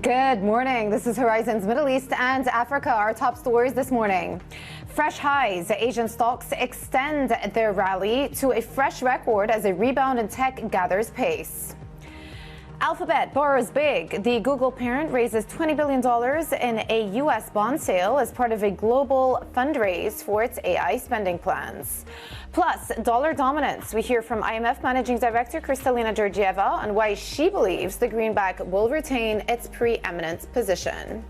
Good morning. This is Horizon's Middle East and Africa. Our top stories this morning. Fresh highs. Asian stocks extend their rally to a fresh record as a rebound in tech gathers pace. Alphabet borrows big. The Google parent raises $20 billion in a U.S. bond sale as part of a global fundraise for its AI spending plans. Plus, dollar dominance. We hear from IMF Managing Director Kristalina Georgieva on why she believes the greenback will retain its preeminent position.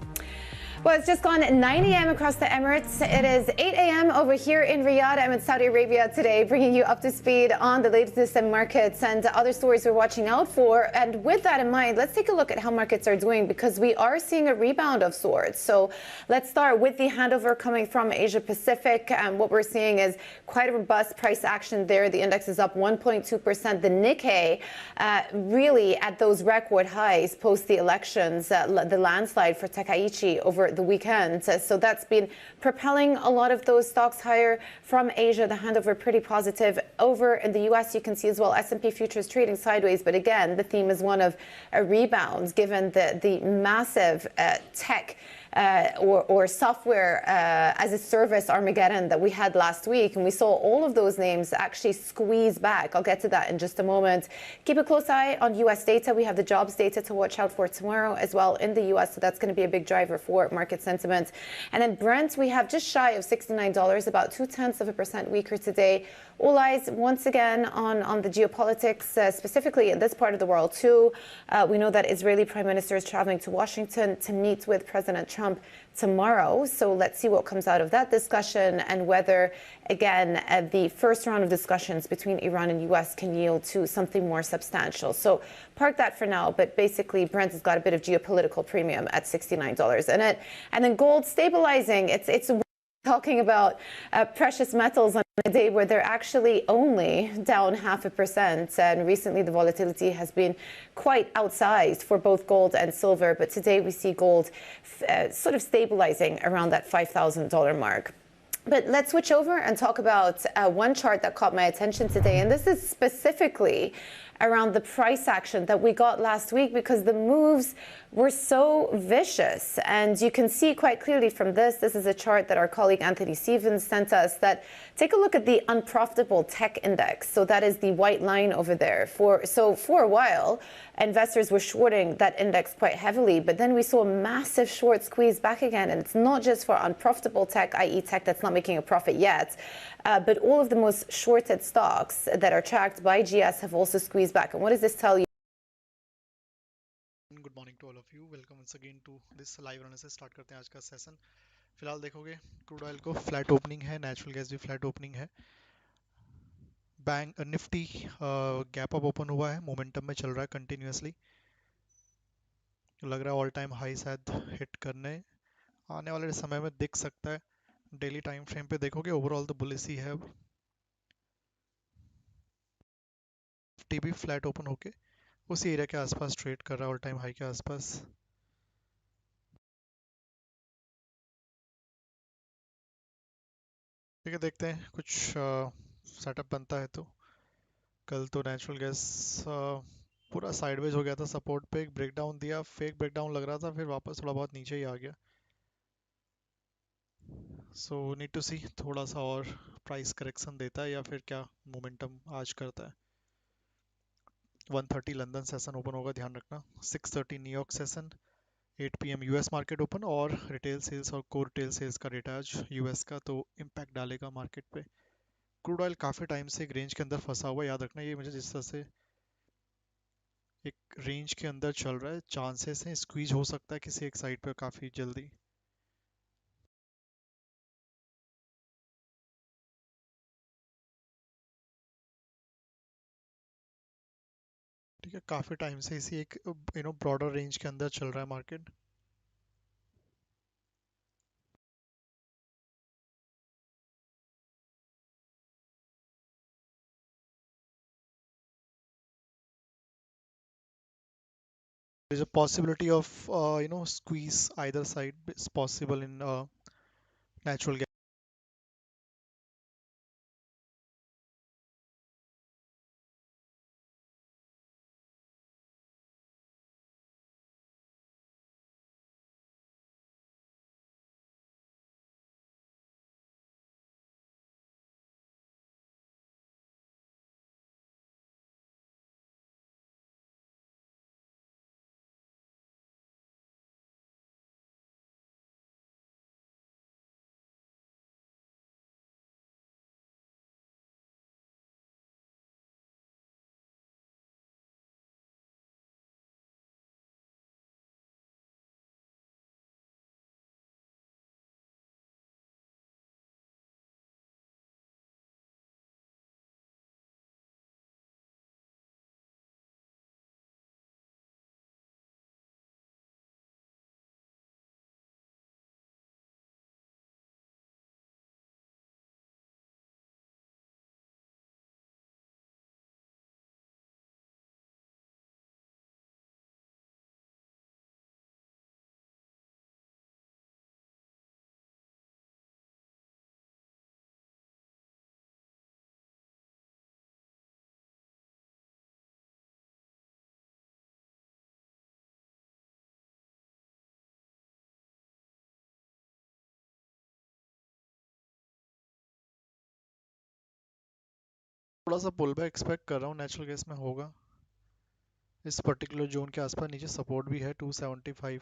Well, it's just gone 9 a.m. across the Emirates. It is 8 a.m. over here in Riyadh. I'm in Saudi Arabia today, bringing you up to speed on the latest in markets and other stories we're watching out for. And with that in mind, let's take a look at how markets are doing, because we are seeing a rebound of sorts. So let's start with the handover coming from Asia Pacific. What we're seeing is quite a robust price action there. The index is up 1.2%. The Nikkei really at those record highs post the elections, the landslide for Takaichi over the weekend. So that's been propelling a lot of those stocks higher from Asia. The handover pretty positive. Over in the US, you can see as well S&P futures trading sideways. But again, the theme is one of a rebound given the massive tech or software as a service Armageddon that we had last week. And we saw all of those names actually squeeze back. I'll get to that in just a moment. Keep a close eye on U.S. data. We have the jobs data to watch out for tomorrow as well in the U.S. So that's going to be a big driver for market sentiment. And then Brent, we have just shy of $69, about 0.2% weaker today. All eyes once again on the geopolitics, specifically in this part of the world too. We know that Israeli Prime Minister is traveling to Washington to meet with President Trump tomorrow. So let's see what comes out of that discussion and whether, again, the first round of discussions between Iran and U.S. can yield to something more substantial. So park that for now. But basically, Brent has got a bit of geopolitical premium at $69 in it. And then gold stabilizing. It's talking about precious metals on a day where they're actually only down 0.5%. And recently, the volatility has been quite outsized for both gold and silver. But today, we see gold sort of stabilizing around that $5,000 mark. But let's switch over and talk about one chart that caught my attention today. And this is specifically around the price action that we got last week, because the moves were so vicious. And you can see quite clearly from this is a chart that our colleague Anthony Stevens sent us, that take a look at the unprofitable tech index. So that is the white line over there. For a while, investors were shorting that index quite heavily, but then we saw a massive short squeeze back again. And it's not just for unprofitable tech, i.e. tech that's not making a profit yet, but all of the most shorted stocks that are tracked by GS have also squeezed back. And what does this tell you? Good morning to all of you, welcome once again to this live analysis. Start करते हैं आज का सेशन। फिलहाल देखोगे crude oil को flat opening है, natural gas भी फ्लैट ओपनिंग है। Bank Nifty gap up open हुआ है, मोमेंटम में चल रहा है कंटिन्यूसली। लग रहा है ऑल टाइम हाई शायद हिट करने आने वाले समय में दिख सकता है। डेली टाइम फ्रेम पे देखोगे ओवरऑल तो बुलिश ही है। अब निफ्टी भी फ्लैट ओपन होके उसी एरिया के आसपास ट्रेड कर रहा है, ऑल टाइम हाई के आसपास। ठीक है, देखते हैं कुछ सेटअप बनता है तो। कल तो नेचुरल गैस पूरा साइडवेज हो गया था, सपोर्ट पे एक ब्रेकडाउन दिया, फेक ब्रेकडाउन लग रहा था, फिर वापस थोड़ा बहुत नीचे ही आ गया। सो नीड टू सी थोड़ा सा और प्राइस करेक्शन देता है या फिर क्या मोमेंटम आज करता है। 1:30 लंदन सेशन ओपन होगा, ध्यान रखना। 6:30 New York session, 8 PM US market open, और रिटेल सेल्स और कोर रिटेल सेल्स का डेटा आज यूएस का, तो इम्पैक्ट डालेगा मार्केट पे। क्रूड ऑयल काफ़ी टाइम से एक रेंज के अंदर फंसा हुआ है, याद रखना। ये मुझे जिस तरह से एक रेंज के अंदर चल रहा है, चांसेस हैं स्क्वीज हो सकता है किसी एक साइड पे काफ़ी जल्दी। ठीक है, काफ़ी टाइम से इसी एक ब्रॉडर रेंज के अंदर चल रहा है market. There is a possibility of squeeze either side is possible in natural gas. थोड़ा सा पुल बैक एक्सपेक्ट कर रहा हूँ नेचुरल गैस में होगा। इस पर्टिकुलर जोन के आसपास नीचे सपोर्ट भी है 275।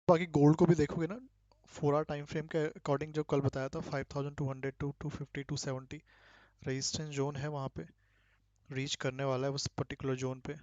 बाकी गोल्ड को भी देखोगे ना, 4 आवर टाइम फ्रेम के अकॉर्डिंग जो कल बताया था 5200 टू 250 270 रेजिस्टेंस जोन है, वहाँ पे रीच करने वाला है उस पर्टिकुलर जोन पे।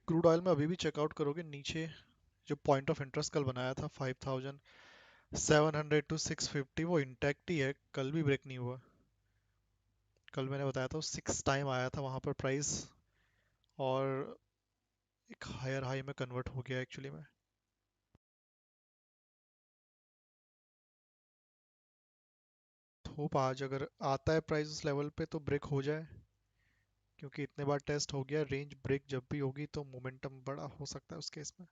क्रूड ऑयल में अभी भी चेकआउट करोगे नीचे जो पॉइंट ऑफ इंटरेस्ट कल बनाया था 5700 टू 650, वो इंटैक्ट ही है, कल भी ब्रेक नहीं हुआ। कल मैंने बताया था 6 टाइम आया था वहां पर प्राइस, और एक हायर हाई में कन्वर्ट हो गया एक्चुअली में। होप आज अगर आता है प्राइस उस लेवल पे तो ब्रेक हो जाए, क्योंकि इतने बार टेस्ट हो गया, रेंज ब्रेक जब भी होगी तो मोमेंटम बड़ा हो सकता है उस केस में।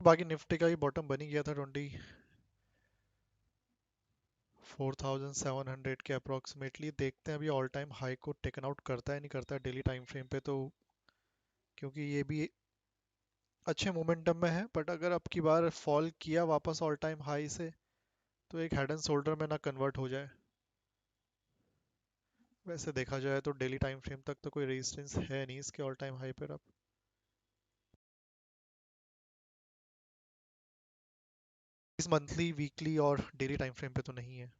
बाकी निफ्टी का ही बॉटम बनी गया था 24,700 के अप्रोक्सीमेटली। देखते हैं अभी ऑल टाइम हाई को टेकन आउट करता है नहीं करता है डेली टाइम फ्रेम पे, तो क्योंकि ये भी अच्छे मोमेंटम में है, बट अगर अब की बार फॉल किया वापस ऑल टाइम हाई से तो एक हेड एंड शोल्डर में ना कन्वर्ट हो जाए। वैसे देखा जाए तो डेली टाइम फ्रेम तक तो कोई रेजिस्टेंस है नहीं इसके ऑल टाइम हाई पर अब। इस मंथली वीकली और डेली टाइम फ्रेम पे तो नहीं है।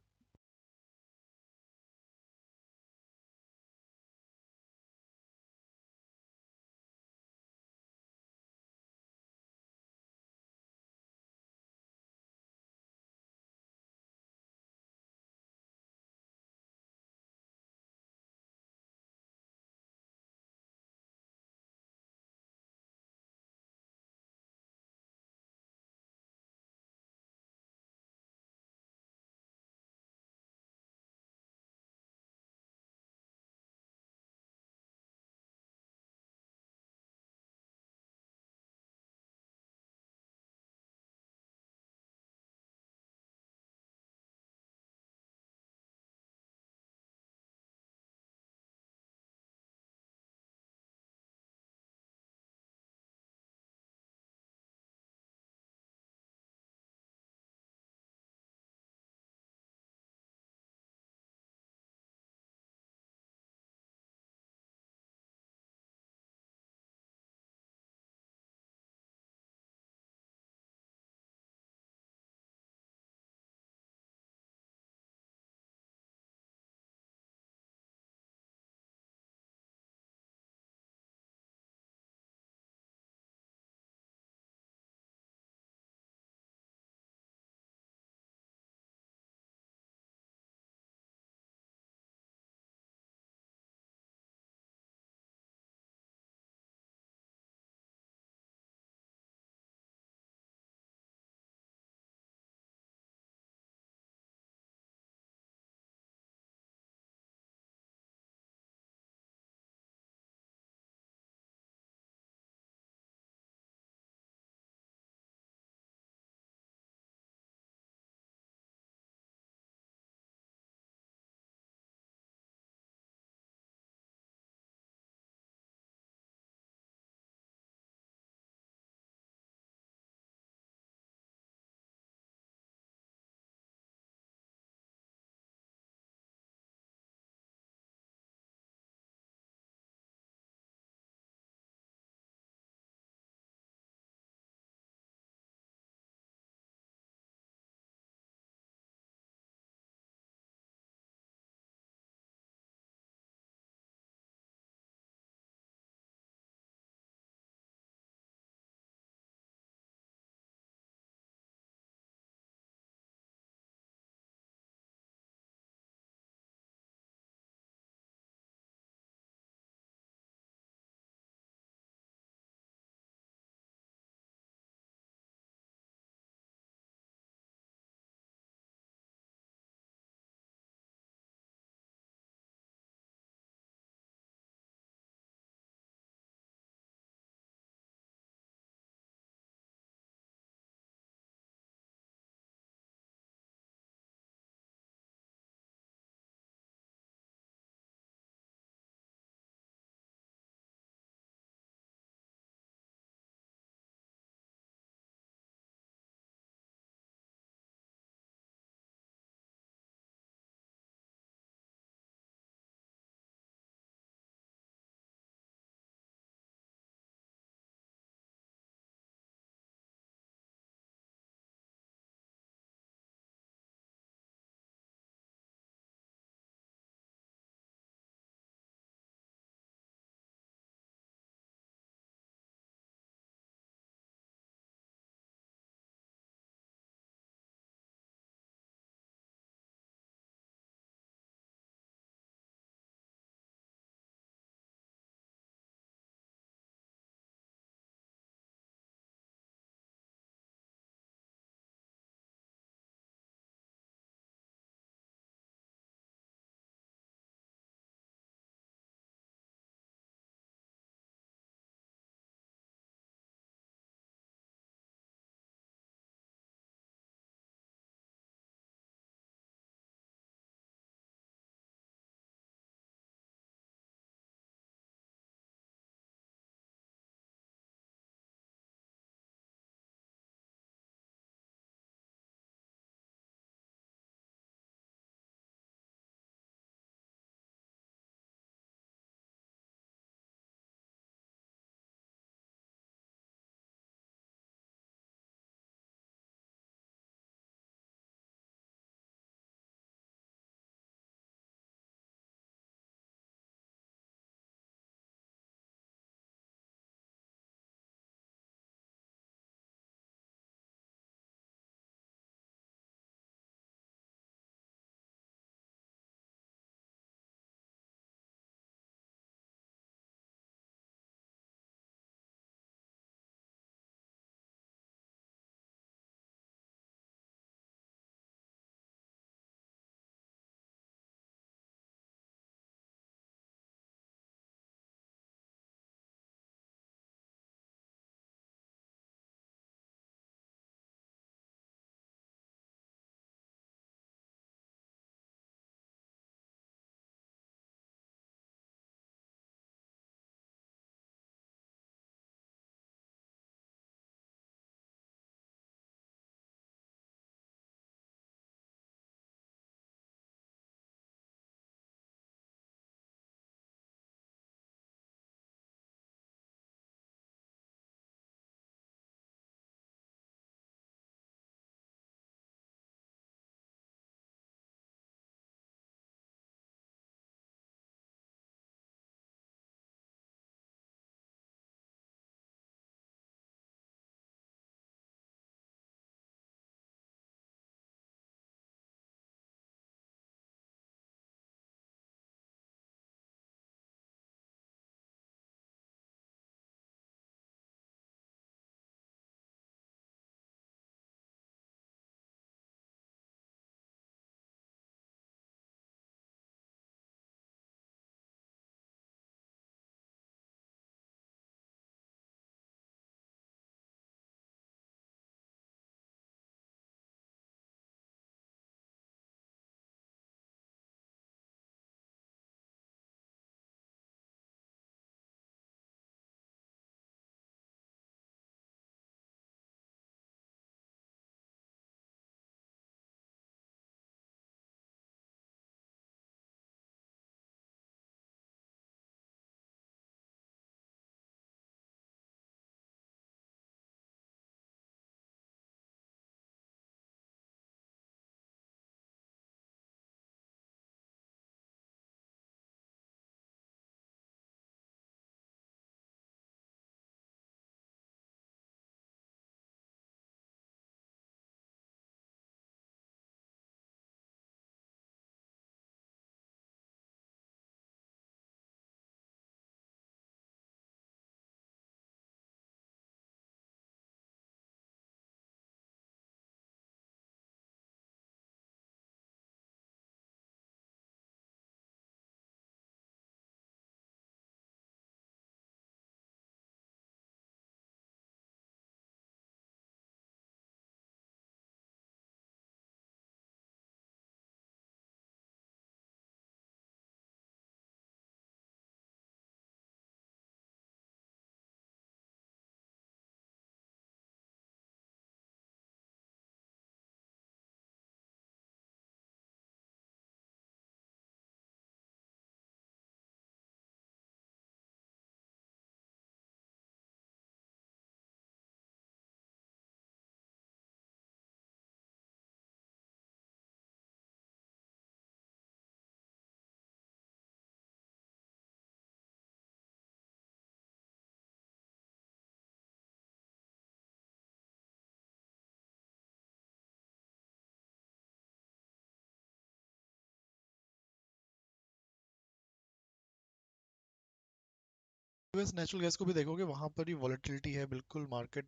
यूएस नेचुरल गैस को भी देखोगे, वहां पर ही वॉलेटिलिटी है, बिल्कुल मार्केट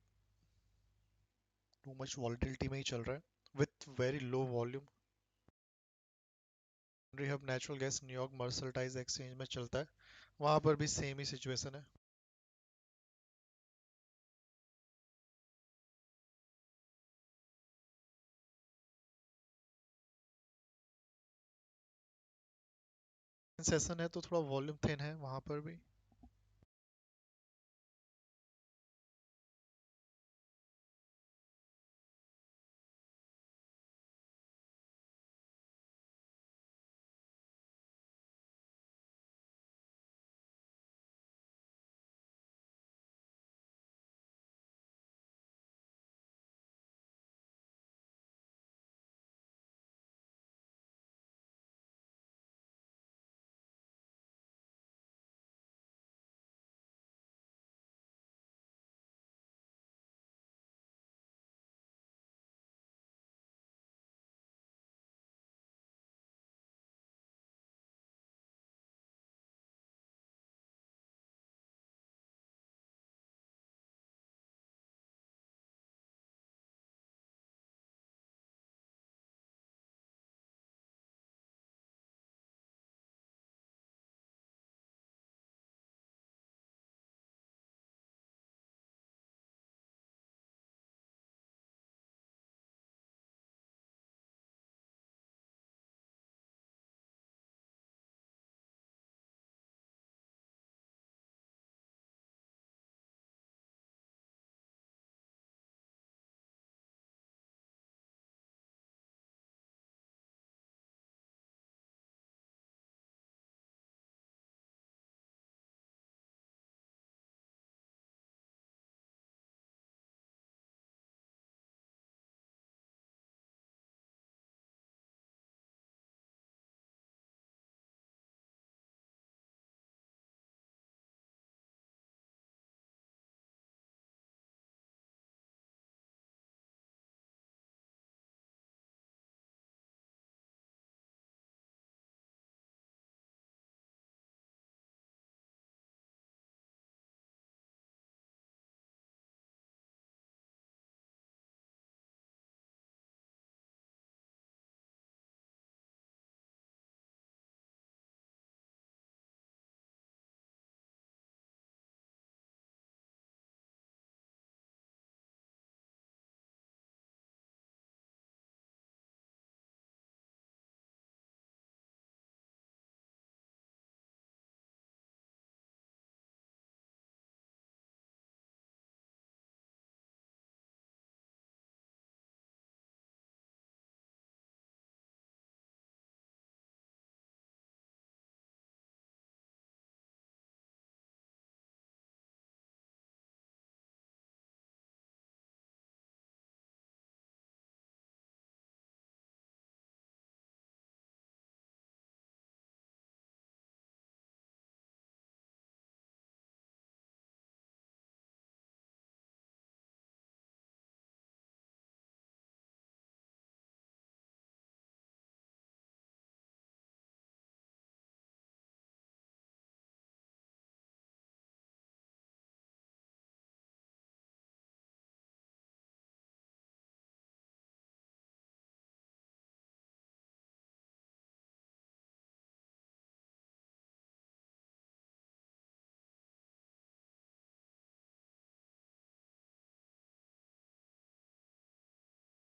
टू मच वॉलेटिलिटी में ही चल रहा है with very low volume. Hub natural gas New York mercantile exchange में चलता है, वहां पर भी सेम ही सिचुएशन है। सेशन है तो थोड़ा वॉल्यूम थिन है वहां पर भी।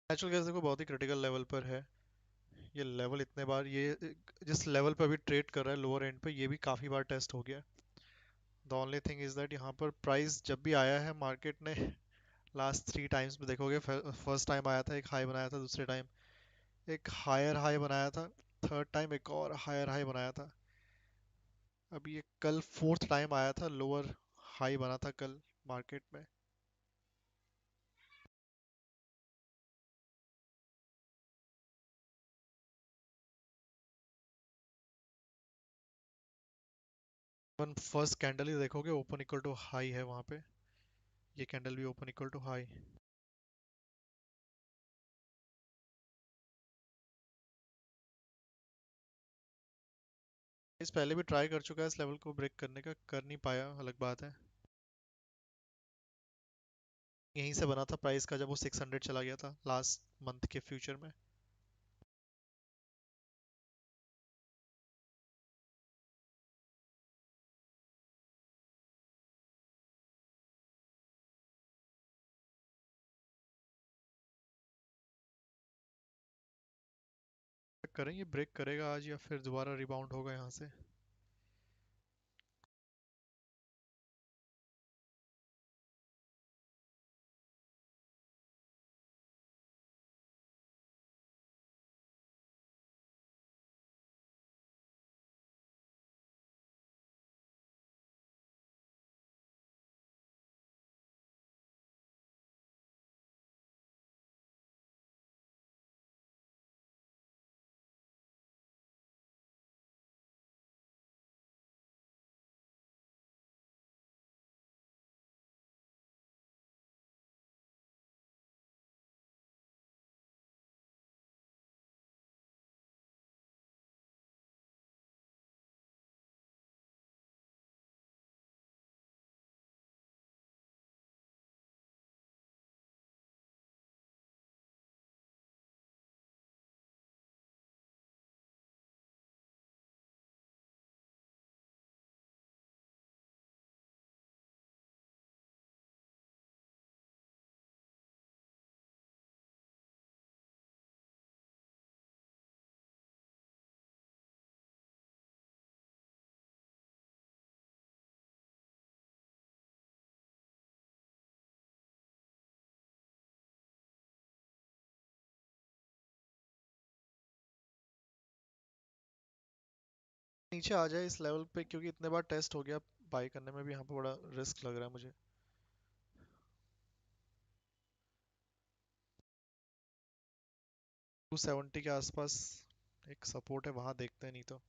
नेचुरल गैस देखो बहुत ही क्रिटिकल लेवल पर है। ये लेवल इतने बार, ये जिस लेवल पे अभी ट्रेड कर रहा है लोअर एंड पे, ये भी काफी बार टेस्ट हो गया। The only thing is that यहाँ पर प्राइस जब भी आया है मार्केट ने, लास्ट 3 टाइम्स में देखोगे, फर्स्ट टाइम आया था एक हाई बनाया था, दूसरे टाइम एक हायर हाई बनाया था, थर्ड टाइम एक और हायर हाई बनाया था। अभी ये कल फोर्थ टाइम आया था, लोअर हाई बना था कल मार्केट में। वन फर्स्ट कैंडल ही देखोगे ओपन इक्वल टू हाई है वहां पे, ये कैंडल भी ओपन इक्वल टू हाई। इस पहले भी ट्राई कर चुका है इस लेवल को ब्रेक करने का, कर नहीं पाया, अलग बात है। यहीं से बना था प्राइस का जब वो 600 चला गया था लास्ट मंथ के फ्यूचर में। करें ये ब्रेक करेगा आज या फिर दोबारा रिबाउंड होगा यहाँ से। नीचे आ जाए इस लेवल पे, क्योंकि इतने बार टेस्ट हो गया, बाई करने में भी यहाँ पे बड़ा रिस्क लग रहा है मुझे। 270 के आसपास एक सपोर्ट है, वहां देखते हैं नहीं तो।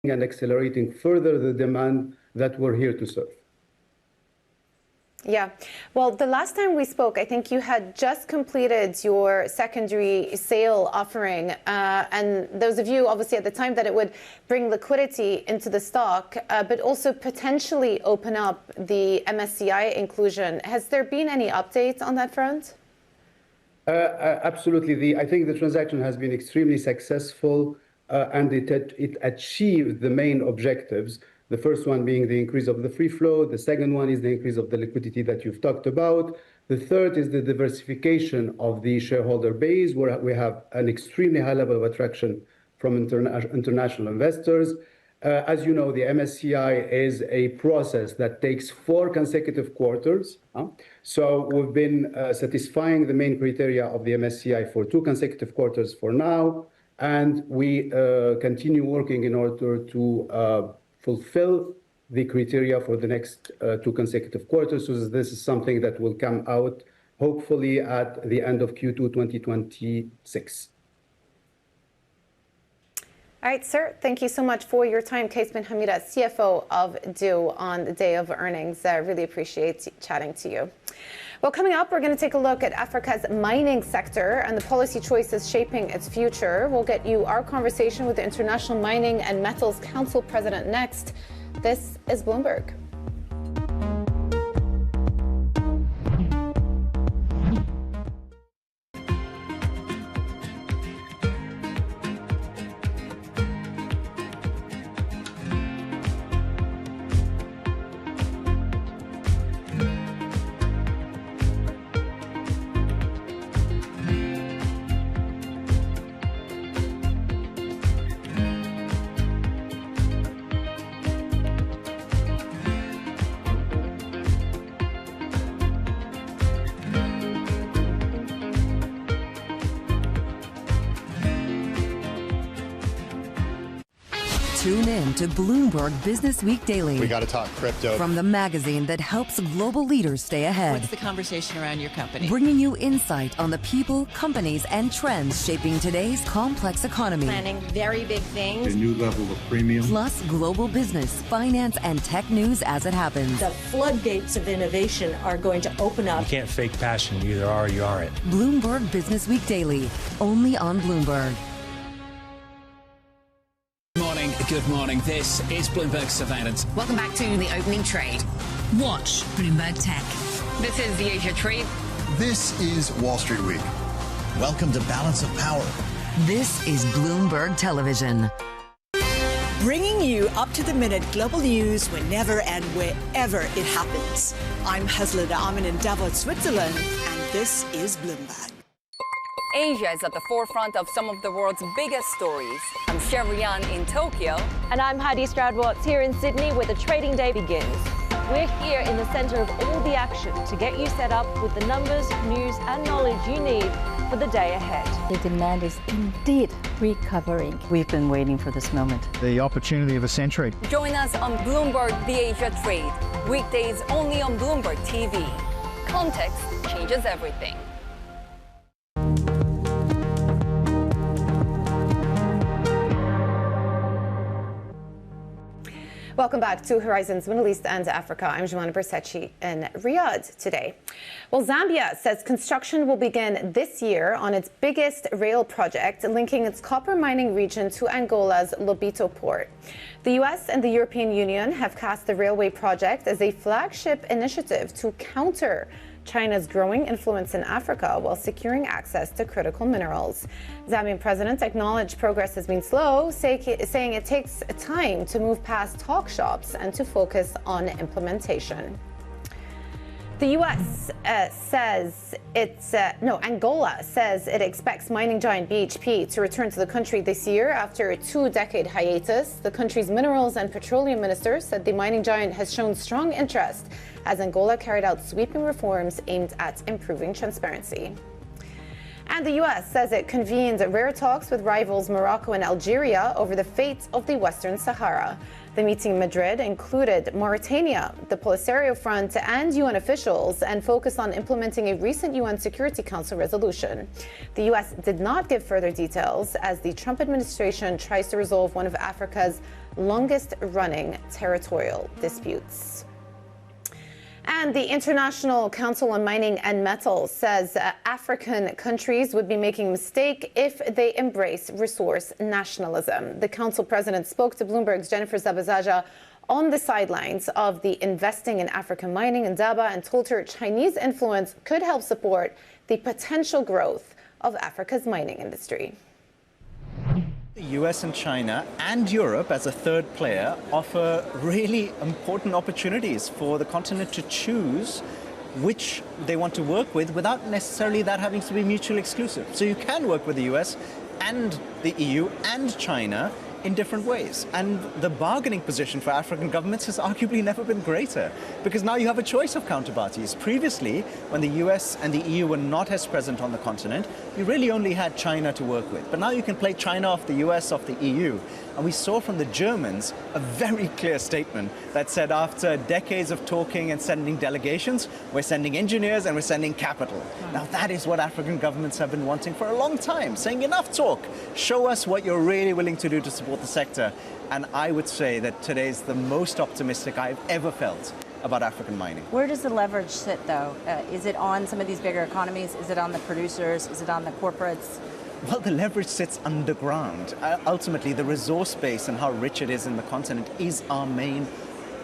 and accelerating further the demand that we're here to serve. Yeah. Well, the last time we spoke, I think you had just completed your secondary sale offering. And those of you, obviously, at the time that it would bring liquidity into the stock, but also potentially open up the MSCI inclusion. Has there been any updates on that front? Absolutely. I think the transaction has been extremely successful and it achieved the main objectives. The first one being the increase of the free float. The second one is the increase of the liquidity that you've talked about. The third is the diversification of the shareholder base, where we have an extremely high level of attraction from international investors. As you know, the MSCI is a process that takes 4 consecutive quarters. So we've been satisfying the main criteria of the MSCI for 2 consecutive quarters for now. And we continue working in order to fulfill the criteria for the next 2 consecutive quarters. So this is something that will come out hopefully at the end of Q2 2026. All right, sir. Thank you so much for your time. Kaes bin Hamida, CFO of DO on the day of earnings. Really appreciate chatting to you. Well, coming up, we're going to take a look at Africa's mining sector and the policy choices shaping its future. We'll get you our conversation with the International Mining and Metals Council President next. This is Bloomberg. Tune in to Bloomberg Business Week Daily. We got to talk crypto. From the magazine that helps global leaders stay ahead. What's the conversation around your company? Bringing you insight on the people, companies, and trends shaping today's complex economy. Planning very big things. A new level of premium. Plus global business, finance, and tech news as it happens. The floodgates of innovation are going to open up. You can't fake passion. You either are or you aren't. Bloomberg Business Week Daily, only on Bloomberg. Good morning. This is Bloomberg Surveillance. Welcome back to the opening trade. Watch Bloomberg Tech. This is the Asia Trade. This is Wall Street Week. Welcome to Balance of Power. This is Bloomberg Television. Bringing you up-to-the-minute global news whenever and wherever it happens. I'm Hazlida Amin in Davos, Switzerland, and this is Bloomberg. Asia is at the forefront of some of the world's biggest stories. I'm Sherian in Tokyo. And I'm Heidi Stroud-Watts here in Sydney, where the trading day begins. We're here in the centre of all the action to get you set up with the numbers, news and knowledge you need for the day ahead. The demand is indeed recovering. We've been waiting for this moment. The opportunity of a century. Join us on Bloomberg The Asia Trade. Weekdays only on Bloomberg TV. Context changes everything. Welcome back to Horizons Middle East and Africa. I'm Joanna Bersechi in Riyadh today. Well, Zambia says construction will begin this year on its biggest rail project, linking its copper mining region to Angola's Lobito port. The U.S. and the European Union have cast the railway project as a flagship initiative to counter China's growing influence in Africa while securing access to critical minerals. Zambian president acknowledged progress has been slow, saying it takes time to move past talk shops and to focus on implementation. The U.S. Angola says it expects mining giant BHP to return to the country this year after a 2-decade hiatus. The country's minerals and petroleum minister said the mining giant has shown strong interest as Angola carried out sweeping reforms aimed at improving transparency. And the U.S. says it convened rare talks with rivals Morocco and Algeria over the fate of the Western Sahara. The meeting in Madrid included Mauritania, the Polisario Front, and UN officials, and focused on implementing a recent UN Security Council resolution. The U.S. did not give further details as the Trump administration tries to resolve one of Africa's longest-running territorial disputes. And the International Council on Mining and Metals says African countries would be making a mistake if they embrace resource nationalism. The council president spoke to Bloomberg's Jennifer Zabazaja on the sidelines of the Investing in African Mining in Daba and told her Chinese influence could help support the potential growth of Africa's mining industry. The US and China and Europe as a third player offer really important opportunities for the continent to choose which they want to work with without necessarily that having to be mutually exclusive. So you can work with the US and the EU and China in different ways. And the bargaining position for African governments has arguably never been greater, because now you have a choice of counterparties. Previously, when the US and the EU were not as present on the continent, you really only had China to work with. But now you can play China off the US, off the EU. And we saw from the Germans a very clear statement that said after decades of talking and sending delegations, we're sending engineers and we're sending capital. Now that is what African governments have been wanting for a long time, saying enough talk, show us what you're really willing to do to support the sector. And I would say that today is the most optimistic I've ever felt about African mining. Where does the leverage sit, though? Is it on some of these bigger economies? Is it on the producers? Is it on the corporates? Well, the leverage sits underground. Ultimately, the resource base and how rich it is in the continent is our main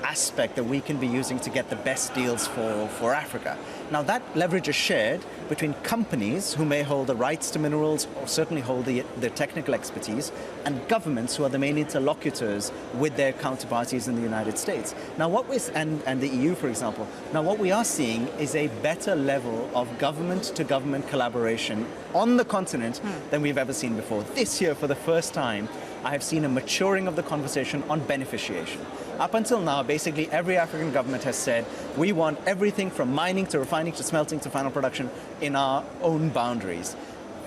aspect that we can be using to get the best deals for Africa. Now, that leverage is shared between companies who may hold the rights to minerals or certainly hold the technical expertise, and governments who are the main interlocutors with their counterparties in the United States. Now, and the EU, for example. Now, what we are seeing is a better level of government-to-government collaboration on the continent than we've ever seen before. This year, for the first time, I have seen a maturing of the conversation on beneficiation. Up until now, basically every African government has said, we want everything from mining to refining to smelting to final production in our own boundaries.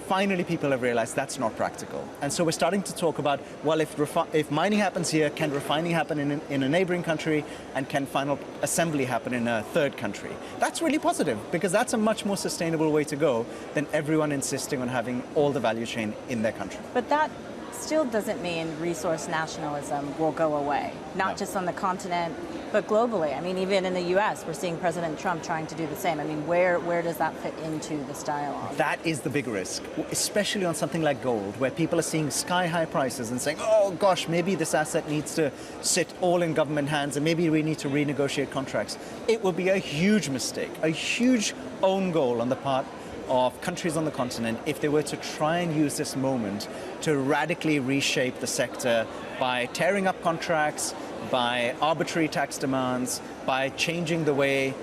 Finally, people have realized that's not practical. And so we're starting to talk about, well, if mining happens here, can refining happen in a neighboring country, and can final assembly happen in a third country? That's really positive, because that's a much more sustainable way to go than everyone insisting on having all the value chain in their country. But that still doesn't mean resource nationalism will go away, not just on the continent, but globally. I mean, even in the US, we're seeing President Trump trying to do the same. I mean, where does that fit into this dialogue? That is the big risk, especially on something like gold, where people are seeing sky-high prices and saying, oh gosh, maybe this asset needs to sit all in government hands and maybe we need to renegotiate contracts. It would be a huge mistake, a huge own goal on the part of countries on the continent if they were to try and use this moment to radically reshape the sector by tearing up contracts, by arbitrary tax demands, by changing the way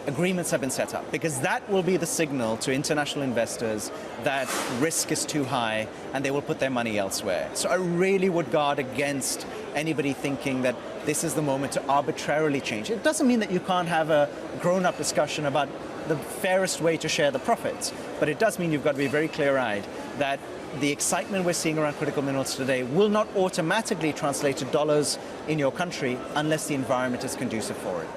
agreements have been set up, because that will be the signal to international investors that risk is too high and they will put their money elsewhere. So I really would guard against anybody thinking that this is the moment to arbitrarily change. It doesn't mean that you can't have a grown-up discussion about the fairest way to share the profits, but it does mean you've got to be very clear-eyed that the excitement we're seeing around critical minerals today will not automatically translate to dollars in your country unless the environment is conducive for it.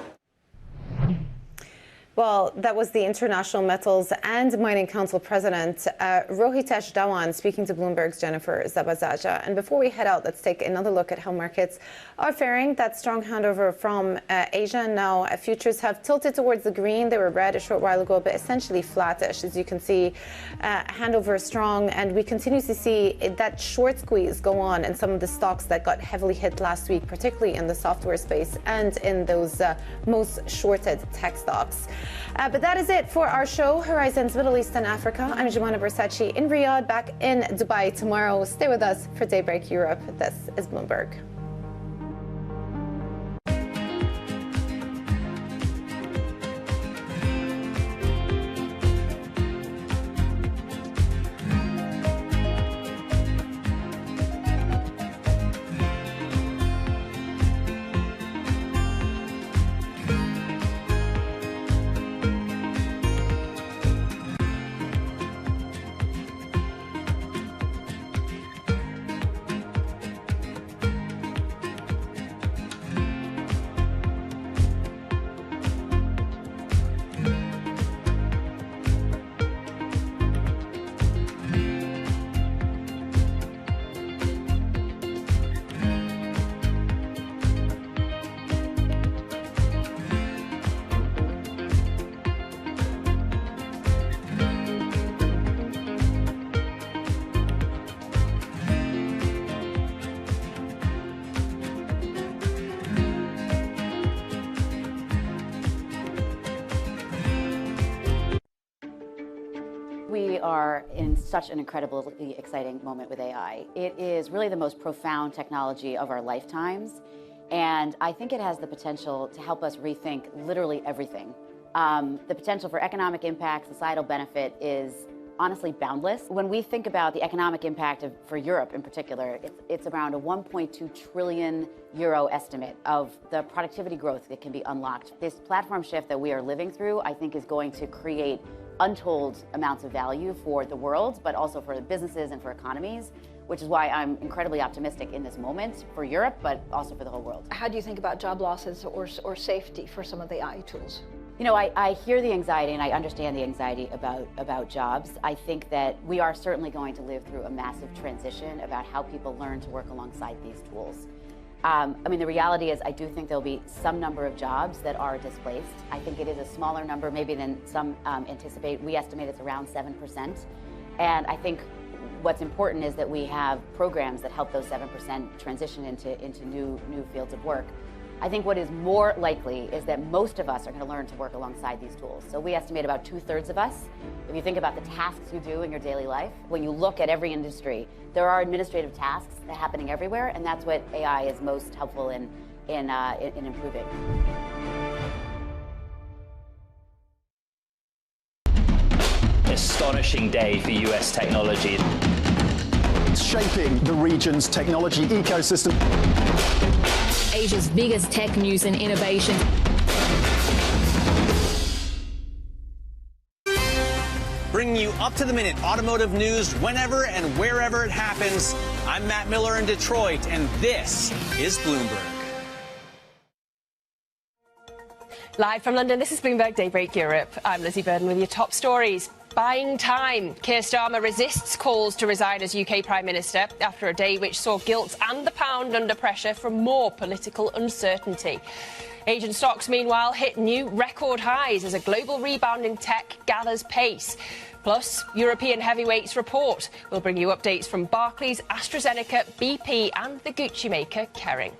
Well, that was the International Metals and Mining Council President Rohitesh Dhawan speaking to Bloomberg's Jennifer Zabazaja. And before we head out, let's take another look at how markets are faring. That strong handover from Asia. Now, futures have tilted towards the green. They were red a short while ago, but essentially flattish. As you can see, handover strong, and we continue to see that short squeeze go on in some of the stocks that got heavily hit last week, particularly in the software space and in those most shorted tech stocks. But that is it for our show, Horizons Middle East and Africa. I'm Jumana Versace in Riyadh, back in Dubai tomorrow. Stay with us for Daybreak Europe. This is Bloomberg. are in such an incredibly exciting moment with AI. It is really the most profound technology of our lifetimes, and I think it has the potential to help us rethink literally everything. The potential for economic impact, societal benefit is honestly boundless. When we think about the economic impact for Europe in particular, it's around a 1.2 trillion euro estimate of the productivity growth that can be unlocked. This platform shift that we are living through, I think, is going to create untold amounts of value for the world, but also for businesses and for economies, which is why I'm incredibly optimistic in this moment for Europe, but also for the whole world. How do you think about job losses or safety for some of the AI tools? You know, I hear the anxiety and I understand the anxiety about jobs. I think that we are certainly going to live through a massive transition about how people learn to work alongside these tools. I mean, the reality is I do think there'll be some number of jobs that are displaced. I think it is a smaller number maybe than some anticipate. We estimate it's around 7%. And I think what's important is that we have programs that help those 7% transition into new fields of work. I think what is more likely is that most of us are going to learn to work alongside these tools. So we estimate about 2/3 of us. If you think about the tasks you do in your daily life, when you look at every industry, there are administrative tasks that are happening everywhere, and that's what AI is most helpful in improving. Astonishing day for US technology. It's shaping the region's technology ecosystem. Asia's biggest tech news and innovation. Bringing you up-to-the-minute automotive news whenever and wherever it happens. I'm Matt Miller in Detroit, and this is Bloomberg. Live from London, this is Bloomberg Daybreak Europe. I'm Lizzie Burden with your top stories. Buying time. Keir Starmer resists calls to resign as UK Prime Minister after a day which saw gilt and the pound under pressure from more political uncertainty. Asian stocks, meanwhile, hit new record highs as a global rebound in tech gathers pace. Plus, European heavyweights report. We'll bring you updates from Barclays, AstraZeneca, BP and the Gucci maker Kering.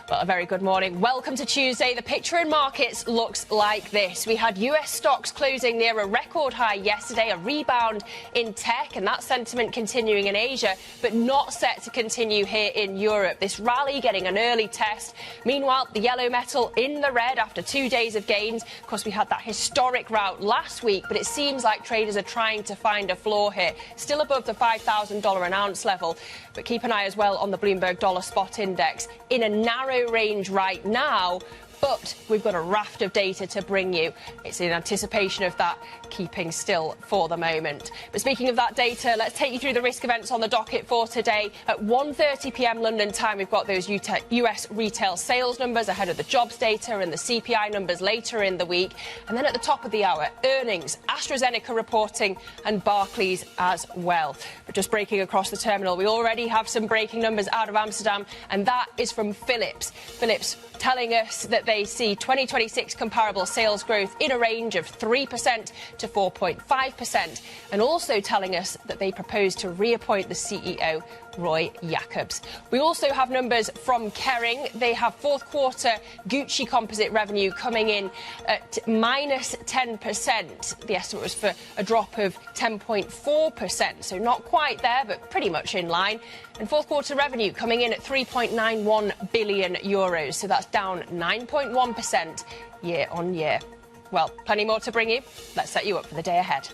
Well, a very good morning. Welcome to Tuesday. The picture in markets looks like this. We had US stocks closing near a record high yesterday, a rebound in tech, and that sentiment continuing in Asia, but not set to continue here in Europe. This rally getting an early test. Meanwhile, the yellow metal in the red after 2 days of gains. Of course, we had that historic rout last week, but it seems like traders are trying to find a floor here. Still above the $5,000 an ounce level, but keep an eye as well on the Bloomberg Dollar Spot Index. In a narrow range right now, but we've got a raft of data to bring you. It's in anticipation of that keeping still for the moment. But speaking of that data, let's take you through the risk events on the docket for today. At 1:30 p.m. London time, we've got those US retail sales numbers ahead of the jobs data and the CPI numbers later in the week. And then at the top of the hour, earnings, AstraZeneca reporting and Barclays as well. But just breaking across the terminal, we already have some breaking numbers out of Amsterdam, and that is from Philips. Philips telling us that they see 2026 comparable sales growth in a range of 3% to 4.5%, and also telling us that they propose to reappoint the CEO, Roy Jacobs. We also have numbers from Kering. They have fourth quarter Gucci composite revenue coming in at minus 10%. The estimate was for a drop of 10.4%, so not quite there, but pretty much in line. And fourth quarter revenue coming in at 3.91 billion euros, so that's down 9.1% year on year. Well, plenty more to bring you. Let's set you up for the day ahead.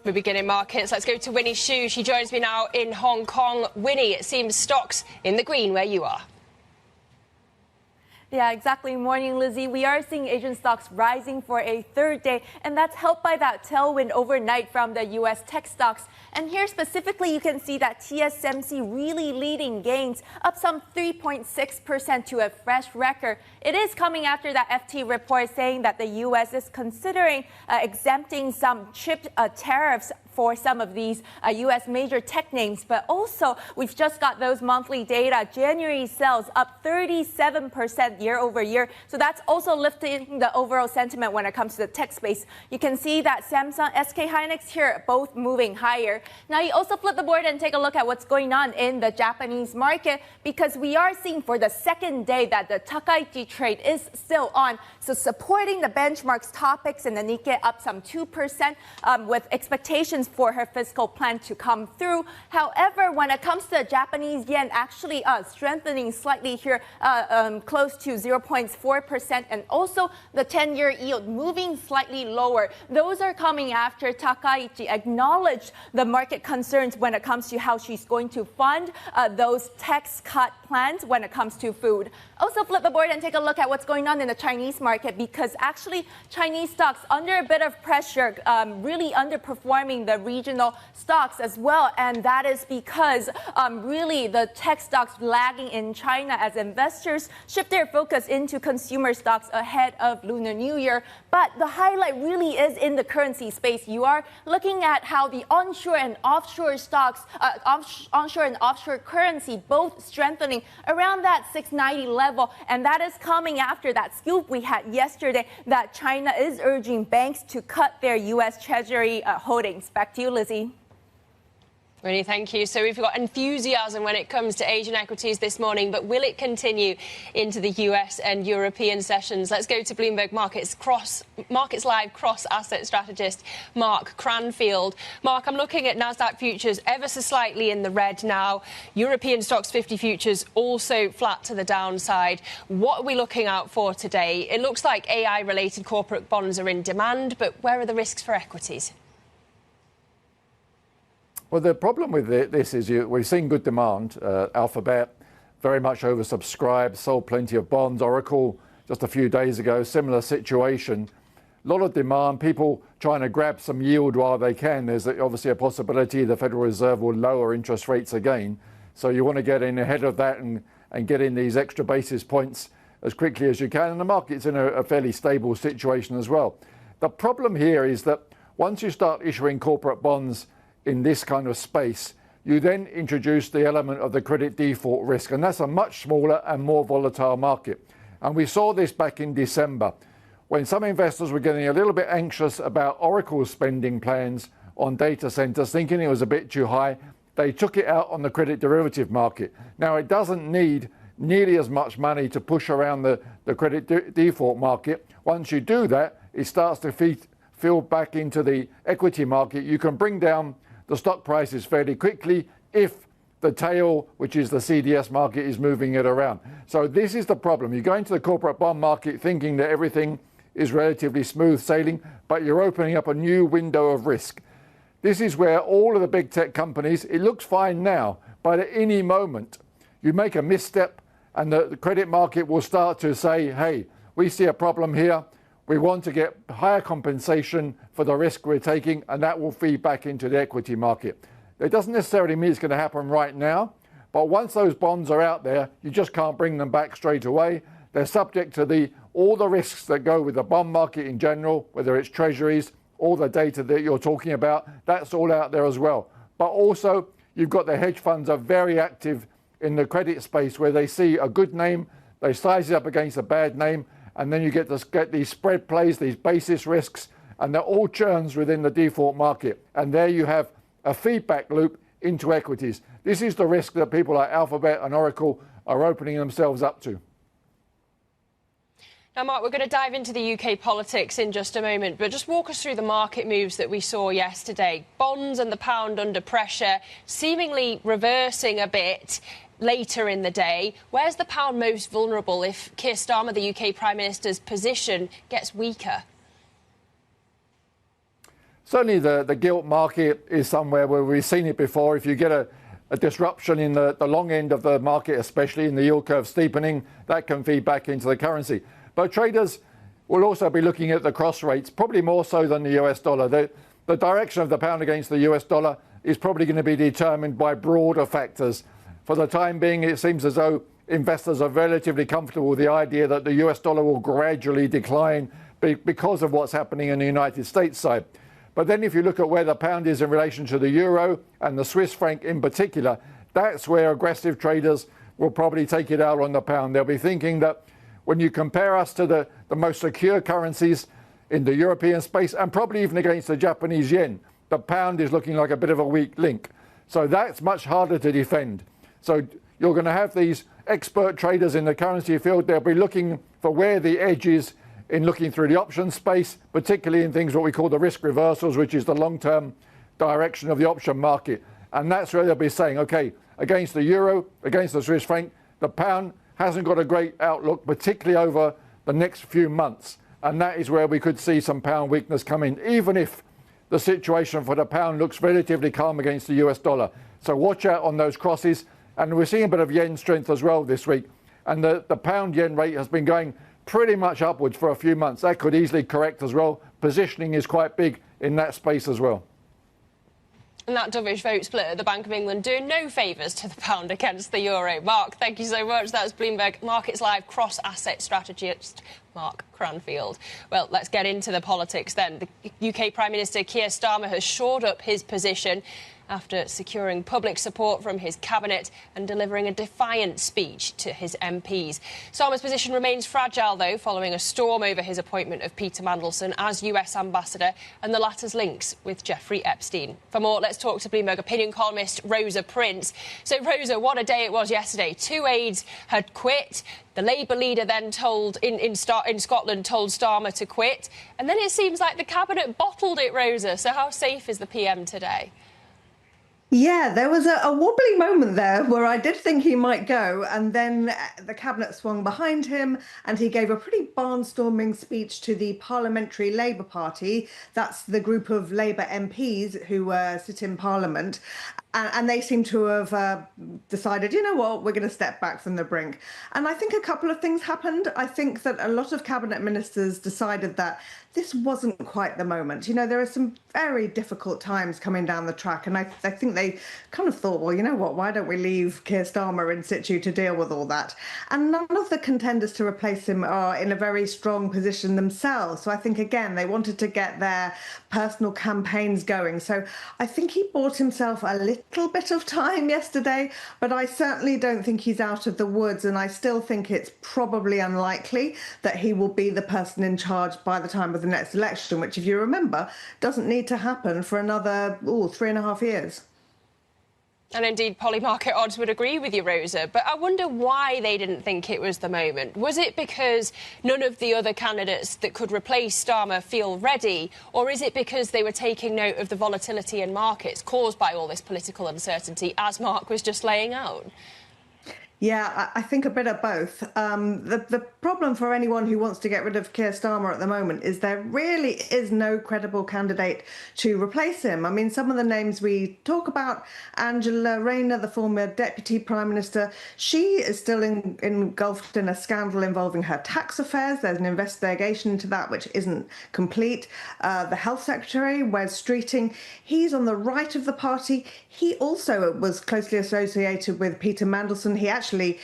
We begin in markets. Let's go to Winnie Xu. She joins me now in Hong Kong. Winnie, it seems stocks in the green where you are. Yeah, exactly. Morning, Lizzie. We are seeing Asian stocks rising for a third day, and that's helped by that tailwind overnight from the U.S. tech stocks. And here specifically, you can see that TSMC really leading gains, up some 3.6% to a fresh record. It is coming after that FT report saying that the U.S. is considering exempting some chip tariffs for some of these U.S. major tech names. But also, we've just got those monthly data. January sales up 37% year over year. So that's also lifting the overall sentiment when it comes to the tech space. You can see that Samsung, SK Hynix here, both moving higher. Now, you also flip the board and take a look at what's going on in the Japanese market, because we are seeing for the second day that the Takaichi trade is still on. So supporting the benchmarks topics, and the Nikkei up some 2% with expectations for her fiscal plan to come through. However, when it comes to the Japanese yen, actually strengthening slightly here, close to 0.4%, and also the 10-year yield moving slightly lower. Those are coming after Takaichi acknowledged the market concerns when it comes to how she's going to fund those tax cut plans when it comes to food. Also flip the board and take a look at what's going on in the Chinese market, because actually Chinese stocks under a bit of pressure, really underperforming the regional stocks as well. And that is because really the tech stocks lagging in China as investors shift their focus into consumer stocks ahead of Lunar New Year. But the highlight really is in the currency space. You are looking at how the onshore and offshore stocks, onshore and offshore currency, both strengthening around that 690 level. And that is coming after that scoop we had yesterday that China is urging banks to cut their U.S. Treasury holdings. Back to you, Lizzie. Really, thank you. So we've got enthusiasm when it comes to Asian equities this morning, but will it continue into the US and European sessions? Let's go to Bloomberg Markets Live cross-asset strategist Mark Cranfield. Mark, I'm looking at Nasdaq futures ever so slightly in the red now. European stocks 50 futures also flat to the downside. What are we looking out for today? It looks like AI-related corporate bonds are in demand, but where are the risks for equities? Well, the problem with this is we've seen good demand. Alphabet, very much oversubscribed, sold plenty of bonds. Oracle, just a few days ago, similar situation. A lot of demand, people trying to grab some yield while they can. There's obviously a possibility the Federal Reserve will lower interest rates again. So you want to get in ahead of that and get in these extra basis points as quickly as you can. And the market's in a fairly stable situation as well. The problem here is that once you start issuing corporate bonds in this kind of space, you then introduce the element of the credit default risk, and that's a much smaller and more volatile market. And we saw this back in December, when some investors were getting a little bit anxious about Oracle's spending plans on data centers, thinking it was a bit too high. They took it out on the credit derivative market. Now, it doesn't need nearly as much money to push around the credit default market. Once you do that, it starts to fill back into the equity market. You can bring down the stock prices fairly quickly if the tail, which is the CDS market, is moving it around. So this is the problem. You go into the corporate bond market thinking that everything is relatively smooth sailing, but you're opening up a new window of risk. This is where all of the big tech companies, it looks fine now, but at any moment you make a misstep and the credit market will start to say, hey, we see a problem here. We want to get higher compensation for the risk we're taking, and that will feed back into the equity market. It doesn't necessarily mean it's going to happen right now, but once those bonds are out there, you just can't bring them back straight away. They're subject to all the risks that go with the bond market in general, whether it's treasuries, all the data that you're talking about, that's all out there as well. But also, you've got the hedge funds are very active in the credit space where they see a good name, they size it up against a bad name, and then you get these spread plays, these basis risks, and they're all churns within the default market. And there you have a feedback loop into equities. This is the risk that people like Alphabet and Oracle are opening themselves up to. Now, Mark, we're going to dive into the UK politics in just a moment, but just walk us through the market moves that we saw yesterday. Bonds and the pound under pressure, seemingly reversing a bit later in the day. Where's the pound most vulnerable if Keir Starmer, the UK Prime Minister's position, gets weaker? Certainly the gilt market is somewhere where we've seen it before. If you get a disruption in the long end of the market, especially in the yield curve steepening, that can feed back into the currency. But traders will also be looking at the cross rates, probably more so than the US dollar. The direction of the pound against the US dollar is probably going to be determined by broader factors. For the time being, it seems as though investors are relatively comfortable with the idea that the US dollar will gradually decline because of what's happening in the United States side. But then if you look at where the pound is in relation to the euro and the Swiss franc in particular, that's where aggressive traders will probably take it out on the pound. They'll be thinking that when you compare us to the most secure currencies in the European space, and probably even against the Japanese yen, the pound is looking like a bit of a weak link. So that's much harder to defend. So you're going to have these expert traders in the currency field. They'll be looking for where the edge is in looking through the option space, particularly in things what we call the risk reversals, which is the long-term direction of the option market. And that's where they'll be saying, okay, against the euro, against the Swiss franc, the pound hasn't got a great outlook, particularly over the next few months. And that is where we could see some pound weakness come in, even if the situation for the pound looks relatively calm against the US dollar. So watch out on those crosses. And we're seeing a bit of yen strength as well this week. And the pound yen rate has been going pretty much upwards for a few months. That could easily correct as well. Positioning is quite big in that space as well. And that dovish vote split at the Bank of England doing no favours to the pound against the euro. Mark, thank you so much. That's Bloomberg Markets Live cross-asset strategist Mark Cranfield. Well, let's get into the politics then. The UK Prime Minister Keir Starmer has shored up his position after securing public support from his cabinet and delivering a defiant speech to his MPs. Starmer's position remains fragile, though, following a storm over his appointment of Peter Mandelson as US ambassador and the latter's links with Jeffrey Epstein. For more, let's talk to Bloomberg opinion columnist Rosa Prince. So, Rosa, what a day it was yesterday. 2 aides had quit. The Labour leader then in Scotland told Starmer to quit. And then it seems like the cabinet bottled it, Rosa. So how safe is the PM today? Yeah, there was a wobbly moment there where I did think he might go, and then the cabinet swung behind him and he gave a pretty barnstorming speech to the Parliamentary Labour Party. That's the group of Labour MPs who sit in Parliament. And they seem to have decided, you know what, we're going to step back from the brink. And I think a couple of things happened. I think that a lot of cabinet ministers decided that this wasn't quite the moment. You know, there are some very difficult times coming down the track. And I think they kind of thought, well, you know what, why don't we leave Keir Starmer in situ to deal with all that? And none of the contenders to replace him are in a very strong position themselves. So I think, again, they wanted to get their personal campaigns going. So I think he bought himself a little bit of time yesterday, but I certainly don't think he's out of the woods. And I still think it's probably unlikely that he will be the person in charge by the time of the next election, which, if you remember, doesn't need to happen for another 3.5 years. And indeed, Polymarket odds would agree with you, Rosa. But I wonder why they didn't think it was the moment. Was it because none of the other candidates that could replace Starmer feel ready? Or is it because they were taking note of the volatility in markets caused by all this political uncertainty, as Mark was just laying out? Yeah, I think a bit of both. The problem for anyone who wants to get rid of Keir Starmer at the moment is there really is no credible candidate to replace him. I mean, some of the names we talk about, Angela Rayner, the former Deputy Prime Minister, she is still engulfed in a scandal involving her tax affairs. There's an investigation into that which isn't complete. The Health Secretary, Wes Streeting, he's on the right of the party. He also was closely associated with Peter Mandelson. He actually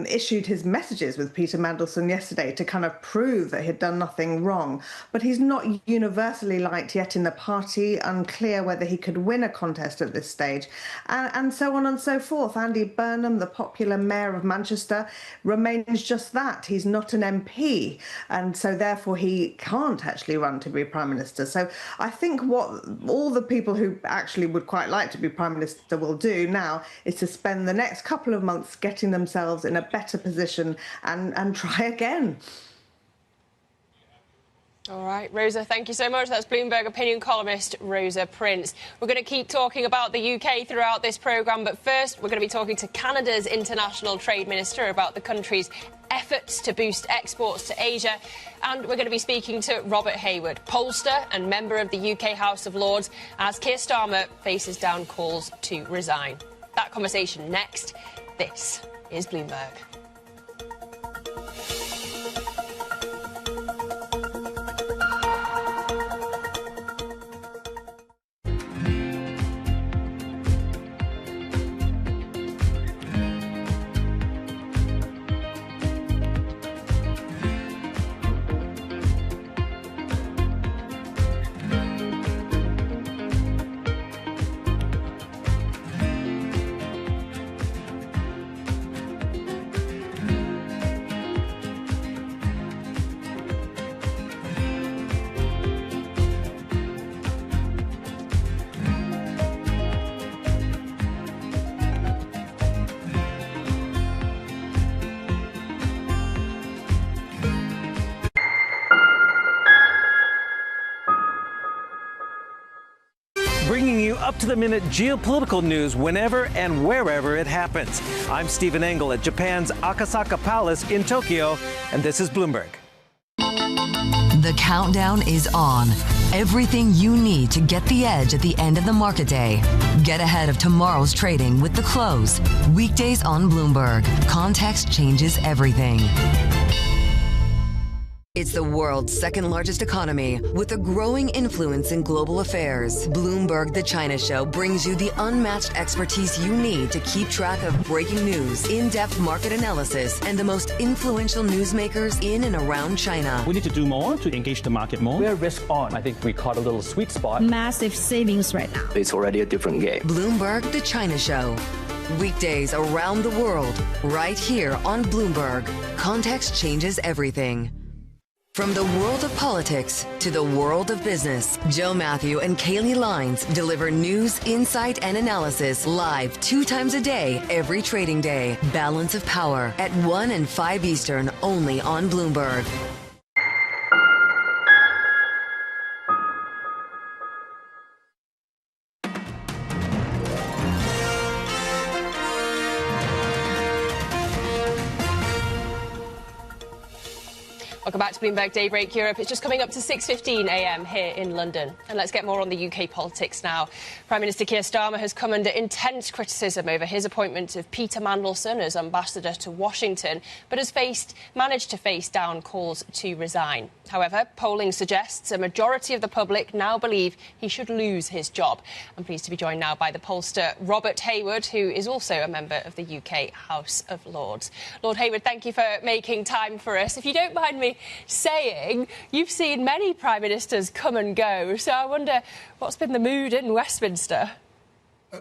issued his messages with Peter Mandelson yesterday to kind of prove that he'd done nothing wrong. But he's not universally liked yet in the party, unclear whether he could win a contest at this stage, and so on and so forth. Andy Burnham, the popular mayor of Manchester, remains just that. He's not an MP, and so therefore he can't actually run to be Prime Minister. So I think what all the people who actually would quite like to be Prime Minister will do now is to spend the next couple of months getting themselves in a better position and try again. All right, Rosa, thank you so much. That's Bloomberg opinion columnist Rosa Prince. We're going to keep talking about the UK throughout this programme, but first we're going to be talking to Canada's International Trade Minister about the country's efforts to boost exports to Asia. And we're going to be speaking to Robert Hayward, pollster and member of the UK House of Lords, as Keir Starmer faces down calls to resign. That conversation next. This is Bloomberg. up-to-the-minute geopolitical news whenever and wherever it happens. I'm Stephen Engel at Japan's Akasaka Palace in Tokyo, and this is Bloomberg. The countdown is on. Everything you need to get the edge at the end of the market day. Get ahead of tomorrow's trading with The Close. Weekdays on Bloomberg. Context changes everything. It's the world's second largest economy with a growing influence in global affairs. Bloomberg The China Show brings you the unmatched expertise you need to keep track of breaking news, in-depth market analysis, and the most influential newsmakers in and around China. We need to do more to engage the market more. We're risk on. I think we caught a little sweet spot. Massive savings right now. It's already a different game. Bloomberg The China Show. Weekdays around the world, right here on Bloomberg. Context changes everything. From the world of politics to the world of business, Joe Matthew and Kaylee Lines deliver news, insight, and analysis live 2 times a day, every trading day. Balance of Power at 1 and 5 Eastern, only on Bloomberg. Welcome back to Bloomberg Daybreak Europe. It's just coming up to 6:15 a.m. here in London. And let's get more on the UK politics now. Prime Minister Keir Starmer has come under intense criticism over his appointment of Peter Mandelson as ambassador to Washington, but has managed to face down calls to resign. However, polling suggests a majority of the public now believe he should lose his job. I'm pleased to be joined now by the pollster Robert Hayward, who is also a member of the UK House of Lords. Lord Hayward, thank you for making time for us. If you don't mind me saying, you've seen many prime ministers come and go, so I wonder what's been the mood in Westminster?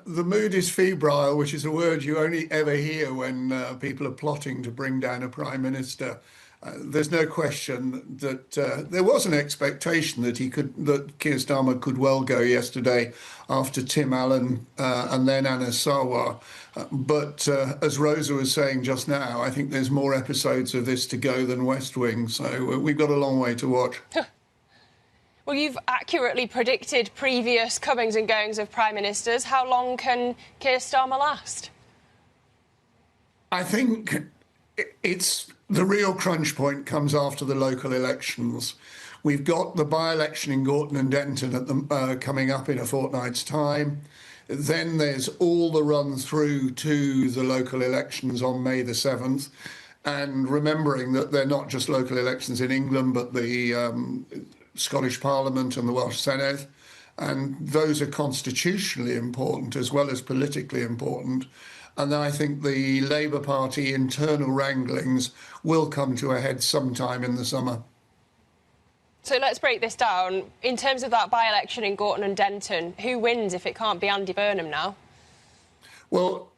The mood is febrile, which is a word you only ever hear when people are plotting to bring down a prime minister. There's no question that there was an expectation that Keir Starmer could well go yesterday after Tim Allen and then Anasawa. But as Rosa was saying just now, I think there's more episodes of this to go than West Wing. So we've got a long way to watch. Well, you've accurately predicted previous comings and goings of prime ministers. How long can Keir Starmer last? I think it's the real crunch point comes after the local elections. We've got the by-election in Gorton and Denton coming up in a fortnight's time. Then there's all the run through to the local elections on May the 7th. And remembering that they're not just local elections in England, but the Scottish Parliament and the Welsh Senedd. And those are constitutionally important as well as politically important. And I think the Labour Party internal wranglings will come to a head sometime in the summer. So let's break this down. In terms of that by-election in Gorton and Denton, who wins if it can't be Andy Burnham now? Well,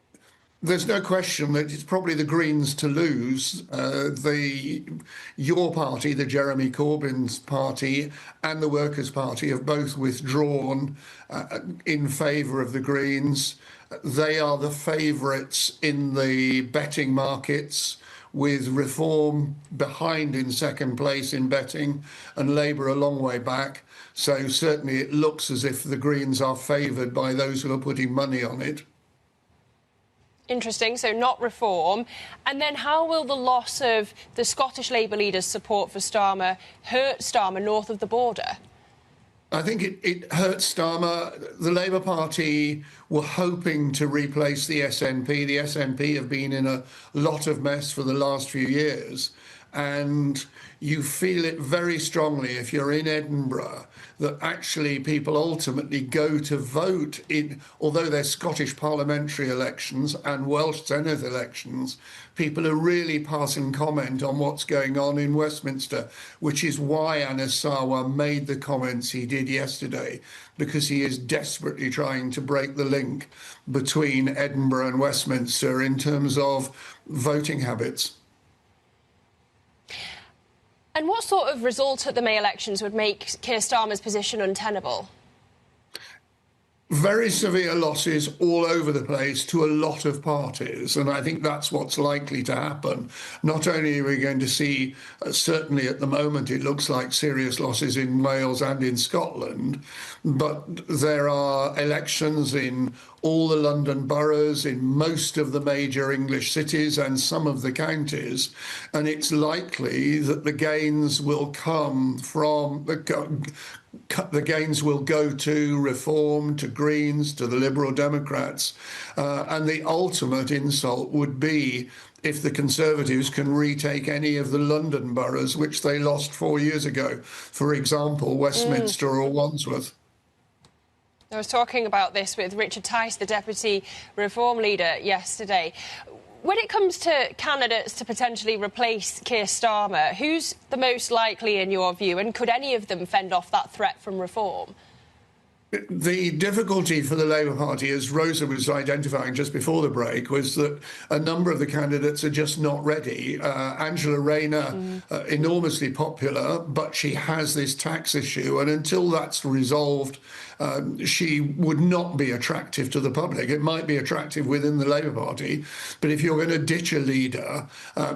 there's no question that it's probably the Greens to lose. Your party, the Jeremy Corbyn's party, and the Workers' Party have both withdrawn in favour of the Greens. They are the favourites in the betting markets, with Reform behind in second place in betting and Labour a long way back. So certainly it looks as if the Greens are favoured by those who are putting money on it. Interesting, so not Reform. And then how will the loss of the Scottish Labour leader's support for Starmer hurt Starmer north of the border? I think it hurts Starmer. The Labour Party were hoping to replace the SNP. The SNP have been in a lot of mess for the last few years. And you feel it very strongly if you're in Edinburgh that actually people ultimately go to vote in, although they're Scottish parliamentary elections and Welsh Senedd elections, people are really passing comment on what's going on in Westminster, which is why Anasawa made the comments he did yesterday, because he is desperately trying to break the link between Edinburgh and Westminster in terms of voting habits. And what sort of result at the May elections would make Keir Starmer's position untenable? very severe losses all over the place to a lot of parties. And I think that's what's likely to happen. Not only are we going to see, certainly at the moment, it looks like serious losses in Wales and in Scotland, but there are elections in all the London boroughs, in most of the major English cities and some of the counties. And it's likely that the gains will come from the gains will go to Reform, to Greens, to the Liberal Democrats. And the ultimate insult would be if the Conservatives can retake any of the London boroughs, which they lost 4 years ago. For example, Westminster or Wandsworth. I was talking about this with Richard Tice, the Deputy Reform Leader, yesterday. When it comes to candidates to potentially replace Keir Starmer, who's the most likely in your view, and could any of them fend off that threat from Reform? The difficulty for the Labour Party, as Rosa was identifying just before the break, was that a number of the candidates are just not ready. Angela Rayner, enormously popular, but she has this tax issue, and until that's resolved, she would not be attractive to the public. It might be attractive within the Labour Party, but if you're going to ditch a leader,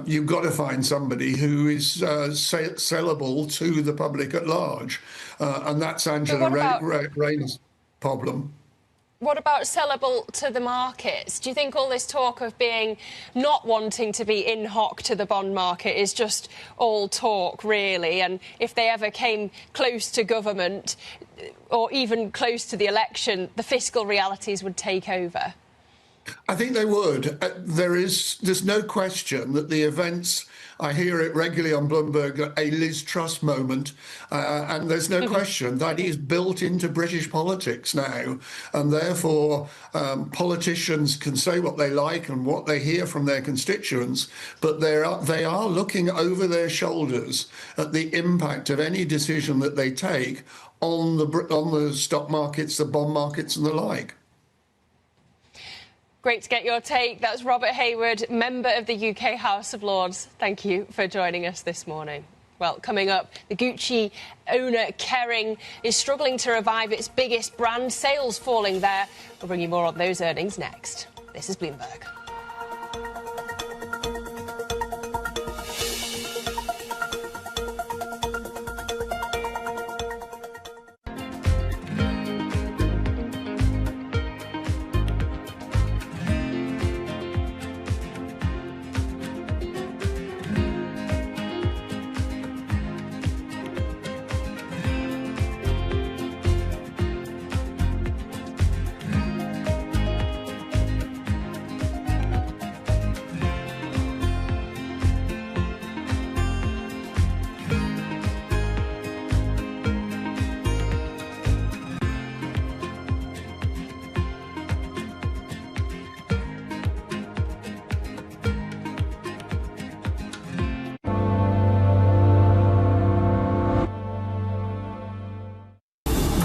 you've got to find somebody who is sellable to the public at large. And that's Angela Rayner's problem. What about sellable to the markets? Do you think all this talk of being not wanting to be in hoc to the bond market is just all talk, really? And if they ever came close to government or even close to the election, the fiscal realities would take over? I think they would. There's no question that the events, I hear it regularly on Bloomberg, a Liz Truss moment, and there's no question that is built into British politics now, and therefore politicians can say what they like and what they hear from their constituents, but they are looking over their shoulders at the impact of any decision that they take on the stock markets, the bond markets and the like. Great to get your take. That's Robert Hayward, member of the UK House of Lords. Thank you for joining us this morning. Well, coming up, the Gucci owner Kering is struggling to revive its biggest brand, sales falling there. We'll bring you more on those earnings next. This is Bloomberg.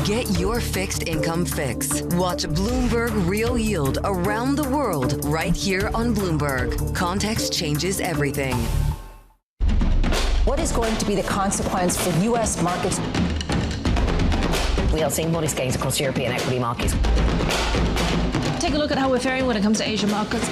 Get your fixed income fix. Watch Bloomberg Real Yield around the world right here on Bloomberg. Context changes everything. What is going to be the consequence for U.S. markets? We are seeing modest gains across European equity markets. Take a look at how we're faring when it comes to Asian markets.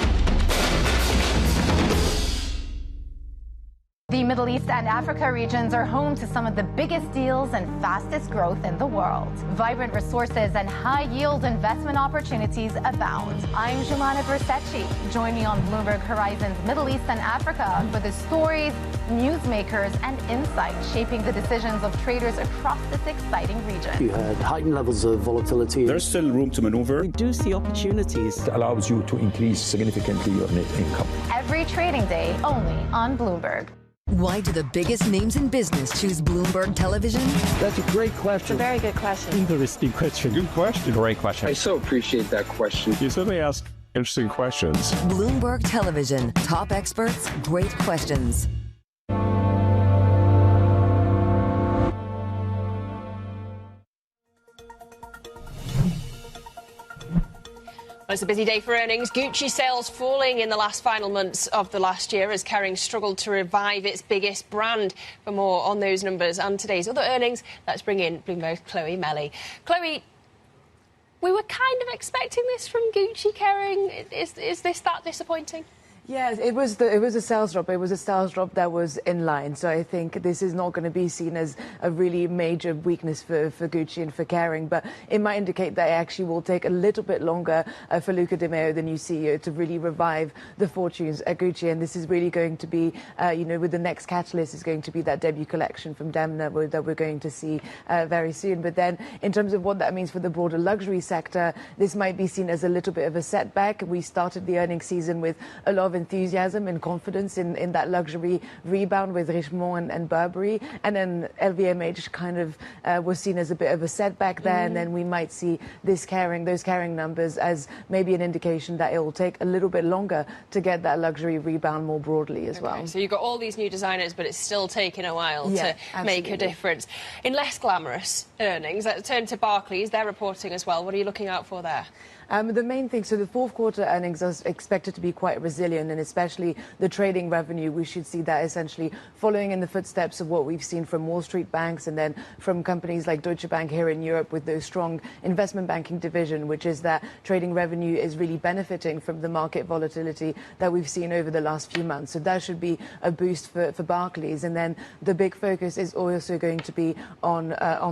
The Middle East and Africa regions are home to some of the biggest deals and fastest growth in the world. Vibrant resources and high-yield investment opportunities abound. I'm Jumana Versace. Join me on Bloomberg Horizon's Middle East and Africa for the stories, newsmakers, and insights shaping the decisions of traders across this exciting region. You had heightened levels of volatility. There's still room to maneuver. We do see opportunities. It allows you to increase significantly your net income. Every trading day, only on Bloomberg. Why do the biggest names in business choose Bloomberg Television? That's a great question. It's a very good question. Interesting question. Good question. Great question. I so appreciate that question. You certainly ask interesting questions. Bloomberg Television. Top experts, great questions. Well, it's a busy day for earnings. Gucci sales falling in the final months of the last year as Kering struggled to revive its biggest brand. For more on those numbers and today's other earnings, let's bring in Bloomberg's Chloe Melly. Chloe, We were kind of expecting this from Gucci, Kering. Is this that disappointing? Yes, it was a sales drop. It was a sales drop that was in line. So I think this is not going to be seen as a really major weakness for Gucci and for Kering, but it might indicate that it actually will take a little bit longer for Luca De Meo, the new CEO, to really revive the fortunes at Gucci. And this is really going to be, with the next catalyst is going to be that debut collection from Demna that we're going to see very soon. But then in terms of what that means for the broader luxury sector, this might be seen as a little bit of a setback. We started the earnings season with a lot of enthusiasm and confidence in that luxury rebound with Richemont and Burberry, and then LVMH kind of was seen as a bit of a setback there, and then we might see those Kering numbers as maybe an indication that it will take a little bit longer to get that luxury rebound more broadly as well. So you've got all these new designers, but it's still taking a while to make a difference. In less glamorous earnings, let's turn to Barclays. They're reporting as well. What are you looking out for there? The main thing, so the fourth quarter earnings are expected to be quite resilient, and especially the trading revenue, we should see that essentially following in the footsteps of what we've seen from Wall Street banks and then from companies like Deutsche Bank here in Europe with the strong investment banking division, which is that trading revenue is really benefiting from the market volatility that we've seen over the last few months. So that should be a boost for Barclays. And then the big focus is also going to be on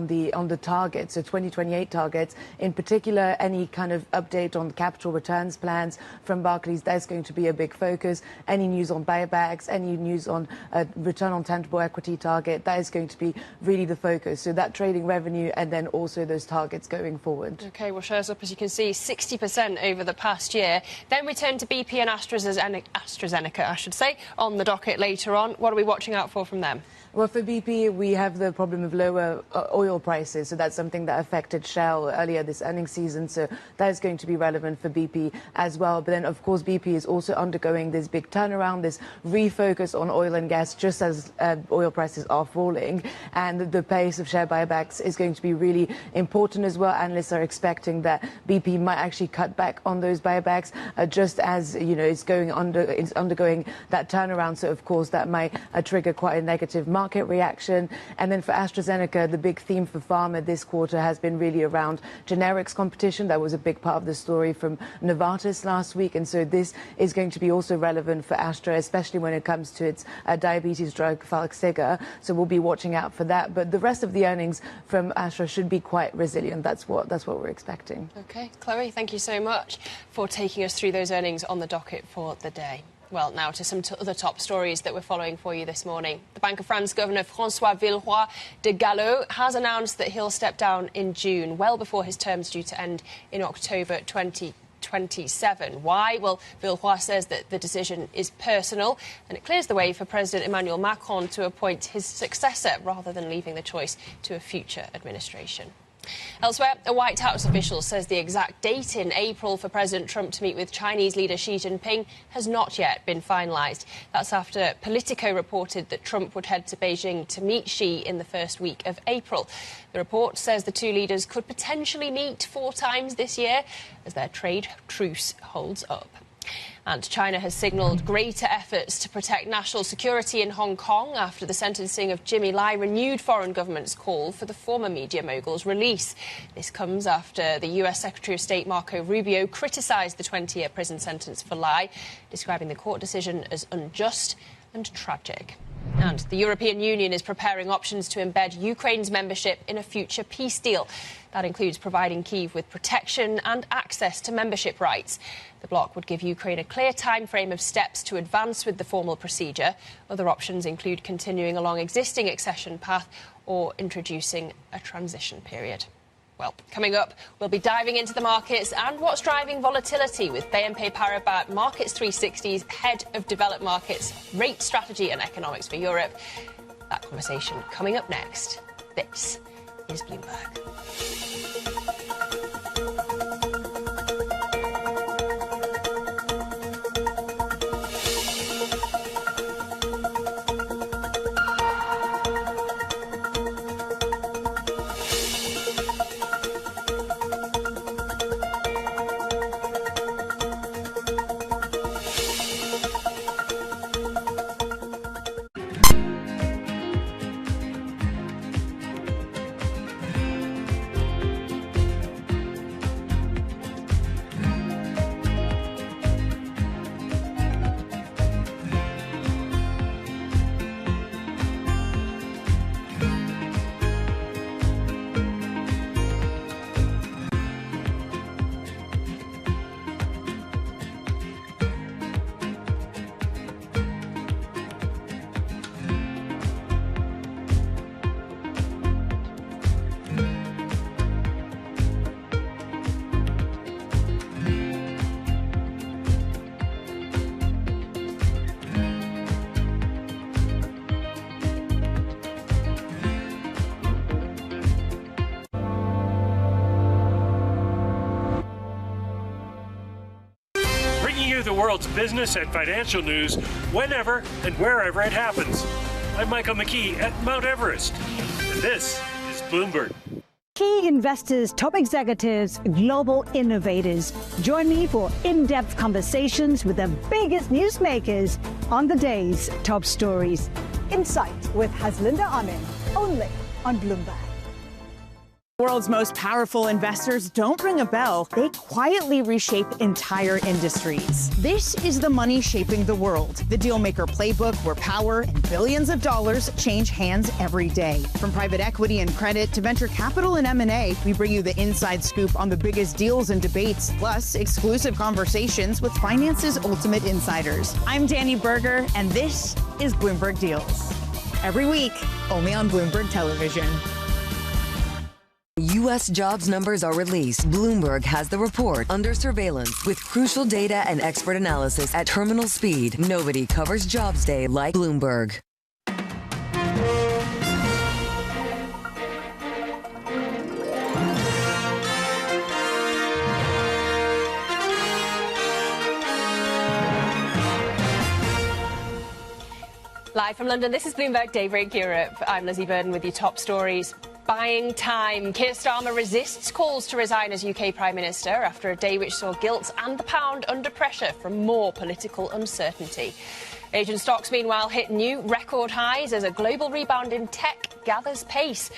the targets, so 2028 targets, in particular, any kind of update on capital returns plans from Barclays. That's going to be a big focus. Any news on buybacks, any news on return on tangible equity target, that is going to be really the focus. So that trading revenue and then also those targets going forward. OK, well, shares up, as you can see, 60% over the past year. Then we turn to BP and AstraZeneca, I should say, on the docket later on. What are we watching out for from them? Well, for BP, we have the problem of lower oil prices. So that's something that affected Shell earlier this earnings season. So that is going to be relevant for BP as well. But then, of course, BP is also undergoing this big turnaround, this refocus on oil and gas, just as oil prices are falling. And the pace of share buybacks is going to be really important as well. Analysts are expecting that BP might actually cut back on those buybacks, just as, it's undergoing that turnaround. So, of course, that might trigger quite a negative market reaction. And then for AstraZeneca, the big theme for pharma this quarter has been really around generics competition. That was a big part of the story from Novartis last week. And so this is going to be also relevant for Astra, especially when it comes to its diabetes drug, Farxiga. So we'll be watching out for that. But the rest of the earnings from Astra should be quite resilient. That's what we're expecting. OK, Chloe, thank you so much for taking us through those earnings on the docket for the day. Well, now to some other top stories that we're following for you this morning. The Bank of France Governor François Villeroy de Galhau has announced that he'll step down in June, well before his term's due to end in October 2027. Why? Well, Villeroy says that the decision is personal and it clears the way for President Emmanuel Macron to appoint his successor rather than leaving the choice to a future administration. Elsewhere, a White House official says the exact date in April for President Trump to meet with Chinese leader Xi Jinping has not yet been finalised. That's after Politico reported that Trump would head to Beijing to meet Xi in the first week of April. The report says the two leaders could potentially meet 4 times this year as their trade truce holds up. And China has signalled greater efforts to protect national security in Hong Kong after the sentencing of Jimmy Lai renewed foreign government's call for the former media mogul's release. This comes after the US Secretary of State Marco Rubio criticised the 20-year prison sentence for Lai, describing the court decision as unjust and tragic. And the European Union is preparing options to embed Ukraine's membership in a future peace deal. That includes providing Kyiv with protection and access to membership rights. The bloc would give Ukraine a clear time frame of steps to advance with the formal procedure. Other options include continuing along existing accession path or introducing a transition period. Well, coming up, we'll be diving into the markets and what's driving volatility with BNP Paribas Markets 360's Head of Developed Markets, Rate Strategy and Economics for Europe. That conversation coming up next. This is Bloomberg. the world's business and financial news whenever and wherever it happens. I'm Michael McKee at Mount Everest, and this is Bloomberg. Key investors, top executives, global innovators. Join me for in-depth conversations with the biggest newsmakers on the day's top stories. Insight with Haslinda Amin, only on Bloomberg. World's most powerful investors don't ring a bell. They quietly reshape entire industries. This is the money shaping the world. The Dealmaker Playbook, where power and billions of dollars change hands every day. From private equity and credit to venture capital and M&A, we bring you the inside scoop on the biggest deals and debates, plus exclusive conversations with finance's ultimate insiders. I'm Danny Berger, and this is Bloomberg Deals. Every week, only on Bloomberg Television. U.S. jobs numbers are released. Bloomberg has the report under surveillance with crucial data and expert analysis at terminal speed. Nobody covers Jobs Day like Bloomberg. Live from London, this is Bloomberg Daybreak Europe. I'm Lizzie Burden with your top stories. Buying time. Keir Starmer resists calls to resign as UK Prime Minister after a day which saw gilt and the pound under pressure from more political uncertainty. Asian stocks, meanwhile, hit new record highs as a global rebound in tech gathers pace.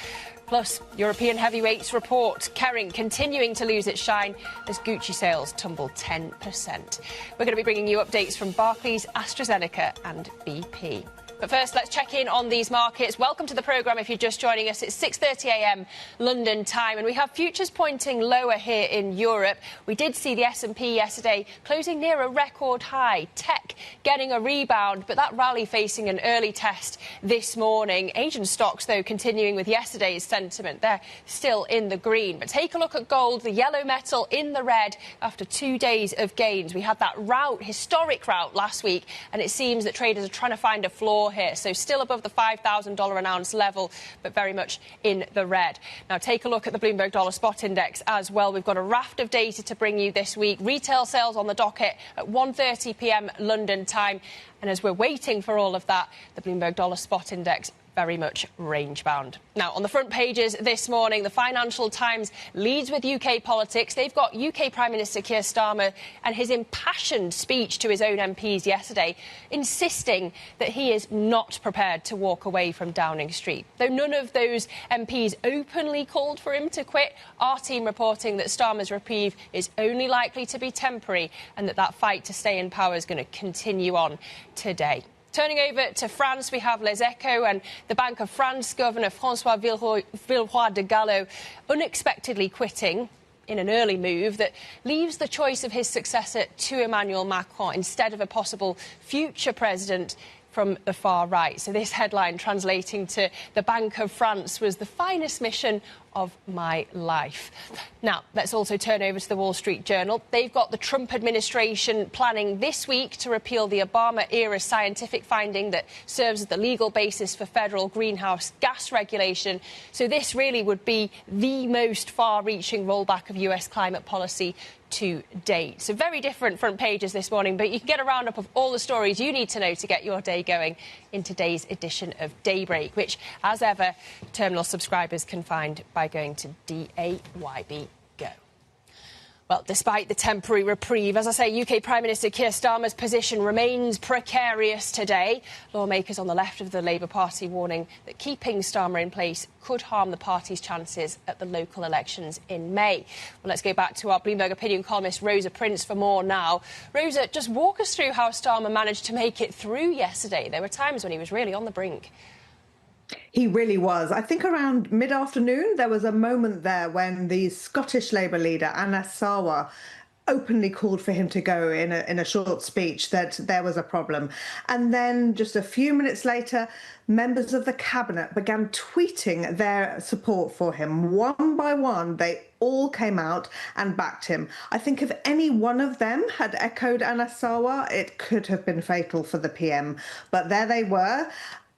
Plus, European heavyweights report Kering continuing to lose its shine as Gucci sales tumbled 10%. We're going to be bringing you updates from Barclays, AstraZeneca and BP. But first, let's check in on these markets. Welcome to the programme if you're just joining us. It's 6:30 a.m. London time, and we have futures pointing lower here in Europe. We did see the S&P yesterday closing near a record high. Tech getting a rebound, but that rally facing an early test this morning. Asian stocks, though, continuing with yesterday's sentiment. They're still in the green. But take a look at gold, the yellow metal in the red after 2 days of gains. We had that historic rout last week, and it seems that traders are trying to find a floor here, so still above the $5,000 an ounce level, but very much in the red. Now take a look at the Bloomberg Dollar Spot Index as well. We've got a raft of data to bring you this week. Retail sales on the docket at 1:30 p.m. London time, and as we're waiting for all of that, the Bloomberg Dollar Spot Index very much range-bound. Now, on the front pages this morning, the Financial Times leads with UK politics. They've got UK Prime Minister Keir Starmer and his impassioned speech to his own MPs yesterday, insisting that he is not prepared to walk away from Downing Street. Though none of those MPs openly called for him to quit, our team reporting that Starmer's reprieve is only likely to be temporary and that fight to stay in power is going to continue on today. Turning over to France, we have Les Echos and the Bank of France Governor François Villeroy de Gallo unexpectedly quitting in an early move that leaves the choice of his successor to Emmanuel Macron instead of a possible future president from the far right. So this headline translating to the Bank of France was the finest mission of my life. Now, let's also turn over to the Wall Street Journal. They've got the Trump administration planning this week to repeal the Obama-era scientific finding that serves as the legal basis for federal greenhouse gas regulation. So this really would be the most far-reaching rollback of US climate policy to date. So very different front pages this morning, but you can get a roundup of all the stories you need to know to get your day going in today's edition of Daybreak, which, as ever, terminal subscribers can find by going to DAYB Go. Well, despite the temporary reprieve, as I say, UK Prime Minister Keir Starmer's position remains precarious today. Lawmakers on the left of the Labour Party warning that keeping Starmer in place could harm the party's chances at the local elections in May. Well, let's go back to our Bloomberg opinion columnist Rosa Prince for more now. Rosa, just walk us through how Starmer managed to make it through yesterday. There were times when he was really on the brink. He really was. I think around mid-afternoon, there was a moment there when the Scottish Labour leader, Anas Sarwar, openly called for him to go in a short speech that there was a problem. And then just a few minutes later, members of the cabinet began tweeting their support for him. One by one, they all came out and backed him. I think if any one of them had echoed Anas Sarwar, it could have been fatal for the PM. But there they were.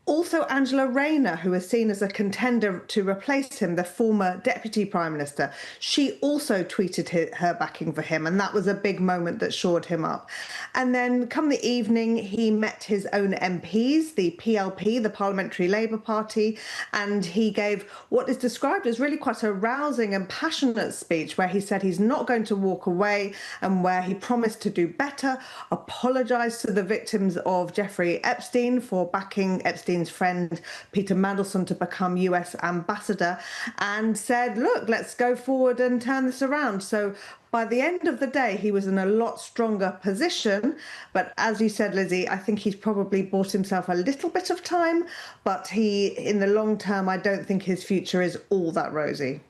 Also, Angela Rayner, who is seen as a contender to replace him, the former Deputy Prime Minister, she also tweeted her backing for him, and that was a big moment that shored him up. And then come the evening, he met his own MPs, the PLP, the Parliamentary Labour Party, and he gave what is described as really quite a rousing and passionate speech where he said he's not going to walk away and where he promised to do better, apologised to the victims of Jeffrey Epstein for backing Epstein's friend Peter Mandelson to become US ambassador, and said, look, let's go forward and turn this around. So by the end of the day, he was in a lot stronger position. But as you said, Lizzie, I think he's probably bought himself a little bit of time. But in the long term, I don't think his future is all that rosy.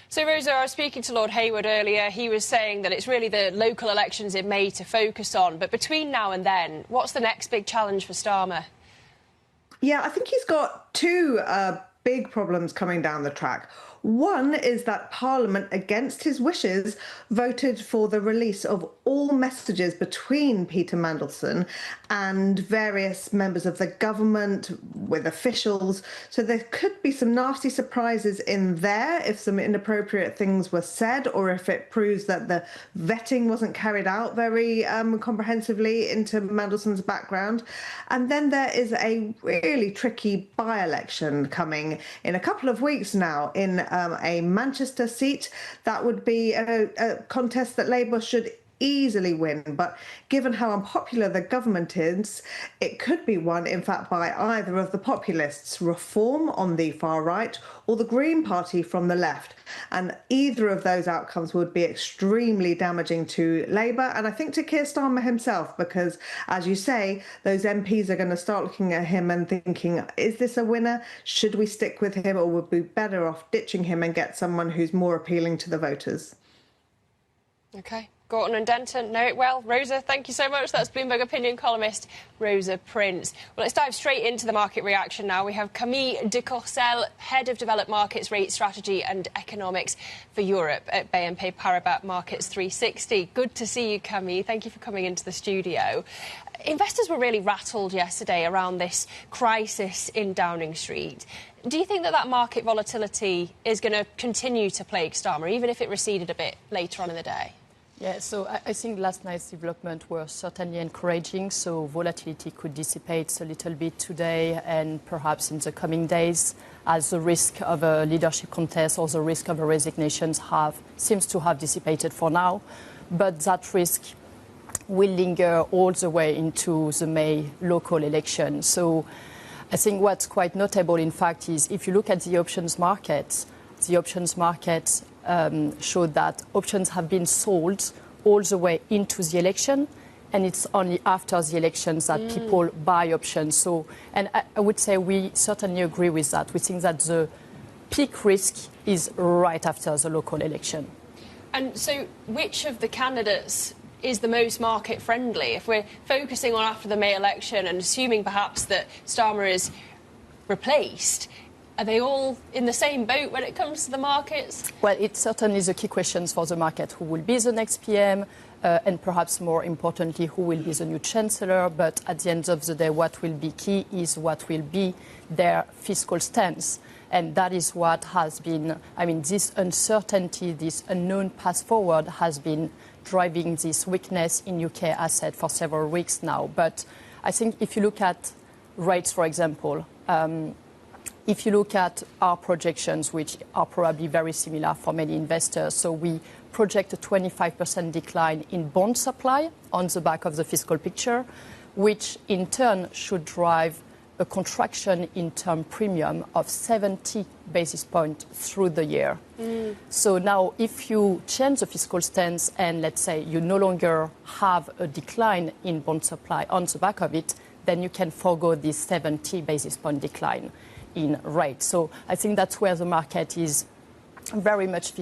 So, Rosa, I was speaking to Lord Hayward earlier. He was saying that it's really the local elections in May to focus on. But between now and then, what's the next big challenge for Starmer? Yeah, I think he's got two big problems coming down the track. One is that Parliament, against his wishes, voted for the release of all messages between Peter Mandelson and various members of the government with officials. So there could be some nasty surprises in there if some inappropriate things were said, or if it proves that the vetting wasn't carried out very comprehensively into Mandelson's background. And then there is a really tricky by-election coming in a couple of weeks now in a Manchester seat. That would be a contest that Labour should easily win, but given how unpopular the government is, it could be won, in fact, by either of the populists, Reform on the far right or the Green Party from the left. And either of those outcomes would be extremely damaging to Labour, and I think to Keir Starmer himself, because, as you say, those MPs are going to start looking at him and thinking, is this a winner? Should we stick with him, or would we be better off ditching him and get someone who's more appealing to the voters? OK. Gorton and Denton know it well. Rosa, thank you so much. That's Bloomberg opinion columnist Rosa Prince. Well, let's dive straight into the market reaction now. We have Camille de Courcelles, Head of Developed Markets, Rate Strategy and Economics for Europe at BNP Paribas Markets 360. Good to see you, Camille. Thank you for coming into the studio. Investors were really rattled yesterday around this crisis in Downing Street. Do you think that market volatility is going to continue to plague Starmer, even if it receded a bit later on in the day? Yeah, so I think last night's development were certainly encouraging, so volatility could dissipate a little bit today and perhaps in the coming days as the risk of a leadership contest or the risk of a resignation seems to have dissipated for now. But that risk will linger all the way into the May local election. So I think what's quite notable, in fact, is if you look at the options market showed that options have been sold all the way into the election, and it's only after the elections that people buy options. So, and I would say we certainly agree with that. We think that the peak risk is right after the local election. And so which of the candidates is the most market friendly? If we're focusing on after the May election and assuming perhaps that Starmer is replaced, are they all in the same boat when it comes to the markets? Well, it's certainly the key questions for the market. Who will be the next PM? And perhaps more importantly, who will be the new Chancellor? But at the end of the day, what will be key is what will be their fiscal stance. And that is what has been, this uncertainty, this unknown path forward has been driving this weakness in UK asset for several weeks now. But I think if you look at rates, for example, if you look at our projections, which are probably very similar for many investors, so we project a 25% decline in bond supply on the back of the fiscal picture, which in turn should drive a contraction in term premium of 70 basis points through the year. So now if you change the fiscal stance and let's say you no longer have a decline in bond supply on the back of it, then you can forgo this 70 basis point decline in rates. So I think that's where the market is very much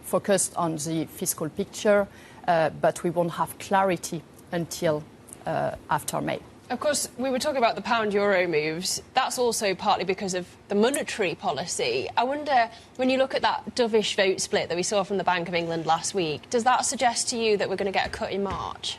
focused on the fiscal picture, but we won't have clarity until after May. Of course, we were talking about the pound-euro moves. That's also partly because of the monetary policy. I wonder, when you look at that dovish vote split that we saw from the Bank of England last week, does that suggest to you that we're going to get a cut in March?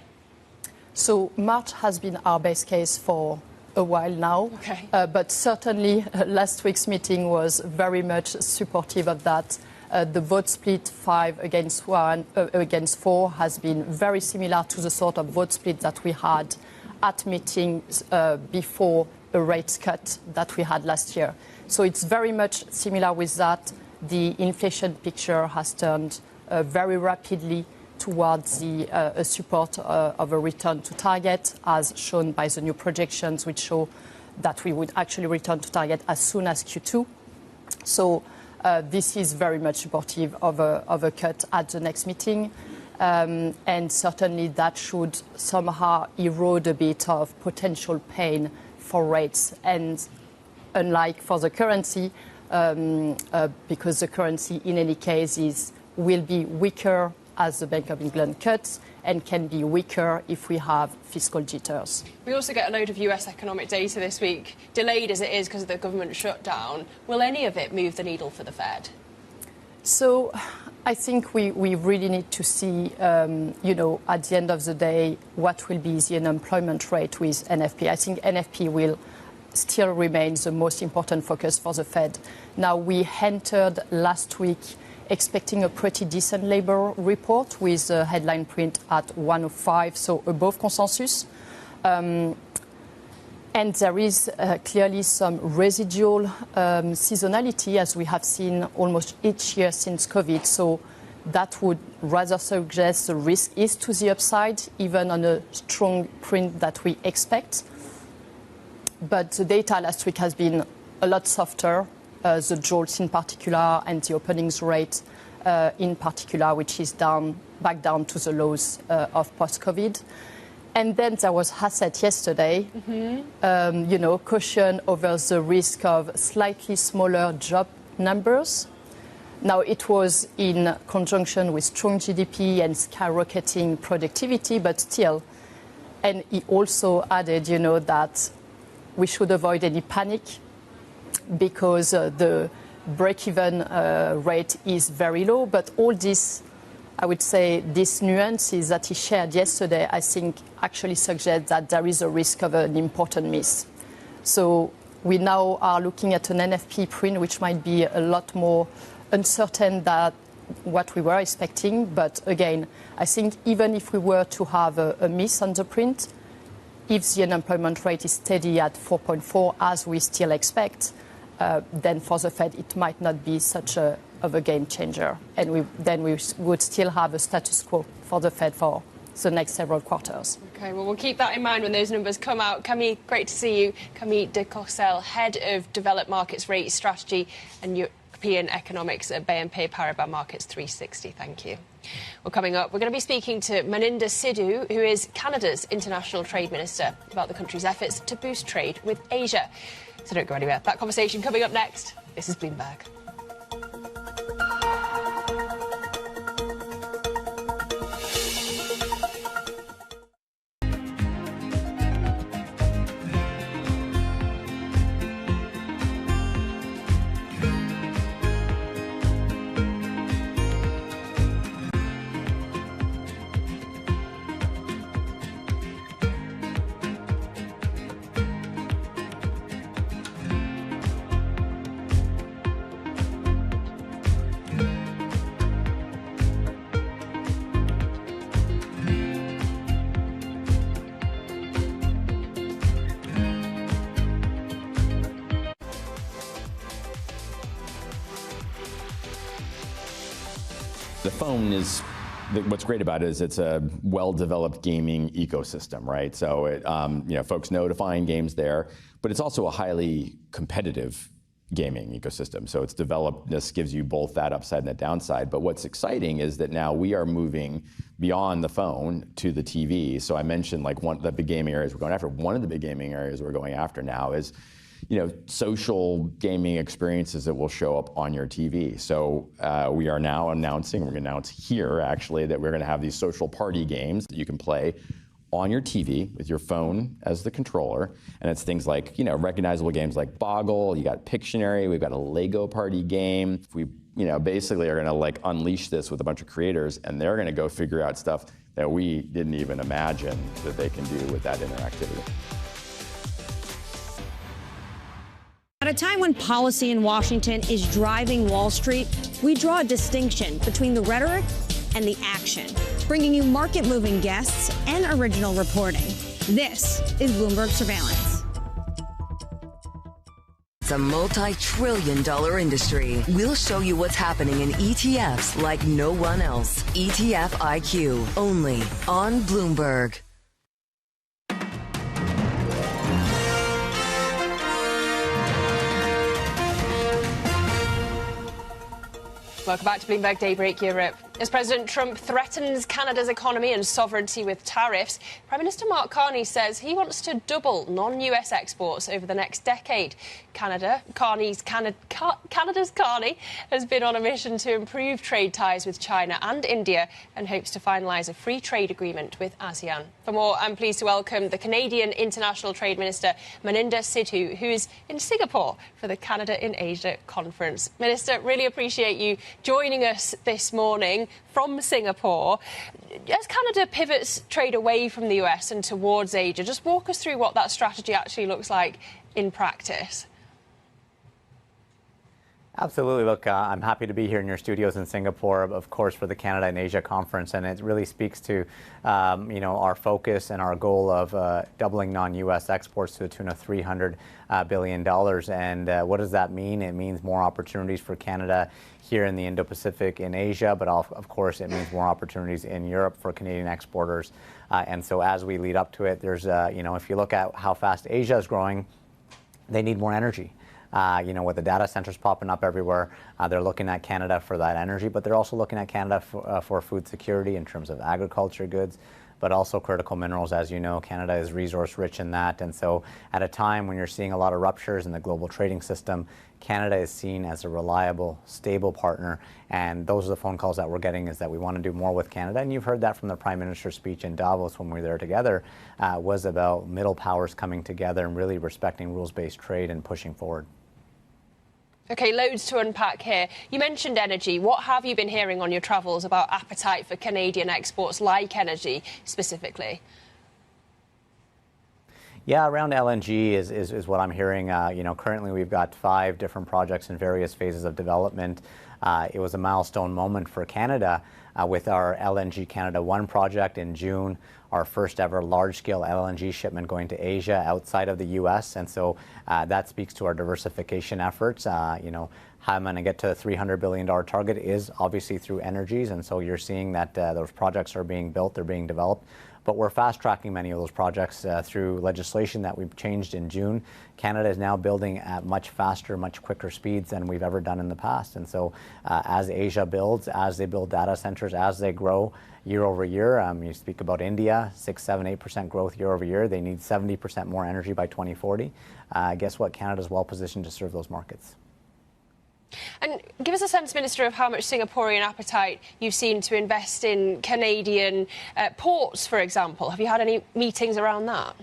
So March has been our base case for a while now. Okay. But certainly last week's meeting was very much supportive of that. The vote split 5 against 4 has been very similar to the sort of vote split that we had at meetings before a rate cut that we had last year. So it's very much similar with that. The inflation picture has turned very rapidly towards the support of a return to target, as shown by the new projections, which show that we would actually return to target as soon as Q2. So this is very much supportive of a cut at the next meeting. And certainly that should somehow erode a bit of potential pain for rates. And unlike for the currency, because the currency in any case will be weaker as the Bank of England cuts and can be weaker if we have fiscal jitters. We also get a load of US economic data this week, delayed as it is because of the government shutdown. Will any of it move the needle for the Fed? So I think we really need to see, at the end of the day, what will be the unemployment rate with NFP. I think NFP will still remain the most important focus for the Fed. Now, we entered last week expecting a pretty decent labor report with a headline print at 105, so above consensus. And there is clearly some residual seasonality, as we have seen almost each year since COVID. So that would rather suggest the risk is to the upside, even on a strong print that we expect. But the data last week has been a lot softer, the JOLTS in particular and the openings rate in particular, which is back down to the lows of post-COVID. And then there was Hassett yesterday, caution over the risk of slightly smaller job numbers. Now, it was in conjunction with strong GDP and skyrocketing productivity, but still. And he also added, that we should avoid any panic because the break-even rate is very low. But all this, I would say, these nuances that he shared yesterday, I think actually suggest that there is a risk of an important miss. So we now are looking at an NFP print which might be a lot more uncertain than what we were expecting. But again, I think even if we were to have a miss on the print, if the unemployment rate is steady at 4.4, as we still expect, then for the Fed, it might not be such of a game changer. And we would still have a status quo for the Fed for the next several quarters. OK, well, we'll keep that in mind when those numbers come out. Camille, great to see you. Camille de Courcelles, Head of Developed Markets Rate Strategy and European Economics at BNP Paribas Markets 360. Thank you. Well, coming up, we're going to be speaking to Maninder Sidhu, who is Canada's International Trade Minister, about the country's efforts to boost trade with Asia. So don't go anywhere. That conversation coming up next. This is Bloomberg. The phone is, what's great about it is it's a well-developed gaming ecosystem, right? So, folks know to find games there, but it's also a highly competitive gaming ecosystem. So its developedness gives you both that upside and that downside. But what's exciting is that now we are moving beyond the phone to the TV. So I mentioned one of the big gaming areas we're going after. One of the big gaming areas we're going after now is social gaming experiences that will show up on your TV. So we are now announcing, we're going to announce here actually, that we're going to have these social party games that you can play on your TV with your phone as the controller. And it's things like, recognizable games like Boggle, you got Pictionary, we've got a Lego party game. We, basically are going to unleash this with a bunch of creators, and they're going to go figure out stuff that we didn't even imagine that they can do with that interactivity. At a time when policy in Washington is driving Wall Street, we draw a distinction between the rhetoric and the action, bringing you market-moving guests and original reporting. This is Bloomberg Surveillance. It's a multi-trillion-dollar industry. We'll show you what's happening in ETFs like no one else. ETF IQ, only on Bloomberg. Welcome back to Bloomberg Daybreak Europe. As President Trump threatens Canada's economy and sovereignty with tariffs, Prime Minister Mark Carney says he wants to double non-US exports over the next decade. Canada's Carney has been on a mission to improve trade ties with China and India and hopes to finalise a free trade agreement with ASEAN. For more, I'm pleased to welcome the Canadian International Trade Minister, Maninder Sidhu, who is in Singapore for the Canada in Asia conference. Minister, really appreciate you joining us this morning from Singapore. As Canada pivots trade away from the US and towards Asia, just walk us through what that strategy actually looks like in practice. Absolutely. Look, I'm happy to be here in your studios in Singapore, of course, for the Canada and Asia conference, and it really speaks to, our focus and our goal of doubling non-U.S. exports to the tune of $300 billion. And what does that mean? It means more opportunities for Canada here in the Indo-Pacific, in Asia, but of course, it means more opportunities in Europe for Canadian exporters. And so, as we lead up to it, there's, if you look at how fast Asia is growing, they need more energy. With the data centers popping up everywhere, they're looking at Canada for that energy, but they're also looking at Canada for food security in terms of agriculture goods, but also critical minerals. As you know, Canada is resource rich in that. And so at a time when you're seeing a lot of ruptures in the global trading system, Canada is seen as a reliable, stable partner. And those are the phone calls that we're getting, is that we want to do more with Canada. And you've heard that from the Prime Minister's speech in Davos when we were there together, was about middle powers coming together and really respecting rules-based trade and pushing forward. OK, loads to unpack here. You mentioned energy. What have you been hearing on your travels about appetite for Canadian exports like energy specifically? Yeah, around LNG is what I'm hearing. Currently we've got 5 different projects in various phases of development. It was a milestone moment for Canada with our LNG Canada 1 project in June, our first ever large-scale LNG shipment going to Asia outside of the U.S. And so that speaks to our diversification efforts. How I'm going to get to the $300 billion target is obviously through energies. And so you're seeing that those projects are being built, they're being developed. But we're fast-tracking many of those projects through legislation that we've changed in June. Canada is now building at much faster, much quicker speeds than we've ever done in the past. And so as Asia builds, as they build data centers, as they grow year over year, you speak about India, 6, 7, 8% growth year over year. They need 70% more energy by 2040. Guess what? Canada's well positioned to serve those markets. And give us a sense, Minister, of how much Singaporean appetite you've seen to invest in Canadian ports, for example. Have you had any meetings around that?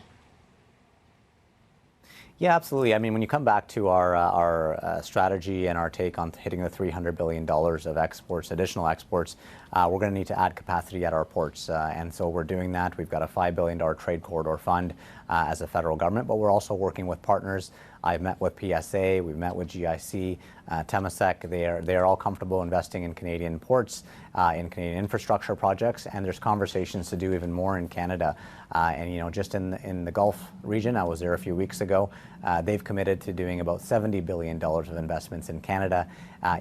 Yeah, absolutely. I mean, when you come back to our strategy and our take on hitting the $300 billion of exports, additional exports, we're going to need to add capacity at our ports. And so we're doing that. We've got a $5 billion trade corridor fund as a federal government, but we're also working with partners. I've met with PSA, we've met with GIC, Temasek. They are all comfortable investing in Canadian ports, in Canadian infrastructure projects, and there's conversations to do even more in Canada. And just in the Gulf region, I was there a few weeks ago. They've committed to doing about $70 billion of investments in Canada,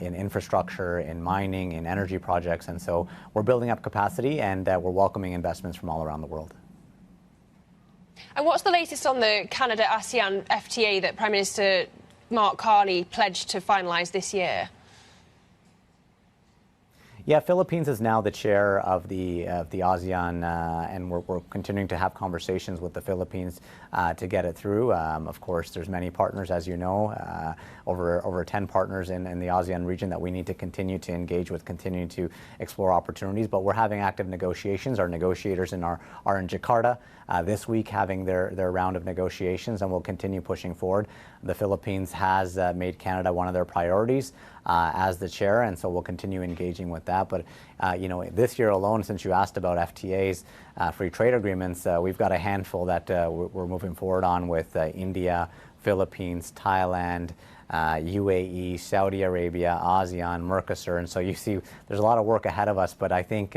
in infrastructure, in mining, in energy projects. And so we're building up capacity, and we're welcoming investments from all around the world. And what's the latest on the Canada-ASEAN FTA that Prime Minister Mark Carney pledged to finalise this year? Yeah, Philippines is now the chair of the ASEAN, and we're continuing to have conversations with the Philippines to get it through. Of course, there's many partners, as you know, over 10 partners in the ASEAN region that we need to continue to engage with, continue to explore opportunities. But we're having active negotiations. Our negotiators are in Jakarta this week having their round of negotiations, and we'll continue pushing forward. The Philippines has made Canada one of their priorities as the chair, and so we'll continue engaging with that. But this year alone, since you asked about FTAs, free trade agreements, we've got a handful that we're moving forward on with India, Philippines, Thailand, UAE, Saudi Arabia, ASEAN, Mercosur. And so you see there's a lot of work ahead of us, but I think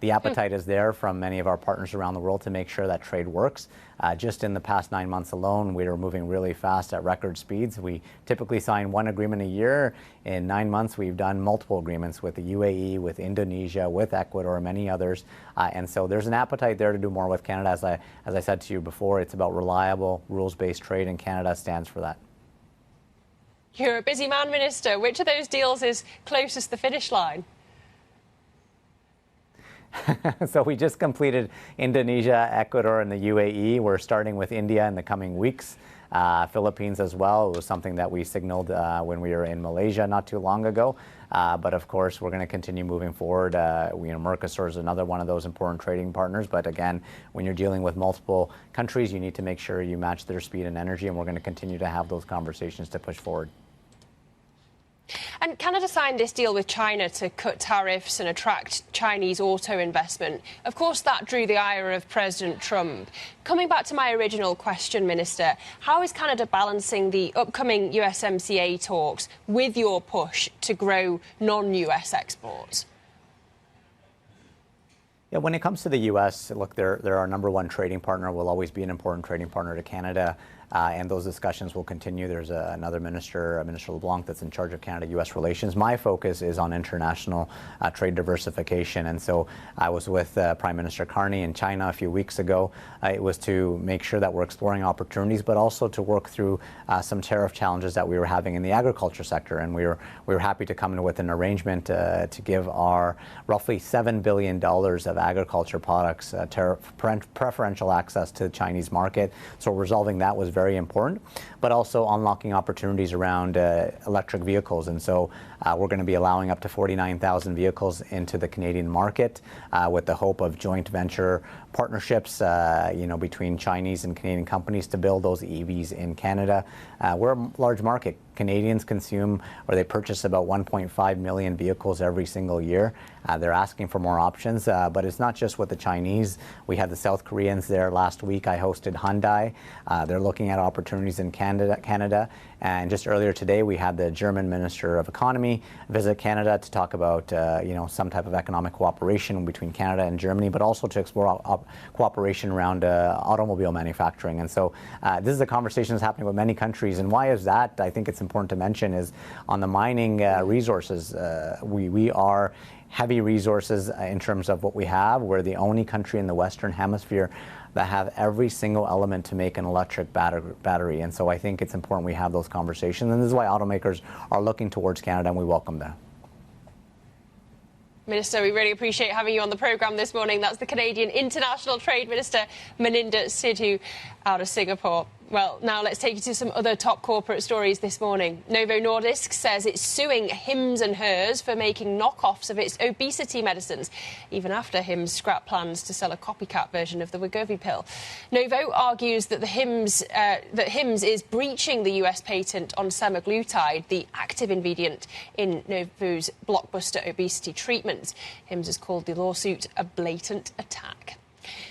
the appetite is there from many of our partners around the world to make sure that trade works. Just in the past 9 months alone, we are moving really fast at record speeds. We typically sign one agreement a year. In 9 months, we've done multiple agreements with the UAE, with Indonesia, with Ecuador, many others. And so there's an appetite there to do more with Canada. As I said to you before, it's about reliable, rules-based trade, and Canada stands for that. You're a busy man, Minister. Which of those deals is closest to the finish line? So we just completed Indonesia, Ecuador, and the UAE. We're starting with India in the coming weeks. Philippines as well. It was something that we signaled when we were in Malaysia not too long ago. But of course, we're going to continue moving forward. Mercosur is another one of those important trading partners. But again, when you're dealing with multiple countries, you need to make sure you match their speed and energy. And we're going to continue to have those conversations to push forward. And Canada signed this deal with China to cut tariffs and attract Chinese auto investment. Of course, that drew the ire of President Trump. Coming back to my original question, Minister, how is Canada balancing the upcoming USMCA talks with your push to grow non-US exports? Yeah, when it comes to the U.S., look, they're our number one trading partner, will always be an important trading partner to Canada. And those discussions will continue. There's another minister, Minister LeBlanc, that's in charge of Canada-U.S. relations. My focus is on international trade diversification. And so I was with Prime Minister Carney in China a few weeks ago. It was to make sure that we're exploring opportunities, but also to work through some tariff challenges that we were having in the agriculture sector. And we were happy to come in with an arrangement to give our roughly $7 billion of agriculture products preferential access to the Chinese market. So resolving that was very important, but also unlocking opportunities around electric vehicles. And so we're going to be allowing up to 49,000 vehicles into the Canadian market with the hope of joint venture partnerships, between Chinese and Canadian companies to build those EVs in Canada. We're a large market. Canadians consume or they purchase about 1.5 million vehicles every single year. They're asking for more options, but it's not just with the Chinese. We had the South Koreans there last week. I hosted Hyundai. They're looking at opportunities in Canada. And just earlier today, we had the German Minister of Economy visit Canada to talk about, some type of economic cooperation between Canada and Germany, but also to explore cooperation around automobile manufacturing. And so this is a conversation that's happening with many countries. And why is that? I think it's important to mention is on the mining resources, we are heavy resources in terms of what we have. We're the only country in the Western Hemisphere that have every single element to make an electric battery. And so I think it's important we have those conversations. And this is why automakers are looking towards Canada, and we welcome that. Minister, we really appreciate having you on the programme this morning. That's the Canadian International Trade Minister, Maninda Sidhu, out of Singapore. Well, now let's take you to some other top corporate stories this morning. Novo Nordisk says it's suing Hims & Hers for making knockoffs of its obesity medicines, even after Hims scrapped plans to sell a copycat version of the Wegovy pill. Novo argues that Hims is breaching the US patent on semaglutide, the active ingredient in Novo's blockbuster obesity treatment. Hims has called the lawsuit a blatant attack.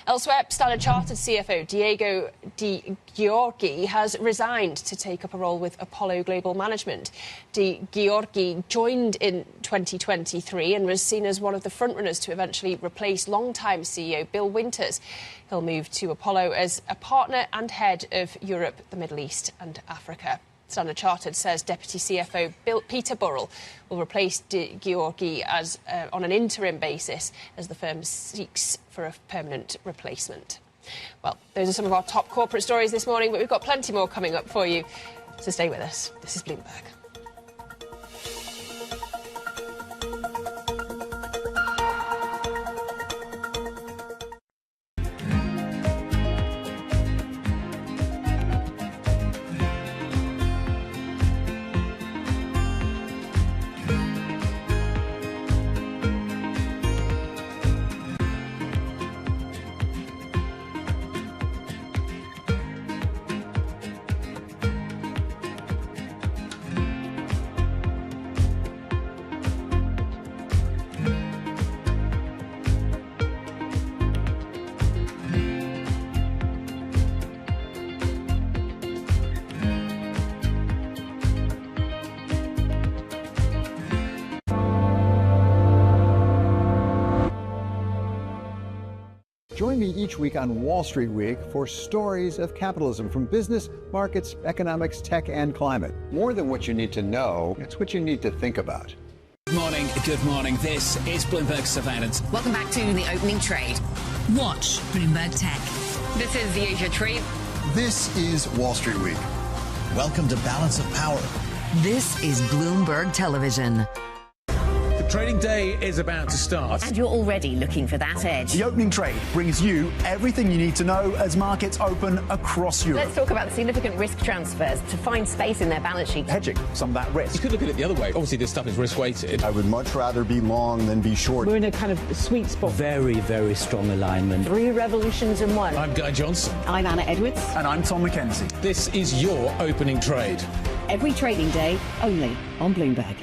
Elsewhere, Standard Chartered CFO Diego De Giorgi has resigned to take up a role with Apollo Global Management. De Giorgi joined in 2023 and was seen as one of the frontrunners to eventually replace longtime CEO Bill Winters. He'll move to Apollo as a partner and head of Europe, the Middle East and Africa. Standard Chartered says Deputy CFO Peter Burrell will replace De Giorgi on an interim basis as the firm seeks for a permanent replacement. Well, those are some of our top corporate stories this morning, but we've got plenty more coming up for you. So stay with us. This is Bloomberg. Join me each week on Wall Street Week for stories of capitalism from business, markets, economics, tech, and climate. More than what you need to know, it's what you need to think about. Good morning. Good morning. This is Bloomberg Surveillance. Welcome back to the opening trade. Watch Bloomberg Tech. This is the Asia Trade. This is Wall Street Week. Welcome to Balance of Power. This is Bloomberg Television. The trading day is about to start. And you're already looking for that edge. The opening trade brings you everything you need to know as markets open across Europe. Let's talk about the significant risk transfers to find space in their balance sheet. Hedging some of that risk. You could look at it the other way. Obviously, this stuff is risk-weighted. I would much rather be long than be short. We're in a kind of sweet spot. Very, very strong alignment. 3 revolutions in one. I'm Guy Johnson. I'm Anna Edwards. And I'm Tom McKenzie. This is your opening trade. Every trading day, only on Bloomberg.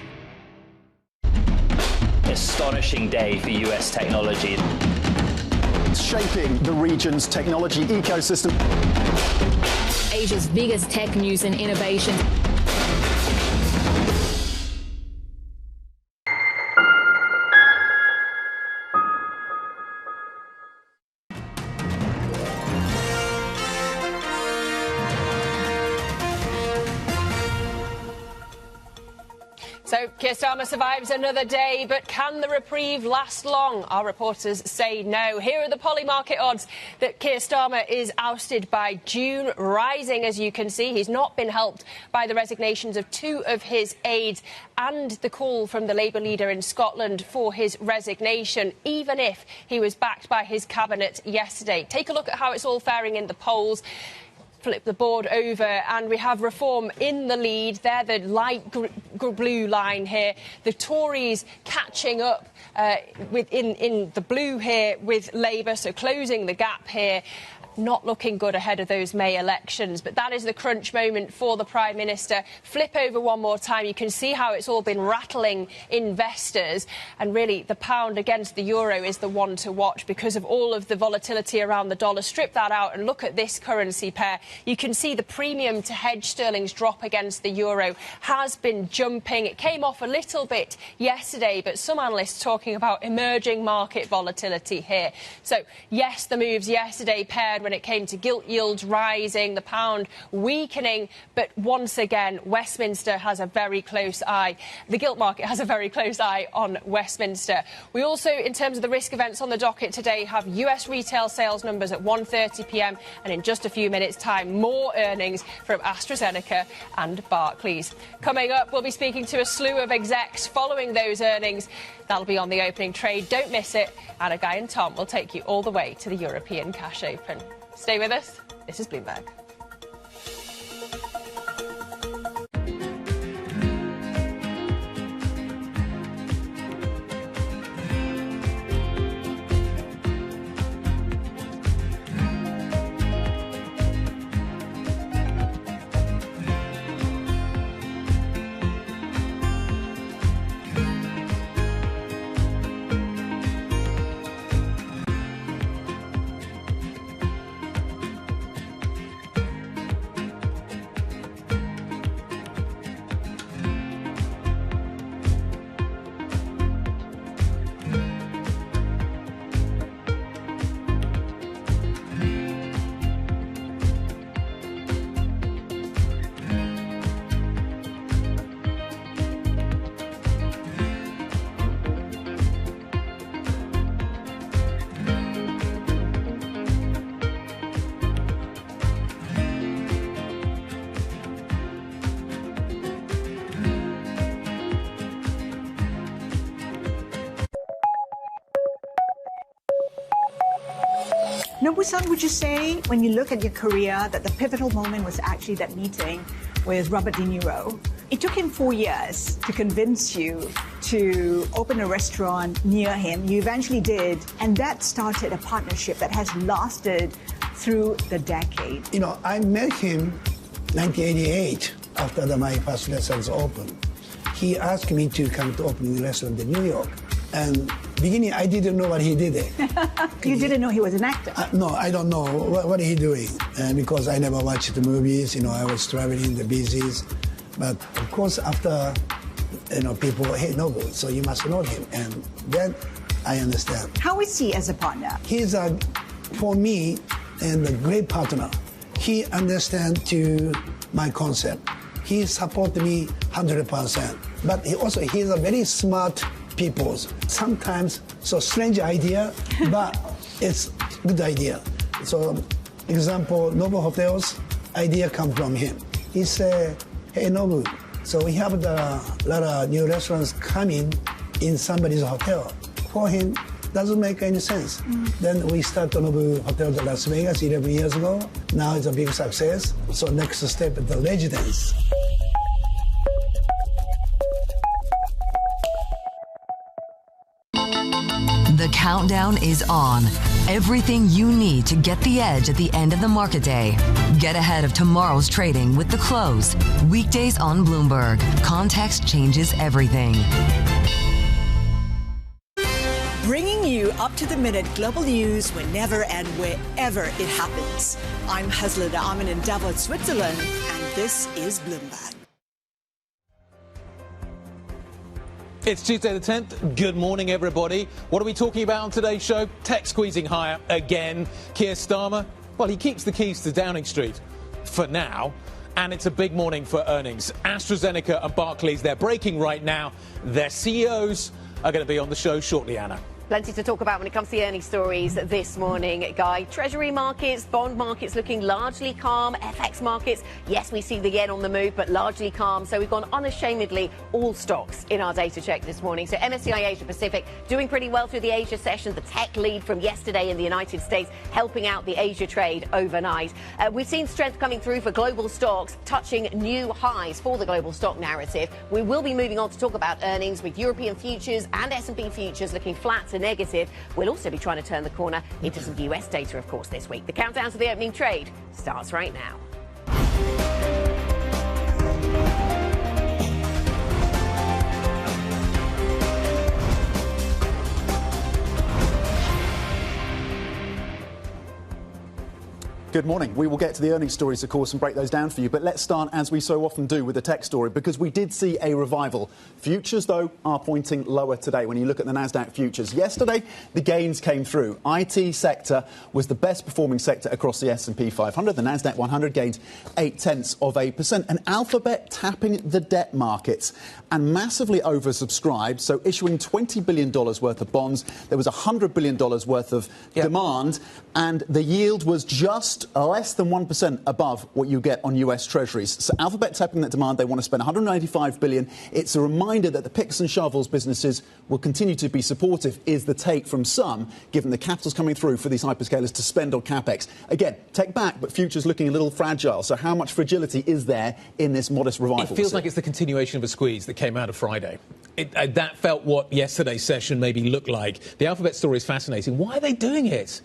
Astonishing day for US technology. Shaping the region's technology ecosystem. Asia's biggest tech news and innovation. So Keir Starmer survives another day, but can the reprieve last long? Our reporters say no. Here are the Polymarket odds that Keir Starmer is ousted by June, rising, as you can see. He's not been helped by the resignations of 2 of his aides and the call from the Labour leader in Scotland for his resignation, even if he was backed by his cabinet yesterday. Take a look at how it's all faring in the polls. Flip the board over and we have Reform in the lead. They're the light blue line here. The Tories catching up in the blue here with Labour, so closing the gap here. Not looking good ahead of those May elections, but that is the crunch moment for the Prime Minister. Flip over one more time. You can see how it's all been rattling investors, and really the pound against the euro is the one to watch because of all of the volatility around the dollar. Strip that out and look at this currency pair. You can see the premium to hedge sterling's drop against the euro has been jumping. It came off a little bit yesterday, but some analysts talking about emerging market volatility here. So yes, the moves yesterday paired when it came to gilt yields rising, the pound weakening, but once again, Westminster has a very close eye. The gilt market has a very close eye on Westminster. We also, in terms of the risk events on the docket today, have US retail sales numbers at 1:30 p.m. and in just a few minutes' time, more earnings from AstraZeneca and Barclays. Coming up, we'll be speaking to a slew of execs following those earnings. That'll be on the opening trade. Don't miss it. Anna, Guy and Tom will take you all the way to the European cash open. Stay with us. This is Bloomberg. Nobu-san, would you say, when you look at your career, that the pivotal moment was actually that meeting with Robert De Niro? It took him 4 years to convince you to open a restaurant near him. You eventually did, and that started a partnership that has lasted through the decade. You know, I met him 1988 after my first restaurant opened. He asked me to come to open the restaurant in New York. And beginning, I didn't know what he did there. You didn't know he was an actor? No, I don't know what he doing. Because I never watched the movies, you know, I was traveling the business. But of course, after, you know, people, hey, Nobu, so you must know him. And then I understand. How is he as a partner? He's a for me, and a great partner. He understands to my concept. He supports me 100%. But he's a very smart people. Sometimes so strange idea, but it's good idea. So, example, Nobu Hotels idea come from him. He said, "Hey Nobu, so we have a lot of new restaurants coming in somebody's hotel." For him, doesn't make any sense. Then we start Nobu Hotel in Las Vegas 11 years ago. Now it's a big success. So next step is the residence. The countdown is on. Everything you need to get the edge at the end of the market day. Get ahead of tomorrow's trading with The Close. Weekdays on Bloomberg. Context changes everything. Bringing you up-to-the-minute global news whenever and wherever it happens. I'm Hazlida Amin in Davos, Switzerland, and this is Bloomberg. It's Tuesday the 10th. Good morning, everybody. What are we talking about on today's show? Tech squeezing higher again. Keir Starmer, well, he keeps the keys to Downing Street for now. And it's a big morning for earnings. AstraZeneca and Barclays, they're breaking right now. Their CEOs are going to be on the show shortly, Anna. Plenty to talk about when it comes to the earnings stories this morning, Guy. Treasury markets, bond markets looking largely calm. FX markets, yes, we see the yen on the move, but largely calm. So we've gone unashamedly all stocks in our data check this morning. So MSCI Asia Pacific doing pretty well through the Asia session. The tech lead from yesterday in the United States helping out the Asia trade overnight. We've seen strength coming through for global stocks, touching new highs for the global stock narrative. We will be moving on to talk about earnings with European futures and S&P futures looking flat to negative. We'll also be trying to turn the corner into some US data, of course, this week. The countdown to the opening trade starts right now. Good morning. We will get to the earnings stories, of course, and break those down for you. But let's start, as we so often do, with the tech story, because we did see a revival. Futures, though, are pointing lower today when you look at the Nasdaq futures. Yesterday, the gains came through. IT sector was the best performing sector across the S&P 500. The Nasdaq 100 gained 0.8%. And Alphabet tapping the debt markets and massively oversubscribed, so issuing $20 billion worth of bonds. There was $100 billion worth of demand, and the yield was just less than 1% above what you get on US Treasuries. So Alphabet tapping that demand. They want to spend $195 billion. It's a reminder that the picks and shovels businesses will continue to be supportive, is the take from some, given the capital's coming through for these hyperscalers to spend on CapEx. Again, tech back, but futures looking a little fragile. So how much fragility is there in this modest revival? It feels like it's the continuation of a squeeze that came out of Friday. That felt what yesterday's session maybe looked like. The Alphabet story is fascinating. Why are they doing it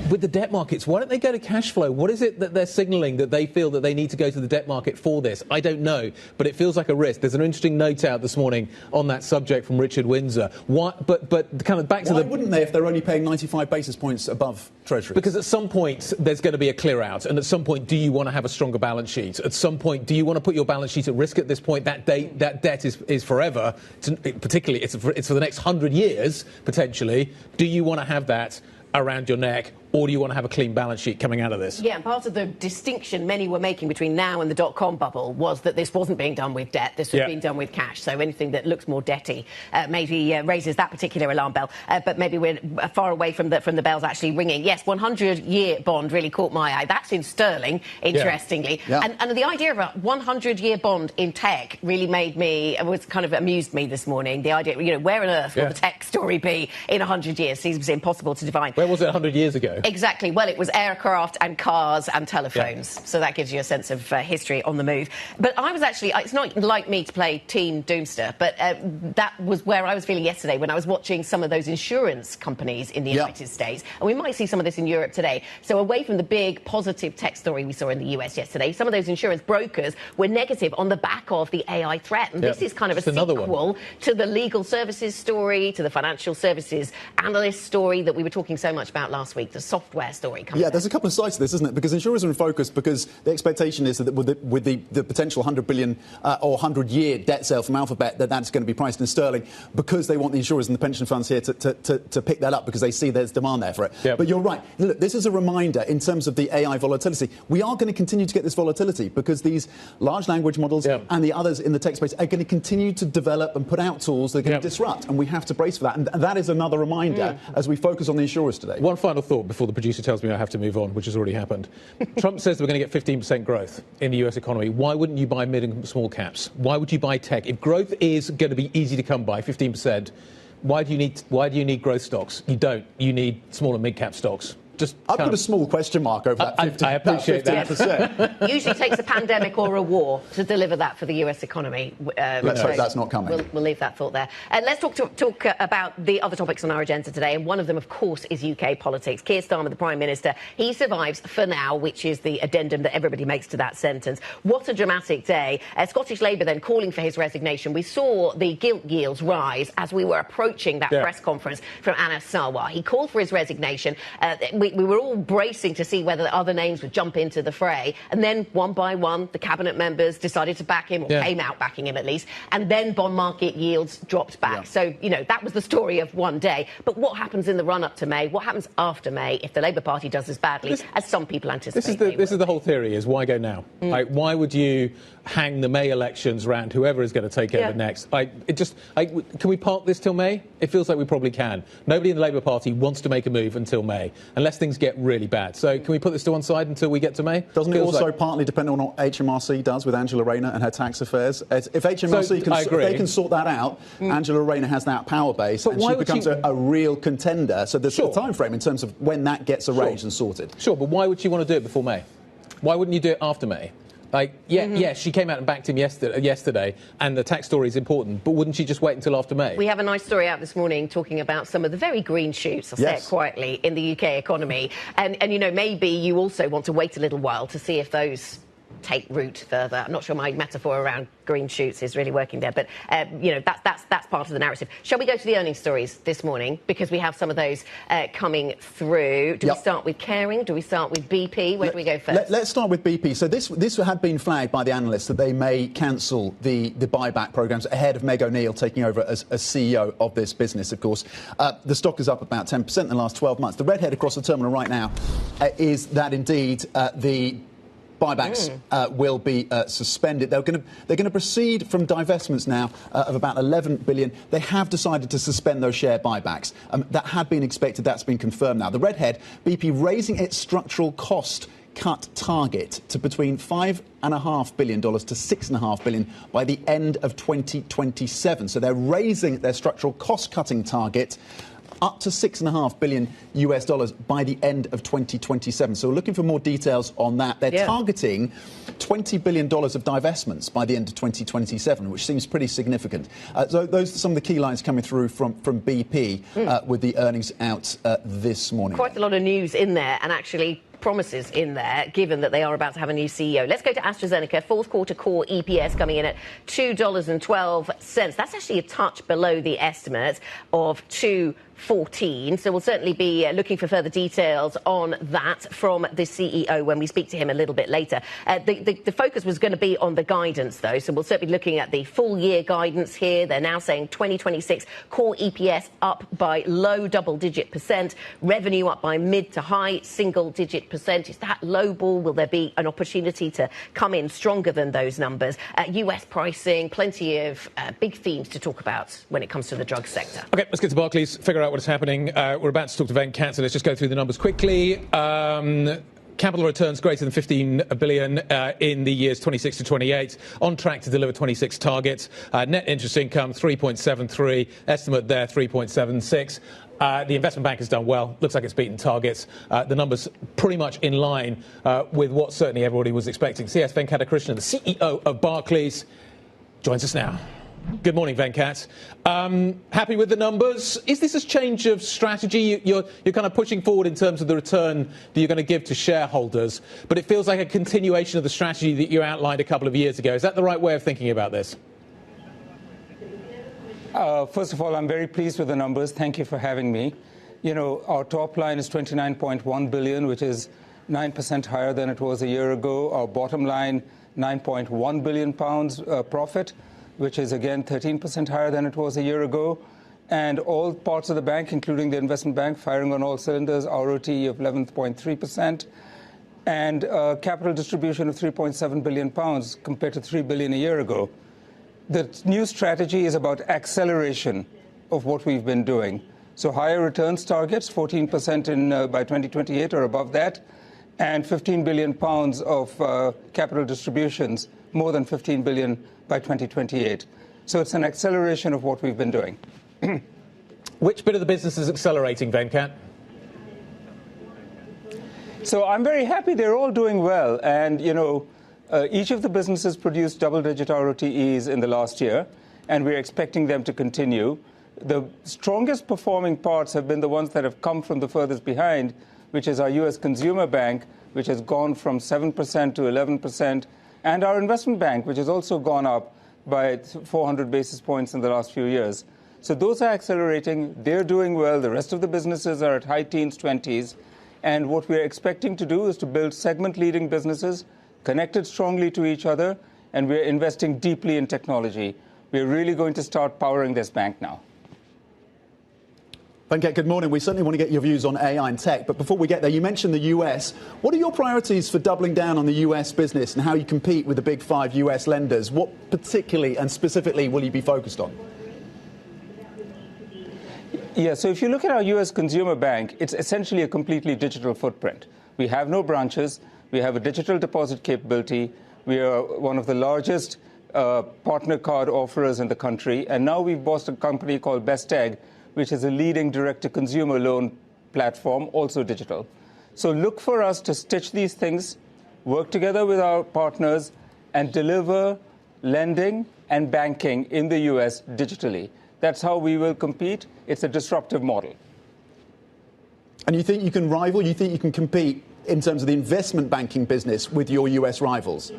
with the debt markets? Why don't they go to cash flow? What is it that they're signalling that they feel that they need to go to the debt market for this? I don't know, but it feels like a risk. There's an interesting note out this morning on that subject from Richard Windsor. Why, but kind of back to Why wouldn't they if they're only paying 95 basis points above Treasury? Because at some point there's going to be a clear out, and at some point do you want to have a stronger balance sheet? At some point do you want to put your balance sheet at risk at this point? That debt is forever. Particularly, it's for the next 100 years, potentially. Do you want to have that around your neck, or do you want to have a clean balance sheet coming out of this? Yeah, and part of the distinction many were making between now and the dot-com bubble was that this wasn't being done with debt, this was being done with cash. So anything that looks more debty maybe raises that particular alarm bell. But maybe we're far away from the bells actually ringing. Yes, 100-year bond really caught my eye. That's in sterling, interestingly. Yeah. And the idea of a 100-year bond in tech really amused me this morning. The idea, where on earth will the tech story be in 100 years? Seems impossible to divine. Where was it 100 years ago? Exactly. Well, it was aircraft and cars and telephones. Yeah. So that gives you a sense of history on the move. But I was actually, it's not like me to play Team Doomster, but that was where I was feeling yesterday when I was watching some of those insurance companies in the United States. And we might see some of this in Europe today. So away from the big positive tech story we saw in the US yesterday, some of those insurance brokers were negative on the back of the AI threat. And this is kind of a sequel to the legal services story, to the financial services analyst story that we were talking so much about last week. The software story coming. Yeah, there's a couple of sides to this, isn't it? Because insurers are in focus because the expectation is that with the potential 100 billion or 100-year debt sale from Alphabet, that's going to be priced in sterling because they want the insurers and the pension funds here to pick that up because they see there's demand there for it. Yep. But you're right. Look, this is a reminder in terms of the AI volatility. We are going to continue to get this volatility because these large language models and the others in the tech space are going to continue to develop and put out tools that are going to disrupt, and we have to brace for that. And that is another reminder as we focus on the insurers today. One final thought before the producer tells me I have to move on, which has already happened. Trump says we're going to get 15% growth in the US economy. Why wouldn't you buy mid and small caps? Why would you buy tech? If growth is going to be easy to come by, 15%, why do you need growth stocks? You don't. You need small and mid cap stocks. I've put a small question mark over that 15%. I appreciate that. Usually takes a pandemic or a war to deliver that for the US economy. Let's hope that's not coming. We'll leave that thought there. Let's talk about the other topics on our agenda today, and one of them, of course, is UK politics. Keir Starmer, the Prime Minister, he survives for now, which is the addendum that everybody makes to that sentence. What a dramatic day. Scottish Labour then calling for his resignation. We saw the gilt yields rise as we were approaching that press conference from Anas Sarwar. He called for his resignation. We were all bracing to see whether other names would jump into the fray. And then, one by one, the cabinet members decided to back him, or came out backing him at least. And then bond market yields dropped back. So, that was the story of one day. But what happens in the run-up to May? What happens after May if the Labour Party does as badly as some people anticipate? This is the whole theory, is why go now? Like, why would you hang the May elections around whoever is going to take over next? Can we park this till May? It feels like we probably can. Nobody in the Labour Party wants to make a move until May, unless things get really bad. So can we put this to one side until we get to May? Doesn't it also partly depend on what HMRC does with Angela Rayner and her tax affairs? If HMRC can sort that out, Angela Rayner has that power base and she becomes a real contender. So there's a time frame in terms of when that gets arranged and sorted. Sure, but why would she want to do it before May? Why wouldn't you do it after May? Yes, she came out and backed him yesterday, and the tax story is important, but wouldn't she just wait until after May? We have a nice story out this morning talking about some of the very green shoots, I'll say it quietly, in the UK economy. And maybe you also want to wait a little while to see if those take root further. I'm not sure my metaphor around green shoots is really working there, but that's part of the narrative. Shall we go to the earnings stories this morning, because we have some of those coming through? Do we start with Caring? Do we start with BP? Where do we go first? Let's start with BP. So this had been flagged by the analysts that they may cancel the buyback programs ahead of Meg O'Neill taking over as CEO of this business. Of course, the stock is up about 10% in the last 12 months. The redhead across the terminal right now is that indeed the buybacks will be suspended. They're going to proceed from divestments now of about 11 billion. They have decided to suspend those share buybacks. That had been expected. That's been confirmed now. The redhead, BP, raising its structural cost cut target to between $5.5 billion to $6.5 billion by the end of 2027. So they're raising their structural cost cutting target up to $6.5 billion by the end of 2027. So we're looking for more details on that. They're targeting $20 billion of divestments by the end of 2027, which seems pretty significant. So those are some of the key lines coming through from BP with the earnings out this morning. Quite a lot of news in there, and actually promises in there, given that they are about to have a new CEO. Let's go to AstraZeneca. Fourth quarter core EPS coming in at $2.12. That's actually a touch below the estimate of $2.14. So we'll certainly be looking for further details on that from the CEO when we speak to him a little bit later. The focus was going to be on the guidance, though, so we'll certainly be looking at the full year guidance here. They're now saying 2026 core EPS up by low double-digit %, revenue up by mid to high single-digit %. Is that low ball? Will there be an opportunity to come in stronger than those numbers? US pricing, plenty of big themes to talk about when it comes to the drug sector. OK, let's get to Barclays, figure out what is happening. We're about to talk to Venkat, so let's just go through the numbers quickly. Capital returns greater than 15 billion in the years 26 to 28, on track to deliver 26 targets. Net interest income 3.73, estimate there 3.76. The investment bank has done well. Looks like it's beaten targets. The numbers pretty much in line with what certainly everybody was expecting. CS Venkatakrishnan, the CEO of Barclays, joins us now. Good morning, Venkat. Happy with the numbers? Is this a change of strategy? You're kind of pushing forward in terms of the return that you're going to give to shareholders, but it feels like a continuation of the strategy that you outlined a couple of years ago. Is that the right way of thinking about this? First of all, I'm very pleased with the numbers. Thank you for having me. You know, our top line is 29.1 billion, which is 9% higher than it was a year ago. Our bottom line, 9.1 billion pounds profit, which is again 13% higher than it was a year ago. And all parts of the bank, including the investment bank, firing on all cylinders, ROTE of 11.3%, and capital distribution of 3.7 billion pounds compared to 3 billion a year ago. The new strategy is about acceleration of what we've been doing. So higher returns targets, 14% by 2028 or above that, and 15 billion pounds of capital distributions, more than 15 billion by 2028. So it's an acceleration of what we've been doing. Which bit of the business is accelerating, Venkat? So I'm very happy they're all doing well. And, you know, each of the businesses produced double-digit ROTEs in the last year, and we're expecting them to continue. The strongest performing parts have been the ones that have come from the furthest behind, which is our U.S. consumer bank, which has gone from 7% to 11%, and our investment bank, which has also gone up by 400 basis points in the last few years. So those are accelerating. They're doing well. The rest of the businesses are at high teens, 20s. And what we're expecting to do is to build segment-leading businesses, connected strongly to each other, and we're investing deeply in technology. We're really going to start powering this bank now. Venkat, good morning. We certainly want to get your views on AI and tech. But before we get there, you mentioned the US. What are your priorities for doubling down on the US business and how you compete with the big 5 US lenders? What particularly and specifically will you be focused on? Yeah, so if you look at our U.S. consumer bank, it's essentially a completely digital footprint. We have no branches. We have a digital deposit capability. We are one of the largest partner card offerers in the country. And now we've bought a company called Best Egg, which is a leading direct-to-consumer loan platform, also digital. So look for us to stitch these things, work together with our partners, and deliver lending and banking in the U.S. digitally. That's how we will compete. It's a disruptive model. And you think you can rival, you think you can compete in terms of the investment banking business with your US rivals?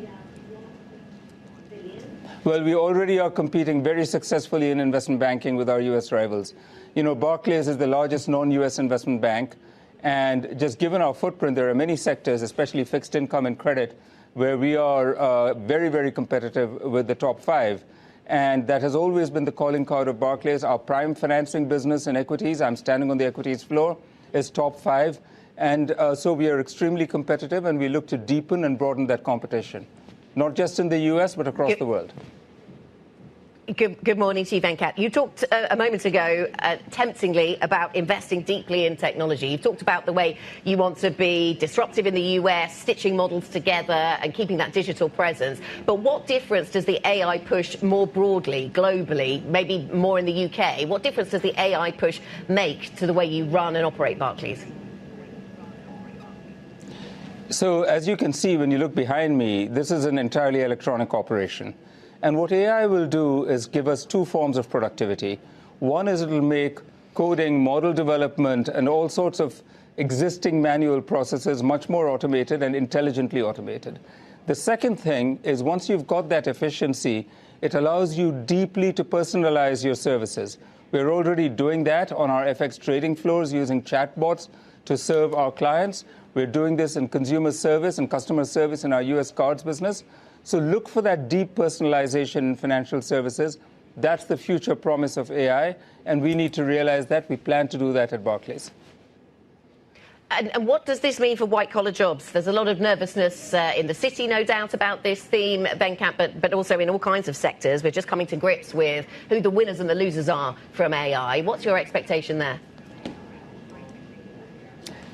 Well, we already are competing very successfully in investment banking with our US rivals. You know, Barclays is the largest non-US investment bank. And just given our footprint, there are many sectors, especially fixed income and credit, where we are very, very competitive with the top 5. And that has always been the calling card of Barclays. Our prime financing business in equities, I'm standing on the equities floor, is top 5. And so we are extremely competitive, and we look to deepen and broaden that competition, not just in the US, but across the world. Good morning to you, Venkat. You talked a moment ago, temptingly, about investing deeply in technology. You've talked about the way you want to be disruptive in the US, stitching models together and keeping that digital presence. But what difference does the AI push more broadly, globally, maybe more in the UK? What difference does the AI push make to the way you run and operate Barclays? So as you can see when you look behind me, this is an entirely electronic operation. And what AI will do is give us 2 forms of productivity. One is it will make coding, model development, and all sorts of existing manual processes much more automated and intelligently automated. The second thing is once you've got that efficiency, it allows you deeply to personalize your services. We're already doing that on our FX trading floors using chatbots to serve our clients. We're doing this in consumer service and customer service in our US cards business. So look for that deep personalization in financial services. That's the future promise of AI, and we need to realize that. We plan to do that at Barclays. And what does this mean for white-collar jobs? There's a lot of nervousness in the city, no doubt, about this theme, Venkat, but also in all kinds of sectors. We're just coming to grips with who the winners and the losers are from AI. What's your expectation there?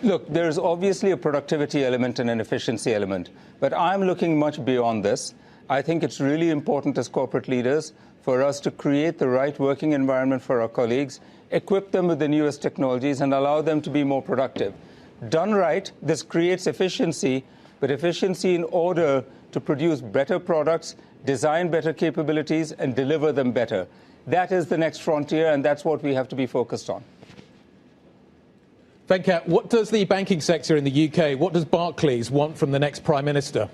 Look, there's obviously a productivity element and an efficiency element, but I'm looking much beyond this. I think it's really important as corporate leaders for us to create the right working environment for our colleagues, equip them with the newest technologies, and allow them to be more productive. Done right, this creates efficiency, but efficiency in order to produce better products, design better capabilities, and deliver them better. That is the next frontier, and that's what we have to be focused on. Venkat, what does the banking sector in the UK, what does Barclays want from the next Prime Minister?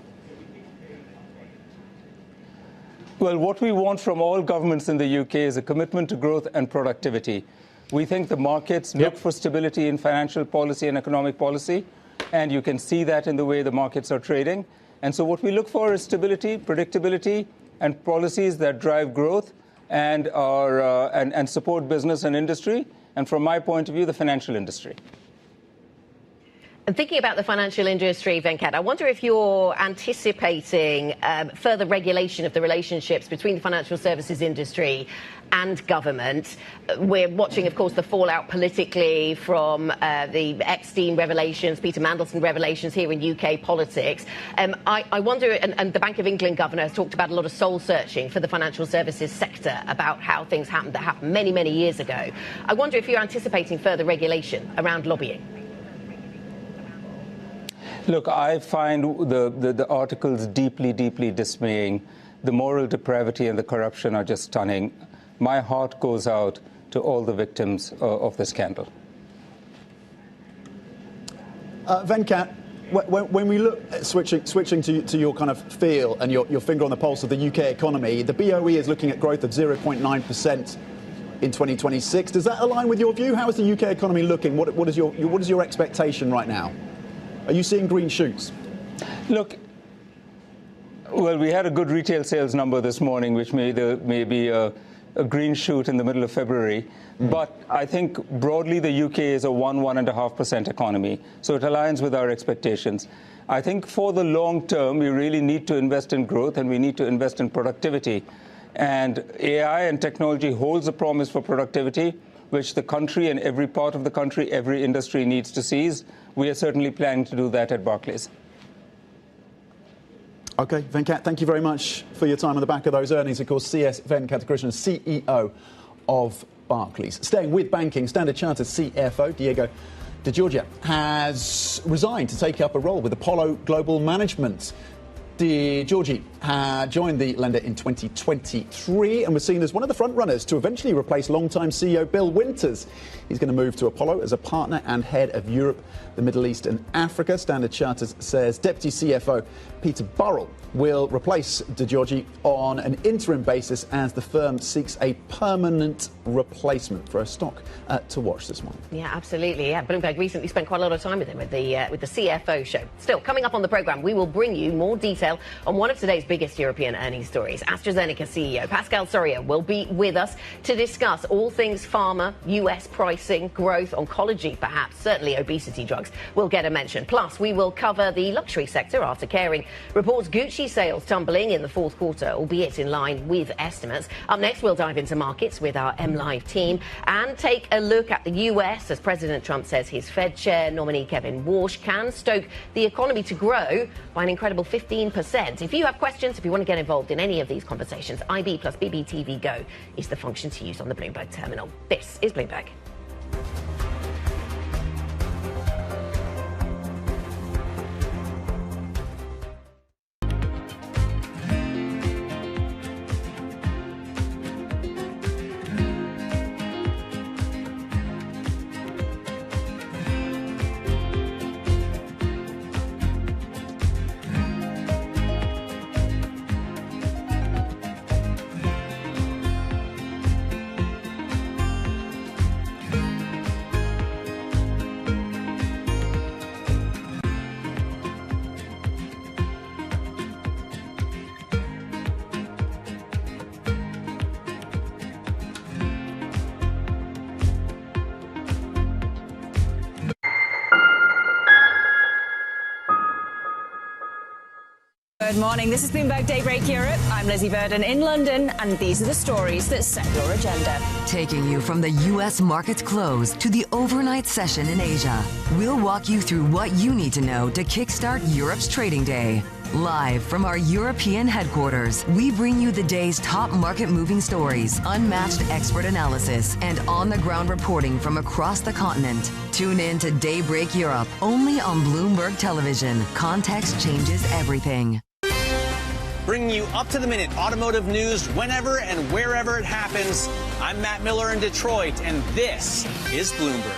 Well, what we want from all governments in the UK is a commitment to growth and productivity. We think the markets look for stability in financial policy and economic policy, and you can see that in the way the markets are trading. And so what we look for is stability, predictability, and policies that drive growth and support business and industry, and from my point of view, the financial industry. And thinking about the financial industry, Venkat, I wonder if you're anticipating further regulation of the relationships between the financial services industry and government. We're watching, of course, the fallout politically from the Epstein revelations, Peter Mandelson revelations here in UK politics. I wonder, and the Bank of England governor has talked about a lot of soul searching for the financial services sector about how things happened that happened many, many years ago. I wonder if you're anticipating further regulation around lobbying. Look, I find the articles deeply, deeply dismaying. The moral depravity and the corruption are just stunning. My heart goes out to all the victims of the scandal. Venkat, when we look at switching to your kind of feel and your finger on the pulse of the UK economy, the BOE is looking at growth of 0.9% in 2026. Does that align with your view? How is the UK economy looking? What is your expectation right now? Are you seeing green shoots? Look, well, we had a good retail sales number this morning, which may be a green shoot in the middle of February. But I think broadly the UK is a 1.5% economy. So it aligns with our expectations. I think for the long term, we really need to invest in growth and we need to invest in productivity. And AI and technology holds a promise for productivity, which the country and every part of the country, every industry needs to seize. We are certainly planning to do that at Barclays. OK, Venkat, thank you very much for your time on the back of those earnings. Of course, CS Venkatakrishnan, CEO of Barclays. Staying with banking, Standard Chartered CFO Diego De Giorgia has resigned to take up a role with Apollo Global Management. De Giorgi had joined the lender in 2023 and was seen as one of the front runners to eventually replace longtime CEO Bill Winters. He's going to move to Apollo as a partner and head of Europe, the Middle East and Africa. Standard Chartered says Deputy CFO Peter Burrell will replace De Giorgi on an interim basis as the firm seeks a permanent replacement. For a stock to watch this morning. Yeah, absolutely. Yeah, Bloomberg recently spent quite a lot of time with him with the CFO show. Still, coming up on the programme, we will bring you more detail on one of today's biggest European earnings stories. AstraZeneca CEO Pascal Soriot will be with us to discuss all things pharma, US pricing, growth, oncology perhaps, certainly obesity drugs will get a mention. Plus, we will cover the luxury sector after Kering reports Gucci sales tumbling in the fourth quarter, albeit in line with estimates. Up next, we'll dive into markets with our MLive team and take a look at the US as President Trump says his Fed chair nominee Kevin Warsh can stoke the economy to grow by an incredible 15%. If you have questions, if you want to get involved in any of these conversations, IB plus BBTV Go is the function to use on the Bloomberg terminal. This is Bloomberg. Good morning. This is Bloomberg Daybreak Europe. I'm Lizzie Burden in London, and these are the stories that set your agenda. Taking you from the U.S. market's close to the overnight session in Asia, we'll walk you through what you need to know to kickstart Europe's trading day. Live from our European headquarters, we bring you the day's top market-moving stories, unmatched expert analysis, and on-the-ground reporting from across the continent. Tune in to Daybreak Europe, only on Bloomberg Television. Context changes everything. Bringing you up-to-the-minute automotive news whenever and wherever it happens. I'm Matt Miller in Detroit, and this is Bloomberg.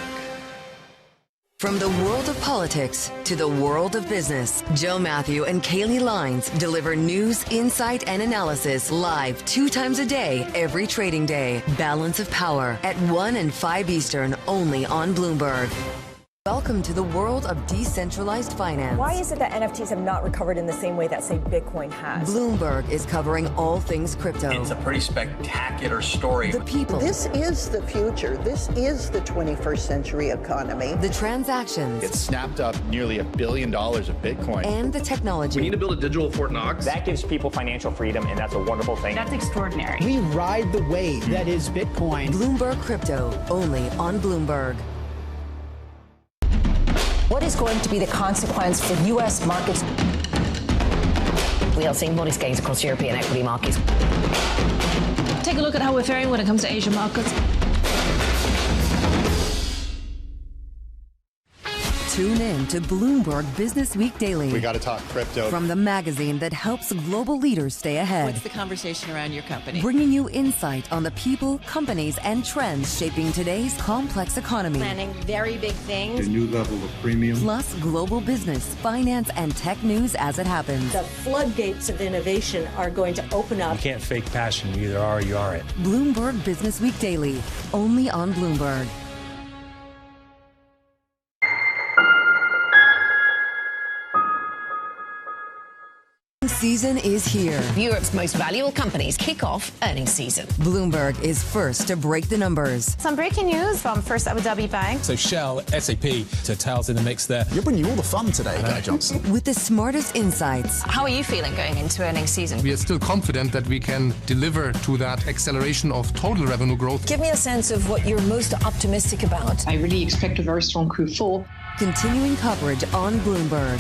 From the world of politics to the world of business, Joe Matthew and Kaylee Lines deliver news, insight, and analysis live 2 times a day, every trading day. Balance of Power at 1 and 5 Eastern, only on Bloomberg. Welcome to the world of decentralized finance. Why is it that NFTs have not recovered in the same way that, say, Bitcoin has? Bloomberg is covering all things crypto. It's a pretty spectacular story. The people. This is the future. This is the 21st century economy. The transactions. It snapped up nearly $1 billion of Bitcoin. And the technology. We need to build a digital Fort Knox. That gives people financial freedom, and that's a wonderful thing. That's extraordinary. We ride the wave that is Bitcoin. Bloomberg Crypto, only on Bloomberg. What is going to be the consequence for U.S. markets? We are seeing modest gains across European equity markets. Take a look at how we're faring when it comes to Asian markets. Tune in to Bloomberg Business Week Daily. We got to talk crypto. From the magazine that helps global leaders stay ahead. What's the conversation around your company? Bringing you insight on the people, companies, and trends shaping today's complex economy. Planning very big things. A new level of premium. Plus global business, finance, and tech news as it happens. The floodgates of innovation are going to open up. You can't fake passion. You either are or you aren't. Bloomberg Business Week Daily, only on Bloomberg. Season is here. Europe's most valuable companies kick off earnings season. Bloomberg is first to break the numbers. Some breaking news from First Abu Dhabi Bank. So Shell, SAP, Total's in the mix there. You're bringing all the fun today, Guy Johnson. With the smartest insights. How are you feeling going into earnings season? We are still confident that we can deliver to that acceleration of total revenue growth. Give me a sense of what you're most optimistic about. I really expect a very strong Q4. Continuing coverage on Bloomberg.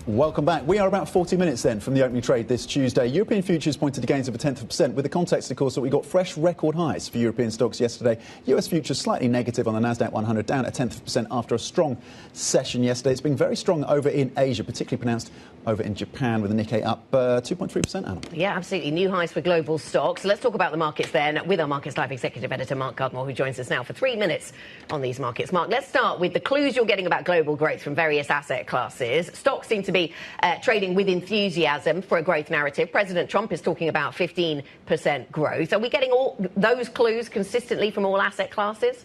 Welcome back. We are about 40 minutes then from the opening trade this Tuesday. European futures pointed to gains of 0.1%, with the context, of course, that we got fresh record highs for European stocks yesterday. US futures slightly negative on the Nasdaq 100, down 0.1% after a strong session yesterday. It's been very strong over in Asia, particularly pronounced over in Japan, with the Nikkei up 2.3%, Anna. Yeah, absolutely. New highs for global stocks. Let's talk about the markets then with our Markets Live executive editor, Mark Gardmore, who joins us now for 3 minutes on these markets. Mark, let's start with the clues you're getting about global growth from various asset classes. Stocks seem to be trading with enthusiasm for a growth narrative. President Trump is talking about 15% growth. Are we getting all those clues consistently from all asset classes?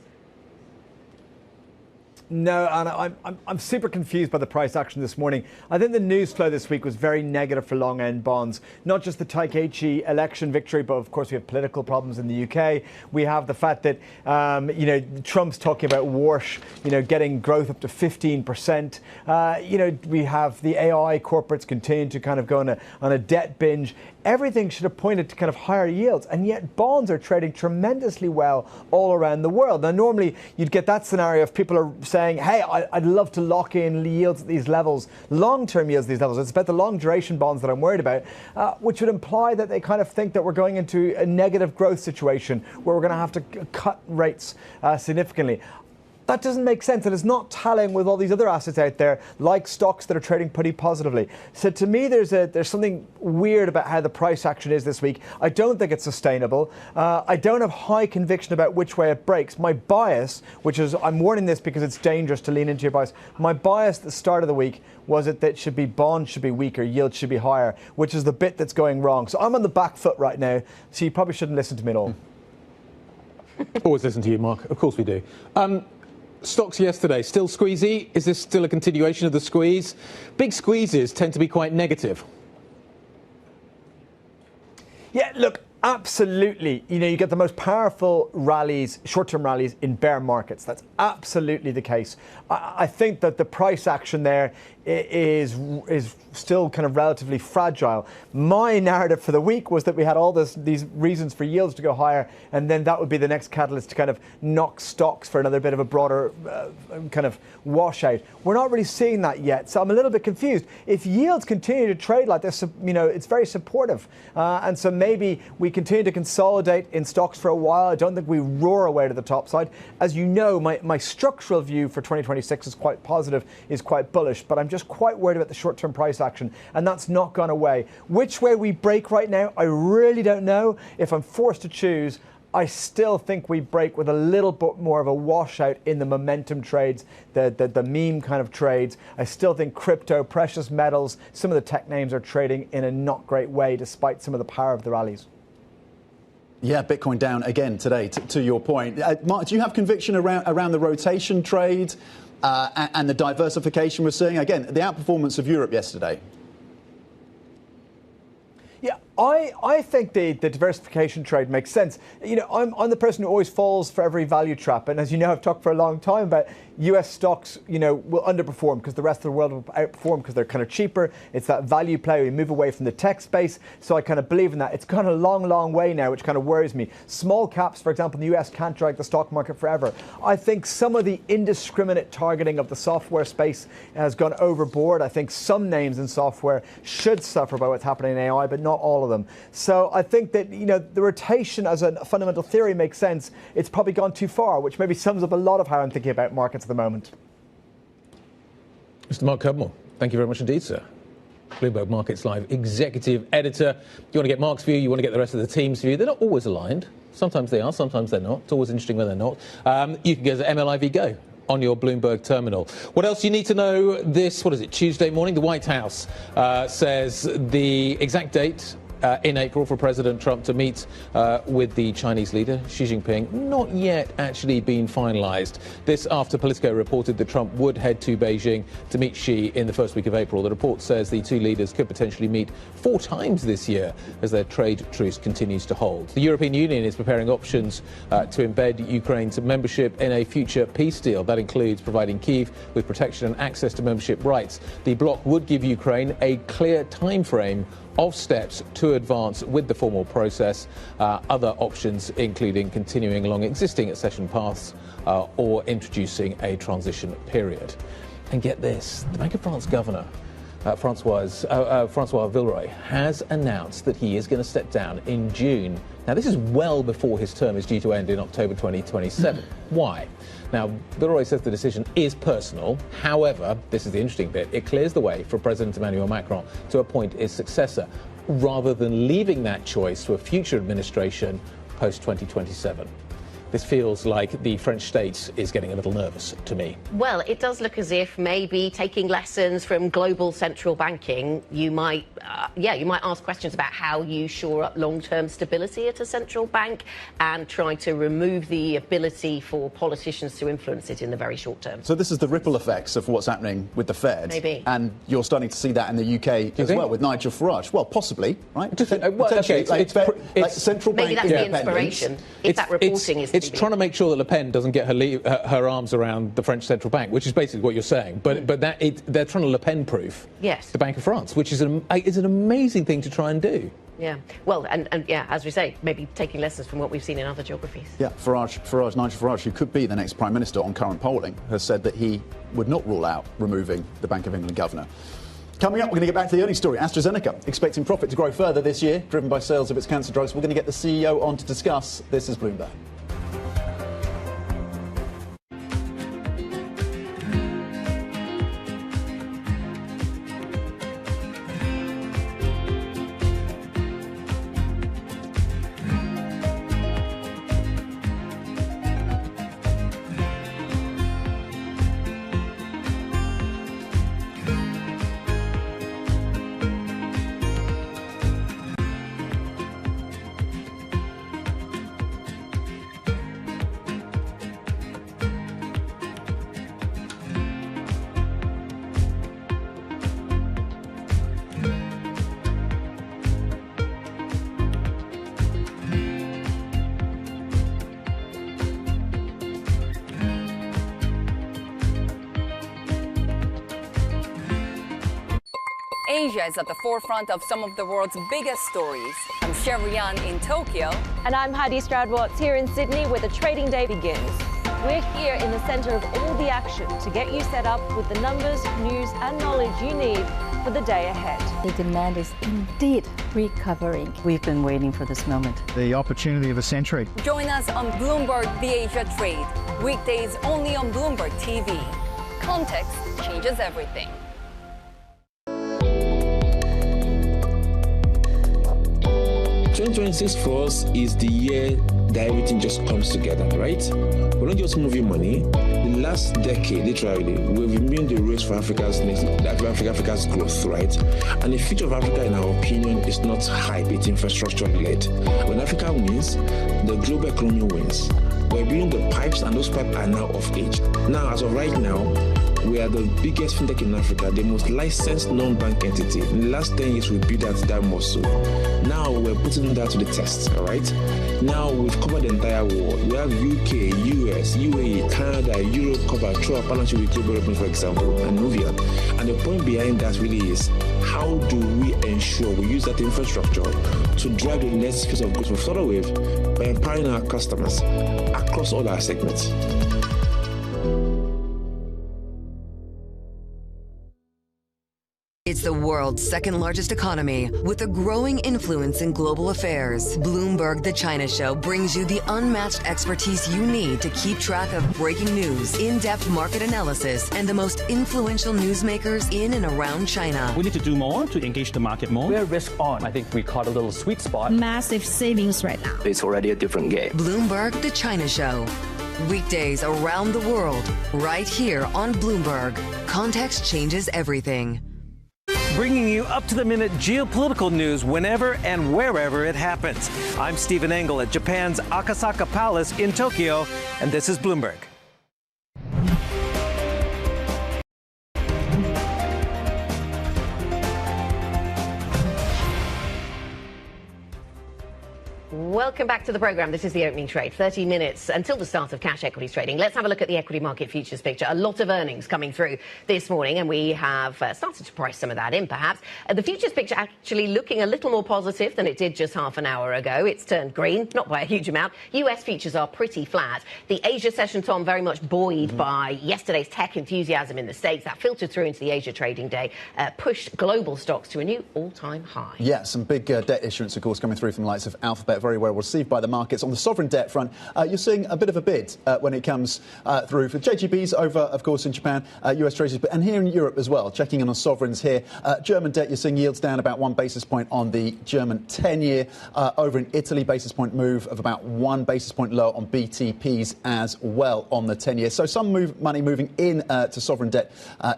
No, Anna, I'm super confused by the price action this morning. I think the news flow this week was very negative for long-end bonds. Not just the Taikechi election victory, but of course we have political problems in the UK. We have the fact that, Trump's talking about Warsh, getting growth up to 15%. We have the AI corporates continuing to kind of go on a debt binge. Everything should have pointed to kind of higher yields, and yet bonds are trading tremendously well all around the world. Now, normally you'd get that scenario if people are saying, hey, I'd love to lock in yields at these levels, long-term yields at these levels. It's about the long duration bonds that I'm worried about, which would imply that they kind of think that we're going into a negative growth situation where we're going to have to cut rates significantly. That doesn't make sense, and it's not tallying with all these other assets out there, like stocks that are trading pretty positively. So to me, there's something weird about how the price action is this week. I don't think it's sustainable. I don't have high conviction about which way it breaks. My bias, which is, I'm warning this because it's dangerous to lean into your bias, my bias at the start of the week was that bonds should be weaker, yields should be higher, which is the bit that's going wrong. So I'm on the back foot right now, so you probably shouldn't listen to me at all. Always listen to you, Mark. Of course we do. Stocks yesterday, still squeezy? Is this still a continuation of the squeeze? Big squeezes tend to be quite negative. Yeah, look, absolutely. You get the most powerful rallies, short-term rallies in bear markets. That's absolutely the case. I think that the price action there is still kind of relatively fragile. My narrative for the week was that we had all these reasons for yields to go higher, and then that would be the next catalyst to kind of knock stocks for another bit of a broader kind of washout. We're not really seeing that yet, so I'm a little bit confused. If yields continue to trade like this, it's very supportive, and so maybe we continue to consolidate in stocks for a while. I don't think we roar away to the top side. As you know, my structural view for 2026 is quite positive, is quite bullish, but I'm just quite worried about the short-term price action, and that's not gone away. Which way we break right now, I really don't know. If I'm forced to choose, I still think we break with a little bit more of a washout in the momentum trades, the meme kind of trades. I still think crypto, precious metals, some of the tech names are trading in a not great way despite some of the power of the rallies. Yeah, Bitcoin down again today, to your point. Mark, do you have conviction around the rotation trade and the diversification we're seeing? Again, the outperformance of Europe yesterday. Yeah, I think the diversification trade makes sense. You know, I'm the person who always falls for every value trap. And as you know, I've talked for a long time about US stocks, you know, will underperform because the rest of the world will outperform because they're kind of cheaper. It's that value play. We move away from the tech space. So I kind of believe in that. It's gone a long, long way now, which kind of worries me. Small caps, for example, in the US can't drag the stock market forever. I think some of the indiscriminate targeting of the software space has gone overboard. I think some names in software should suffer by what's happening in AI, but not all of them. So I think that, you know, the rotation as a fundamental theory makes sense. It's probably gone too far, which maybe sums up a lot of how I'm thinking about markets at the moment. Mr. Mark Cudmore, thank you very much indeed, sir. Bloomberg Markets Live executive editor. You want to get Mark's view, you want to get the rest of the team's view. They're not always aligned. Sometimes they are, sometimes they're not. It's always interesting when they're not. You can go to MLIV Go on your Bloomberg terminal. What else you need to know this, Tuesday morning? The White House says the exact date in April for President Trump to meet with the Chinese leader, Xi Jinping, not yet actually been finalised. This after Politico reported that Trump would head to Beijing to meet Xi in the first week of April. The report says the two leaders could potentially meet 4 times this year as their trade truce continues to hold. The European Union is preparing options to embed Ukraine's membership in a future peace deal. That includes providing Kyiv with protection and access to membership rights. The bloc would give Ukraine a clear time frame of steps to advance with the formal process. Other options including continuing along existing accession paths or introducing a transition period. And get this, the Bank of France governor, Francois Villeroy, has announced that he is going to step down in June. Now, this is well before his term is due to end in October 2027. Why? Now, Villeroy says the decision is personal. However, this is the interesting bit, it clears the way for President Emmanuel Macron to appoint his successor, rather than leaving that choice to a future administration post-2027. This feels like the French state is getting a little nervous to me. Well, it does look as if maybe taking lessons from global central banking, you might ask questions about how you shore up long-term stability at a central bank and try to remove the ability for politicians to influence it in the very short term. So this is the ripple effects of what's happening with the Fed. Maybe. And you're starting to see that in the UK as well with Nigel Farage. Well, possibly, right? Central bank maybe that's the inspiration. If that reporting is it's trying to make sure that Le Pen doesn't get her arms around the French central bank, which is basically what you're saying. But they're trying to Le Pen-proof the Bank of France, which is an amazing thing to try and do. Yeah. Well, and yeah, as we say, maybe taking lessons from what we've seen in other geographies. Yeah, Nigel Farage, who could be the next Prime Minister on current polling, has said that he would not rule out removing the Bank of England governor. Coming up, we're going to get back to the earnings story. AstraZeneca expecting profit to grow further this year, driven by sales of its cancer drugs. We're going to get the CEO on to discuss. This is Bloomberg. Asia is at the forefront of some of the world's biggest stories. I'm Sherrian in Tokyo. And I'm Heidi Stroud-Watts here in Sydney, where the trading day begins. We're here in the center of all the action to get you set up with the numbers, news, and knowledge you need for the day ahead. The demand is indeed recovering. We've been waiting for this moment. The opportunity of a century. Join us on Bloomberg The Asia Trade. Weekdays only on Bloomberg TV. Context changes everything. 2026 for us is the year that everything just comes together, right? We're not just moving money. The last decade, literally, we've been the race for Africa's growth, right? And the future of Africa, in our opinion, is not hype, it's infrastructure-led. When Africa wins, the global economy wins. We're building the pipes, and those pipes are now of age. Now, as of right now, we are the biggest fintech in Africa, the most licensed non-bank entity. In the last 10 years, we built that muscle. Now we're putting that to the test, all right? Now we've covered the entire world. We have UK, US, UAE, Canada, Europe covered through our partnership with Global Development, for example, and Nuvia. And the point behind that really is, how do we ensure we use that infrastructure to drive the next phase of growth we've started with by empowering our customers across all our segments? It's the world's second largest economy with a growing influence in global affairs. Bloomberg The China Show brings you the unmatched expertise you need to keep track of breaking news, in-depth market analysis, and the most influential newsmakers in and around China. We need to do more to engage the market more. We're risk on. I think we caught a little sweet spot. Massive savings right now. It's already a different game. Bloomberg The China Show. Weekdays around the world, right here on Bloomberg. Context changes everything. Bringing you up-to-the-minute geopolitical news whenever and wherever it happens. I'm Stephen Engel at Japan's Akasaka Palace in Tokyo, and this is Bloomberg. Welcome back to the program. This is the opening trade. 30 minutes until the start of cash equities trading. Let's have a look at the equity market futures picture. A lot of earnings coming through this morning, and we have started to price some of that in, perhaps. The futures picture actually looking a little more positive than it did just half an hour ago. It's turned green, not by a huge amount. US futures are pretty flat. The Asia session, Tom, very much buoyed by yesterday's tech enthusiasm in the States. That filtered through into the Asia trading day, pushed global stocks to a new all-time high. Yeah, some big debt issuance, of course, coming through from the likes of Alphabet, very well received by the markets. On the sovereign debt front, you're seeing a bit of a bid when it comes through for JGBs over, of course, in Japan, US treasuries, and here in Europe as well. Checking in on sovereigns here. German debt, you're seeing yields down about 1 basis point on the German 10-year. Over in Italy, basis point move of about 1 basis point lower on BTPs as well on the 10-year. So some money moving in to sovereign debt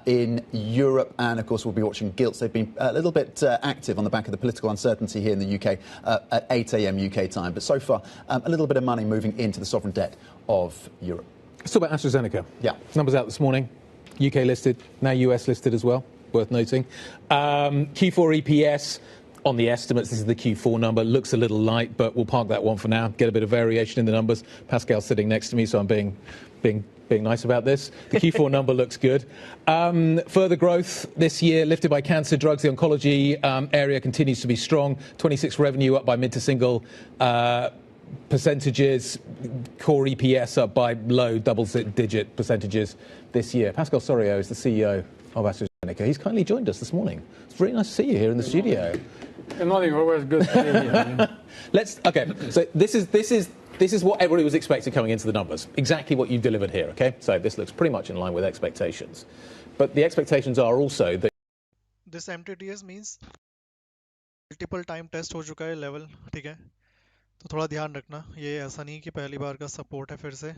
in Europe, and of course we'll be watching gilts. They've been a little bit active on the back of the political uncertainty here in the UK at 8 a.m. UK time. But so far, a little bit of money moving into the sovereign debt of Europe. Let's talk about AstraZeneca. Yeah. Numbers out this morning. UK listed, now US listed as well, worth noting. Q4 EPS on the estimates, this is the Q4 number, looks a little light, but we'll park that one for now, get a bit of variation in the numbers. Pascal's sitting next to me, so I'm being nice about this. The Q4 number looks good. Further growth this year lifted by cancer drugs. The oncology area continues to be strong. 26 revenue up by mid to single percentages. Core EPS up by low double-digit percentages this year. Pascal Soriot is the CEO of AstraZeneca. He's kindly joined us this morning. It's very nice to see you here in the studio. Good morning. Always good to be here. Okay. So this is what everybody was expecting coming into the numbers. Exactly what you've delivered here, okay? So this looks pretty much in line with expectations. But the expectations are also that this MTTS means multiple time test हो चुका है level, ठीक है? तो थोड़ा ध्यान रखना, ये ऐसा नहीं कि पहली बार का support है फिर से.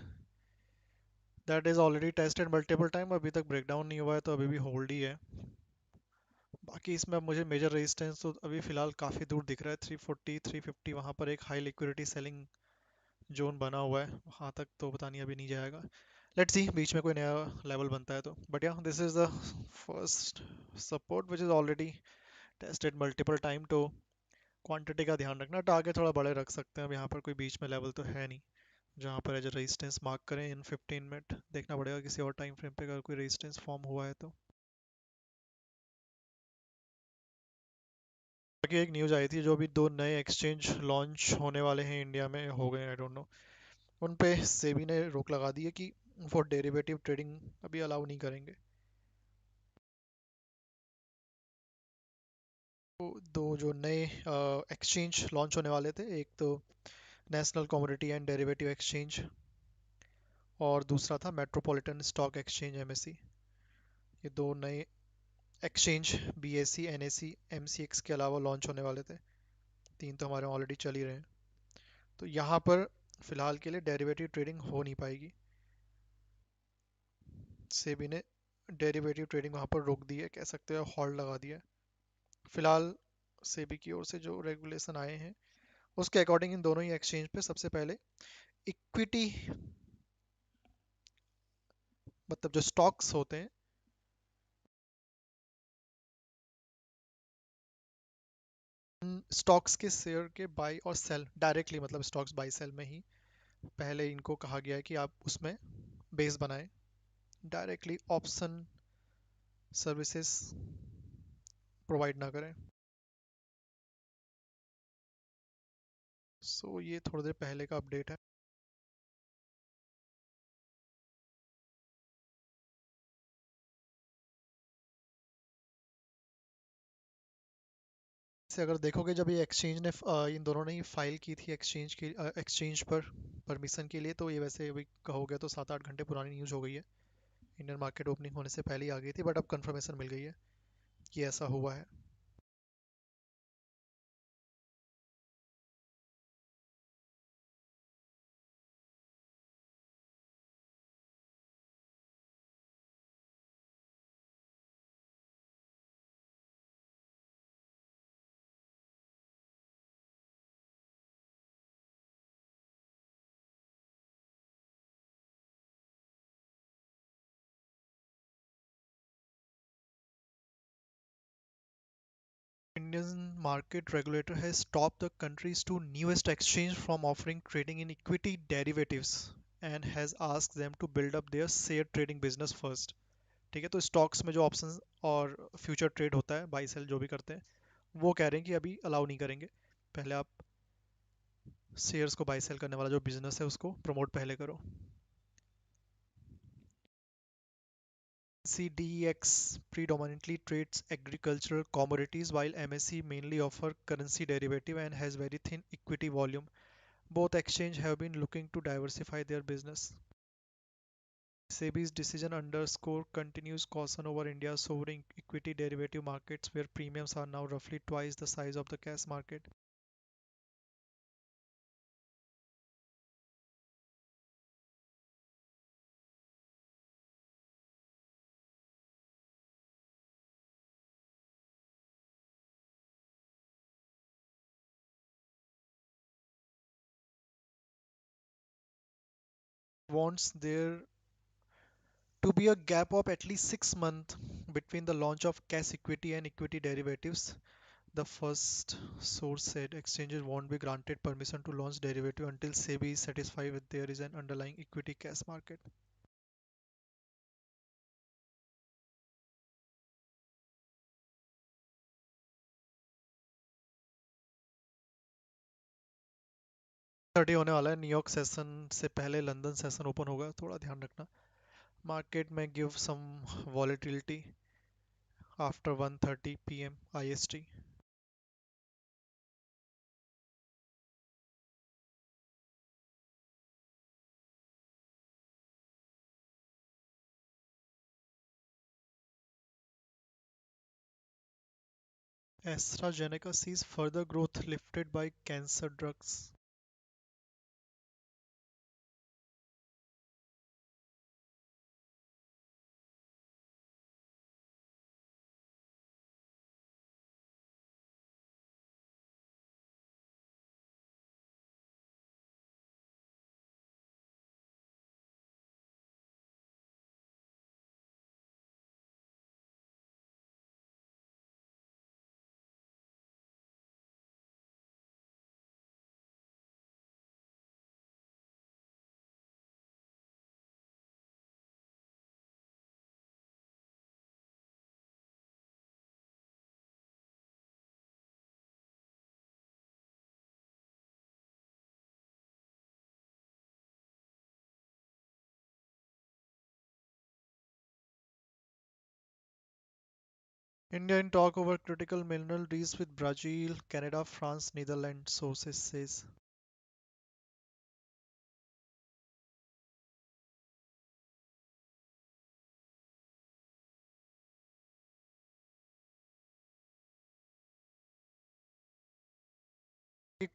That is already tested multiple time, अभी तक breakdown नहीं हुआ है तो अभी भी hold ही है. बाकी इसमें मुझे मेजर रेजिस्टेंस तो अभी फिलहाल काफ़ी दूर दिख रहा है. 340, 350 वहाँ पर एक हाई लिक्विडिटी सेलिंग जोन बना हुआ है. वहाँ तक तो पता नहीं, अभी नहीं जाएगा. लेट्स सी बीच में कोई नया लेवल बनता है तो. बट या this is the first support which is already tested multiple time. तो क्वांटिटी का ध्यान रखना. टारगेट थोड़ा बड़े रख सकते हैं. अब यहाँ पर कोई बीच में लेवल तो है नहीं जहाँ पर एज ए रेजिस्टेंस मार्क करें इन 15 मिनट. देखना पड़ेगा किसी और टाइम फ्रेम पे अगर कोई रेजिस्टेंस फॉर्म हुआ है तो. एक न्यूज़ आई थी जो अभी 2 नए एक्सचेंज लॉन्च होने वाले हैं इंडिया में, हो गए, आई डोंट नो. उन पे सेबी ने रोक लगा दी है कि वो डेरिवेटिव ट्रेडिंग अभी अलाउ नहीं करेंगे। तो दो जो नए एक्सचेंज लॉन्च होने वाले थे, एक तो national commodity and derivative exchange और दूसरा था मेट्रोपॉलिटन स्टॉक एक्सचेंज एमएससी। ये दो नए एक्सचेंज बीएससी एनएससी एमसीएक्स के अलावा लॉन्च होने वाले थे। तीन तो हमारे ऑलरेडी चल ही रहे हैं। तो यहाँ पर फिलहाल के लिए डेरिवेटिव ट्रेडिंग हो नहीं पाएगी। सेबी ने डेरिवेटिव ट्रेडिंग वहाँ पर रोक दी है, कह सकते हैं हॉल्ट लगा दिया है। फिलहाल सेबी की ओर से जो रेगुलेशन आए हैं उसके अकॉर्डिंग इन दोनों ही एक्सचेंज पे सबसे पहले इक्विटी मतलब जो स्टॉक्स होते हैं स्टॉक्स के शेयर के बाई और सेल डायरेक्टली, मतलब स्टॉक्स बाई सेल में ही पहले इनको कहा गया है कि आप उसमें बेस बनाएं, डायरेक्टली ऑप्शन सर्विसेज प्रोवाइड ना करें। सो ये थोड़ी देर पहले का अपडेट है। से अगर देखोगे जब ये एक्सचेंज ने इन दोनों ने ही फाइल की थी एक्सचेंज पर परमिशन के लिए, तो ये वैसे अभी कहोगे तो 7-8 घंटे पुरानी न्यूज़ हो गई है। इंडियन मार्केट ओपनिंग होने से पहले ही आ गई थी, बट अब कंफर्मेशन मिल गई है कि ऐसा हुआ है। Indian market regulator has stopped the country's two newest exchange from offering trading in equity derivatives and has asked them to build up their share trading business first। ठीक है, तो स्टॉक्स में जो ऑप्शंस और फ्यूचर ट्रेड होता है, by cell जो भी करते हैं, वो कह रहे हैं कि अभी अलाउ नहीं करेंगे। पहले आप शेयर्स को बाई सेल करने वाला जो बिजनेस है उसको प्रमोट पहले करो। CDEX predominantly trades agricultural commodities while MSC mainly offer currency derivative and has very thin equity volume. Both exchange have been looking to diversify their business. SEBI's decision underscore continues caution over India's sovereign equity derivative markets where premiums are now roughly twice the size of the cash market. Wants there to be a gap of at least 6 months between the launch of cash equity and equity derivatives. The first source said exchanges won't be granted permission to launch derivative until SEBI is satisfied with there is an underlying equity cash market. Thirty होने वाला है, New York session से पहले London session open होगा, थोड़ा ध्यान रखना। Market में give some volatility after 1:30 PM IST. AstraZeneca sees further growth lifted by cancer drugs. India in talk over critical mineral deals with Brazil, Canada, France, Netherlands, sources says.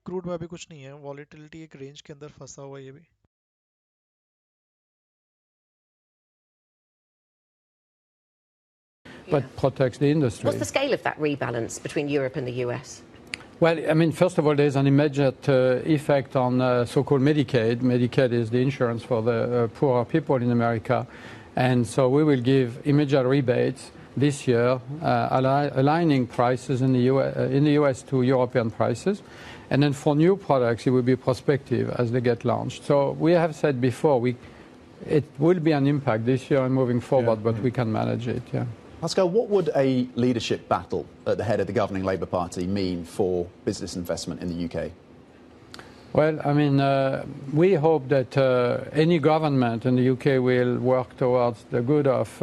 Crude में अभी कुछ नहीं है, वॉलेटिलिटी एक range के अंदर फंसा हुआ है ये भी. But protects the industry. What's the scale of that rebalance between Europe and the US? Well, I mean, first of all, there's an immediate effect on so-called Medicaid. Medicaid is the insurance for the poorer people in America. And so we will give immediate rebates this year, aligning prices in the US to European prices. And then for new products, it will be prospective as they get launched. So we have said before, it will be an impact this year and moving forward, but we can manage it, yeah. Pascal, what would a leadership battle at the head of the governing Labour Party mean for business investment in the UK? Well, I mean, we hope that any government in the UK will work towards the good of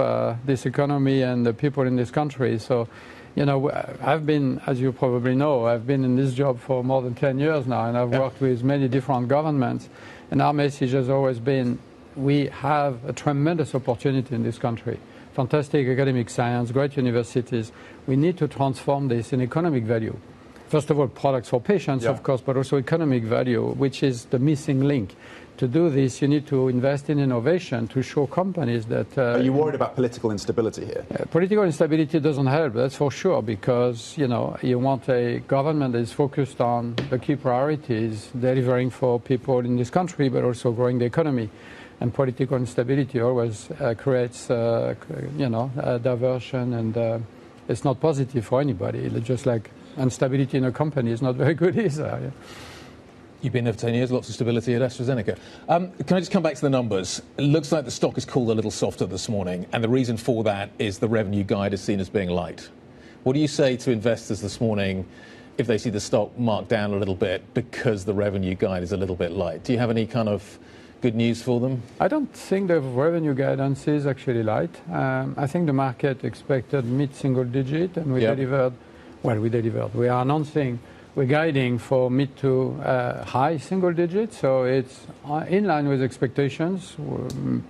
this economy and the people in this country. So, you know, I've been, as you probably know, I've been in this job for more than 10 years now, and I've worked with many different governments. And our message has always been, we have a tremendous opportunity in this country. Fantastic academic science, great universities. We need to transform this in economic value. First of all, products for patients, of course, but also economic value, which is the missing link. To do this, you need to invest in innovation to show companies that... Are you worried about political instability here? Political instability doesn't help, that's for sure, because, you know, you want a government that is focused on the key priorities, delivering for people in this country, but also growing the economy. And political instability always creates, diversion, and it's not positive for anybody. It's just like instability in a company is not very good either. Yeah. You've been there for 10 years, lots of stability at AstraZeneca. Can I just come back to the numbers? It looks like the stock is cooled a little softer this morning, and the reason for that is the revenue guide is seen as being light. What do you say to investors this morning if they see the stock marked down a little bit because the revenue guide is a little bit light? Do you have any kind of good news for them? I don't think the revenue guidance is actually light. I think the market expected mid-single digit, and we delivered. Well, we delivered. We are announcing, we're guiding for mid to high single digit, so it's in line with expectations,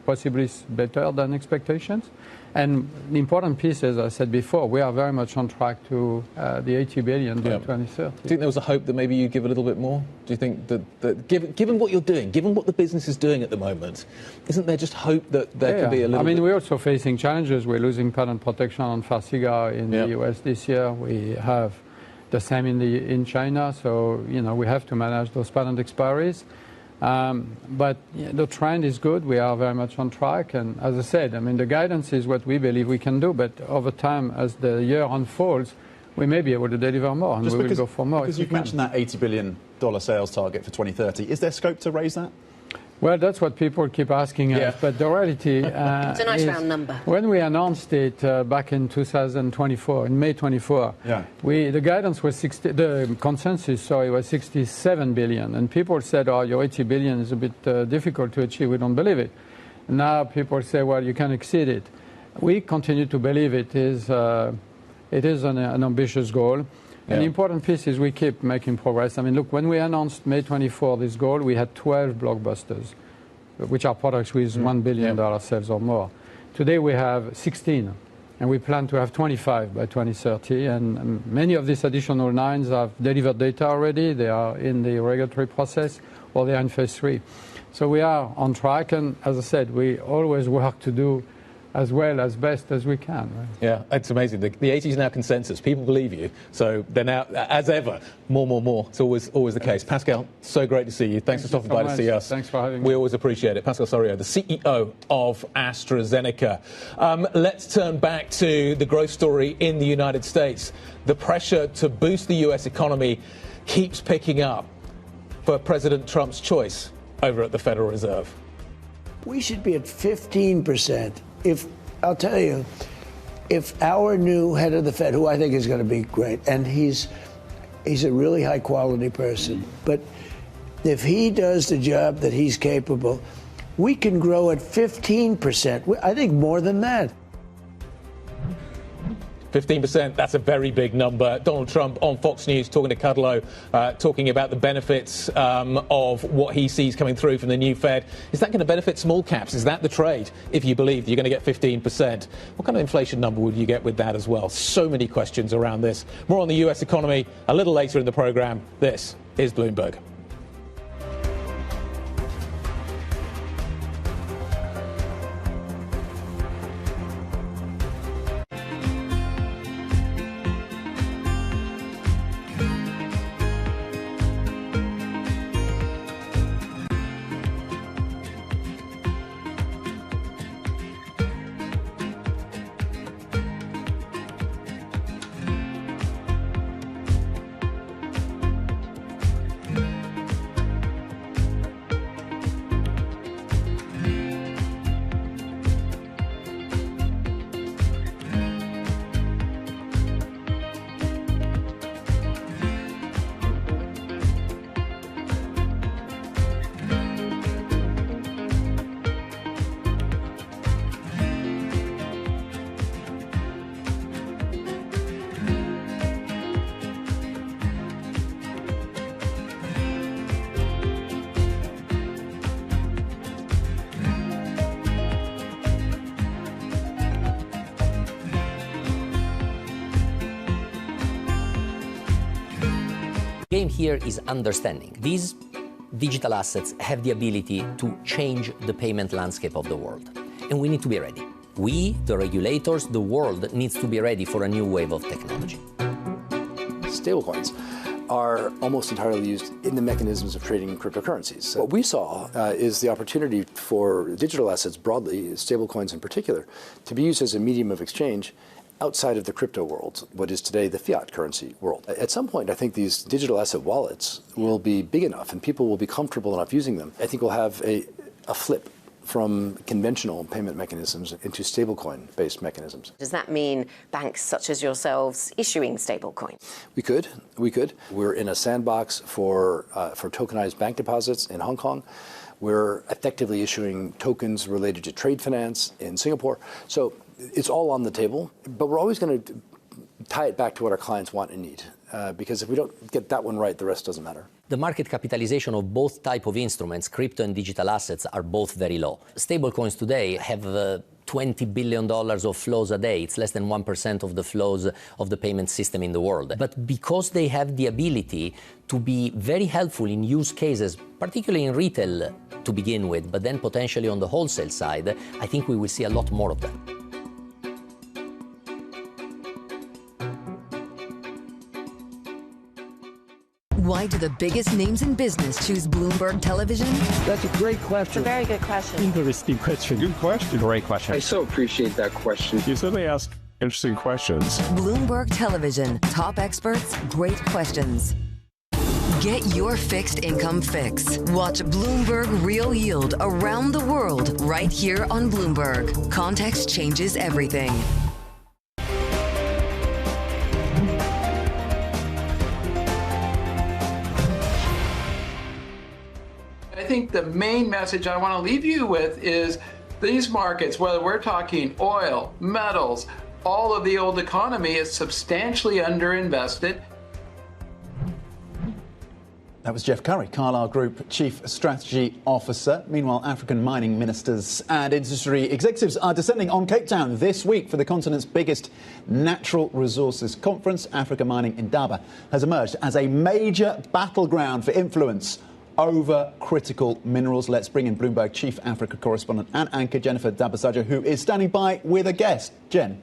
possibly better than expectations. And the important piece, as I said before, we are very much on track to the 80 billion by 2030. Do you think there was a hope that maybe you'd give a little bit more? Do you think that given what you're doing, given what the business is doing at the moment, isn't there just hope that there could be a little bit? I mean, we're also facing challenges. We're losing patent protection on Farxiga in the US this year. We have the same in China, so, you know, we have to manage those patent expiries. But the trend is good. We are very much on track. And as I said, I mean, the guidance is what we believe we can do. But over time, as the year unfolds, we may be able to deliver more, and we will go for more. Because you've mentioned that $80 billion sales target for 2030. Is there scope to raise that? Well, that's what people keep asking us, but the reality it's a nice round number. When we announced it back in 2024, in May 24, the guidance was the consensus, was 67 billion, and people said, "Oh, your 80 billion is a bit difficult to achieve. We don't believe it." Now people say, "Well, you can exceed it." We continue to believe it is an ambitious goal. And the important piece is we keep making progress. I mean, look, when we announced May 24 this goal, we had 12 blockbusters, which are products with $1 billion sales or more. Today we have 16, and we plan to have 25 by 2030. And many of these additional 9 have delivered data already. They are in the regulatory process, or they are in phase 3. So we are on track, and as I said, we always work to do as well as best as we can. Right? Yeah, it's amazing. The 80 is now consensus. People believe you. So they're now, as ever, more. It's always the case. Pascal, so great to see you. Thanks for stopping by to see us. Thanks for having me. We always appreciate it. Pascal Soriot, the CEO of AstraZeneca. Let's turn back to the growth story in the United States. The pressure to boost the US economy keeps picking up for President Trump's choice over at the Federal Reserve. We should be at 15%. I'll tell you, if our new head of the Fed, who I think is going to be great, and he's a really high quality person, but if he does the job that he's capable, we can grow at 15%. I think more than that. 15%, that's a very big number. Donald Trump on Fox News talking to Kudlow, talking about the benefits of what he sees coming through from the new Fed. Is that going to benefit small caps? Is that the trade, if you believe you're going to get 15%? What kind of inflation number would you get with that as well? So many questions around this. More on the US economy a little later in the program. This is Bloomberg. The game here is understanding. These digital assets have the ability to change the payment landscape of the world, and we need to be ready. We, the regulators, the world needs to be ready for a new wave of technology. Stablecoins are almost entirely used in the mechanisms of trading cryptocurrencies. What we saw is the opportunity for digital assets broadly, stablecoins in particular, to be used as a medium of exchange outside of the crypto world, what is today the fiat currency world. At some point, I think these digital asset wallets will be big enough and people will be comfortable enough using them. I think we'll have a flip from conventional payment mechanisms into stablecoin-based mechanisms. Does that mean banks such as yourselves issuing stablecoin? We could. We're in a sandbox for tokenized bank deposits in Hong Kong. We're effectively issuing tokens related to trade finance in Singapore. So it's all on the table, but we're always going to tie it back to what our clients want and need. Because if we don't get that one right, the rest doesn't matter. The market capitalization of both type of instruments, crypto and digital assets, are both very low. Stablecoins today have $20 billion of flows a day. It's less than 1% of the flows of the payment system in the world. But because they have the ability to be very helpful in use cases, particularly in retail to begin with, but then potentially on the wholesale side, I think we will see a lot more of them. Why do the biggest names in business choose Bloomberg Television? That's a great question. It's a very good question. Interesting question. Good question. Great question. I so appreciate that question. You certainly ask interesting questions. Bloomberg Television. Top experts, great questions. Get your fixed income fix. Watch Bloomberg Real Yield around the world right here on Bloomberg. Context changes everything. I think the main message I want to leave you with is these markets, whether we're talking oil, metals, all of the old economy is substantially underinvested. That was Jeff Curry, Carlyle Group Chief Strategy Officer. Meanwhile, African mining ministers and industry executives are descending on Cape Town this week for the continent's biggest natural resources conference. Africa Mining Indaba has emerged as a major battleground for influence over critical minerals. Let's bring in Bloomberg Chief Africa Correspondent and anchor Jennifer Dabasaja, who is standing by with a guest. Jen.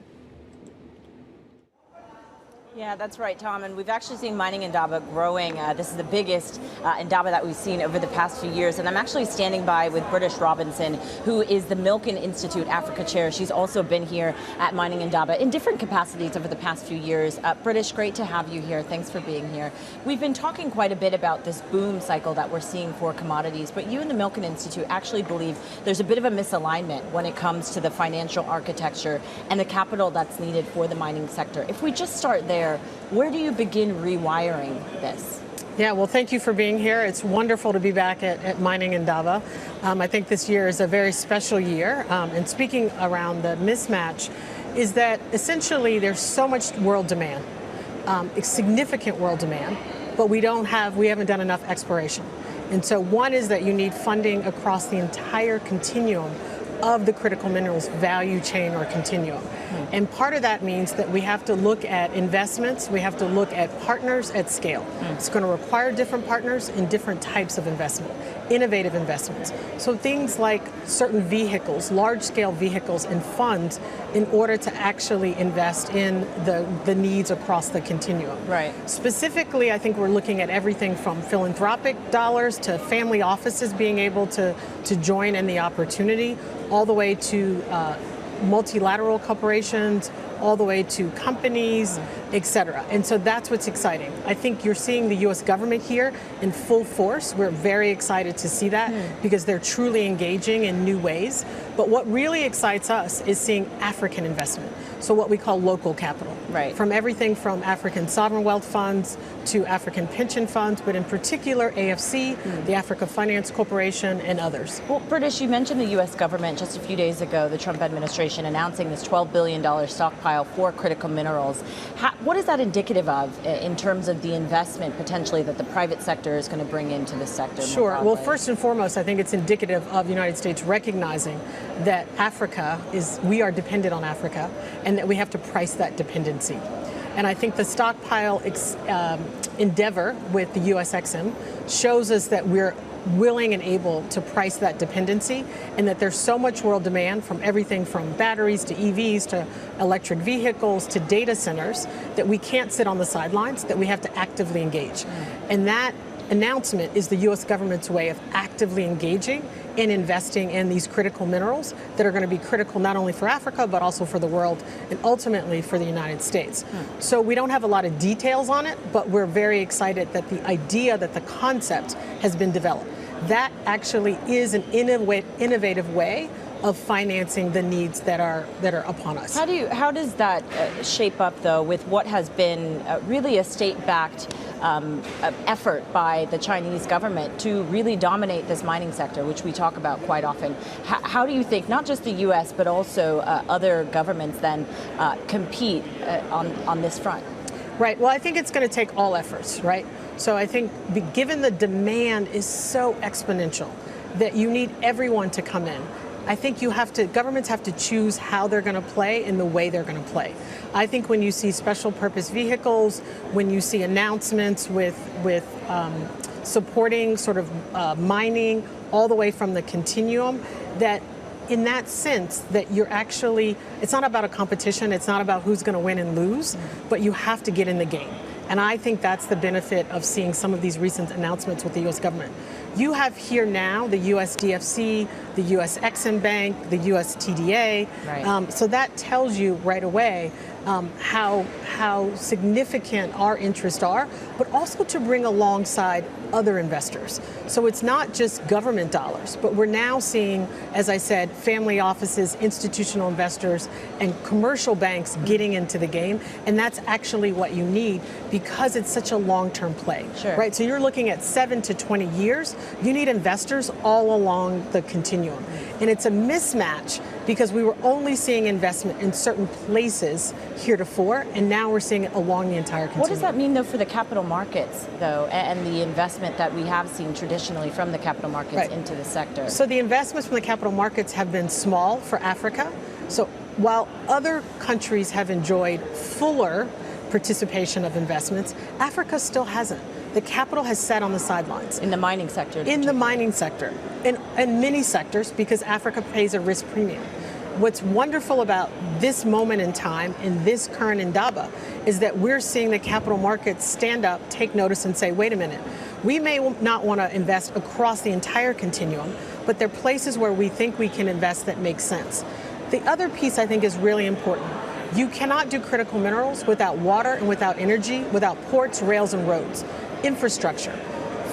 Yeah, that's right, Tom. And we've actually seen mining Indaba growing. This is the biggest Indaba that we've seen over the past few years. And I'm actually standing by with British Robinson, who is the Milken Institute Africa Chair. She's also been here at mining Indaba in different capacities over the past few years. British, great to have you here. Thanks for being here. We've been talking quite a bit about this boom cycle that we're seeing for commodities, but you and the Milken Institute actually believe there's a bit of a misalignment when it comes to the financial architecture and the capital that's needed for the mining sector. If we just start there, where do you begin rewiring this? Yeah, well, thank you for being here. It's wonderful to be back at Mining Indaba. I think this year is a very special year. And speaking around the mismatch is that essentially there's so much world demand, significant world demand, but we haven't done enough exploration. And so one is that you need funding across the entire continuum of the critical minerals value chain or continuum. And part of that means that we have to look at investments, we have to look at partners at scale. It's going to require different partners in different types of investment, innovative investments. So things like certain vehicles, large-scale vehicles and funds in order to actually invest in the needs across the continuum. Right. Specifically, I think we're looking at everything from philanthropic dollars to family offices being able to join in the opportunity, all the way to multilateral corporations, all the way to companies, et cetera. And so that's what's exciting. I think you're seeing the U.S. government here in full force. We're very excited to see that because they're truly engaging in new ways. But what really excites us is seeing African investment. So what we call local capital. Right. From everything from African sovereign wealth funds to African pension funds, but in particular AFC, the Africa Finance Corporation, and others. Well, British, you mentioned the U.S. government just a few days ago, the Trump administration announcing this $12 billion stockpile for critical minerals. What is that indicative of in terms of the investment potentially that the private sector is going to bring into this sector? Sure. Well, first and foremost, I think it's indicative of the United States recognizing that we are dependent on Africa and that we have to price that dependency. And I think the stockpile endeavor with the US EXIM shows us that we're willing and able to price that dependency, and that there's so much world demand from everything from batteries to EVs to electric vehicles to data centers that we can't sit on the sidelines, that we have to actively engage. And that announcement is the U.S. government's way of actively engaging in investing in these critical minerals that are going to be critical not only for Africa, but also for the world and ultimately for the United States. So we don't have a lot of details on it, but we're very excited that the idea, that the concept has been developed. That actually is an innovative way of financing the needs that are upon us. How does that shape up, though, with what has been really a state-backed effort by the Chinese government to really dominate this mining sector, which we talk about quite often? How do you think not just the U.S. but also other governments then compete on this front? Right. Well, I think it's going to take all efforts, right? So I think given the demand is so exponential that you need everyone to come in. I think governments have to choose how they're going to play and the way they're going to play. I think when you see special purpose vehicles, when you see announcements with supporting sort of mining all the way from the continuum, that in that sense that it's not about a competition, it's not about who's going to win and lose, but you have to get in the game. And I think that's the benefit of seeing some of these recent announcements with the U.S. government. You have here now the U.S. DFC, the U.S. EXIM Bank, the U.S. TDA. Right. So that tells you right away how significant our interests are, but also to bring alongside other investors. So it's not just government dollars, but we're now seeing, as I said, family offices, institutional investors, and commercial banks getting into the game. And that's actually what you need because it's such a long-term play. Sure. Right? So you're looking at 7 to 20 years. You need investors all along the continuum. And it's a mismatch because we were only seeing investment in certain places heretofore, and now we're seeing it along the entire continuum. What does that mean, though, for the capital markets, though, and the investment that we have seen traditionally from the capital markets into the sector? So the investments from the capital markets have been small for Africa. So while other countries have enjoyed fuller participation of investments, Africa still hasn't. The capital has sat on the sidelines. In the mining sector? In the mining sector. In many sectors, because Africa pays a risk premium. What's wonderful about this moment in time, in this current Indaba, is that we're seeing the capital markets stand up, take notice, and say, wait a minute, we may not want to invest across the entire continuum, but there are places where we think we can invest that make sense. The other piece I think is really important. You cannot do critical minerals without water and without energy, without ports, rails, and roads. Infrastructure.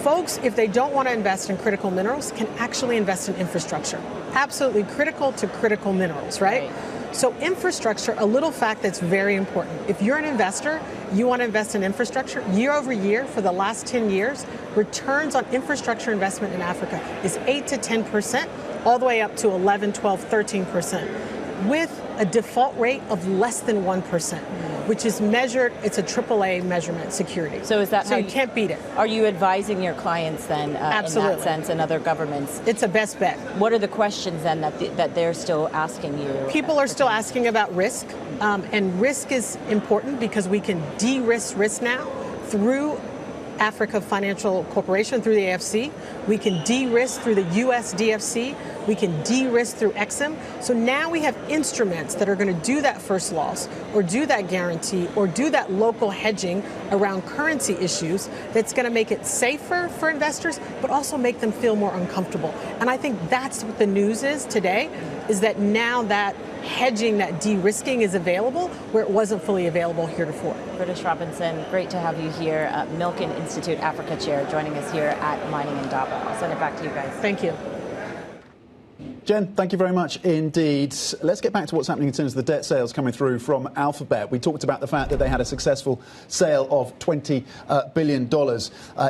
Folks, if they don't want to invest in critical minerals, can actually invest in infrastructure. Absolutely critical to critical minerals, right? So infrastructure, a little fact that's very important. If you're an investor, you want to invest in infrastructure, year over year for the last 10 years, returns on infrastructure investment in Africa is 8 to 10%, all the way up to 11, 12, 13%. With a default rate of less than 1%, which is measured, it's a AAA measurement security. So is that so how you can't beat it? Are you advising your clients then Absolutely. in that sense and other governments? It's a best bet. What are the questions then that they're still asking you? People are still asking about risk, and risk is important because we can de-risk risk now through Africa Financial Corporation, through the AFC. We can de-risk through the US DFC. We can de-risk through Exim. So now we have instruments that are going to do that first loss or do that guarantee or do that local hedging around currency issues that's going to make it safer for investors, but also make them feel more uncomfortable. And I think that's what the news is today, is that now that hedging, that de-risking is available where it wasn't fully available heretofore. British Robinson, great to have you here, Milken Institute Africa Chair, joining us here at Mining Indaba. I'll send it back to you guys. Thank you. Jen, thank you very much indeed. Let's get back to what's happening in terms of the debt sales coming through from Alphabet. We talked about the fact that they had a successful sale of $20 billion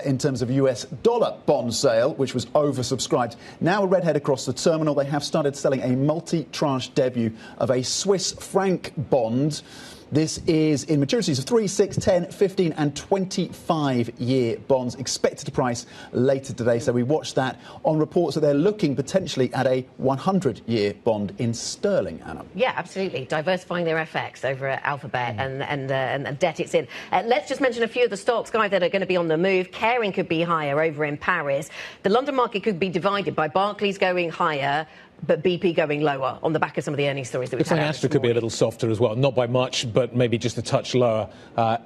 in terms of US dollar bond sale, which was oversubscribed. Now a redhead across the terminal. They have started selling a multi-tranche debut of a Swiss franc bond. This is in maturities of 3, 6, 10, 15 and 25-year bonds, expected to price later today. So we watched that on reports that they're looking potentially at a 100-year bond in sterling, Anna. Yeah, absolutely. Diversifying their FX over at Alphabet and the debt it's in. Let's just mention a few of the stocks, Guy, that are going to be on the move. Caring could be higher over in Paris. The London market could be divided by Barclays going higher, but BP going lower on the back of some of the earnings stories that we've had. Looks like Astra could be a little softer as well, not by much, but maybe just a touch lower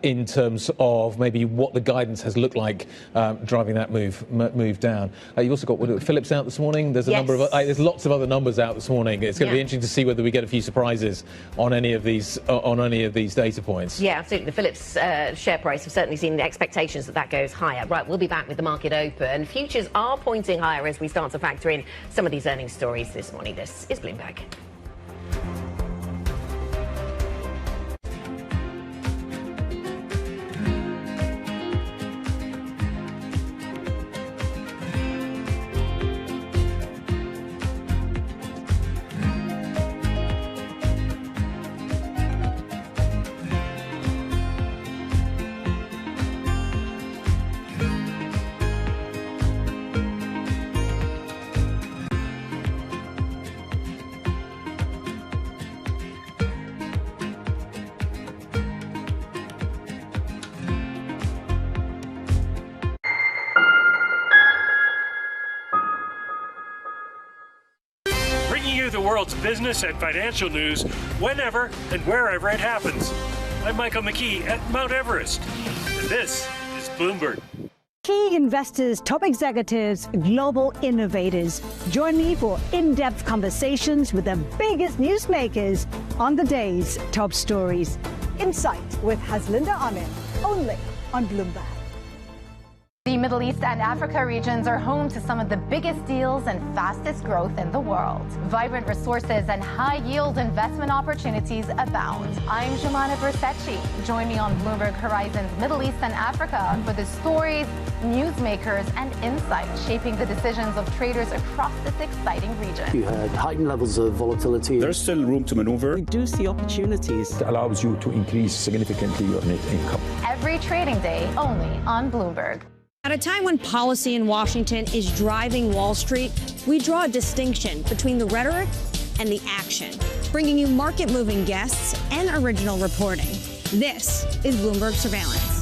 in terms of maybe what the guidance has looked like driving that move down. You've also got Phillips out this morning. There's a number of there's lots of other numbers out this morning. It's going to be interesting to see whether we get a few surprises on any of these data points. Yeah, absolutely. The Phillips share price have certainly seen the expectations that goes higher. Right, we'll be back with the market open. Futures are pointing higher as we start to factor in some of these earnings stories this morning. This is Bloomberg. The world's business and financial news whenever and wherever it happens. I'm Michael McKee at Mount Everest, and this is Bloomberg. Key investors, top executives, global innovators. Join me for in-depth conversations with the biggest newsmakers on the day's top stories. Insight with Haslinda Amin, only on Bloomberg. The Middle East and Africa regions are home to some of the biggest deals and fastest growth in the world. Vibrant resources and high-yield investment opportunities abound. I'm Jumana Versace. Join me on Bloomberg Horizon's Middle East and Africa for the stories, newsmakers, and insights shaping the decisions of traders across this exciting region. You had heightened levels of volatility. There's still room to maneuver. We do see opportunities. It allows you to increase significantly your net income. Every trading day, only on Bloomberg. At a time when policy in Washington is driving Wall Street, we draw a distinction between the rhetoric and the action, bringing you market-moving guests and original reporting. This is Bloomberg Surveillance.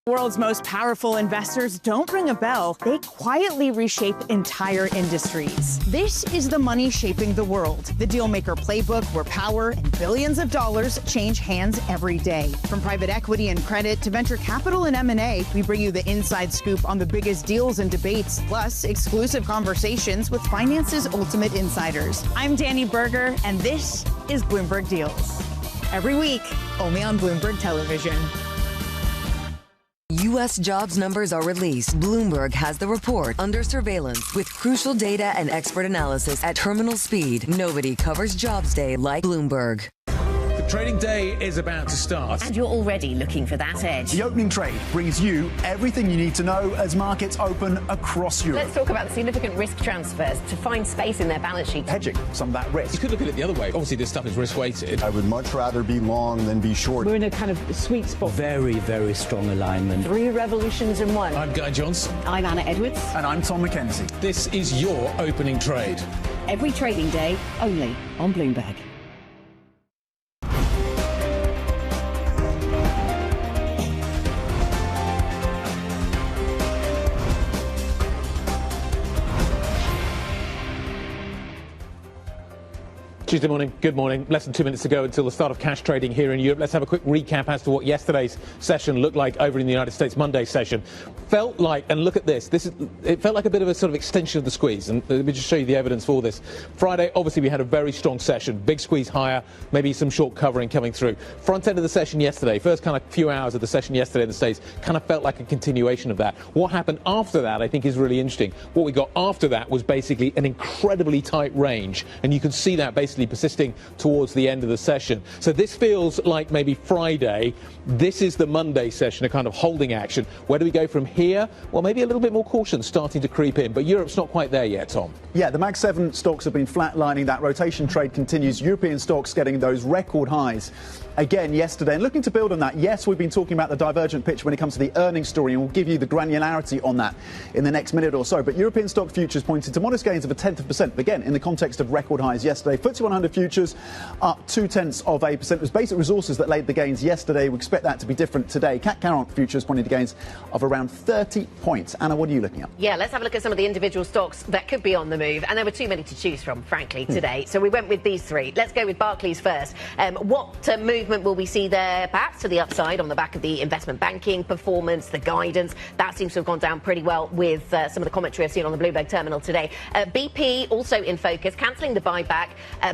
The world's most powerful investors don't ring a bell. They quietly reshape entire industries. This is the money shaping the world. The Dealmaker Playbook, where power and billions of dollars change hands every day. From private equity and credit to venture capital and M&A, we bring you the inside scoop on the biggest deals and debates, plus exclusive conversations with finance's ultimate insiders. I'm Danny Berger, and this is Bloomberg Deals. Every week, only on Bloomberg Television. U.S. jobs numbers are released. Bloomberg has the report under surveillance with crucial data and expert analysis at terminal speed. Nobody covers jobs day like Bloomberg. The Trading day is about to start. And you're already looking for that edge. The opening trade brings you everything you need to know as markets open across Europe. Let's talk about the significant risk transfers to find space in their balance sheet. Hedging some of that risk. You could look at it the other way. Obviously, this stuff is risk-weighted. I would much rather be long than be short. We're in a kind of sweet spot. Very, very strong alignment. 3 revolutions in 1. I'm Guy Johnson. I'm Anna Edwards. And I'm Tom McKenzie. This is your opening trade. Every trading day, only on Bloomberg. Tuesday morning, good morning. Less than 2 minutes to go until the start of cash trading here in Europe. Let's have a quick recap as to what yesterday's session looked like over in the United States. Monday's session felt like, and look at this, it felt like a bit of a sort of extension of the squeeze. And let me just show you the evidence for this. Friday, obviously, we had a very strong session. Big squeeze higher, maybe some short covering coming through. Front end of the session yesterday, first kind of few hours of the session yesterday in the States, kind of felt like a continuation of that. What happened after that, I think, is really interesting. What we got after that was basically an incredibly tight range. And you can see that basically persisting towards the end of the session. So this feels like maybe Friday. This is the Monday session, a kind of holding action. Where do we go from here? Well, maybe a little bit more caution starting to creep in, but Europe's not quite there yet, Tom. Yeah, the Mag 7 stocks have been flatlining. That rotation trade continues. European stocks getting those record highs again yesterday. And looking to build on that, yes, we've been talking about the divergent picture when it comes to the earnings story, and we'll give you the granularity on that in the next minute or so. But European stock futures pointed to modest gains of 0.1%, again, in the context of record highs yesterday. FTSE 100 futures up 0.2%. It was Basic Resources that laid the gains yesterday. We expect that to be different today. CAC 40 futures pointing to gains of around 30 points. Anna, what are you looking at? Yeah, let's have a look at some of the individual stocks that could be on the move. And there were too many to choose from, frankly, today. So we went with these three. Let's go with Barclays first. What movement will we see there? Perhaps to the upside on the back of the investment banking performance, the guidance. That seems to have gone down pretty well with some of the commentary I've seen on the Bloomberg terminal today. BP also in focus, cancelling the buyback.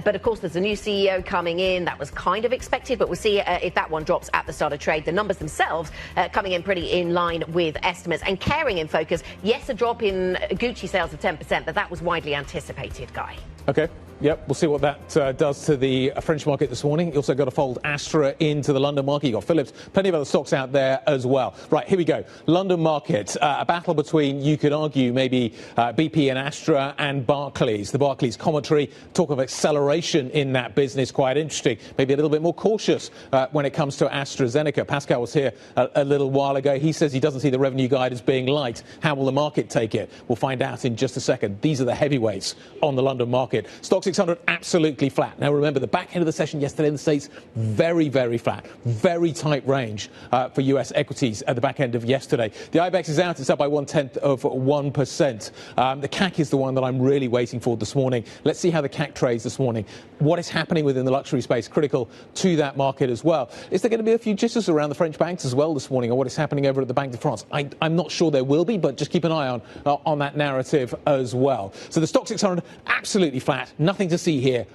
But of course, there's a new CEO coming in. That was kind of expected, but we'll see if that one drops at the start of trade. The numbers themselves coming in pretty in line with estimates. And Caring in focus, yes, a drop in Gucci sales of 10%, but that was widely anticipated, Guy. Okay. Yep, we'll see what that does to the French market this morning. You also got to fold Astra into the London market. You've got Philips, plenty of other stocks out there as well. Right, here we go. London market, a battle between, you could argue, maybe BP and Astra and Barclays. The Barclays commentary, talk of acceleration in that business, quite interesting. Maybe a little bit more cautious when it comes to AstraZeneca. Pascal was here a little while ago. He says he doesn't see the revenue guide as being light. How will the market take it? We'll find out in just a second. These are the heavyweights on the London market. Stock 600 absolutely flat. Now remember, the back end of the session yesterday in the States, very, very flat. Very tight range for US equities at the back end of yesterday. The IBEX is out. It's up by 0.1%. The CAC is the one that I'm really waiting for this morning. Let's see how the CAC trades this morning. What is happening within the luxury space, critical to that market as well. Is there going to be a few jitters around the French banks as well this morning, or what is happening over at the Banque de France? I'm not sure there will be, but just keep an eye on that narrative as well. So the stock 600 absolutely flat. Nothing to see here.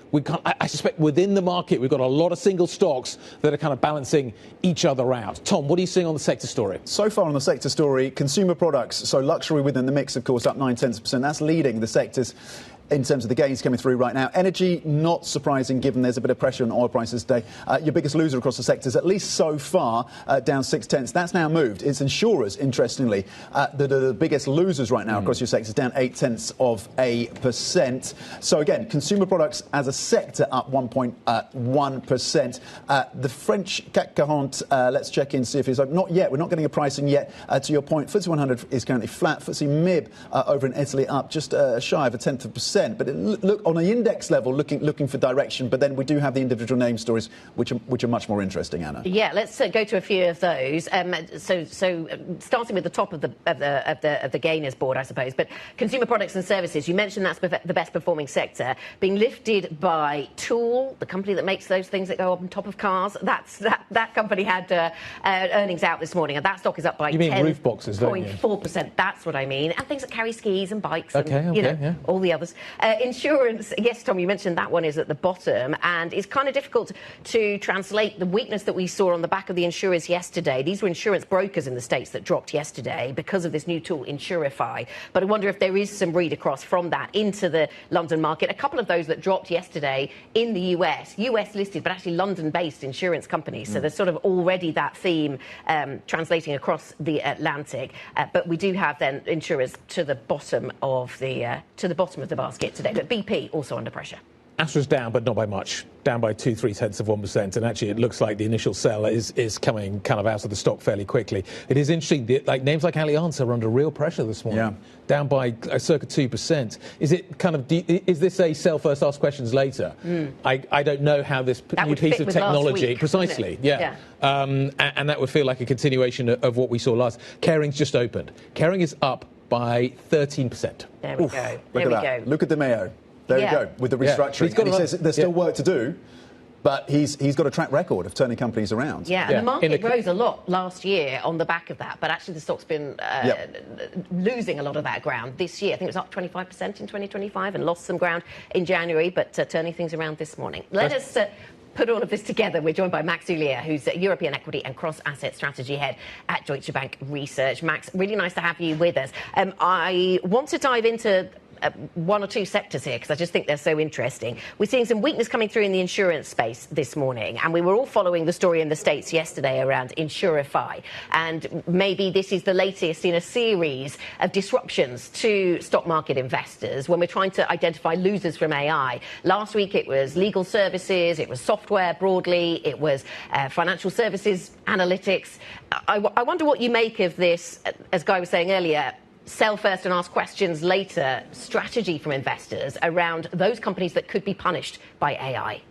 I suspect within the market we've got a lot of single stocks that are kind of balancing each other out. Tom, what are you seeing on the sector story? So far on the sector story, consumer products, so luxury within the mix, of course, up 0.9%. That's leading the sectors in terms of the gains coming through right now. Energy, not surprising given there's a bit of pressure on oil prices today. Your biggest loser across the sectors, at least so far, down 0.6. That's now moved. It's insurers, interestingly, that are the biggest losers right now across your sectors, down 0.8%. So again, consumer products as a sector up 1.1%. The French CAC 40, let's check in, see if it's open. Not yet. We're not getting a pricing yet. To your point, FTSE 100 is currently flat. FTSE MIB over in Italy up just shy of 0.1%. But look on an index level, looking for direction. But then we do have the individual name stories, which are much more interesting, Anna. Yeah, let's go to a few of those. So starting with the top of the gainers board, I suppose. But consumer products and services, you mentioned that's the best performing sector, being lifted by Tool, the company that makes those things that go on top of cars. That company had earnings out this morning, and that stock is up by 10.4%. You mean roof boxes, don't you? That's what I mean, and things that carry skis and bikes, and all the others. Insurance, yes, Tom, you mentioned that one is at the bottom, and it's kind of difficult to translate the weakness that we saw on the back of the insurers yesterday. These were insurance brokers in the States that dropped yesterday because of this new tool, Insurify. But I wonder if there is some read across from that into the London market. A couple of those that dropped yesterday in the US listed, but actually London-based insurance companies. So there's sort of already that theme translating across the Atlantic. But we do have then insurers to the bottom of the basket today. But BP also under pressure. Astra's down, but not by much. Down by 0.2%. And actually, it looks like the initial sell is coming kind of out of the stock fairly quickly. It is interesting. Names like Allianz are under real pressure this morning. Yeah. Down by circa 2%. Is it kind of? Is this a sell first, ask questions later? I don't know how this new piece of technology precisely. Yeah. And that would feel like a continuation of what we saw last. Kering's just opened. Kering is up by 13%. There we go. Look at that. Look at De Mayo. There we go, with the restructuring. And he says there's still work to do, but he's got a track record of turning companies around. Yeah, and the market rose a lot last year on the back of that, but actually the stock's been losing a lot of that ground this year. I think it was up 25% in 2025 and lost some ground in January, but turning things around this morning. Let us put all of this together. We're joined by Max Ulier, who's European Equity and Cross-Asset Strategy Head at Deutsche Bank Research. Max, really nice to have you with us. I want to dive into one or two sectors here because I just think they're so interesting. We're seeing some weakness coming through in the insurance space this morning, and we were all following the story in the States yesterday around Insurify, and maybe this is the latest in a series of disruptions to stock market investors when we're trying to identify losers from AI. Last week it was legal services, it was software broadly, it was financial services, analytics. I wonder what you make of this, as Guy was saying earlier, sell first and ask questions later strategy from investors around those companies that could be punished by AI.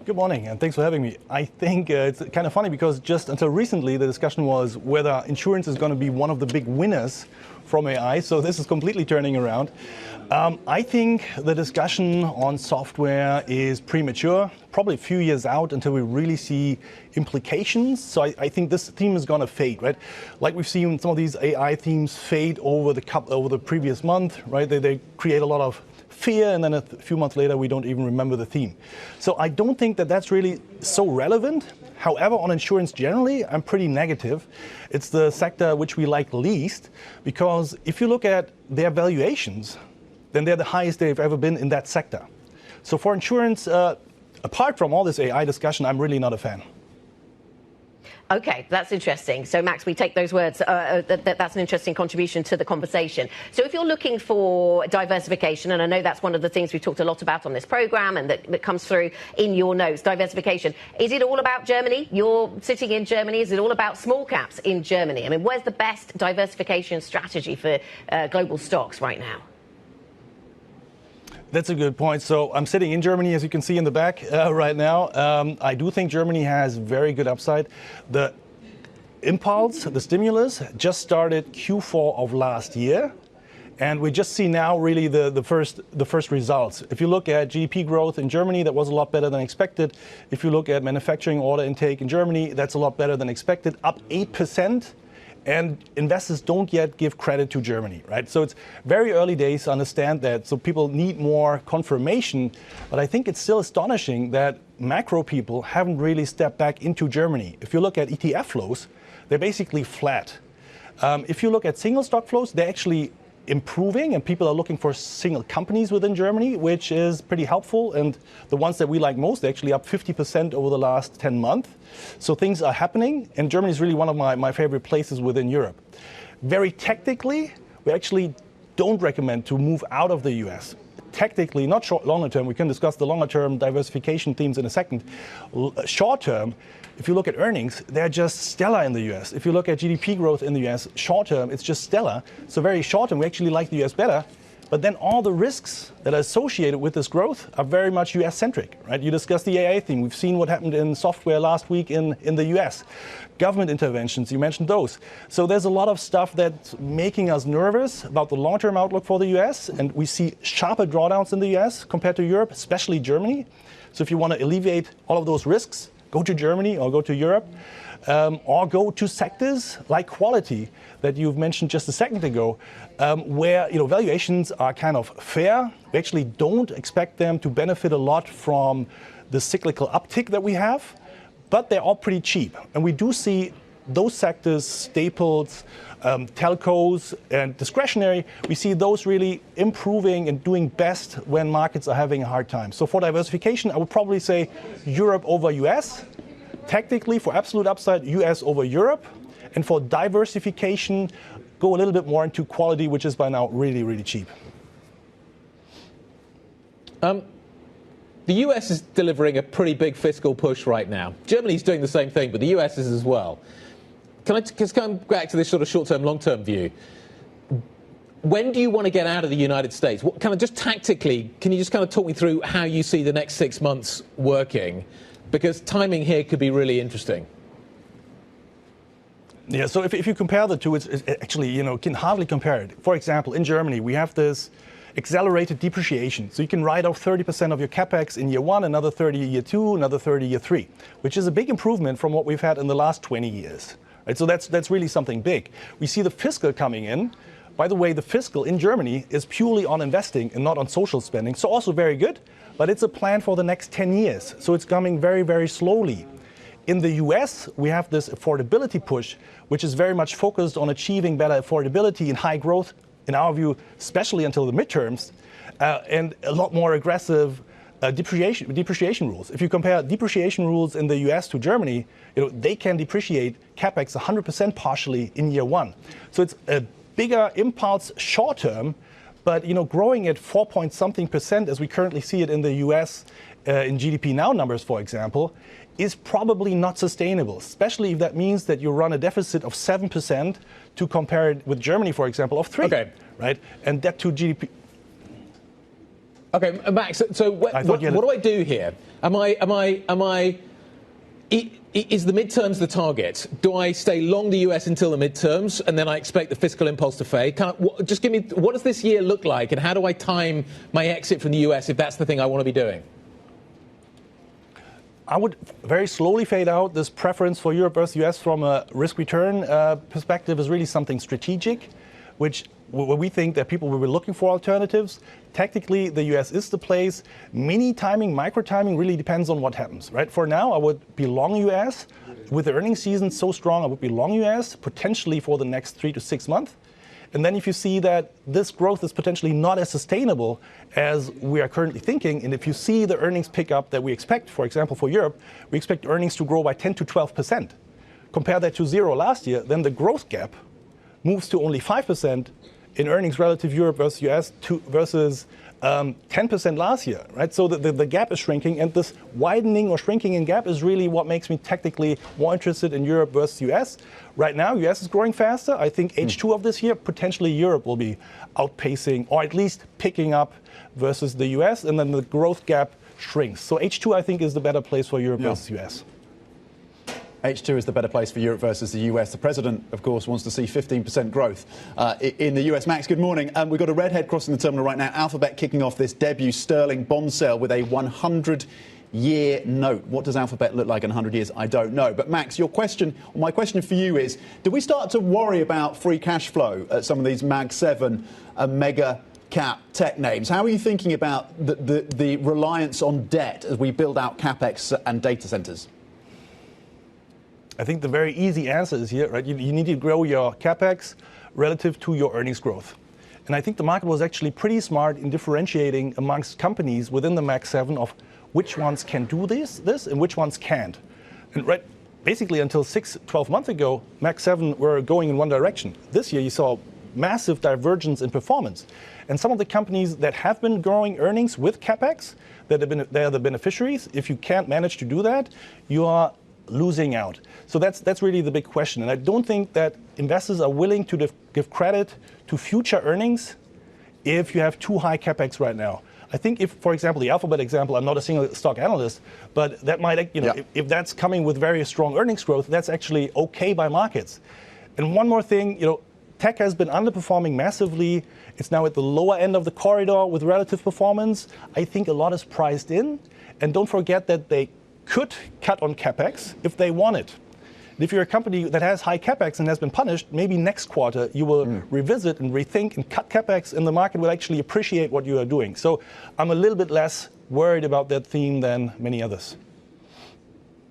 Good morning, and thanks for having me. I think it's kind of funny because just until recently the discussion was whether insurance is going to be one of the big winners from AI, so this is completely turning around. I think the discussion on software is premature, probably a few years out until we really see implications. So I think this theme is going to fade, right? Like we've seen some of these AI themes fade over the previous month, right? They create a lot of fear, and then a few months later we don't even remember the theme. So I don't think that that's really so relevant. However, on insurance generally, I'm pretty negative. It's the sector which we like least, because if you look at their valuations, then they're the highest they've ever been in that sector. So for insurance, apart from all this AI discussion, I'm really not a fan. Okay, that's interesting. So, Max, we take those words. That's an interesting contribution to the conversation. So if you're looking for diversification, and I know that's one of the things we've talked a lot about on this programme and that comes through in your notes, diversification, is it all about Germany? You're sitting in Germany. Is it all about small caps in Germany? I mean, where's the best diversification strategy for global stocks right now? That's a good point. So I'm sitting in Germany, as you can see in the back right now. I do think Germany has very good upside. The impulse, the stimulus, just started Q4 of last year. And we just see now really the first results. If you look at GDP growth in Germany, that was a lot better than expected. If you look at manufacturing order intake in Germany, that's a lot better than expected, up 8%. And investors don't yet give credit to Germany, right? So it's very early days to understand that. So people need more confirmation. But I think it's still astonishing that macro people haven't really stepped back into Germany. If you look at ETF flows, they're basically flat. If you look at single stock flows, they're actually improving, and people are looking for single companies within Germany, which is pretty helpful. And the ones that we like most, they're actually up 50% over the last 10 months. So things are happening, and Germany is really one of my favorite places within Europe. Very tactically, we actually don't recommend to move out of the US. Tactically, not longer term, we can discuss the longer term diversification themes in a second. Short term, if you look at earnings, they're just stellar in the US. If you look at GDP growth in the US, short term, it's just stellar. So very short term, we actually like the US better. But then all the risks that are associated with this growth are very much US-centric, right? You discussed the AI theme. We've seen what happened in software last week in the US. Government interventions, you mentioned those. So there's a lot of stuff that's making us nervous about the long-term outlook for the US. And we see sharper drawdowns in the US compared to Europe, especially Germany. So if you want to alleviate all of those risks, go to Germany or go to Europe, or go to sectors like quality that you've mentioned just a second ago, where valuations are kind of fair. We actually don't expect them to benefit a lot from the cyclical uptick that we have, but they're all pretty cheap. And we do see those sectors, staples, telcos, and discretionary, we see those really improving and doing best when markets are having a hard time. So for diversification, I would probably say Europe over US. Technically, for absolute upside, US over Europe. And for diversification, go a little bit more into quality, which is by now really, really cheap. The US is delivering a pretty big fiscal push right now. Germany's doing the same thing, but the US is as well. Can I just come back to this sort of short-term, long-term view? When do you want to get out of the United States? What kind of just tactically, can you just kind of talk me through how you see the next 6 months working? Because timing here could be really interesting. Yeah, so if you compare the two, it's actually, can hardly compare it. For example, in Germany, we have this accelerated depreciation. So you can write off 30% of your capex in year 1, another 30 year 2, another 30 year 3, which is a big improvement from what we've had in the last 20 years. Right? So that's really something big. We see the fiscal coming in. By the way, the fiscal in Germany is purely on investing and not on social spending, so also very good, but it's a plan for the next 10 years. So it's coming very, very slowly. In the US, we have this affordability push, which is very much focused on achieving better affordability and high growth, in our view, especially until the midterms, and a lot more aggressive depreciation rules. If you compare depreciation rules in the US to Germany, they can depreciate capex 100% partially in year 1. So it's a bigger impulse short term, but growing at 4-point-something% as we currently see it in the US in GDP Now numbers, for example, is probably not sustainable, especially if that means that you run a deficit of 7% to compare it with Germany, for example, of 3%. Okay. Right? And debt to GDP. Okay, Max. So what do I do here? Is the midterms the target? Do I stay long the US until the midterms, and then I expect the fiscal impulse to fade? Just give me, what does this year look like, and how do I time my exit from the US if that's the thing I want to be doing? I would very slowly fade out. This preference for Europe versus US from a risk-return perspective is really something strategic, which we think that people will be looking for alternatives. Technically, the US is the place. Mini timing, micro timing really depends on what happens, right? For now, I would be long US. With the earnings season so strong, I would be long US, potentially for the next 3 to 6 months. And then if you see that this growth is potentially not as sustainable as we are currently thinking, and if you see the earnings pick up that we expect, for example, for Europe, we expect earnings to grow by 10 to 12%. Compare that to 0 last year, then the growth gap moves to only 5% in earnings relative Europe versus US versus 10% last year, right? So the gap is shrinking, and this widening or shrinking in gap is really what makes me technically more interested in Europe versus US. Right now, US is growing faster. I think H2 of this year, potentially Europe will be outpacing or at least picking up versus the US, and then the growth gap shrinks. So H2, I think, is the better place for Europe versus US. H2 is the better place for Europe versus the US. The president, of course, wants to see 15% growth in the US. Max, good morning. We've got a redhead crossing the terminal right now. Alphabet kicking off this debut sterling bond sale with a 100-year note. What does Alphabet look like in 100 years? I don't know. But Max, my question for you is, do we start to worry about free cash flow at some of these Mag 7 mega cap tech names? How are you thinking about the reliance on debt as we build out capex and data centers? I think the very easy answer is here, right? You need to grow your capex relative to your earnings growth. And I think the market was actually pretty smart in differentiating amongst companies within the Mag 7 of which ones can do this and which ones can't. And right, basically until 12 months ago, Mag 7 were going in one direction. This year you saw massive divergence in performance. And some of the companies that have been growing earnings with capex, they are the beneficiaries. If you can't manage to do that, you are losing out. So that's really the big question. And I don't think that investors are willing to give credit to future earnings if you have too high capex right now. I think if, for example, the Alphabet example, I'm not a single stock analyst, but that might, if that's coming with very strong earnings growth, that's actually okay by markets. And one more thing, tech has been underperforming massively. It's now at the lower end of the corridor with relative performance. I think a lot is priced in. And don't forget that they could cut on capex if they want it. If you're a company that has high capex and has been punished, maybe next quarter you will revisit and rethink and cut capex, and the market will actually appreciate what you are doing. So I'm a little bit less worried about that theme than many others.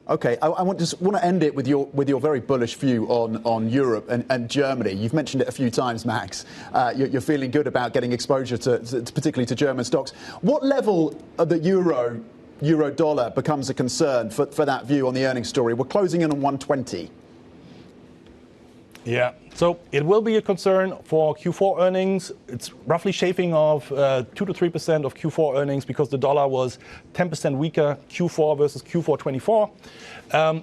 Okay, I want to end it with your very bullish view on Europe and Germany. You've mentioned it a few times, Max. You're feeling good about getting exposure to particularly to German stocks. What level of the euro dollar becomes a concern for that view on the earnings story? We're closing in on 120. Yeah, so it will be a concern for Q4 earnings. It's roughly shaping of 2 to 3% of Q4 earnings because the dollar was 10% weaker Q4 versus Q4 24.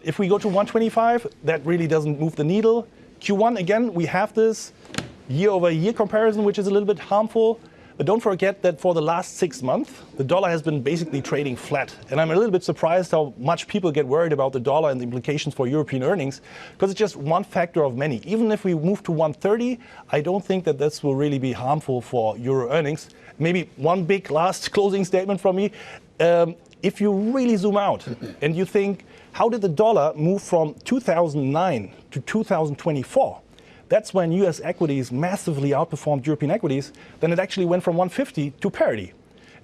If we go to 125, that really doesn't move the needle. Q1, again, we have this year-over-year comparison, which is a little bit harmful. But don't forget that for the last 6 months, the dollar has been basically trading flat. And I'm a little bit surprised how much people get worried about the dollar and the implications for European earnings, because it's just one factor of many. Even if we move to 130, I don't think that this will really be harmful for euro earnings. Maybe one big last closing statement from me. If you really zoom out and you think, how did the dollar move from 2009 to 2024? That's when US equities massively outperformed European equities. Then it actually went from 150 to parity.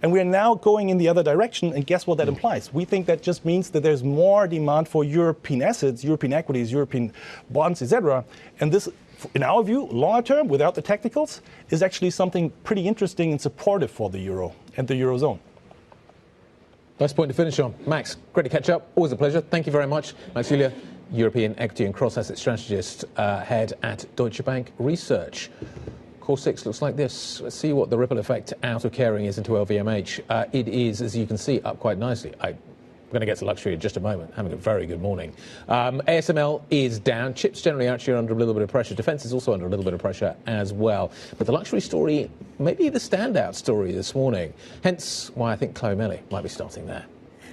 And we are now going in the other direction. And guess what that implies? We think that just means that there's more demand for European assets, European equities, European bonds, etc. And this, in our view, longer term, without the technicals, is actually something pretty interesting and supportive for the euro and the eurozone. Nice point to finish on. Max, great to catch up. Always a pleasure. Thank you very much. Max Julia, European equity and cross-asset strategist, head at Deutsche Bank Research. Core 6 looks like this. Let's see what the ripple effect out of Kering is into LVMH. It is, as you can see, up quite nicely. I'm going to get to luxury in just a moment. Having a very good morning. ASML is down. Chips generally actually are under a little bit of pressure. Defence is also under a little bit of pressure as well. But the luxury story may be the standout story this morning. Hence why I think Chloe Melly might be starting there.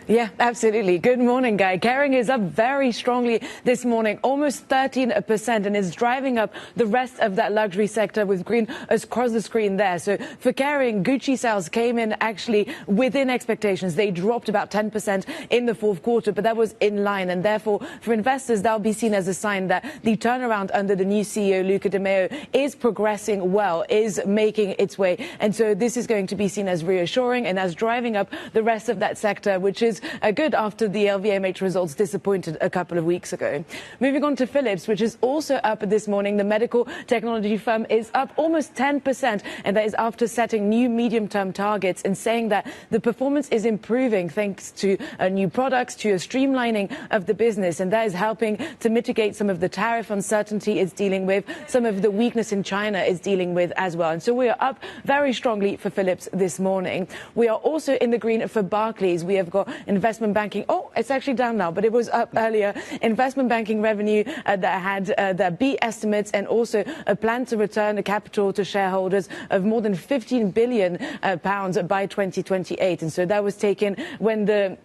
Yeah, absolutely. Good morning, Guy. Kering is up very strongly this morning, almost 13%, and is driving up the rest of that luxury sector with green across the screen there. So for Kering, Gucci sales came in actually within expectations. They dropped about 10% in the fourth quarter, but that was in line. And therefore, for investors, that'll be seen as a sign that the turnaround under the new CEO, Luca De Meo, is progressing well, is making its way. And so this is going to be seen as reassuring and as driving up the rest of that sector, which is good after the LVMH results disappointed a couple of weeks ago. Moving on to Philips, which is also up this morning. The medical technology firm is up almost 10%, and that is after setting new medium-term targets and saying that the performance is improving thanks to new products, to a streamlining of the business, and that is helping to mitigate some of the tariff uncertainty it's dealing with, some of the weakness in China is dealing with as well. And so we are up very strongly for Philips this morning. We are also in the green for Barclays. We have got investment banking. Oh, it's actually down now, but it was up earlier. Investment banking revenue that had the beat estimates, and also a plan to return the capital to shareholders of more than £15 billion by 2028. And so that was taken when the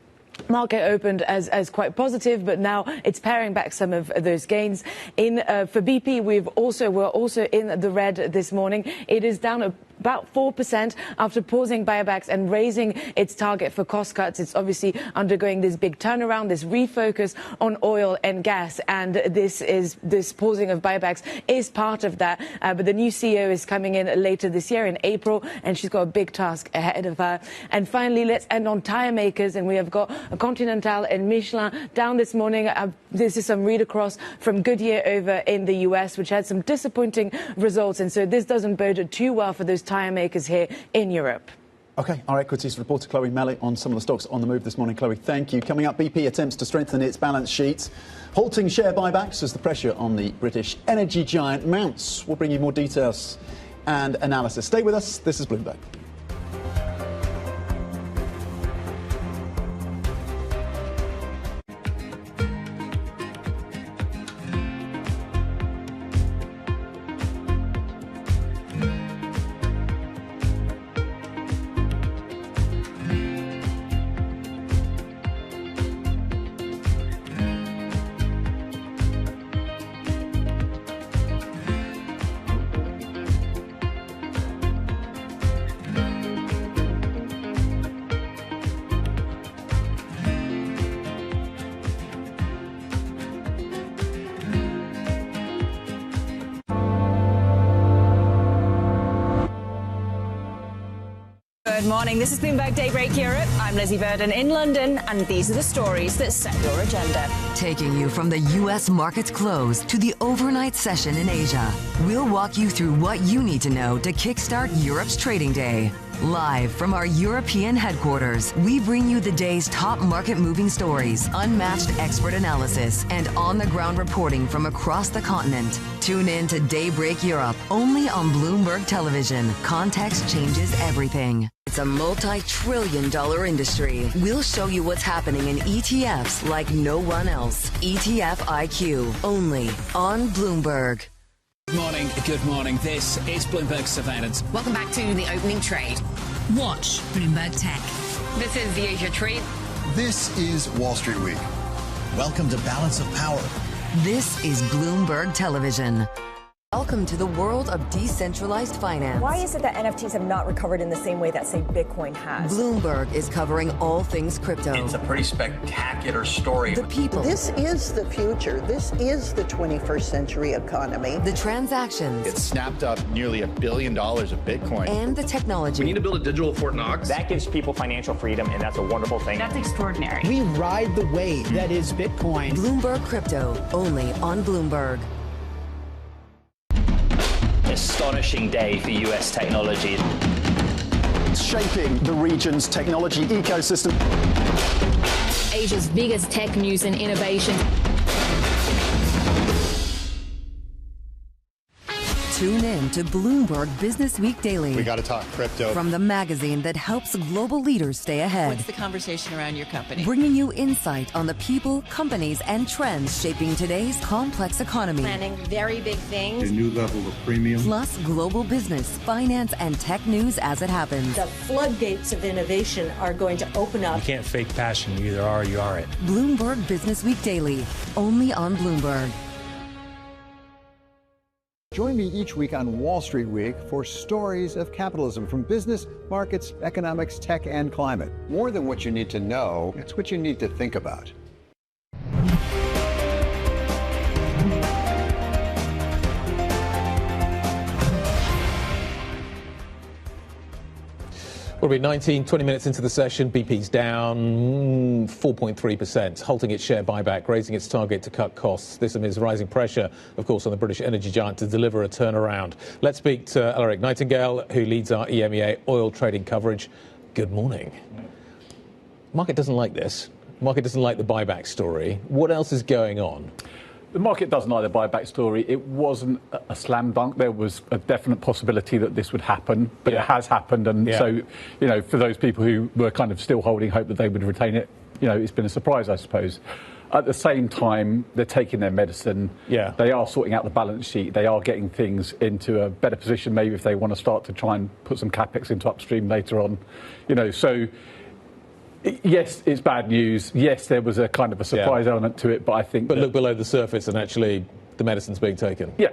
market opened as quite positive, but now it's paring back some of those gains. For BP, we're also in the red this morning. It is down about 4% after pausing buybacks and raising its target for cost cuts. It's obviously undergoing this big turnaround, this refocus on oil and gas, and this pausing of buybacks is part of that. But the new CEO is coming in later this year in April, and she's got a big task ahead of her. And finally, let's end on tire makers, and we have got Continental and Michelin down this morning. This is some read across from Goodyear over in the US, which had some disappointing results, and so this doesn't bode too well for those tire makers here in Europe. OK, our equities reporter Chloe Melly on some of the stocks on the move this morning. Chloe, thank you. Coming up, BP attempts to strengthen its balance sheet, halting share buybacks as the pressure on the British energy giant mounts. We'll bring you more details and analysis. Stay with us. This is Bloomberg. Good morning. This is Bloomberg Daybreak Europe. I'm Lizzie Burden in London, and these are the stories that set your agenda. Taking you from the U.S. market's close to the overnight session in Asia, we'll walk you through what you need to know to kickstart Europe's trading day. Live from our European headquarters, we bring you the day's top market-moving stories, unmatched expert analysis, and on-the-ground reporting from across the continent. Tune in to Daybreak Europe, only on Bloomberg Television. Context changes everything. It's a multi-trillion-dollar industry. We'll show you what's happening in ETFs like no one else. ETF IQ, only on Bloomberg. Good morning. This is Bloomberg Surveillance. Welcome back to the opening trade. Watch Bloomberg Tech. This is the Asia Trade. This is Wall Street Week. Welcome to Balance of Power. This is Bloomberg Television. Welcome to the world of decentralized finance. Why is it that NFTs have not recovered in the same way that, say, Bitcoin has? Bloomberg is covering all things crypto. It's a pretty spectacular story. The people. This is the future. This is the 21st century economy. The transactions. It snapped up nearly $1 billion of Bitcoin. And the technology. We need to build a digital Fort Knox. That gives people financial freedom, and that's a wonderful thing. That's extraordinary. We ride the wave that is Bitcoin. Bloomberg Crypto, only on Bloomberg. Astonishing day for US technology. Shaping the region's technology ecosystem. Asia's biggest tech news and innovation. Tune in to Bloomberg Business Week Daily. We got to talk crypto. From the magazine that helps global leaders stay ahead. What's the conversation around your company? Bringing you insight on the people, companies, and trends shaping today's complex economy. Planning very big things. A new level of premium. Plus global business, finance, and tech news as it happens. The floodgates of innovation are going to open up. You can't fake passion. You either are or you aren't. Bloomberg Business Week Daily, only on Bloomberg. Join me each week on Wall Street Week for stories of capitalism from business, markets, economics, tech, and climate. More than what you need to know, it's what you need to think about. We'll be 19, 20 minutes into the session. BP's down 4.3%, halting its share buyback, raising its target to cut costs. This amidst rising pressure, of course, on the British energy giant to deliver a turnaround. Let's speak to Alaric Nightingale, who leads our EMEA oil trading coverage. Good morning. Market doesn't like this. Market doesn't like the buyback story. What else is going on? The market doesn't like the buyback story. It wasn't a slam dunk. There was a definite possibility that this would happen, but it has happened. And so, you know, for those people who were kind of still holding hope that they would retain it, you know, it's been a surprise, I suppose. At the same time, they're taking their medicine. They are sorting out the balance sheet. They are getting things into a better position, maybe if they want to start to try and put some capex into upstream later on. You know, so yes, it's bad news. Yes, there was a kind of a surprise element to it, but I think... But look below the surface and actually the medicine's being taken. Yeah.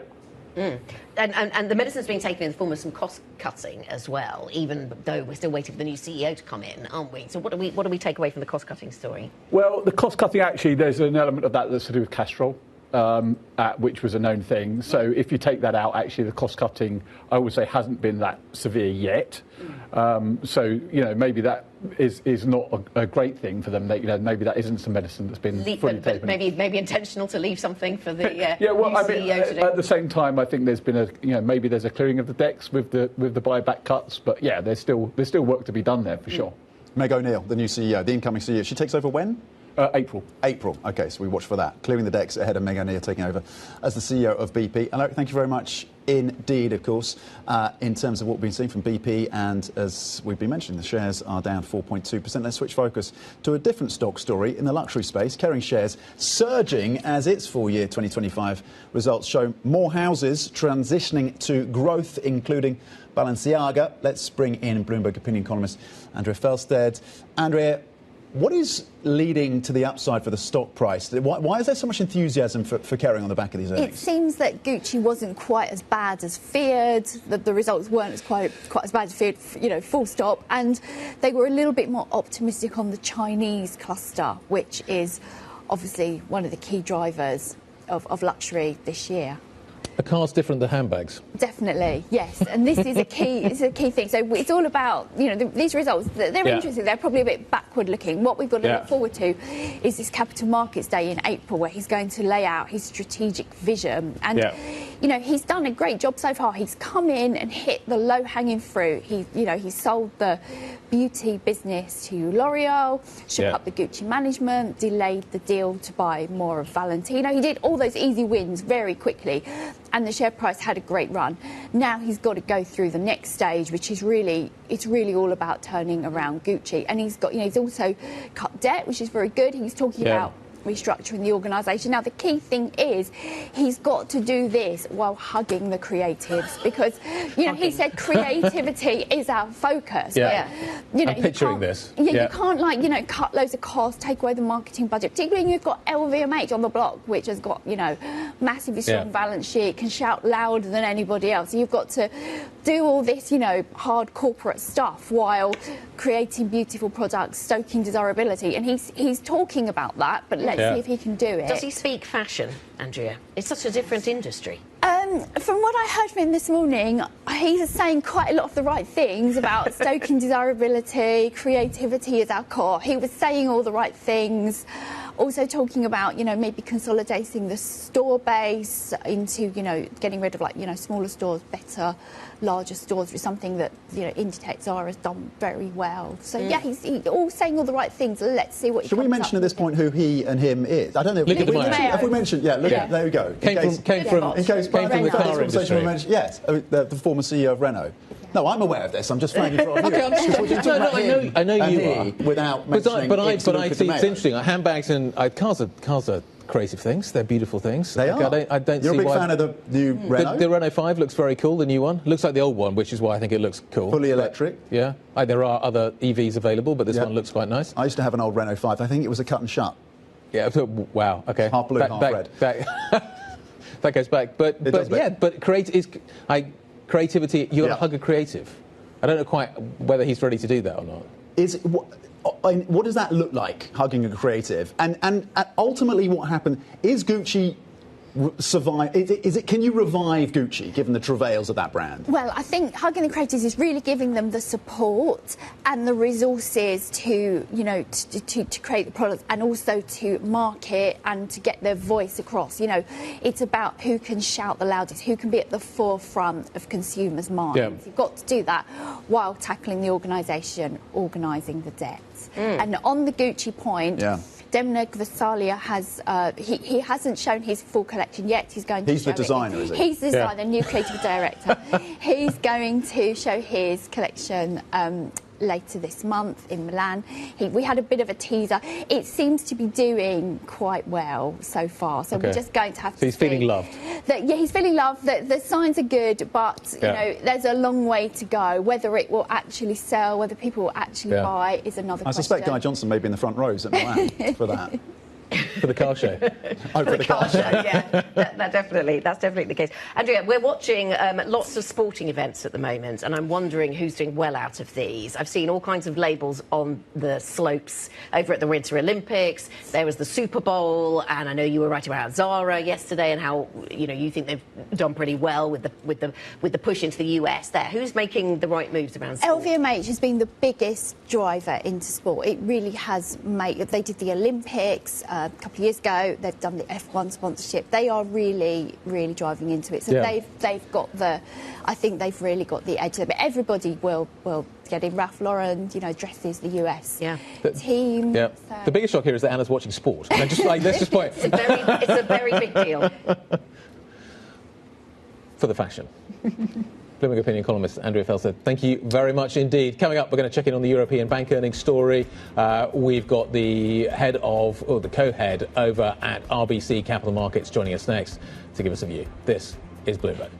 And the medicine's being taken in the form of some cost cutting as well, even though we're still waiting for the new CEO to come in, aren't we? So what do we take away from the cost cutting story? Well, the cost cutting, actually, there's an element of that that's to do with Castrol, which was a known thing. So if you take that out, actually the cost cutting, I would say, hasn't been that severe yet. So, you know, maybe that is not a great thing for them. You know, maybe that isn't some medicine that's been fully taken. Maybe intentional to leave something for the new I mean, CEO to do. At the same time, I think there's been maybe there's a clearing of the decks with the buyback cuts. But yeah, there's still work to be done there for sure. Meg O'Neill, the new CEO, the incoming CEO, she takes over when? April. April. OK, so we watch for that. Clearing the decks ahead of Meg O'Neill taking over as the CEO of BP. Alaric, thank you very much indeed, of course, in terms of what we've been seeing from BP. And as we've been mentioning, the shares are down 4.2%. Let's switch focus to a different stock story in the luxury space. Kering shares surging as its full-year 2025 results show more houses transitioning to growth, including Balenciaga. Let's bring in Bloomberg opinion columnist Andrea Felsted. Andrea, what is leading to the upside for the stock price? Why is there so much enthusiasm for Kering on the back of these earnings? It seems that Gucci wasn't quite as bad as feared. The results weren't quite as bad as feared, you know, full stop. And they were a little bit more optimistic on the Chinese cluster, which is obviously one of the key drivers of luxury this year. Are cars different than handbags? Definitely, yes. And this is a key. It's a key thing. So it's all about, these results. They're interesting. They're probably a bit backward looking. What we've got to look forward to is this Capital Markets Day in April, where he's going to lay out his strategic vision. And he's done a great job so far. He's come in and hit the low-hanging fruit. He sold the beauty business to L'Oreal, shook up the Gucci management, delayed the deal to buy more of Valentino. He did all those easy wins very quickly, and the share price had a great run. Now he's got to go through the next stage, which is really all about turning around Gucci. And he's also cut debt, which is very good. He's talking about restructuring the organisation. Now, the key thing is he's got to do this while hugging the creatives, because, he said creativity is our focus. I'm picturing this. You can't, cut loads of costs, take away the marketing budget, particularly when you've got LVMH on the block, which has got, massively strong balance sheet, can shout louder than anybody else. You've got to do all this, hard corporate stuff while creating beautiful products, stoking desirability. And he's talking about that, but let's see if he can do it. Does he speak fashion, Andrea? It's such a different industry. From what I heard from him this morning, he's saying quite a lot of the right things about stoking desirability, creativity is our core. He was saying all the right things. Also talking about, maybe consolidating the store base into, getting rid of, smaller stores, better, larger stores, which is something that, Inditex Zara has done very well. So, he's all saying all the right things. Let's see what he Should we mention at this point who he and him is? I don't know. Have we mentioned? Yeah, there we go. Came from the car industry. Yes, the former CEO of Renault. No, I'm aware of this. I'm just flagging for our viewers. I know you are. Without mentioning but I think it's interesting. Handbags and cars are creative things. They're beautiful things. They are. I don't You're see a big why fan of the new Renault? The Renault 5 looks very cool, the new one. Looks like the old one, which is why I think it looks cool. Fully electric. Yeah. There are other EVs available, but this one looks quite nice. I used to have an old Renault 5. I think it was a cut and shut. Yeah. Wow. Okay. Half blue, half red. That goes back. But creativity, you've got to hug a creative. I don't know quite whether he's ready to do that or not. What does that look like, hugging a creative? And ultimately what happened, is Gucci survive? Can you revive Gucci given the travails of that brand? Well, I think hugging the creators is really giving them the support and the resources to to create the products, and also to market and to get their voice across. It's about who can shout the loudest, who can be at the forefront of consumers' minds. You've got to do that while tackling the organising the debt. And on the Gucci point, Demna Gvasalia has he hasn't shown his full collection yet. He's going to. He's the designer, is he? He's the designer, new creative director. He's going to show his collection later this month in Milan. We had a bit of a teaser. It seems to be doing quite well so far. So we're just going to have to see. He's feeling loved. He's feeling loved. The signs are good, but there's a long way to go. Whether it will actually sell, whether people will actually buy, is another question. I suspect Guy Johnson may be in the front rows at Milan for that. For the car show. For the car show. That's definitely the case. Andrea, we're watching lots of sporting events at the moment, and I'm wondering who's doing well out of these. I've seen all kinds of labels on the slopes over at the Winter Olympics. There was the Super Bowl, and I know you were writing about Zara yesterday and how you think they've done pretty well with the push into the US there. Who's making the right moves around sport? LVMH has been the biggest driver into sport. It really has made. They did the Olympics a couple of years ago. They've done the F1 sponsorship. They are really driving into it. So they've got I think they've really got the edge there. But everybody will get in. Ralph Lauren, dresses the US team. Yeah. So. The biggest shock here is that Anna's watching sport. Let's just point. It's a very big deal. For the fashion. Bloomberg opinion columnist Andrea Felser, thank you very much indeed. Coming up, we're going to check in on the European bank earnings story. We've got the co-head over at RBC Capital Markets joining us next to give us a view. This is Bloomberg.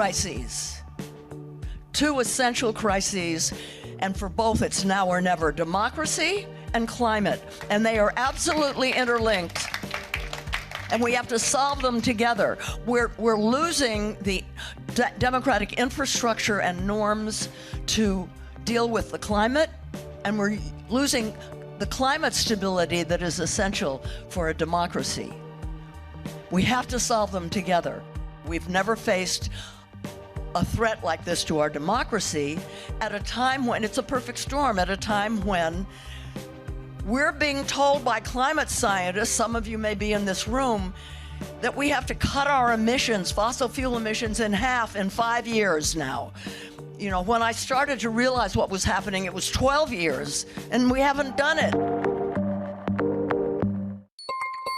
crises, two essential crises, and for both it's now or never: democracy and climate, and they are absolutely interlinked. And we have to solve them together. We're losing the democratic infrastructure and norms to deal with the climate, and we're losing the climate stability that is essential for a democracy. We have to solve them together. We've never faced a threat like this to our democracy at a time when it's a perfect storm, at a time when we're being told by climate scientists, some of you may be in this room, that we have to cut our emissions, fossil fuel emissions, in half in 5 years now. You know, when I started to realize what was happening, it was 12 years, and we haven't done it.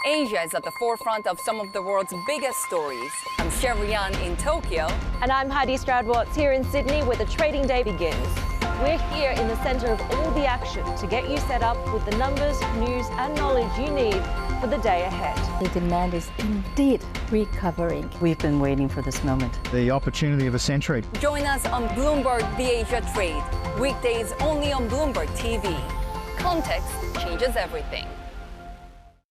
Asia is at the forefront of some of the world's biggest stories. I'm Sherrian in Tokyo. And I'm Heidi Stroud-Watts here in Sydney, where the trading day begins. We're here in the centre of all the action to get you set up with the numbers, news and knowledge you need for the day ahead. The demand is indeed recovering. We've been waiting for this moment. The opportunity of a century. Join us on Bloomberg The Asia Trade. Weekdays only on Bloomberg TV. Context changes everything.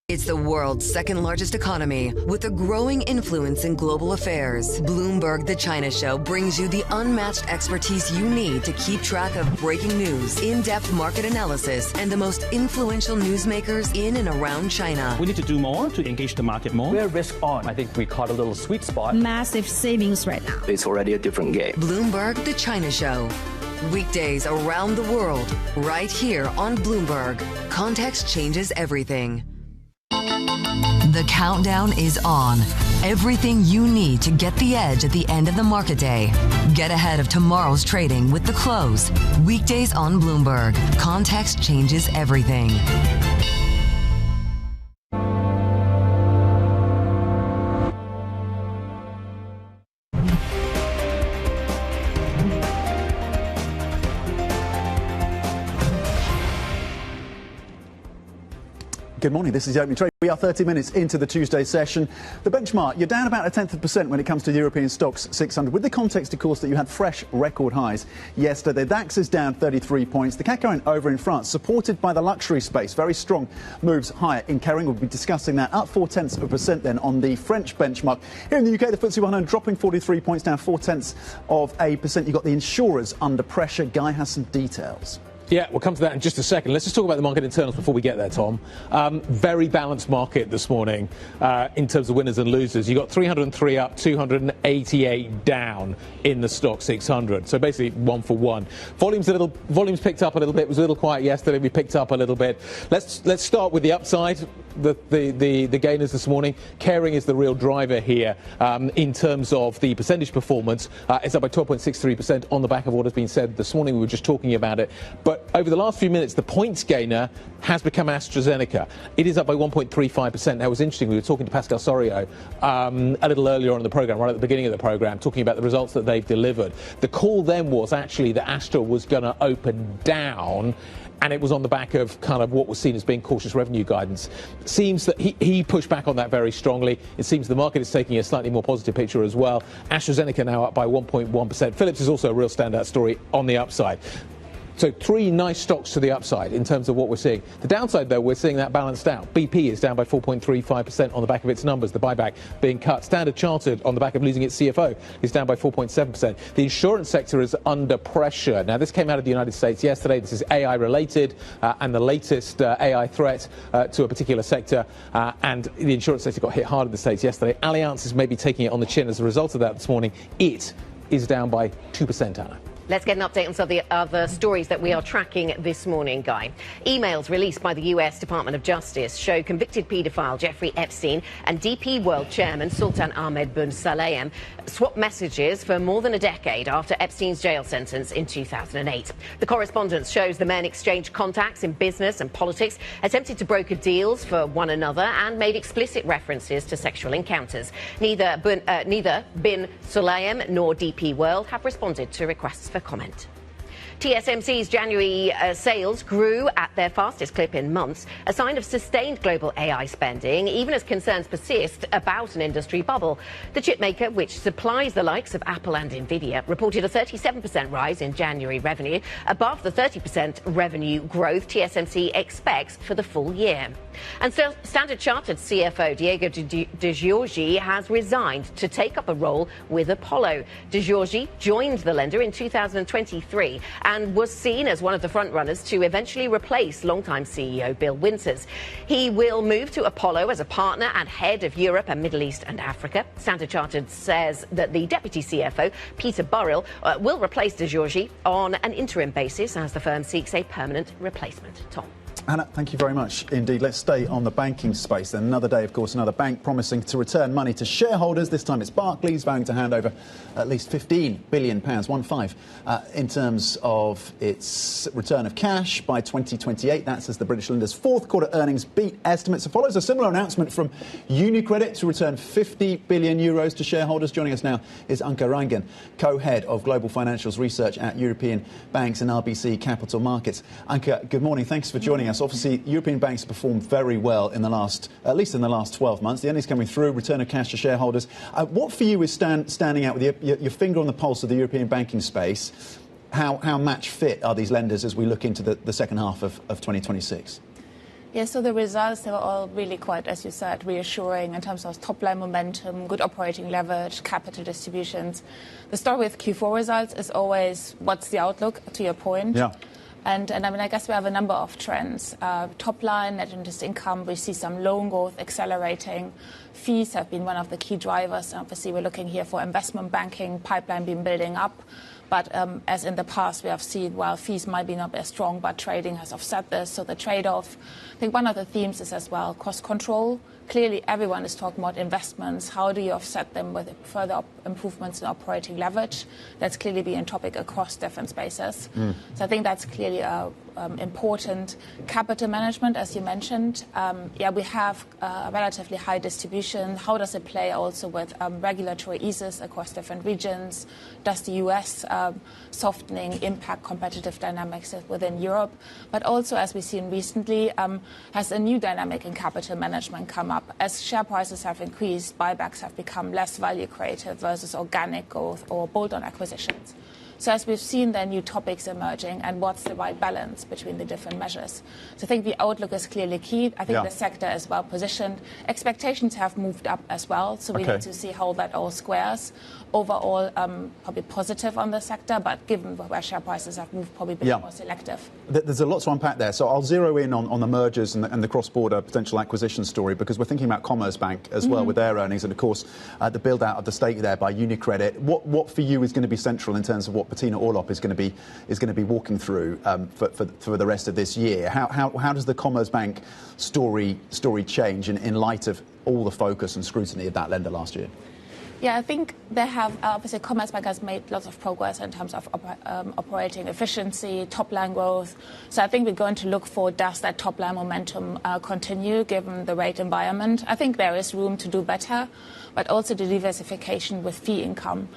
It's the world's second largest economy with a growing influence in global affairs. Bloomberg The China Show brings you the unmatched expertise you need to keep track of breaking news, in-depth market analysis, and the most influential newsmakers in and around China. We need to do more to engage the market more. We're risk on. I think we caught a little sweet spot. Massive savings right now. It's already a different game. Bloomberg The China Show. Weekdays around the world, right here on Bloomberg. Context changes everything. The countdown is on. Everything you need to get the edge at the end of the market day. Get ahead of tomorrow's trading with The Close. Weekdays on Bloomberg. Context changes everything. Good morning, this is the opening trade. We are 30 minutes into the Tuesday session. The benchmark, you're down about 0.1% when it comes to the European stocks 600, with the context, of course, that you had fresh record highs yesterday. The DAX is down 33 points. The CAC 40 over in France, supported by the luxury space. Very strong moves higher in Kering. We'll be discussing that. Up 0.4% then on the French benchmark. Here in the UK, the FTSE 100 dropping 43 points, down 0.4%. You've got the insurers under pressure. Guy has some details. Yeah, we'll come to that in just a second. Let's just talk about the market internals before we get there, Tom. Very balanced market this morning in terms of winners and losers. You got 303 up, 288 down in the stock 600. So basically 1 for 1. Volumes picked up a little bit. It was a little quiet yesterday. We picked up a little bit. Let's start with the upside. The gainers this morning. Kering is the real driver here in terms of the percentage performance. It's up by 12.63% on the back of what has been said this morning. We were just talking about it. But over the last few minutes, the points gainer has become AstraZeneca. It is up by 1.35%. Now, it was interesting. We were talking to Pascal Soriot a little earlier on in the programme, right at the beginning of the programme, talking about the results that they've delivered. The call then was actually that Astra was going to open down, and it was on the back of kind of what was seen as being cautious revenue guidance. It seems that he pushed back on that very strongly. It seems the market is taking a slightly more positive picture as well. AstraZeneca now up by 1.1%. Philips is also a real standout story on the upside. So 3 nice stocks to the upside in terms of what we're seeing. The downside, though, we're seeing that balanced out. BP is down by 4.35% on the back of its numbers, the buyback being cut. Standard Chartered, on the back of losing its CFO, is down by 4.7%. The insurance sector is under pressure. Now, this came out of the United States yesterday. This is AI-related and the latest AI threat to a particular sector. And the insurance sector got hit hard in the States yesterday. Allianz is maybe taking it on the chin as a result of that this morning. It is down by 2%, Anna. Let's get an update on some of the other stories that we are tracking this morning, Guy. Emails released by the US Department of Justice show convicted paedophile Jeffrey Epstein and DP World Chairman Sultan Ahmed bin Sulayem swapped messages for more than a decade after Epstein's jail sentence in 2008. The correspondence shows the men exchanged contacts in business and politics, attempted to broker deals for one another, and made explicit references to sexual encounters. Neither bin Sulayem nor DP World have responded to requests for comment. TSMC's January sales grew at their fastest clip in months, a sign of sustained global AI spending, even as concerns persist about an industry bubble. The chipmaker, which supplies the likes of Apple and Nvidia, reported a 37% rise in January revenue, above the 30% revenue growth TSMC expects for the full year. And so Standard Chartered CFO Diego De Giorgi has resigned to take up a role with Apollo. De Giorgi joined the lender in 2023 and was seen as one of the frontrunners to eventually replace longtime CEO Bill Winters. He will move to Apollo as a partner and head of Europe and Middle East and Africa. Standard Chartered says that the deputy CFO, Peter Burrell, will replace De Giorgi on an interim basis as the firm seeks a permanent replacement. Tom. Anna, thank you very much indeed. Let's stay on the banking space then. Another day, of course, another bank promising to return money to shareholders. This time it's Barclays vowing to hand over at least £15 billion, in terms of its return of cash by 2028. That's as the British lender's fourth quarter earnings beat estimates. It follows a similar announcement from UniCredit to return €50 billion to shareholders. Joining us now is Anke Reingen, co-head of Global Financials Research at European Banks and RBC Capital Markets. Anke, good morning. Thanks for joining us. Obviously, European banks have performed very well in the last, at least in the last 12 months. The earnings coming through, return of cash to shareholders. What for you is standing out with your finger on the pulse of the European banking space? How match fit are these lenders as we look into the second half of 2026? Yeah, so the results, they were all really quite, as you said, reassuring in terms of top-line momentum, good operating leverage, capital distributions. The story with Q4 results is always what's the outlook, to your point. Yeah. And I mean, I guess we have a number of trends. Top line, net interest income, we see some loan growth accelerating. Fees have been one of the key drivers. Obviously, we're looking here for investment banking, pipeline been building up. But as in the past, we have seen, while fees might be not as strong, but trading has offset this. So the trade-off, I think one of the themes is as well cost control. Clearly, everyone is talking about investments. How do you offset them with further improvements in operating leverage? That's clearly been a topic across different spaces. So I think that's clearly important. Capital management, as you mentioned. We have a relatively high distribution. How does it play also with regulatory eases across different regions? Does the US softening impact competitive dynamics within Europe? But also, as we've seen recently, has a new dynamic in capital management come up. As share prices have increased, buybacks have become less value creative versus organic growth or bolt-on acquisitions. So as we've seen, there are new topics emerging, and what's the right balance between the different measures? So I think the outlook is clearly key. I think the sector is well positioned. Expectations have moved up as well, so we need to see how that all squares. Overall, probably positive on the sector, but given where share prices have moved, probably a bit more selective. There's a lot to unpack there, so I'll zero in on the mergers and the cross-border potential acquisition story, because we're thinking about Commerzbank as well with their earnings, and of course the build-out of the stake there by UniCredit. What for you is going to be central in terms of what Bettina Orlop is going to be walking through for the rest of this year? How does the Commerzbank story change in light of all the focus and scrutiny of that lender last year? Yeah, I think they have, obviously, Commerzbank has made lots of progress in terms of operating efficiency, top-line growth. So I think we're going to look for, does that top-line momentum continue given the rate environment? I think there is room to do better, but also the diversification with fee income.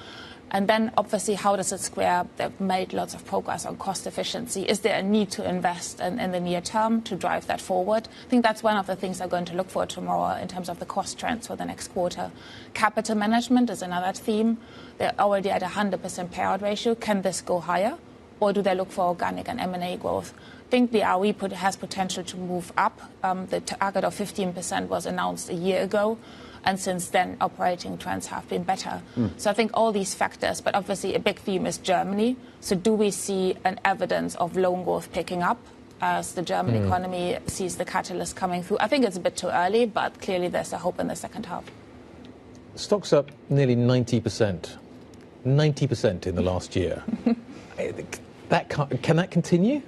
And then, obviously, how does it square? They've made lots of progress on cost efficiency. Is there a need to invest in the near term to drive that forward? I think that's one of the things I'm going to look for tomorrow in terms of the cost trends for the next quarter. Capital management is another theme. They're already at 100% payout ratio. Can this go higher? Or do they look for organic and M&A growth? I think the ROE has potential to move up. The target of 15% was announced a year ago. And since then, operating trends have been better. So I think all these factors, but obviously a big theme is Germany. So do we see an evidence of loan growth picking up as the German economy sees the catalyst coming through? I think it's a bit too early, but clearly there's a hope in the second half. Stocks up nearly 90%. 90% in the last year. Can that continue?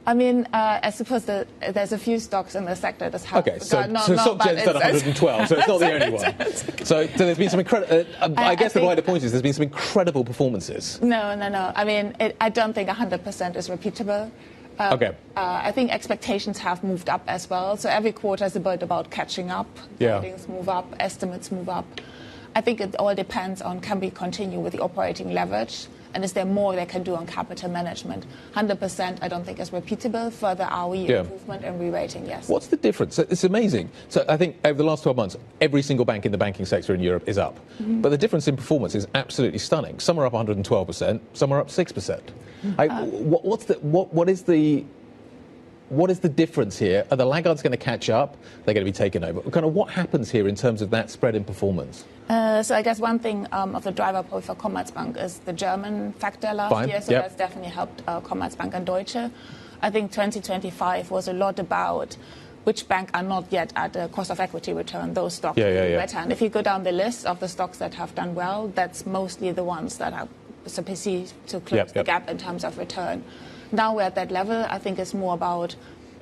I mean, I suppose there's a few stocks in the sector that have... OK, so SocGen's done 112, so it's not the only one. So there's been some incredible... I guess the wider point is there's been some incredible performances. No. I mean, I don't think 100% is repeatable. I think expectations have moved up as well. So every quarter is about catching up. Ratings move up, estimates move up. I think it all depends on can we continue with the operating leverage. And is there more they can do on capital management? 100%, I don't think is repeatable. Further ROE improvement and re-rating, yes. What's the difference? It's amazing. So I think over the last 12 months, every single bank in the banking sector in Europe is up. But the difference in performance is absolutely stunning. Some are up 112%, some are up 6%. What is the difference here? Are the laggards going to catch up? They're going to be taken over. Kind of what happens here in terms of that spread in performance? So I guess one thing of the driver point for Commerzbank is the German factor last year. So that's definitely helped Commerzbank and Deutsche. I think 2025 was a lot about which bank are not yet at the cost of equity return. Those stocks will be better. And if you go down the list of the stocks that have done well, that's mostly the ones that are perceived to close the gap in terms of return. Now we're at that level. I think it's more about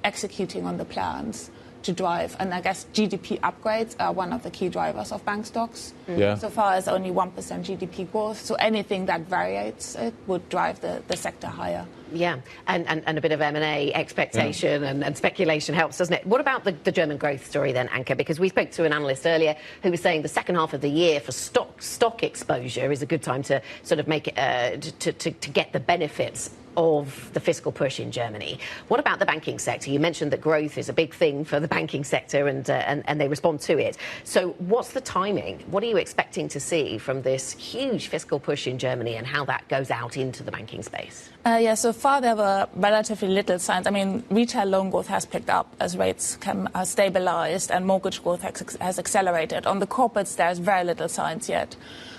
executing on the plans to drive. And I guess GDP upgrades are one of the key drivers of bank stocks. So far as only 1% GDP growth. So anything that variates it would drive the sector higher. Yeah, and a bit of M&A expectation and speculation helps, doesn't it? What about the German growth story then, Anke? Because we spoke to an analyst earlier who was saying the second half of the year for stock exposure is a good time to sort of make it to get the benefits of the fiscal push in Germany. What about the banking sector? You mentioned that growth is a big thing for the banking sector and they respond to it. So what's the timing? What are you expecting to see from this huge fiscal push in Germany and how that goes out into the banking space? So far there were relatively little signs. I mean, retail loan growth has picked up as rates are stabilized and mortgage growth has accelerated. On the corporates, there's very little signs yet.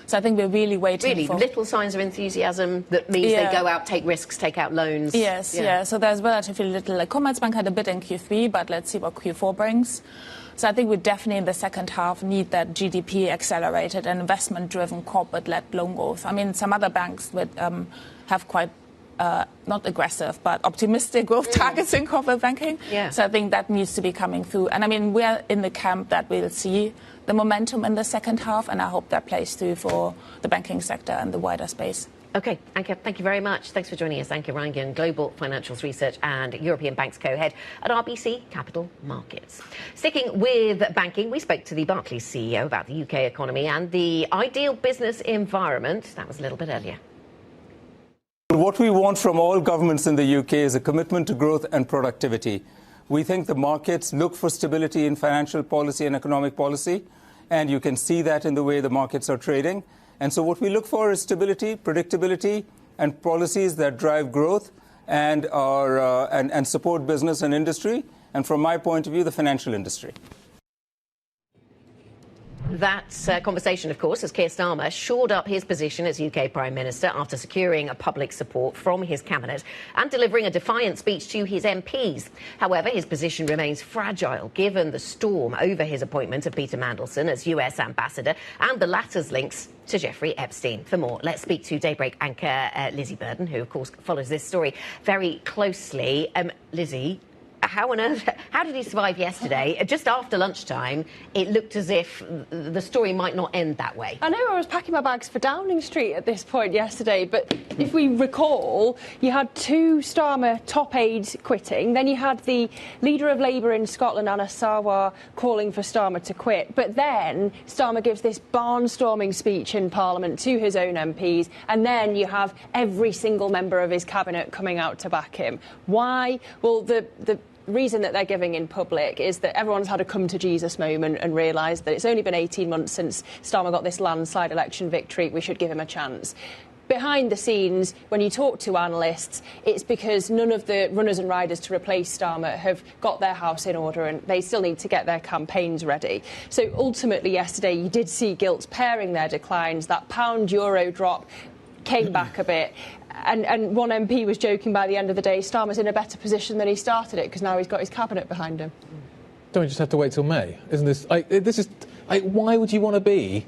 So I think we're really waiting for... little signs of enthusiasm that means they go out, take risks, take out loans. Yes. So there's relatively little. Like Commerzbank had a bit in Q3, but let's see what Q4 brings. So I think we definitely in the second half need that GDP accelerated and investment-driven corporate-led loan growth. I mean, some other banks would have quite... not aggressive, but optimistic growth targets in corporate banking. So I think that needs to be coming through. And I mean, we're in the camp that we'll see the momentum in the second half, and I hope that plays through for the banking sector and the wider space. OK, Anke, thank you very much. Thanks for joining us. Anke Reingen, Global Financials Research and European Banks Co-Head at RBC Capital Markets. Sticking with banking, we spoke to the Barclays CEO about the UK economy and the ideal business environment. That was a little bit earlier. What we want from all governments in the UK is a commitment to growth and productivity. We think the markets look for stability in financial policy and economic policy, and you can see that in the way the markets are trading. And so what we look for is stability, predictability, and policies that drive growth and support business and industry, and from my point of view, the financial industry. That conversation, of course, as Keir Starmer shored up his position as UK Prime Minister after securing a public support from his cabinet and delivering a defiant speech to his MPs. However, his position remains fragile given the storm over his appointment of Peter Mandelson as US ambassador and the latter's links to Jeffrey Epstein. For more, let's speak to Daybreak anchor Lizzie Burden, who, of course, follows this story very closely. Lizzie, how on earth, how did he survive yesterday? Just after lunchtime, it looked as if the story might not end that way. I know I was packing my bags for Downing Street at this point yesterday, but if we recall, you had two Starmer top aides quitting, then you had the leader of Labour in Scotland, Anna Sarwar, calling for Starmer to quit, but then Starmer gives this barnstorming speech in Parliament to his own MPs, and then you have every single member of his cabinet coming out to back him. Why? Well, the reason that they're giving in public is that everyone's had a come-to-Jesus moment and realised that it's only been 18 months since Starmer got this landslide election victory. We should give him a chance. Behind the scenes, when you talk to analysts, it's because none of the runners and riders to replace Starmer have got their house in order and they still need to get their campaigns ready. So ultimately yesterday you did see gilts pairing their declines. That pound-euro drop came back a bit. And one MP was joking by the end of the day, Starmer's in a better position than he started it because now he's got his cabinet behind him. Don't we just have to wait till May? Isn't this... why would you want to be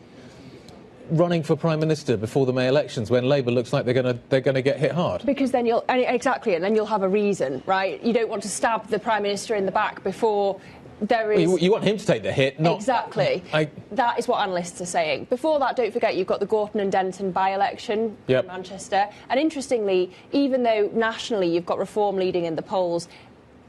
running for Prime Minister before the May elections when Labour looks like they're going to get hit hard? Because then you'll... Exactly, and then you'll have a reason, right? You don't want to stab the Prime Minister in the back before... There is... Well, you want him to take the hit, not... Exactly. That is what analysts are saying. Before that, don't forget, you've got the Gorton and Denton by-election in Manchester. And interestingly, even though nationally you've got Reform leading in the polls,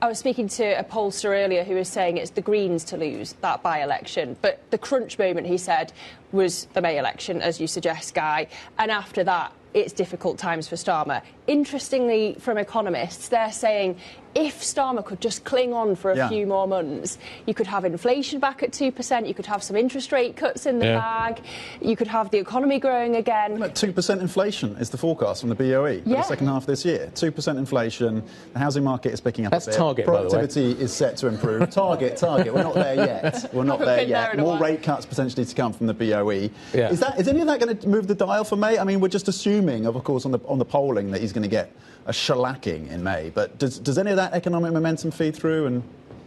I was speaking to a pollster earlier who was saying it's the Greens to lose that by-election. But the crunch moment, he said, was the May election, as you suggest, Guy. And after that, it's difficult times for Starmer. Interestingly, from economists, they're saying if Starmer could just cling on for a few more months, you could have inflation back at 2%, you could have some interest rate cuts in the bag, you could have the economy growing again. 2% inflation is the forecast from the BOE for the second half of this year. 2% inflation, the housing market is picking up a bit. Target, by the way. Productivity is set to improve. Target. We're not there yet. We're not there yet. More rate cuts potentially to come from the BOE. Yeah. Is any of that going to move the dial for May? I mean, we're just assuming, of course, on the polling that he's going to get a shellacking in May. But does any of that economic momentum feed through? And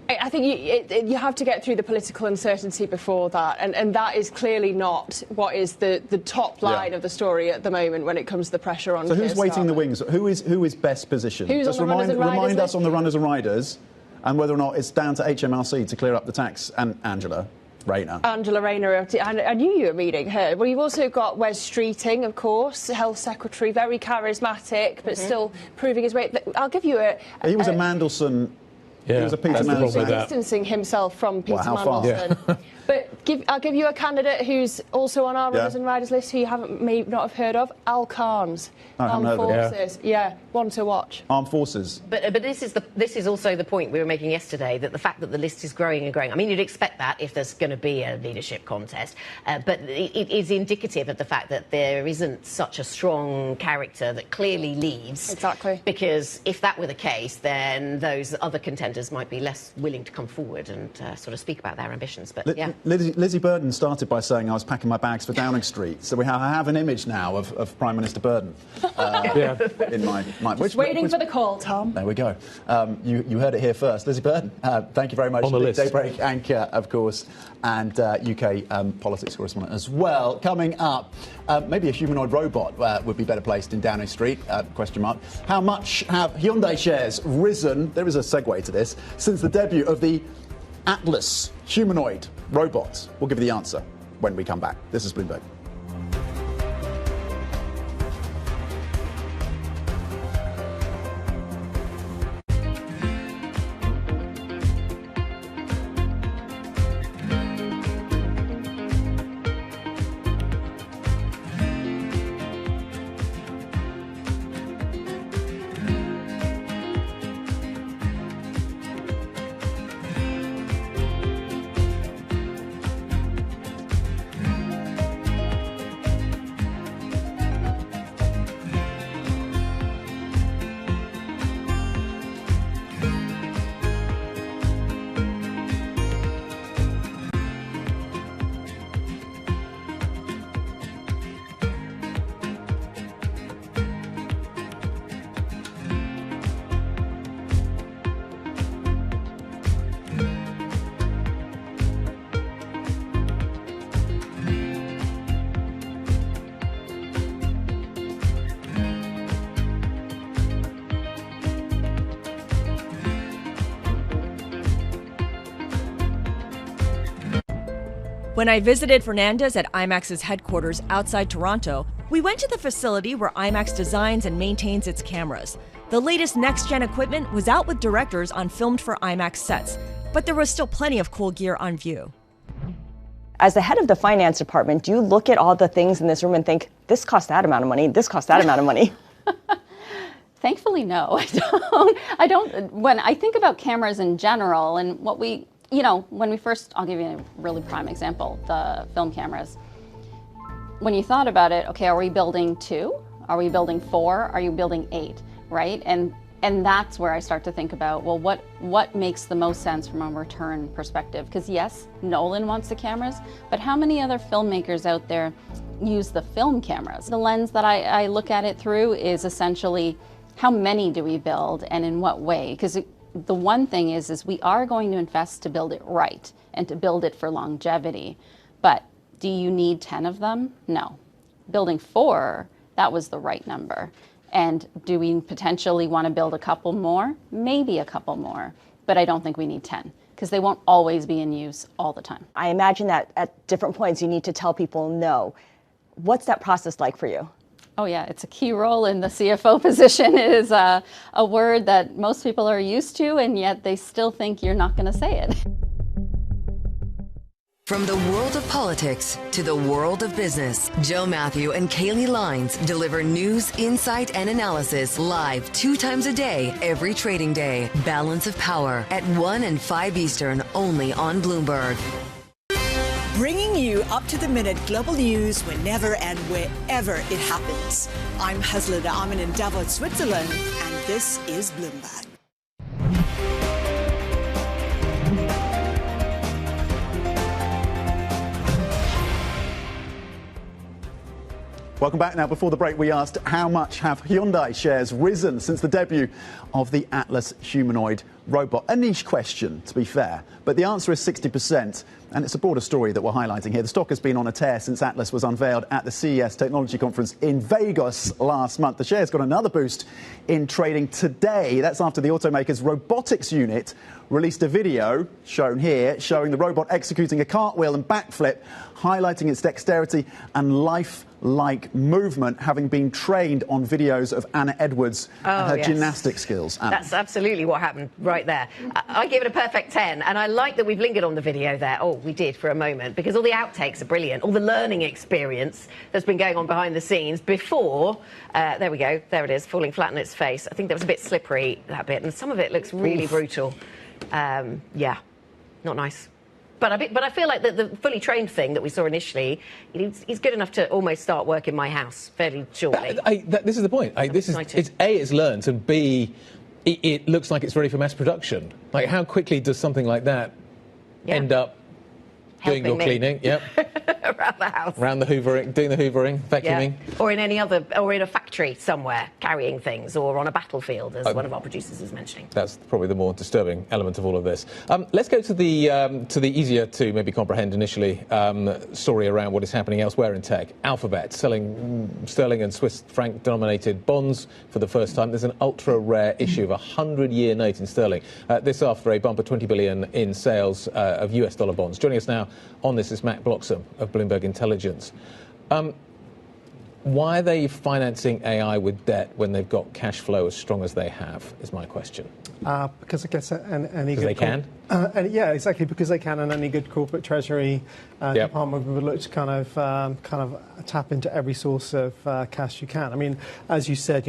I think you have to get through the political uncertainty before that, and that is clearly not what is the top line of the story at the moment when it comes to the pressure on. So who's waiting the wings? Who is best positioned? Just remind us on the runners and riders, and whether or not it's down to HMRC to clear up the tax. And Angela Rayner. I knew you were meeting her. Well, you've also got Wes Streeting, of course, Health Secretary, very charismatic, but still proving his way. I'll give you He was a Mandelson. Yeah, he was a Peter Mandelson. Distancing himself from Peter Mandelson. Yeah. But I'll give you a candidate who's also on our runners and riders list who you may not have heard of, Al Carnes. Armed Forces. One to watch. Armed Forces. But this is also the point we were making yesterday, that the fact that the list is growing and growing. I mean, you'd expect that if there's going to be a leadership contest, but it is indicative of the fact that there isn't such a strong character that clearly leads. Exactly. Because if that were the case, then those other contenders might be less willing to come forward and sort of speak about their ambitions. But Lizzie Burden started by saying I was packing my bags for Downing Street, so I have an image now of Prime Minister Burden in my mind. Waiting for the call, Tom. There we go. You heard it here first. Lizzie Burden, thank you very much. On the list. Daybreak anchor, of course, and UK politics correspondent as well. Coming up, maybe a humanoid robot would be better placed in Downing Street, question mark. How much have Hyundai shares risen, there is a segue to this, since the debut of the Atlas humanoid robot? We'll give you the answer when we come back. This is Bloomberg. When I visited Fernandez at IMAX's headquarters outside Toronto, we went to the facility where IMAX designs and maintains its cameras. The latest next-gen equipment was out with directors on filmed for IMAX sets, but there was still plenty of cool gear on view. As the head of the finance department, do you look at all the things in this room and think, this cost that amount of money, this cost that amount of money? Thankfully, no, I don't. When I think about cameras in general and what we, when we first, I'll give you a really prime example, the film cameras. When you thought about it, okay, are we building 2? Are we building 4? Are you building 8, right? And that's where I start to think about, well, what makes the most sense from a return perspective? Because yes, Nolan wants the cameras, but how many other filmmakers out there use the film cameras? The lens that I look at it through is essentially, how many do we build and in what way? Because the one thing is we are going to invest to build it right and to build it for longevity. But do you need 10 of them? No. Building 4, that was the right number. And do we potentially want to build a couple more? Maybe a couple more, but I don't think we need 10 because they won't always be in use all the time. I imagine that at different points you need to tell people no. What's that process like for you? Oh yeah, it's a key role in the CFO position. It is a word that most people are used to, and yet they still think you're not going to say it. From the world of politics to the world of business, Joe Matthew and Kaylee Lines deliver news, insight, and analysis live 2 times a day, every trading day. Balance of Power at 1 and 5 Eastern, only on Bloomberg. Bringing you up-to-the-minute global news whenever and wherever it happens. I'm Hazlida Amin in Davos, Switzerland, and this is Bloomberg. Welcome back. Now, before the break, we asked how much have Hyundai shares risen since the debut of the Atlas humanoid robot? A niche question, to be fair, but the answer is 60%, and it's a broader story that we're highlighting here. The stock has been on a tear since Atlas was unveiled at the CES Technology Conference in Vegas last month. The share's got another boost in trading today. That's after the automaker's robotics unit released a video, shown here, showing the robot executing a cartwheel and backflip, highlighting its dexterity and life-like movement, having been trained on videos of Anna Edwards and her gymnastic skills. Anna. That's absolutely what happened right there. I give it a perfect 10, and I like that we've lingered on the video there. Oh, we did for a moment, because all the outtakes are brilliant. All the learning experience that's been going on behind the scenes before, there we go, there it is, falling flat on its face. I think that was a bit slippery, that bit, and some of it looks really brutal. Yeah, not nice. But I feel like the fully trained thing that we saw initially, he's good enough to almost start work in my house fairly shortly. This is the point. It's A, it's learned, and B, it looks like it's ready for mass production. Like, how quickly does something like that end up doing your cleaning? Yep. Around the house. Around the hoovering, doing the hoovering, vacuuming. Yeah. Or in any other, or in a factory somewhere, carrying things, or on a battlefield, as one of our producers is mentioning. That's probably the more disturbing element of all of this. Let's go to the easier to maybe comprehend initially story around what is happening elsewhere in tech. Alphabet selling sterling and Swiss franc denominated bonds for the first time. There's an ultra rare issue of a 100-year note in sterling. This after a bump of 20 billion in sales of US dollar bonds. Joining us now on this is Matt Bloxham of Bloomberg Intelligence. Why are they financing AI with debt when they've got cash flow as strong as they have, is my question. Because I guess any good... They can? Yeah, exactly, because they can, and any good corporate treasury department would look to kind of tap into every source of cash you can. I mean, as you said,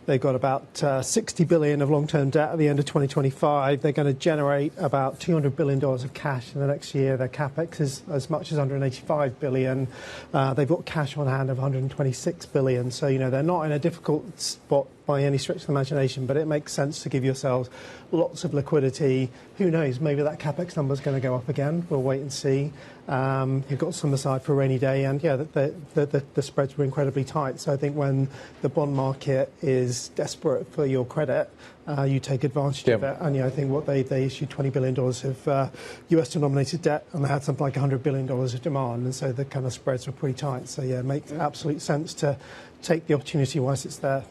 they've got about 60 billion of long-term debt at the end of 2025. They're going to generate about $200 billion of cash in the next year. Their capex is as much as 185 billion. They've got cash on hand of 126 billion. So, they're not in a difficult spot by any stretch of the imagination, but it makes sense to give yourselves lots of liquidity. Who knows, maybe that capex number is going to go up again. We'll wait and see. You've got some aside for a rainy day, and the spreads were incredibly tight. So I think when the bond market is desperate for your credit, you take advantage of it. And I think what they issued $20 billion of US denominated debt, and they had something like $100 billion of demand, and so the kind of spreads were pretty tight. So it makes absolute sense to take the opportunity whilst it's there.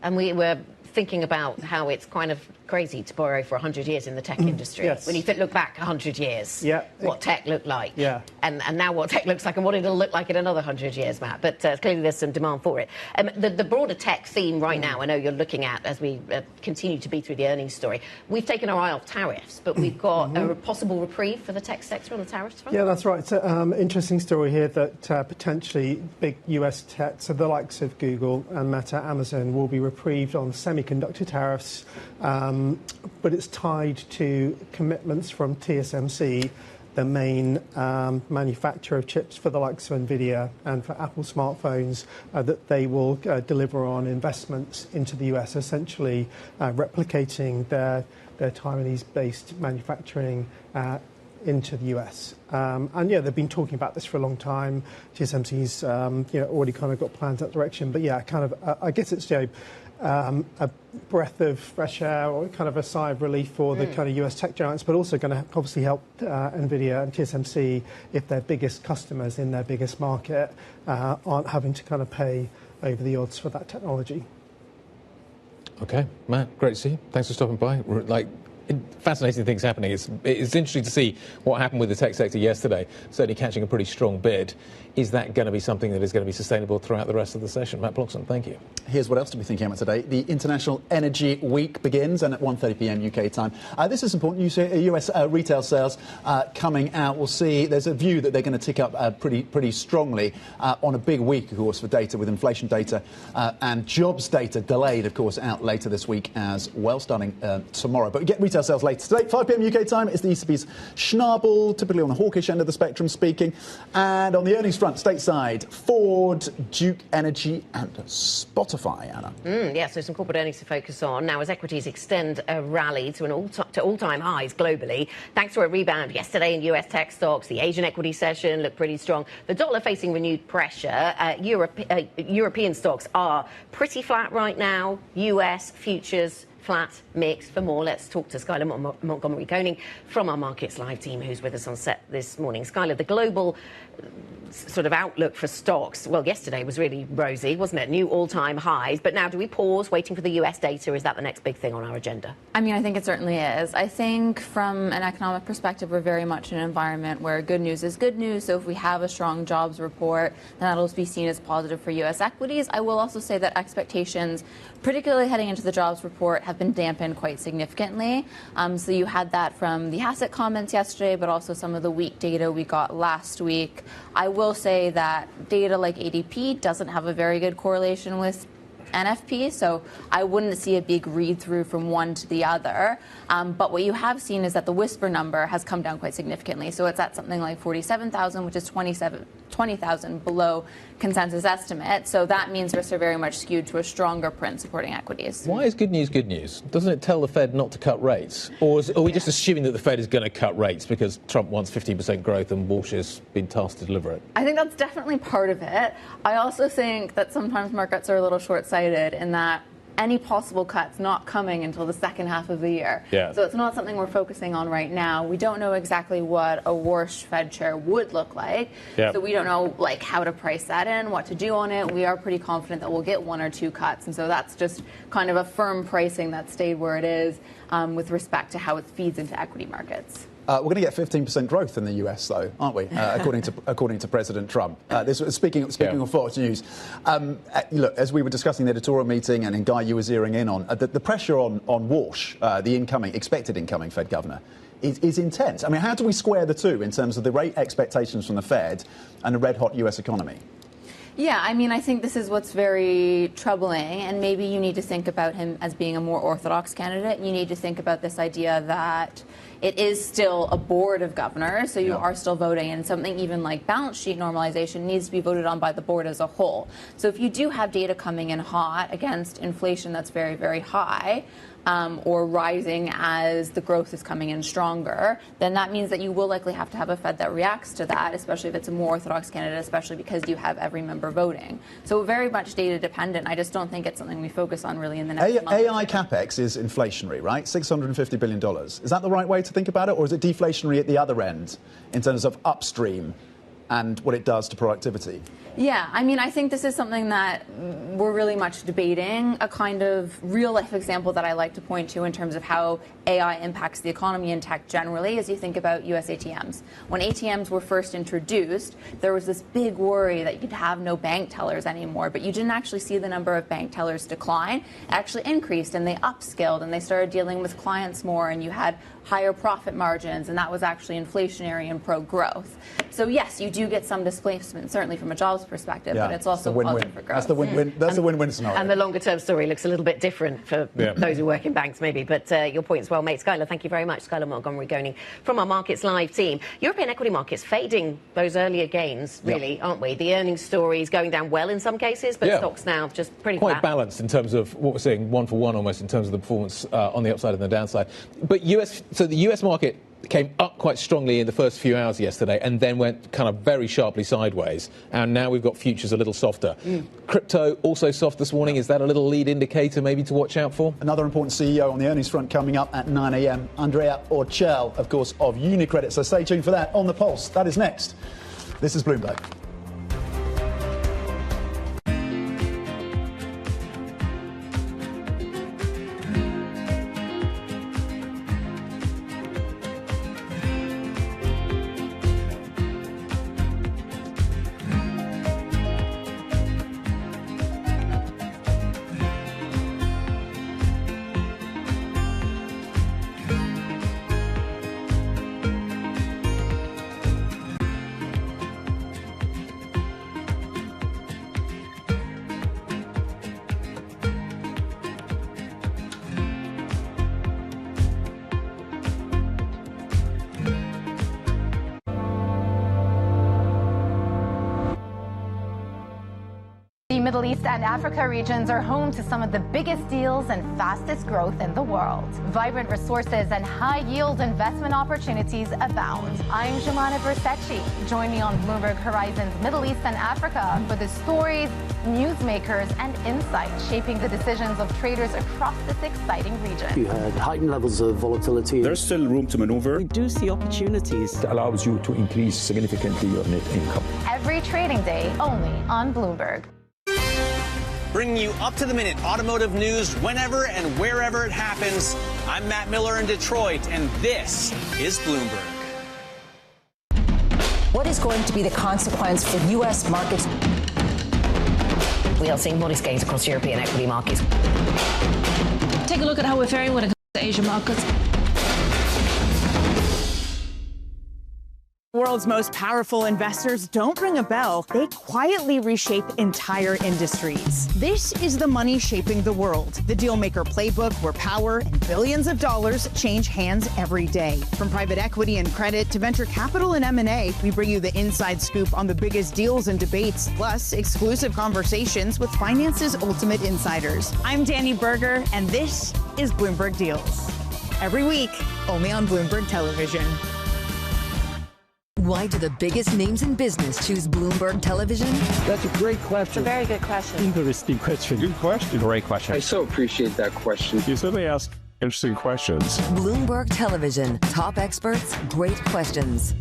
And we were thinking about how it's kind of crazy to borrow for 100 years in the tech industry. Yes. When you look back 100 years, what tech looked like. Yeah. And now what tech looks like and what it'll look like in another 100 years, Matt. But clearly there's some demand for it. The broader tech theme right now, I know you're looking at as we continue to be through the earnings story, we've taken our eye off tariffs, but we've got a possible reprieve for the tech sector on the tariffs front. Yeah, that's right. It's an interesting story here that potentially big US tech, so the likes of Google and Meta, Amazon, will be reprieved on semiconductor tariffs. But it's tied to commitments from TSMC, the main manufacturer of chips for the likes of NVIDIA and for Apple smartphones, that they will deliver on investments into the US, essentially replicating their Taiwanese-based manufacturing into the US. And they've been talking about this for a long time. TSMC's already kind of got plans that direction. But I guess it's a breath of fresh air, or kind of a sigh of relief for the kind of US tech giants, but also going to obviously help NVIDIA and TSMC if their biggest customers in their biggest market aren't having to kind of pay over the odds for that technology. Okay, Matt, great to see you. Thanks for stopping by. fascinating things happening. It's interesting to see what happened with the tech sector yesterday, certainly catching a pretty strong bid. Is that going to be something that is going to be sustainable throughout the rest of the session? Matt Bloxham, thank you. Here's what else to be thinking about today. The International Energy Week begins, and at 1:30 p.m. UK time. This is important. US retail sales coming out. We'll see. There's a view that they're going to tick up pretty strongly on a big week, of course, for data, with inflation data and jobs data delayed, of course, out later this week as well, starting tomorrow. But we get retail sales later today. 5 p.m. UK time. It's the ECB's Schnabel, typically on the hawkish end of the spectrum speaking. And on the earnings front, stateside, Ford, Duke Energy and Spotify, Anna. Yeah, so some corporate earnings to focus on. Now, as equities extend a rally to all-time highs globally, thanks to a rebound yesterday in US tech stocks, the Asian equity session looked pretty strong. The dollar facing renewed pressure. European stocks are pretty flat right now. US futures flat, mixed. For more, let's talk to Skylar Montgomery-Koning from our Markets Live team, who's with us on set this morning. Skylar, the global sort of outlook for stocks, well, yesterday was really rosy, wasn't it? New all-time highs. But now, do we pause waiting for the US data? Is that the next big thing on our agenda? I mean, I think it certainly is. I think from an economic perspective, we're very much in an environment where good news is good news. So if we have a strong jobs report, then that'll be seen as positive for US equities. I will also say that expectations, particularly heading into the jobs report, have been dampened quite significantly. So you had that from the asset comments yesterday, but also some of the weak data we got last week. I will say that data like ADP doesn't have a very good correlation with NFP, so I wouldn't see a big read-through from one to the other. But what you have seen is that the whisper number has come down quite significantly. So it's at something like 47,000, which is 20,000 below consensus estimate. So that means risks are very much skewed to a stronger print supporting equities. Why is good news good news? Doesn't it tell the Fed not to cut rates? Or are we just assuming that the Fed is going to cut rates because Trump wants 15% growth and Walsh has been tasked to deliver it? I think that's definitely part of it. I also think that sometimes markets are a little short-sighted in that any possible cuts not coming until the second half of the year. Yeah. So it's not something we're focusing on right now. We don't know exactly what a Walsh Fed chair would look like. Yeah. So we don't know how to price that in, what to do on it. We are pretty confident that we'll get one or two cuts. And so that's just kind of a firm pricing that stayed where it is with respect to how it feeds into equity markets. We're going to get 15% growth in the US, though, aren't we? According to President Trump. Speaking of Fox News, look, as we were discussing the editorial meeting, and Guy, you were zeroing in on the pressure on Walsh, the expected incoming Fed governor, is intense. I mean, how do we square the two in terms of the rate expectations from the Fed and the red-hot US economy? Yeah, I mean, I think this is what's very troubling, and maybe you need to think about him as being a more orthodox candidate. You need to think about this idea that it is still a board of governors, so you are still voting, and something even like balance sheet normalization needs to be voted on by the board as a whole. So if you do have data coming in hot against inflation that's very, very high, or rising as the growth is coming in stronger, then that means that you will likely have to have a Fed that reacts to that, especially if it's a more orthodox candidate, especially because you have every member voting. So very much data dependent. I just don't think it's something we focus on really in the next month. AI capex is inflationary, right? $650 billion. Is that the right way to think about it, or is it deflationary at the other end in terms of upstream and what it does to productivity? Yeah, I mean, I think this is something that we're really much debating, a kind of real-life example that I like to point to in terms of how AI impacts the economy and tech generally as you think about US ATMs. When ATMs were first introduced, there was this big worry that you'd have no bank tellers anymore, but you didn't actually see the number of bank tellers decline. It actually increased, and they upskilled, and they started dealing with clients more, and you had higher profit margins, and that was actually inflationary and pro-growth. So yes, you do get some displacement, certainly from a jobs perspective, but it's also positive for growth. That's the win-win. That's the win-win scenario. And the longer-term story looks a little bit different for those who work in banks, maybe. But your point's well made. Skylar, thank you very much. Skylar Montgomery-Koning from our Markets Live team. European equity markets fading those earlier gains, really, aren't we? The earnings story is going down well in some cases, but stocks now just pretty quite flat. Balanced in terms of what we're seeing, one for one almost in terms of the performance on the upside and the downside. But the US market came up quite strongly in the first few hours yesterday and then went kind of very sharply sideways. And now we've got futures a little softer. Crypto also soft this morning. Is that a little lead indicator maybe to watch out for? Another important CEO on the earnings front coming up at 9 a.m. Andrea Orcel, of course, of UniCredit. So stay tuned for that on The Pulse. That is next. This is Bloomberg. Middle East and Africa regions are home to some of the biggest deals and fastest growth in the world. Vibrant resources and high-yield investment opportunities abound. I'm Jumana Versace. Join me on Bloomberg Horizon's Middle East and Africa for the stories, newsmakers, and insights shaping the decisions of traders across this exciting region. You had heightened levels of volatility. There's still room to maneuver. We do see opportunities. It allows you to increase significantly your net income. Every trading day, only on Bloomberg. Bringing you up-to-the-minute automotive news whenever and wherever it happens. I'm Matt Miller in Detroit, and this is Bloomberg. What is going to be the consequence for U.S. markets? We are seeing modest gains across European equity markets. Take a look at how we're faring when it comes to Asian markets. World's most powerful investors don't ring a bell. They quietly reshape entire industries. This is the money shaping the world. The Dealmaker playbook where power and billions of dollars change hands every day. From private equity and credit to venture capital and M&A, we bring you the inside scoop on the biggest deals and debates, plus exclusive conversations with finance's ultimate insiders. I'm Danny Berger, and this is Bloomberg Deals. Every week, only on Bloomberg Television. Why do the biggest names in business choose Bloomberg Television? That's a great question. It's a very good question. Interesting question. Good question. Great question. I so appreciate that question. You certainly ask interesting questions. Bloomberg Television. Top experts, great questions.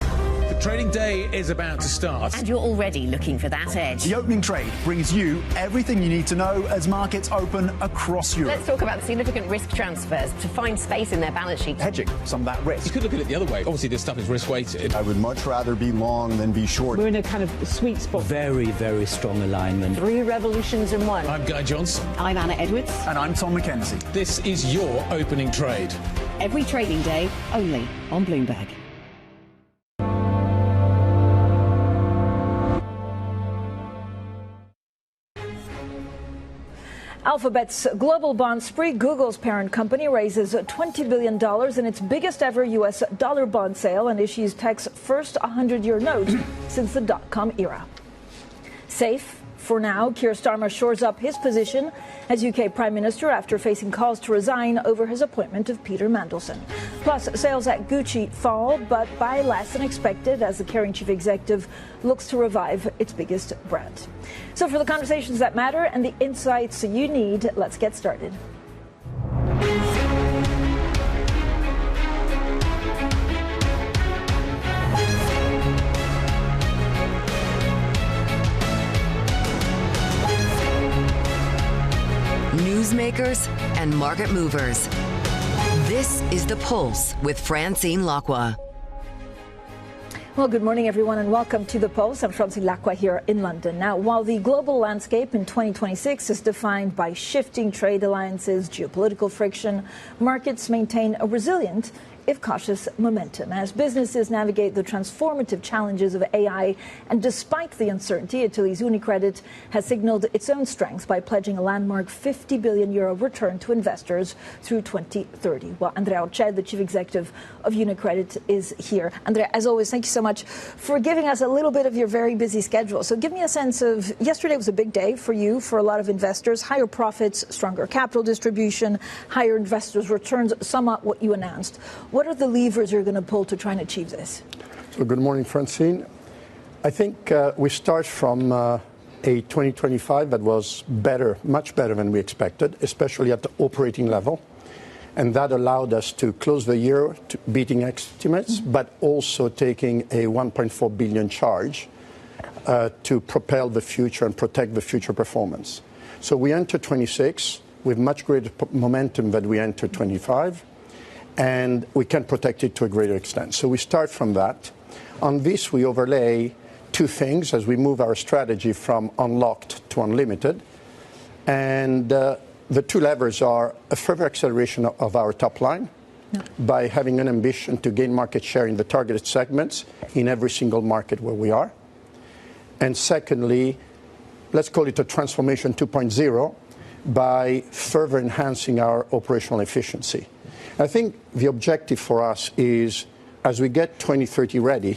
The trading day is about to start. And you're already looking for that edge. The opening trade brings you everything you need to know as markets open across Europe. Let's talk about the significant risk transfers to find space in their balance sheet. Hedging some of that risk. You could look at it the other way. Obviously, this stuff is risk-weighted. I would much rather be long than be short. We're in a kind of sweet spot. Very, very strong alignment. 3 revolutions in one. I'm Guy Johnson. I'm Anna Edwards. And I'm Tom McKenzie. This is your opening trade. Every trading day, only on Bloomberg. Alphabet's global bond spree, Google's parent company, raises $20 billion in its biggest ever U.S. dollar bond sale and issues tech's first 100-year note since the dot-com era. Safe for now, Keir Starmer shores up his position as UK Prime Minister after facing calls to resign over his appointment of Peter Mandelson. Plus, sales at Gucci fall, but by less than expected as the caring chief executive looks to revive its biggest brand. So for the conversations that matter and the insights you need, let's get started. Newsmakers and market movers. This is The Pulse with Francine Lacqua. Well, good morning, everyone, and welcome to The Pulse. I'm Francine Lacqua here in London. Now, while the global landscape in 2026 is defined by shifting trade alliances, geopolitical friction, markets maintain a resilient, if cautious, momentum as businesses navigate the transformative challenges of AI. And despite the uncertainty, Italy's UniCredit has signaled its own strength by pledging a landmark €50 billion return to investors through 2030. Well, Andrea Orcel, the chief executive of UniCredit, is here. Andrea, as always, thank you so much for giving us a little bit of your very busy schedule. So give me a sense of, yesterday was a big day for you, for a lot of investors, higher profits, stronger capital distribution, higher investors' returns, somewhat what you announced. What are the levers you're going to pull to try and achieve this? So good morning, Francine. I think we start from a 2025 that was better, much better than we expected, especially at the operating level. And that allowed us to close the year beating estimates, but also taking a $1.4 billion charge to propel the future and protect the future performance. So we enter 26 with much greater momentum than we entered 25. And we can protect it to a greater extent. So we start from that. On this, we overlay two things as we move our strategy from unlocked to unlimited. And the two levers are a further acceleration of our top line by having an ambition to gain market share in the targeted segments in every single market where we are. And secondly, let's call it a transformation 2.0 by further enhancing our operational efficiency. I think the objective for us is, as we get 2030 ready,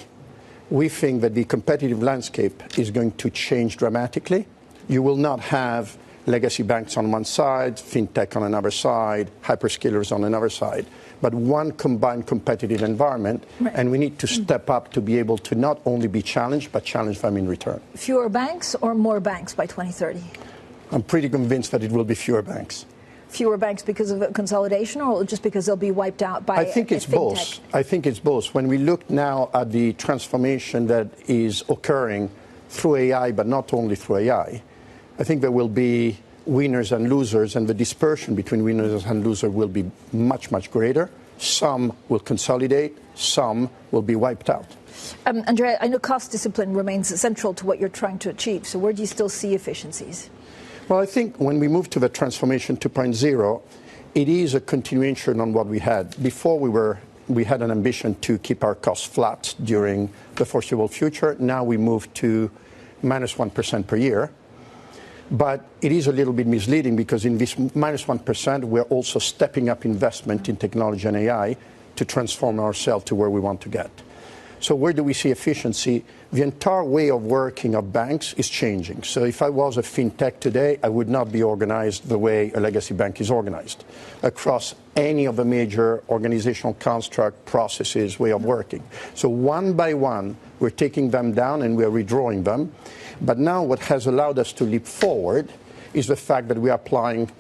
we think that the competitive landscape is going to change dramatically. You will not have legacy banks on one side, fintech on another side, hyperscalers on another side, but one combined competitive environment, and we need to step up to be able to not only be challenged, but challenge them in return. Fewer banks or more banks by 2030? I'm pretty convinced that it will be fewer banks. Fewer banks because of consolidation, or just because they'll be wiped out by I think it's both. I think it's both. When we look now at the transformation that is occurring through AI, but not only through AI, I think there will be winners and losers, and the dispersion between winners and losers will be much, much greater. Some will consolidate, some will be wiped out. Andrea, I know cost discipline remains central to what you're trying to achieve, so where do you still see efficiencies? Well, I think when we move to the transformation 2.0, it is a continuation on what we had. Before we had an ambition to keep our costs flat during the foreseeable future. Now we move to minus 1% per year. But it is a little bit misleading because in this minus 1%, we're also stepping up investment in technology and AI to transform ourselves to where we want to get. So where do we see efficiency? The entire way of working of banks is changing. So if I was a fintech today, I would not be organized the way a legacy bank is organized across any of the major organizational construct, processes, way of working. So one by one, we're taking them down and we're redrawing them. But now what has allowed us to leap forward is the fact that we are applying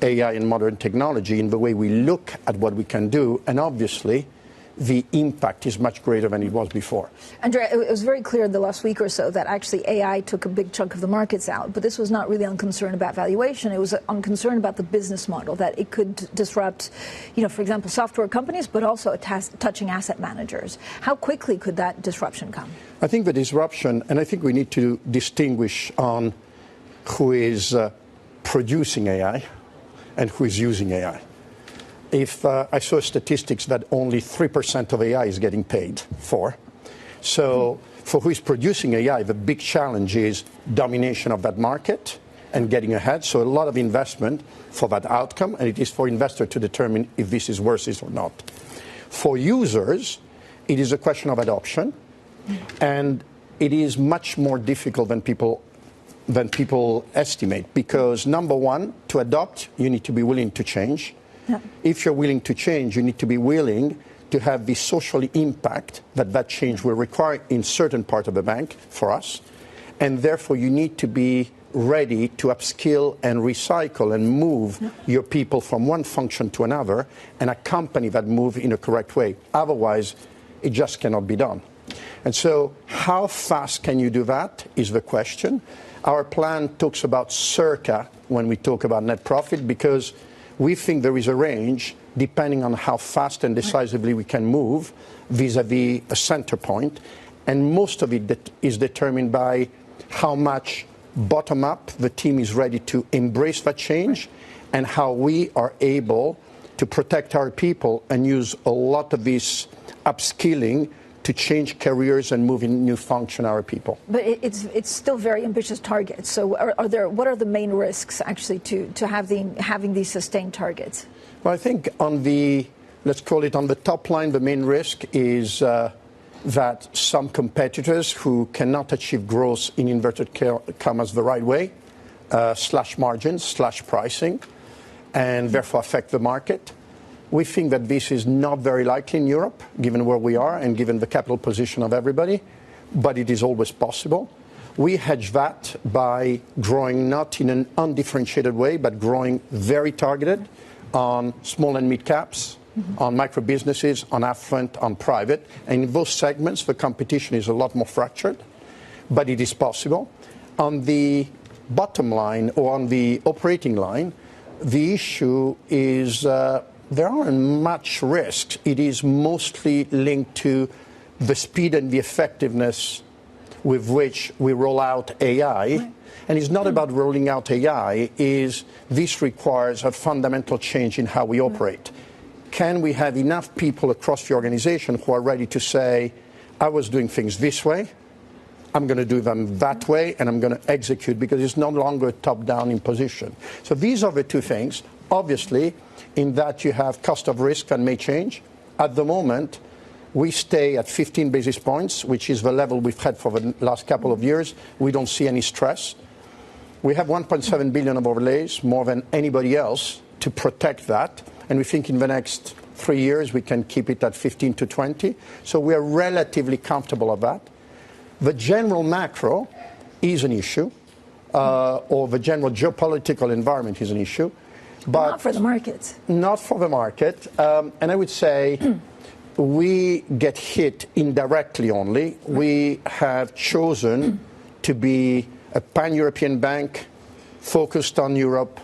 AI and modern technology in the way we look at what we can do, and obviously the impact is much greater than it was before. Andrea, it was very clear in the last week or so that actually AI took a big chunk of the markets out, but this was not really on concern about valuation. It was on concern about the business model, that it could disrupt, for example, software companies, but also touching asset managers. How quickly could that disruption come? I think the disruption, and I think we need to distinguish on who is producing AI and who is using AI. If I saw statistics that only 3% of AI is getting paid for. So for who is producing AI, the big challenge is domination of that market and getting ahead. So a lot of investment for that outcome, and it is for investors to determine if this is worth it or not. For users, it is a question of adoption, and it is much more difficult than people estimate, because number one, to adopt, you need to be willing to change. Yeah. If you're willing to change, you need to be willing to have the social impact that change will require in certain part of the bank for us. And therefore, you need to be ready to upskill and recycle and move your people from one function to another and accompany that move in a correct way. Otherwise, it just cannot be done. And so how fast can you do that is the question. Our plan talks about circa when we talk about net profit, because we think there is a range depending on how fast and decisively we can move vis-a-vis a center point. And most of it is determined by how much bottom-up the team is ready to embrace that change and how we are able to protect our people and use a lot of this upskilling to change careers and move in new function our people. But it's still very ambitious targets. So what are the main risks actually to having these sustained targets? Well, I think on let's call it on the top line, the main risk is that some competitors who cannot achieve growth in inverted commas the right way, slash margins, slash pricing, and therefore affect the market. We think that this is not very likely in Europe, given where we are and given the capital position of everybody, but it is always possible. We hedge that by growing not in an undifferentiated way, but growing very targeted on small and mid caps, on micro businesses, on affluent, on private. And in those segments, the competition is a lot more fractured, but it is possible. On the bottom line or on the operating line, the issue is there aren't much risks. It is mostly linked to the speed and the effectiveness with which we roll out AI. Right. And it's not about rolling out AI, this requires a fundamental change in how we operate. Can we have enough people across the organization who are ready to say, I was doing things this way, I'm going to do them that way, and I'm going to execute, because it's no longer a top-down imposition. So these are the two things. Obviously, in that you have cost of risk that may change. At the moment, we stay at 15 basis points, which is the level we've had for the last couple of years. We don't see any stress. We have 1.7 billion of overlays, more than anybody else, to protect that. And we think in the next 3 years we can keep it at 15 to 20. So we are relatively comfortable of that. The general macro is an issue, or the general geopolitical environment is an issue. But not for the markets. Not for the market. And I would say we get hit indirectly only. We have chosen to be a pan-European bank focused on Europe.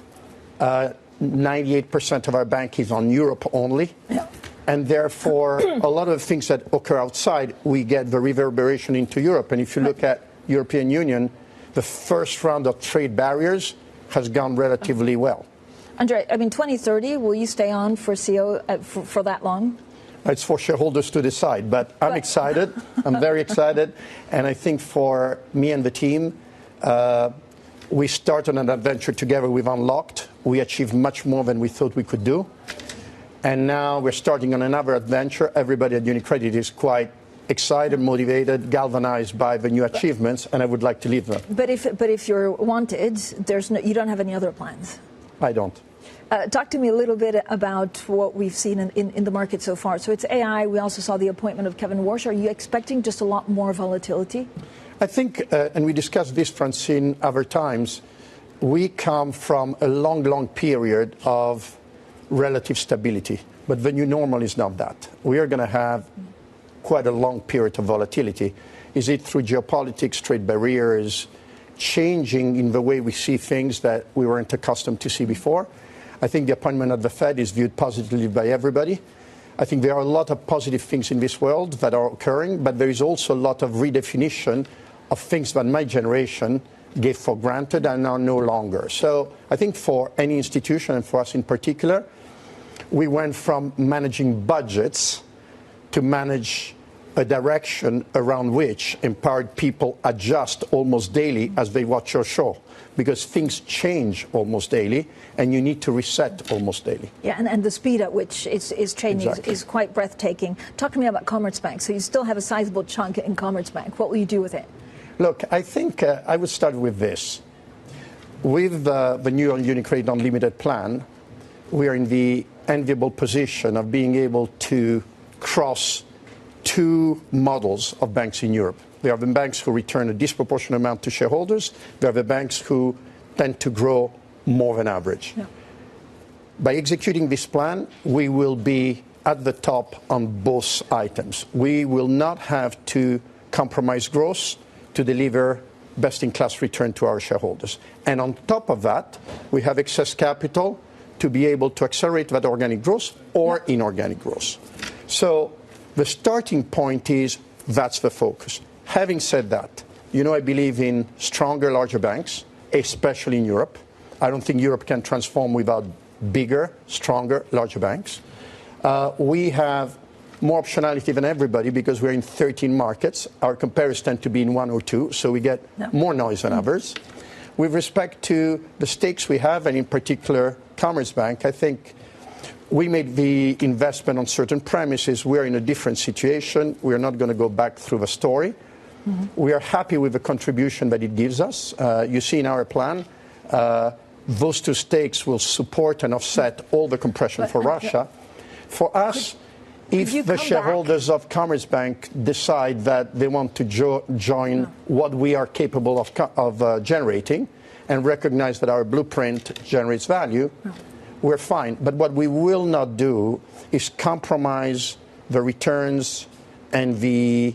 98% of our bank is on Europe only. Yeah. And therefore, a lot of things that occur outside, we get the reverberation into Europe. And if you look at European Union, the first round of trade barriers has gone relatively well. Andre, I mean, 2030, will you stay on for CEO for that long? It's for shareholders to decide, but I'm excited. I'm very excited. And I think for me and the team, we started an adventure together. We've unlocked. We achieved much more than we thought we could do. And now we're starting on another adventure. Everybody at UniCredit is quite excited, motivated, galvanized by the new achievements, and I would like to leave them. But if you're wanted, you don't have any other plans? I don't. Talk to me a little bit about what we've seen in the market so far. So it's AI. We also saw the appointment of Kevin Warsh. Are you expecting just a lot more volatility? I think, and we discussed this, Francine, other times, we come from a long period of relative stability. But the new normal is not that. We are going to have quite a long period of volatility. Is it through geopolitics, trade barriers, changing in the way we see things that we weren't accustomed to see before? I think the appointment of the Fed is viewed positively by everybody. I think there are a lot of positive things in this world that are occurring, but there is also a lot of redefinition of things that my generation gave for granted and are no longer. So I think for any institution, and for us in particular, we went from managing budgets to manage a direction around which empowered people adjust almost daily as they watch your show, because things change almost daily and you need to reset almost daily. Yeah, and the speed at which it's changing is quite breathtaking. Talk to me about Commerzbank. So you still have a sizable chunk in Commerzbank. What will you do with it? Look, I think I would start with this. With the new UniCredit Unlimited plan, we are in the enviable position of being able to cross two models of banks in Europe. There are the banks who return a disproportionate amount to shareholders. There are the banks who tend to grow more than average. Yeah. By executing this plan, we will be at the top on both items. We will not have to compromise growth to deliver best-in-class return to our shareholders. And on top of that, we have excess capital to be able to accelerate that organic growth or inorganic growth. So the starting point is that's the focus. Having said that, I believe in stronger, larger banks, especially in Europe. I don't think Europe can transform without bigger, stronger, larger banks. We have more optionality than everybody because we're in 13 markets. Our competitors tend to be in 1 or 2, so we get more noise than others. With respect to the stakes we have, and in particular Commerzbank, I think we made the investment on certain premises. We're in a different situation. We're not going to go back through the story. We are happy with the contribution that it gives us. You see in our plan, those two stakes will support and offset all the compression for Russia. For us, if the shareholders of Commerzbank decide that they want to join what we are capable of generating and recognize that our blueprint generates value, we're fine. But what we will not do is compromise the returns and the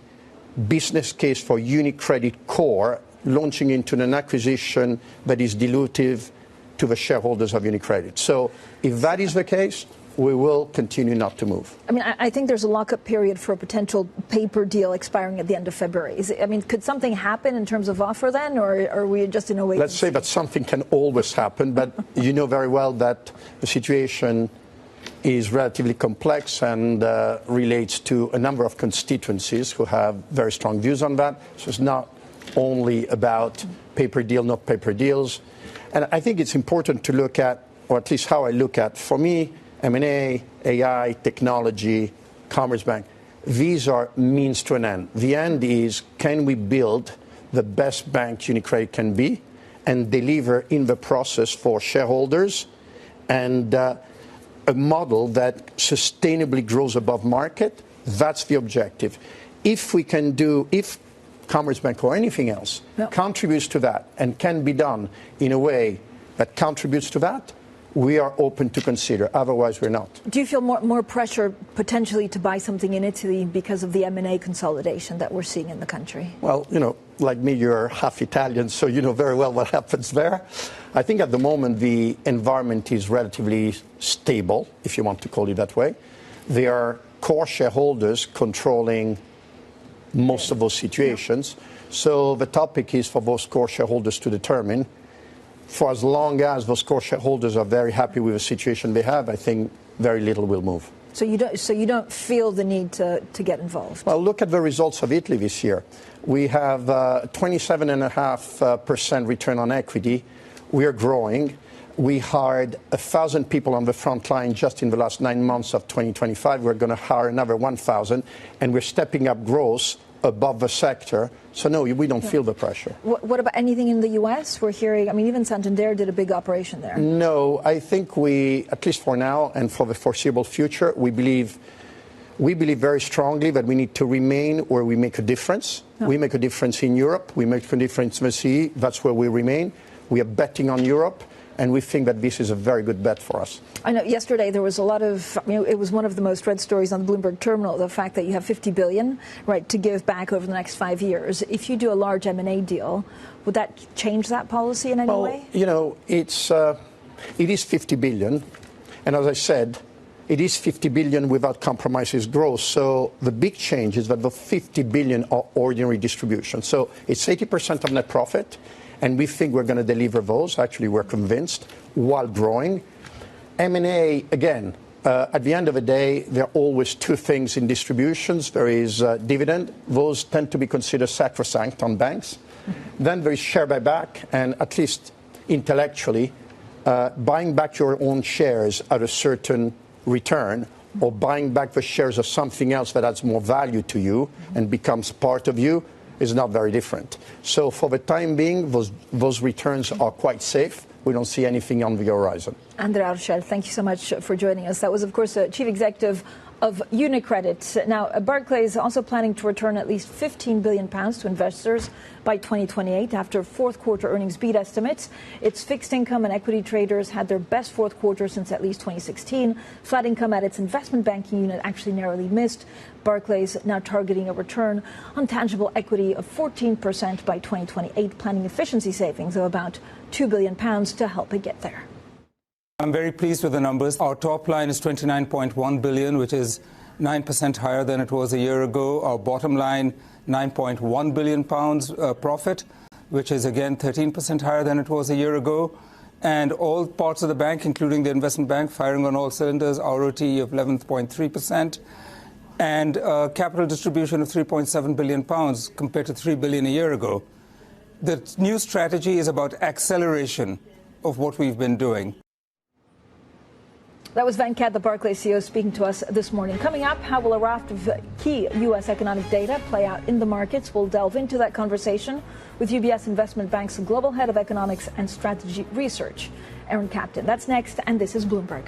business case for UniCredit Core launching into an acquisition that is dilutive to the shareholders of UniCredit. So if that is the case, we will continue not to move. I mean, I think there's a lockup period for a potential paper deal expiring at the end of February. Could something happen in terms of offer then, or are we just in a wait? Let's say that something can always happen, but you know very well that the situation is relatively complex and relates to a number of constituencies who have very strong views on that. So it's not only about paper deal, not paper deals. And I think it's important to look at, or at least how I look at, for me, M&A, AI, technology, Commerzbank, these are means to an end. The end is, can we build the best bank UniCredit can be and deliver in the process for shareholders, and a model that sustainably grows above market. That's the objective. If Commerzbank or anything else contributes to that and can be done in a way that contributes to that, we are open to consider. Otherwise, we're not. Do you feel more pressure potentially to buy something in Italy because of the M&A consolidation that we're seeing in the country? Well, like me, you're half Italian, so you know very well what happens there. I think at the moment the environment is relatively stable, if you want to call it that way. There are core shareholders controlling most of those situations. So the topic is for those core shareholders to determine. For as long as those core shareholders are very happy with the situation they have, I think very little will move. So you don't feel the need to get involved? Well, look at the results of Italy this year. We have 27.5% return on equity. We are growing. We hired 1,000 people on the front line just in the last 9 months of 2025. We're going to hire another 1,000, and we're stepping up growth above the sector. So no, we don't feel the pressure. What about anything in the U.S.? We're hearing, even Santander did a big operation there. No, I think at least for now and for the foreseeable future, we believe very strongly that we need to remain where we make a difference. We make a difference in Europe. We make a difference in the CE. That's where we remain. We are betting on Europe, and we think that this is a very good bet for us. I know yesterday there was a lot of, it was one of the most read stories on the Bloomberg terminal, the fact that you have $50 billion, right, to give back over the next 5 years. If you do a large M&A deal, would that change that policy in any way? It is $50 billion. And as I said, it is $50 billion without compromises growth. So the big change is that the $50 billion are ordinary distribution. So it's 80% of net profit. And we think we're going to deliver those. Actually, we're convinced, while growing. M&A, again, at the end of the day, there are always two things in distributions. There is dividend. Those tend to be considered sacrosanct on banks. Then there is share buyback, and at least intellectually, buying back your own shares at a certain return, or buying back the shares of something else that adds more value to you and becomes part of you, is not very different. So for the time being, those returns are quite safe. We don't see anything on the horizon. Andrea Arshel, thank you so much for joining us. That was, of course, Chief Executive of UniCredit. Now, Barclays is also planning to return at least £15 billion to investors by 2028 after fourth quarter earnings beat estimates. Its fixed income and equity traders had their best fourth quarter since at least 2016. Flat income at its investment banking unit actually narrowly missed. Barclays now targeting a return on tangible equity of 14% by 2028, planning efficiency savings of about £2 billion to help it get there. I'm very pleased with the numbers. Our top line is 29.1 billion, which is 9% higher than it was a year ago. Our bottom line, 9.1 billion pounds profit, which is again 13% higher than it was a year ago. And all parts of the bank, including the investment bank, firing on all cylinders, ROTE of 11.3%, and capital distribution of 3.7 billion pounds compared to 3 billion a year ago. The new strategy is about acceleration of what we've been doing. That was Venkat, the Barclays CEO, speaking to us this morning. Coming up, how will a raft of key U.S. economic data play out in the markets? We'll delve into that conversation with UBS Investment Bank's Global Head of Economics and Strategy Research, Aaron Captain. That's next, and this is Bloomberg.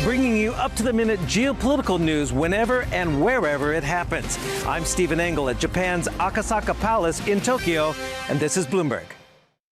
Bringing you up-to-the-minute geopolitical news whenever and wherever it happens. I'm Stephen Engel at Japan's Akasaka Palace in Tokyo, and this is Bloomberg.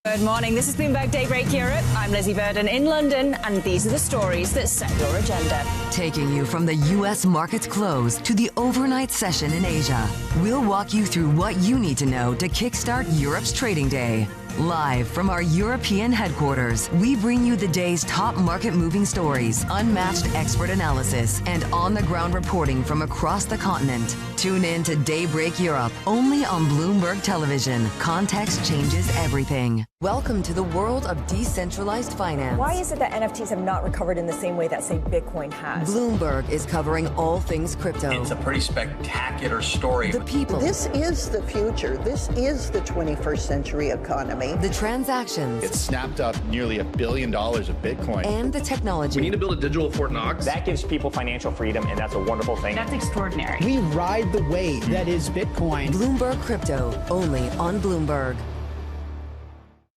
Good morning. This is Bloomberg Daybreak Europe. I'm Lizzie Burden in London, and these are the stories that set your agenda. Taking you from the U.S. markets close to the overnight session in Asia, we'll walk you through what you need to know to kickstart Europe's trading day. Live from our European headquarters, we bring you the day's top market-moving stories, unmatched expert analysis, and on-the-ground reporting from across the continent. Tune in to Daybreak Europe, only on Bloomberg Television. Context changes everything. Welcome to the world of decentralized finance. Why is it that NFTs have not recovered in the same way that, say, Bitcoin has? Bloomberg is covering all things crypto. It's a pretty spectacular story. The people. This is the future. This is the 21st century economy. The transactions. It snapped up nearly $1 billion of Bitcoin. And the technology. We need to build a digital Fort Knox. That gives people financial freedom, and that's a wonderful thing. That's extraordinary. We ride the wave that is Bitcoin. Bloomberg Crypto, only on Bloomberg.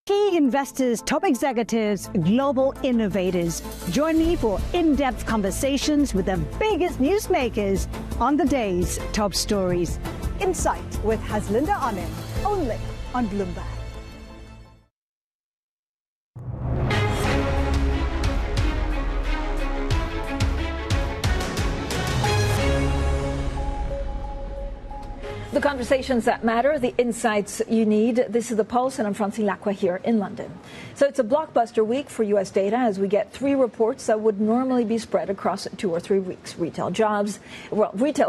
Key investors, top executives, global innovators. Join me for in-depth conversations with the biggest newsmakers on the day's top stories. Insight with Haslinda Anand, only on Bloomberg. The conversations that matter, the insights you need. This is The Pulse, and I'm Francine Lacqua here in London. So it's a blockbuster week for U.S. data as we get three reports that would normally be spread across 2 or 3 weeks. Retail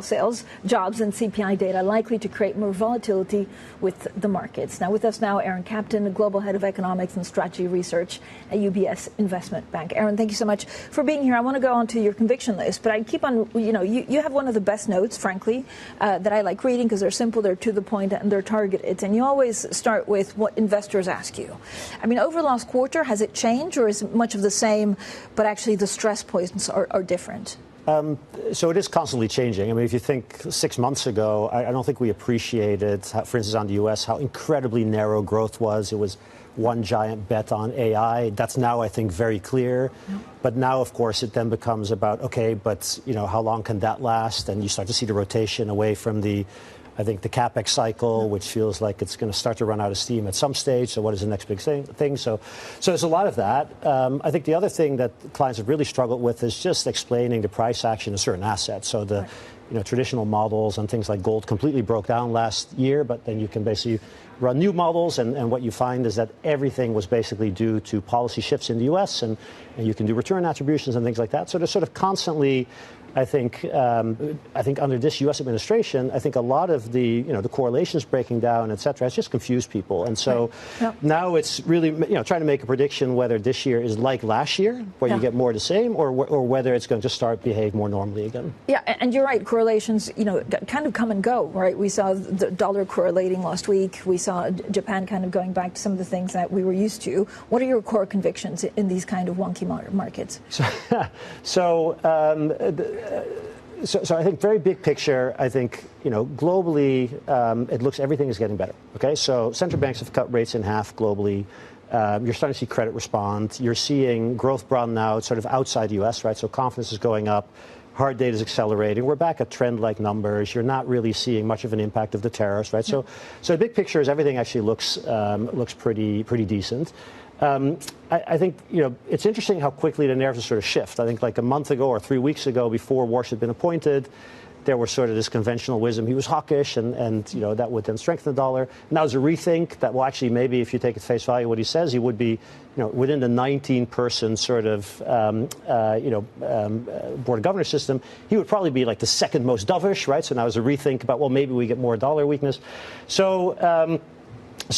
sales, jobs, and CPI data likely to create more volatility with the markets. Now, with us now, Aaron Captain, Global Head of Economics and Strategy Research at UBS Investment Bank. Aaron, thank you so much for being here. I want to go on to your conviction list, but I keep on, you have one of the best notes, frankly, that I like reading because they're simple, they're to the point, and they're targeted. And you always start with what investors ask you. I mean, over the last quarter, has it changed, or is it much of the same, but actually the stress points are different? So it is constantly changing. I mean, if you think 6 months ago, I don't think we appreciated, for instance, on the U.S., how incredibly narrow growth was. It was one giant bet on AI. That's now, I think, very clear. Yep. But now, of course, it then becomes about, okay, but, how long can that last? And you start to see the rotation away from the CapEx cycle, which feels like it's going to start to run out of steam at some stage. So what is the next big thing? So there's a lot of that. I think the other thing that clients have really struggled with is just explaining the price action of certain assets. So the traditional models and things like gold completely broke down last year, but then you can basically run new models, and what you find is that everything was basically due to policy shifts in the U.S., and you can do return attributions and things like that. So there's sort of constantly, I think under this U.S. administration, I think a lot of the correlations breaking down, et cetera, has just confused people. And so now it's really trying to make a prediction whether this year is like last year, where you get more of the same, or whether it's going to start behave more normally again. Yeah, and you're right. Correlations, kind of come and go, right? We saw the dollar correlating last week. We saw Japan kind of going back to some of the things that we were used to. What are your core convictions in these kind of wonky markets? So I think very big picture, I think, globally, it looks everything is getting better. Okay, so central banks have cut rates in half globally. You're starting to see credit respond. You're seeing growth broaden out sort of outside the U.S., right? So confidence is going up. Hard data is accelerating. We're back at trend-like numbers. You're not really seeing much of an impact of the tariffs, right? So the big picture is everything actually looks pretty decent. I think, it's interesting how quickly the narratives sort of shift. I think like a month ago or 3 weeks ago, before Warsh had been appointed, there was sort of this conventional wisdom. He was hawkish, and that would then strengthen the dollar. Now there's a rethink that, well, actually, maybe if you take at face value what he says, he would be, within the 19-person sort of, board of governors system, he would probably be like the second most dovish, right? So now there's a rethink about, well, maybe we get more dollar weakness. So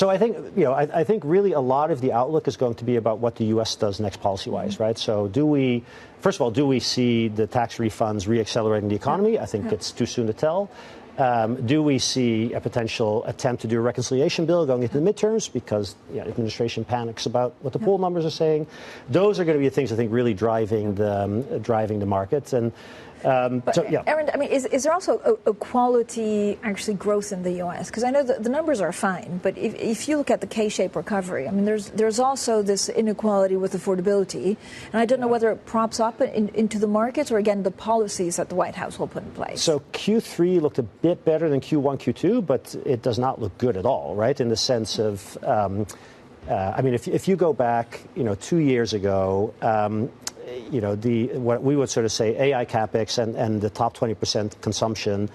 I think, I think really a lot of the outlook is going to be about what the U.S. does next policy-wise, right? So first of all, do we see the tax refunds reaccelerating the economy? I think it's too soon to tell. Do we see a potential attempt to do a reconciliation bill going into the midterms because the administration panics about what the poll numbers are saying? Those are going to be the things I think really driving the markets. And Aaron, I mean, is there also a quality actually growth in the U.S.? Because I know the numbers are fine, but if you look at the K-shaped recovery, I mean, there's also this inequality with affordability, and I don't know whether it props up into the markets or again the policies that the White House will put in place. So Q3 looked a bit better than Q1, Q2, but it does not look good at all, right? In the sense of, I mean, if you go back, 2 years ago. What we would sort of say AI CapEx and the top 20% consumption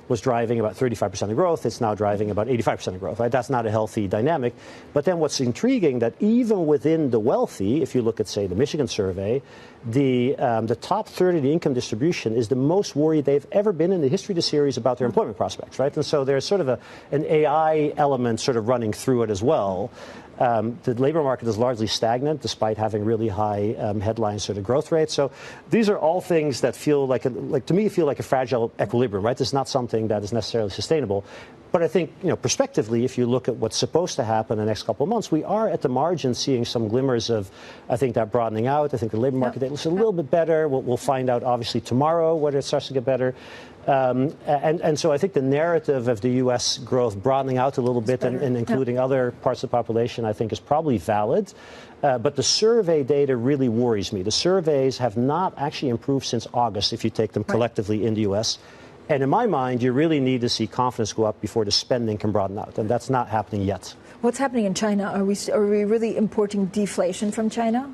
was driving about 35% of growth. It's now driving about 85% of growth. Right? That's not a healthy dynamic. But then what's intriguing that even within the wealthy, if you look at, say, the Michigan survey, the top third of the income distribution is the most worried they've ever been in the history of the series about their employment prospects, right? And so there's sort of an AI element sort of running through it as well. The labor market is largely stagnant despite having really high headline sort of growth rates. So these are all things that feel to me feel like a fragile equilibrium, right? This is not something that is necessarily sustainable. But I think, prospectively, if you look at what's supposed to happen in the next couple of months, we are at the margin seeing some glimmers of, I think, that broadening out. I think the labor market looks a little bit better. We'll find out, obviously, tomorrow whether it starts to get better. And so I think the narrative of the U.S. growth broadening out a little bit and including other parts of the population, I think, is probably valid. But the survey data really worries me. The surveys have not actually improved since August, if you take them collectively in the U.S. And in my mind, you really need to see confidence go up before the spending can broaden out. And that's not happening yet. What's happening in China? Are we really importing deflation from China?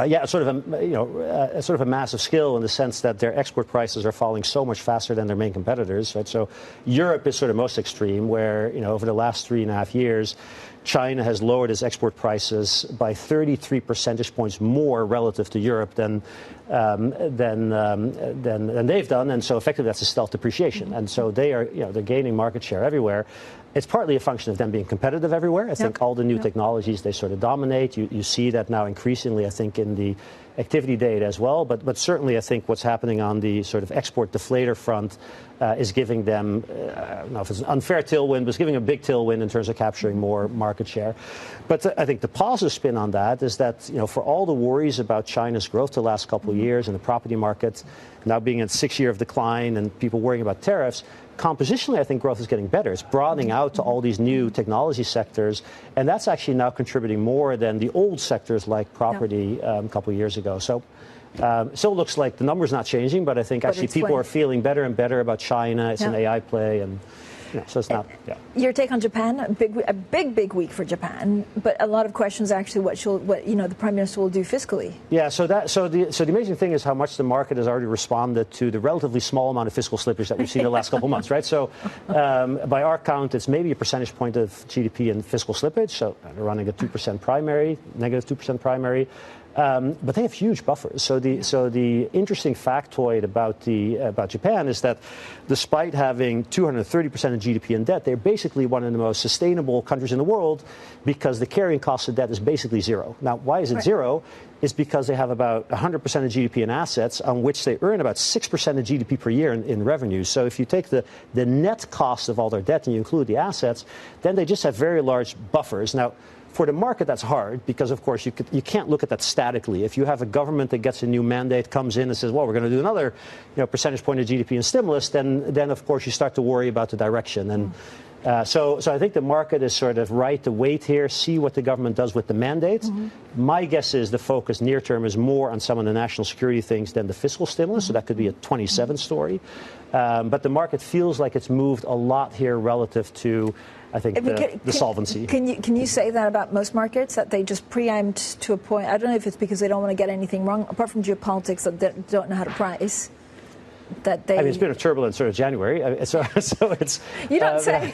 Yeah, sort of a massive scale in the sense that their export prices are falling so much faster than their main competitors. Right? So Europe is sort of most extreme, where over the last 3.5 years, China has lowered its export prices by 33 percentage points more relative to Europe than they've done, and so effectively that's a stealth depreciation. And so they're gaining market share everywhere. It's partly a function of them being competitive everywhere. I think all the new technologies, they sort of dominate. You see that now increasingly, I think, in the activity data as well. But certainly, I think what's happening on the sort of export deflator front is giving them, I don't know if it's an unfair tailwind, but it's giving a big tailwind in terms of capturing more market share. But I think the positive spin on that is that, for all the worries about China's growth the last couple of years and the property market now being in 6th year of decline and people worrying about tariffs, compositionally, I think growth is getting better. It's broadening out to all these new technology sectors, and that's actually now contributing more than the old sectors like property a couple of years ago. So it looks like the number's not changing, but I think actually people are feeling better and better about China. It's an AI play, and so it's not. Yeah. Your take on Japan? A big week for Japan, but a lot of questions actually what the Prime Minister will do fiscally. Yeah. So the amazing thing is how much the market has already responded to the relatively small amount of fiscal slippage that we've seen in the last couple of months, right? So by our count, it's maybe a percentage point of GDP in fiscal slippage. So they're running a 2% primary, negative 2% primary. But they have huge buffers. So the interesting factoid about Japan is that despite having 230% of GDP in debt, they're basically one of the most sustainable countries in the world because the carrying cost of debt is basically zero. Now, why is it zero? It's because they have about 100% of GDP in assets on which they earn about 6% of GDP per year in revenue. So if you take the net cost of all their debt and you include the assets, then they just have very large buffers. Now, for the market, that's hard because, of course, you can't look at that statically. If you have a government that gets a new mandate, comes in and says, well, we're going to do another percentage point of GDP in stimulus, then of course, you start to worry about the direction. And so I think the market is sort of right to wait here, see what the government does with the mandate. My guess is the focus near term is more on some of the national security things than the fiscal stimulus, so that could be a 27 story. But the market feels like it's moved a lot here relative to, I think, the solvency. Can you say that about most markets, that they just preempt to a point? I don't know if it's because they don't want to get anything wrong, apart from geopolitics, that they don't know how to price. That they. I mean, it's been a turbulent sort of January. So it's. You don't say.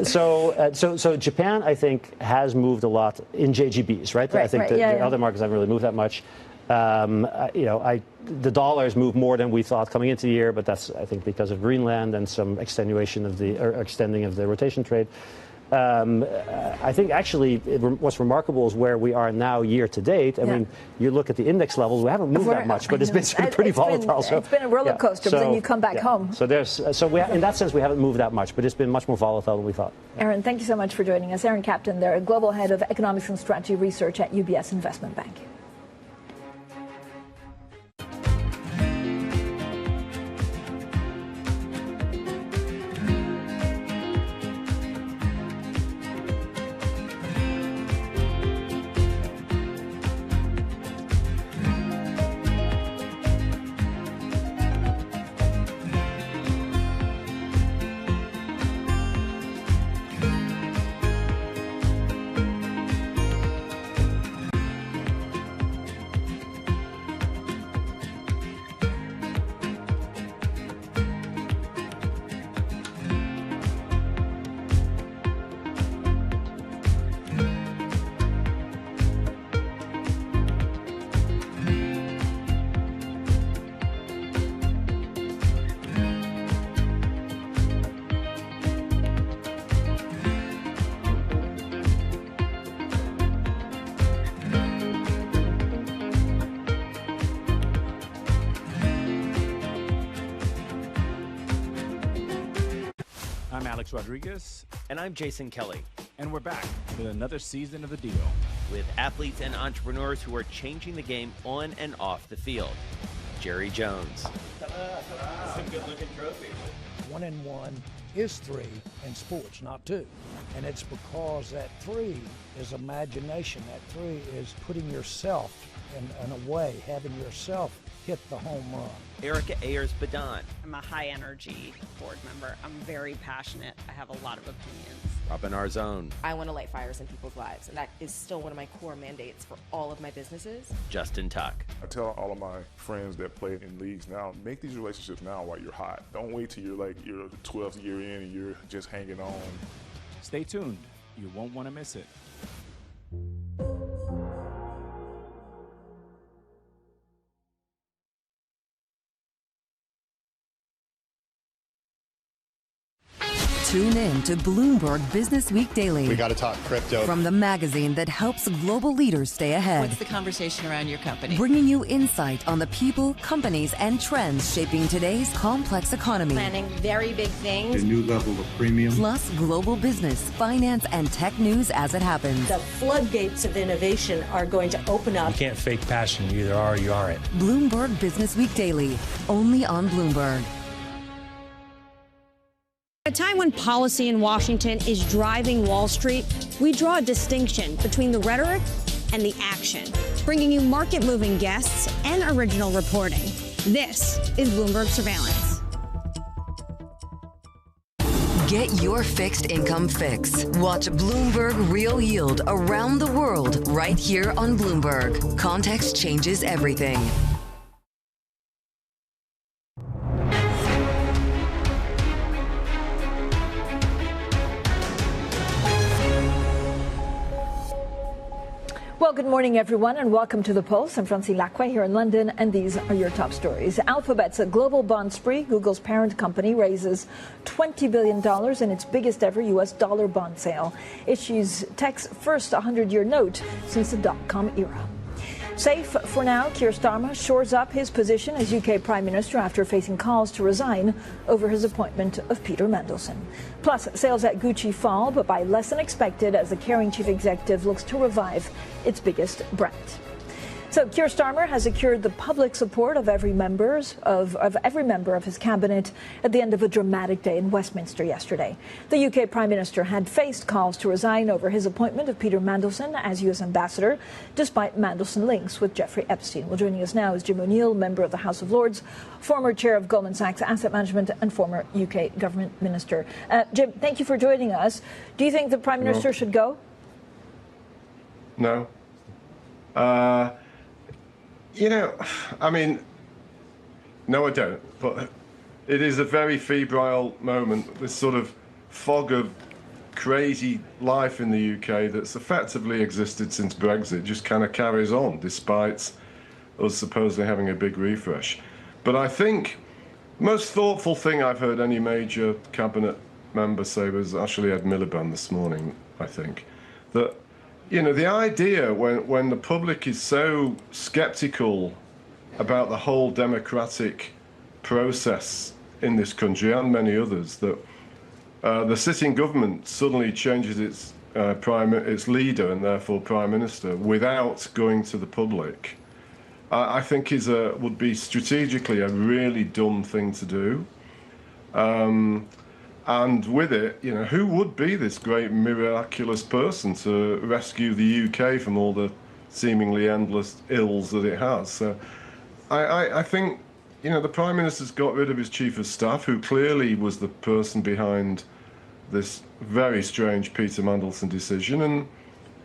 So Japan, I think, has moved a lot in JGBs, right? I think the other markets haven't really moved that much. The dollar's moved more than we thought coming into the year, but that's, I think, because of Greenland and some extenuation of extending of the rotation trade. I think actually what's remarkable is where we are now year to date. I mean, you look at the index levels, we haven't moved that much, but it's been sort of pretty volatile. It's been a roller coaster, but then you come back home. So in that sense, we haven't moved that much, but it's been much more volatile than we thought. Aaron, thank you so much for joining us. Aaron Captain, they're Global Head of Economics and Strategy Research at UBS Investment Bank. Alex Rodriguez. And I'm Jason Kelly. And we're back with another season of The Deal. With athletes and entrepreneurs who are changing the game on and off the field. Jerry Jones. Some good-looking trophies. 1 and 1 is 3 in sports, not 2. And it's because that 3 is imagination. That 3 is putting yourself in a way, having yourself hit the home run. Erica Ayers-Badon. I'm a high-energy board member. I'm very passionate. I have a lot of opinions. Robin Arzón. I want to light fires in people's lives, and that is still one of my core mandates for all of my businesses. Justin Tuck. I tell all of my friends that play in leagues now, make these relationships now while you're hot. Don't wait till you're like your 12th year in and you're just hanging on. Stay tuned. You won't want to miss it. Tune in to Bloomberg Business Week Daily. We got to talk crypto. From the magazine that helps global leaders stay ahead. What's the conversation around your company? Bringing you insight on the people, companies, and trends shaping today's complex economy. Planning very big things. A new level of premium. Plus global business, finance, and tech news as it happens. The floodgates of innovation are going to open up. You can't fake passion. You either are or you aren't. Bloomberg Business Week Daily, only on Bloomberg. At a time when policy in Washington is driving Wall Street, we draw a distinction between the rhetoric and the action, bringing you market-moving guests and original reporting. This is Bloomberg Surveillance. Get your fixed income fix. Watch Bloomberg Real Yield around the world right here on Bloomberg. Context changes everything. Well, good morning, everyone, and welcome to The Pulse. I'm Francine Lacqua here in London, and these are your top stories. Alphabet's a global bond spree. Google's parent company raises $20 billion in its biggest ever U.S. dollar bond sale. Issues tech's first 100-year note since the dot-com era. Safe for now, Keir Starmer shores up his position as UK Prime Minister after facing calls to resign over his appointment of Peter Mandelson. Plus, sales at Gucci fall, but by less than expected as the caring chief executive looks to revive its biggest brand. So Keir Starmer has secured the public support of every member of his cabinet at the end of a dramatic day in Westminster yesterday. The UK Prime Minister had faced calls to resign over his appointment of Peter Mandelson as US Ambassador, despite Mandelson links with Jeffrey Epstein. Well, joining us now is Jim O'Neill, member of the House of Lords, former chair of Goldman Sachs Asset Management and former UK government minister. Jim, thank you for joining us. Do you think the Prime Minister should go? No. You know, I mean, no, I don't. But it is a very febrile moment, this sort of fog of crazy life in the UK that's effectively existed since Brexit just kind of carries on, despite us supposedly having a big refresh. But I think the most thoughtful thing I've heard any major cabinet member say was actually Ed Miliband this morning, I think, that you know, the idea when the public is so skeptical about the whole democratic process in this country and many others, that the sitting government suddenly changes its leader and therefore prime minister without going to the public, I think would be strategically a really dumb thing to do. And with it, you know, who would be this great miraculous person to rescue the UK from all the seemingly endless ills that it has? So I think, you know, the Prime Minister's got rid of his Chief of Staff, who clearly was the person behind this very strange Peter Mandelson decision. And,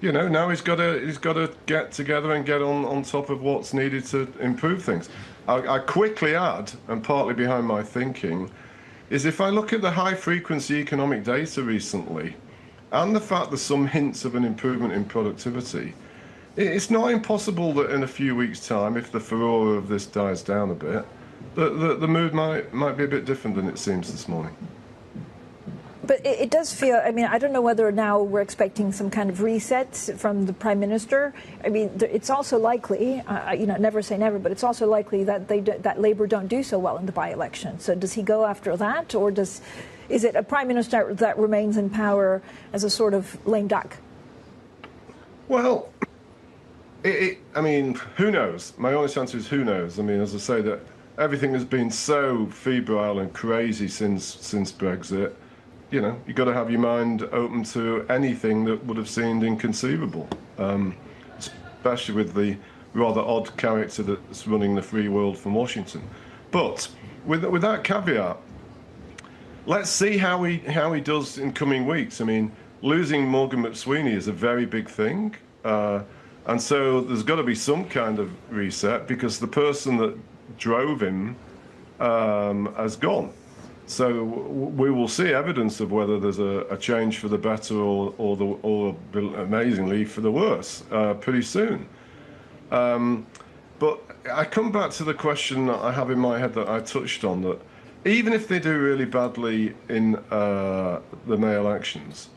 you know, now he's got to get together and get on top of what's needed to improve things. I quickly add, and partly behind my thinking, is if I look at the high-frequency economic data recently, and the fact there's some hints of an improvement in productivity, it's not impossible that in a few weeks' time, if the furore of this dies down a bit, the mood might be a bit different than it seems this morning. But it does feel, I mean, I don't know whether now we're expecting some kind of reset from the Prime Minister. I mean, it's also likely, never say never, but it's also likely that that Labour don't do so well in the by-election. So does he go after that, or is it a Prime Minister that remains in power as a sort of lame duck? Well, I mean, who knows? My honest answer is who knows. I mean, as I say, that everything has been so febrile and crazy since Brexit. You've got to have your mind open to anything that would have seemed inconceivable, especially with the rather odd character that's running the free world from Washington. But with that caveat, let's see how he does in coming weeks. I mean, losing Morgan McSweeney is a very big thing, and so there's got to be some kind of reset because the person that drove him has gone. So we will see evidence of whether there's a change for the better or amazingly for the worse pretty soon. But I come back to the question that I have in my head that I touched on, that even if they do really badly in the May elections,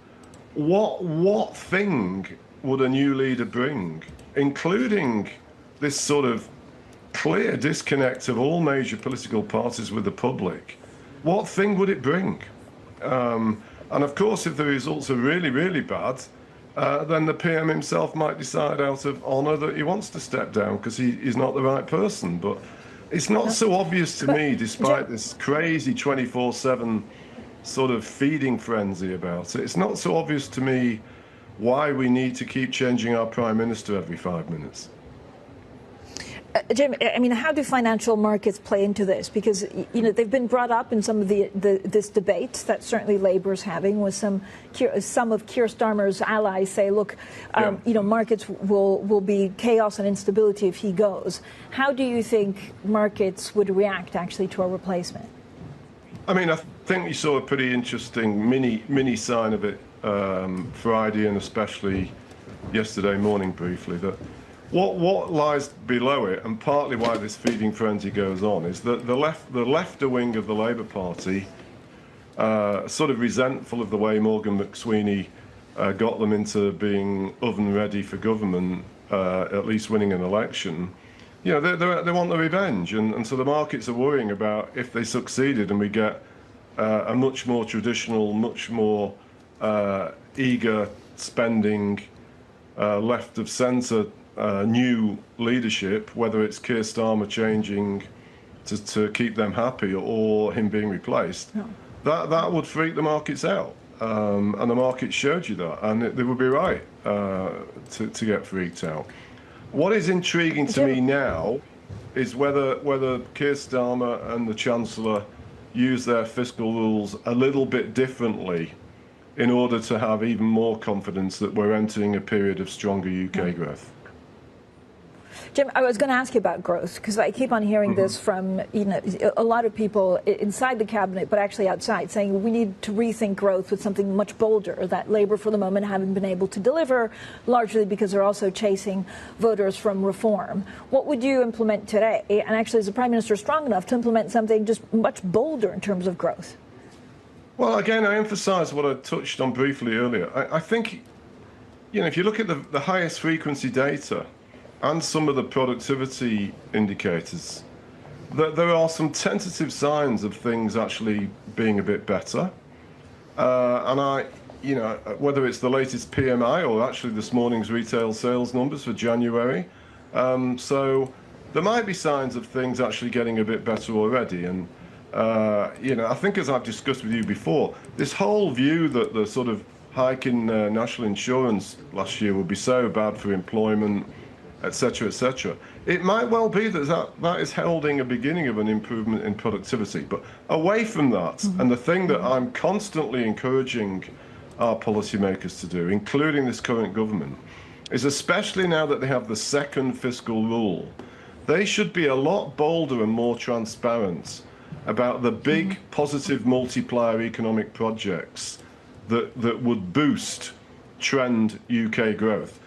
what thing would a new leader bring, including this sort of clear disconnect of all major political parties with the public? What thing would it bring? And of course, if the results are really, really bad, then the PM himself might decide out of honour that he wants to step down because he's not the right person. But it's not so obvious to me, despite this crazy 24/7 sort of feeding frenzy about it. It's not so obvious to me why we need to keep changing our Prime Minister every 5 minutes. Jim, I mean, how do financial markets play into this? Because, they've been brought up in some of this debate that certainly Labour is having with some of Keir Starmer's allies say, look, markets will be chaos and instability if he goes. How do you think markets would react actually to a replacement? I mean, I think you saw a pretty interesting mini sign of it Friday and especially yesterday morning briefly, that what lies below it, and partly why this feeding frenzy goes on, is that the lefter wing of the Labour Party, sort of resentful of the way Morgan McSweeney got them into being oven ready for government, at least winning an election. They want the revenge, and so the markets are worrying about if they succeeded and we get a much more traditional, much more eager spending left of centre new leadership, whether it's Keir Starmer changing to keep them happy or him being replaced, that would freak the markets out. And the market showed you that, and they would be right to get freaked out. What is intriguing to me now is whether Keir Starmer and the Chancellor use their fiscal rules a little bit differently in order to have even more confidence that we're entering a period of stronger UK growth. Jim, I was going to ask you about growth, because I keep on hearing this from a lot of people inside the cabinet, but actually outside, saying we need to rethink growth with something much bolder that Labour for the moment haven't been able to deliver, largely because they're also chasing voters from reform. What would you implement today? And actually, is the Prime Minister strong enough to implement something just much bolder in terms of growth? Well, again, I emphasise what I touched on briefly earlier. I think, if you look at the highest frequency data and some of the productivity indicators, there are some tentative signs of things actually being a bit better. And whether it's the latest PMI or actually this morning's retail sales numbers for January, so there might be signs of things actually getting a bit better already. And I think, as I've discussed with you before, this whole view that the sort of hike in national insurance last year would be so bad for employment, etc., etc. It might well be that is heralding a beginning of an improvement in productivity. But away from that, and the thing that I'm constantly encouraging our policymakers to do, including this current government, is especially now that they have the second fiscal rule, they should be a lot bolder and more transparent about the big positive multiplier economic projects that would boost trend UK growth.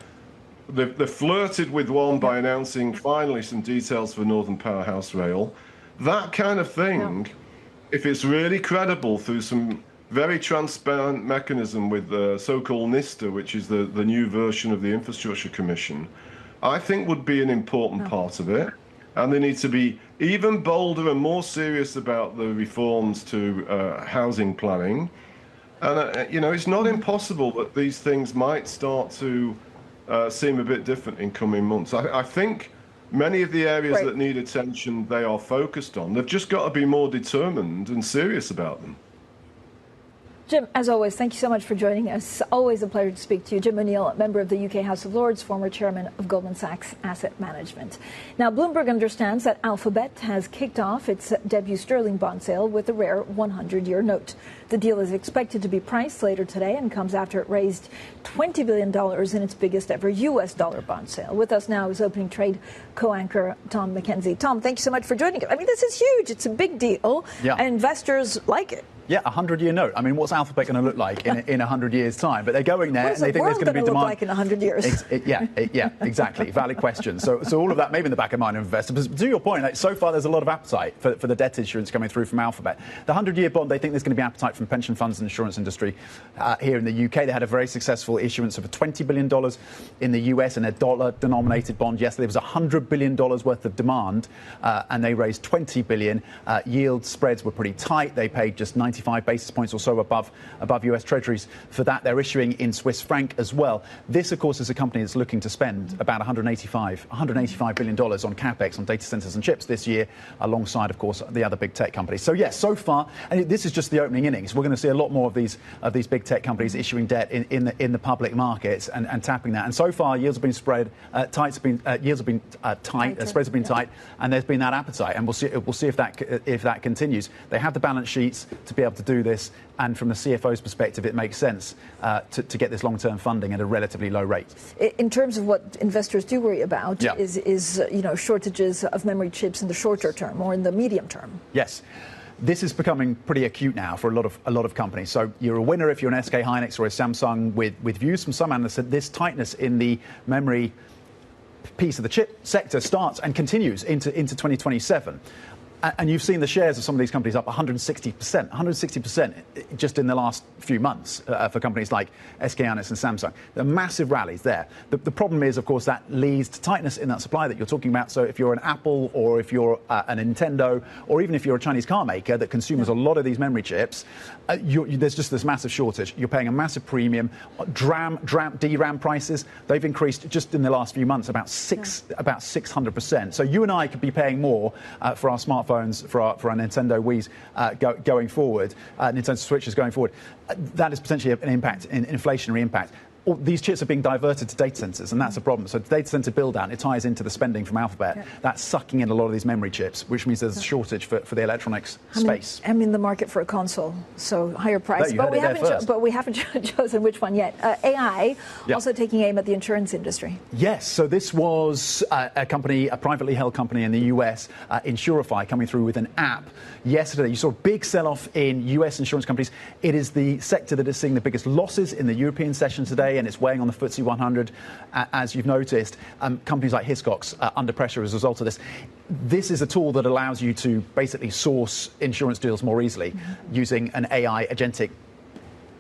They flirted with one by announcing finally some details for Northern Powerhouse Rail. That kind of thing, if it's really credible through some very transparent mechanism with the so-called NISTA, which is the new version of the Infrastructure Commission, I think would be an important part of it. And they need to be even bolder and more serious about the reforms to housing planning. And, you know, it's not impossible that these things might start to seem a bit different in coming months. I think many of the areas that need attention, they are focused on. They've just got to be more determined and serious about them. Jim, as always, thank you so much for joining us. Always a pleasure to speak to you. Jim O'Neill, member of the UK House of Lords, former chairman of Goldman Sachs Asset Management. Now, Bloomberg understands that Alphabet has kicked off its debut sterling bond sale with a rare 100-year note. The deal is expected to be priced later today and comes after it raised $20 billion in its biggest ever U.S. dollar bond sale. With us now is opening trade co-anchor Tom McKenzie. Tom, thank you so much for joining us. I mean, this is huge. It's a big deal, and investors like it. Yeah, a 100-year note. I mean, what's Alphabet going to look like in 100 years' time? But they're going there, and they think there's going to be demand. What is the world going to look like in 100 years? Yeah, exactly. Valid question. So all of that maybe in the back of mind of investors. But to your point, like, so far there's a lot of appetite for the debt issuance coming through from Alphabet. The 100-year bond, they think there's going to be appetite from pension funds and insurance industry here in the UK. They had a very successful issuance of $20 billion in the US in a dollar-denominated bond. Yesterday there was $100 billion worth of demand, and they raised $20 billion. Yield spreads were pretty tight. They paid just 95 basis points or so above US Treasuries for that. They're issuing in Swiss franc as well. This, of course, is a company that's looking to spend about $185 billion on capex on data centers and chips this year, alongside, of course, the other big tech companies. So yes, so far, and this is just the opening innings. We're going to see a lot more of these big tech companies issuing debt in the public markets and tapping that. And so far, yields have been spread tight. Yields have been tight. Spreads have been tight, and there's been that appetite. And we'll see if that continues. They have the balance sheets to be able to do this. And from the CFO's perspective, it makes sense to get this long-term funding at a relatively low rate. In terms of what investors do worry about is shortages of memory chips in the shorter term or in the medium term. Yes. This is becoming pretty acute now for a lot of companies. So you're a winner if you're an SK Hynix or a Samsung, with views from some analysts that this tightness in the memory piece of the chip sector starts and continues into 2027. And you've seen the shares of some of these companies up 160% just in the last few months for companies like SK Hynix and Samsung. There are massive rallies there. The problem is, of course, that leads to tightness in that supply that you're talking about. So if you're an Apple or if you're a Nintendo or even if you're a Chinese car maker that consumes a lot of these memory chips, there's just this massive shortage. You're paying a massive premium. DRAM prices, they've increased just in the last few months about 600%. So you and I could be paying more for our smartphones, for our Nintendo Wii's going forward, Nintendo Switches going forward. That is potentially an inflationary impact. These chips are being diverted to data centers, and that's a problem. So data center build-out, it ties into the spending from Alphabet. That's sucking in a lot of these memory chips, which means there's a shortage for the electronics space. I'm in the market for a console, so higher price. But we haven't chosen which one yet. AI also taking aim at the insurance industry. Yes, so this was a privately held company in the US, Insurify, coming through with an app. Yesterday, you saw a big sell-off in US insurance companies. It is the sector that is seeing the biggest losses in the European session today, and it's weighing on the FTSE 100, as you've noticed. Companies like Hiscox under pressure as a result of this. This is a tool that allows you to basically source insurance deals more easily using an AI agentic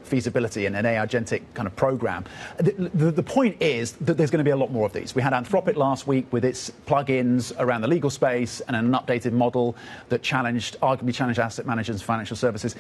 feasibility and an agentic kind of program. The point is that there's going to be a lot more of these. We had Anthropic last week with its plugins around the legal space and an updated model that arguably challenged asset managers and financial services.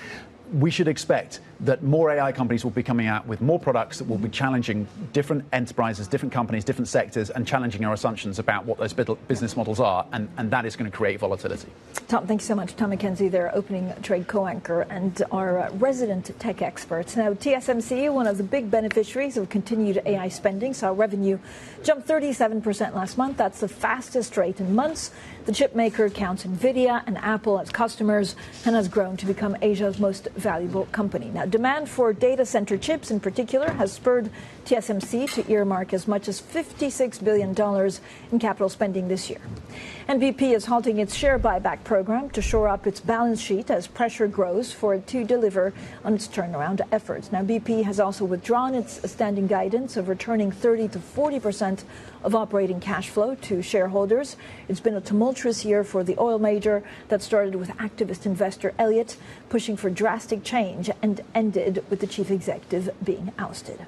We should expect that more AI companies will be coming out with more products that will be challenging different enterprises, different companies, different sectors, and challenging our assumptions about what those business models are, and that is going to create volatility. Tom, thank you so much. Tom McKenzie, their opening trade co-anchor and our resident tech experts. Now, TSMC, one of the big beneficiaries of continued AI spending, saw revenue jump 37% last month. That's the fastest rate in months. The chip maker counts NVIDIA and Apple as customers and has grown to become Asia's most valuable company. Now, demand for data center chips in particular has spurred TSMC to earmark as much as $56 billion in capital spending this year. And BP is halting its share buyback program to shore up its balance sheet as pressure grows for it to deliver on its turnaround efforts. Now, BP has also withdrawn its standing guidance of returning 30 to 40% of operating cash flow to shareholders. It's been a tumultuous year for the oil major that started with activist investor Elliott pushing for drastic change and ended with the chief executive being ousted.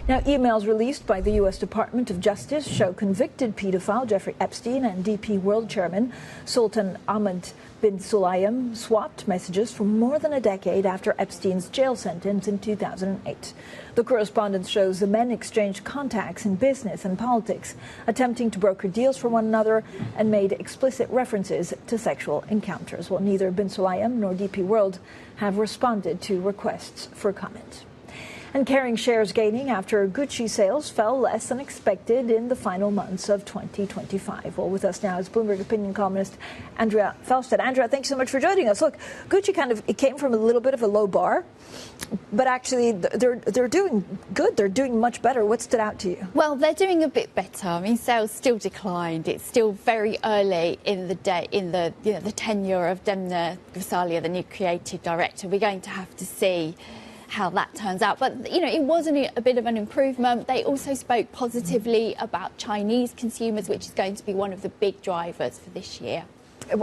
Now, emails released by the U.S. Department of Justice show convicted pedophile Jeffrey Epstein and DP World Chairman Sultan Ahmed bin Sulayem swapped messages for more than a decade after Epstein's jail sentence in 2008. The correspondence shows the men exchanged contacts in business and politics, attempting to broker deals for one another and made explicit references to sexual encounters. Well, neither bin Sulayem nor DP World have responded to requests for comment. And Kering shares gaining after Gucci sales fell less than expected in the final months of 2025. Well, with us now is Bloomberg opinion columnist Andrea Felstedt. Andrea, thanks so much for joining us. Look, Gucci it came from a little bit of a low bar, but actually they're doing good. They're doing much better. What stood out to you? Well, they're doing a bit better. I mean, sales still declined. It's still very early in the day the tenure of Demna Gvasalia, the new creative director. We're going to have to see how that turns out. But, it wasn't a bit of an improvement. They also spoke positively about Chinese consumers, which is going to be one of the big drivers for this year.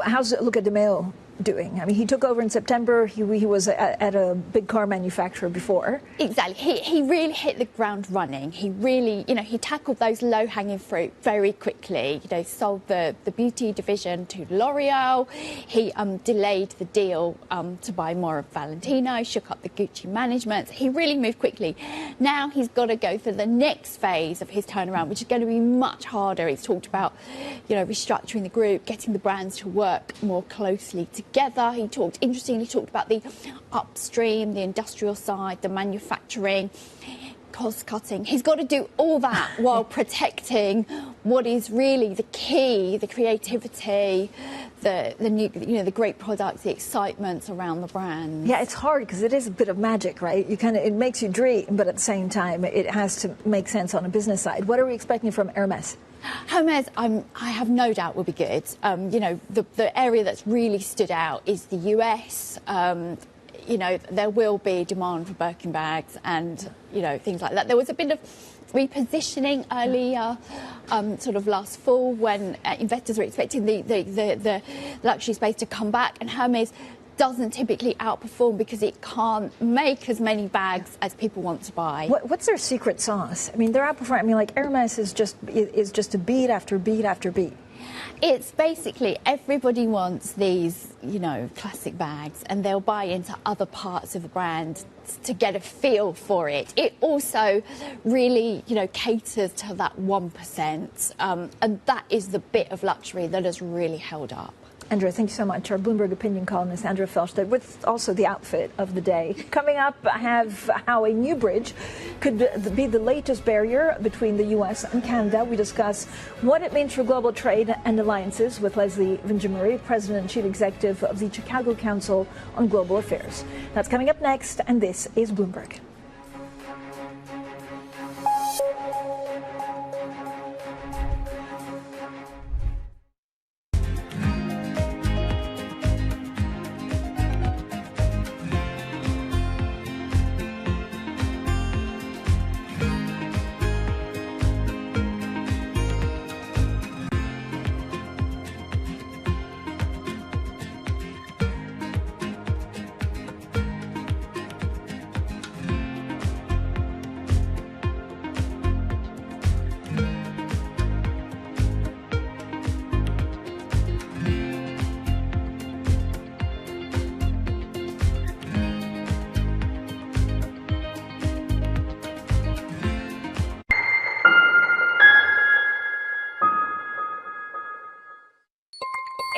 How's Luca De Meo doing? I mean, he took over in September. He was at a big car manufacturer before. Exactly. He really hit the ground running. He really, he tackled those low-hanging fruit very quickly. Sold the beauty division to L'Oreal. He delayed the deal to buy more of Valentino, shook up the Gucci management. He really moved quickly. Now he's got to go for the next phase of his turnaround, which is going to be much harder. He's talked about, restructuring the group, getting the brands to work more closely together. He talked about the upstream, the industrial side, the manufacturing, cost cutting. He's got to do all that while protecting what is really the key, the creativity, the new, the great products, the excitement around the brand. Yeah, it's hard because it is a bit of magic, right? It makes you dream, but at the same time, it has to make sense on a business side. What are we expecting from Hermes? Hermes, I have no doubt will be good. The area that's really stood out is the US. There will be demand for Birkin bags and, things like that. There was a bit of repositioning earlier, sort of last fall, when investors were expecting the luxury space to come back, and Hermes doesn't typically outperform because it can't make as many bags as people want to buy. What's their secret sauce? I mean, they're outperforming. I mean, like Hermes is just a beat after beat after beat. It's basically everybody wants these, classic bags, and they'll buy into other parts of the brand to get a feel for it. It also really, caters to that 1%, and that is the bit of luxury that has really held up. Andrea, thank you so much. Our Bloomberg opinion columnist, Andrea Felstedt, with also the outfit of the day. Coming up, I have how a new bridge could be the latest barrier between the U.S. and Canada. We discuss what it means for global trade and alliances with Leslie Vinjamuri, President and Chief Executive of the Chicago Council on Global Affairs. That's coming up next, and this is Bloomberg.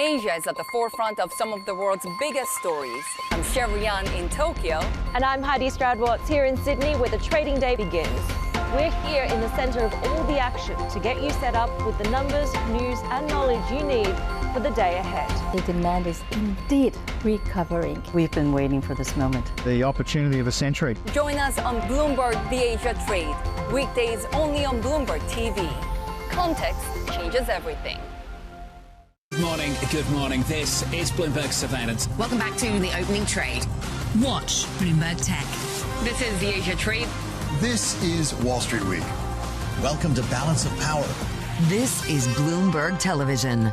Asia is at the forefront of some of the world's biggest stories. I'm Sherrian in Tokyo. And I'm Heidi Stroud-Watts here in Sydney, where the trading day begins. We're here in the center of all the action to get you set up with the numbers, news and knowledge you need for the day ahead. The demand is indeed recovering. We've been waiting for this moment. The opportunity of a century. Join us on Bloomberg The Asia Trade. Weekdays only on Bloomberg TV. Context changes everything. Good morning. Good morning. This is Bloomberg Surveillance. Welcome back to the opening trade. Watch Bloomberg Tech. This is The Asia Trade. This is Wall Street Week. Welcome to Balance of Power. This is Bloomberg Television.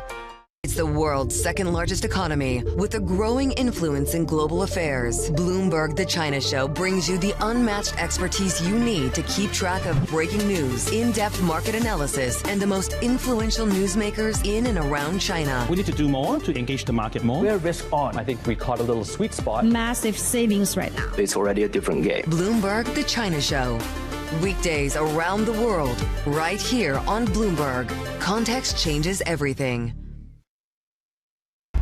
It's the world's second largest economy with a growing influence in global affairs. Bloomberg The China Show brings you the unmatched expertise you need to keep track of breaking news, in-depth market analysis, and the most influential newsmakers in and around China. We need to do more to engage the market more. We're risk on. I think we caught a little sweet spot. Massive savings right now. It's already a different game. Bloomberg The China Show. Weekdays around the world, right here on Bloomberg. Context changes everything.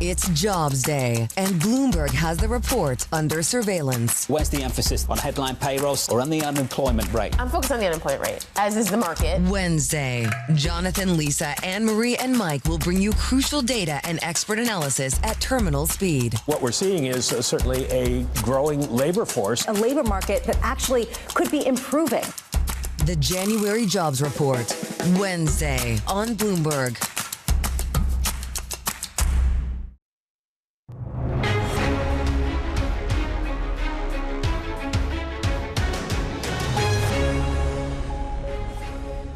It's Jobs Day, and Bloomberg has the report under surveillance. Where's the emphasis, on headline payrolls or on the unemployment rate? I'm focused on the unemployment rate, as is the market. Wednesday, Jonathan, Lisa, Anne-Marie, and Mike will bring you crucial data and expert analysis at terminal speed. What we're seeing is certainly a growing labor force. A labor market that actually could be improving. The January Jobs Report, Wednesday on Bloomberg.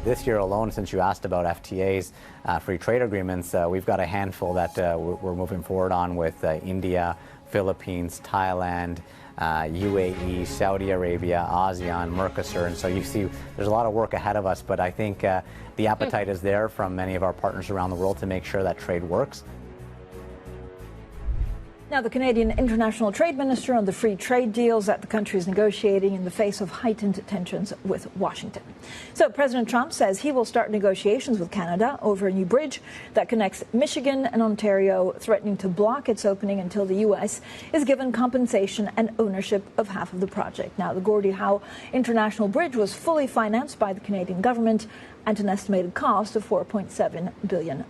This year alone, since you asked about FTAs, free trade agreements, we've got a handful that we're moving forward on with India, Philippines, Thailand, UAE, Saudi Arabia, ASEAN, Mercosur. And so you see there's a lot of work ahead of us, but I think the appetite is there from many of our partners around the world to make sure that trade works. Now, the Canadian International Trade Minister on the free trade deals that the country is negotiating in the face of heightened tensions with Washington. So President Trump says he will start negotiations with Canada over a new bridge that connects Michigan and Ontario, threatening to block its opening until the U.S. is given compensation and ownership of half of the project. Now, the Gordie Howe International Bridge was fully financed by the Canadian government at an estimated cost of $4.7 billion.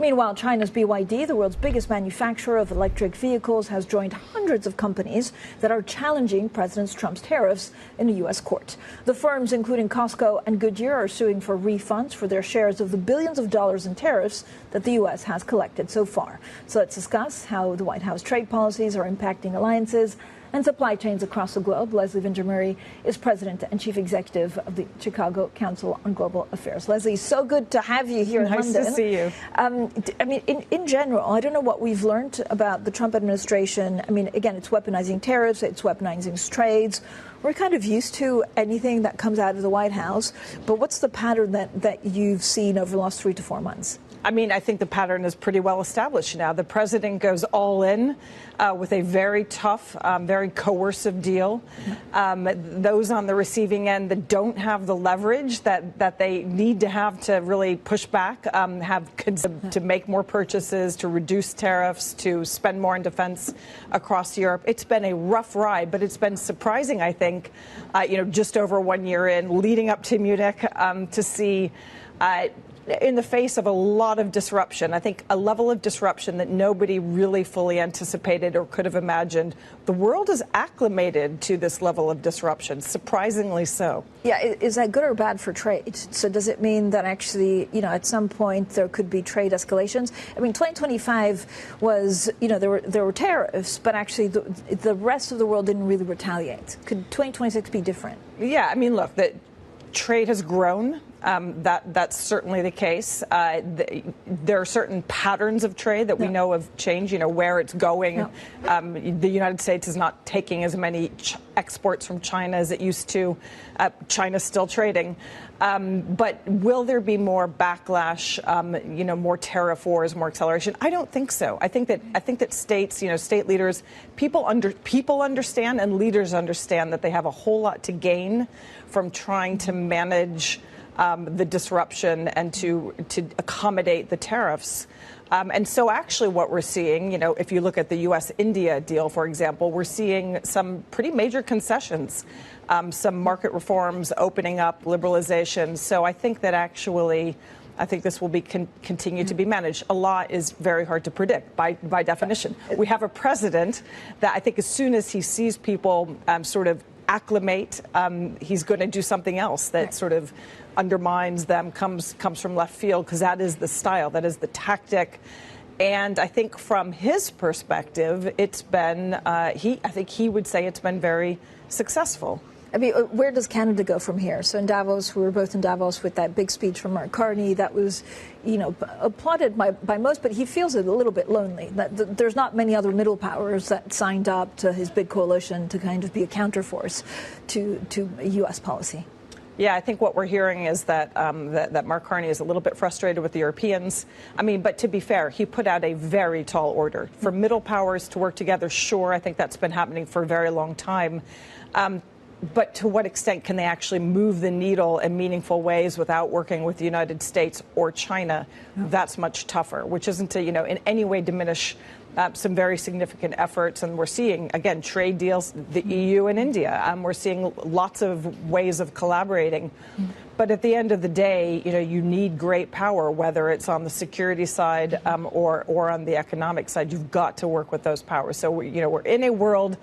Meanwhile, China's BYD, the world's biggest manufacturer of electric vehicles, has joined hundreds of companies that are challenging President Trump's tariffs in a U.S. court. The firms, including Costco and Goodyear, are suing for refunds for their shares of the billions of dollars in tariffs that the U.S. has collected so far. So let's discuss how the White House trade policies are impacting alliances and supply chains across the globe. Leslie Vinger-Murray is president and chief executive of the Chicago Council on Global Affairs. Leslie, so good to have you here in London. Nice to see you. I mean, in general, I don't know what we've learned about the Trump administration. I mean, again, it's weaponizing tariffs, it's weaponizing trades. We're kind of used to anything that comes out of the White House. But what's the pattern that you've seen over the last 3 to 4 months? I mean, I think the pattern is pretty well established now. The president goes all in with a very tough, very coercive deal. Those on the receiving end that don't have the leverage that they need to have to really push back, to make more purchases, to reduce tariffs, to spend more in defense across Europe. It's been a rough ride, but it's been surprising, I think, just over 1 year in, leading up to Munich, to see in the face of a lot of disruption, I think a level of disruption that nobody really fully anticipated or could have imagined. The world is acclimated to this level of disruption, surprisingly so. Yeah, is that good or bad for trade? So does it mean that actually, at some point there could be trade escalations? I mean, 2025 was, there were tariffs, but actually the rest of the world didn't really retaliate. Could 2026 be different? Yeah, I mean, look, the trade has grown. That's certainly the case. There are certain patterns of trade that we know have changed, where it's going. The United States is not taking as many exports from China as it used to. China's still trading. But will there be more backlash, more tariff wars, more acceleration? I don't think so. I think that states, state leaders, people understand and leaders understand that they have a whole lot to gain from trying to manage the disruption and to accommodate the tariffs. And so actually what we're seeing, if you look at the U.S.-India deal, for example, we're seeing some pretty major concessions, some market reforms opening up, liberalization. So I think that actually I think this will be continue to be managed. A lot is very hard to predict by definition. We have a president that I think as soon as he sees people sort of acclimate, he's going to do something else that sort of undermines them, comes from left field, because that is the style, that is the tactic. And I think from his perspective, it's been, I think he would say it's been very successful. I mean, where does Canada go from here? So in Davos, we were both in Davos with that big speech from Mark Carney that was, applauded by most, but he feels it a little bit lonely. That there's not many other middle powers that signed up to his big coalition to kind of be a counterforce to U.S. policy. Yeah, I think what we're hearing is that that Mark Carney is a little bit frustrated with the Europeans. I mean, but to be fair, he put out a very tall order for middle powers to work together. Sure, I think that's been happening for a very long time. But to what extent can they actually move the needle in meaningful ways without working with the United States or China? That's much tougher, which isn't to, in any way diminish some very significant efforts. And we're seeing, again, trade deals, the EU and India. We're seeing lots of ways of collaborating. But at the end of the day, you need great power, whether it's on the security side or on the economic side. You've got to work with those powers. So, we're in a world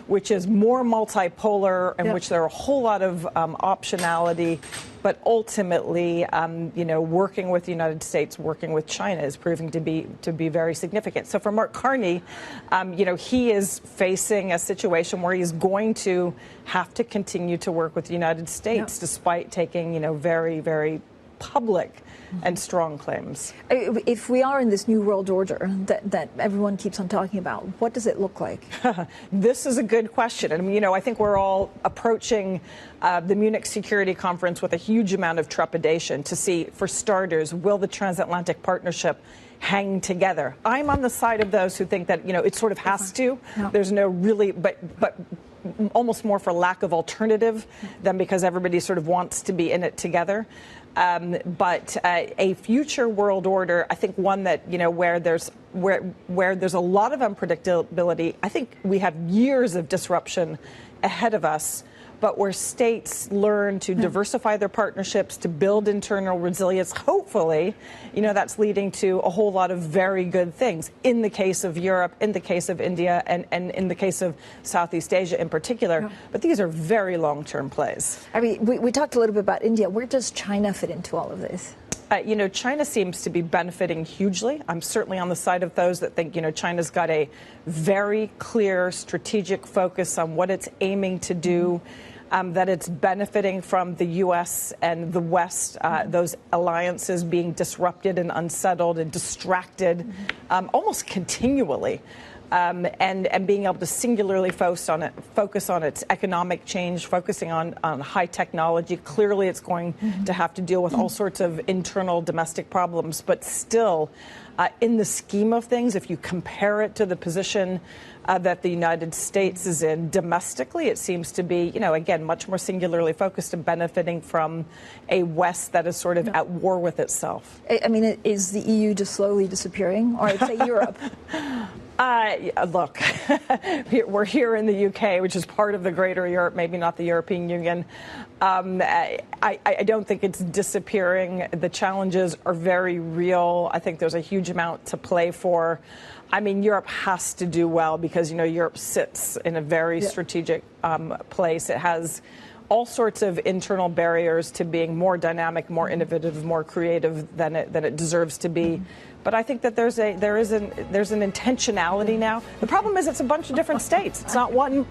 which is more multipolar, in which there are a whole lot of optionality. But ultimately, working with the United States, working with China is proving to be very significant. So for Mark Carney, he is facing a situation where he's going to have to continue to work with the United States, despite taking, very, very public and strong claims. If we are in this new world order that everyone keeps on talking about, what does it look like? This is a good question. And, I think we're all approaching the Munich Security Conference with a huge amount of trepidation to see, for starters, will the transatlantic partnership hang together? I'm on the side of those who think that, it sort of has to. There's no really, but almost more for lack of alternative than because everybody sort of wants to be in it together. But a future world order, I think one that, where there's a lot of unpredictability. I think we have years of disruption ahead of us, but where states learn to diversify their partnerships, to build internal resilience, hopefully, that's leading to a whole lot of very good things in the case of Europe, in the case of India, and in the case of Southeast Asia in particular. But these are very long-term plays. I mean, we talked a little bit about India. Where does China fit into all of this? China seems to be benefiting hugely. I'm certainly on the side of those that think, China's got a very clear strategic focus on what it's aiming to do. That it's benefiting from the U.S. and the West, those alliances being disrupted and unsettled and distracted almost continually, and being able to singularly focus on its economic change, focusing on high technology. Clearly, it's going to have to deal with all sorts of internal domestic problems, but still, in the scheme of things, if you compare it to the position that the United States is in domestically, it seems to be, again, much more singularly focused and benefiting from a West that is sort of at war with itself. I mean, is the EU just slowly disappearing? Or I'd say Europe? Look, we're here in the UK, which is part of the greater Europe, maybe not the European Union. I don't think it's disappearing. The challenges are very real. I think there's a huge amount to play for. I mean, Europe has to do well because, Europe sits in a very strategic place. It has all sorts of internal barriers to being more dynamic, more innovative, more creative than it deserves to be. But I think that there's an intentionality now. The problem is it's a bunch of different states. It's not one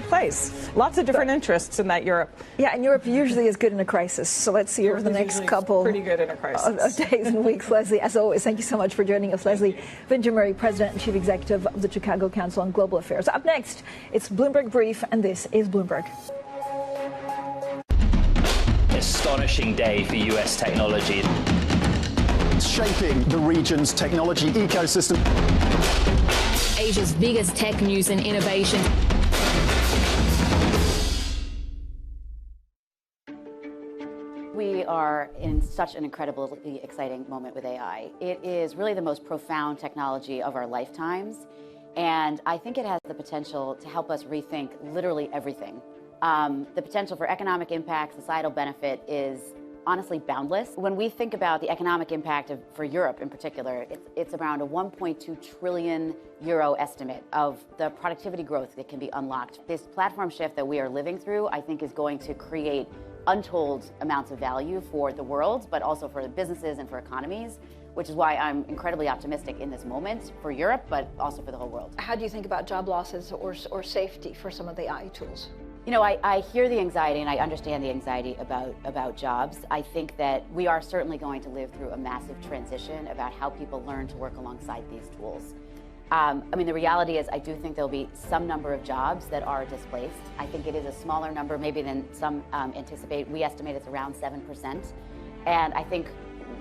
place. Lots of different interests in that Europe. Yeah, and Europe usually is good in a crisis. So let's see over the next couple pretty good in a crisis. Of days and weeks. Leslie, as always, thank you so much for joining us. Leslie Vinjamuri, President and Chief Executive of the Chicago Council on Global Affairs. Up next, it's Bloomberg Brief, and this is Bloomberg. Astonishing day for U.S. technology. Shaping the region's technology ecosystem. Asia's biggest tech news and innovation. We are in such an incredibly exciting moment with AI. It is really the most profound technology of our lifetimes, and I think it has the potential to help us rethink literally everything. The potential for economic impact, societal benefit is honestly boundless. When we think about the economic impact for Europe in particular, it's around a 1.2 trillion euro estimate of the productivity growth that can be unlocked. This platform shift that we are living through, I think, is going to create untold amounts of value for the world, but also for businesses and for economies, which is why I'm incredibly optimistic in this moment for Europe, but also for the whole world. How do you think about job losses or safety for some of the AI tools? You know, I hear the anxiety and I understand the anxiety about jobs. I think that we are certainly going to live through a massive transition about how people learn to work alongside these tools. I mean, the reality is I do think there'll be some number of jobs that are displaced. I think it is a smaller number maybe than some anticipate. We estimate it's around 7%. And I think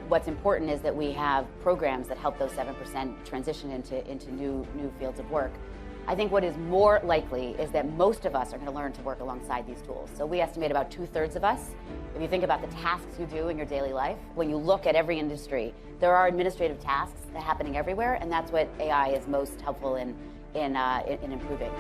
what's important is that we have programs that help those 7% transition into new fields of work. I think what is more likely is that most of us are going to learn to work alongside these tools. So we estimate about 2/3 of us. If you think about the tasks you do in your daily life, when you look at every industry, there are administrative tasks that are happening everywhere, and that's what AI is most helpful in improving.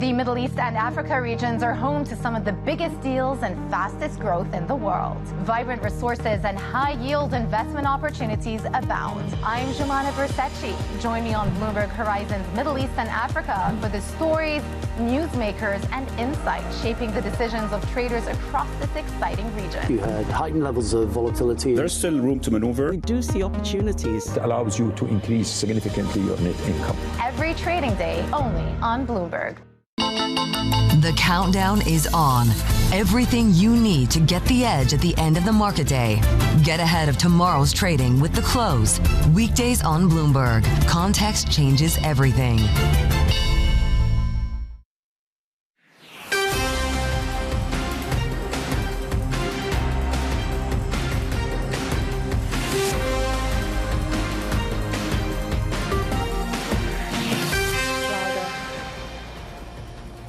The Middle East and Africa regions are home to some of the biggest deals and fastest growth in the world. Vibrant resources and high-yield investment opportunities abound. I'm Jumana Versace. Join me on Bloomberg Horizon's Middle East and Africa for the stories, newsmakers, and insights shaping the decisions of traders across this exciting region. You had heightened levels of volatility. There's still room to maneuver. We do see opportunities. It allows you to increase significantly your net income. Every trading day, only on Bloomberg. The countdown is on. Everything you need to get the edge at the end of the market day. Get ahead of tomorrow's trading with The Close. Weekdays on Bloomberg. Context changes everything.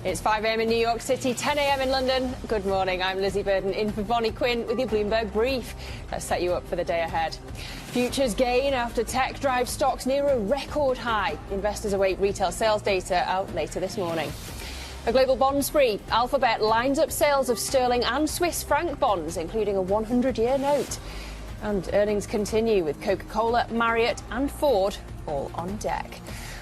It's 5 a.m. in New York City, 10 a.m. in London. Good morning, I'm Lizzie Burden in for Bonnie Quinn with your Bloomberg Brief. Let's set you up for the day ahead. Futures gain after tech drives stocks near a record high. Investors await retail sales data out later this morning. A global bond spree. Alphabet lines up sales of sterling and Swiss franc bonds, including a 100-year note. And earnings continue with Coca-Cola, Marriott and Ford all on deck.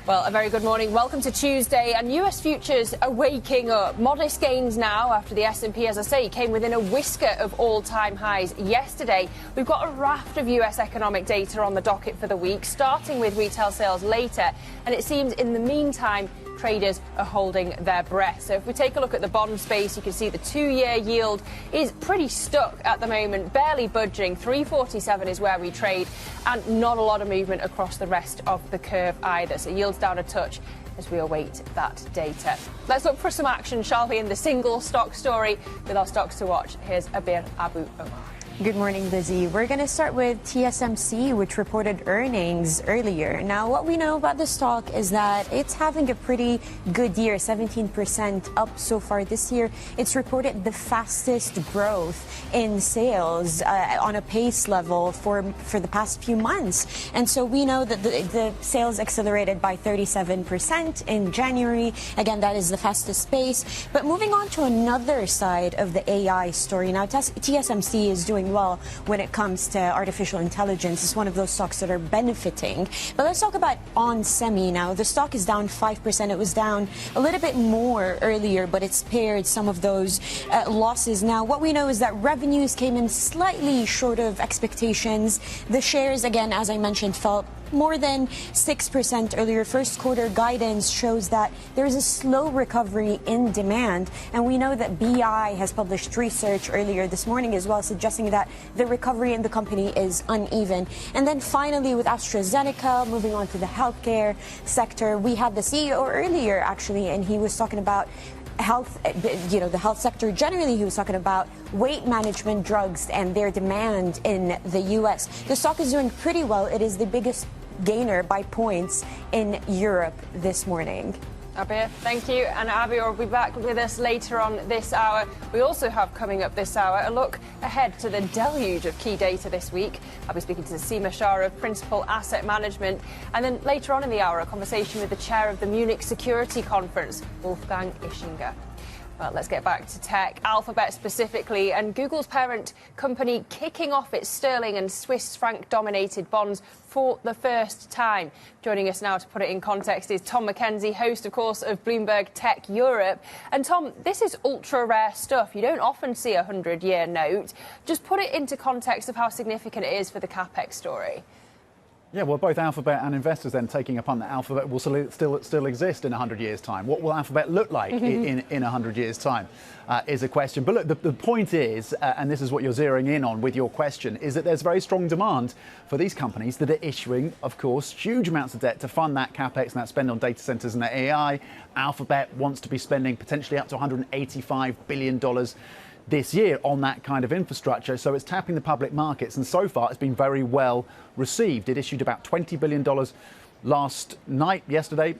Well, a very good morning. Welcome to Tuesday. And US futures are waking up. Modest gains now after the S&P, as I say, came within a whisker of all-time highs yesterday. We've got a raft of US economic data on the docket for the week, starting with retail sales later. And it seems in the meantime, traders are holding their breath. So if we take a look at the bond space, you can see the 2-year yield is pretty stuck at the moment, barely budging. 347 is where we trade, and not a lot of movement across the rest of the curve either. So yields down a touch as we await that data. Let's look for some action, shall we, in the single stock story with our stocks to watch. Here's Abir Abu Omar. Good morning, Lizzie. We're going to start with TSMC, which reported earnings earlier. Now, what we know about the stock is that it's having a pretty good year, 17% up so far this year. It's reported the fastest growth in sales on a pace level for the past few months. And so we know that the sales accelerated by 37% in January. Again, that is the fastest pace. But moving on to another side of the AI story. Now, TSMC is doing well when it comes to artificial intelligence. It's one of those stocks that are benefiting. But let's talk about onsemi now. The stock is down 5%. It was down a little bit more earlier, but it's paired some of those losses. Now, what we know is that revenues came in slightly short of expectations. The shares, again, as I mentioned, fell more than 6% earlier. First quarter guidance shows that there is a slow recovery in demand. And we know that BI has published research earlier this morning as well, suggesting that the recovery in the company is uneven. And then finally, with AstraZeneca, moving on to the healthcare sector, we had the CEO earlier, actually, and he was talking about health, the health sector generally. He was talking about weight management drugs and their demand in the U.S. The stock is doing pretty well. It is the biggest gainer by points in Europe this morning. Abir, thank you. And Abir will be back with us later on this hour. We also have coming up this hour a look ahead to the deluge of key data this week. I'll be speaking to Seema Shah of Principal Asset Management. And then later on in the hour, a conversation with the chair of the Munich Security Conference, Wolfgang Ischinger. Well, let's get back to tech. Alphabet specifically, and Google's parent company kicking off its sterling and Swiss franc-dominated bonds for the first time. Joining us now to put it in context is Tom Mackenzie, host, of course, of Bloomberg Tech Europe. And Tom, this is ultra-rare stuff. You don't often see a 100-year note. Just put it into context of how significant it is for the CapEx story. Yeah, well, both Alphabet and investors then taking a punt that Alphabet will still exist in 100 years' time. What will Alphabet look like in 100 years' time is a question. But look, the point is, and this is what you're zeroing in on with your question, is that there's very strong demand for these companies that are issuing, of course, huge amounts of debt to fund that CapEx and that spend on data centers and that AI. Alphabet wants to be spending potentially up to $185 billion this year on that kind of infrastructure. So it's tapping the public markets, and so far it's been very well received. It issued about $20 billion yesterday,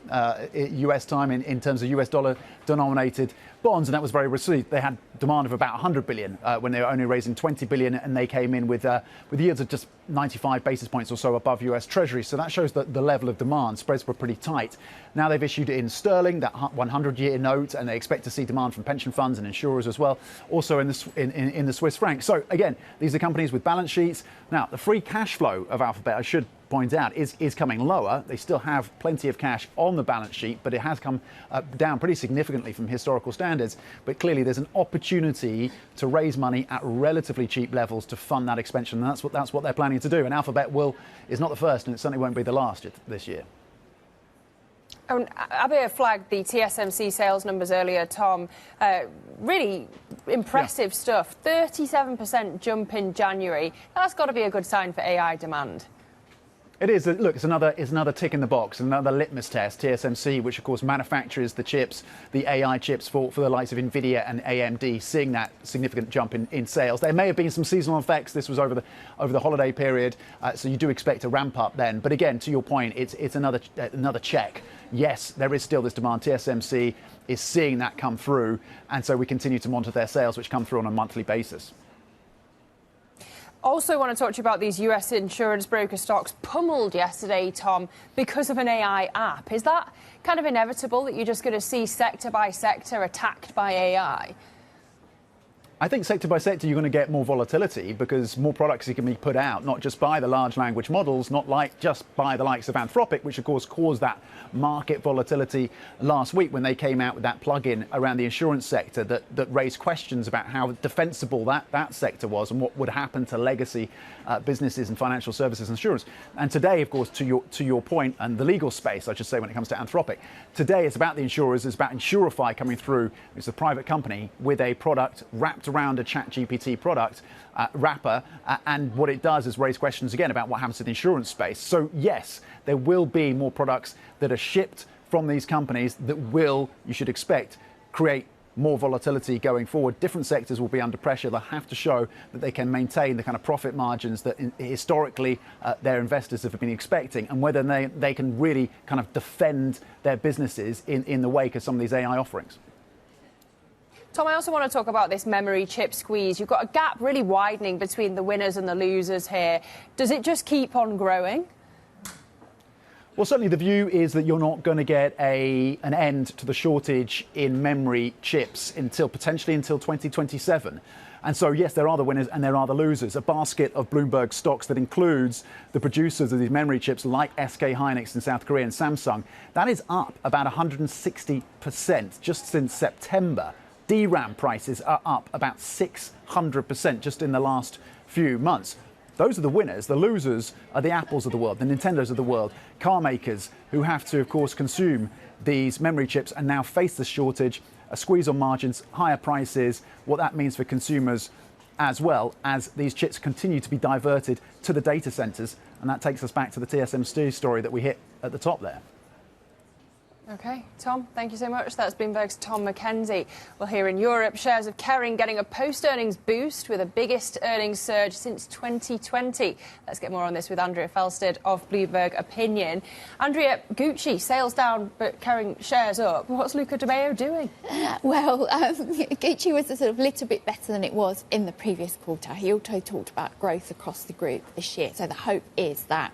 US time, in terms of US dollar denominated bonds, and that was very received. They had demand of about 100 billion when they were only raising 20 billion, and they came in with yields of just 95 basis points or so above US Treasury. So that shows that the level of demand. Spreads were pretty tight. Now they've issued it in sterling, that 100-year note, and they expect to see demand from pension funds and insurers as well, also in the Swiss franc. So again, these are companies with balance sheets. Now the free cash flow of Alphabet, I should point out, is coming lower. They still have plenty of cash on the balance sheet, but it has come down pretty significantly from historical standards. But clearly there's an opportunity to raise money at relatively cheap levels to fund that expansion, and that's what they're planning to do. And Alphabet is not the first, and it certainly won't be the last this year. Abir flagged the TSMC sales numbers earlier, Tom. Really impressive stuff. 37% jump in January. That's got to be a good sign for AI demand. It is. Look, it's another tick in the box, another litmus test. TSMC, which of course manufactures the chips, the AI chips for the likes of Nvidia and AMD, seeing that significant jump in sales. There may have been some seasonal effects. This was over the holiday period, so you do expect a ramp up then. But again, to your point, it's another check. Yes, there is still this demand. TSMC is seeing that come through, and so we continue to monitor their sales, which come through on a monthly basis. Also want to talk to you about these US insurance broker stocks pummeled yesterday, Tom, because of an AI app. Is that kind of inevitable that you're just going to see sector by sector attacked by AI? I think sector by sector you're going to get more volatility because more products can be put out, not just by the large language models, not just by the likes of Anthropic, which of course caused that market volatility last week when they came out with that plug-in around the insurance sector that raised questions about how defensible that sector was and what would happen to legacy businesses and financial services insurance. And today, of course, to your point, and the legal space, I should say, when it comes to Anthropic, today it's about the insurers, it's about Insurify coming through. It's a private company with a product wrapped around a ChatGPT product wrapper, and what it does is raise questions again about what happens to the insurance space. So yes, there will be more products that are shipped from these companies that will, you should expect, create more volatility going forward. Different sectors will be under pressure. They'll have to show that they can maintain the kind of profit margins that historically their investors have been expecting, and whether they can really kind of defend their businesses in the wake of some of these AI offerings. Tom, I also want to talk about this memory chip squeeze. You've got a gap really widening between the winners and the losers here. Does it just keep on growing? Well, certainly the view is that you're not going to get an end to the shortage in memory chips potentially until 2027. And so, yes, there are the winners and there are the losers. A basket of Bloomberg stocks that includes the producers of these memory chips like SK Hynix in South Korea and Samsung, that is up about 160% just since September. DRAM prices are up about 600% just in the last few months. Those are the winners. The losers are the Apples of the world, the Nintendos of the world, car makers who have to, of course, consume these memory chips and now face the shortage, a squeeze on margins, higher prices, what that means for consumers as well as these chips continue to be diverted to the data centers. And that takes us back to the TSMC story that we hit at the top there. OK, Tom, thank you so much. That's Bloomberg's Tom Mackenzie. Well, here in Europe, shares of Kering getting a post-earnings boost with the biggest earnings surge since 2020. Let's get more on this with Andrea Felsted of Bloomberg Opinion. Andrea, Gucci, sales down, but Kering shares up. What's Luca De Meo doing? Well, Gucci was a sort of little bit better than it was in the previous quarter. He also talked about growth across the group this year. So the hope is that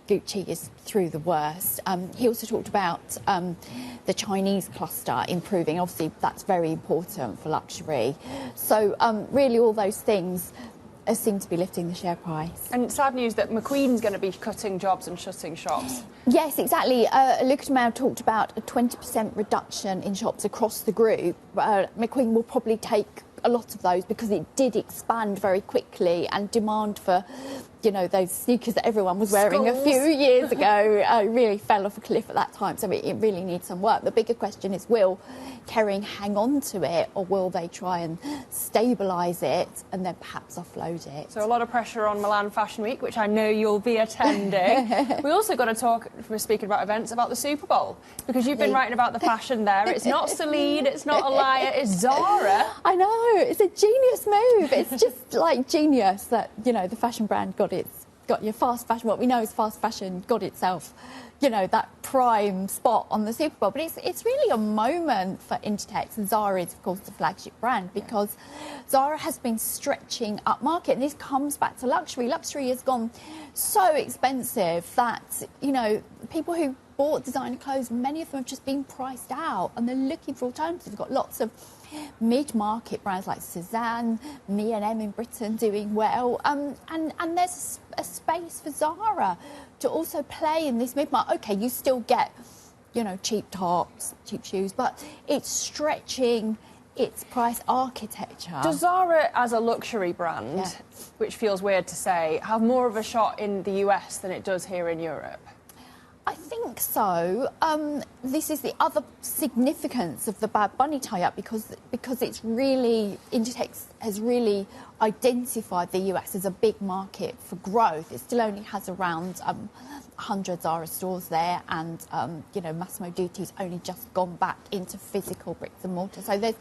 Gucci is through the worst. He also talked about the Chinese cluster improving. Obviously, that's very important for luxury. So really all those things seem to be lifting the share price. And sad news that McQueen's going to be cutting jobs and shutting shops. Yes, exactly. Lucas Mail talked about a 20% reduction in shops across the group. McQueen will probably take a lot of those because it did expand very quickly, and demand for, those sneakers that everyone was wearing a few years ago really fell off a cliff at that time. So it really needs some work. The bigger question is, will Kering hang on to it, or will they try and stabilise it and then perhaps offload it? So a lot of pressure on Milan Fashion Week, which I know you'll be attending. We also got to talk, if we're speaking about events, about the Super Bowl, because you've been writing about the fashion there. It's not Celine, it's not Alaya, it's Zara. I know, it's a genius move. It's just like genius that, the fashion brand got your fast fashion. What we know is fast fashion got itself, that prime spot on the Super Bowl. But it's really a moment for Inditex, and Zara is, of course, the flagship brand, because Zara has been stretching up market. And this comes back to luxury. Luxury has gone so expensive that, people who bought designer clothes, many of them have just been priced out, and they're looking for alternatives. We've got lots of mid-market brands like Cézanne, M&M in Britain doing well, and there's a space for Zara to also play in this mid-market. OK, you still get, cheap tops, cheap shoes, but it's stretching its price architecture. Does Zara, as a luxury brand, which feels weird to say, have more of a shot in the US than it does here in Europe? I think so. This is the other significance of the Bad Bunny tie-up, because it's really, Inditex has really identified the US as a big market for growth. It still only has around 100 Zara stores there, and Massimo Dutti's only just gone back into physical bricks and mortar. So there's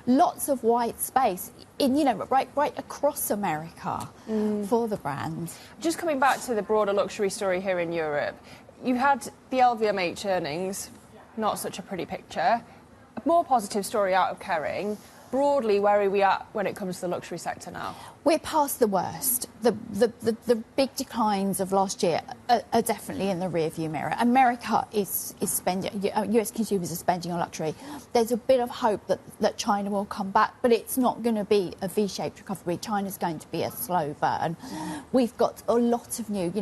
lots of white space in right across America for the brand. Just coming back to the broader luxury story here in Europe. You had the LVMH earnings, not such a pretty picture. A more positive story out of Kering. Broadly, where are we at when it comes to the luxury sector now? We're past the worst. The big declines of last year are definitely in the rearview mirror. America is spending, US consumers are spending on luxury. There's a bit of hope that China will come back, but it's not going to be a V-shaped recovery. China's going to be a slow burn. We've got a lot of new,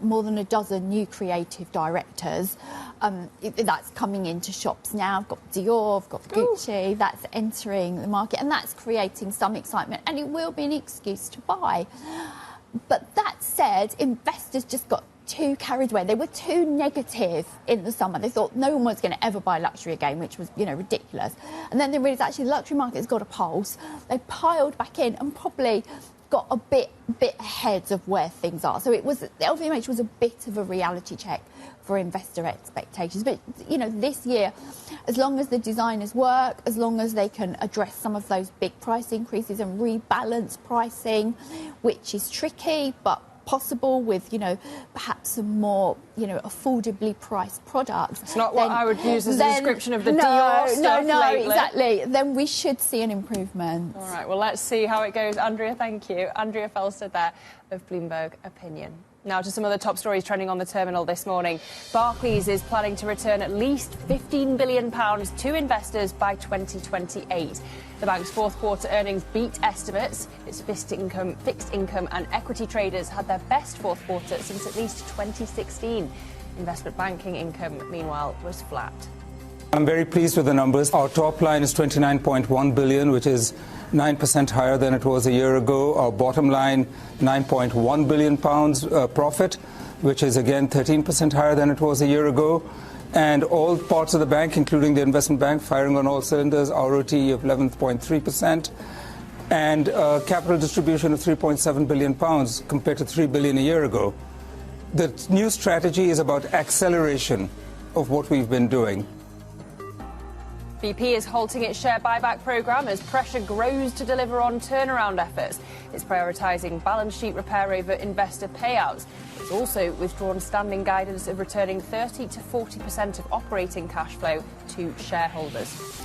more than a dozen new creative directors. That's coming into shops now. I've got Dior, I've got Gucci. That's entering the market, and that's creating some excitement, and it will be an excuse to buy. But that said, investors just got too carried away. They were too negative in the summer. They thought no one was going to ever buy luxury again, which was, ridiculous. And then they realised actually the luxury market's got a pulse. They piled back in and probably got a bit ahead of where things are. So the LVMH was a bit of a reality check for investor expectations. But, this year, as long as the designers work, as long as they can address some of those big price increases and rebalance pricing, which is tricky, but possible with, perhaps some more, affordably priced products. It's not what I would use as a description of the Dior stuff lately. Exactly. Then we should see an improvement. All right, well, let's see how it goes. Andrea, thank you. Andrea Felster there of Bloomberg Opinion. Now to some other top stories trending on the terminal this morning. Barclays is planning to return at least £15 billion to investors by 2028. The bank's fourth quarter earnings beat estimates. Its fixed income and equity traders had their best fourth quarter since at least 2016. Investment banking income, meanwhile, was flat. I'm very pleased with the numbers. Our top line is 29.1 billion, which is 9% higher than it was a year ago. Our bottom line, 9.1 billion pounds profit, which is again 13% higher than it was a year ago. And all parts of the bank, including the investment bank, firing on all cylinders, ROTE of 11.3%, and capital distribution of 3.7 billion pounds compared to 3 billion a year ago. The new strategy is about acceleration of what we've been doing. BP is halting its share buyback programme as pressure grows to deliver on turnaround efforts. It's prioritising balance sheet repair over investor payouts. It's also withdrawn standing guidance of returning 30 to 40% of operating cash flow to shareholders.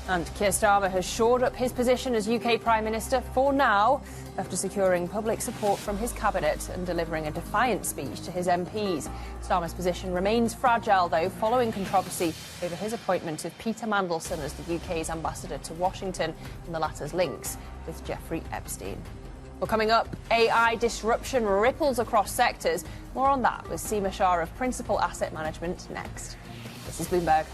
And Keir Starmer has shored up his position as UK Prime Minister for now, after securing public support from his cabinet and delivering a defiant speech to his MPs. Starmer's position remains fragile, though, following controversy over his appointment of Peter Mandelson as the UK's ambassador to Washington and the latter's links with Jeffrey Epstein. Well, coming up, AI disruption ripples across sectors. More on that with Seema Shah of Principal Asset Management next. This is Bloomberg.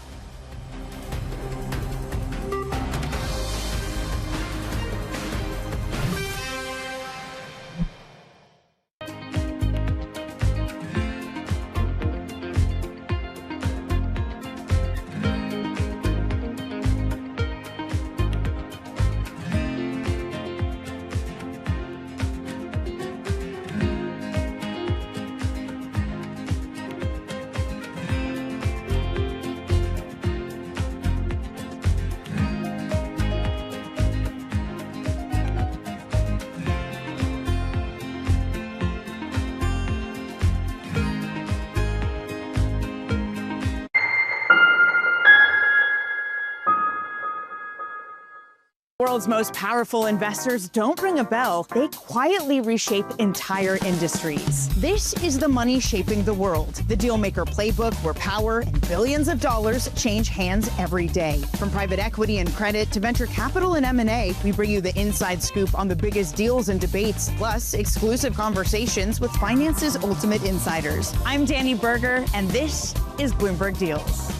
World's most powerful investors don't ring a bell. They quietly reshape entire industries. This is the money shaping the world. The Dealmaker playbook, where power and billions of dollars change hands every day. From private equity and credit to venture capital and M&A, we bring you the inside scoop on the biggest deals and debates, plus exclusive conversations with finance's ultimate insiders. I'm Danny Berger, and this is Bloomberg Deals.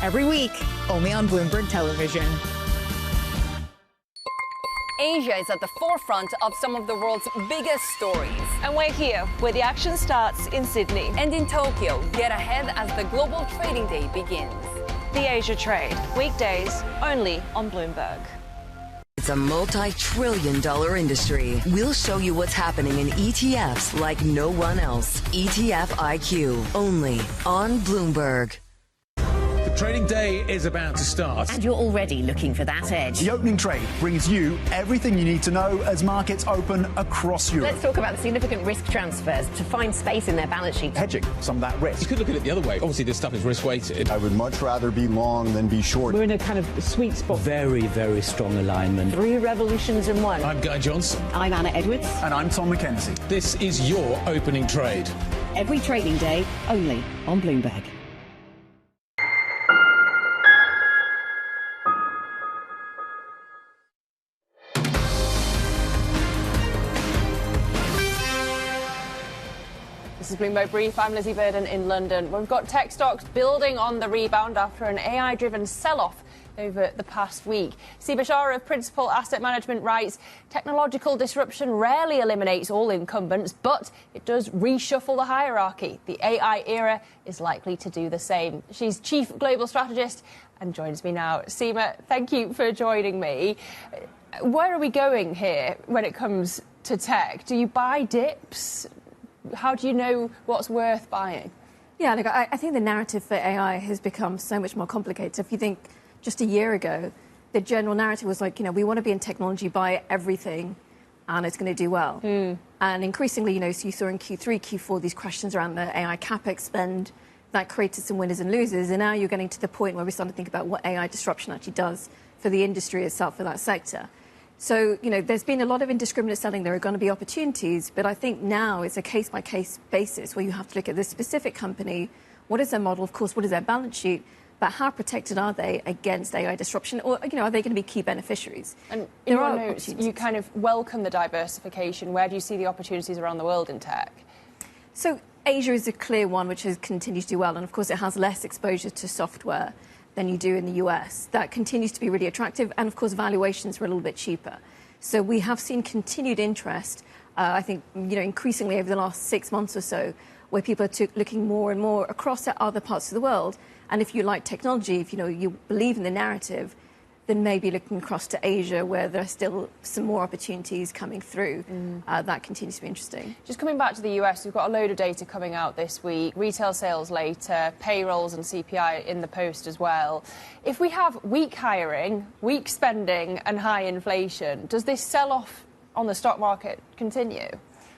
Every week, only on Bloomberg Television. Asia is at the forefront of some of the world's biggest stories. And we're here, where the action starts in Sydney. And in Tokyo, get ahead as the global trading day begins. The Asia Trade, weekdays only on Bloomberg. It's a multi-trillion-dollar industry. We'll show you what's happening in ETFs like no one else. ETF IQ, only on Bloomberg. Trading day is about to start. And you're already looking for that edge. The opening trade brings you everything you need to know as markets open across Europe. Let's talk about the significant risk transfers to find space in their balance sheet. Hedging some of that risk. You could look at it the other way. Obviously, this stuff is risk-weighted. I would much rather be long than be short. We're in a kind of sweet spot. Very, very strong alignment. 3 revolutions in one. I'm Guy Johnson. I'm Anna Edwards. And I'm Tom McKenzie. This is your opening trade. Every trading day, only on Bloomberg. This is Bloomberg Brief. I'm Lizzie Burden in London. We've got tech stocks building on the rebound after an AI-driven sell-off over the past week. Seema Shah of Principal Asset Management writes, technological disruption rarely eliminates all incumbents, but it does reshuffle the hierarchy. The AI era is likely to do the same. She's Chief Global Strategist and joins me now. Seema, thank you for joining me. Where are we going here when it comes to tech? Do you buy dips? How do you know what's worth buying? Yeah, look, I think the narrative for AI has become so much more complicated. If you think just a year ago, the general narrative was like, we want to be in technology, buy everything, and it's going to do well. And increasingly, so you saw in Q3, Q4, these questions around the AI capex spend that created some winners and losers. And now you're getting to the point where we're starting to think about what AI disruption actually does for the industry itself, for that sector. So, there's been a lot of indiscriminate selling. There are going to be opportunities, but I think now it's a case-by-case basis where you have to look at this specific company. What is their model? Of course, what is their balance sheet? But how protected are they against AI disruption? Or, are they going to be key beneficiaries? And in your notes, you kind of welcome the diversification. Where do you see the opportunities around the world in tech? So Asia is a clear one, which has continued to do well. And, of course, it has less exposure to software than you do in the US. That continues to be really attractive. And, of course, valuations were a little bit cheaper. So we have seen continued interest, I think, increasingly over the last 6 months or so, where people are looking more and more across at other parts of the world. And if you like technology, if you believe in the narrative, then maybe looking across to Asia, where there are still some more opportunities coming through. That continues to be interesting. Just coming back to the US, we've got a load of data coming out this week. Retail sales later, payrolls and CPI in the post as well. If we have weak hiring, weak spending and high inflation, does this sell-off on the stock market continue?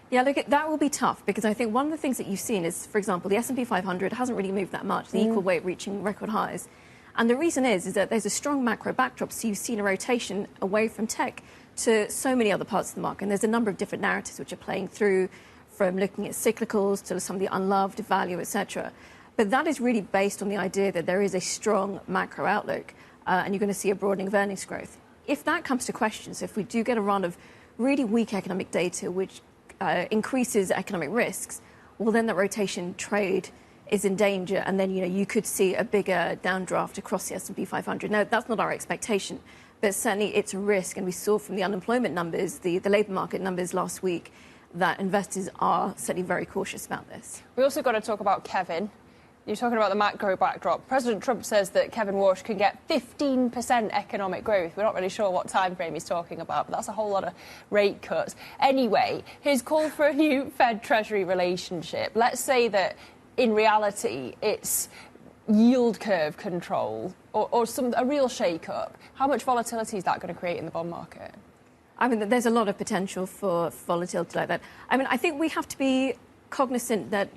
Yeah, look, that will be tough, because I think one of the things that you've seen is, for example, the S&P 500 hasn't really moved that much, the equal weight reaching record highs. And the reason is that there's a strong macro backdrop. So you've seen a rotation away from tech to so many other parts of the market. And there's a number of different narratives which are playing through, from looking at cyclicals to some of the unloved value, etc. But that is really based on the idea that there is a strong macro outlook, and you're going to see a broadening of earnings growth. If that comes to question, so if we do get a run of really weak economic data, which increases economic risks, well, then that rotation trade is in danger, and then you could see a bigger downdraft across the S&P 500. Now, that's not our expectation, but certainly it's a risk, and we saw from the unemployment numbers, the labour market numbers last week, that investors are certainly very cautious about this. We also got to talk about Kevin. You're talking about the macro backdrop. President Trump says that Kevin Warsh can get 15% economic growth. We're not really sure what time frame he's talking about, but that's a whole lot of rate cuts. Anyway, his call for a new Fed-Treasury relationship. Let's say that in reality it's yield curve control or a real shake-up. How much volatility is that going to create in the bond market? I mean, there's a lot of potential for volatility like that. I mean, I think we have to be cognizant that,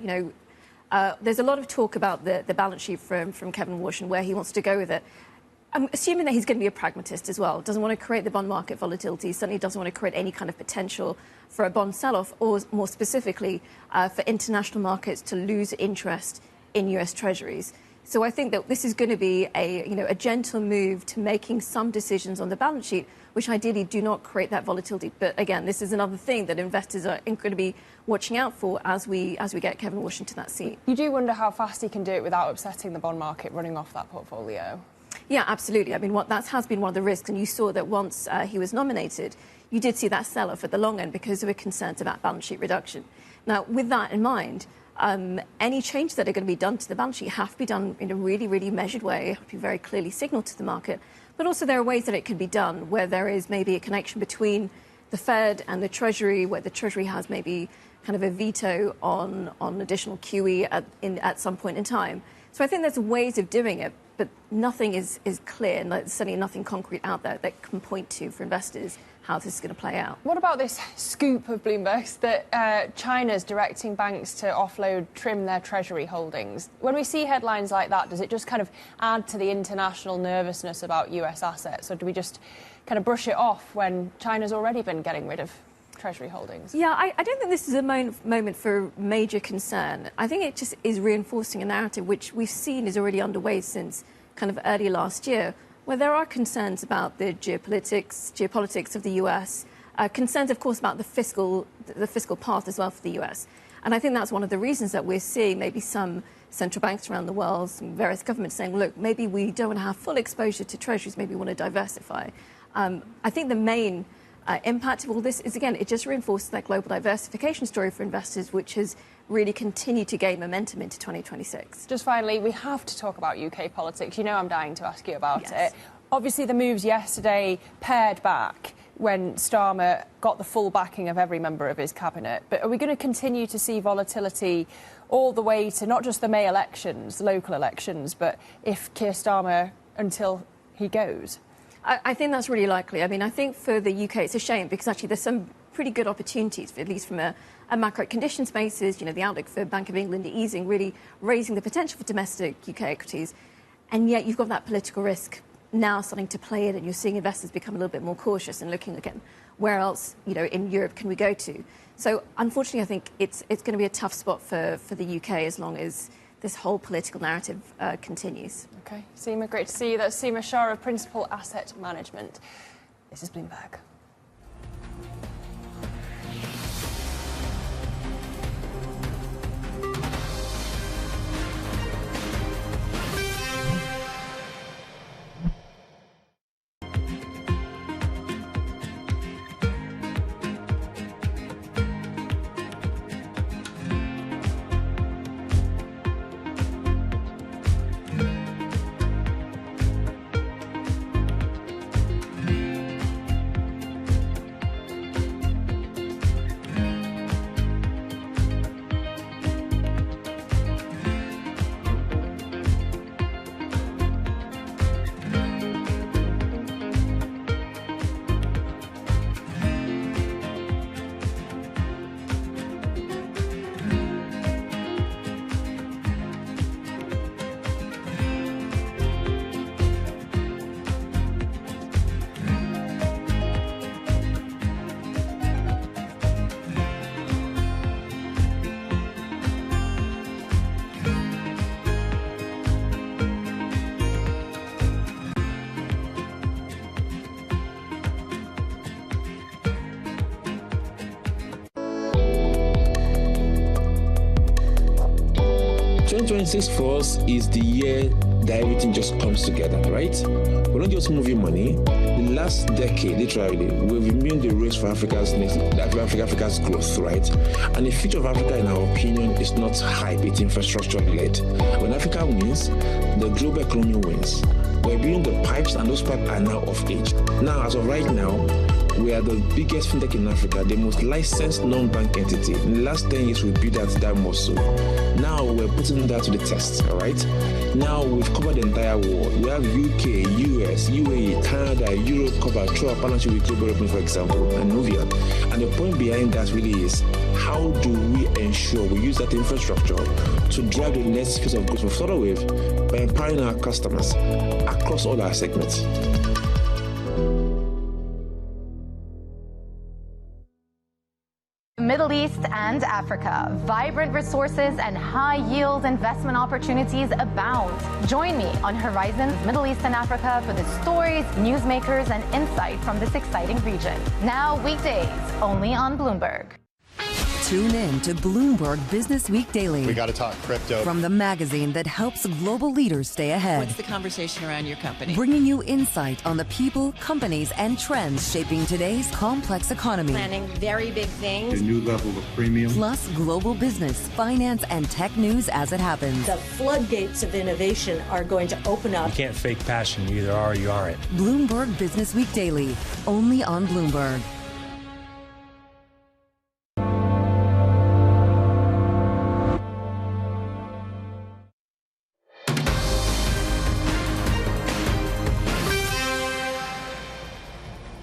there's a lot of talk about the balance sheet from Kevin Warsh and where he wants to go with it. I'm assuming that he's going to be a pragmatist as well. Doesn't want to create the bond market volatility, certainly doesn't want to create any kind of potential for a bond sell-off, or more specifically, for international markets to lose interest in US Treasuries. So I think that this is going to be a gentle move to making some decisions on the balance sheet, which ideally do not create that volatility. But again, this is another thing that investors are going to be watching out for as we get Kevin Warsh into that seat. You do wonder how fast he can do it without upsetting the bond market running off that portfolio. Yeah, absolutely. I mean, that has been one of the risks, and you saw that once he was nominated, you did see that sell-off at the long end because there were concerns about balance sheet reduction. Now, with that in mind, any changes that are going to be done to the balance sheet have to be done in a really, really measured way, have to be very clearly signalled to the market. But also there are ways that it can be done where there is maybe a connection between the Fed and the Treasury, where the Treasury has maybe kind of a veto on additional QE at some point in time. So I think there's ways of doing it, but nothing is clear, and there's certainly nothing concrete out there that can point to for investors how this is going to play out. What about this scoop of Bloomberg's that China's directing banks to trim their Treasury holdings? When we see headlines like that, does it just kind of add to the international nervousness about US assets, or do we just kind of brush it off when China's already been getting rid of Treasury holdings? Yeah, I don't think this is a moment for major concern. I think it just is reinforcing a narrative which we've seen is already underway since kind of early last year, where there are concerns about the geopolitics of the US, concerns, of course, about the fiscal path as well for the US. And I think that's one of the reasons that we're seeing maybe some central banks around the world, some various governments saying, look, maybe we don't want to have full exposure to treasuries, maybe we want to diversify. I think the main impact of all this is, again, it just reinforces that global diversification story for investors, which has really continued to gain momentum into 2026. Just finally, we have to talk about UK politics. You know I'm dying to ask you about it. Obviously, the moves yesterday pared back when Starmer got the full backing of every member of his cabinet. But are we going to continue to see volatility all the way to not just the May elections, local elections, but if Keir Starmer until he goes? I think that's really likely. I mean, I think for the UK, it's a shame because actually there's some pretty good opportunities, at least from a macro conditions basis, the outlook for Bank of England easing, really raising the potential for domestic UK equities. And yet you've got that political risk now starting to play in, and you're seeing investors become a little bit more cautious and looking again, where else, in Europe can we go to? So unfortunately, I think it's going to be a tough spot for the UK as long as this whole political narrative continues. OK. Seema, great to see you. That's Seema Shah of Principal Asset Management. This is Bloomberg. 2026 for us is the year that everything just comes together, right? We're not just moving money. The last decade, literally, we've immune the race for Africa's growth, right? And the future of Africa, in our opinion, is not hype, it's infrastructure-led. When Africa wins, the global economy wins. We're building the pipes, and those pipes are now of age. Now, as of right now, we are the biggest fintech in Africa, the most licensed non-bank entity. In the last 10 years, we built that muscle. Now we're putting that to the test, all right? Now we've covered the entire world. We have UK, US, UAE, Canada, Europe covered through our partnership with Global Open, for example, and Novian. And the point behind that really is, how do we ensure we use that infrastructure to drive the next phase of growth for further wave by empowering our customers across all our segments? Middle East and Africa. Vibrant resources and high-yield investment opportunities abound. Join me on Horizon's Middle East and Africa for the stories, newsmakers, and insight from this exciting region. Now weekdays, only on Bloomberg. Tune in to Bloomberg Business Week Daily. We got to talk crypto. From the magazine that helps global leaders stay ahead. What's the conversation around your company? Bringing you insight on the people, companies, and trends shaping today's complex economy. Planning very big things. A new level of premium. Plus global business, finance, and tech news as it happens. The floodgates of innovation are going to open up. You can't fake passion. You either are or you aren't. Bloomberg Business Week Daily, only on Bloomberg.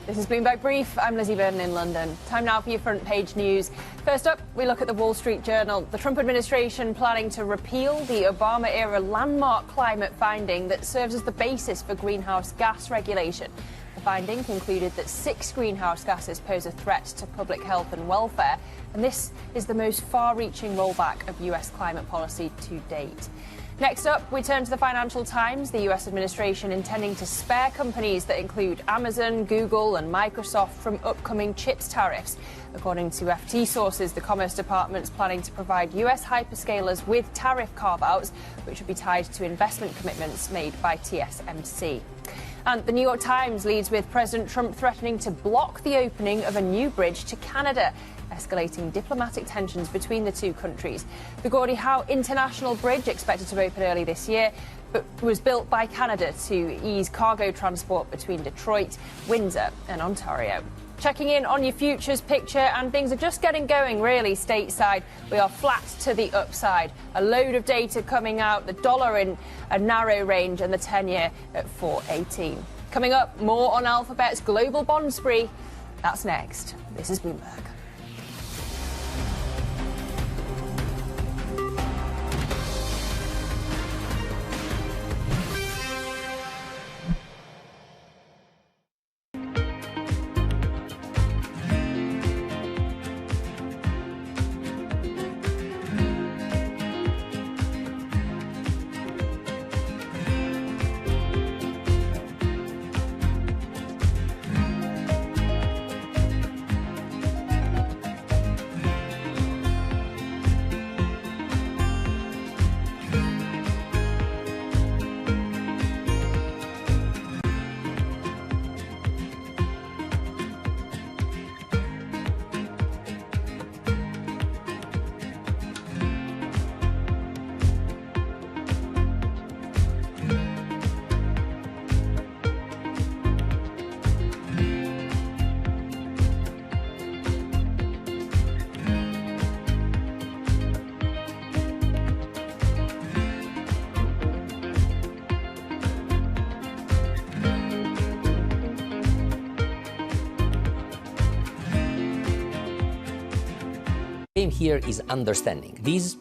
This is Bloomberg Brief. I'm Lizzie Burden in London. Time now for your front page news. First up, we look at the Wall Street Journal. The Trump administration planning to repeal the Obama-era landmark climate finding that serves as the basis for greenhouse gas regulation. The finding concluded that 6 greenhouse gases pose a threat to public health and welfare, and this is the most far-reaching rollback of US climate policy to date. Next up, we turn to the Financial Times, the US administration intending to spare companies that include Amazon, Google and Microsoft from upcoming chips tariffs. According to FT sources, the Commerce Department's planning to provide US hyperscalers with tariff carve-outs, which would be tied to investment commitments made by TSMC. And the New York Times leads with President Trump threatening to block the opening of a new bridge to Canada, escalating diplomatic tensions between the two countries. The Gordie Howe International Bridge, expected to open early this year, but was built by Canada to ease cargo transport between Detroit, Windsor and Ontario. Checking in on your futures picture, and things are just getting going really stateside. We are flat to the upside. A load of data coming out, the dollar in a narrow range and the 10-year at 4.18. Coming up, more on Alphabet's global bond spree. That's next. This is Bloomberg. Game here is understanding. These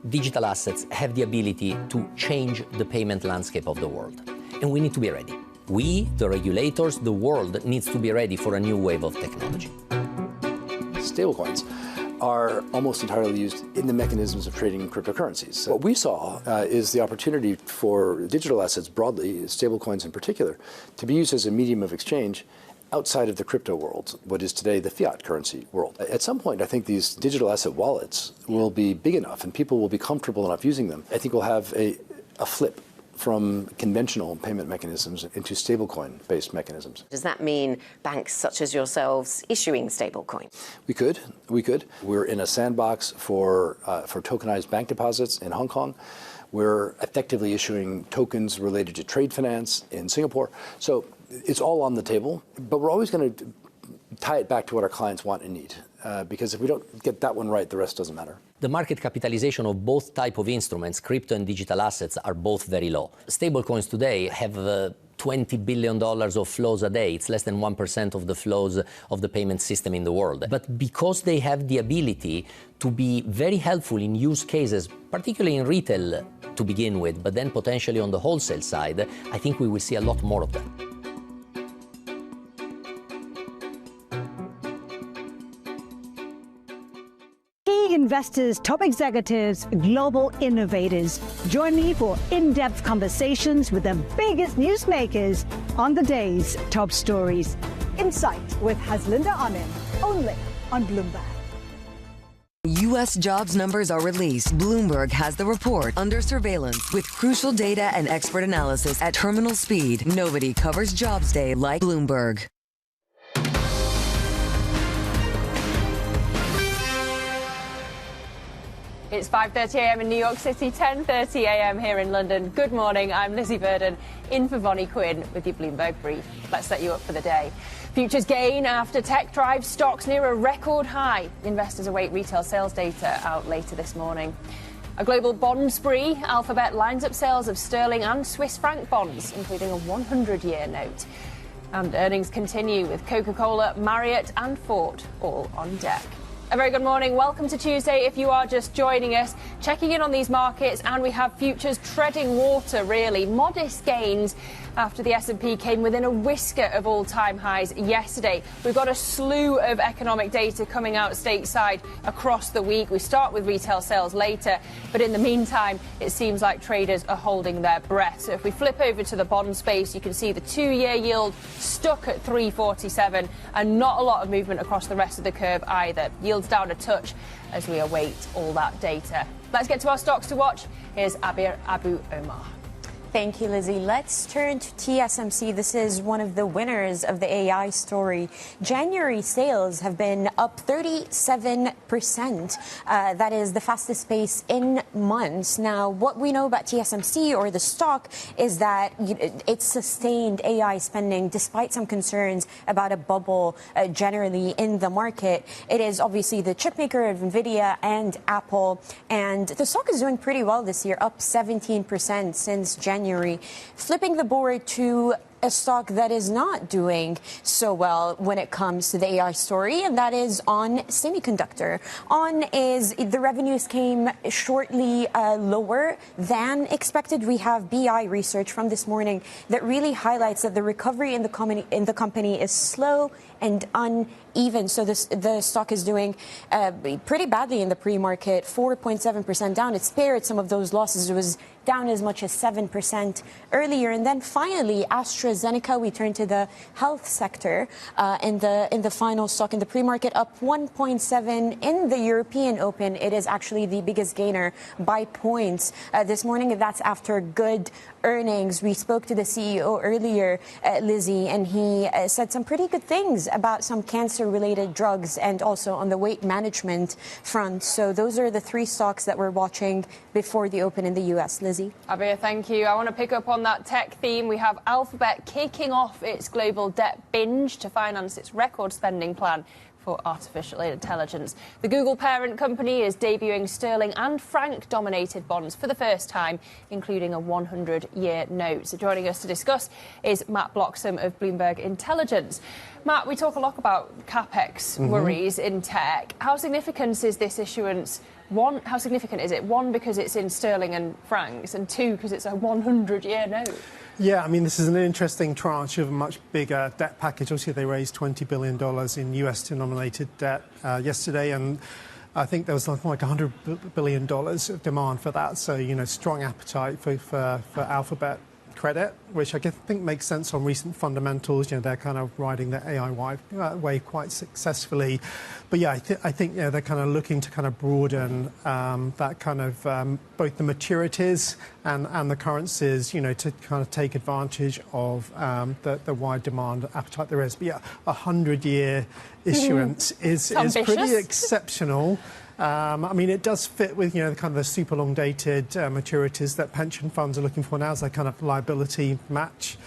digital assets have the ability to change the payment landscape of the world, and we need to be ready. We, the regulators, the world needs to be ready for a new wave of technology. Stablecoins are almost entirely used in the mechanisms of trading cryptocurrencies. What we saw is the opportunity for digital assets broadly, stablecoins in particular, to be used as a medium of exchange outside of the crypto world, what is today the fiat currency world. At some point, I think these digital asset wallets will be big enough and people will be comfortable enough using them. I think we'll have a flip from conventional payment mechanisms into stablecoin-based mechanisms. Does that mean banks such as yourselves issuing stablecoin? We could. We're in a sandbox for tokenized bank deposits in Hong Kong. We're effectively issuing tokens related to trade finance in Singapore. So it's all on the table, but we're always going to tie it back to what our clients want and need. Because if we don't get that one right, the rest doesn't matter. The market capitalization of both type of instruments, crypto and digital assets, are both very low. Stablecoins today have $20 billion of flows a day. It's less than 1% of the flows of the payment system in the world. But because they have the ability to be very helpful in use cases, particularly in retail to begin with, but then potentially on the wholesale side, I think we will see a lot more of them. Investors, top executives, global innovators. Join me for in-depth conversations with the biggest newsmakers on the day's top stories. Insight with Haslinda Amin, only on Bloomberg. U.S. jobs numbers are released. Bloomberg has the report under surveillance with crucial data and expert analysis at terminal speed. Nobody covers Jobs Day like Bloomberg. It's 5:30 a.m. in New York City, 10:30 a.m. here in London. Good morning, I'm Lizzie Burden, in for Bonnie Quinn with your Bloomberg Brief. Let's set you up for the day. Futures gain after tech drives stocks near a record high. Investors await retail sales data out later this morning. A global bond spree. Alphabet lines up sales of sterling and Swiss franc bonds, including a 100-year note. And earnings continue with Coca-Cola, Marriott and Ford all on deck. A very good morning. Welcome to Tuesday. If you are just joining us, checking in on these markets, and we have futures treading water, really. Modest gains after the S&P came within a whisker of all-time highs yesterday. We've got a slew of economic data coming out stateside across the week. We start with retail sales later, but in the meantime, it seems like traders are holding their breath. So if we flip over to the bond space, you can see the two-year yield stuck at 3.47 and not a lot of movement across the rest of the curve either. Yields down a touch as we await all that data. Let's get to our stocks to watch. Here's Abir Abu Omar. Thank you, Lizzie. Let's turn to TSMC. This is one of the winners of the AI story. January sales have been up 37%. That is the fastest pace in months. Now, what we know about TSMC or the stock is that it's sustained AI spending despite some concerns about a bubble generally in the market. It is obviously the chipmaker of NVIDIA and Apple. And the stock is doing pretty well this year, up 17% since January. Flipping the board to a stock that is not doing so well when it comes to the AI story, and that is On Semiconductor. The revenues came shortly lower than expected. We have BI research from this morning that really highlights that the recovery in the company is slow and uneven. So the stock is doing pretty badly in the pre-market, 4.7% down. It spared some of those losses. It was down as much as 7% earlier. And then finally, AstraZeneca, we turn to the health sector in the final stock in the pre-market, up 1.7 in the European Open. It is actually the biggest gainer by points this morning. That's after good earnings. We spoke to the CEO earlier, Lizzie, and he said some pretty good things about some cancer-related drugs and also on the weight management front. So those are the three stocks that we're watching before the open in the U.S. Lizzie? Abir, thank you. I want to pick up on that tech theme. We have Alphabet kicking off its global debt binge to finance its record spending plan for artificial intelligence. The Google parent company is debuting sterling and franc-dominated bonds for the first time, including a 100-year note. So joining us to discuss is Matt Bloxham of Bloomberg Intelligence. Matt, we talk a lot about CapEx worries in tech. How significant is this issuance? One, how significant is it? One, because it's in sterling and francs, and two, because it's a 100-year note. Yeah, I mean, this is an interesting tranche of a much bigger debt package. Obviously, they raised $20 billion in US-denominated debt yesterday, and I think there was like $100 billion of demand for that. So, strong appetite for Alphabet credit, which I think makes sense on recent fundamentals. They're kind of riding the AI wave quite successfully. But yeah, I think they're kind of looking to kind of broaden that kind of both the maturities and the currencies, to kind of take advantage of the wide demand appetite there is. But yeah, 100-year issuance is pretty exceptional. I mean, it does fit with, kind of the super long dated maturities that pension funds are looking for now as a kind of liability match.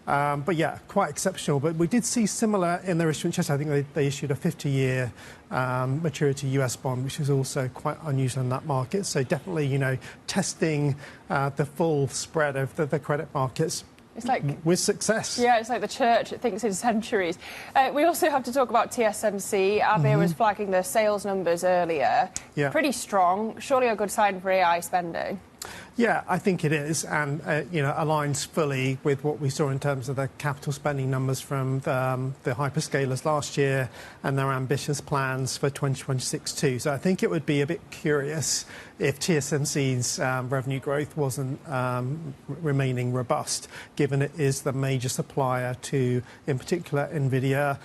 But yeah, quite exceptional. But we did see similar in their issuance yesterday. I think they issued a 50-year maturity US bond, which is also quite unusual in that market. So definitely, testing the full spread of the credit markets. It's like with success. Yeah, it's like the church. It thinks in centuries. We also have to talk about TSMC. Abir was flagging the sales numbers earlier. Yeah. Pretty strong. Surely a good sign for AI spending. Yeah, I think it is, and aligns fully with what we saw in terms of the capital spending numbers from the hyperscalers last year and their ambitious plans for 2026 too. So I think it would be a bit curious if TSMC's revenue growth wasn't remaining robust, given it is the major supplier to, in particular, Nvidia,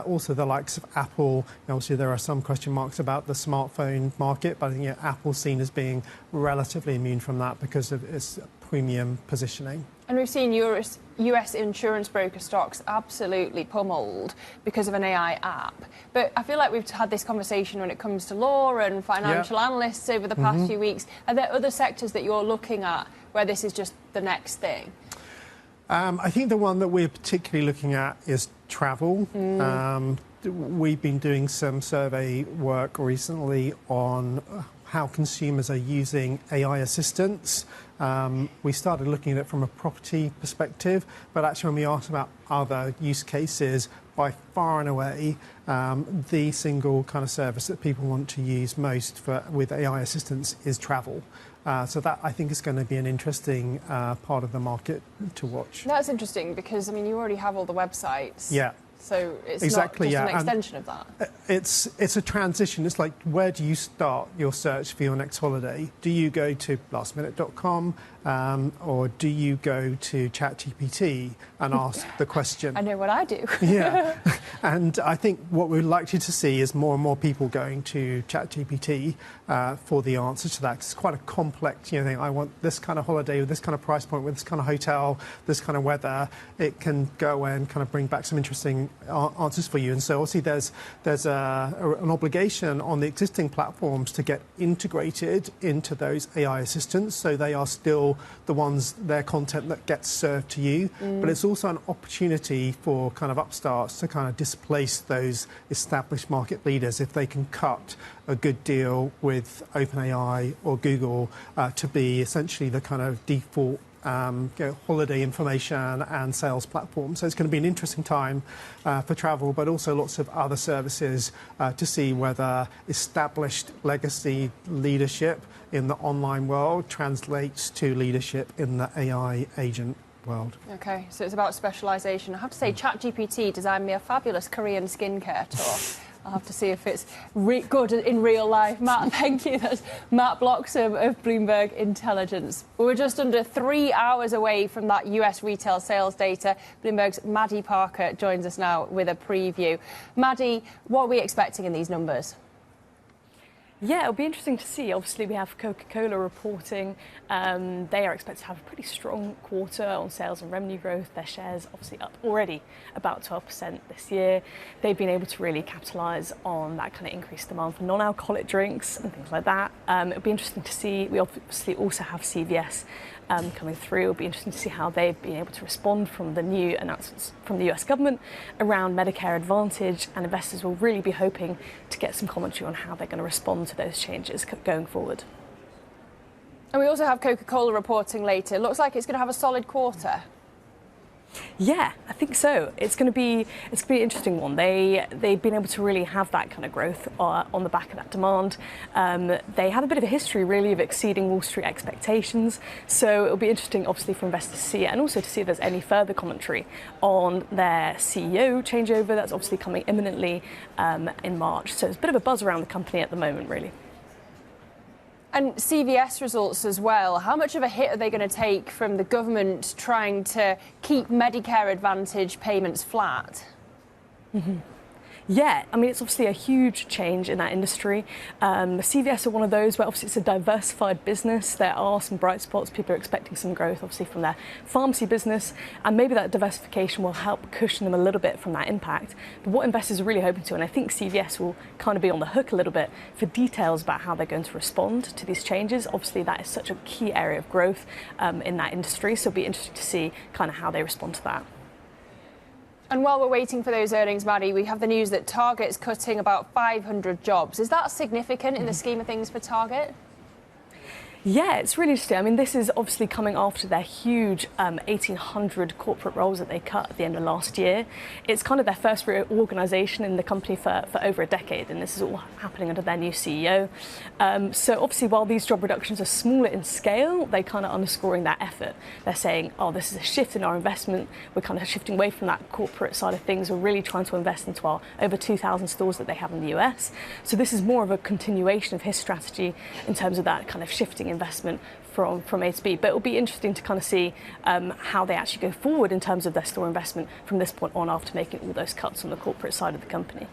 also the likes of Apple. Obviously, there are some question marks about the smartphone market, but I think Apple's seen as being relatively immune from that because of its premium positioning. And we've seen US insurance broker stocks absolutely pummeled because of an AI app. But I feel like we've had this conversation when it comes to law and financial analysts over the past few weeks. Are there other sectors that you're looking at where this is just the next thing? I think the one that we're particularly looking at is travel. We've been doing some survey work recently on how consumers are using AI assistants. We started looking at it from a property perspective, but actually when we asked about other use cases, by far and away, the single kind of service that people want to use most with AI assistants is travel. So that, I think, is going to be an interesting part of the market to watch. That's interesting because, I mean, you already have all the websites. Yeah. So it's exactly, not just an extension of that. It's a transition. It's like, where do you start your search for your next holiday? Do you go to lastminute.com or do you go to ChatGPT and ask the question? I know what I do. Yeah. And I think what we're likely to see is more and more people going to ChatGPT for the answer to that. It's quite a complex thing. I want this kind of holiday with this kind of price point, with this kind of hotel, this kind of weather. It can go away and kind of bring back some interesting answers for you. And so obviously there's an obligation on the existing platforms to get integrated into those AI assistants, so they are still their content that gets served to you. But it's also an opportunity for kind of upstarts to kind of displace those established market leaders if they can cut a good deal with OpenAI or Google to be essentially the kind of default holiday information and sales platform. So it's going to be an interesting time for travel, but also lots of other services to see whether established legacy leadership in the online world translates to leadership in the AI agent world. Okay, so it's about specialisation. I have to say, ChatGPT designed me a fabulous Korean skincare tour. I'll have to see if it's good in real life. Matt, thank you. That's Matt Bloxham of Bloomberg Intelligence. We're just under 3 hours away from that US retail sales data. Bloomberg's Maddie Parker joins us now with a preview. Maddie, what are we expecting in these numbers? Yeah, it'll be interesting to see. Obviously, we have Coca-Cola reporting. They are expected to have a pretty strong quarter on sales and revenue growth. Their shares obviously up already about 12% this year. They've been able to really capitalise on that kind of increased demand for non-alcoholic drinks and things like that. It'll be interesting to see. We obviously also have CVS coming through. It'll be interesting to see how they've been able to respond from the new announcements from the US government around Medicare Advantage, and investors will really be hoping to get some commentary on how they're going to respond to those changes going forward. And we also have Coca-Cola reporting later. Looks like it's going to have a solid quarter. Yeah, I think so. It's going to be an interesting one. They've been able to really have that kind of growth on the back of that demand. They have a bit of a history, really, of exceeding Wall Street expectations. So it'll be interesting, obviously, for investors to see it, and also to see if there's any further commentary on their CEO changeover. That's obviously coming imminently in March. So there's a bit of a buzz around the company at the moment, really. And CVS results as well. How much of a hit are they going to take from the government trying to keep Medicare Advantage payments flat? Yeah, I mean, it's obviously a huge change in that industry. CVS are one of those where obviously it's a diversified business. There are some bright spots. People are expecting some growth, obviously, from their pharmacy business. And maybe that diversification will help cushion them a little bit from that impact. But what investors are really hoping to, and I think CVS will kind of be on the hook a little bit for details about how they're going to respond to these changes. Obviously, that is such a key area of growth in that industry. So it'll be interesting to see kind of how they respond to that. And while we're waiting for those earnings, Maddie, we have the news that Target's cutting about 500 jobs. Is that significant in the scheme of things for Target? Yeah, it's really interesting. I mean, this is obviously coming after their huge 1,800 corporate roles that they cut at the end of last year. It's kind of their first reorganisation in the company for over a decade, and this is all happening under their new CEO. So obviously, while these job reductions are smaller in scale, they kind of underscoring that effort. They're saying, oh, this is a shift in our investment. We're kind of shifting away from that corporate side of things. We're really trying to invest into our over 2,000 stores that they have in the US. So this is more of a continuation of his strategy in terms of that kind of shifting investment from A to B. But it'll be interesting to kind of see how they actually go forward in terms of their store investment from this point on after making all those cuts on the corporate side of the company.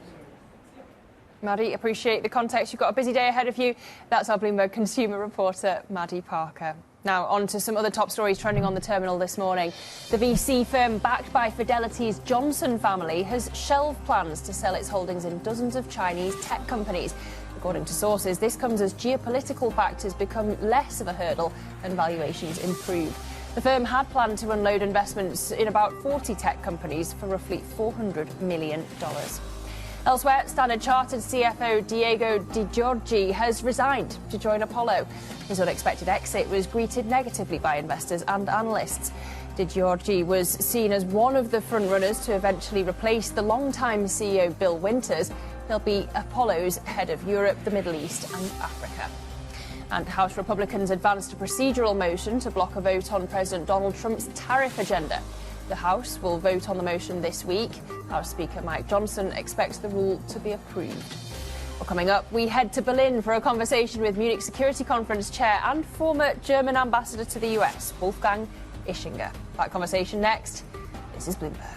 Maddie, appreciate the context. You've got a busy day ahead of you. That's our Bloomberg consumer reporter, Maddie Parker. Now, on to some other top stories trending on the terminal this morning. The VC firm backed by Fidelity's Johnson family has shelved plans to sell its holdings in dozens of Chinese tech companies. According to sources, this comes as geopolitical factors become less of a hurdle and valuations improve. The firm had planned to unload investments in about 40 tech companies for roughly $400 million. Elsewhere, Standard Chartered CFO Diego Di Giorgi has resigned to join Apollo. His unexpected exit was greeted negatively by investors and analysts. Di Giorgi was seen as one of the frontrunners to eventually replace the longtime CEO Bill Winters. He'll be Apollo's head of Europe, the Middle East and Africa. And House Republicans advanced a procedural motion to block a vote on President Donald Trump's tariff agenda. The House will vote on the motion this week. House Speaker Mike Johnson expects the rule to be approved. Well, coming up, we head to Berlin for a conversation with Munich Security Conference chair and former German ambassador to the US, Wolfgang Ischinger. That conversation next. This is Bloomberg.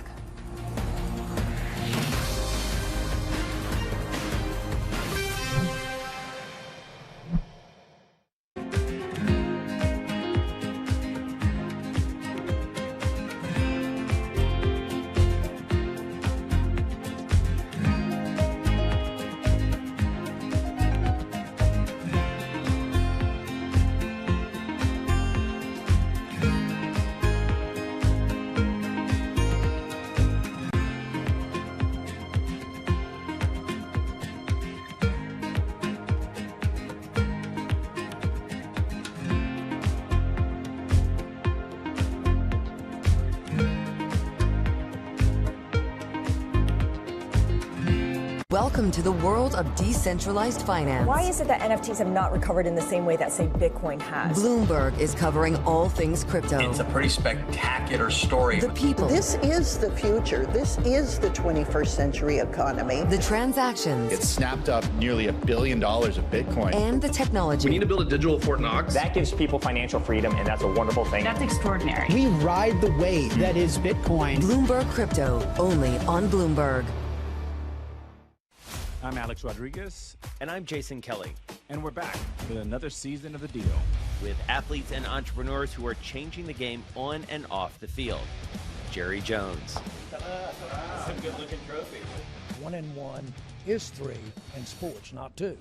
Welcome to the world of decentralized finance. Why is it that NFTs have not recovered in the same way that, say, Bitcoin has? Bloomberg is covering all things crypto. It's a pretty spectacular story. The people. This is the future. This is the 21st century economy. The transactions. It snapped up nearly $1 billion of Bitcoin. And the technology. We need to build a digital Fort Knox. That gives people financial freedom, and that's a wonderful thing. That's extraordinary. We ride the wave that is Bitcoin. Bloomberg Crypto, only on Bloomberg. I'm Alex Rodriguez. And I'm Jason Kelly. And we're back with another season of The Deal. With athletes and entrepreneurs who are changing the game on and off the field. Jerry Jones. Some good-looking trophies. 1 and 1 is 3 in sports, not 2.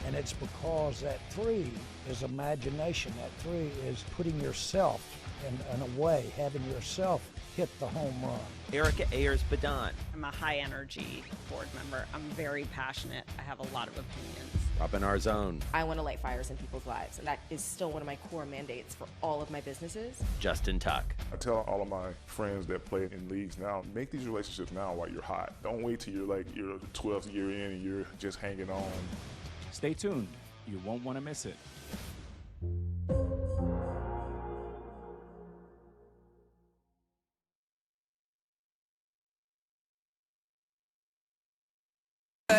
And it's because that 3 is imagination. That 3 is putting yourself in a way, having yourself hit the home run. Erica Ayers-Badon. I'm a high-energy board member. I'm very passionate. I have a lot of opinions. Robin Arzón. I want to light fires in people's lives, and that is still one of my core mandates for all of my businesses. Justin Tuck. I tell all of my friends that play in leagues now, make these relationships now while you're hot. Don't wait till you're like your 12th year in and you're just hanging on. Stay tuned. You won't want to miss it.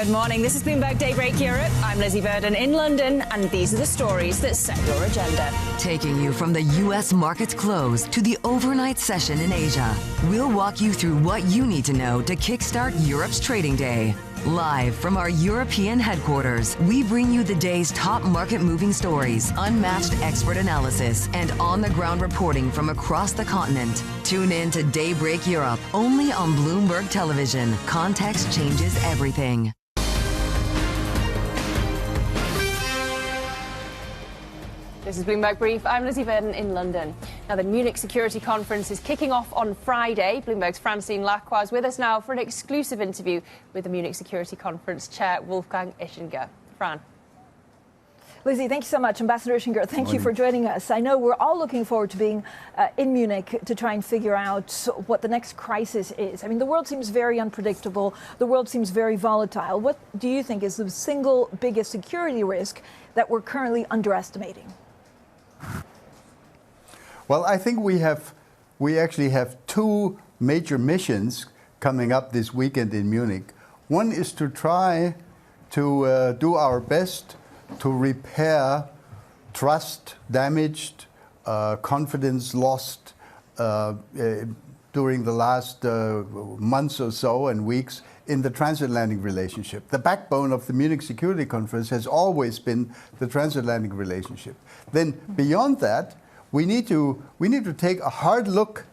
Good morning. This is Bloomberg Daybreak Europe. I'm Lizzie Burden in London, and these are the stories that set your agenda. Taking you from the U.S. market's close to the overnight session in Asia, we'll walk you through what you need to know to kickstart Europe's trading day. Live from our European headquarters, we bring you the day's top market-moving stories, unmatched expert analysis, and on-the-ground reporting from across the continent. Tune in to Daybreak Europe, only on Bloomberg Television. Context changes everything. This is Bloomberg Brief. I'm Lizzie Burden in London. Now, the Munich Security Conference is kicking off on Friday. Bloomberg's Francine Lacroix is with us now for an exclusive interview with the Munich Security Conference Chair, Wolfgang Ischinger. Fran. Lizzie, thank you so much. Ambassador Ischinger, thank you for joining us. I know we're all looking forward to being in Munich to try and figure out what the next crisis is. I mean, the world seems very unpredictable. The world seems very volatile. What do you think is the single biggest security risk that we're currently underestimating? Well, I think we actually have two major missions coming up this weekend in Munich. One is to try to do our best to repair trust damaged, confidence lost during the last months or so and weeks in the transatlantic relationship. The backbone of the Munich Security Conference has always been the transatlantic relationship. Then beyond that, we need to take a hard look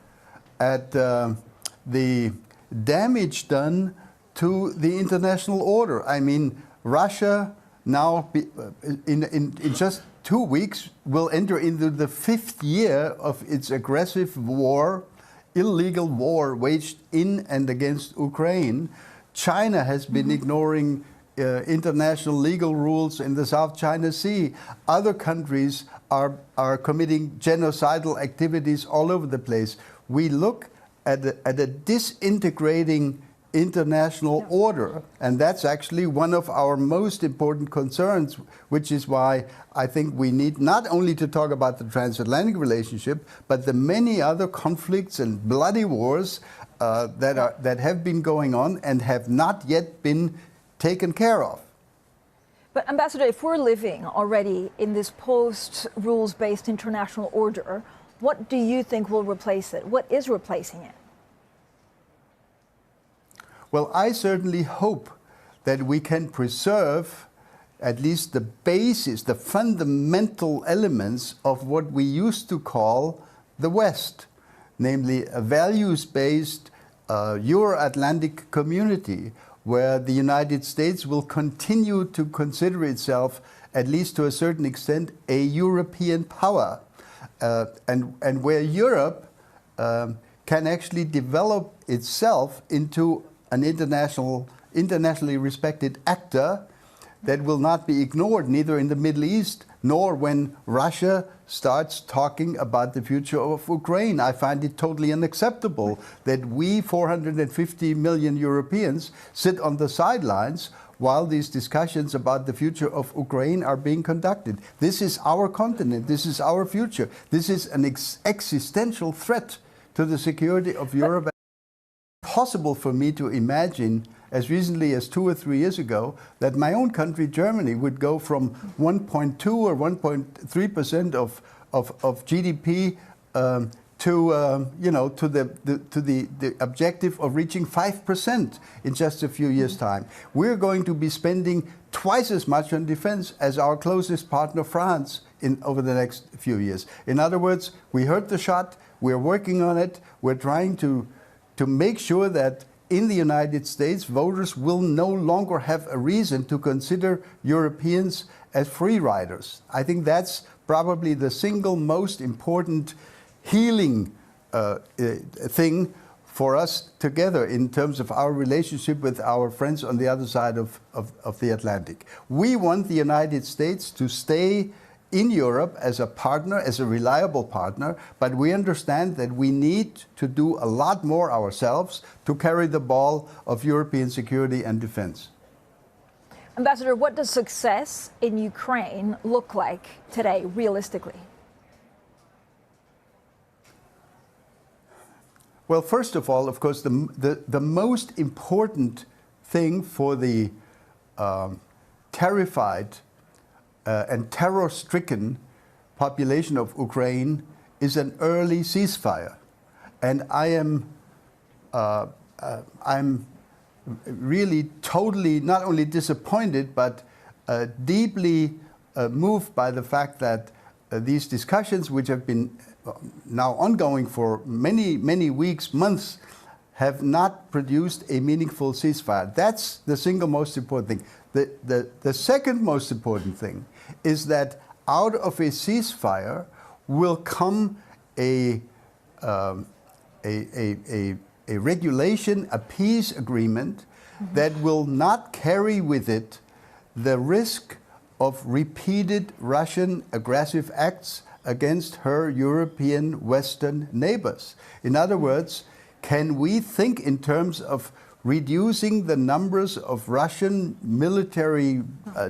at the damage done to the international order. I mean, Russia now, in just 2 weeks, will enter into the 5th year of its aggressive war, illegal war waged in and against Ukraine. China has been ignoring international legal rules in the South China Sea. Other countries are committing genocidal activities all over the place. We look at a disintegrating international order, and that's actually one of our most important concerns, which is why I think we need not only to talk about the transatlantic relationship, but the many other conflicts and bloody wars that have been going on and have not yet been taken care of. But Ambassador, if we're living already in this post-rules-based international order, what do you think will replace it? What is replacing it? Well, I certainly hope that we can preserve at least the basis, the fundamental elements of what we used to call the West, namely a values-based Euro-Atlantic community, where the United States will continue to consider itself, at least to a certain extent, a European power, and where Europe can actually develop itself into an internationally respected actor that will not be ignored, neither in the Middle East nor when Russia starts talking about the future of Ukraine. I find it totally unacceptable that we, 450 million Europeans, sit on the sidelines while these discussions about the future of Ukraine are being conducted. This is our continent. This is our future. This is an existential threat to the security of Europe. Possible for me to imagine, as recently as 2 or 3 years ago, that my own country, Germany, would go from 1.2 or 1.3% of GDP to the objective of reaching 5% in just a few years' time. We're going to be spending twice as much on defense as our closest partner, France, over the next few years. In other words, we heard the shot. We're working on it. We're trying to make sure that in the United States, voters will no longer have a reason to consider Europeans as free riders. I think that's probably the single most important healing thing for us together in terms of our relationship with our friends on the other side of the Atlantic. We want the United States to stay in Europe as a partner, as a reliable partner, but we understand that we need to do a lot more ourselves to carry the ball of European security and defense. Ambassador, what does success in Ukraine look like today, realistically? Well, first of all, of course, the most important thing for the terrified and terror-stricken population of Ukraine is an early ceasefire. And I'm really totally not only disappointed, but deeply moved by the fact that these discussions, which have been now ongoing for many, many weeks, months, have not produced a meaningful ceasefire. That's the single most important thing. The second most important thing is that out of a ceasefire will come a regulation, a peace agreement that will not carry with it the risk of repeated Russian aggressive acts against her European Western neighbors. In other words, can we think in terms of reducing the numbers of Russian military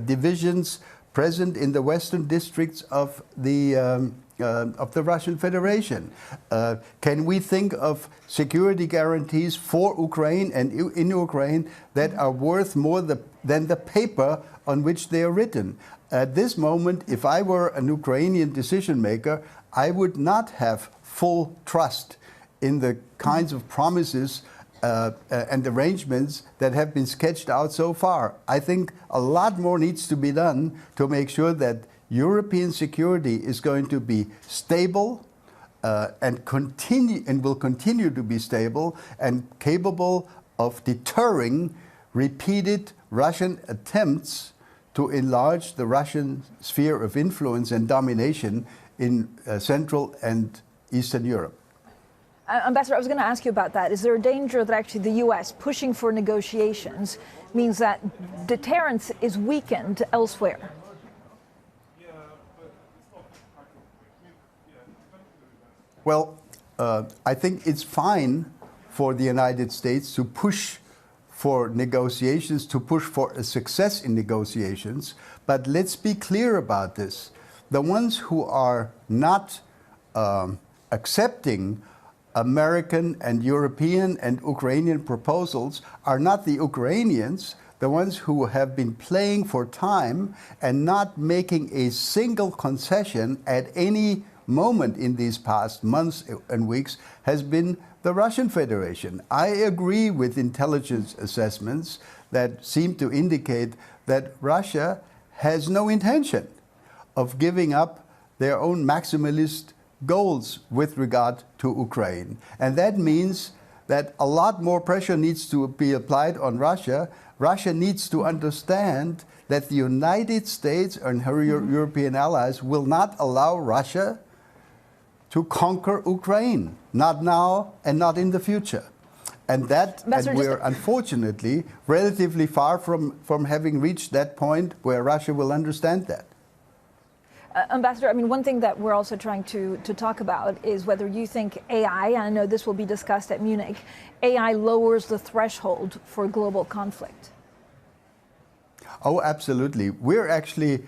divisions present in the western districts of the Russian Federation? Can we think of security guarantees for Ukraine and in Ukraine that are worth more than the paper on which they are written? At this moment, if I were an Ukrainian decision maker, I would not have full trust in the kinds of promises and arrangements that have been sketched out so far. I think a lot more needs to be done to make sure that European security is going to be stable and will continue to be stable and capable of deterring repeated Russian attempts to enlarge the Russian sphere of influence and domination in Central and Eastern Europe. Ambassador, I was going to ask you about that. Is there a danger that actually the U.S. pushing for negotiations means that deterrence is weakened elsewhere? Well, I think it's fine for the United States to push for negotiations, to push for a success in negotiations. But let's be clear about this. The ones who are not accepting American and European and Ukrainian proposals are not the Ukrainians, the ones who have been playing for time and not making a single concession at any moment in these past months and weeks has been the Russian Federation. I agree with intelligence assessments that seem to indicate that Russia has no intention of giving up their own maximalist goals with regard to Ukraine. And that means that a lot more pressure needs to be applied on Russia. Russia needs to understand that the United States and her European allies will not allow Russia to conquer Ukraine, not now and not in the future. And we're unfortunately relatively far from having reached that point where Russia will understand that. Ambassador, I mean, one thing that we're also trying to talk about is whether you think AI, and I know this will be discussed at Munich, AI lowers the threshold for global conflict. Oh, absolutely. We're actually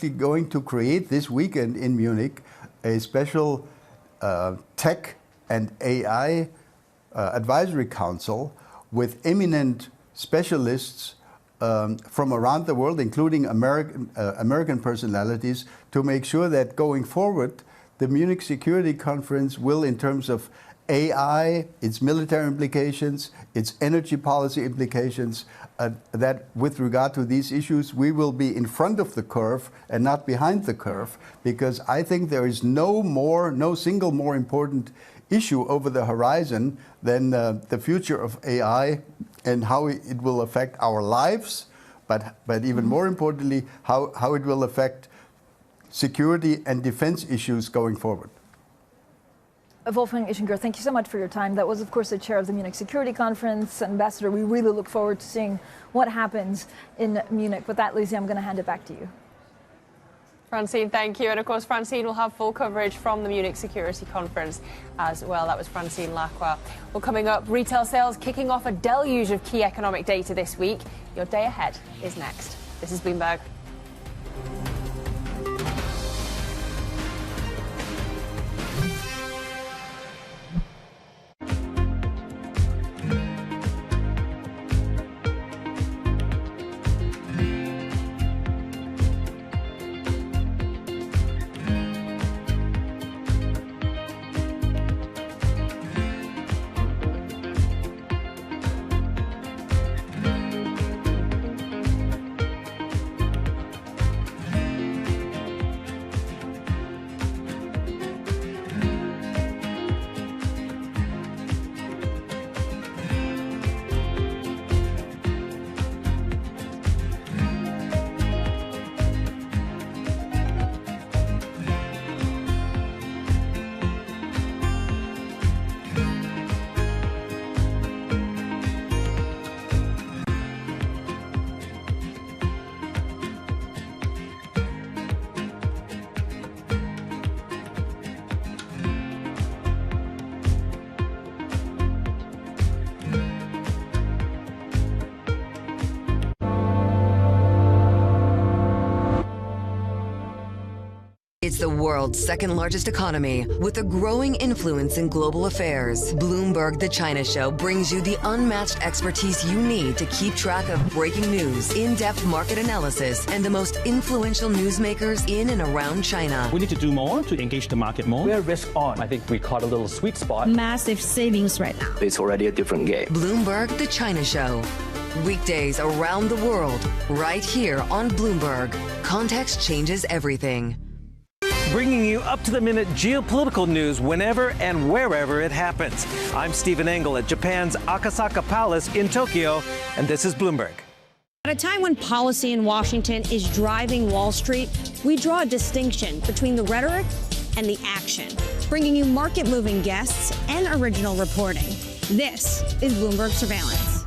going to create this weekend in Munich a special tech and AI advisory council with eminent specialists from around the world, including American personalities, to make sure that going forward, the Munich Security Conference will, in terms of AI, its military implications, its energy policy implications, that with regard to these issues, we will be in front of the curve and not behind the curve, because I think there is no single more important issue over the horizon than the future of AI and how it will affect our lives, but even more importantly, how it will affect security and defense issues going forward. Wolfgang Ischinger, thank you so much for your time. That was, of course, the chair of the Munich Security Conference. Ambassador, we really look forward to seeing what happens in Munich. With that, Lizzie, I'm going to hand it back to you. Francine, thank you. And of course, Francine will have full coverage from the Munich Security Conference as well. That was Francine Lacroix. Well, coming up, retail sales kicking off a deluge of key economic data this week. Your day ahead is next. This is Bloomberg. It's the world's second largest economy with a growing influence in global affairs. Bloomberg The China Show brings you the unmatched expertise you need to keep track of breaking news, in-depth market analysis, and the most influential newsmakers in and around China. We need to do more to engage the market more. We're risk on. I think we caught a little sweet spot. Massive savings right now. It's already a different game. Bloomberg The China Show. Weekdays around the world, right here on Bloomberg. Context changes everything. Bringing you up-to-the-minute geopolitical news whenever and wherever it happens. I'm Stephen Engel at Japan's Akasaka Palace in Tokyo, and this is Bloomberg. At a time when policy in Washington is driving Wall Street, we draw a distinction between the rhetoric and the action, bringing you market-moving guests and original reporting. This is Bloomberg Surveillance.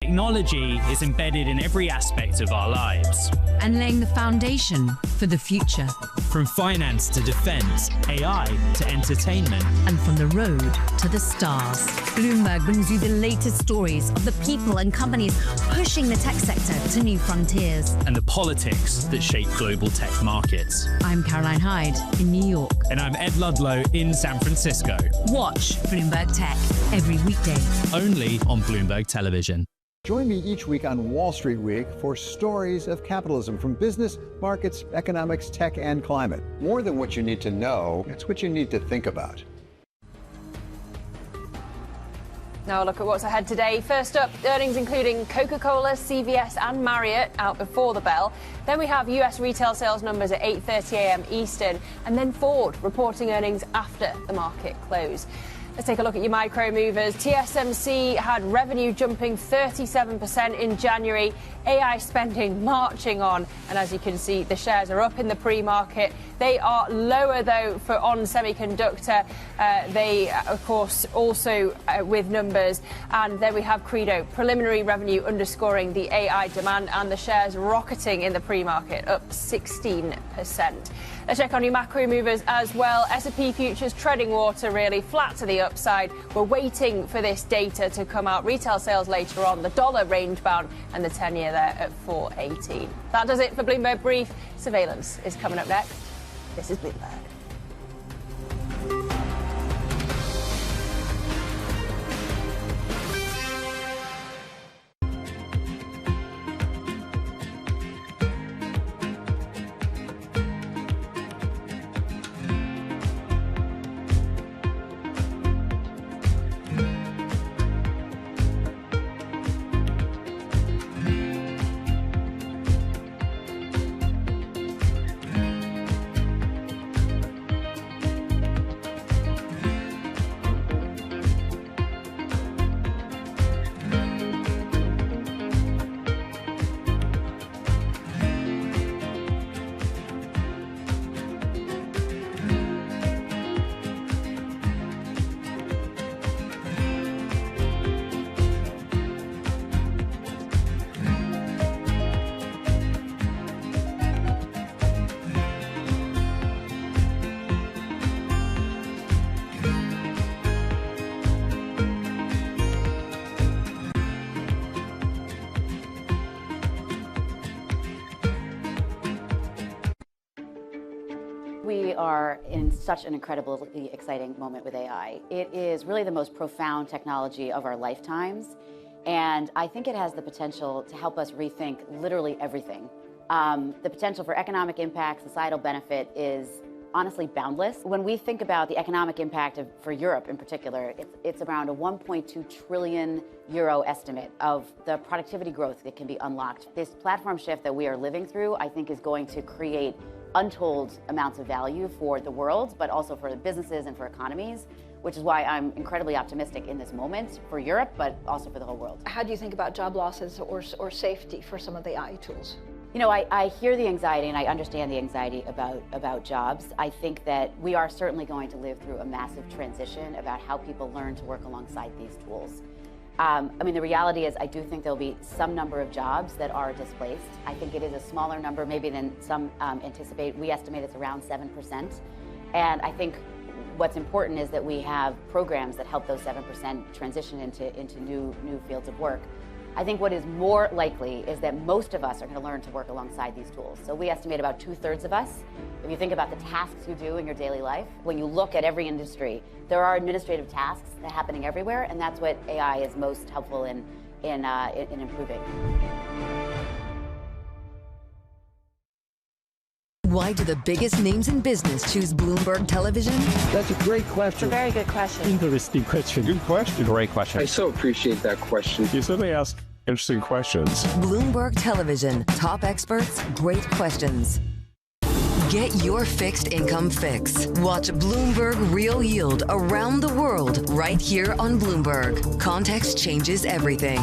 Technology is embedded in every aspect of our lives. And laying the foundation for the future. From finance to defense, AI to entertainment. And from the road to the stars. Bloomberg brings you the latest stories of the people and companies pushing the tech sector to new frontiers. And the politics that shape global tech markets. I'm Caroline Hyde in New York. And I'm Ed Ludlow in San Francisco. Watch Bloomberg Tech every weekday. Only on Bloomberg Television. Join me each week on Wall Street Week for stories of capitalism from business, markets, economics, tech, and climate. More than what you need to know, it's what you need to think about. Now a look at what's ahead today. First up, earnings including Coca-Cola, CVS and Marriott out before the bell. Then we have US retail sales numbers at 8:30 a.m. Eastern. And then Ford reporting earnings after the market close. Let's take a look at your micro movers. TSMC had revenue jumping 37% in January. AI spending marching on. And as you can see, the shares are up in the pre-market. They are lower, though, for On Semiconductor. They, of course, also with numbers. And then we have Credo, preliminary revenue underscoring the AI demand, and the shares rocketing in the pre-market, up 16%. Let's check on your macro movers as well. S&P futures treading water, really flat to the upside. We're waiting for this data to come out. Retail sales later on, the dollar range bound, and the 10-year there at 4.18. That does it for Bloomberg Brief. Surveillance is coming up next. This is Bloomberg. We are in such an incredibly exciting moment with AI. It is really the most profound technology of our lifetimes, and I think it has the potential to help us rethink literally everything. The potential for economic impact, societal benefit is honestly boundless. When we think about the economic impact for Europe in particular, it's around a 1.2 trillion euro estimate of the productivity growth that can be unlocked. This platform shift that we are living through, I think, is going to create untold amounts of value for the world, but also for businesses and for economies, which is why I'm incredibly optimistic in this moment for Europe, but also for the whole world. How do you think about job losses or safety for some of the AI tools? You know, I hear the anxiety and I understand the anxiety about jobs. I think that we are certainly going to live through a massive transition about how people learn to work alongside these tools. I mean, the reality is I do think there'll be some number of jobs that are displaced. I think it is a smaller number maybe than some anticipate. We estimate it's around 7%. And I think what's important is that we have programs that help those 7% transition into new fields of work. I think what is more likely is that most of us are going to learn to work alongside these tools. So we estimate about 2/3 of us. If you think about the tasks you do in your daily life, when you look at every industry, there are administrative tasks that are happening everywhere, and that's what AI is most helpful in improving. Why do the biggest names in business choose Bloomberg Television? That's a great question. It's a very good question. Interesting question. Good question. Great question. I so appreciate that question. You certainly ask interesting questions. Bloomberg Television. Top experts, great questions. Get your fixed income fix. Watch Bloomberg Real Yield around the world right here on Bloomberg. Context changes everything.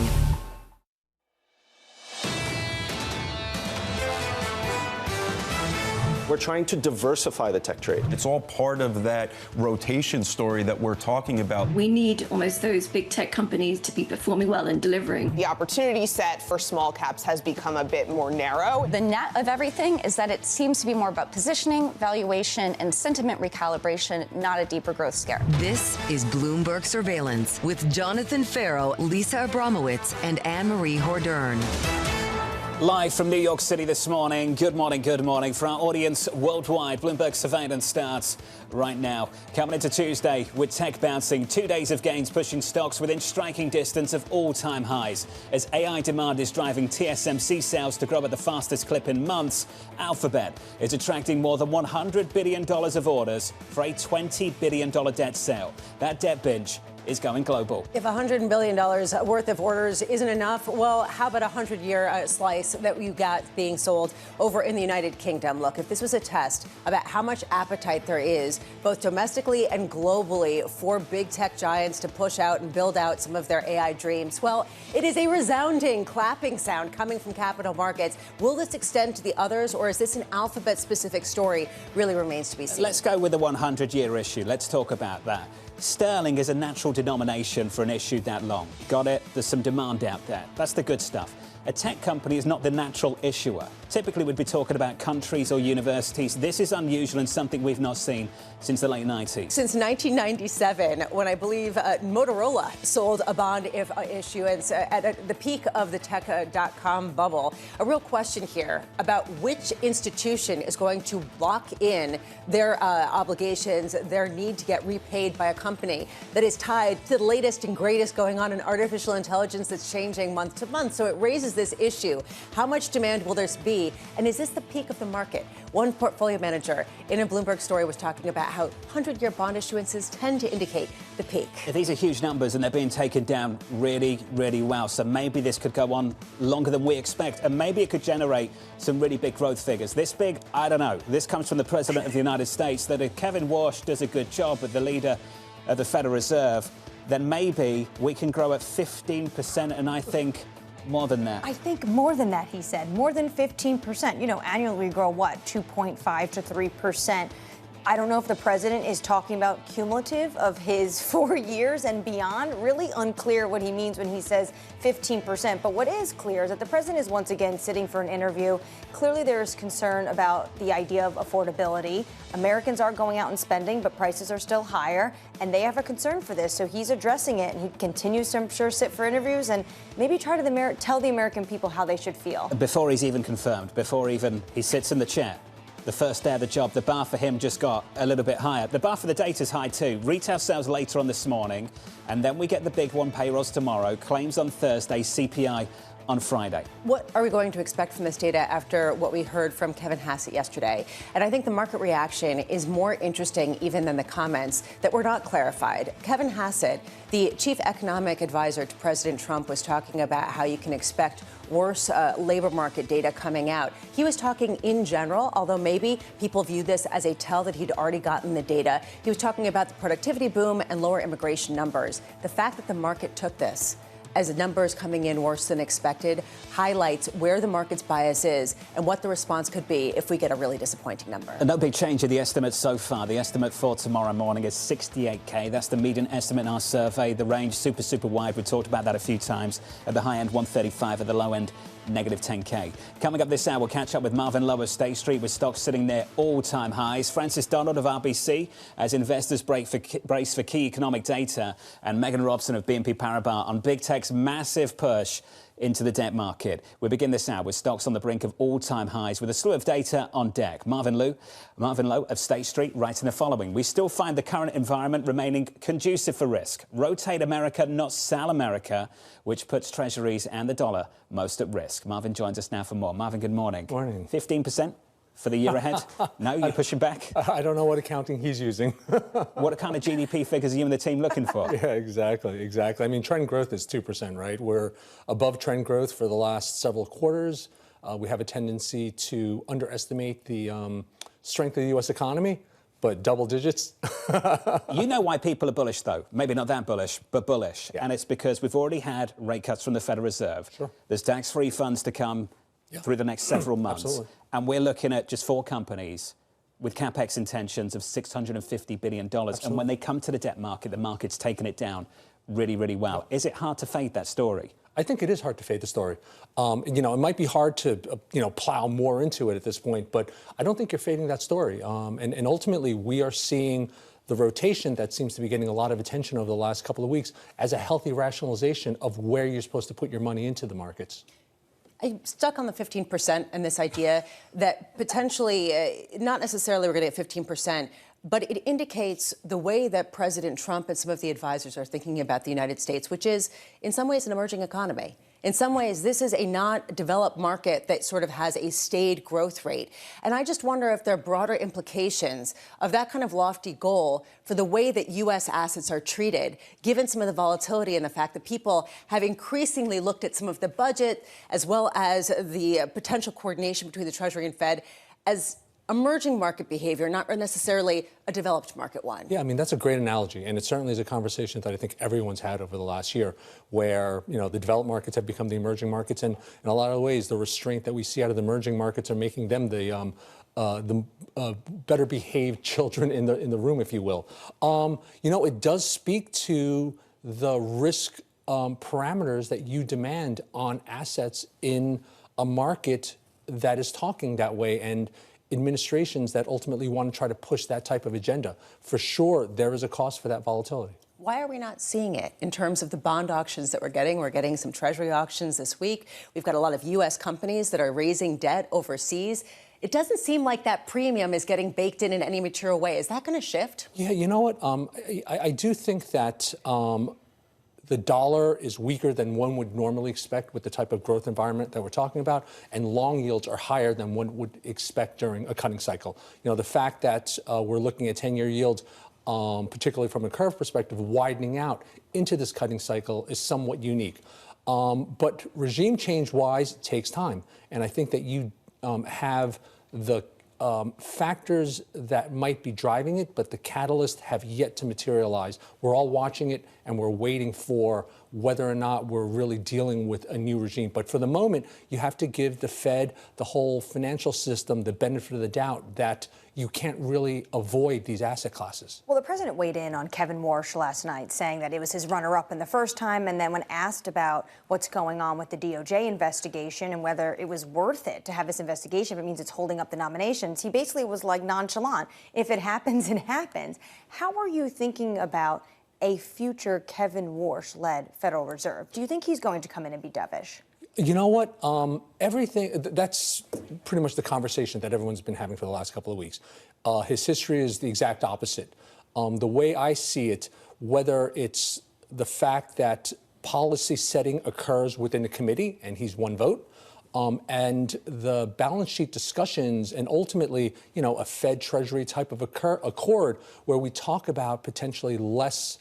We're trying to diversify the tech trade. It's all part of that rotation story that we're talking about. We need almost those big tech companies to be performing well and delivering. The opportunity set for small caps has become a bit more narrow. The net of everything is that it seems to be more about positioning, valuation, and sentiment recalibration, not a deeper growth scare. This is Bloomberg Surveillance with Jonathan Farrow, Lisa Abramowitz, and Anne-Marie Hordern. Live from New York City this morning. Good morning, good morning. For our audience worldwide, Bloomberg Surveillance starts right now. Coming into Tuesday with tech bouncing, 2 days of gains pushing stocks within striking distance of all-time highs. As AI demand is driving TSMC sales to grow at the fastest clip in months, Alphabet is attracting more than $100 billion of orders for a $20 billion debt sale. That debt binge is going global. If $100 billion worth of orders isn't enough, well, how about a 100-year slice that you got being sold over in the United Kingdom? Look, if this was a test about how much appetite there is, both domestically and globally, for big tech giants to push out and build out some of their AI dreams, well, it is a resounding clapping sound coming from capital markets. Will this extend to the others, or is this an Alphabet-specific story? Really remains to be seen. Let's go with the 100-year issue. Let's talk about that. Sterling is a natural denomination for an issue that long. Got it? There's some demand out there. That's the good stuff. A tech company is not the natural issuer. Typically, we'd be talking about countries or universities. This is unusual and something we've not seen since the late 90s. Since 1997, when I believe Motorola sold a bond issuance at the peak of the tech.com bubble. A real question here about which institution is going to lock in their obligations, their need to get repaid by a company that is tied to the latest and greatest going on in artificial intelligence that's changing month to month. So it raises this issue. How much demand will there be? And is this the peak of the market? One portfolio manager in a Bloomberg story was talking about how 100-year bond issuances tend to indicate the peak. These are huge numbers and they're being taken down really, really well. So maybe this could go on longer than we expect. And maybe it could generate some really big growth figures. This big, I don't know. This comes from the President of the United States, that if Kevin Walsh does a good job with the leader of the Federal Reserve, then maybe we can grow at 15%. And I think more than that. I think more than that, he said. More than 15%. You know, annually we grow, what, 2.5 to 3%. I don't know if the president is talking about cumulative of his 4 years and beyond. Really unclear what he means when he says 15%. But what is clear is that the president is once again sitting for an interview. Clearly there is concern about the idea of affordability. Americans are going out and spending, but prices are still higher, and they have a concern for this. So he's addressing it, and he continues to, I'm sure, sit for interviews and maybe try to tell the American people how they should feel. Before he's even confirmed, before even he sits in the chair, the first day of the job, the bar for him just got a little bit higher. The bar for the data's high too. Retail sales later on this morning, and then we get the big one, payrolls tomorrow, claims on Thursday, CPI on Friday. What are we going to expect from this data after what we heard from Kevin Hassett yesterday? And I think the market reaction is more interesting even than the comments that were not clarified. Kevin Hassett, the chief economic advisor to President Trump, was talking about how you can expect worse labor market data coming out. He was talking in general, although maybe people view this as a tell that he'd already gotten the data. He was talking about the productivity boom and lower immigration numbers. The fact that the market took this as the numbers coming in worse than expected highlights where the market's bias is and what the response could be if we get a really disappointing number. And no big change in the estimate so far. The estimate for tomorrow morning is 68K. That's the median estimate in our survey. The range super wide. We talked about that a few times. At the high end, 135. At the low end, negative 10K. Coming up this hour, we'll catch up with Marvin Lowe of State Street with stocks sitting near all-time highs. Francis Donald of RBC as investors brace for key economic data. And Megan Robson of BNP Paribas on big tech Fed's massive push into the debt market. We begin this hour with stocks on the brink of all-time highs with a slew of data on deck. Marvin Lowe of State Street writing the following. We still find the current environment remaining conducive for risk. Rotate America, not sell America, which puts treasuries and the dollar most at risk. Marvin joins us now for more. Marvin, good morning. Morning. 15%? For the year ahead? No, you're pushing back? I don't know what accounting he's using. What kind of GDP figures are you and the team looking for? Yeah, exactly. I mean, trend growth is 2%, right? We're above trend growth for the last several quarters. We have a tendency to underestimate the strength of the U.S. economy, but double digits. You know why people are bullish, though. Maybe not that bullish, but bullish. Yeah. And it's because we've already had rate cuts from the Federal Reserve. Sure. There's tax-free funds to come through the next several months. Absolutely. And we're looking at just 4 companies with capex intentions of $650 billion. Absolutely. And when they come to the debt market, the market's taken it down really, really well. Is it hard to fade that story? I think it is hard to fade the story. It might be hard to, plow more into it at this point, but I don't think you're fading that story. And ultimately, we are seeing the rotation that seems to be getting a lot of attention over the last couple of weeks as a healthy rationalization of where you're supposed to put your money into the markets. I'm stuck on the 15% and this idea that potentially, not necessarily we're going to get 15%, but it indicates the way that President Trump and some of the advisors are thinking about the United States, which is in some ways an emerging economy. In some ways, this is a not developed market that sort of has a staid growth rate. And I just wonder if there are broader implications of that kind of lofty goal for the way that U.S. assets are treated, given some of the volatility and the fact that people have increasingly looked at some of the budget as well as the potential coordination between the Treasury and Fed as emerging market behavior, not necessarily a developed market one. Yeah, I mean, that's a great analogy. And it certainly is a conversation that I think everyone's had over the last year where, the developed markets have become the emerging markets. And in a lot of ways, the restraint that we see out of the emerging markets are making them the better behaved children in the room, if you will. It does speak to the risk parameters that you demand on assets in a market that is talking that way. And administrations that ultimately want to try to push that type of agenda. For sure, there is a cost for that volatility. Why are we not seeing it in terms of the bond auctions that we're getting? We're getting some Treasury auctions this week. We've got a lot of U.S. companies that are raising debt overseas. It doesn't seem like that premium is getting baked in any material way. Is that going to shift? Yeah, you know what? I do think that the dollar is weaker than one would normally expect with the type of growth environment that we're talking about, and long yields are higher than one would expect during a cutting cycle. The fact that we're looking at 10-year yields, particularly from a curve perspective, widening out into this cutting cycle is somewhat unique. But regime change-wise takes time, and I think that you have the factors that might be driving it, but the catalysts have yet to materialize. We're all watching it, and we're waiting for whether or not we're really dealing with a new regime. But for the moment, you have to give the Fed, the whole financial system, the benefit of the doubt that you can't really avoid these asset classes. Well, the president weighed in on Kevin Warsh last night, saying that it was his runner-up in the first time, and then when asked about what's going on with the DOJ investigation and whether it was worth it to have this investigation, if it means it's holding up the nominations, he basically was like nonchalant. If it happens, it happens. How are you thinking about a future Kevin Warsh-led Federal Reserve? Do you think he's going to come in and be dovish? You know what? That's pretty much the conversation that everyone's been having for the last couple of weeks. His history is the exact opposite. The way I see it, whether it's the fact that policy setting occurs within the committee, and he's one vote, and the balance sheet discussions, and ultimately, a Fed Treasury type of accord where we talk about potentially less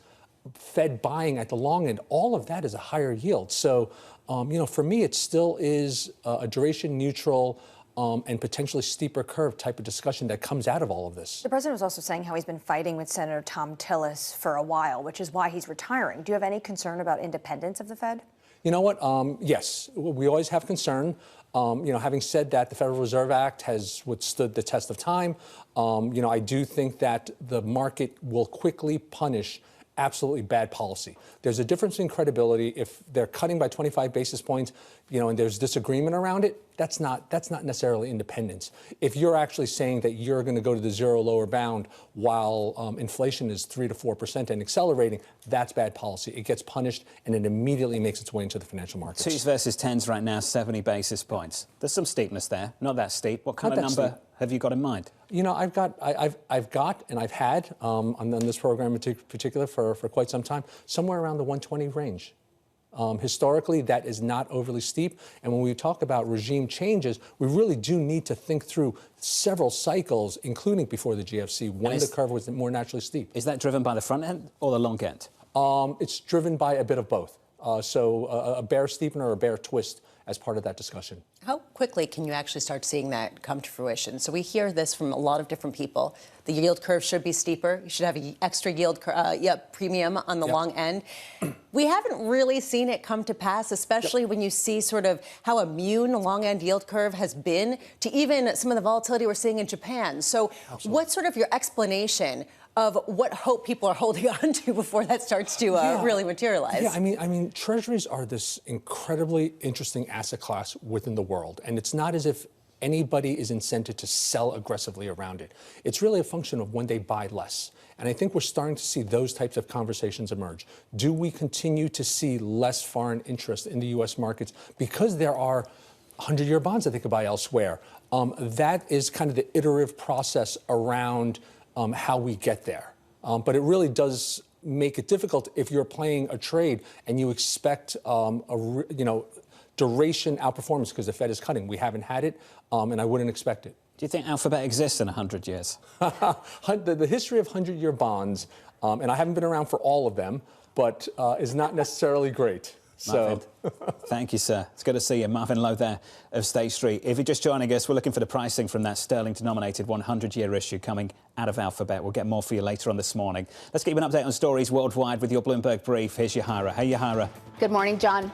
Fed buying at the long end, all of that is a higher yield. So, for me, it still is a duration neutral and potentially steeper curve type of discussion that comes out of all of this. The president was also saying how he's been fighting with Senator Thom Tillis for a while, which is why he's retiring. Do you have any concern about independence of the Fed? You know what? Yes, we always have concern. Having said that, the Federal Reserve Act has withstood the test of time. I do think that the market will quickly punish absolutely bad policy. There's a difference in credibility. If they're cutting by 25 basis points, and there's disagreement around it, that's not necessarily independence. If you're actually saying that you're going to go to the zero lower bound while inflation is 3 to 4% and accelerating, that's bad policy. It gets punished, and it immediately makes its way into the financial markets. 2s versus 10s right now, 70 basis points. There's some steepness there. Not that steep. What kind of number have you got in mind? I've got and I've had on this program in particular for quite some time, somewhere around the 120 range. Historically, that is not overly steep. And when we talk about regime changes, we really do need to think through several cycles, including before the GFC, when the curve was more naturally steep. Is that driven by the front end or the long end? It's driven by a bit of both. So a bear steepener or a bear twist as part of that discussion. How quickly can you actually start seeing that come to fruition? So we hear this from a lot of different people. The yield curve should be steeper. You should have an extra yield premium on the long end. We haven't really seen it come to pass, especially when you see sort of how immune the long end yield curve has been to even some of the volatility we're seeing in Japan. So what's sort of your explanation of what hope people are holding on to before that starts to really materialize? Yeah, I mean, treasuries are this incredibly interesting asset class within the world, and it's not as if anybody is incented to sell aggressively around it. It's really a function of when they buy less. And I think we're starting to see those types of conversations emerge. Do we continue to see less foreign interest in the U.S. markets because there are 100-year bonds that they could buy elsewhere? That is kind of the iterative process around how we get there. But it really does make it difficult if you're playing a trade and you expect duration outperformance because the Fed is cutting. We haven't had it, and I wouldn't expect it. Do you think Alphabet exists in 100 years? The history of 100-year bonds, and I haven't been around for all of them, but is not necessarily great. So, thank you, sir. It's good to see you. Marvin Lowe there of State Street. If you're just joining us, we're looking for the pricing from that sterling-denominated 100-year issue coming out of Alphabet. We'll get more for you later on this morning. Let's get you an update on stories worldwide with your Bloomberg Brief. Here's Yahara. Hey, Yahara. Good morning, John.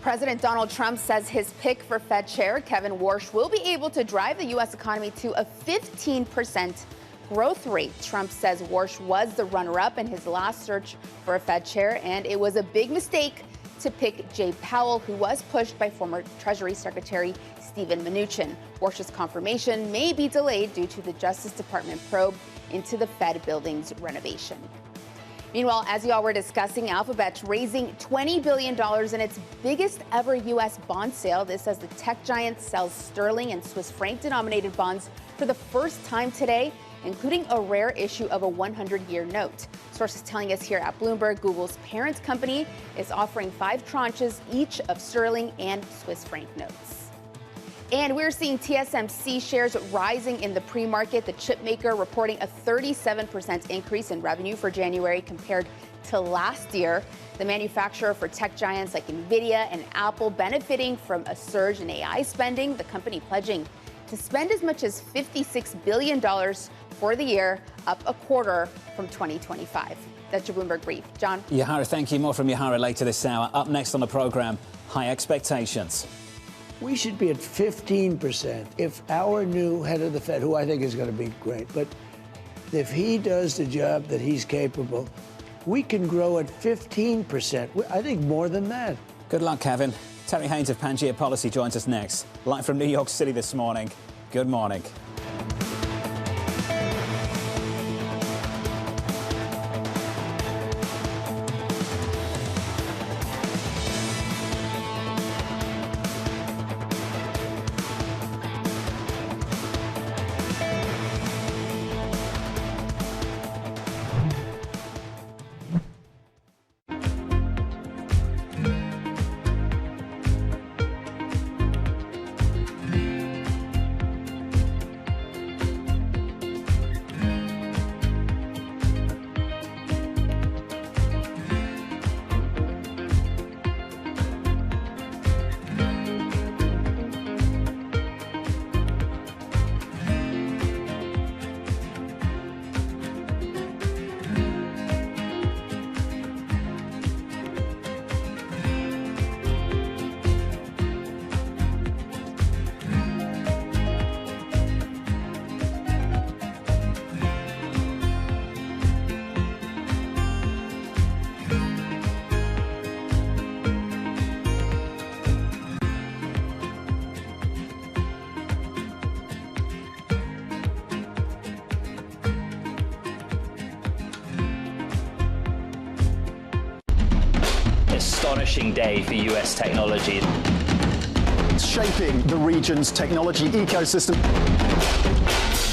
President Donald Trump says his pick for Fed Chair, Kevin Warsh, will be able to drive the U.S. economy to a 15% growth rate. Trump says Warsh was the runner-up in his last search for a Fed Chair, and it was a big mistake to pick Jay Powell, who was pushed by former Treasury Secretary Steven Mnuchin. Warsh's confirmation may be delayed due to the Justice Department probe into the Fed building's renovation. Meanwhile, as you all were discussing, Alphabet's raising $20 billion in its biggest ever U.S. bond sale. This as the tech giant sells sterling and Swiss franc denominated bonds for the first time today, including a rare issue of a 100-year note. Sources telling us here at Bloomberg, Google's parent company is offering 5 tranches each of sterling and Swiss franc notes. And we're seeing TSMC shares rising in the pre-market. The chip maker reporting a 37% increase in revenue for January compared to last year. The manufacturer for tech giants like Nvidia and Apple benefiting from a surge in AI spending, the company pledging to spend as much as $56 billion for the year, up a quarter from 2025. That's your Bloomberg Brief. John? Yahara, thank you. More from Yahara later this hour. Up next on the program, high expectations. We should be at 15% if our new head of the Fed, who I think is going to be great, but if he does the job that he's capable, we can grow at 15%. I think more than that. Good luck, Kevin. Terry Haynes of Pangea Policy joins us next. Live from New York City this morning. Good morning. astonishing day for US technology. Shaping the region's technology ecosystem.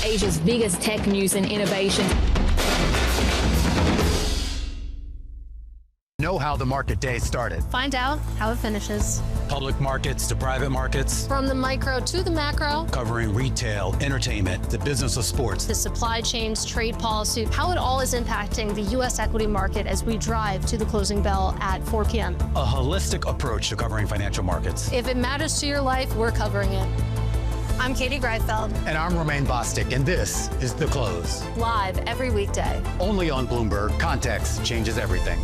Asia's biggest tech news and innovation. Know how the market day started. Find out how it finishes. Public markets to private markets. From the micro to the macro. Covering retail, entertainment, the business of sports. The supply chains, trade policy, how it all is impacting the U.S. equity market as we drive to the closing bell at 4 p.m. A holistic approach to covering financial markets. If it matters to your life, we're covering it. I'm Katie Greifeld. And I'm Romaine Bostic, and this is The Close. Live every weekday. Only on Bloomberg. Context changes everything.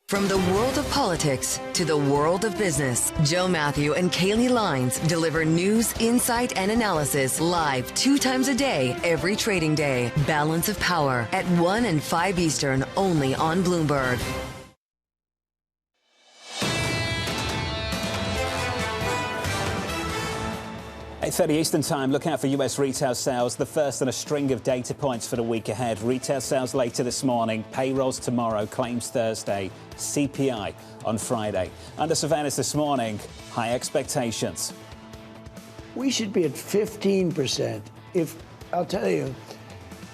From the world of politics to the world of business, Joe Matthew and Kaylee Lines deliver news, insight, and analysis live 2 times a day, every trading day. Balance of Power at 1 and 5 Eastern, only on Bloomberg. 8:30 Eastern Time. Look out for US retail sales, the first in a string of data points for the week ahead. Retail sales later this morning, payrolls tomorrow, claims Thursday, CPI on Friday. Under surveillance this morning, high expectations. We should be at 15%. I'll tell you,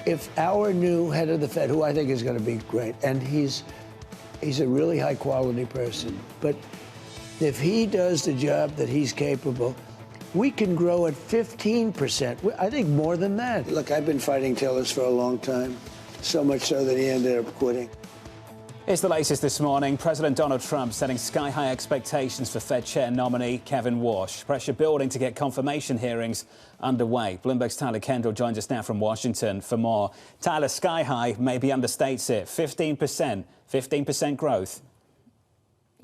if our new head of the Fed, who I think is going to be great, and he's a really high quality person, but if he does the job that he's capable, we can grow at 15%. I think more than that. Look, I've been fighting Tillis for a long time, so much so that he ended up quitting. Here's the latest this morning. President Donald Trump setting sky-high expectations for Fed Chair nominee Kevin Warsh. Pressure building to get confirmation hearings underway. Bloomberg's Tyler Kendall joins us now from Washington for more. Tyler, sky-high maybe understates it. 15% growth.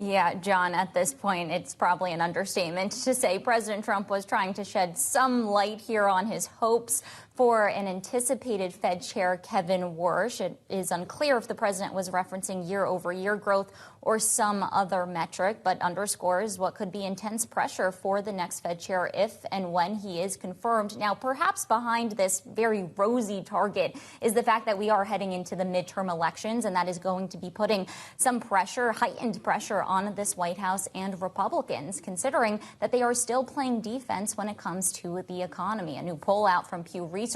Yeah, John, at this point, it's probably an understatement to say President Trump was trying to shed some light here on his hopes for an anticipated Fed Chair Kevin Warsh. It is unclear if the president was referencing year-over-year growth or some other metric, but underscores what could be intense pressure for the next Fed chair if and when he is confirmed. Now, perhaps behind this very rosy target is the fact that we are heading into the midterm elections, and that is going to be putting some pressure, heightened pressure on this White House and Republicans, considering that they are still playing defense when it comes to the economy. A new poll out from Pew Research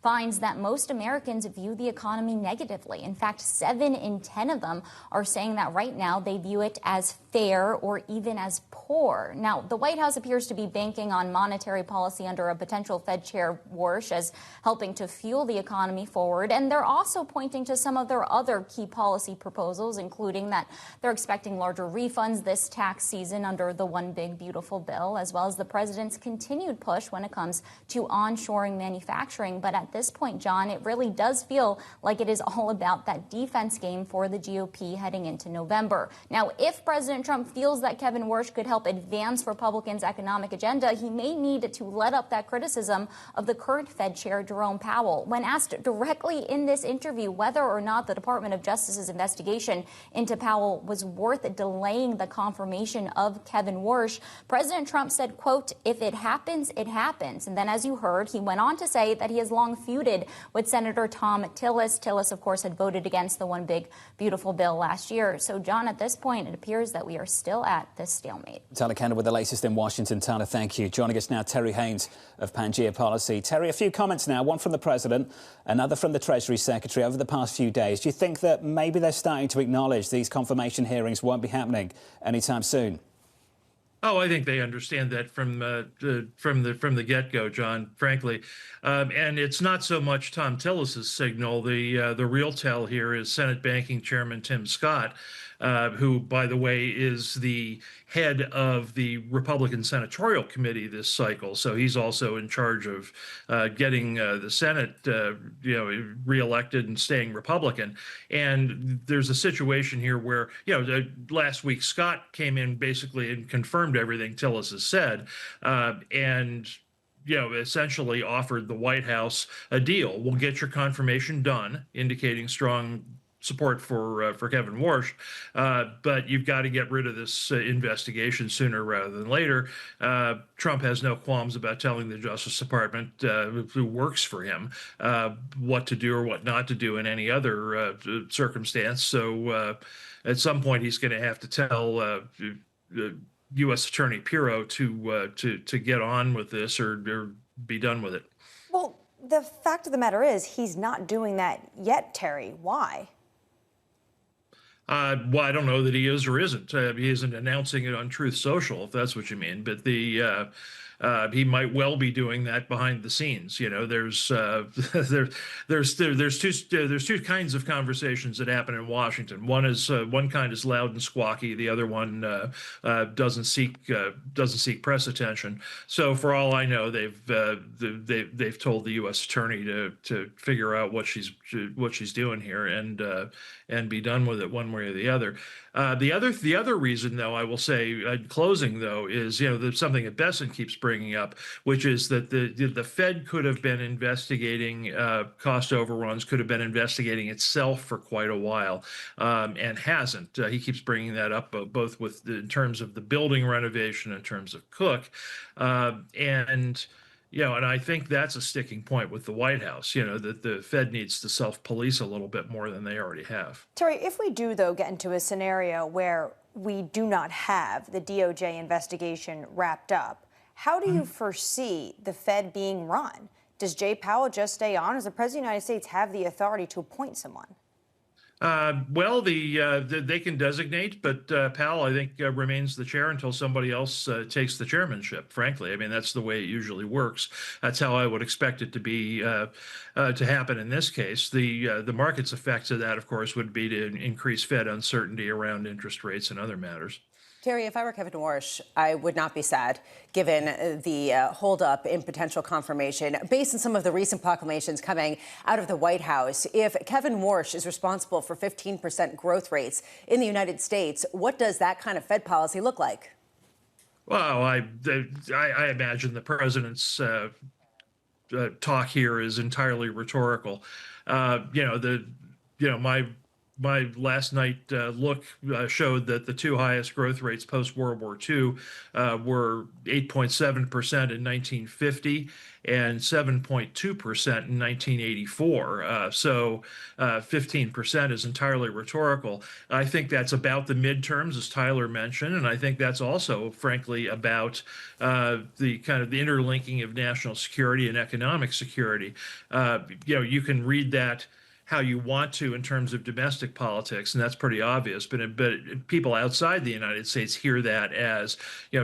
finds that most Americans view the economy negatively. In fact, 7 in 10 of them are saying that right now they view it as fair or even as poor. Now, the White House appears to be banking on monetary policy under a potential Fed Chair Warsh as helping to fuel the economy forward. And they're also pointing to some of their other key policy proposals, including that they're expecting larger refunds this tax season under the One Big Beautiful Bill, as well as the president's continued push when it comes to onshoring manufacturing. But at this point, John, it really does feel like it is all about that defense game for the GOP heading into November. Now, if President Trump feels that Kevin Warsh could help advance Republicans' economic agenda, he may need to let up that criticism of the current Fed Chair, Jerome Powell. When asked directly in this interview whether or not the Department of Justice's investigation into Powell was worth delaying the confirmation of Kevin Warsh, President Trump said, quote, "If it happens, it happens." And then, as you heard, he went on to say that he has long feuded with Senator Thom Tillis. Tillis, of course, had voted against the One Big Beautiful Bill last year. So, John, at this point, it appears that we are still at this stalemate. Tyler Kendall with the latest in Washington. Tyler, thank you. Joining us now, Terry Haynes of Pangea Policy. Terry, a few comments now, one from the President, another from the Treasury Secretary over the past few days. Do you think that maybe they're starting to acknowledge these confirmation hearings won't be happening anytime soon? Oh, I think they understand that from the get-go, John, frankly. And it's not so much Thom Tillis's signal. The real tell here is Senate Banking Chairman Tim Scott, who, by the way, is the head of the Republican Senatorial Committee this cycle. So he's also in charge of getting the Senate, reelected and staying Republican. And there's a situation here where, last week Scott came in basically and confirmed everything Tillis has said, and essentially offered the White House a deal. We'll get your confirmation done, indicating strong support for Kevin Warsh, but you've got to get rid of this investigation sooner rather than later. Trump has no qualms about telling the Justice Department, who works for him, what to do or what not to do in any other circumstance. So at some point, he's going to have to tell U.S. Attorney Pirro to get on with this or be done with it. Well, the fact of the matter is he's not doing that yet, Terry. Why? Well, I don't know that he is or isn't. He isn't announcing it on Truth Social, if that's what you mean. But he might well be doing that behind the scenes. You know, there's two kinds of conversations that happen in Washington. One kind is loud and squawky. The other one doesn't seek press attention. So for all I know, they've told the U.S. Attorney to figure out what she's doing here and be done with it one way or the other. The other reason, though, I will say in closing, though, is there's something that Besson keeps bringing up, which is that the Fed could have been investigating cost overruns, could have been investigating itself for quite a while, and hasn't. He keeps bringing that up both in terms of the building renovation, in terms of Cook, and I think that's a sticking point with the White House, that the Fed needs to self-police a little bit more than they already have. Terry, if we do, though, get into a scenario where we do not have the DOJ investigation wrapped up, how do you foresee the Fed being run? Does Jay Powell just stay on? Does the President of the United States have the authority to appoint someone? Well, they can designate, but Powell, I think, remains the chair until somebody else takes the chairmanship, frankly. I mean, that's the way it usually works. That's how I would expect it to be to happen in this case. The market's effects of that, of course, would be to increase Fed uncertainty around interest rates and other matters. Terry, if I were Kevin Warsh, I would not be sad, given the holdup in potential confirmation. Based on some of the recent proclamations coming out of the White House, if Kevin Warsh is responsible for 15% growth rates in the United States, what does that kind of Fed policy look like? Well, I imagine the president's talk here is entirely rhetorical. My last night look showed that the two highest growth rates post-World War II were 8.7% in 1950 and 7.2% in 1984. So 15% is entirely rhetorical. I think that's about the midterms, as Tyler mentioned, and I think that's also, frankly, about the kind of the interlinking of national security and economic security. You can read that how you want to in terms of domestic politics, and that's pretty obvious. But people outside the United States hear that as,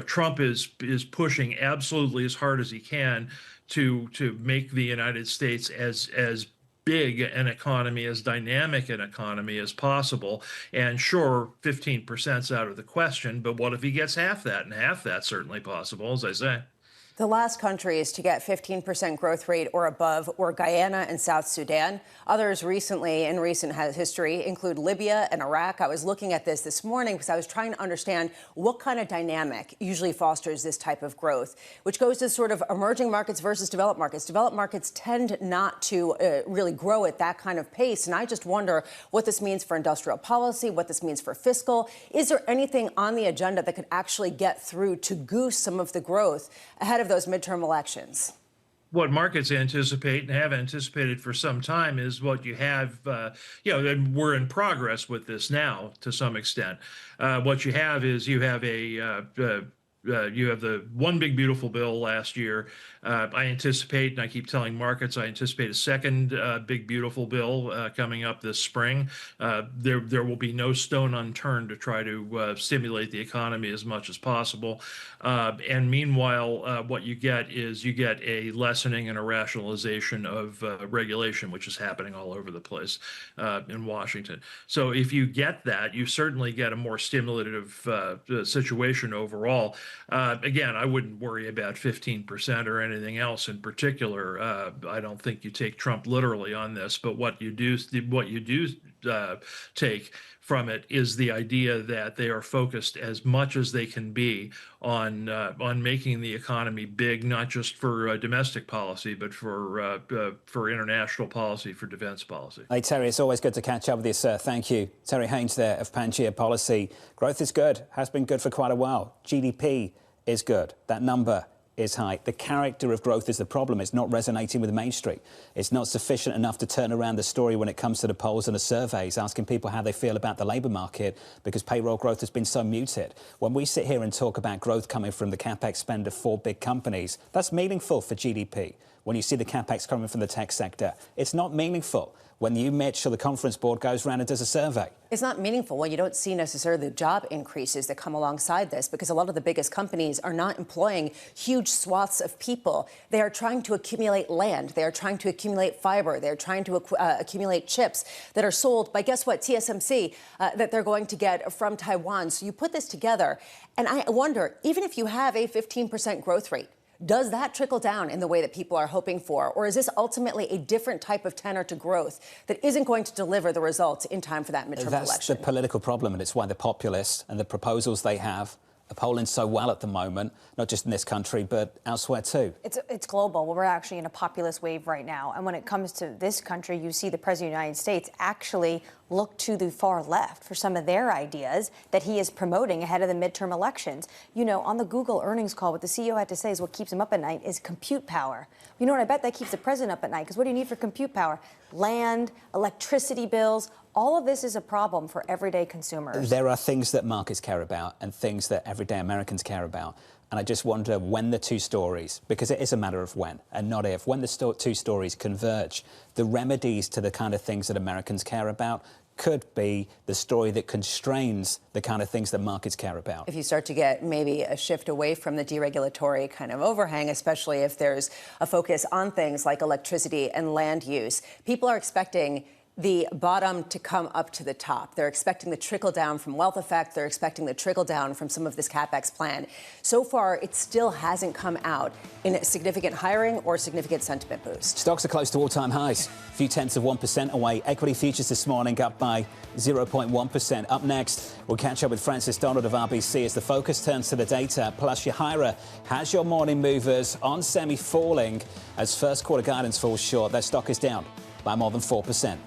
Trump is pushing absolutely as hard as he can to make the United States as big an economy, as dynamic an economy as possible. And sure, 15%'s out of the question, but what if he gets half that? And half that's certainly possible, as I say. The last countries to get 15% growth rate or above were Guyana and South Sudan. Others recently in recent history include Libya and Iraq. I was looking at this morning because I was trying to understand what kind of dynamic usually fosters this type of growth, which goes to sort of emerging markets versus developed markets. Developed markets tend not to really grow at that kind of pace. And I just wonder what this means for industrial policy, what this means for fiscal. Is there anything on the agenda that could actually get through to goose some of the growth ahead of those midterm elections? What markets anticipate and have anticipated for some time is what you have, and we're in progress with this now to some extent. What you have is you have the one big beautiful bill last year. I anticipate, and I keep telling markets, I anticipate a second big beautiful bill coming up this spring. There will be no stone unturned to try to stimulate the economy as much as possible. And meanwhile, what you get is a lessening and a rationalization of regulation, which is happening all over the place in Washington. So if you get that, you certainly get a more stimulative situation overall. Again, I wouldn't worry about 15% or anything else in particular. I don't think you take Trump literally on this, but what you do take from it is the idea that they are focused as much as they can be on making the economy big, not just for domestic policy, but for international policy, for defense policy. Hey, Terry, it's always good to catch up with you, sir. Thank you. Terry Haynes there of Pangaea Policy. Growth is good, has been good for quite a while. GDP is good. That number is high. The character of growth is the problem. It's not resonating with the Main Street. It's not sufficient enough to turn around the story when it comes to the polls and the surveys, asking people how they feel about the labour market, because payroll growth has been so muted. When we sit here and talk about growth coming from the capex spend of 4 big companies, that's meaningful for GDP. When you see the capex coming from the tech sector, it's not meaningful when you, Mitch, or the conference board goes around and does a survey. It's not meaningful when you don't see necessarily the job increases that come alongside this, because a lot of the biggest companies are not employing huge swaths of people. They are trying to accumulate land. They are trying to accumulate fiber. They're trying to accumulate chips that are sold by, guess what, TSMC, that they're going to get from Taiwan. So you put this together, and I wonder, even if you have a 15% growth rate, does that trickle down in the way that people are hoping for? Or is this ultimately a different type of tenor to growth that isn't going to deliver the results in time for that midterm election? That's the political problem, and it's why the populists and the proposals they have are polling so well at the moment, not just in this country, but elsewhere too. It's global. Well, we're actually in a populist wave right now. And when it comes to this country, you see the President of the United States actually look to the far left for some of their ideas that he is promoting ahead of the midterm elections. You know, on the Google earnings call, what the CEO had to say is what keeps him up at night is compute power. You know what? I bet that keeps the president up at night, because what do you need for compute power? Land, electricity bills. All of this is a problem for everyday consumers. There are things that markets care about and things that everyday Americans care about. And I just wonder when the two stories, because it is a matter of when and not if, when the two stories converge, the remedies to the kind of things that Americans care about could be the story that constrains the kind of things that markets care about. If you start to get maybe a shift away from the deregulatory kind of overhang, especially if there's a focus on things like electricity and land use, people are expecting the bottom to come up to the top. They're expecting the trickle down from wealth effect. They're expecting the trickle down from some of this capex plan. So far, it still hasn't come out in significant hiring or significant sentiment boost. Stocks are close to all-time highs, a few tenths of 1% away. Equity futures this morning up by 0.1%. Up next, we'll catch up with Francis Donald of RBC as the focus turns to the data. Plus, Yahira has your morning movers on semi falling as first quarter guidance falls short. Their stock is down by more than 4%.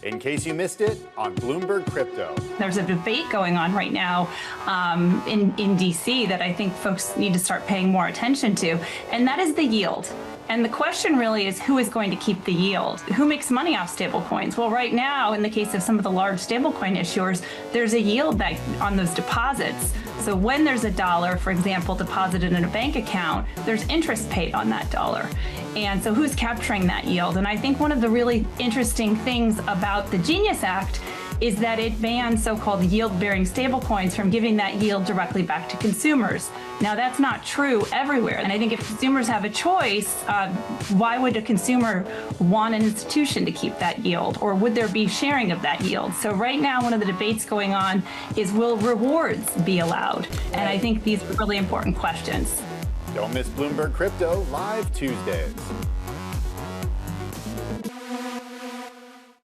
in case you missed it on Bloomberg Crypto. There's a debate going on right now in DC that I think folks need to start paying more attention to, and that is the yield. And the question really is, who is going to keep the yield? Who makes money off stablecoins? Well, right now, in the case of some of the large stablecoin issuers, there's a yield that on those deposits. So when there's a dollar, for example, deposited in a bank account, there's interest paid on that dollar. And so who's capturing that yield? And I think one of the really interesting things about the Genius Act is that it bans so-called yield-bearing stablecoins from giving that yield directly back to consumers. Now, that's not true everywhere. And I think if consumers have a choice, why would a consumer want an institution to keep that yield? Or would there be sharing of that yield? So right now, one of the debates going on is, will rewards be allowed? And I think these are really important questions. Don't miss Bloomberg Crypto live Tuesdays.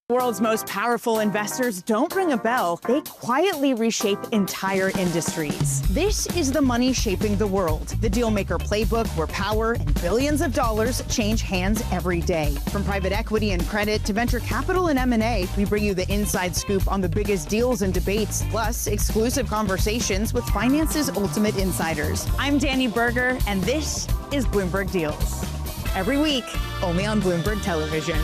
The world's most powerful investors don't ring a bell. They quietly reshape entire industries. This is the money shaping the world. The Dealmaker playbook, where power and billions of dollars change hands every day. From private equity and credit to venture capital and M&A, we bring you the inside scoop on the biggest deals and debates, plus exclusive conversations with finance's ultimate insiders. I'm Danny Berger, and this is Bloomberg Deals. Every week, only on Bloomberg Television.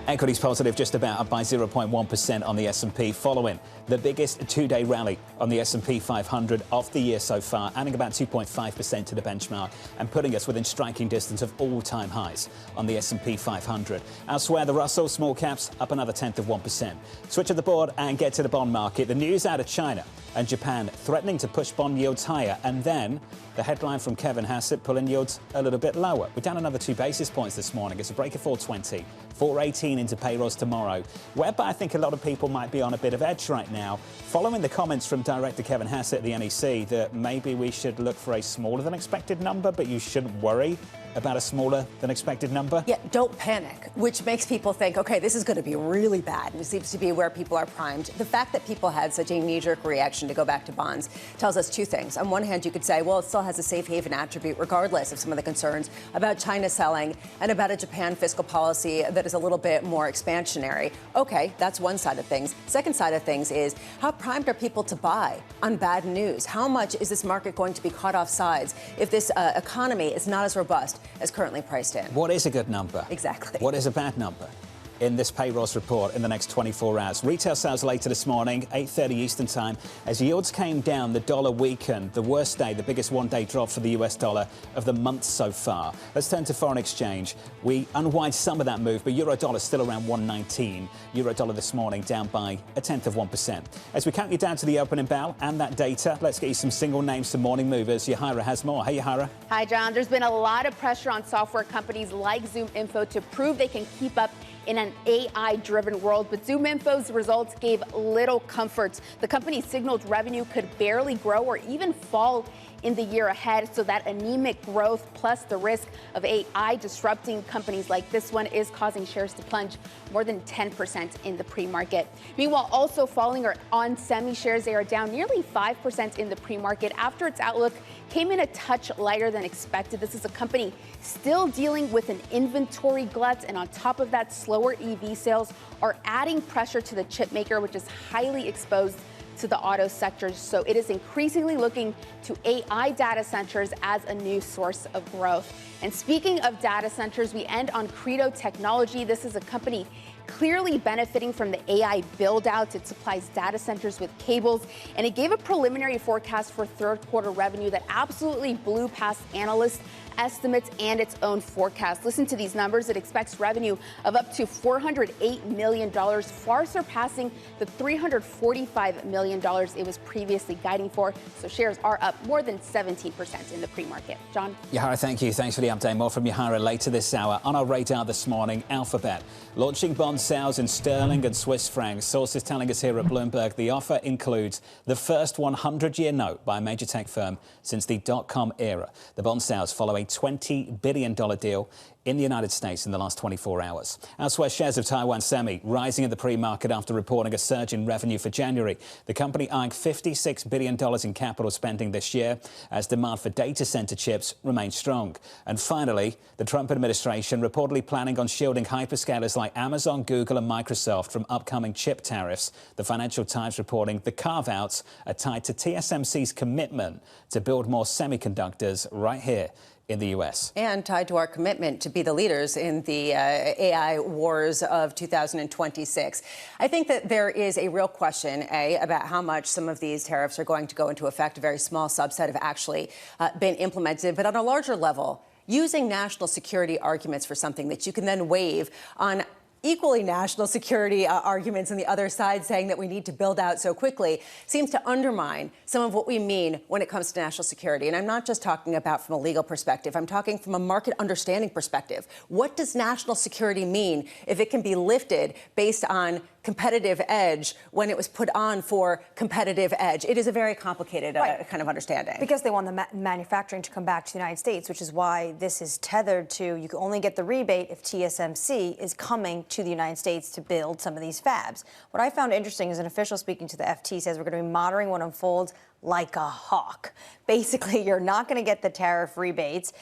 Equities positive, just about up by 0.1% on the S&P, following the biggest two-day rally on the S&P 500 of the year so far, adding about 2.5% to the benchmark and putting us within striking distance of all-time highs on the S&P 500. Elsewhere, the Russell small caps up another 1/10%. Switch of the board and get to the bond market. The news out of China and Japan threatening to push bond yields higher, and then the headline from Kevin Hassett pulling yields a little bit lower. We're down another 2 basis points this morning. It's a break of 420, 418 into payrolls tomorrow, whereby I think a lot of people might be on a bit of edge right now, following the comments from Director Kevin Hassett at the NEC that maybe we should look for a smaller than expected number, but you shouldn't worry about a smaller than expected number. Yeah, don't panic, which makes people think, okay, this is going to be really bad. And it seems to be where people are primed. The fact that people had such a knee-jerk reaction to go back to bonds tells us two things. On one hand, you could say, well, it still has a safe haven attribute, regardless of some of the concerns about China selling and about a Japan fiscal policy that is a little bit more expansionary. Okay, that's one side of things. Second side of things is, how primed are people to buy on bad news? How much is this market going to be caught off sides if this economy is not as robust as currently priced in? What is a good number? Exactly. What is a bad number? In this payrolls report in the next 24 hours. Retail sales later this morning, 8:30 Eastern time. As yields came down, the dollar weakened. The worst day, the biggest one-day drop for the US dollar of the month so far. Let's turn to foreign exchange. We unwind some of that move, but euro dollar still around 119. Euro dollar this morning down by 0.1%. As we count you down to the opening bell and that data, let's get you some single names to morning movers. Yahira has more. Hey, Yahira. Hi, John. There's been a lot of pressure on software companies like ZoomInfo to prove they can keep up in an AI-driven world, but ZoomInfo's results gave little comfort. The company signaled revenue could barely grow or even fall in the year ahead, so that anemic growth plus the risk of AI disrupting companies like this one is causing shares to plunge more than 10% in the pre-market. Meanwhile, also falling are on semi shares. They are down nearly 5% in the pre-market after its outlook came in a touch lighter than expected. This is a company still dealing with an inventory glut, and on top of that, slower EV sales are adding pressure to the chip maker, which is highly exposed to the auto sector. So it is increasingly looking to AI data centers as a new source of growth. And speaking of data centers, we end on Credo Technology. This is a company clearly benefiting from the AI build-out. It supplies data centers with cables, and it gave a preliminary forecast for third quarter revenue that absolutely blew past analysts' estimates and its own forecast. Listen to these numbers. It expects revenue of up to $408 million, far surpassing the $345 million it was previously guiding for. So shares are up more than 17% in the pre-market. John? Yahira, thank you. Thanks for the update. More from Yahira later this hour. On our radar this morning, Alphabet launching bond sales in sterling and Swiss francs. Sources telling us here at Bloomberg the offer includes the first 100-year note by a major tech firm since the dot-com era. The bond sales follow a $20 billion deal in the United States in the last 24 hours. Elsewhere, shares of Taiwan Semi rising in the pre-market after reporting a surge in revenue for January. The company eyeing $56 billion in capital spending this year as demand for data center chips remains strong. And finally, the Trump administration reportedly planning on shielding hyperscalers like Amazon, Google and Microsoft from upcoming chip tariffs. The Financial Times reporting the carve-outs are tied to TSMC's commitment to build more semiconductors right here in the U.S. And tied to our commitment to be the leaders in the AI wars of 2026. I think that there is a real question, about how much some of these tariffs are going to go into effect. A very small subset have actually been implemented. But on a larger level, using national security arguments for something that you can then waive on equally national security arguments on the other side, saying that we need to build out so quickly, seems to undermine some of what we mean when it comes to national security. And I'm not just talking about from a legal perspective. I'm talking from a market understanding perspective. What does national security mean if it can be lifted based on competitive edge when it was put on for competitive edge? It is a very complicated kind of understanding. Because they want the manufacturing to come back to the United States, which is why this is tethered to you can only get the rebate if TSMC is coming to the United States to build some of these fabs. What I found interesting is an official speaking to the FT says we're going to be monitoring what unfolds like a hawk. Basically, you're not going to get the tariff rebates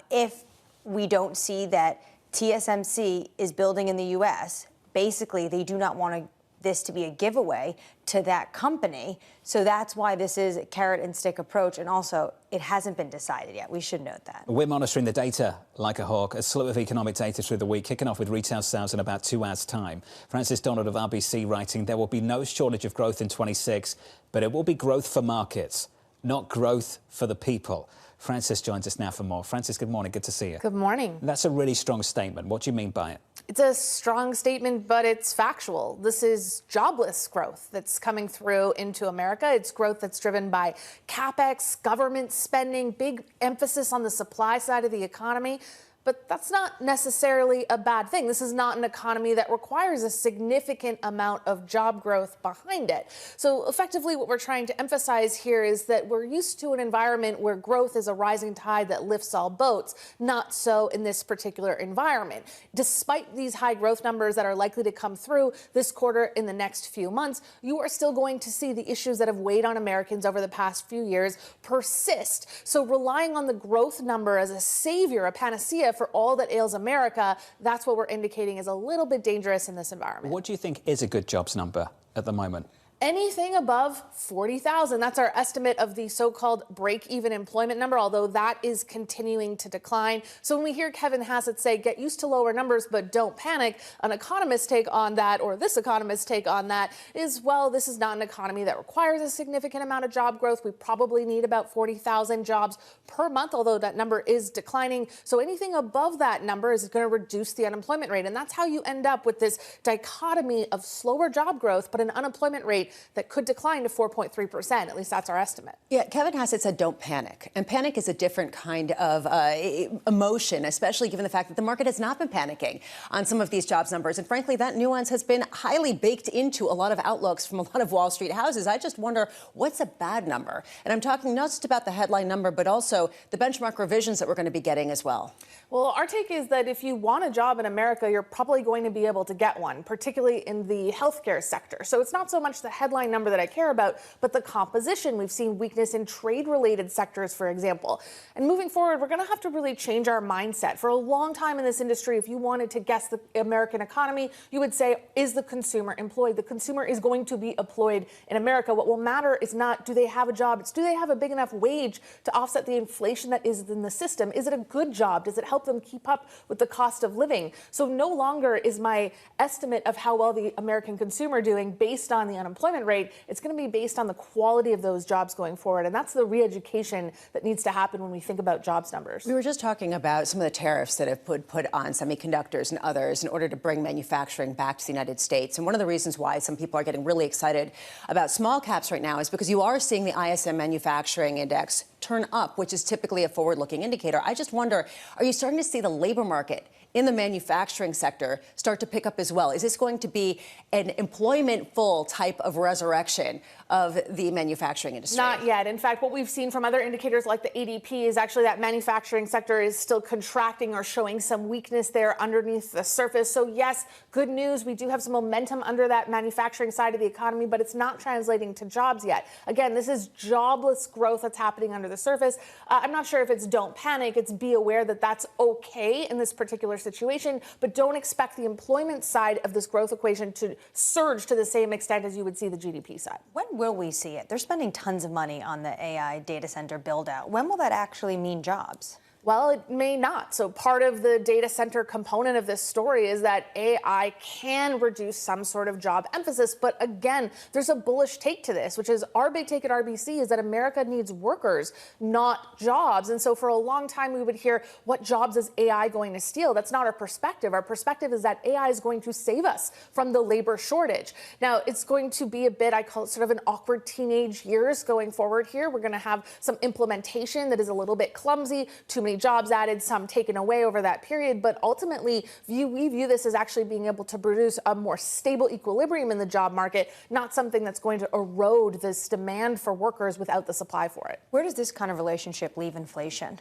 if we don't see that TSMC is building in the U.S. Basically, they do not want this to be a giveaway to that company. So that's why this is a carrot and stick approach. And also, it hasn't been decided yet. We should note that. We're monitoring the data like a hawk. A slew of economic data through the week, kicking off with retail sales in about 2 hours' time. Francis Donald of RBC writing, there will be no shortage of growth in 26, but it will be growth for markets, not growth for the people. Francis joins us now for more. Francis, good morning. Good to see you. Good morning. That's a really strong statement. What do you mean by it? It's a strong statement, but it's factual. This is jobless growth that's coming through into America. It's growth that's driven by CapEx, government spending, big emphasis on the supply side of the economy. But that's not necessarily a bad thing. This is not an economy that requires a significant amount of job growth behind it. So effectively, what we're trying to emphasize here is that we're used to an environment where growth is a rising tide that lifts all boats, not so in this particular environment. Despite these high growth numbers that are likely to come through this quarter in the next few months, you are still going to see the issues that have weighed on Americans over the past few years persist. So relying on the growth number as a savior, a panacea for all that ails America, that's what we're indicating is a little bit dangerous in this environment. What do you think is a good jobs number at the moment? Anything above 40,000. That's our estimate of the so-called break-even employment number, although that is continuing to decline. So when we hear Kevin Hassett say, get used to lower numbers, but don't panic, an economist's take on that, or this economist's take on that, is, well, this is not an economy that requires a significant amount of job growth. We probably need about 40,000 jobs per month, although that number is declining. So anything above that number is going to reduce the unemployment rate. And that's how you end up with this dichotomy of slower job growth, but an unemployment rate that could decline to 4.3%. At least that's our estimate. Yeah, Kevin Hassett said don't panic. And panic is a different kind of emotion, especially given the fact that the market has not been panicking on some of these jobs numbers. And frankly, that nuance has been highly baked into a lot of outlooks from a lot of Wall Street houses. I just wonder, what's a bad number? And I'm talking not just about the headline number, but also the benchmark revisions that we're going to be getting as well. Well, our take is that if you want a job in America, you're probably going to be able to get one, particularly in the healthcare sector. So it's not so much the headline number that I care about, but the composition. We've seen weakness in trade-related sectors, for example. And moving forward, we're going to have to really change our mindset. For a long time in this industry, if you wanted to guess the American economy, you would say, is the consumer employed? The consumer is going to be employed in America. What will matter is not, do they have a job? It's, do they have a big enough wage to offset the inflation that is in the system? Is it a good job? Does it help them keep up with the cost of living? So no longer is my estimate of how well the American consumer doing based on the unemployment rate. It's going to be based on the quality of those jobs going forward. And that's the re-education that needs to happen when we think about jobs numbers. We were just talking about some of the tariffs that have put on semiconductors and others in order to bring manufacturing back to the United States. And one of the reasons why some people are getting really excited about small caps right now is because you are seeing the ISM manufacturing index turn up, which is typically a forward-looking indicator. I just wonder, are you starting to see the labor market in the manufacturing sector start to pick up as well? Is this going to be an employment-full type of resurrection of the manufacturing industry? Not yet. In fact, what we've seen from other indicators like the ADP is actually that manufacturing sector is still contracting or showing some weakness there underneath the surface. So yes, good news. We do have some momentum under that manufacturing side of the economy, but it's not translating to jobs yet. Again, this is jobless growth that's happening under the surface. I'm not sure if it's don't panic. It's be aware that that's okay in this particular situation, but don't expect the employment side of this growth equation to surge to the same extent as you would see the GDP side. When will we see it? They're spending tons of money on the AI data center build out. When will that actually mean jobs? Well, it may not. So part of the data center component of this story is that AI can reduce some sort of job emphasis. But again, there's a bullish take to this, which is our big take at RBC is that America needs workers, not jobs. And so for a long time, we would hear, what jobs is AI going to steal? That's not our perspective. Our perspective is that AI is going to save us from the labor shortage. Now, it's going to be a bit, I call it sort of an awkward teenage years going forward here. We're going to have some implementation that is a little bit clumsy, too many jobs added, some taken away over that period. But ultimately, we view this as actually being able to produce a more stable equilibrium in the job market, not something that's going to erode this demand for workers without the supply for it. Where does this kind of relationship leave inflation?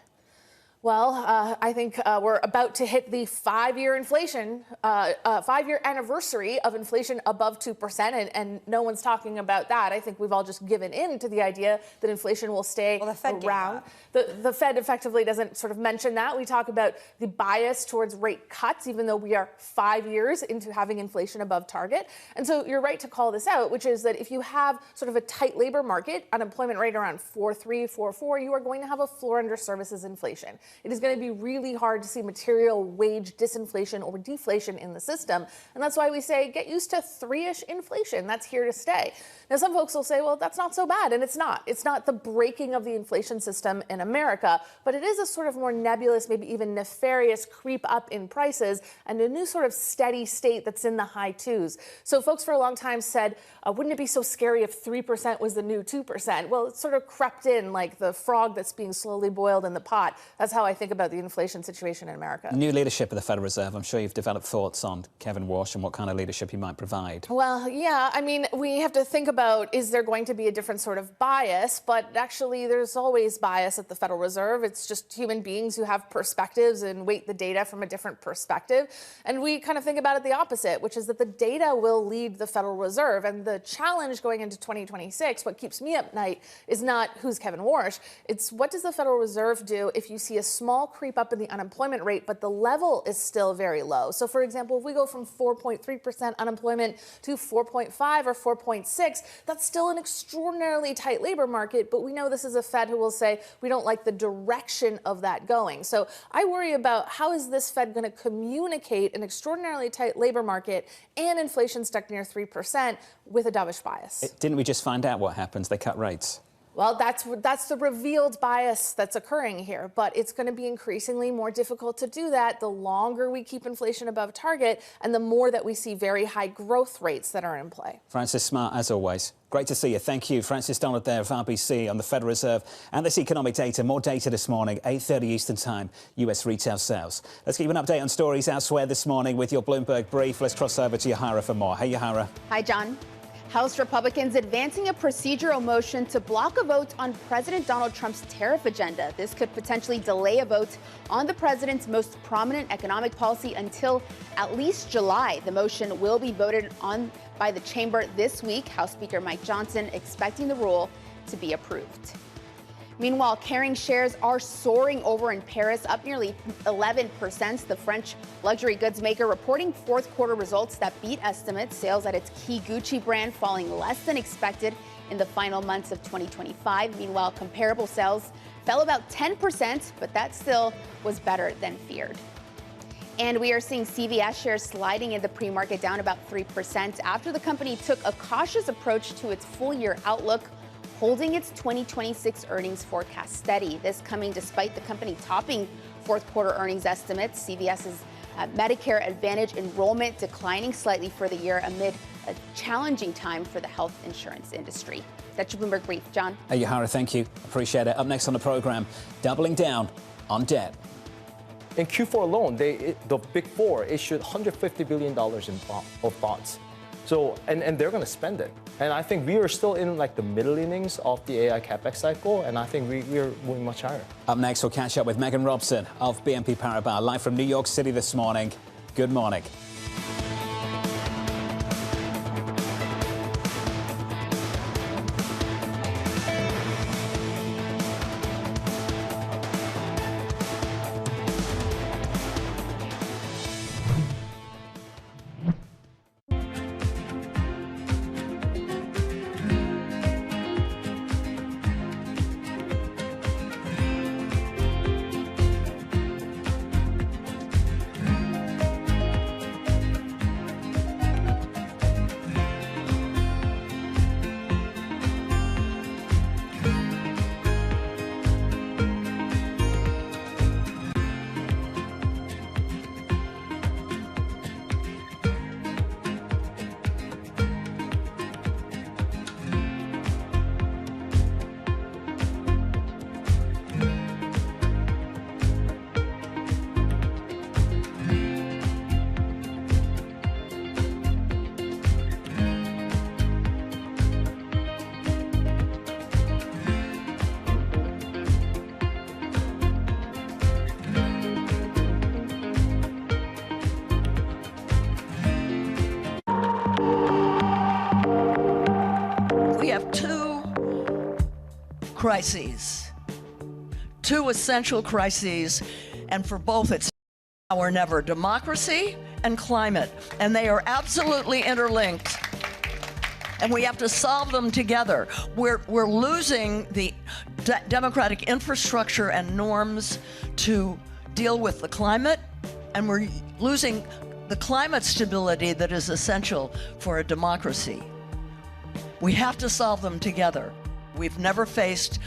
Well, I think we're about to hit the 5-year inflation, 5-year anniversary of inflation above 2%, and no one's talking about that. I think we've all just given in to the idea that inflation will stay around. The Fed effectively doesn't sort of mention that. We talk about the bias towards rate cuts, even though we are 5 years into having inflation above target. And so you're right to call this out, which is that if you have sort of a tight labor market, unemployment rate around 4.3, 4.4, you are going to have a floor under services inflation. It is going to be really hard to see material wage disinflation or deflation in the system. And that's why we say get used to 3-ish inflation. That's here to stay. Now, some folks will say, well, that's not so bad. And it's not. It's not the breaking of the inflation system in America, but it is a sort of more nebulous, maybe even nefarious creep up in prices and a new sort of steady state that's in the high 2s. So folks for a long time said, wouldn't it be so scary if 3% was the new 2%? Well, it sort of crept in like the frog that's being slowly boiled in the pot. That's how I think about the inflation situation in America. New leadership of the Federal Reserve. I'm sure you've developed thoughts on Kevin Warsh and what kind of leadership he might provide. Well, yeah, I mean, we have to think about, is there going to be a different sort of bias? But actually, there's always bias at the Federal Reserve. It's just human beings who have perspectives and weight the data from a different perspective. And we kind of think about it the opposite, which is that the data will lead the Federal Reserve. And the challenge going into 2026, what keeps me up at night, is not who's Kevin Warsh. It's what does the Federal Reserve do if you see a small creep up in the unemployment rate, but the level is still very low. So, for example, if we go from 4.3% unemployment to 4.5 or 4.6, that's still an extraordinarily tight labor market, but we know this is a Fed who will say we don't like the direction of that going. So I worry about how is this Fed going to communicate an extraordinarily tight labor market and inflation stuck near 3% with a dovish bias. Didn't we just find out what happens? They cut rates. Well, that's the revealed bias that's occurring here, but it's going to be increasingly more difficult to do that the longer we keep inflation above target and the more that we see very high growth rates that are in play. Francis Smart, as always. Great to see you. Thank you. Francis Donald there of RBC on the Federal Reserve and this economic data. More data this morning, 8:30 Eastern Time, US retail sales. Let's give you an update on stories elsewhere this morning with your Bloomberg Brief. Let's cross over to Yahara for more. Hey, Yahara. Hi, John. House Republicans advancing a procedural motion to block a vote on President Donald Trump's tariff agenda. This could potentially delay a vote on the president's most prominent economic policy until at least July. The motion will be voted on by the chamber this week. House Speaker Mike Johnson expecting the rule to be approved. Meanwhile, Kering shares are soaring over in Paris, up nearly 11%. The French luxury goods maker reporting fourth quarter results that beat estimates. Sales at its key Gucci brand falling less than expected in the final months of 2025. Meanwhile, comparable sales fell about 10%, but that still was better than feared. And we are seeing CVS shares sliding in the pre-market down about 3% after the company took a cautious approach to its full-year outlook, holding its 2026 earnings forecast steady. This coming despite the company topping fourth quarter earnings estimates. CVS's Medicare Advantage enrollment declining slightly for the year amid a challenging time for the health insurance industry. That's your Bloomberg Brief. John. Hey, Yahara, thank you. Appreciate it. Up next on the program, doubling down on debt. In Q4 alone, the Big Four issued $150 billion of bonds. So, and they're going to spend it. And I think we are still in like the middle innings of the AI capex cycle, and I think we are moving much higher. Up next, we'll catch up with Megan Robson of BNP Paribas, live from New York City this morning. Good morning. Crises, two essential crises, and for both it's now or never: democracy and climate, and they are absolutely interlinked, and we have to solve them together. We're losing the democratic infrastructure and norms to deal with the climate, and we're losing the climate stability that is essential for a democracy. We have to solve them together. We've never faced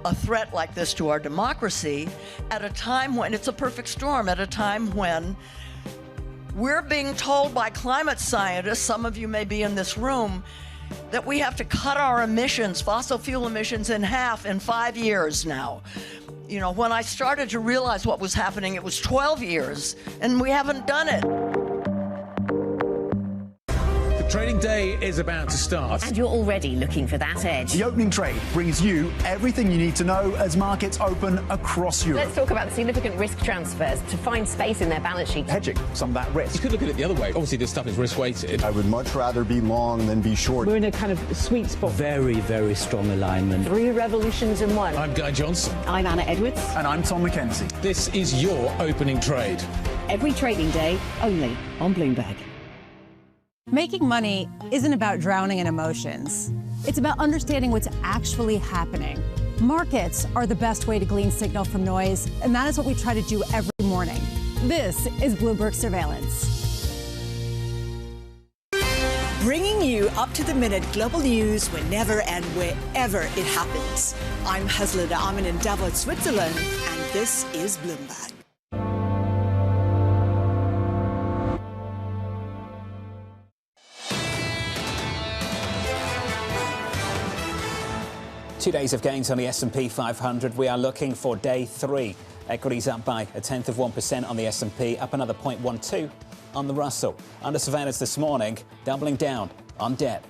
a threat like this to our democracy at a time when it's a perfect storm, at a time when we're being told by climate scientists, some of you may be in this room, that we have to cut our emissions, fossil fuel emissions, in half in 5 years now. You know, when I started to realize what was happening, it was 12 years, and we haven't done it. Trading day is about to start. And you're already looking for that edge. The opening trade brings you everything you need to know as markets open across Europe. Let's talk about the significant risk transfers to find space in their balance sheet. Hedging some of that risk. You could look at it the other way. Obviously, this stuff is risk-weighted. I would much rather be long than be short. We're in a kind of sweet spot. Very, very strong alignment. 3 revolutions in 1. I'm Guy Johnson. I'm Anna Edwards. And I'm Tom McKenzie. This is your opening trade. Every trading day, only on Bloomberg. Making money isn't about drowning in emotions. It's about understanding what's actually happening. Markets are the best way to glean signal from noise, and that is what we try to do every morning. This is Bloomberg Surveillance. Bringing you up-to-the-minute global news whenever and wherever it happens. I'm Hazlida Amin in Davos, Switzerland, and this is Bloomberg. Two days of gains on the S&P 500. We are looking for day 3. Equities up by 0.1% on the S&P, up another 0.12 on the Russell. Under surveillance this morning, doubling down on debt.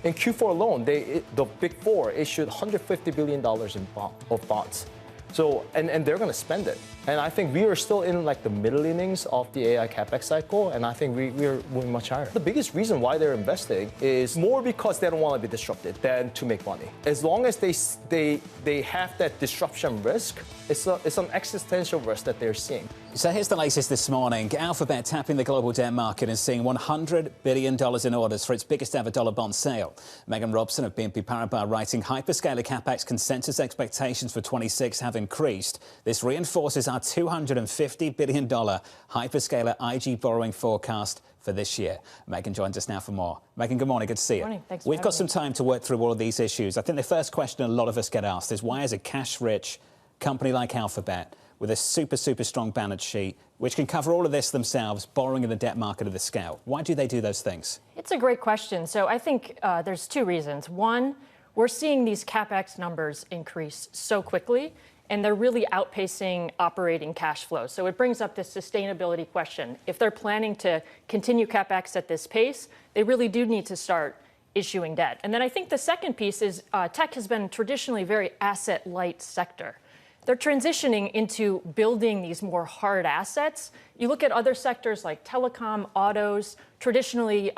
In Q4 alone, the Big Four issued $150 billion of bonds. So, and they're going to spend it. And I think we are still in like the middle innings of the AI capex cycle, and I think we are moving much higher. The biggest reason why they're investing is more because they don't want to be disrupted than to make money. As long as they have that disruption risk, it's an existential risk that they're seeing. So here's the latest this morning. Alphabet tapping the global debt market and seeing $100 billion in orders for its biggest ever dollar bond sale. Megan Robson of BNP Paribas writing, hyperscaler capex consensus expectations for 26 have increased. This reinforces our $250 billion hyperscaler IG borrowing forecast for this year. Megan joins us now for more. Megan, good morning. Good to see you. Good morning. Thanks for We've got having some me. time to work through all of these issues. I think the first question a lot of us get asked is, why is a cash-rich company like Alphabet, with a super strong balance sheet, which can cover all of this themselves, borrowing in the debt market of the scale? Why do they do those things? It's a great question. So I think there's two reasons. One, we're seeing these CapEx numbers increase so quickly, and they're really outpacing operating cash flow. So it brings up this sustainability question. If they're planning to continue CapEx at this pace, they really do need to start issuing debt. And then I think the second piece is tech has been traditionally a very asset-light sector. They're transitioning into building these more hard assets. You look at other sectors like telecom, autos, traditionally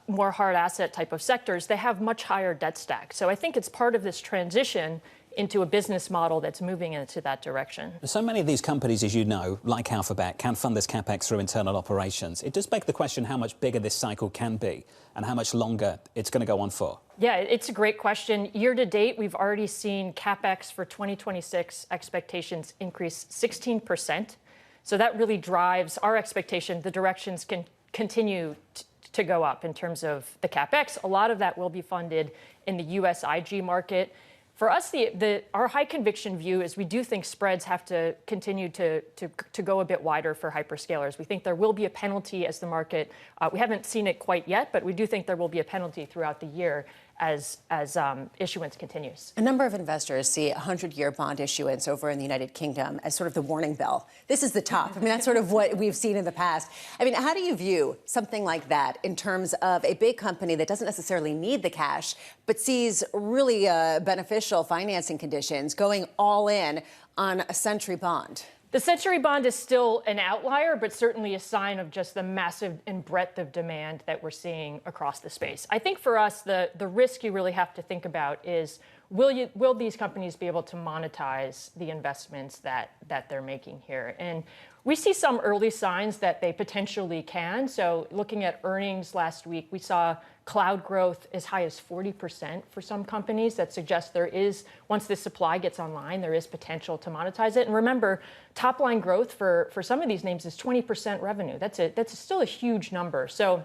more hard asset type of sectors, they have much higher debt stack. So I think it's part of this transition into a business model that's moving into that direction. So many of these companies, as you know, like Alphabet, can fund this capex through internal operations. It does beg the question how much bigger this cycle can be and how much longer it's going to go on for. Yeah, it's a great question. Year to date, we've already seen capex for 2026 expectations increase 16%. So that really drives our expectation. The directions can continue to go up in terms of the capex. A lot of that will be funded in the US IG market. For us, our high conviction view is we do think spreads have to continue to go a bit wider for hyperscalers. We think there will be a penalty as the market, we haven't seen it quite yet, but we do think there will be a penalty throughout the year as issuance continues. A number of investors see a 100-year bond issuance over in the United Kingdom as sort of the warning bell. This is the top. I mean, that's sort of what we've seen in the past. I mean, how do you view something like that in terms of a big company that doesn't necessarily need the cash, but sees really beneficial financing conditions going all in on a century bond? The century bond is still an outlier, but certainly a sign of just the massive and breadth of demand that we're seeing across the space. I think for us, the risk you really have to think about is, will these companies be able to monetize the investments that they're making here? And we see some early signs that they potentially can. So looking at earnings last week, we saw cloud growth as high as 40% for some companies. That suggests there is, once this supply gets online, there is potential to monetize it. And remember, top line growth for some of these names is 20% revenue. That's still a huge number. So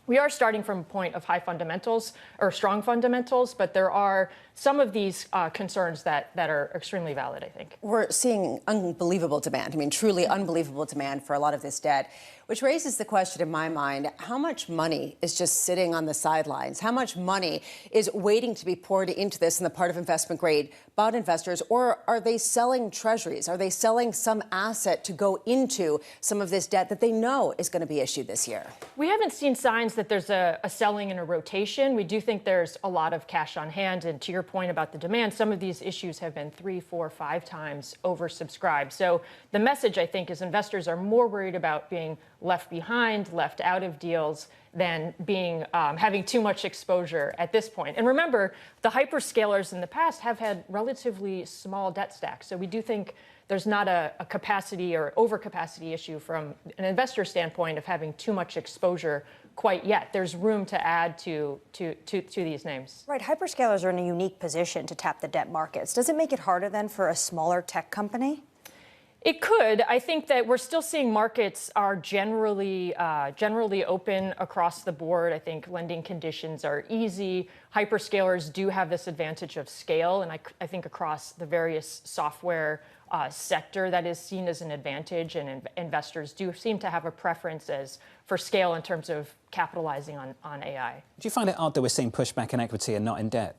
we are starting from a point of high fundamentals or strong fundamentals, but there are some of these concerns that are extremely valid, I think. We're seeing unbelievable demand. I mean, truly unbelievable demand for a lot of this debt, which raises the question in my mind, how much money is just sitting on the sidelines? How much money is waiting to be poured into this on the part of investment grade bond investors? Or are they selling treasuries? Are they selling some asset to go into some of this debt that they know is going to be issued this year? We haven't seen signs that there's a selling and a rotation. We do think there's a lot of cash on hand. And to your point about the demand, some of these issues have been 3, 4, 5 times oversubscribed. So the message, I think, is investors are more worried about being left behind, left out of deals than being having too much exposure at this point. And remember, the hyperscalers in the past have had relatively small debt stacks. So we do think there's not a capacity or overcapacity issue from an investor standpoint of having too much exposure quite yet. There's room to add to these names. Right, hyperscalers are in a unique position to tap the debt markets. Does it make it harder then for a smaller tech company? It could. I think that we're still seeing markets are generally open across the board. I think lending conditions are easy. Hyperscalers do have this advantage of scale, and I think across the various software sector that is seen as an advantage, and investors do seem to have a preference for scale in terms of capitalizing on AI. Do you find it odd that we're seeing pushback in equity and not in debt?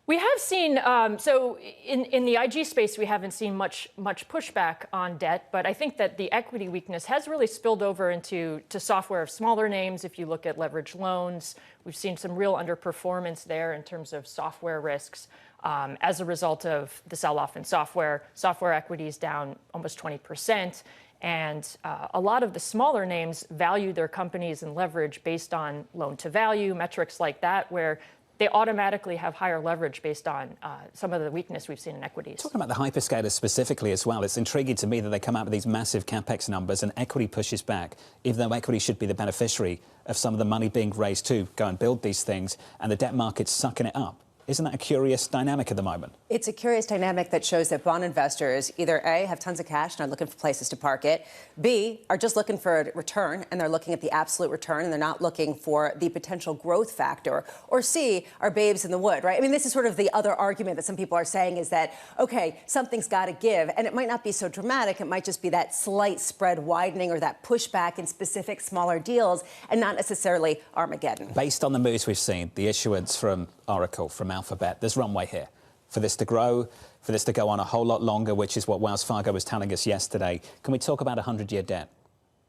We have seen, so in the IG space, we haven't seen much pushback on debt, but I think that the equity weakness has really spilled over into software of smaller names. If you look at leveraged loans, we've seen some real underperformance there in terms of software risks as a result of the sell-off in software. Software equities down almost 20%. And a lot of the smaller names value their companies and leverage based on loan to value, metrics like that, where they automatically have higher leverage based on some of the weakness we've seen in equities. Talking about the hyperscalers specifically as well, it's intriguing to me that they come out with these massive capex numbers and equity pushes back, even though equity should be the beneficiary of some of the money being raised to go and build these things, and the debt market's sucking it up. Isn't that a curious dynamic at the moment? It's a curious dynamic that shows that bond investors either A, have tons of cash and are looking for places to park it, B, are just looking for a return and they're looking at the absolute return and they're not looking for the potential growth factor, or C, are babes in the wood, right? I mean, this is sort of the other argument that some people are saying is that, okay, something's got to give, and it might not be so dramatic. It might just be that slight spread widening or that pushback in specific smaller deals and not necessarily Armageddon. Based on the moves we've seen, the issuance from Oracle, from Alphabet, there's runway here. for this to grow, for this to go on a whole lot longer, which is what Wells Fargo was telling us yesterday. Can we talk about 100-year debt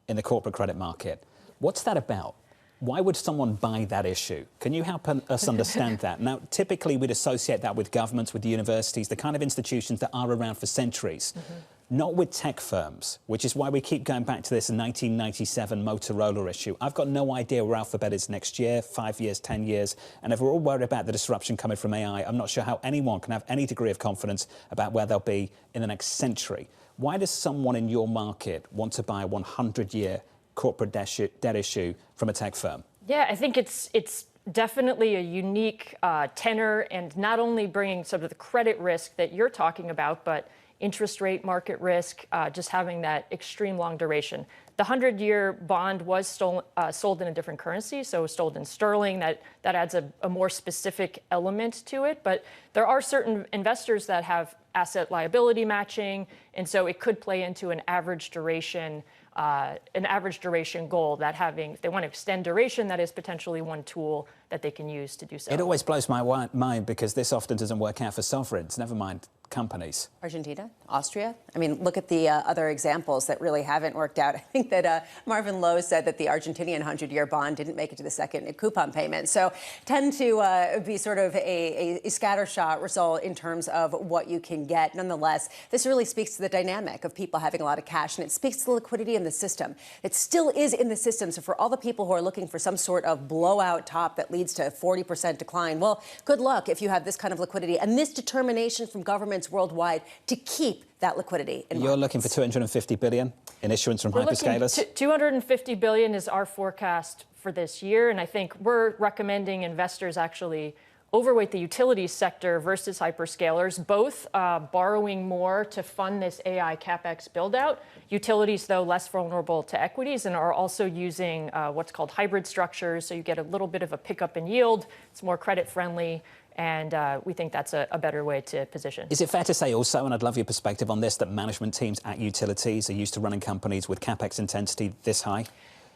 in the corporate credit market? What's that about? Why would someone buy that issue? Can you help us understand that? Now, typically we'd associate that with governments, with universities, the kind of institutions that are around for centuries. Not with tech firms, which is why we keep going back to this 1997 Motorola issue. I've got no idea where Alphabet is next year, 5 years, 10 years. And if we're all worried about the disruption coming from AI, I'm not sure how anyone can have any degree of confidence about where they'll be in the next century. Why does someone in your market want to buy a 100-year corporate debt issue from a tech firm? Yeah, I think it's definitely a unique tenor, and not only bringing sort of the credit risk that you're talking about, but interest rate market risk, just having that extreme long duration. The 100-year bond was sold in a different currency, so it was sold in sterling. That adds a more specific element to it. But there are certain investors that have asset liability matching, and so it could play into an average duration goal, that having, if they want to extend duration, that is potentially one tool that they can use to do so. It always blows my mind because this often doesn't work out for sovereigns, never mind companies. Argentina, Austria. I mean, look at the other examples that really haven't worked out. I think that Marvin Lowe said that the Argentinian 100-year bond didn't make it to the second coupon payment. So tend to be sort of a scattershot result in terms of what you can get. Nonetheless, this really speaks to the dynamic of people having a lot of cash, and it speaks to the liquidity in the system. It still is in the system. So for all the people who are looking for some sort of blowout top that leads to a 40% decline, well, good luck if you have this kind of liquidity and this determination from governments worldwide to keep that liquidity in You're markets. looking for $250 billion in issuance from hyperscalers? $250 billion is our forecast for this year, and I think we're recommending investors actually overweight the utilities sector versus hyperscalers, both borrowing more to fund this AI CapEx build-out. Utilities, though, less vulnerable to equities and are also using what's called hybrid structures, so you get a little bit of a pickup in yield. It's more credit-friendly. And we think that's a better way to position. Is it fair to say also, and I'd love your perspective on this, that management teams at utilities are used to running companies with capex intensity this high?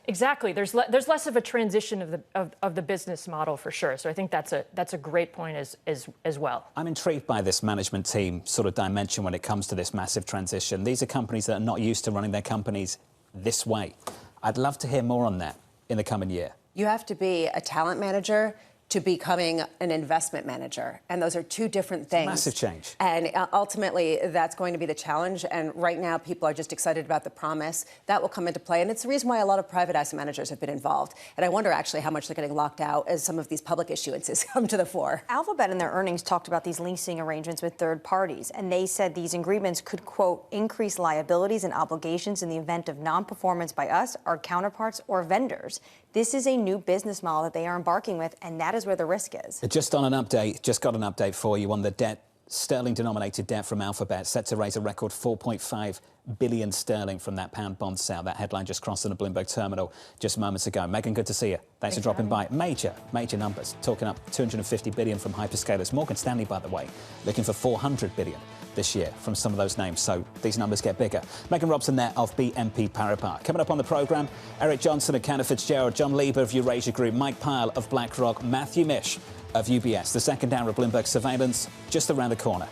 Exactly. There's less of a transition of the business model for sure. So I think that's a great point as well. I'm intrigued by this management team sort of dimension when it comes to this massive transition. These are companies that are not used to running their companies this way. I'd love to hear more on that in the coming year. You have to be a talent manager to becoming an investment manager. And those are two different things. Massive change. And ultimately, that's going to be the challenge. And right now, people are just excited about the promise. That will come into play. And it's the reason why a lot of private asset managers have been involved. And I wonder actually how much they're getting locked out as some of these public issuances come to the fore. Alphabet in their earnings talked about these leasing arrangements with third parties. And they said these agreements could, quote, increase liabilities and obligations in the event of non-performance by us, our counterparts, or vendors. This is a new business model that they are embarking with, and that is where the risk is. Just got an update for you on the debt, sterling-denominated debt from Alphabet, set to raise a record 4.5 billion sterling from that pound bond sale. That headline just crossed on the Bloomberg terminal just moments ago. Megan, good to see you. Thanks for dropping by. Major numbers. Talking up 250 billion from hyperscalers. Morgan Stanley, by the way, looking for 400 billion this year from some of those names. So these numbers get bigger. Megan Robson there of BNP Paribas. Coming up on the programme, Eric Johnson of Cantor Fitzgerald, John Lieber of Eurasia Group, Mike Pyle of BlackRock, Matthew Mish of UBS. The second hour of Bloomberg Surveillance just around the corner.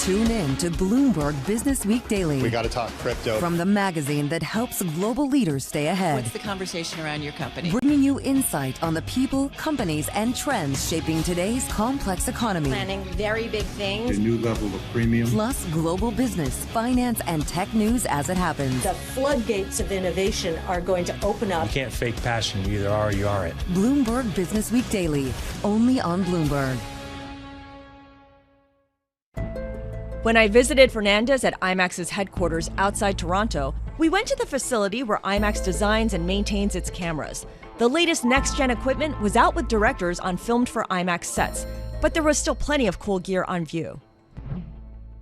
Tune in to Bloomberg Business Week Daily. We got to talk crypto. From the magazine that helps global leaders stay ahead. What's the conversation around your company? Bringing you insight on the people, companies, and trends shaping today's complex economy. Planning very big things. A new level of premium. Plus global business, finance, and tech news as it happens. The floodgates of innovation are going to open up. You can't fake passion. You either are or you aren't. Bloomberg Business Week Daily, only on Bloomberg. When I visited Fernandez at IMAX's headquarters outside Toronto, we went to the facility where IMAX designs and maintains its cameras. The latest next-gen equipment was out with directors on filmed for IMAX sets, but there was still plenty of cool gear on view.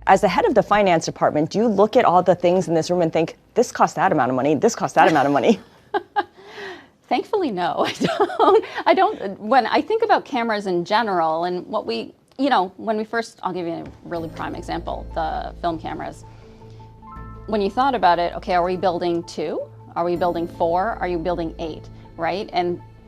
As the head of the finance department, do you look at all the things in this room and think, this costs that amount of money, this costs that amount of money? Thankfully, no, I don't. When I think about cameras in general and what we, when we first, I'll give you a really prime example, the film cameras. When you thought about it, okay, are we building 2? Are we building 4? Are you building 8? Right?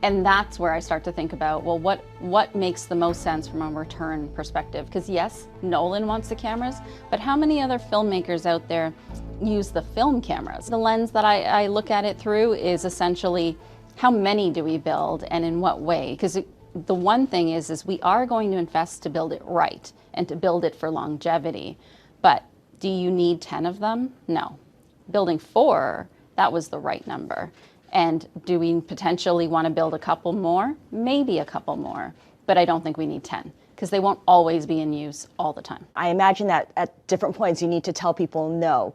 And that's where I start to think about, well, what makes the most sense from a return perspective? Because yes, Nolan wants the cameras, but how many other filmmakers out there use the film cameras? The lens that I look at it through is essentially, how many do we build and in what way? Because the one thing is we are going to invest to build it right and to build it for longevity. But do you need 10 of them? No. Building 4, that was the right number. And do we potentially want to build a couple more? Maybe a couple more, but I don't think we need 10 because they won't always be in use all the time. I imagine that at different points you need to tell people no.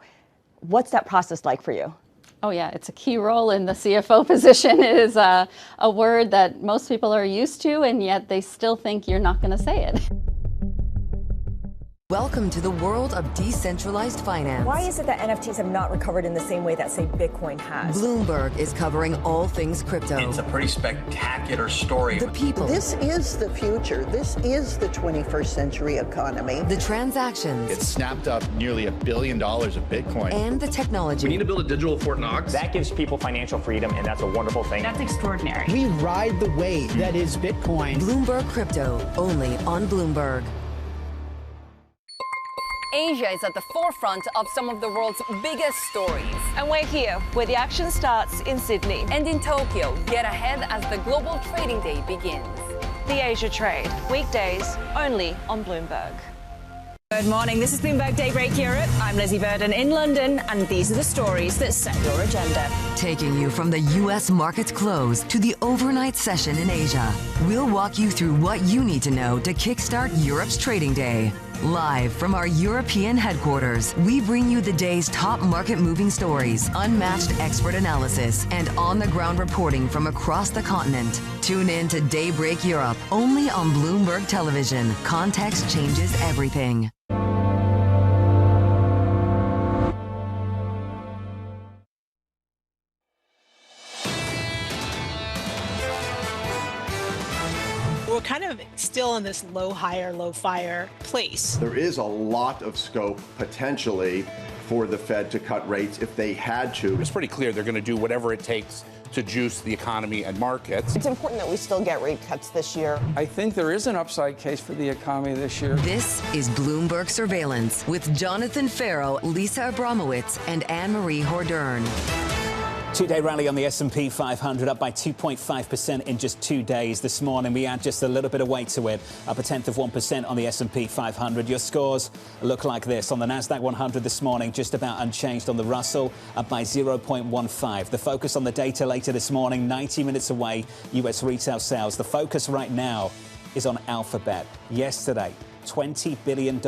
What's that process like for you? Oh yeah, it's a key role in the CFO position. It is a word that most people are used to, and yet they still think you're not going to say it. Welcome to the world of decentralized finance. Why is it that NFTs have not recovered in the same way that, say, Bitcoin has? Bloomberg is covering all things crypto. It's a pretty spectacular story. The people. This is the future. This is the 21st century economy. The transactions. It snapped up nearly $1 billion of Bitcoin. And the technology. We need to build a digital Fort Knox. That gives people financial freedom, and that's a wonderful thing. That's extraordinary. We ride the wave that is Bitcoin. Bloomberg Crypto, only on Bloomberg. Asia is at the forefront of some of the world's biggest stories. And we're here, where the action starts in Sydney. And in Tokyo, get ahead as the global trading day begins. The Asia Trade, weekdays only on Bloomberg. Good morning, this is Bloomberg Daybreak Europe. I'm Lizzie Burden in London, and these are the stories that set your agenda. Taking you from the U.S. market's close to the overnight session in Asia, we'll walk you through what you need to know to kickstart Europe's trading day. Live from our European headquarters, we bring you the day's top market-moving stories, unmatched expert analysis, and on-the-ground reporting from across the continent. Tune in to Daybreak Europe, only on Bloomberg Television. Context changes everything. We're kind of still in this low higher, low fire place. There is a lot of scope potentially for the Fed to cut rates if they had to. It's pretty clear they're going to do whatever it takes to juice the economy and markets. It's important that we still get rate cuts this year. I think there is an upside case for the economy this year. This is Bloomberg Surveillance with Jonathan Farrow, Lisa Abramowitz, and Anne-Marie Hordern. Two-day rally on the S&P 500, up by 2.5% in just 2 days this morning. We add just a little bit of weight to it, up 0.1% on the S&P 500. Your scores look like this. On the Nasdaq 100 this morning, just about unchanged. On the Russell, up by 0.15. The focus on the data later this morning, 90 minutes away, U.S. retail sales. The focus right now is on Alphabet. Yesterday, $20 billion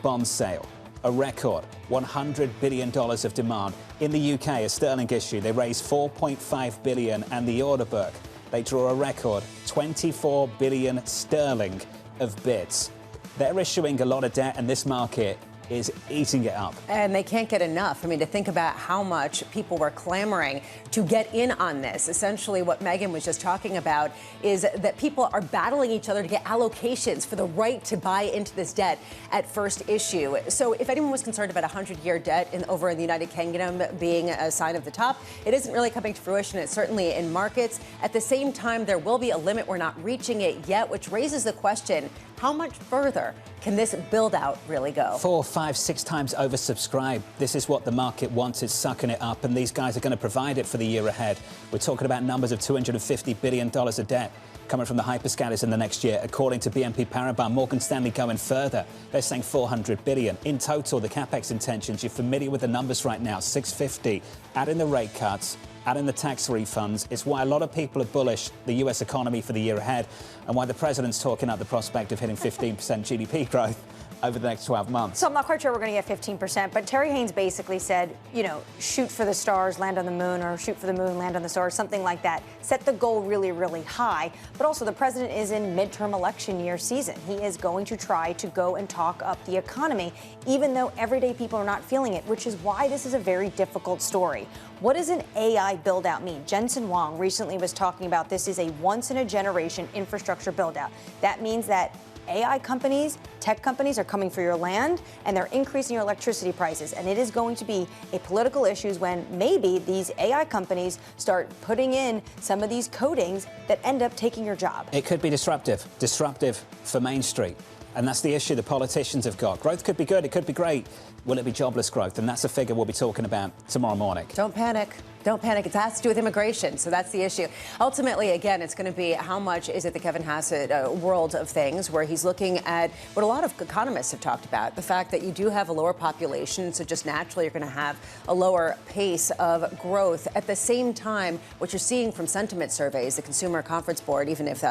bond sale. A record $100 billion of demand. In the UK, a sterling issue, they raised $4.5 billion, and the order book, they draw a record 24 billion sterling of bids. They're issuing a lot of debt, and this market is eating it up. And they can't get enough. I mean, to think about how much people were clamoring to get in on this. Essentially, what Megan was just talking about is that people are battling each other to get allocations for the right to buy into this debt at first issue. So if anyone was concerned about a 100-year debt over in the United Kingdom being a sign of the top, it isn't really coming to fruition. It's certainly in markets. At the same time, there will be a limit. We're not reaching it yet, which raises the question, how much further can this build out really go? 4, 5, 6 times oversubscribed. This is what the market wants. It's sucking it up, and these guys are going to provide it for the year ahead. We're talking about numbers of $250 billion of debt coming from the hyperscalers in the next year, according to BNP Paribas. Morgan Stanley going further. They're saying $400 billion. In total, the capex intentions, you're familiar with the numbers right now, $650. Add in the rate cuts, add in the tax refunds. It's why a lot of people are bullish the U.S. economy for the year ahead, and why the president's talking up the prospect of hitting 15% GDP growth over the next 12 months. So I'm not quite sure we're going to get 15%, but Terry Haynes basically said, you know, shoot for the stars, land on the moon, or shoot for the moon, land on the stars, something like that. Set the goal really, really high. But also the president is in midterm election year season. He is going to try to go and talk up the economy, even though everyday people are not feeling it, which is why this is a very difficult story. What does an AI build out mean? Jensen Huang recently was talking about this is a once in a generation infrastructure build out. That means that AI companies, tech companies are coming for your land, and they're increasing your electricity prices. And it is going to be a political issue when maybe these AI companies start putting in some of these codings that end up taking your job. It could be disruptive for Main Street. And that's the issue the politicians have got. Growth could be good, it could be great. Will it be jobless growth? And that's a figure we'll be talking about tomorrow morning. Don't panic. Don't panic. It has to do with immigration, so that's the issue. Ultimately, again, it's going to be how much is it the Kevin Hassett world of things, where he's looking at what a lot of economists have talked about, the fact that you do have a lower population, so just naturally you're going to have a lower pace of growth. At the same time, what you're seeing from sentiment surveys, the Consumer Conference Board, even if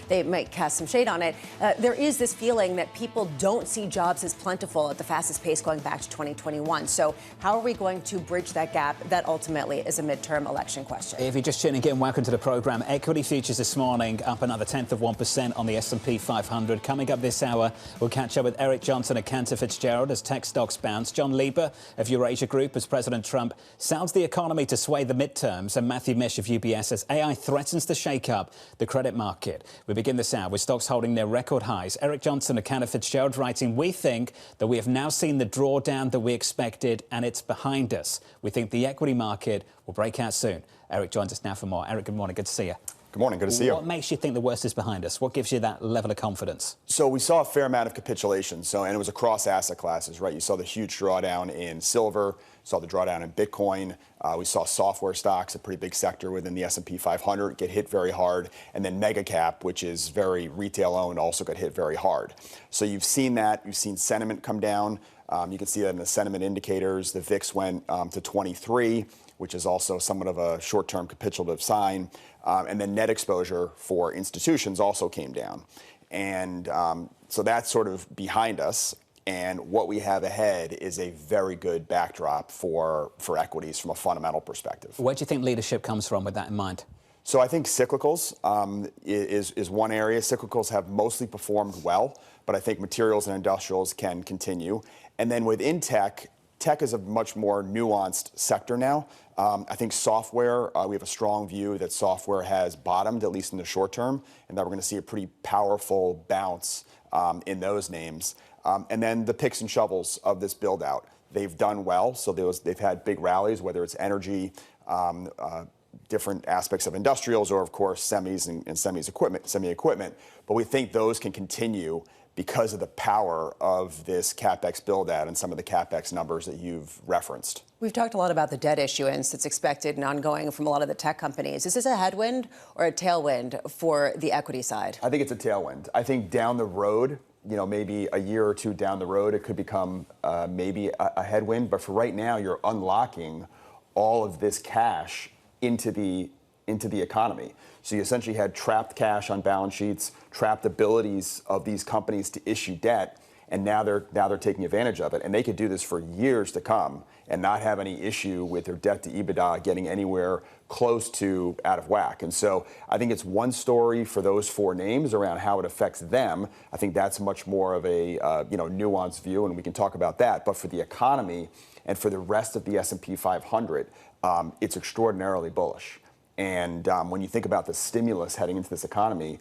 they might cast some shade on it, there is this feeling that people don't see jobs as plentiful at the fastest pace going back to 2021. So how are we going to bridge that gap? That ultimately is a midterm election question. If you're just tuning in, welcome to the programme. Equity futures this morning up another 1/10% on the S&P 500. Coming up this hour, we'll catch up with Eric Johnson at Cantor Fitzgerald as tech stocks bounce. John Lieber of Eurasia Group as President Trump sounds the economy to sway the midterms. And Matthew Mish of UBS as AI threatens to shake up the credit market. We begin this hour with stocks holding their record highs. Eric Johnson at Cantor Fitzgerald writing, "We think that we have now seen the drawdown that we expected and it's behind us. We think the equity market will break out soon." Eric joins us now for more. Eric, good morning. Good to see you. Good morning. Good to see you. What makes you think the worst is behind us? What gives you that level of confidence? So we saw a fair amount of capitulation. And it was across asset classes, right? You saw the huge drawdown in silver, saw the drawdown in Bitcoin. We saw software stocks, a pretty big sector within the S&P 500, get hit very hard. And then mega cap, which is very retail owned, also got hit very hard. So you've seen that. You've seen sentiment come down. You can see that in the sentiment indicators. The VIX went to 23, which is also somewhat of a short-term capitulative sign. And then net exposure for institutions also came down. And so that's sort of behind us. And what we have ahead is a very good backdrop for equities from a fundamental perspective. Where do you think leadership comes from with that in mind? So I think cyclicals is one area. Cyclicals have mostly performed well, but I think materials and industrials can continue. And then within tech is a much more nuanced sector now. I think software, we have a strong view that software has bottomed, at least in the short term, and that we're going to see a pretty powerful bounce in those names. And then the picks and shovels of this build out, they've done well. So they've had big rallies, whether it's energy, different aspects of industrials, or of course semis and semi equipment. But we think those can continue because of the power of this CapEx build out and some of the CapEx numbers that you've referenced. We've talked a lot about the debt issuance that's expected and ongoing from a lot of the tech companies. Is this a headwind or a tailwind for the equity side? I think it's a tailwind. I think down the road, maybe a year or two down the road, it could become maybe a headwind. But for right now, you're unlocking all of this cash into the economy. So you essentially had trapped cash on balance sheets, trapped abilities of these companies to issue debt, and now they're taking advantage of it. And they could do this for years to come and not have any issue with their debt to EBITDA getting anywhere close to out of whack. And so I think it's one story for those four names around how it affects them. I think that's much more of a nuanced view, and we can talk about that. But for the economy and for the rest of the S&P 500, it's extraordinarily bullish. And when you think about the stimulus heading into this economy,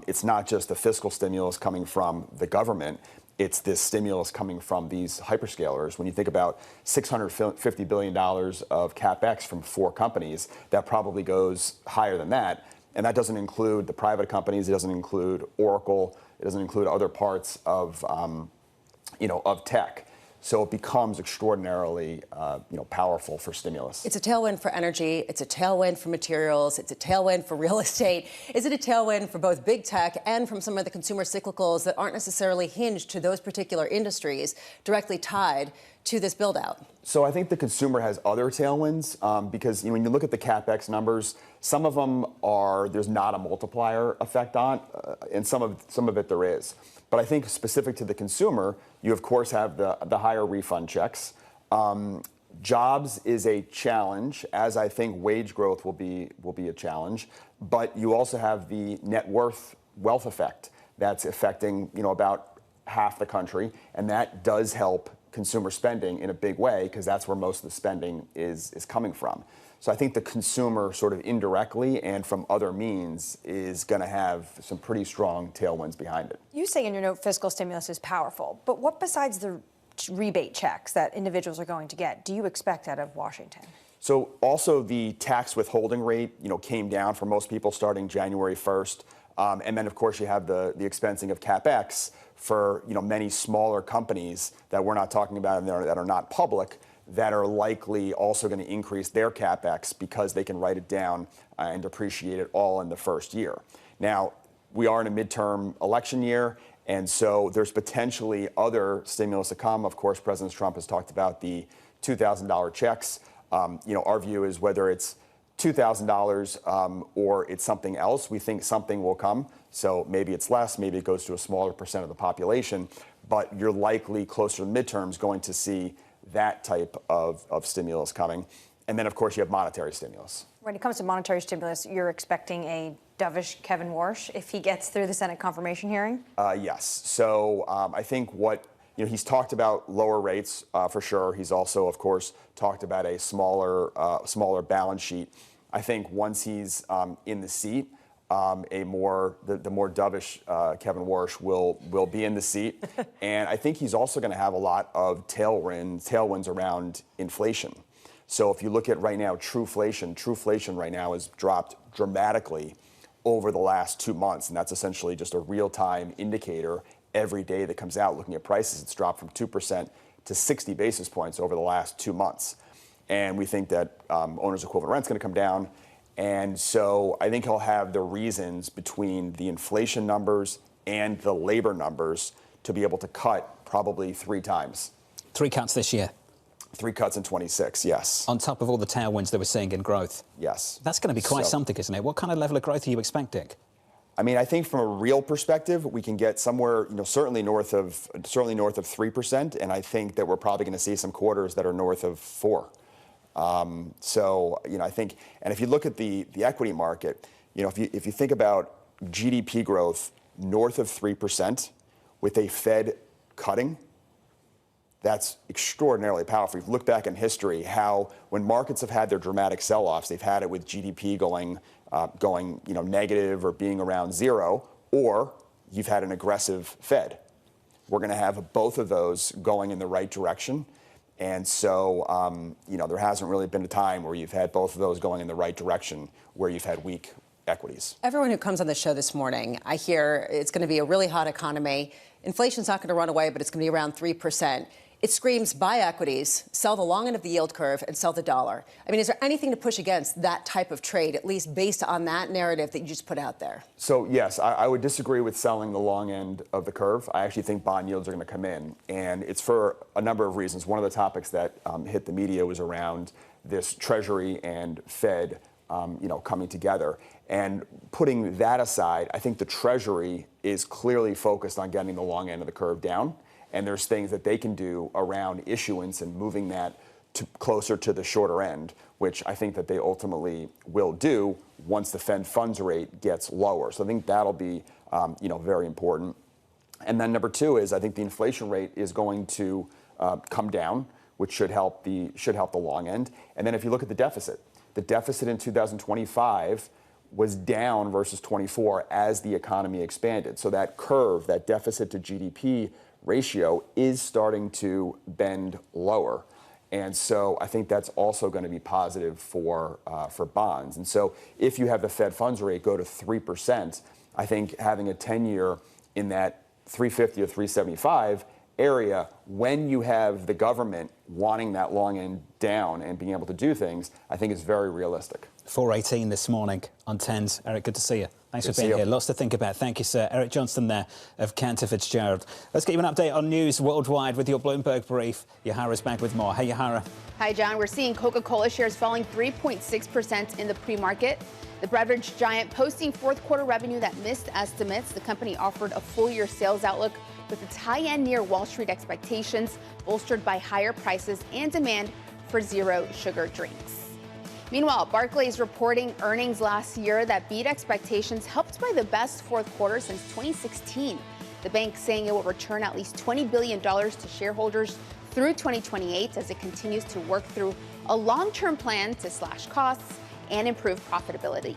it's not just the fiscal stimulus coming from the government. It's this stimulus coming from these hyperscalers. When you think about $650 billion of CapEx from four companies, that probably goes higher than that. And that doesn't include the private companies. It doesn't include Oracle. It doesn't include other parts of tech. So it becomes extraordinarily, powerful for stimulus. It's a tailwind for energy. It's a tailwind for materials. It's a tailwind for real estate. Is it a tailwind for both big tech and from some of the consumer cyclicals that aren't necessarily hinged to those particular industries, directly tied to this build out? So I think the consumer has other tailwinds because when you look at the CapEx numbers, some of them there's not a multiplier effect on, and some of it there is. But I think specific to the consumer, you of course have the higher refund checks. Jobs is a challenge, as I think wage growth will be a challenge. But you also have the net worth wealth effect that's affecting about half the country, and that does help consumer spending in a big way because that's where most of the spending is coming from. So I think the consumer sort of indirectly and from other means is going to have some pretty strong tailwinds behind it. You say in your note fiscal stimulus is powerful, but what besides the rebate checks that individuals are going to get do you expect out of Washington? So also the tax withholding rate, came down for most people starting January 1st. And then, of course, you have the expensing of CapEx for, many smaller companies that we're not talking about and that are not public that are likely also going to increase their CapEx because they can write it down and depreciate it all in the first year. Now, we are in a midterm election year, and so there's potentially other stimulus to come. Of course, President Trump has talked about the $2,000 checks. Our view is whether it's $2,000 or it's something else, we think something will come. So maybe it's less, maybe it goes to a smaller percent of the population, but you're likely closer to midterms going to see that type of stimulus coming. And then, of course, you have monetary stimulus. When it comes to monetary stimulus, you're expecting a dovish Kevin Warsh if he gets through the Senate confirmation hearing? Yes. So I think he's talked about lower rates for sure. He's also, of course, talked about a smaller balance sheet. I think once he's in the seat, the more dovish Kevin Warsh will be in the seat. And I think he's also going to have a lot of tailwinds around inflation. So if you look at right now, trueflation right now has dropped dramatically over the last 2 months. And that's essentially just a real-time indicator every day that comes out looking at prices. It's dropped from 2% to 60 basis points over the last 2 months. And we think that owner's equivalent rent's going to come down. And so I think he'll have the reasons between the inflation numbers and the labor numbers to be able to cut probably 3 times. 3 cuts this year. 3 cuts in 26, yes. On top of all the tailwinds that we're seeing in growth. Yes. That's going to be quite something, isn't it? What kind of level of growth are you expecting? I mean, I think from a real perspective, we can get somewhere, certainly north of 3%, and I think that we're probably going to see some quarters that are north of 4%. I think, and if you look at the equity market, if you think about GDP growth north of 3% with a Fed cutting, that's extraordinarily powerful. If you look back in history, how when markets have had their dramatic sell-offs, they've had it with GDP going negative or being around 0, or you've had an aggressive Fed. We're going to have both of those going in the right direction. And so, there hasn't really been a time where you've had both of those going in the right direction where you've had weak equities. Everyone who comes on the show this morning, I hear it's going to be a really hot economy. Inflation's not going to run away, but it's going to be around 3%. It screams buy equities, sell the long end of the yield curve, and sell the dollar. I mean, is there anything to push against that type of trade, at least based on that narrative that you just put out there? So, yes, I would disagree with selling the long end of the curve. I actually think bond yields are going to come in, and it's for a number of reasons. One of the topics that hit the media was around this Treasury and Fed, coming together. And putting that aside, I think the Treasury is clearly focused on getting the long end of the curve down. And there's things that they can do around issuance and moving that closer to the shorter end, which I think that they ultimately will do once the Fed funds rate gets lower. So I think that'll be, very important. And then number 2 is I think the inflation rate is going to come down, which should help the long end. And then if you look at the deficit in 2025 was down versus 24 as the economy expanded. So that curve, that deficit to GDP ratio is starting to bend lower. And so I think that's also going to be positive for bonds. And so if you have the Fed funds rate go to 3%, I think having a 10-year in that 350 or 375 area, when you have the government wanting that long end down and being able to do things, I think is very realistic. 418 this morning on 10s. Eric, good to see you. Thanks for being here. Lots to think about. Thank you, sir. Eric Johnston there of Cantor Fitzgerald. Let's get you an update on news worldwide with your Bloomberg brief. Yahara's back with more. Hey, Yahara. Hi, John. We're seeing Coca-Cola shares falling 3.6% in the pre-market. The beverage giant posting fourth quarter revenue that missed estimates. The company offered a full-year sales outlook with its high end near Wall Street expectations, bolstered by higher prices and demand for zero sugar drinks. Meanwhile, Barclays reporting earnings last year that beat expectations, helped by the best fourth quarter since 2016. The bank saying it will return at least $20 billion to shareholders through 2028 as it continues to work through a long-term plan to slash costs and improve profitability.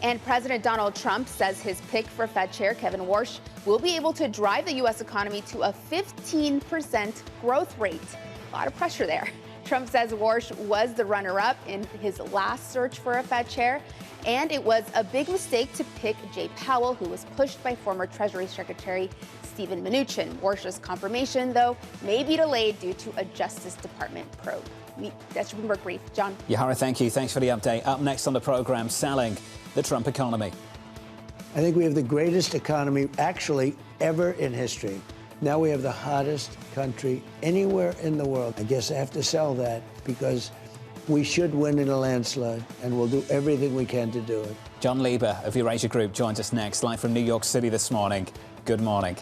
And President Donald Trump says his pick for Fed Chair Kevin Warsh will be able to drive the U.S. economy to a 15% growth rate. A lot of pressure there. Trump says Warsh was the runner-up in his last search for a Fed chair, and it was a big mistake to pick Jay Powell, who was pushed by former Treasury Secretary Steven Mnuchin. Warsh's confirmation, though, may be delayed due to a Justice Department probe. That's your Bloomberg Brief. John. Yahara, thank you. Thanks for the update. Up next on the program, selling the Trump economy. I think we have the greatest economy actually ever in history. Now we have the hottest country anywhere in the world. I guess I have to sell that because we should win in a landslide, and we'll do everything we can to do it. John Lieber of Eurasia Group joins us next, live from New York City this morning. Good morning.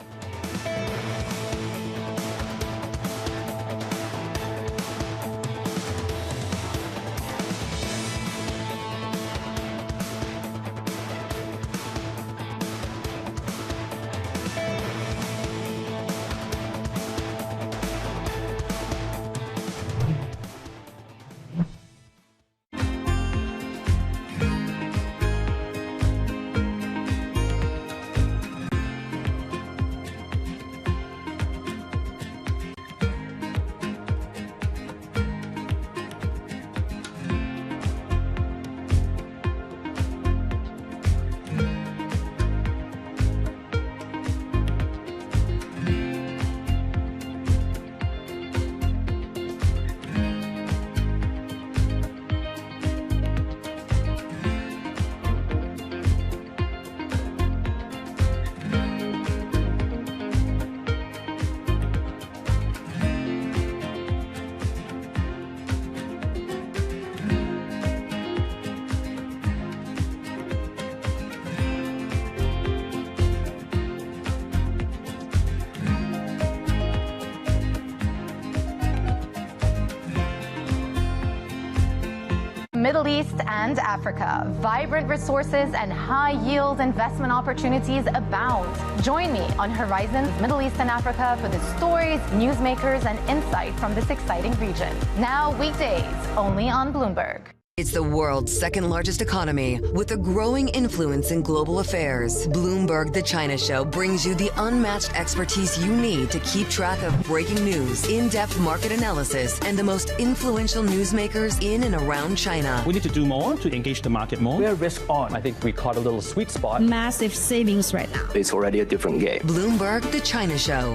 Middle East and Africa. Vibrant resources and high-yield investment opportunities abound. Join me on Horizons Middle East and Africa for the stories, newsmakers, and insight from this exciting region. Now weekdays, only on Bloomberg. It's the world's second largest economy with a growing influence in global affairs. Bloomberg The China Show brings you the unmatched expertise you need to keep track of breaking news, in-depth market analysis, and the most influential newsmakers in and around China. We need to do more to engage the market more. We're risk on. I think we caught a little sweet spot. Massive savings right now. It's already a different game. Bloomberg The China Show.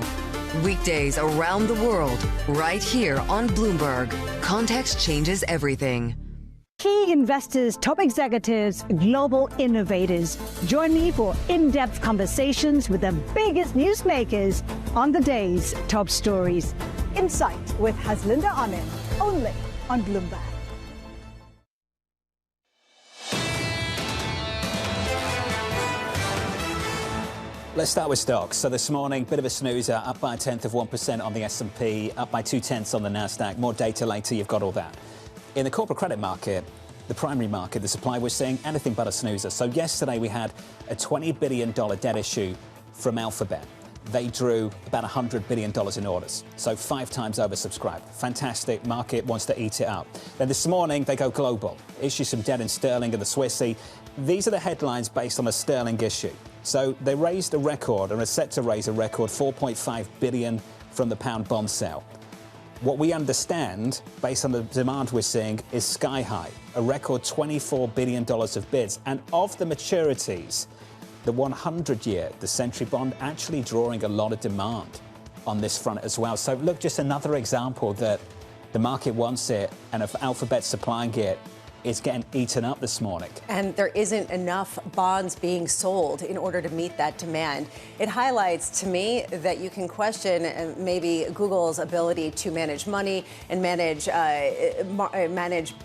Weekdays around the world, right here on Bloomberg. Context changes everything. Key investors, top executives, global innovators. Join me for in-depth conversations with the biggest newsmakers on the day's top stories. Insight with Haslinda Anand, only on Bloomberg. Let's start with stocks. So this morning, bit of a snoozer, up by 0.1% on the S&P, up by 0.2 on the Nasdaq. More data later, you've got all that. In the corporate credit market, the primary market, the supply was seeing anything but a snoozer. So yesterday we had a $20 billion debt issue from Alphabet. They drew about $100 billion in orders, so 5 times oversubscribed. Fantastic. Market wants to eat it up. Then this morning they go global, issue some debt in sterling and the Swissy. These are the headlines based on a sterling issue. So they raised a record, and are set to raise a record $4.5 billion from the pound bond sale. What we understand, based on the demand we're seeing, is sky high, a record $24 billion of bids. And of the maturities, the 100-year, the century bond, actually drawing a lot of demand on this front as well. So look, just another example that the market wants it, and if Alphabet's supplying it, it's getting eaten up this morning. And there isn't enough bonds being sold in order to meet that demand. It highlights to me that you can question maybe Google's ability to manage money and manage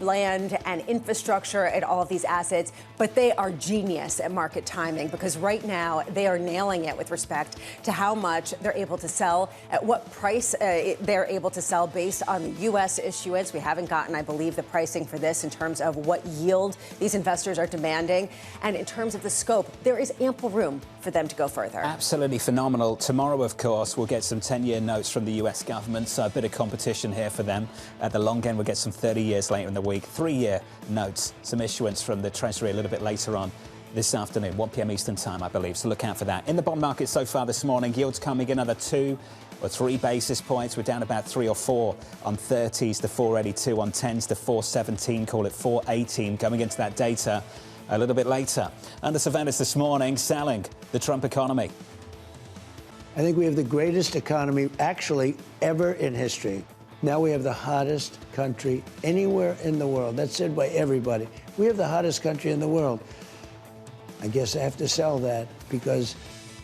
land and infrastructure and all of these assets, but they are genius at market timing, because right now they are nailing it with respect to how much they're able to sell, at what price they're able to sell based on the U.S. issuance. We haven't gotten, I believe, the pricing for this in terms of what yield these investors are demanding. And in terms of the scope, there is ample room for them to go further. Absolutely phenomenal. Tomorrow, of course, we'll get some 10-year notes from the US government, so a bit of competition here for them. At the long end, we'll get some 30 years later in the week. 3-year notes, some issuance from the Treasury a little bit later on this afternoon, 1 p.m. Eastern time, I believe. So look out for that. In the bond market so far this morning, yields coming in another 2 or 3 basis points. We're down about 3 or 4 on 30s to 482, on 10s to 417, call it 418. Coming into that data a little bit later. Under surveillance this morning, selling the Trump economy. I think we have the greatest economy actually ever in history. Now we have the hottest country anywhere in the world. That's said by everybody. We have the hottest country in the world. I guess I have to sell that because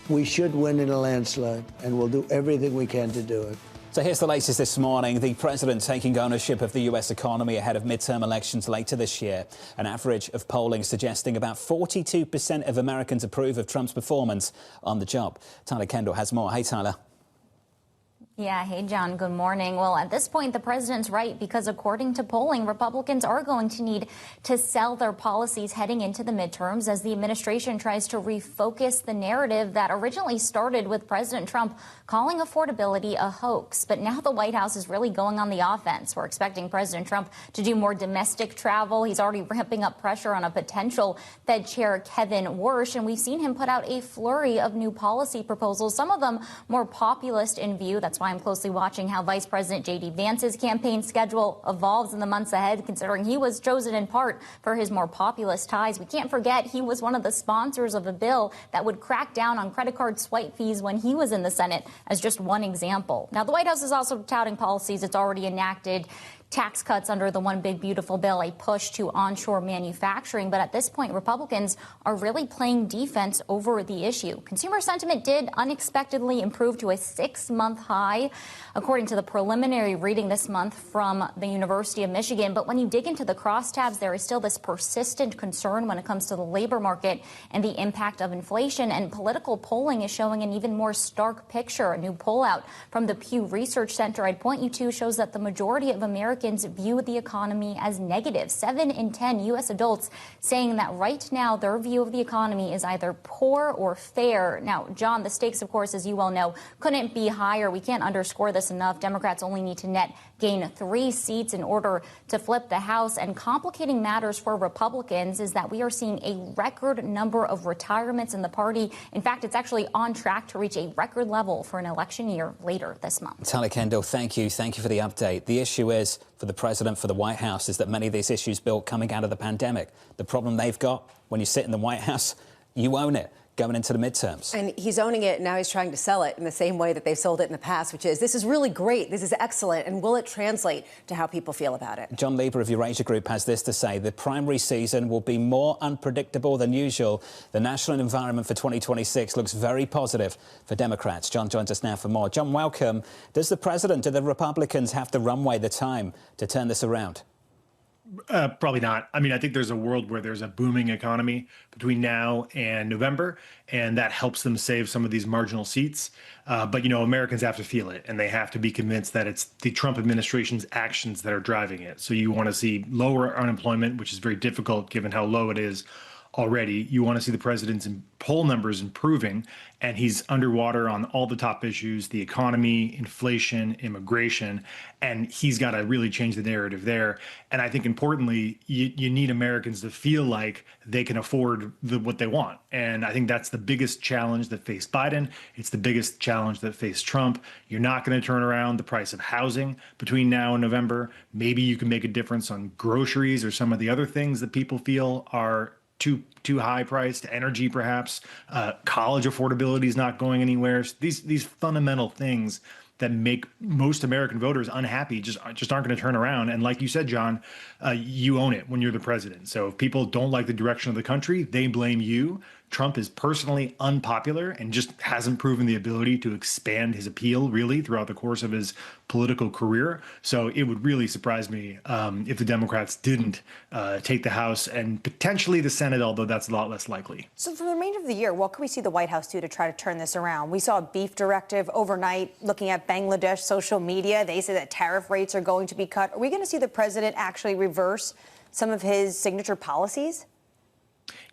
we should win in a landslide, and we'll do everything we can to do it. So here's the latest this morning. The president taking ownership of the U.S. economy ahead of midterm elections later this year. An average of polling suggesting about 42% of Americans approve of Trump's performance on the job. Tyler Kendall has more. Hey, Tyler. Yeah, hey, John, good morning. Well, at this point, the president's right, because according to polling, Republicans are going to need to sell their policies heading into the midterms as the administration tries to refocus the narrative that originally started with President Trump calling affordability a hoax. But now the White House is really going on the offense. We're expecting President Trump to do more domestic travel. He's already ramping up pressure on a potential Fed chair, Kevin Warsh, and we've seen him put out a flurry of new policy proposals, some of them more populist in view. That's why I'm closely watching how Vice President J.D. Vance's campaign schedule evolves in the months ahead, considering he was chosen in part for his more populist ties. We can't forget he was one of the sponsors of a bill that would crack down on credit card swipe fees when he was in the Senate, as just one example. Now, the White House is also touting policies it's already enacted. Tax cuts under the One Big Beautiful Bill, a push to onshore manufacturing. But at this point, Republicans are really playing defense over the issue. Consumer sentiment did unexpectedly improve to a 6-month high, according to the preliminary reading this month from the University of Michigan. But when you dig into the crosstabs, there is still this persistent concern when it comes to the labor market and the impact of inflation. And political polling is showing an even more stark picture. A new poll out from the Pew Research Center I'd point you to shows that the majority of Americans view the economy as negative. 7 in 10 U.S. adults saying that right now their view of the economy is either poor or fair. Now, John, the stakes, of course, as you well know, couldn't be higher. We can't underscore this enough. Democrats only need to net gain 3 seats in order to flip the House. And complicating matters for Republicans is that we are seeing a record number of retirements in the party. In fact, it's actually on track to reach a record level for an election year later this month. Tyler Kendall, thank you. Thank you for the update. The issue is, for the president, for the White House, is that many of these issues built coming out of the pandemic. The problem they've got, when you sit in the White House, you own it going into the midterms. And he's owning it, now he's trying to sell it in the same way that they've sold it in the past, which is, this is really great, this is excellent, and will it translate to how people feel about it? John Lieber of Eurasia Group has this to say: the primary season will be more unpredictable than usual. The national environment for 2026 looks very positive for Democrats. John joins us now for more. John, welcome. Does the president, do the Republicans have the runway, the time to turn this around? Probably not. I mean, I think there's a world where there's a booming economy between now and November, and that helps them save some of these marginal seats. But, you know, Americans have to feel it, and they have to be convinced that it's the Trump administration's actions that are driving it. So you want to see lower unemployment, which is very difficult given how low it is already. You want to see the president's poll numbers improving, and he's underwater on all the top issues: the economy, inflation, immigration, and he's got to really change the narrative there. And I think importantly, you need Americans to feel like they can afford what they want. And I think that's the biggest challenge that faced Biden. It's the biggest challenge that faced Trump. You're not going to turn around the price of housing between now and November. Maybe you can make a difference on groceries or some of the other things that people feel are too high priced, energy perhaps, college affordability is not going anywhere. These fundamental things that make most American voters unhappy just aren't going to turn around. And like you said, John, you own it when you're the president. So if people don't like the direction of the country, they blame you. Trump is personally unpopular and just hasn't proven the ability to expand his appeal really throughout the course of his political career. So it would really surprise me if the Democrats didn't take the House and potentially the Senate, although that's a lot less likely. So for the remainder of the year, what can we see the White House do to try to turn this around? We saw a beef directive overnight looking at Bangladesh social media. They say that tariff rates are going to be cut. Are we going to see the president actually reverse some of his signature policies?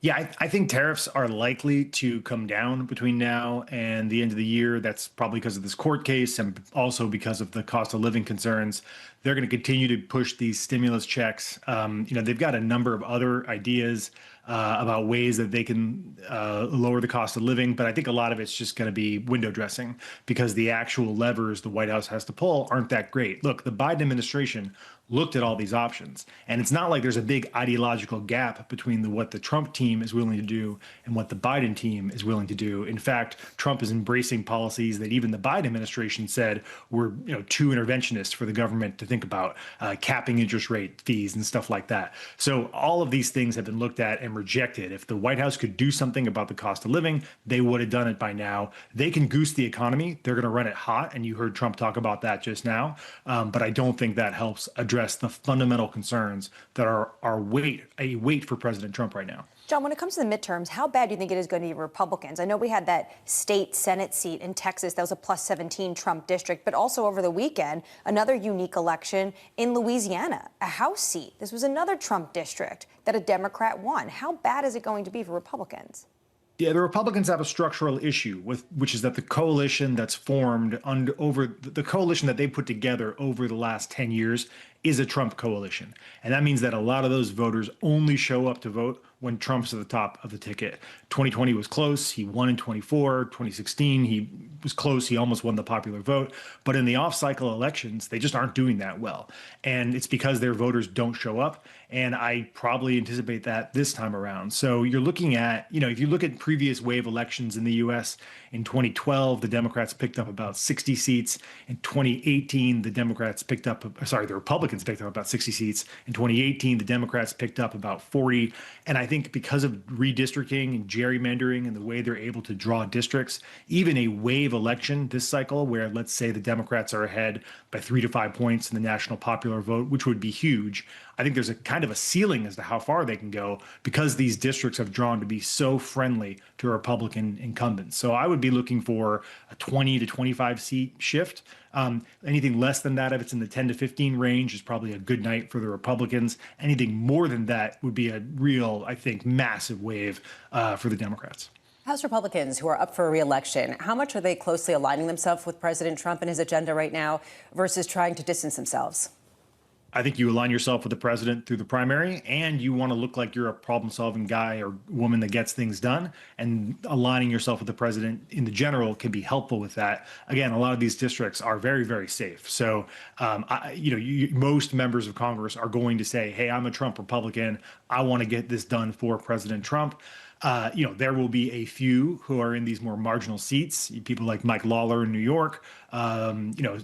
Yeah, I think tariffs are likely to come down between now and the end of the year. That's probably because of this court case and also because of the cost of living concerns. They're going to continue to push these stimulus checks. They've got a number of other ideas about ways that they can lower the cost of living. But I think a lot of it's just going to be window dressing because the actual levers the White House has to pull aren't that great. Look, the Biden administration looked at all these options, and it's not like there's a big ideological gap between what the Trump team is willing to do and what the Biden team is willing to do. In fact, Trump is embracing policies that even the Biden administration said were too interventionist for the government to think about, capping interest rate fees and stuff like that. So all of these things have been looked at and rejected. If the White House could do something about the cost of living, they would have done it by now. They can goose the economy. They're going to run it hot, and you heard Trump talk about that just now. But I don't think that helps address the fundamental concerns that are a weight for President Trump right now. John, when it comes to the midterms, how bad do you think it is going to be for Republicans? I know we had that state Senate seat in Texas. That was a plus 17 Trump district. But also over the weekend, another unique election in Louisiana, a House seat. This was another Trump district that a Democrat won. How bad is it going to be for Republicans? Yeah, the Republicans have a structural issue which is that the coalition that's formed over the coalition that they put together over the last 10 years is a Trump coalition. And that means that a lot of those voters only show up to vote when Trump's at the top of the ticket. 2020 was close. He won in 24. 2016, he was close. He almost won the popular vote. But in the off-cycle elections, they just aren't doing that well. And it's because their voters don't show up. And I probably anticipate that this time around. So you're looking at, if you look at previous wave elections in the U.S., in 2012, the Democrats picked up about 60 seats. In 2018, the Republicans picked up about 60 seats. In 2018, the Democrats picked up about 40. And I think because of redistricting and gerrymandering and the way they're able to draw districts, even a wave election this cycle where, let's say, the Democrats are ahead by 3 to 5 points in the national popular vote, which would be huge, I think there's a kind of a ceiling as to how far they can go because these districts have drawn to be so friendly to Republican incumbents. So I would be looking for a 20 to 25 seat shift. Anything less than that, if it's in the 10 to 15 range, is probably a good night for the Republicans. Anything more than that would be a real, I think, massive wave for the Democrats. House Republicans who are up for re-election, how much are they closely aligning themselves with President Trump and his agenda right now versus trying to distance themselves? I think you align yourself with the president through the primary, and you want to look like you're a problem-solving guy or woman that gets things done. And aligning yourself with the president in the general can be helpful with that. Again, a lot of these districts are very, very safe. So, most members of Congress are going to say, "Hey, I'm a Trump Republican. I want to get this done for President Trump." There will be a few who are in these more marginal seats, people like Mike Lawler in New York,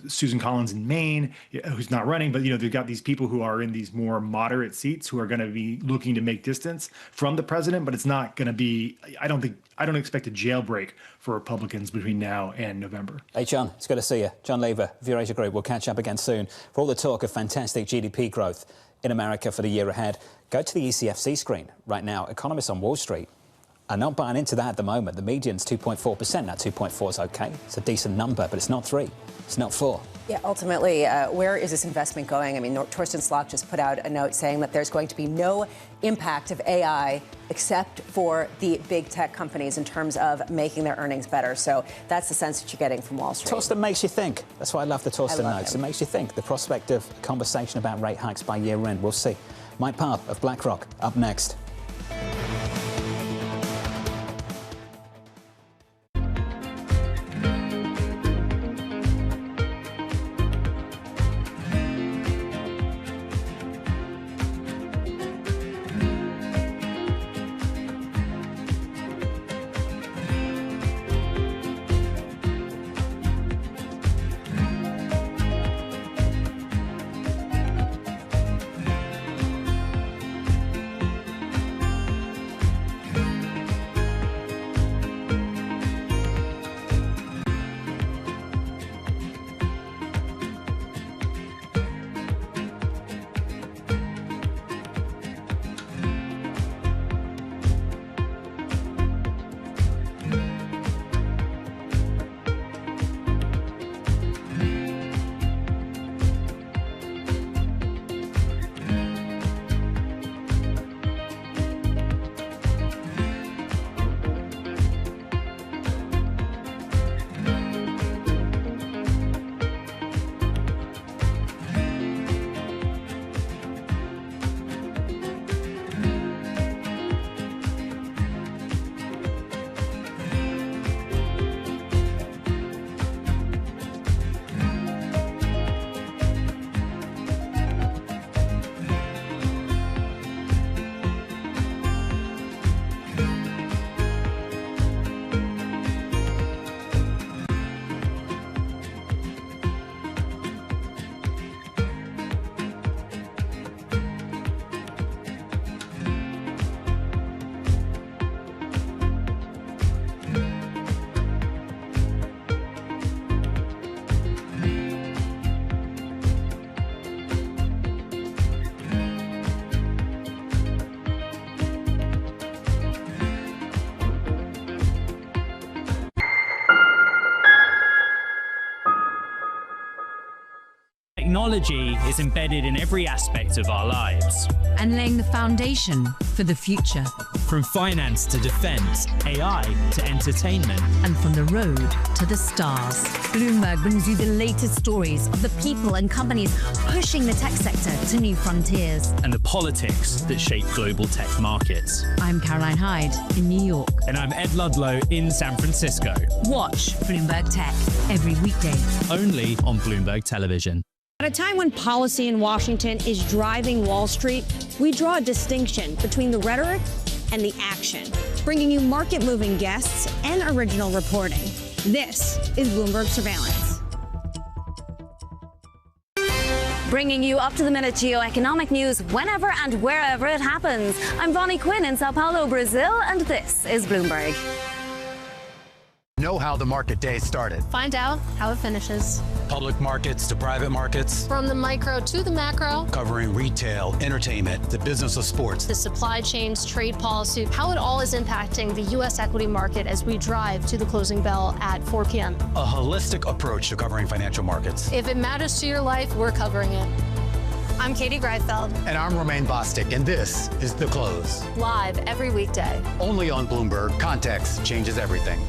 Susan Collins in Maine, who's not running, but, they've got these people who are in these more moderate seats who are going to be looking to make distance from the president, but it's not going to be, I don't expect a jailbreak for Republicans between now and November. Hey, John, it's good to see you. John Lever, View Asia Group. We'll catch up again soon. For all the talk of fantastic GDP growth in America for the year ahead, go to the ECFC screen right now. Economists on Wall Street are not buying into that at the moment. The median's 2.4%. Now, 2.4 is OK. It's a decent number, but it's not 3. It's not 4. Yeah, ultimately, where is this investment going? I mean, Torsten Slok just put out a note saying that there's going to be no impact of AI except for the big tech companies in terms of making their earnings better. So that's the sense that you're getting from Wall Street. Torsten makes you think. That's why I love the Torsten notes. It makes you think. The prospect of a conversation about rate hikes by year end. We'll see. Mike Parr of BlackRock up next. technology is embedded in every aspect of our lives. And laying the foundation for the future. From finance to defense, AI to entertainment. And from the road to the stars. Bloomberg brings you the latest stories of the people and companies pushing the tech sector to new frontiers. And the politics that shape global tech markets. I'm Caroline Hyde in New York. And I'm Ed Ludlow in San Francisco. Watch Bloomberg Tech every weekday. Only on Bloomberg Television. At a time when policy in Washington is driving Wall Street, we draw a distinction between the rhetoric and the action, bringing you market-moving guests and original reporting. This is Bloomberg Surveillance. Bringing you up-to-the-minute geoeconomic news whenever and wherever it happens. I'm Vonnie Quinn in Sao Paulo, Brazil, and this is Bloomberg. Know how the market day started. Find out how it finishes. Public markets to private markets. From the micro to the macro. Covering retail, entertainment, the business of sports. The supply chains, trade policy, how it all is impacting the U.S. equity market as we drive to the closing bell at 4 p.m. A holistic approach to covering financial markets. If it matters to your life, we're covering it. I'm Katie Greifeld. And I'm Romaine Bostic, and this is The Close. Live every weekday. Only on Bloomberg. Context changes everything.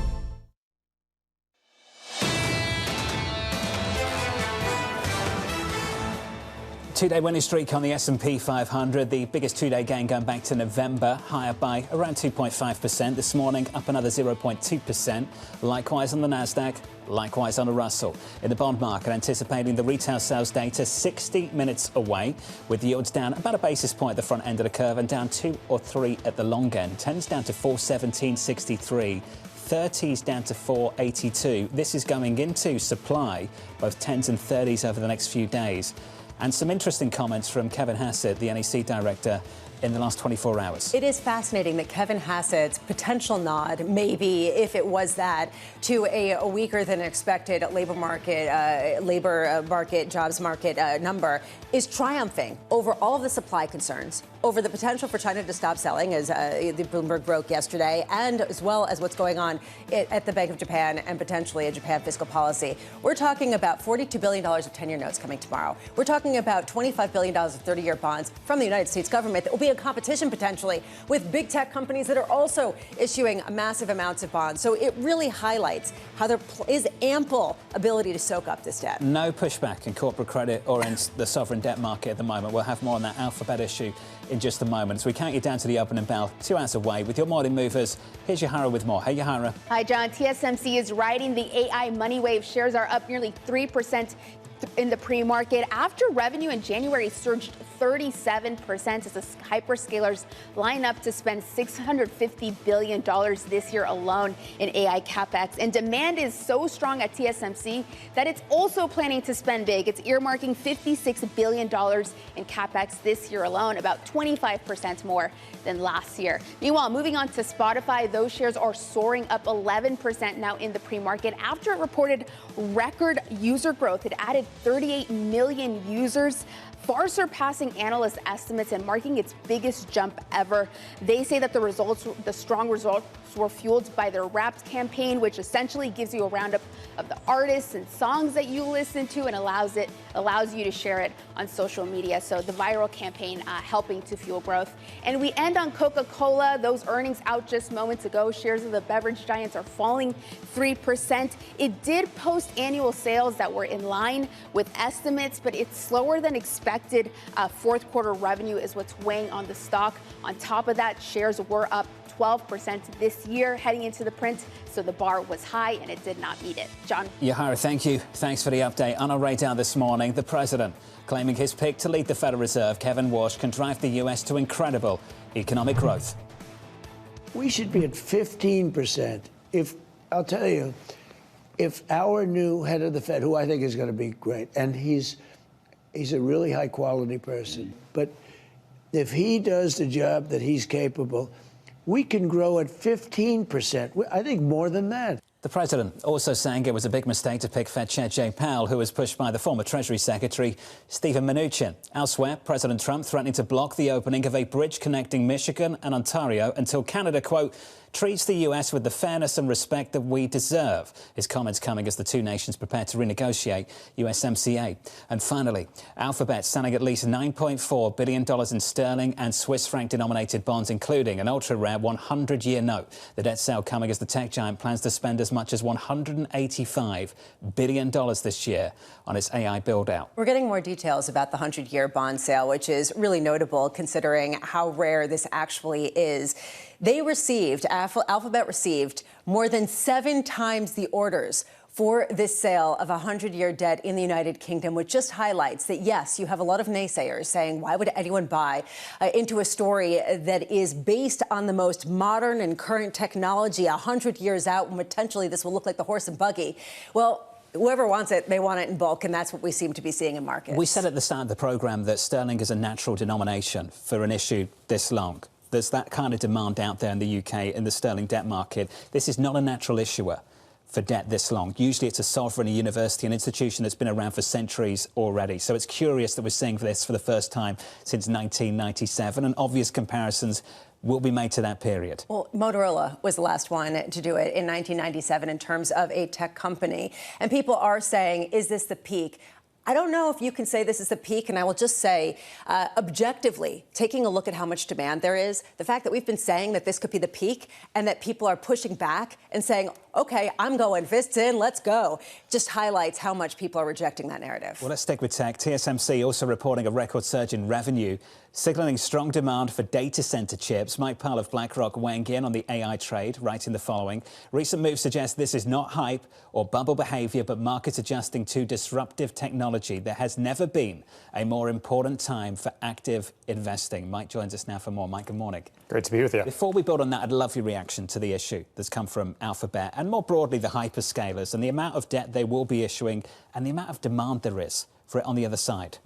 Two-day winning streak on the S&P 500, the biggest two-day gain going back to November, higher by around 2.5%. This morning, up another 0.2%. Likewise on the Nasdaq, likewise on the Russell. In the bond market, anticipating the retail sales data 60 minutes away, with the yields down about a basis point at the front end of the curve and down 2 or 3 at the long end. 10s down to 417.63. 30s down to 482. This is going into supply, both 10s and 30s over the next few days. And some interesting comments from Kevin Hassett, the NEC director, in the last 24 hours. It is fascinating that Kevin Hassett's potential nod, maybe if it was that, to a weaker than expected labor market, jobs market number is triumphing over all of the supply concerns, over the potential for China to stop selling, as the Bloomberg broke yesterday, and as well as what's going on at the Bank of Japan and potentially a Japan fiscal policy. We're talking about $42 billion of 10-year notes coming tomorrow. We're talking about $25 billion of 30-year bonds from the United States government that will be in competition potentially with big tech companies that are also issuing massive amounts of bonds. So it really highlights how there is ample ability to soak up this debt. No pushback in corporate credit or in the sovereign debt market at the moment. We'll have more on that alphabet issue in just a moment. As we count you down to the opening bell, 2 hours away with your morning movers. Here's Yahara with more. Hey, Yahara. Hi, John. TSMC is riding the AI money wave. Shares are up nearly 3% in the pre-market after revenue in January surged 37% as the hyperscalers line up to spend $650 billion this year alone in AI capex. And demand is so strong at TSMC that it's also planning to spend big. It's earmarking $56 billion in capex this year alone, about 25% more than last year. Meanwhile, moving on to Spotify, those shares are soaring up 11% now in the pre-market after it reported record user growth. It added 38 million users, far surpassing analyst estimates and marking its biggest jump ever. They say that the strong results were fueled by their Wrapped campaign, which essentially gives you a roundup of the artists and songs that you listen to and allows you to share it on social media. So the viral campaign helping to fuel growth. And we end on Coca-Cola. Those earnings out just moments ago. Shares of the beverage giants are falling 3%. It did post annual sales that were in line with estimates, but it's slower than expected. Fourth quarter revenue is what's weighing on the stock. On top of that, shares were up 12% this year heading into the print, so the bar was high and it did not meet it. John? Yahara, thank you. Thanks for the update. On our radar this morning, the president claiming his pick to lead the Federal Reserve, Kevin Walsh, can drive the U.S. to incredible economic growth. We should be at 15%. I'll tell you, if our new head of the Fed, who I think is going to be great, and he's a really high quality person, but if he does the job that he's capable, we can grow at 15%. I think more than that. The president also saying it was a big mistake to pick Fed Chair Jay Powell, who was pushed by the former Treasury Secretary Steven Mnuchin. Elsewhere, President Trump threatening to block the opening of a bridge connecting Michigan and Ontario until Canada, quote, treats the US with the fairness and respect that we deserve. His comments coming as the two nations prepare to renegotiate USMCA. And finally, Alphabet selling at least $9.4 billion in sterling and Swiss franc denominated bonds, including an ultra-rare 100-year note. The debt sale coming as the tech giant plans to spend as much as $185 billion this year on its AI build-out. We're getting more details about the 100-year bond sale, which is really notable considering how rare this actually is. Alphabet received more than 7 times the orders for this sale of 100-year debt in the United Kingdom, which just highlights that, yes, you have a lot of naysayers saying, why would anyone buy into a story that is based on the most modern and current technology 100 years out, when potentially this will look like the horse and buggy? Well, whoever wants it, they want it in bulk, and that's what we seem to be seeing in markets. We said at the start of the programme that sterling is a natural denomination for an issue this long. There's that kind of demand out there in the UK in the sterling debt market. This is not a natural issuer for debt this long. Usually it's a sovereign, a university, an institution that's been around for centuries already. So it's curious that we're seeing this for the first time since 1997, and obvious comparisons will be made to that period. Well, Motorola was the last one to do it in 1997 in terms of a tech company. And people are saying, is this the peak? I don't know if you can say this is the peak, and I will just say, objectively, taking a look at how much demand there is, the fact that we've been saying that this could be the peak and that people are pushing back and saying, OK, I'm going fists in, let's go, just highlights how much people are rejecting that narrative. Well, let's stick with tech. TSMC also reporting a record surge in revenue, signalling strong demand for data center chips. Mike Powell of BlackRock weighing in on the AI trade, writing the following. Recent moves suggest this is not hype or bubble behavior, but markets adjusting to disruptive technology. There has never been a more important time for active investing. Mike joins us now for more. Mike, good morning. Great to be with you. Before we build on that, I'd love your reaction to the issue that's come from Alphabet and more broadly the hyperscalers and the amount of debt they will be issuing and the amount of demand there is for it on the other side.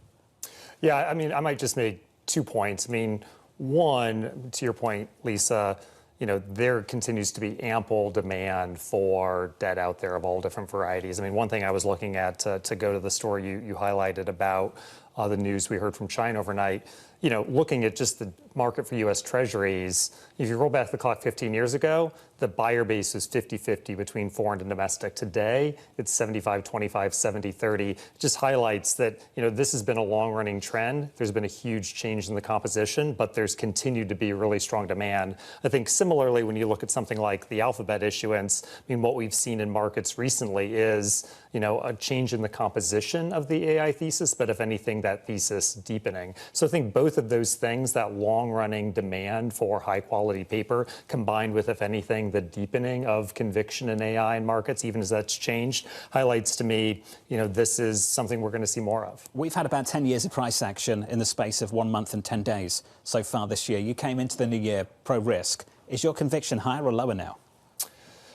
Yeah, I mean, I might just make 2 points. I mean, one, to your point, Lisa, you know, there continues to be ample demand for debt out there of all different varieties. I mean, one thing I was looking at to go to the story you highlighted about the news we heard from China overnight, you know, looking at just the market for U.S. Treasuries, if you roll back the clock 15 years ago, the buyer base was 50-50 between foreign and domestic. Today, it's 75-25, 70-30. It just highlights that, you know, this has been a long-running trend. There's been a huge change in the composition, but there's continued to be really strong demand. I think similarly, when you look at something like the Alphabet issuance, I mean, what we've seen in markets recently is, you know, a change in the composition of the AI thesis, but if anything, that thesis deepening. So I think both of those things, that long-running demand for high-quality paper, combined with, if anything, the deepening of conviction in AI in markets, even as that's changed, highlights to me, you know, this is something we're going to see more of. We've had about 10 years of price action in the space of 1 month and 10 days so far this year. You came into the new year pro-risk. Is your conviction higher or lower now?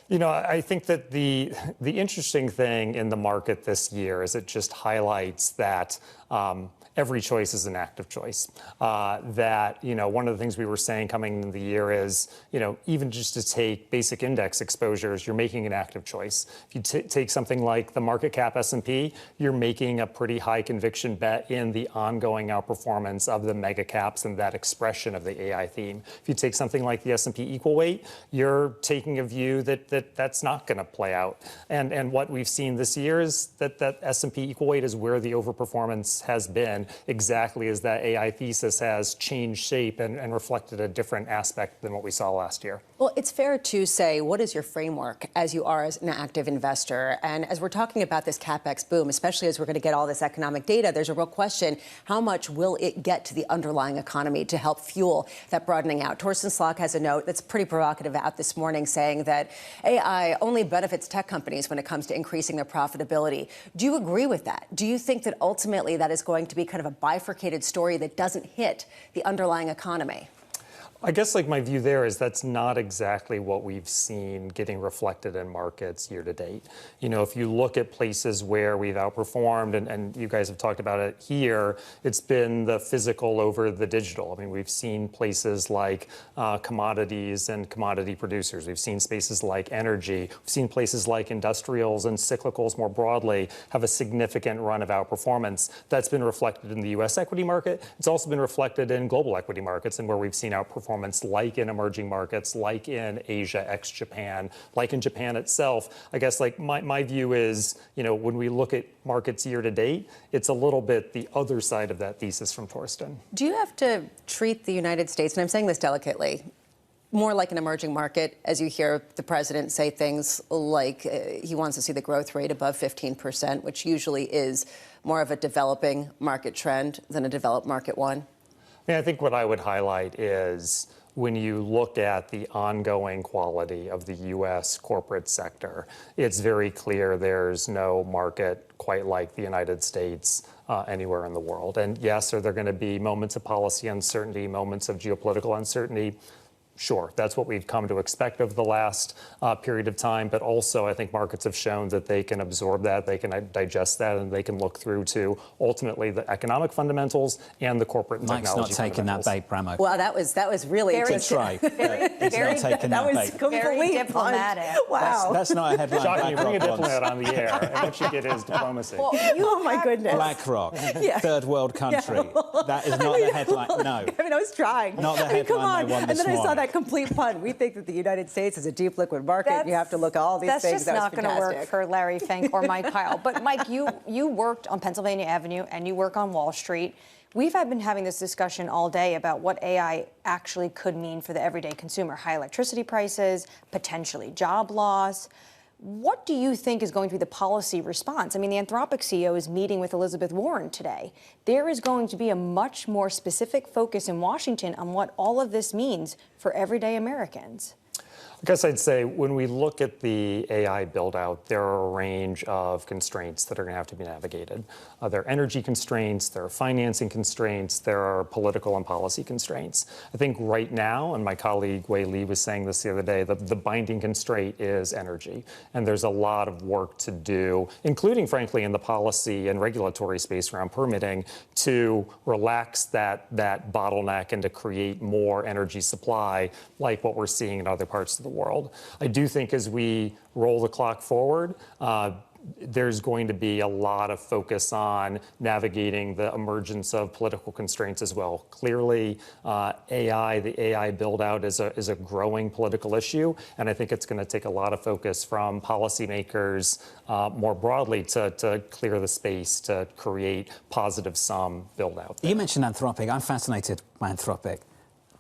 You know, I think that the interesting thing in the market this year is it just highlights that every choice is an active choice. That, you know, one of the things we were saying coming into the year is, you know, even just to take basic index exposures, you're making an active choice. If you take something like the market cap S&P, you're making a pretty high conviction bet in the ongoing outperformance of the mega caps and that expression of the AI theme. If you take something like the S&P equal weight, you're taking a view that's not going to play out. And what we've seen this year is that S&P equal weight is where the overperformance has been, exactly as that AI thesis has changed shape and reflected a different aspect than what we saw last year. Well, it's fair to say, what is your framework as you are as an active investor? And as we're talking about this CapEx boom, especially as we're going to get all this economic data, there's a real question, how much will it get to the underlying economy to help fuel that broadening out? Torsten Slok has a note that's pretty provocative out this morning saying that AI only benefits tech companies when it comes to increasing their profitability. Do you agree with that? Do you think that ultimately that is going to be kind of a bifurcated story that doesn't hit the underlying economy? I guess like my view there is that's not exactly what we've seen getting reflected in markets year to date. You know, if you look at places where we've outperformed, and you guys have talked about it here, it's been the physical over the digital. I mean, we've seen places like commodities and commodity producers. We've seen spaces like energy. We've seen places like industrials and cyclicals more broadly have a significant run of outperformance. That's been reflected in the U.S. equity market. It's also been reflected in global equity markets and where we've seen outperformance performance, like in emerging markets, like in Asia, ex-Japan, like in Japan itself. I guess like my view is, when we look at markets year to date, it's a little bit the other side of that thesis from Torsten. Do you have to treat the United States, and I'm saying this delicately, more like an emerging market, as you hear the president say things like he wants to see the growth rate above 15%, which usually is more of a developing market trend than a developed market one? I think what I would highlight is when you look at the ongoing quality of the U.S. corporate sector, it's very clear there's no market quite like the United States anywhere in the world. And yes, are there going to be moments of policy uncertainty, moments of geopolitical uncertainty? Sure, that's what we've come to expect over the last period of time. But also, I think markets have shown that they can absorb that, they can digest that, and they can look through to ultimately the economic fundamentals and the corporate and Mike's technology not taking that bait, Bramo. Well, that was really That's right. He's not taking that was bait. completely diplomatic. Wow. That's not a headline. Shocking, you bring a BlackRock diplomat wants. on the air, and what you get is diplomacy. Well, oh my goodness. BlackRock, Yeah. third world country. Yeah. That is not the headline. No. I mean, I was trying. Not the come headline on. they won And this then I saw morning. that complete pun. We think that the United States is a deep liquid market. You have to look at all these That's things. just not going to work for Larry Fink or Mike Pyle. But Mike, you worked on Pennsylvania Avenue and you work on Wall Street. We've been having this discussion all day about what AI actually could mean for the everyday consumer. High electricity prices, potentially job loss. What do you think is going to be the policy response? I mean, the Anthropic CEO is meeting with Elizabeth Warren today. There is going to be a much more specific focus in Washington on what all of this means for everyday Americans. I guess I'd say when we look at the AI build-out, there are a range of constraints that are going to have to be navigated. There are energy constraints, there are financing constraints, there are political and policy constraints. I think right now, and my colleague Wei Li was saying this the other day, the binding constraint is energy. And there's a lot of work to do, including, frankly, in the policy and regulatory space around permitting, to relax that bottleneck and to create more energy supply like what we're seeing in other parts of the world. I do think as we roll the clock forward, there's going to be a lot of focus on navigating the emergence of political constraints as well. Clearly, the AI build-out is a growing political issue, and I think it's going to take a lot of focus from policymakers more broadly to clear the space to create positive sum build-out. You mentioned Anthropic. I'm fascinated by Anthropic,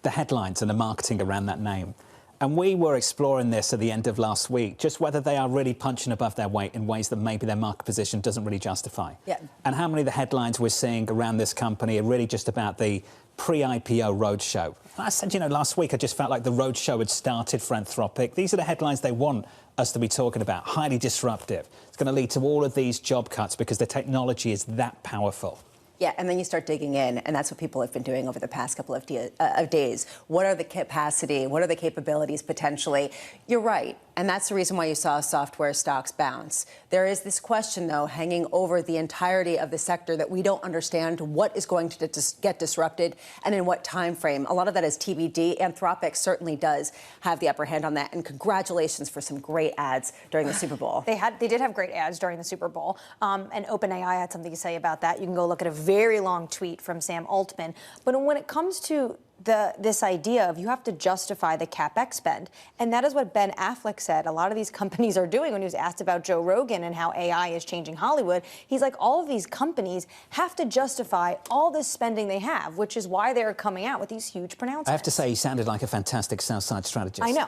the headlines and the marketing around that name. And we were exploring this at the end of last week, just whether they are really punching above their weight in ways that maybe their market position doesn't really justify. Yeah. And how many of the headlines we're seeing around this company are really just about the pre-IPO roadshow. I said, last week I just felt like the roadshow had started for Anthropic. These are the headlines they want us to be talking about. Highly disruptive. It's going to lead to all of these job cuts because the technology is that powerful. Yeah, and then you start digging in, and that's what people have been doing over the past couple of days. What are the capacity? What are the capabilities potentially? You're right, and that's the reason why you saw software stocks bounce. There is this question, though, hanging over the entirety of the sector that we don't understand what is going to get disrupted and in what time frame. A lot of that is TBD. Anthropic certainly does have the upper hand on that, and congratulations for some great ads during the Super Bowl. They did have great ads during the Super Bowl, and OpenAI had something to say about that. You can go look at a very long tweet from Sam Altman. But when it comes to this idea of you have to justify the CapEx spend, and that is what Ben Affleck said a lot of these companies are doing when he was asked about Joe Rogan and how AI is changing Hollywood. He's like, all of these companies have to justify all this spending they have, which is why they're coming out with these huge pronouncements. I have to say, he sounded like a fantastic sell-side strategist. I know.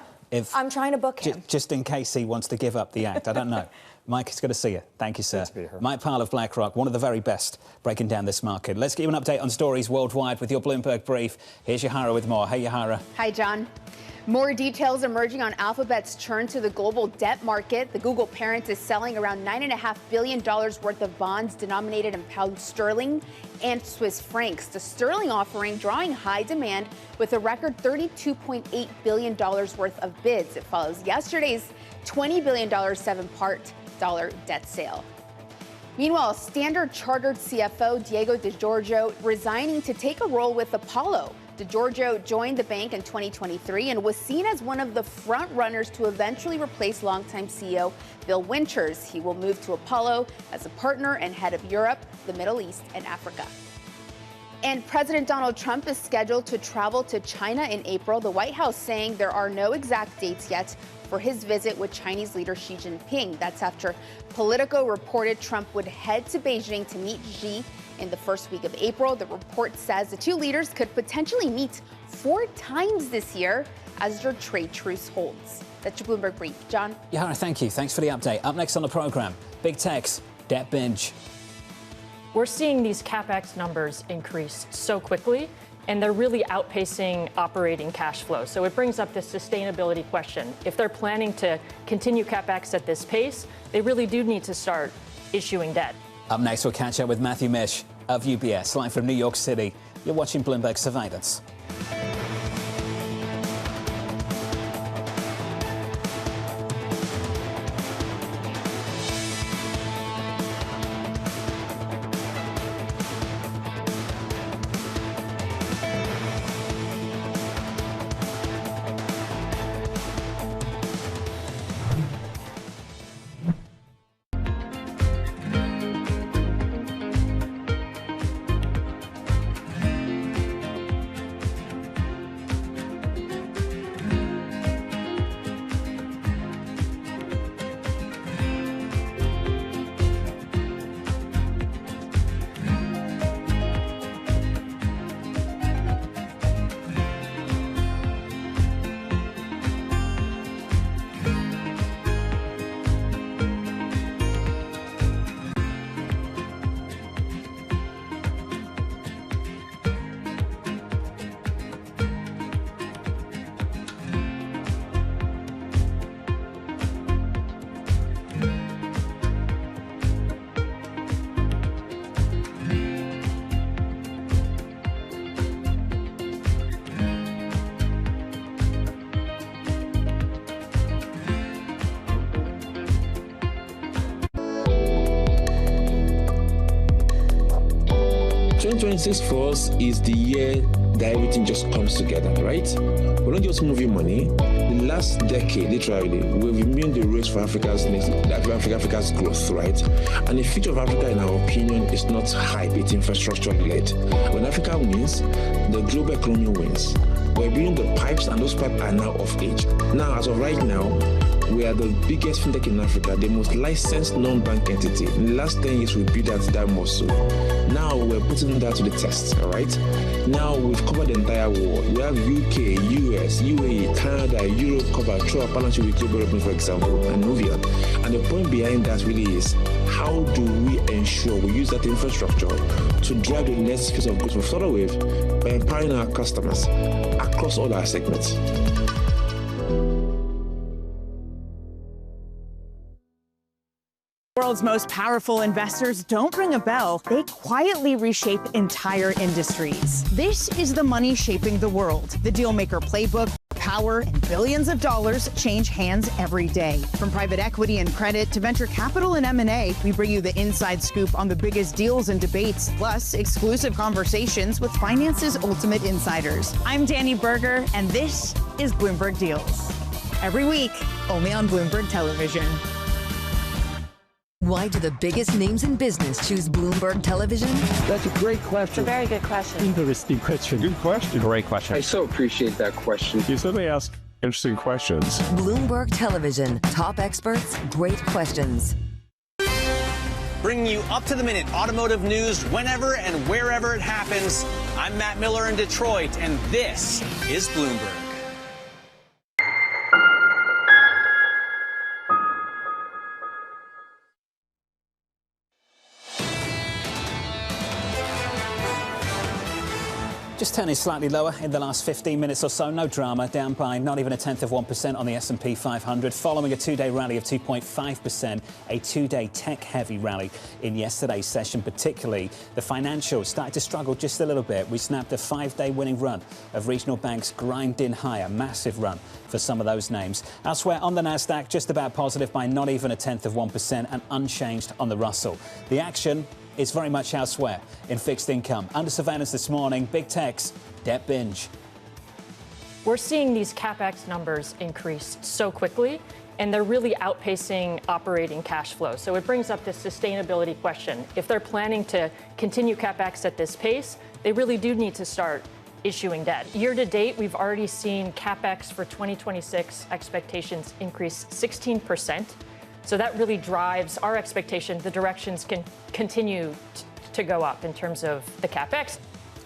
I'm trying to book him. Just in case he wants to give up the act. I don't know. Mike, it's good to see you. Thank you, sir. Good to be here. Mike Pyle of BlackRock, one of the very best breaking down this market. Let's give you an update on stories worldwide with your Bloomberg brief. Here's Yahara with more. Hey, Yahara. Hi, John. More details emerging on Alphabet's turn to the global debt market. The Google parent is selling around $9.5 billion worth of bonds denominated in pound sterling and Swiss francs. The sterling offering drawing high demand with a record $32.8 billion worth of bids. It follows yesterday's $20 billion seven-part dollar debt sale. Meanwhile, Standard Chartered CFO Diego DeGiorgio resigning to take a role with Apollo. DeGiorgio joined the bank in 2023 and was seen as one of the front runners to eventually replace longtime CEO Bill Winters. He will move to Apollo as a partner and head of Europe, the Middle East, and Africa. And President Donald Trump is scheduled to travel to China in April. The White House saying there are no exact dates yet for his visit with Chinese leader Xi Jinping. That's after Politico reported Trump would head to Beijing to meet Xi in the first week of April. The report says the two leaders could potentially meet 4 times this year as their trade truce holds. That's your Bloomberg Brief. John? Yeah, thank you. Thanks for the update. Up next on the program, big tech's debt binge. We're seeing these CapEx numbers increase so quickly, and they're really outpacing operating cash flow. So it brings up this sustainability question. If they're planning to continue CapEx at this pace, they really do need to start issuing debt. Up next, we'll catch up with Matthew Mish of UBS, live from New York City. You're watching Bloomberg Surveillance. For us is the year that everything just comes together, right? We're not just moving money. The last decade, literally, we've been the race for Africa's growth, right? And the future of Africa, in our opinion, is not hype, it's infrastructure-led. When Africa wins, the global economy wins. We're building the pipes, and those pipes are now of age. Now, as of right now, we are the biggest fintech in Africa, the most licensed non-bank entity. In the last 10 years, we built that muscle. Now we're putting that to the test, all right? Now we've covered the entire world. We have UK, US, UAE, Canada, Europe covered through our partnership with Global Open, for example, and Nuvian. And the point behind that really is, how do we ensure we use that infrastructure to drive the next phase of growth we've started with by empowering our customers across all our segments? World's most powerful investors don't ring a bell. They quietly reshape entire industries. This is the money shaping the world. The Dealmaker Playbook. Power and billions of dollars change hands every day. From private equity and credit to venture capital and M&A, we bring you the inside scoop on the biggest deals and debates, plus exclusive conversations with finance's ultimate insiders. I'm Danny Berger, and this is Bloomberg Deals. Every week, only on Bloomberg Television. Why do the biggest names in business choose Bloomberg Television? That's a great question. It's a very good question. Interesting question. Good question. Great question. I so appreciate that question. You certainly ask interesting questions. Bloomberg Television. Top experts, great questions. Bringing you up-to-the-minute automotive news whenever and wherever it happens. I'm Matt Miller in Detroit, and this is Bloomberg. Just turning slightly lower in the last 15 minutes or so. No drama, down by not even 0.1% on the S&P 500, following a two-day rally of 2.5%, a two-day tech-heavy rally in yesterday's session. Particularly, the financials started to struggle just a little bit. We snapped a five-day winning run of regional banks grinding higher. Massive run for some of those names. Elsewhere on the Nasdaq, just about positive by not even 0.1% and unchanged on the Russell. The action is very much elsewhere in fixed income. Under surveillance this morning, big tech's debt binge. We're seeing these CapEx numbers increase so quickly, and they're really outpacing operating cash flow. So it brings up this sustainability question. If they're planning to continue CapEx at this pace, they really do need to start issuing debt. Year to date, we've already seen CapEx for 2026 expectations increase 16%. So that really drives our expectation. The directions can continue to go up in terms of the CapEx.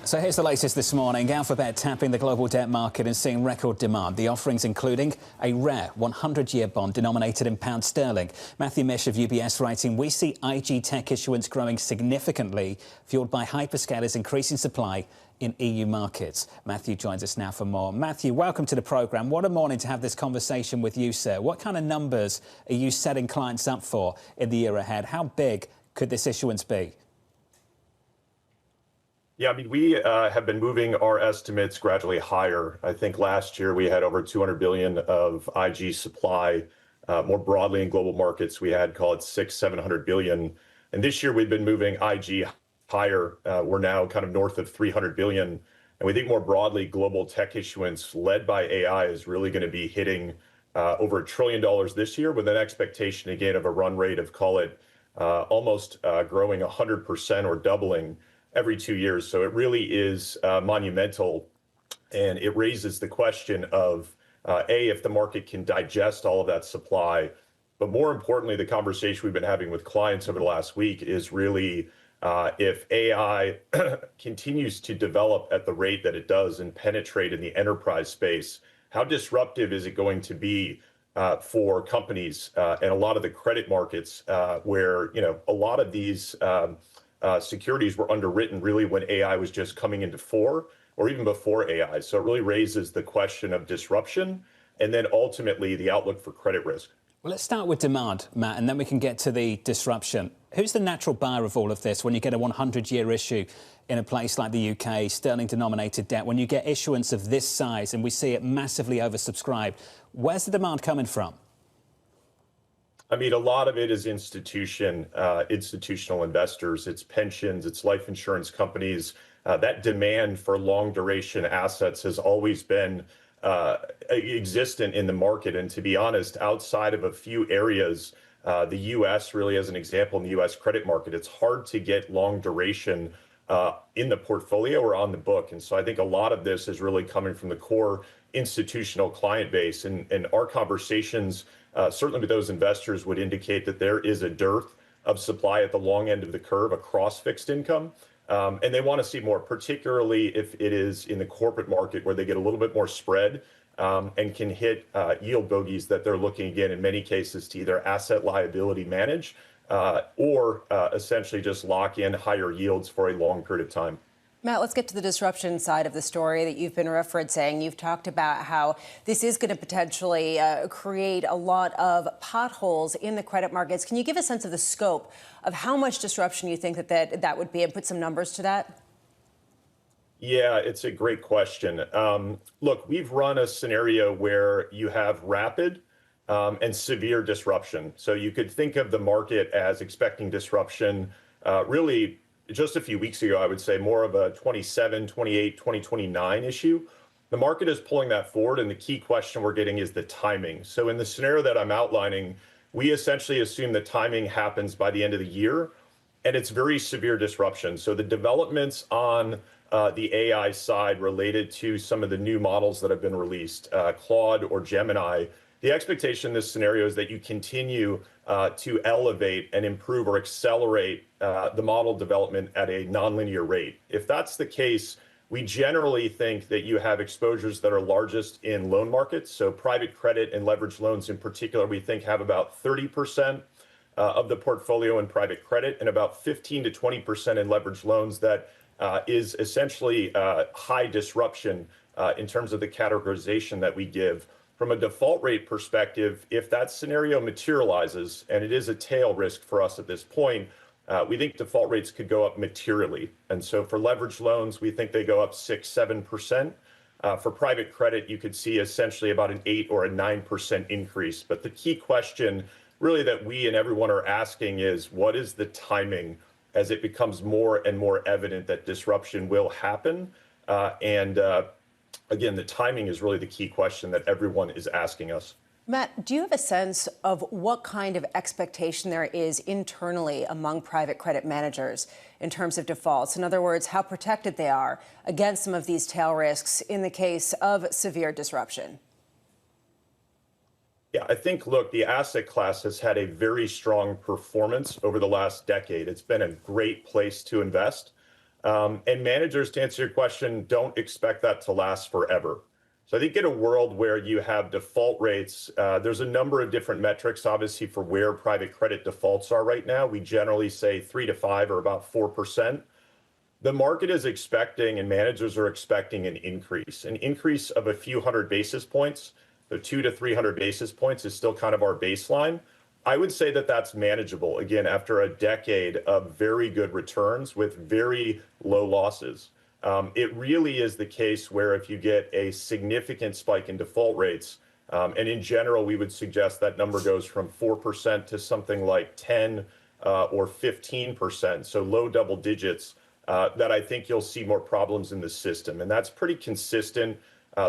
So here's the latest this morning. Alphabet tapping the global debt market and seeing record demand. The offerings including a rare 100-year bond denominated in pound sterling. Matthew Mish of UBS writing, we see IG tech issuance growing significantly, fueled by hyperscalers increasing supply in EU markets. Matthew joins us now for more. Matthew, welcome to the programme. What a morning to have this conversation with you, sir. What kind of numbers are you setting clients up for in the year ahead? How big could this issuance be? Yeah, I mean, we have been moving our estimates gradually higher. I think last year we had over 200 billion of IG supply. More broadly in global markets, we had, call it 600-700 billion. And this year we've been moving IG higher. We're now kind of north of 300 billion. And we think more broadly, global tech issuance led by AI is really going to be hitting over $1 trillion this year, with an expectation again of a run rate of, call it, almost growing 100% or doubling every 2 years. So it really is monumental. And it raises the question of, if the market can digest all of that supply. But more importantly, the conversation we've been having with clients over the last week is really if AI continues to develop at the rate that it does and penetrate in the enterprise space, how disruptive is it going to be for companies and a lot of the credit markets where, you know, a lot of these securities were underwritten really when AI was just coming into fore, or even before AI. So it really raises the question of disruption and then ultimately the outlook for credit risk. Well, let's start with demand, Matt, and then we can get to the disruption. Who's the natural buyer of all of this when you get a 100-year issue in a place like the UK, sterling-denominated debt? When you get issuance of this size and we see it massively oversubscribed, where's the demand coming from? I mean, a lot of it is institutional investors, it's pensions, it's life insurance companies. That demand for long duration assets has always been existent in the market. And to be honest, outside of a few areas, the U.S. really as an example in the U.S. credit market, it's hard to get long duration in the portfolio or on the book. And so I think a lot of this is really coming from the core institutional client base. And our conversations, certainly with those investors, would indicate that there is a dearth of supply at the long end of the curve across fixed income. And they want to see more, particularly if it is in the corporate market where they get a little bit more spread and can hit yield bogeys that they're looking, again, in many cases to either asset liability manage or essentially just lock in higher yields for a long period of time. Matt, let's get to the disruption side of the story that you've been referencing. You've talked about how this is going to potentially create a lot of potholes in the credit markets. Can you give a sense of the scope of how much disruption you think that would be and put some numbers to that? Yeah, it's a great question. Look, we've run a scenario where you have rapid and severe disruption. So you could think of the market as expecting disruption really just a few weeks ago, I would say more of a 27, 28, 2029 issue. The market is pulling that forward, and the key question we're getting is the timing. So in the scenario that I'm outlining, we essentially assume the timing happens by the end of the year, and it's very severe disruption. So the developments on the AI side related to some of the new models that have been released, Claude or Gemini, the expectation in this scenario is that you continue to elevate and improve or accelerate the model development at a nonlinear rate. If that's the case, we generally think that you have exposures that are largest in loan markets. So private credit and leveraged loans in particular, we think have about 30% of the portfolio in private credit and about 15 to 20% in leveraged loans. That is essentially high disruption in terms of the categorization that we give. From a default rate perspective, if that scenario materializes, and it is a tail risk for us at this point, we think default rates could go up materially. And so for leveraged loans, we think they go up 6-7%. For private credit, you could see essentially about an 8 or a 9% increase. But the key question really that we and everyone are asking is, what is the timing as it becomes more and more evident that disruption will happen? Again, the timing is really the key question that everyone is asking us. Matt, do you have a sense of what kind of expectation there is internally among private credit managers in terms of defaults? In other words, how protected they are against some of these tail risks in the case of severe disruption? Yeah, I think, look, the asset class has had a very strong performance over the last decade. It's been a great place to invest. And managers, to answer your question, don't expect that to last forever. So I think in a world where you have default rates, there's a number of different metrics, obviously, for where private credit defaults are right now. We generally say 3 to 5 or about 4%. The market is expecting, and managers are expecting, an increase of a few hundred basis points. So 200 to 300 basis points is still kind of our baseline. I would say that that's manageable, again, after a decade of very good returns with very low losses. It really is the case where if you get a significant spike in default rates, and in general, we would suggest that number goes from 4% to something like 10 or 15%, so low double digits, that I think you'll see more problems in the system. And that's pretty consistent,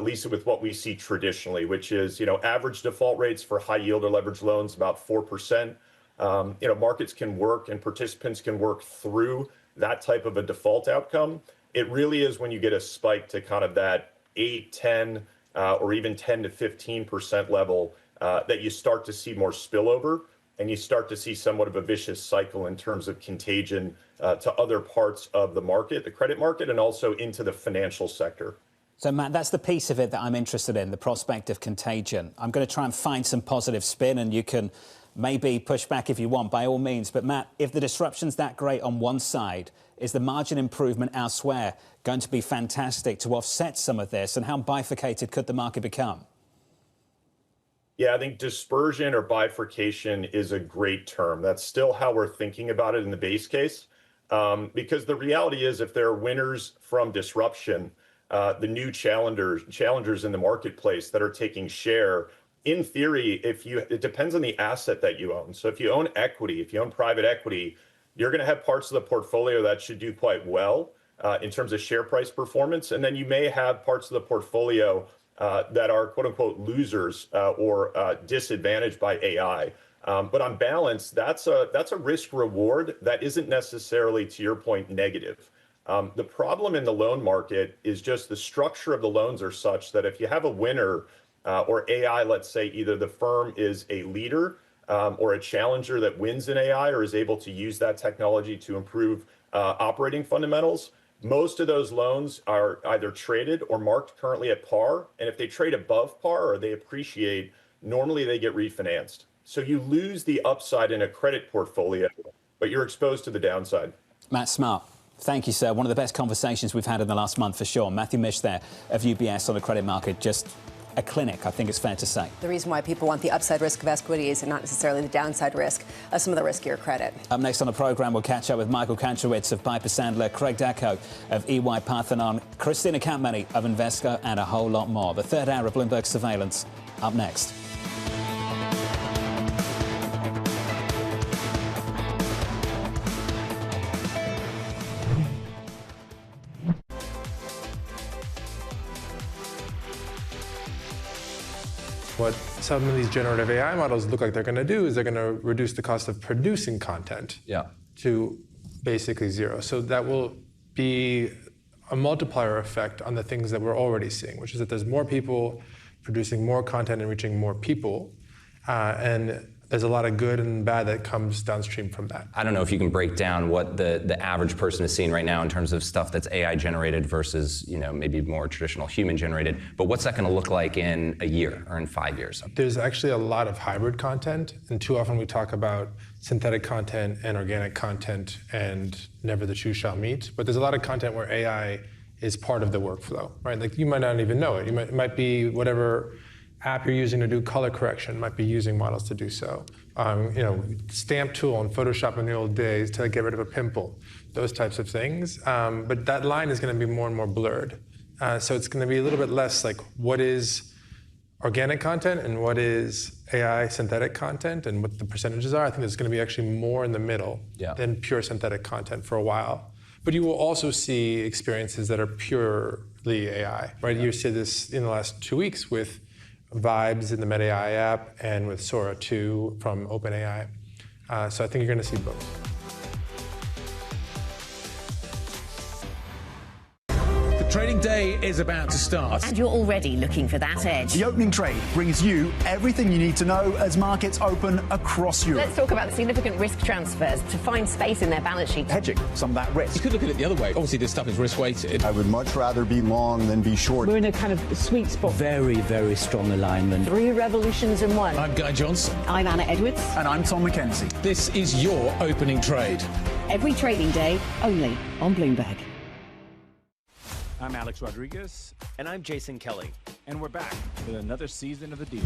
Lisa, with what we see traditionally, which is, average default rates for high yield or leveraged loans about 4%. Markets can work and participants can work through that type of a default outcome. It really is when you get a spike to kind of that 8, 10, or even 10 to 15% level that you start to see more spillover, and you start to see somewhat of a vicious cycle in terms of contagion to other parts of the market, the credit market, and also into the financial sector. So, Matt, that's the piece of it that I'm interested in, the prospect of contagion. I'm going to try and find some positive spin, and you can maybe push back if you want, by all means. But, Matt, if the disruption's that great on one side, is the margin improvement elsewhere going to be fantastic to offset some of this? And how bifurcated could the market become? Yeah, I think dispersion or bifurcation is a great term. That's still how we're thinking about it in the base case. Because the reality is, if there are winners from disruption, the new challengers in the marketplace that are taking share, in theory, it depends on the asset that you own. So if you own equity, if you own private equity, you're going to have parts of the portfolio that should do quite well in terms of share price performance. And then you may have parts of the portfolio that are quote unquote losers or disadvantaged by AI. But on balance, that's a risk reward that isn't necessarily, to your point, negative. The problem in the loan market is just the structure of the loans are such that if you have a winner or AI, let's say either the firm is a leader or a challenger that wins in AI or is able to use that technology to improve operating fundamentals, most of those loans are either traded or marked currently at par. And if they trade above par or they appreciate, normally they get refinanced. So you lose the upside in a credit portfolio, but you're exposed to the downside. Matt Smart. Thank you, sir. One of the best conversations we've had in the last month, for sure. Matthew Mish there of UBS on the credit market. Just a clinic, I think it's fair to say. The reason why people want the upside risk of equities and not necessarily the downside risk of some of the riskier credit. Up next on the programme, we'll catch up with Michael Kantrowitz of Piper Sandler, Craig Dacko of EY Parthenon, Christina Campmany of Invesco, and a whole lot more. The third hour of Bloomberg Surveillance, up next. What some of these generative AI models look like they're going to do is they're going to reduce the cost of producing content to basically zero. So that will be a multiplier effect on the things that we're already seeing, which is that there's more people producing more content and reaching more people. And there's a lot of good and bad that comes downstream from that. I don't know if you can break down what the average person is seeing right now in terms of stuff that's AI generated versus, maybe more traditional human generated, but what's that going to look like in a year or in 5 years? There's actually a lot of hybrid content, and too often we talk about synthetic content and organic content and never the two shall meet. But there's a lot of content where AI is part of the workflow, right? Like you might not even know it. It might be whatever app you're using to do color correction might be using models to do so. Stamp tool in Photoshop in the old days to get rid of a pimple, those types of things. But that line is going to be more and more blurred. So it's going to be a little bit less like what is organic content and what is AI synthetic content and what the percentages are. I think there's going to be actually more in the middle than pure synthetic content for a while. But you will also see experiences that are purely AI, right? You see this in the last 2 weeks with Vibes in the Meta AI app and with Sora 2 from OpenAI. So I think you're going to see both. Trading day is about to start. And you're already looking for that edge. The opening trade brings you everything you need to know as markets open across Europe. Let's talk about the significant risk transfers to find space in their balance sheet. Hedging some of that risk. You could look at it the other way. Obviously, this stuff is risk-weighted. I would much rather be long than be short. We're in a kind of sweet spot. Very, very strong alignment. 3 revolutions in one. I'm Guy Johnson. I'm Anna Edwards. And I'm Tom McKenzie. This is your opening trade. Every trading day, only on Bloomberg. I'm Alex Rodriguez. And I'm Jason Kelly. And we're back with another season of The Deal.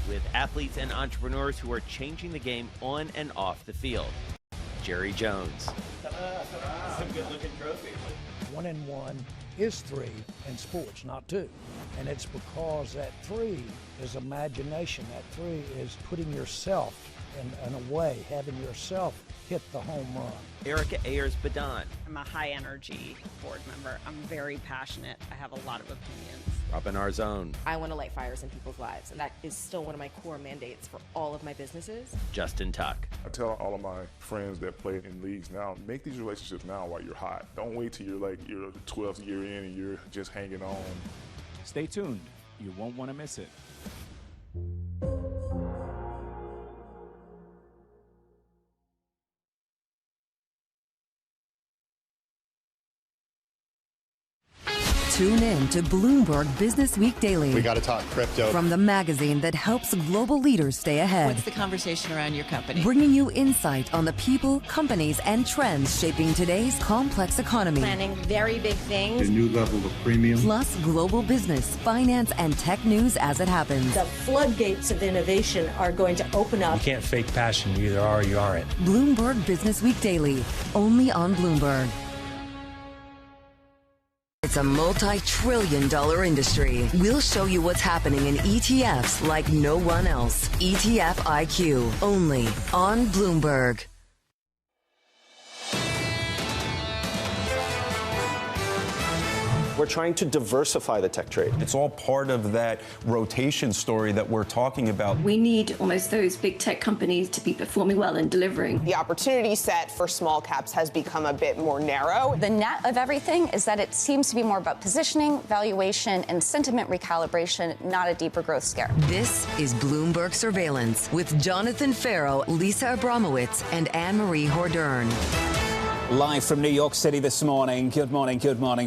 With athletes and entrepreneurs who are changing the game on and off the field. Jerry Jones. Some good-looking trophies. 1 and 1 is 3 in sports, not 2. And it's because that 3 is imagination. That 3 is putting yourself in a way, having yourself hit the home run. Erica Ayers-Badon. I'm a high-energy board member. I'm very passionate. I have a lot of opinions. Robin Arzón. I want to light fires in people's lives, and that is still one of my core mandates for all of my businesses. Justin Tuck. I tell all of my friends that play in leagues now, make these relationships now while you're hot. Don't wait till you're like your 12th year in and you're just hanging on. Stay tuned. You won't want to miss it. Tune in to Bloomberg Business Week Daily. We got to talk crypto. From the magazine that helps global leaders stay ahead. What's the conversation around your company? Bringing you insight on the people, companies, and trends shaping today's complex economy. Planning very big things. A new level of premium. Plus global business, finance, and tech news as it happens. The floodgates of innovation are going to open up. You can't fake passion. You either are or you aren't. Bloomberg Business Week Daily, only on Bloomberg. It's a multi-trillion-dollar industry. We'll show you what's happening in ETFs like no one else. ETF IQ, only on Bloomberg. We're trying to diversify the tech trade. It's all part of that rotation story that we're talking about. We need almost those big tech companies to be performing well and delivering. The opportunity set for small caps has become a bit more narrow. The net of everything is that it seems to be more about positioning, valuation, and sentiment recalibration, not a deeper growth scare. This is Bloomberg Surveillance with Jonathan Farrow, Lisa Abramowitz, and Anne-Marie Hordern. Live from New York City this morning. Good morning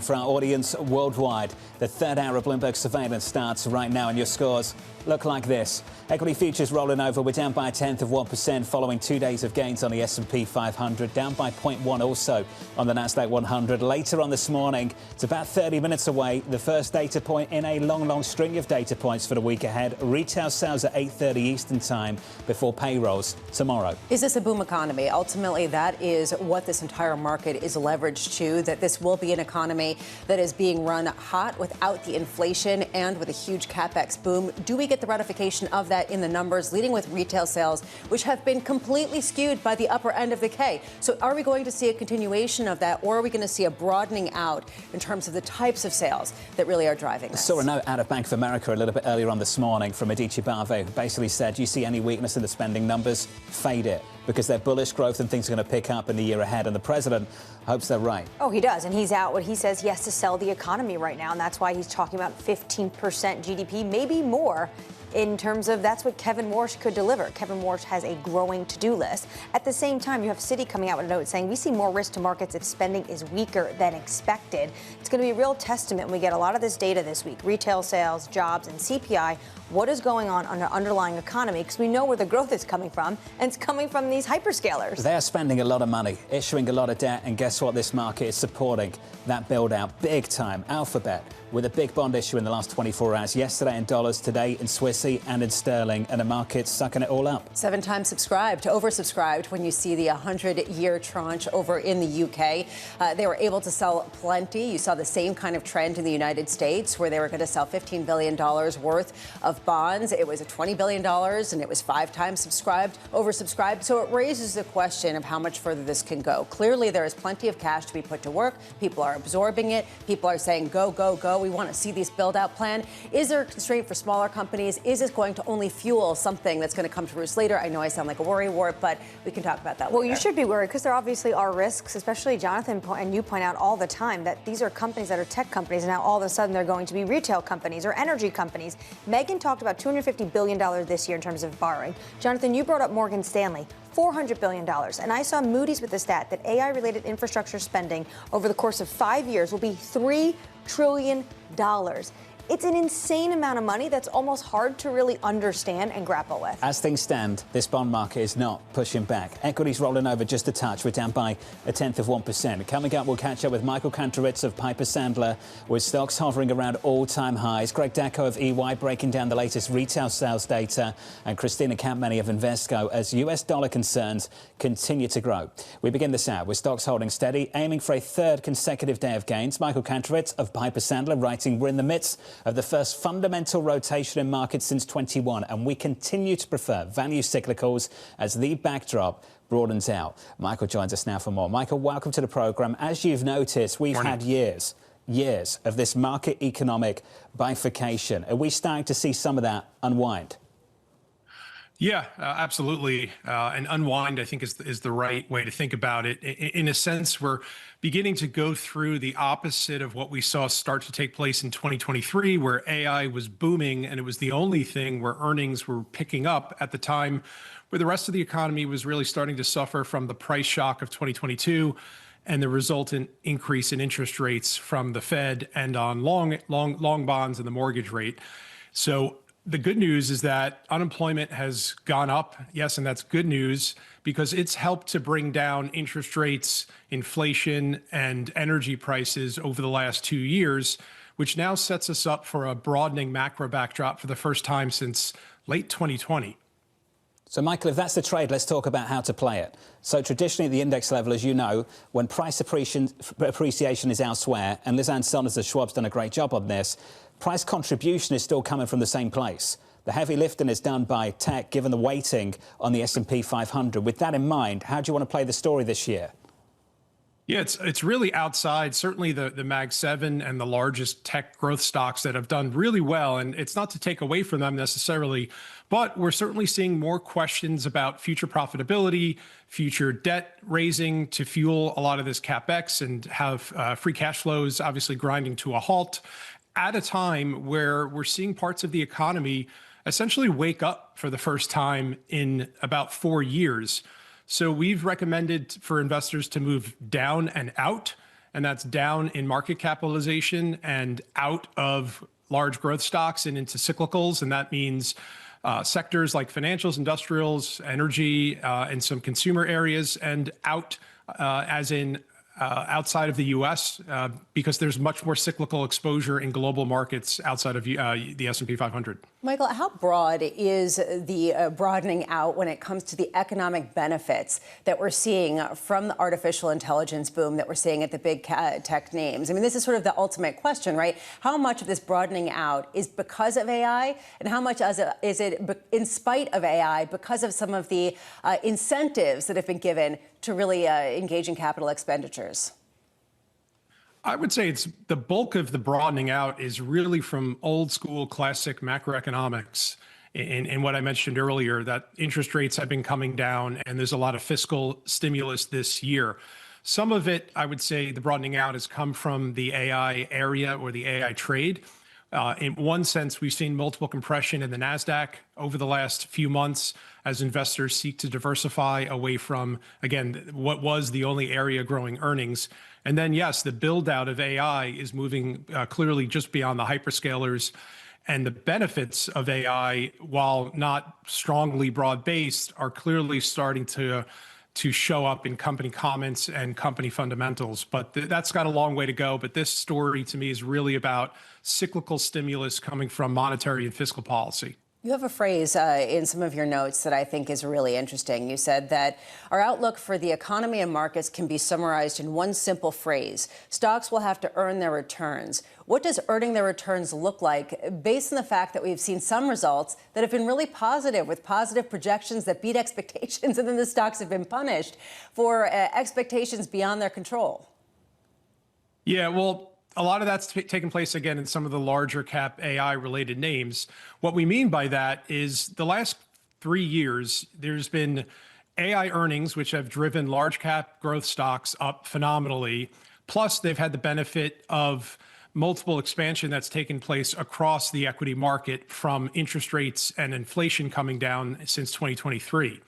for our audience worldwide. The third hour of Bloomberg Surveillance starts right now, and your scores look like this. Equity futures rolling over. We're down by 0.1% following 2 days of gains on the S&P 500, down by 0.1 also on the Nasdaq 100. Later on this morning, it's about 30 minutes away, the first data point in a long string of data points for the week ahead. Retail sales at 8:30 Eastern Time before payrolls tomorrow. Is this a boom economy? Ultimately, that is what this entire market is leveraged to, that this will be an economy that is being run hot without the inflation and with a huge capex boom. Do we get the ratification of that in the numbers, leading with retail sales, which have been completely skewed by the upper end of the K? So are we going to see a continuation of that, or are we going to see a broadening out in terms of the types of sales that really are driving this? I saw a note out of Bank of America a little bit earlier on this morning from Adichie Bave, who basically said, you see any weakness in the spending numbers, fade it, because they're bullish growth and things are going to pick up in the year ahead. And the president hopes they're right. Oh, he does. And he's out what he says he has to sell the economy right now. And that's why he's talking about 15% GDP, maybe more. In terms of that's what Kevin Warsh could deliver. Kevin Warsh has a growing to-do list. At the same time, you have Citi coming out with a note saying we see more risk to markets if spending is weaker than expected. It's going to be a real testament when we get a lot of this data this week. Retail sales, jobs, and CPI. What is going on the underlying economy? Because we know where the growth is coming from, and it's coming from these hyperscalers. They're spending a lot of money, issuing a lot of debt, and guess what? This market is supporting that build-out big time. Alphabet with a big bond issue in the last 24 hours. Yesterday in dollars, today in Swissy and in sterling, and the market's sucking it all up. 7 times subscribed, oversubscribed when you see the 100-year tranche over in the UK. They were able to sell plenty. You saw the same kind of trend in the United States where they were going to sell $15 billion worth of bonds. It was a $20 billion and it was 5 times subscribed, oversubscribed. So it raises the question of how much further this can go. Clearly, there is plenty of cash to be put to work. People are absorbing it. People are saying, go, go, go. we want to see this build-out plan? Is there a constraint for smaller companies? Is this going to only fuel something that's going to come to roost later? I know I sound like a worrywart, but we can talk about that later. Well, you should be worried because there obviously are risks, especially Jonathan and you point out all the time that these are companies that are tech companies, and now all of a sudden they're going to be retail companies or energy companies. Megan talked about $250 billion this year in terms of borrowing. Jonathan, you brought up Morgan Stanley. $400 billion. And I saw Moody's with the stat that AI-related infrastructure spending over the course of 5 years will be $3 trillion. It's an insane amount of money that's almost hard to really understand and grapple with. As things stand, this bond market is not pushing back. Equities rolling over just a touch. We're down by 0.1%. Coming up, we'll catch up with Michael Kantorowicz of Piper Sandler, with stocks hovering around all-time highs. Greg Dacko of EY breaking down the latest retail sales data, and Christina Campmany of Invesco as US dollar concerns continue to grow. We begin this hour with stocks holding steady, aiming for a third consecutive day of gains. Michael Kantorowicz of Piper Sandler writing, "We're in the midst of the first fundamental rotation in markets since 21, and we continue to prefer value cyclicals as the backdrop broadens out." Michael joins us now for more. Michael, welcome to the programme. As you've noticed, we've had years of this market economic bifurcation. Are we starting to see some of that unwind? Yeah, absolutely. And unwind, I think, is the right way to think about it. In a sense, we're beginning to go through the opposite of what we saw start to take place in 2023, where AI was booming, and it was the only thing where earnings were picking up at the time where the rest of the economy was really starting to suffer from the price shock of 2022 and the resultant increase in interest rates from the Fed and on long bonds and the mortgage rate. So the good news is that unemployment has gone up. Yes, and that's good news because it's helped to bring down interest rates, inflation, and energy prices over the last 2 years, which now sets us up for a broadening macro backdrop for the first time since late 2020. So, Michael, if that's the trade, let's talk about how to play it. So traditionally at the index level, as you know, when price appreciation is elsewhere, and Liz Ann Saunders of Schwab's done a great job on this, price contribution is still coming from the same place. The heavy lifting is done by tech, given the weighting on the S&P 500. With that in mind, how do you want to play the story this year? Yeah, it's really outside, certainly the Mag 7 and the largest tech growth stocks that have done really well. And it's not to take away from them necessarily, but we're certainly seeing more questions about future profitability, future debt raising to fuel a lot of this CapEx, and have free cash flows obviously grinding to a halt at a time where we're seeing parts of the economy essentially wake up for the first time in about 4 years. So we've recommended for investors to move down and out, and that's down in market capitalization and out of large growth stocks and into cyclicals. And that means sectors like financials, industrials, energy, and some consumer areas, and out as in outside of the U.S. Because there's much more cyclical exposure in global markets outside of the S&P 500. Michael, how broad is the broadening out when it comes to the economic benefits that we're seeing from the artificial intelligence boom that we're seeing at the big tech names? I mean, this is sort of the ultimate question, right? How much of this broadening out is because of AI, and how much is it in spite of AI because of some of the incentives that have been given to really engage in capital expenditures? I would say it's the bulk of the broadening out is really from old school classic macroeconomics. In what I mentioned earlier, that interest rates have been coming down and there's a lot of fiscal stimulus this year. Some of it, I would say, the broadening out has come from the AI area or the AI trade. In one sense, we've seen multiple compression in the NASDAQ over the last few months as investors seek to diversify away from, again, what was the only area growing earnings. And then, yes, the build out of AI is moving clearly just beyond the hyperscalers. And the benefits of AI, while not strongly broad-based, are clearly starting to show up in company comments and company fundamentals. But that's got a long way to go. But this story, to me, is really about cyclical stimulus coming from monetary and fiscal policy. You have a phrase in some of your notes that I think is really interesting. You said that our outlook for the economy and markets can be summarized in one simple phrase: stocks will have to earn their returns. What does earning their returns look like based on the fact that we've seen some results that have been really positive, with positive projections that beat expectations, and then the stocks have been punished for expectations beyond their control? Yeah, well, a lot of that's taken place again in some of the larger cap AI related names. What we mean by that is the last 3 years, there's been AI earnings, which have driven large cap growth stocks up phenomenally. Plus, they've had the benefit of multiple expansion that's taken place across the equity market from interest rates and inflation coming down since 2023.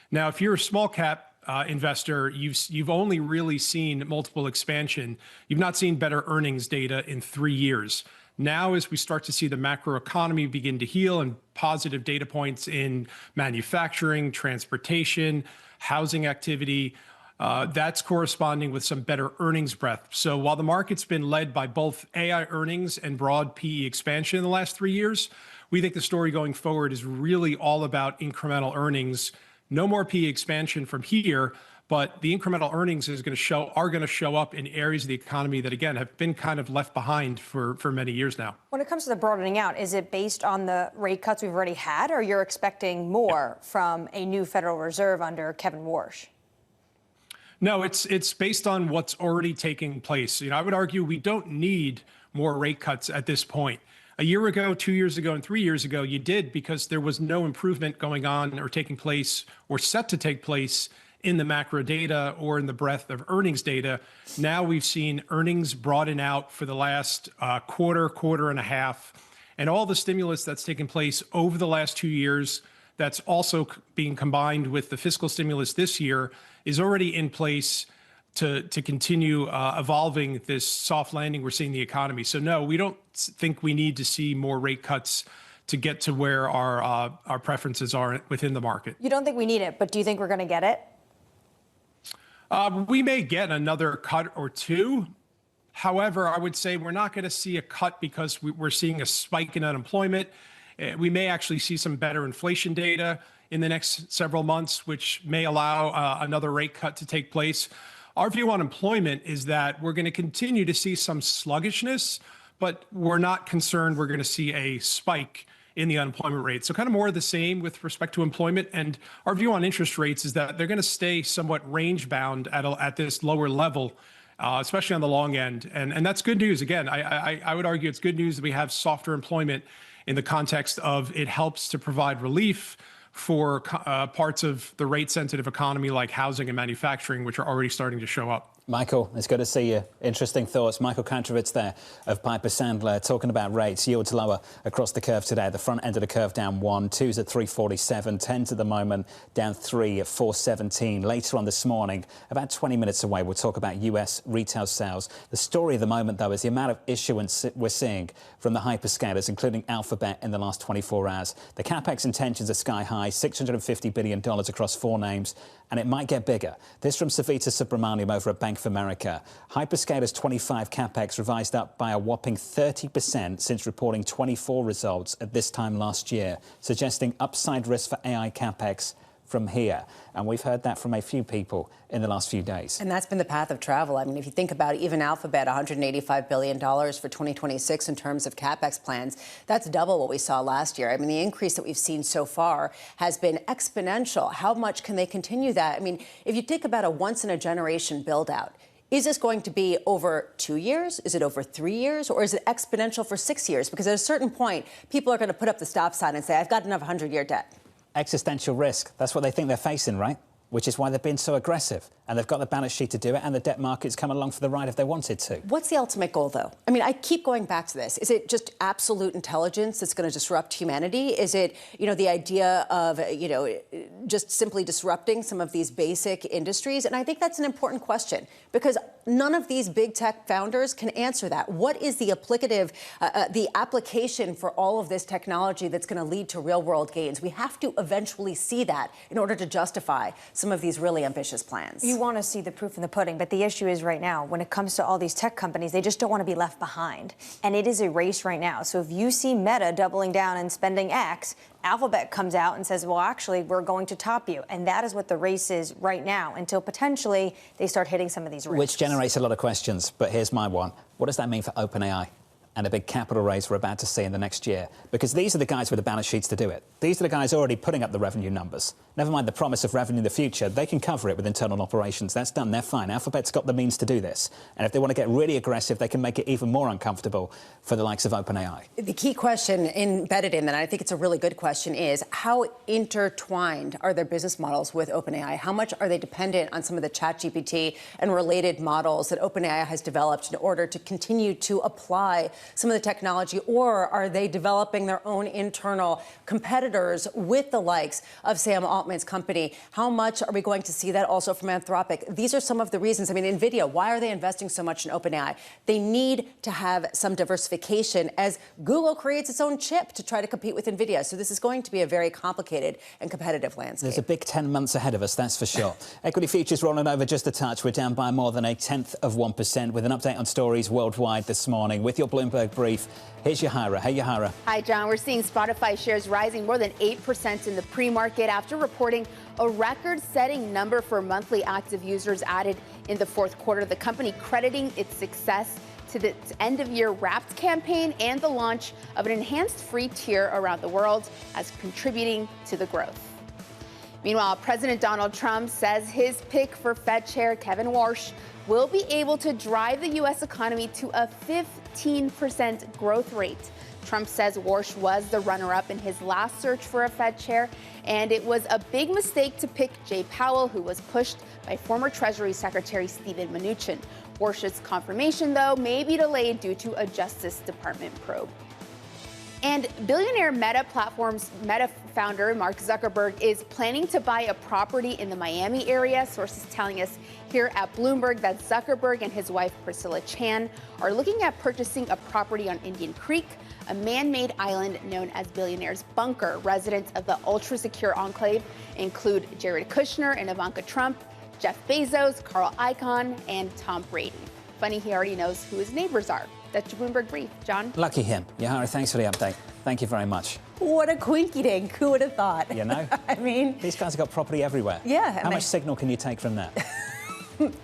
Now, if you're a small cap investor, you've only really seen multiple expansion. You've not seen better earnings data in 3 years. Now, as we start to see the macroeconomy begin to heal and positive data points in manufacturing, transportation, housing activity, that's corresponding with some better earnings breadth. So while the market's been led by both AI earnings and broad PE expansion in the last 3 years, we think the story going forward is really all about incremental earnings. No more PE expansion from here, but the incremental earnings are going to show up in areas of the economy that, again, have been kind of left behind for many years now. When it comes to the broadening out, is it based on the rate cuts we've already had, or you're expecting more from a new Federal Reserve under Kevin Warsh? No, it's based on what's already taking place. I would argue we don't need more rate cuts at this point. A year ago, 2 years ago, and 3 years ago, you did, because there was no improvement going on or taking place or set to take place in the macro data or in the breadth of earnings data. Now we've seen earnings broaden out for the last quarter and a half, and all the stimulus that's taken place over the last 2 years that's also being combined with the fiscal stimulus this year is already in place to continue evolving this soft landing we're seeing in the economy. So no, we don't think we need to see more rate cuts to get to where our preferences are within the market. You don't think we need it, but do you think we're going to get it? We may get another cut or two. However, I would say we're not going to see a cut because we're seeing a spike in unemployment. We may actually see some better inflation data in the next several months, which may allow another rate cut to take place. Our view on employment is that we're going to continue to see some sluggishness, but we're not concerned we're going to see a spike in the unemployment rate. So kind of more of the same with respect to employment. And our view on interest rates is that they're going to stay somewhat range bound at this lower level, especially on the long end. And that's good news. Again, I would argue it's good news that we have softer employment in the context of it helps to provide relief for parts of the rate-sensitive economy like housing and manufacturing, which are already starting to show up. Michael, it's good to see you. Interesting thoughts. Michael Kantrovitz there of Piper Sandler talking about rates. Yields lower across the curve today. The front end of the curve down 1, 2s at 347, 10s at the moment down 3 at 417. Later on this morning, about 20 minutes away, we'll talk about US retail sales. The story of the moment, though, is the amount of issuance we're seeing from the hyperscalers, including Alphabet, in the last 24 hours. The capex intentions are sky high, $650 billion across 4 names, and it might get bigger. This from Savita Subramaniam over at Bank of America. Hyperscalers 25 capex revised up by a whopping 30% since reporting 24 results at this time last year, suggesting upside risk for AI capex from here. And we've heard that from a few people in the last few days. And that's been the path of travel. I mean, if you think about it, even Alphabet, $185 billion for 2026 in terms of capex plans, that's double what we saw last year. I mean, the increase that we've seen so far has been exponential. How much can they continue that? I mean, if you think about a once-in-a-generation build-out, is this going to be over 2 years? Is it over 3 years? Or is it exponential for 6 years? Because at a certain point, people are going to put up the stop sign and say, I've got enough 100-year debt. Existential risk. That's what they think they're facing, right? Which is why they've been so aggressive. And they've got the balance sheet to do it, and the debt market's come along for the ride if they wanted to. What's the ultimate goal, though? I mean, I keep going back to this. Is it just absolute intelligence that's going to disrupt humanity? Is it, the idea of, just simply disrupting some of these basic industries? And I think that's an important question, because none of these big tech founders can answer that. What is the the application for all of this technology that's going to lead to real-world gains? We have to eventually see that in order to justify some of these really ambitious plans. You want to see the proof in the pudding, but the issue is right now, when it comes to all these tech companies, they just don't want to be left behind. And it is a race right now. So if you see Meta doubling down and spending X, Alphabet comes out and says, well, actually, we're going to top you. And that is what the race is right now, until potentially they start hitting some of these risks. Which generates a lot of questions, but here's my one. What does that mean for OpenAI? and a big capital raise we're about to see in the next year. Because these are the guys with the balance sheets to do it. These are the guys already putting up the revenue numbers. Never mind the promise of revenue in the future. They can cover it with internal operations. That's done. They're fine. Alphabet's got the means to do this. And if they want to get really aggressive, they can make it even more uncomfortable for the likes of OpenAI. The key question embedded in that, and I think it's a really good question, is how intertwined are their business models with OpenAI? How much are they dependent on some of the ChatGPT and related models that OpenAI has developed in order to continue to apply some of the technology, or are they developing their own internal competitors with the likes of Sam Altman's company? How much are we going to see that also from Anthropic? These are some of the reasons. I mean, NVIDIA, why are they investing so much in OpenAI? They need to have some diversification as Google creates its own chip to try to compete with NVIDIA. So this is going to be a very complicated and competitive landscape. There's a big 10 months ahead of us, that's for sure. Equity futures rolling over just a touch. We're down by more than 0.1% with an update on stories worldwide this morning. With your Bloomberg brief, here's Yahira. Hey, Yahira. Hi, John. We're seeing Spotify shares rising more than 8% in the pre-market after reporting a record-setting number for monthly active users added in the fourth quarter. The company crediting its success to the end-of-year Wrapped campaign and the launch of an enhanced free tier around the world as contributing to the growth. Meanwhile, President Donald Trump says his pick for Fed Chair Kevin Warsh will be able to drive the U.S. economy to a 15% growth rate. Trump says Warsh was the runner-up in his last search for a Fed chair, and it was a big mistake to pick Jay Powell, who was pushed by former Treasury Secretary Steven Mnuchin. Warsh's confirmation, though, may be delayed due to a Justice Department probe. And billionaire Meta founder Mark Zuckerberg is planning to buy a property in the Miami area. Sources telling us here at Bloomberg that Zuckerberg and his wife Priscilla Chan are looking at purchasing a property on Indian Creek, a man-made island known as Billionaire's Bunker. Residents of the ultra-secure enclave include Jared Kushner and Ivanka Trump, Jeff Bezos, Carl Icahn, and Tom Brady. Funny, he already knows who his neighbors are. That's your Bloomberg brief. John? Lucky him. Yahira, thanks for the update. Thank you very much. What a quinky-dink. Who would have thought? You know? I mean... These guys have got property everywhere. Yeah. How much signal can you take from that?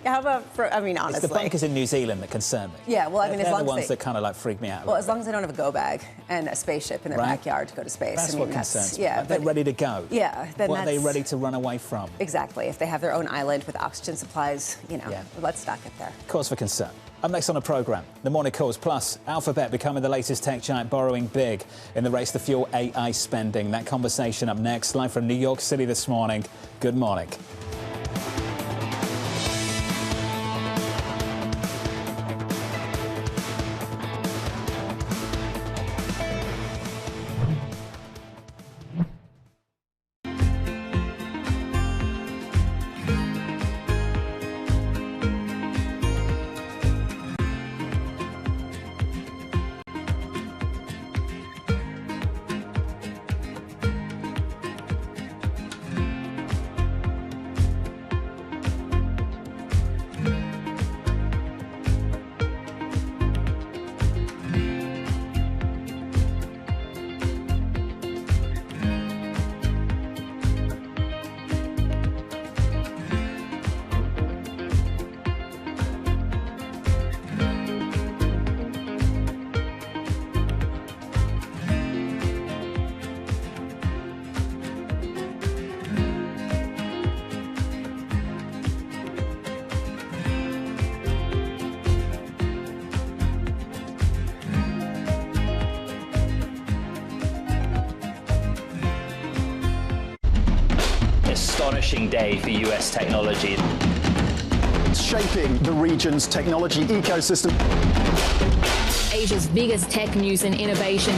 How about, honestly. It's the bunkers in New Zealand that concern me. Yeah, well, I mean, they're as long the as ones that kind of like freak me out. Well, as long as they don't have a go bag and a spaceship in their backyard to go to space. That's what concerns me. Yeah, they're ready to go. Yeah, then what are they ready to run away from? Exactly. If they have their own island with oxygen supplies, let's stock it there. Cause for concern. Up next on the programme, the morning calls, plus Alphabet becoming the latest tech giant, borrowing big in the race to fuel AI spending. That conversation up next, live from New York City this morning. Good morning. Astonishing day for US technology. It's shaping the region's technology ecosystem. Asia's biggest tech news and innovation.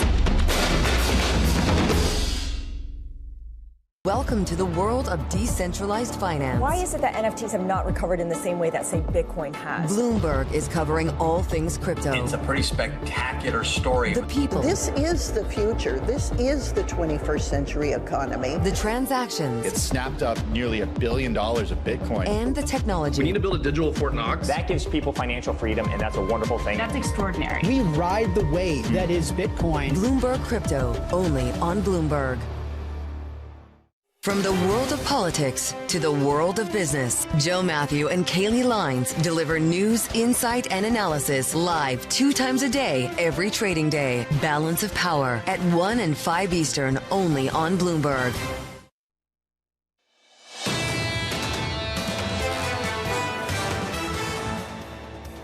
Welcome to the world of decentralized finance. Why is it that NFTs have not recovered in the same way that, say, Bitcoin has? Bloomberg is covering all things crypto. It's a pretty spectacular story. The people. This is the future. This is the 21st century economy. The transactions. It snapped up nearly $1 billion of Bitcoin. And the technology. We need to build a digital Fort Knox. That gives people financial freedom, and that's a wonderful thing. That's extraordinary. We ride the wave that is Bitcoin. Bloomberg Crypto, only on Bloomberg. From the world of politics to the world of business, Joe Matthew and Kaylee Lines deliver news, insight, and analysis live 2 times a day, every trading day. Balance of Power at 1 and 5 Eastern, only on Bloomberg.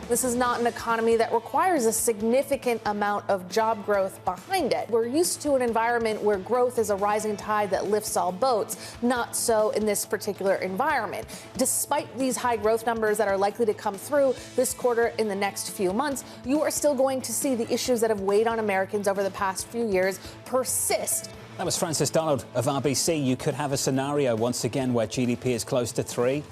This is not an economy that requires a significant amount of job growth behind it. We're used to an environment where growth is a rising tide that lifts all boats. Not so in this particular environment. Despite these high growth numbers that are likely to come through this quarter in the next few months, you are still going to see the issues that have weighed on Americans over the past few years persist. That was Francis Donald of RBC. You could have a scenario once again where GDP is close to 3.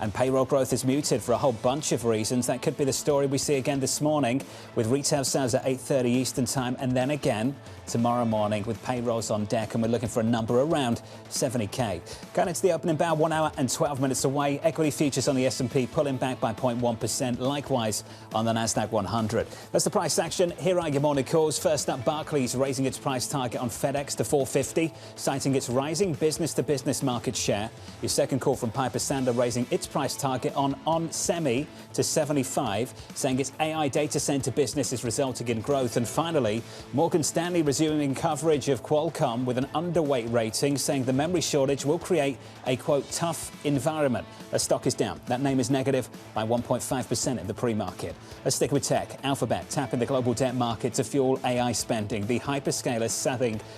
And payroll growth is muted for a whole bunch of reasons. That could be the story we see again this morning with retail sales at 8:30 Eastern time, and then again tomorrow morning with payrolls on deck, and we're looking for a number around 70k. Going into the opening bell, 1 hour and 12 minutes away. Equity futures on the S&P pulling back by 0.1%. Likewise on the Nasdaq 100. That's the price action. Here are your morning calls. First up, Barclays raising its price target on FedEx to 450, citing its rising business-to-business market share. Your second call from Piper Sandler raising its price target on semi to 75, saying its AI data center business is resulting in growth. And finally, Morgan Stanley resuming coverage of Qualcomm with an underweight rating, saying the memory shortage will create a, quote, tough environment. The stock is down. That name is negative by 1.5% in the pre-market. Let's stick with tech. Alphabet tapping the global debt market to fuel AI spending. The hyperscaler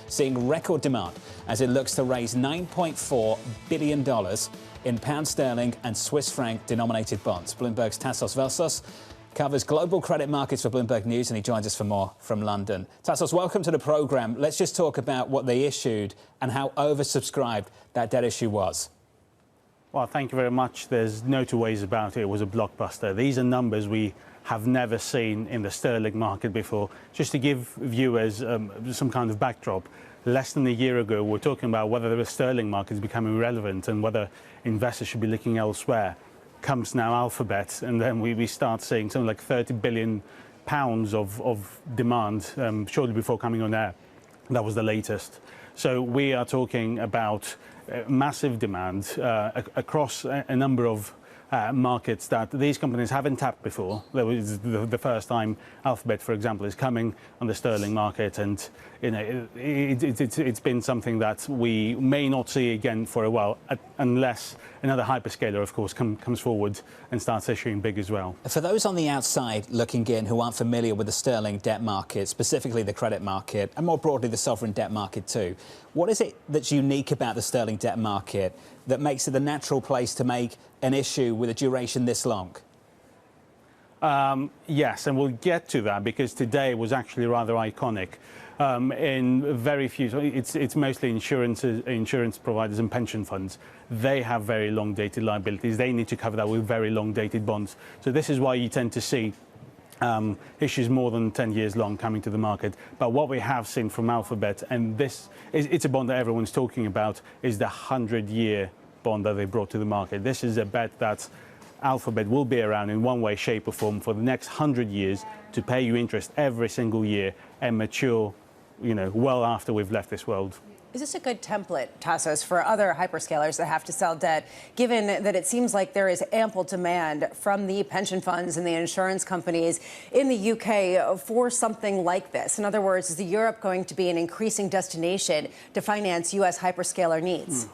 seeing record demand as it looks to raise $9.4 billion in pound sterling and Swiss franc denominated bonds. Bloomberg's Tassos Velsos covers global credit markets for Bloomberg News, and he joins us for more from London. Tassos, welcome to the programme. Let's just talk about what they issued and how oversubscribed that debt issue was. Well, thank you very much. There's no two ways about it. It was a blockbuster. These are numbers we have never seen in the sterling market before. Just to give viewers some kind of backdrop, less than a year ago, we were talking about whether the sterling market is becoming relevant and whether investors should be looking elsewhere. Comes now Alphabet, and then we start seeing something like £30 billion of demand shortly before coming on air. That was the latest. So we are talking about massive demand across a number of markets that these companies haven't tapped before. That was the first time Alphabet, for example, is coming on the sterling market, and it's been something that we may not see again for a while, unless another hyperscaler, of course, comes forward and starts issuing big as well. For those on the outside looking in who aren't familiar with the sterling debt market, specifically the credit market, and more broadly the sovereign debt market too, what is it that's unique about the sterling debt market that makes it the natural place to make an issue with a duration this long? Yes, and we'll get to that because today was actually rather iconic. In very few, it's mostly insurance providers and pension funds. They have very long-dated liabilities. They need to cover that with very long-dated bonds. So this is why you tend to see issues more than 10 years long coming to the market. But what we have seen from Alphabet, and it's a bond that everyone's talking about, is the 100-year bond that they brought to the market. This is a bet that Alphabet will be around in one way, shape or form for the next 100 years to pay you interest every single year and mature, well after we've left this world. Is this a good template, Tassos, for other hyperscalers that have to sell debt, given that it seems like there is ample demand from the pension funds and the insurance companies in the UK for something like this? In other words, is Europe going to be an increasing destination to finance US hyperscaler needs?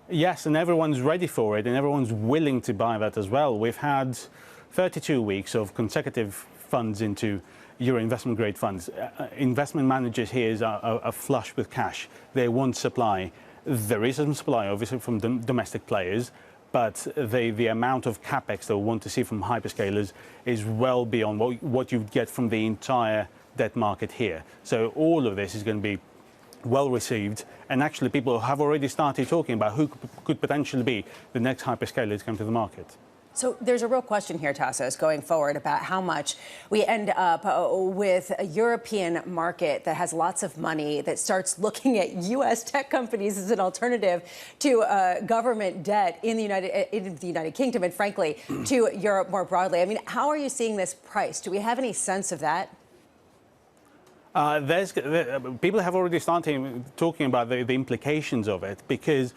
Yes, and everyone's ready for it, and everyone's willing to buy that as well. We've had 32 weeks of consecutive funds into Euro investment grade funds. Investment managers here are flush with cash. They want supply. There is some supply, obviously, from domestic players, but the amount of capex they'll want to see from hyperscalers is well beyond what you get from the entire debt market here. So all of this is going to be well received, and actually people have already started talking about who could potentially be the next hyperscaler to come to the market. So there's a real question here, Tassos, going forward about how much we end up with a European market that has lots of money that starts looking at U.S. tech companies as an alternative to government debt in the United Kingdom and, frankly, to Europe more broadly. I mean, how are you seeing this price? Do we have any sense of that? People have already started talking about the implications of it, because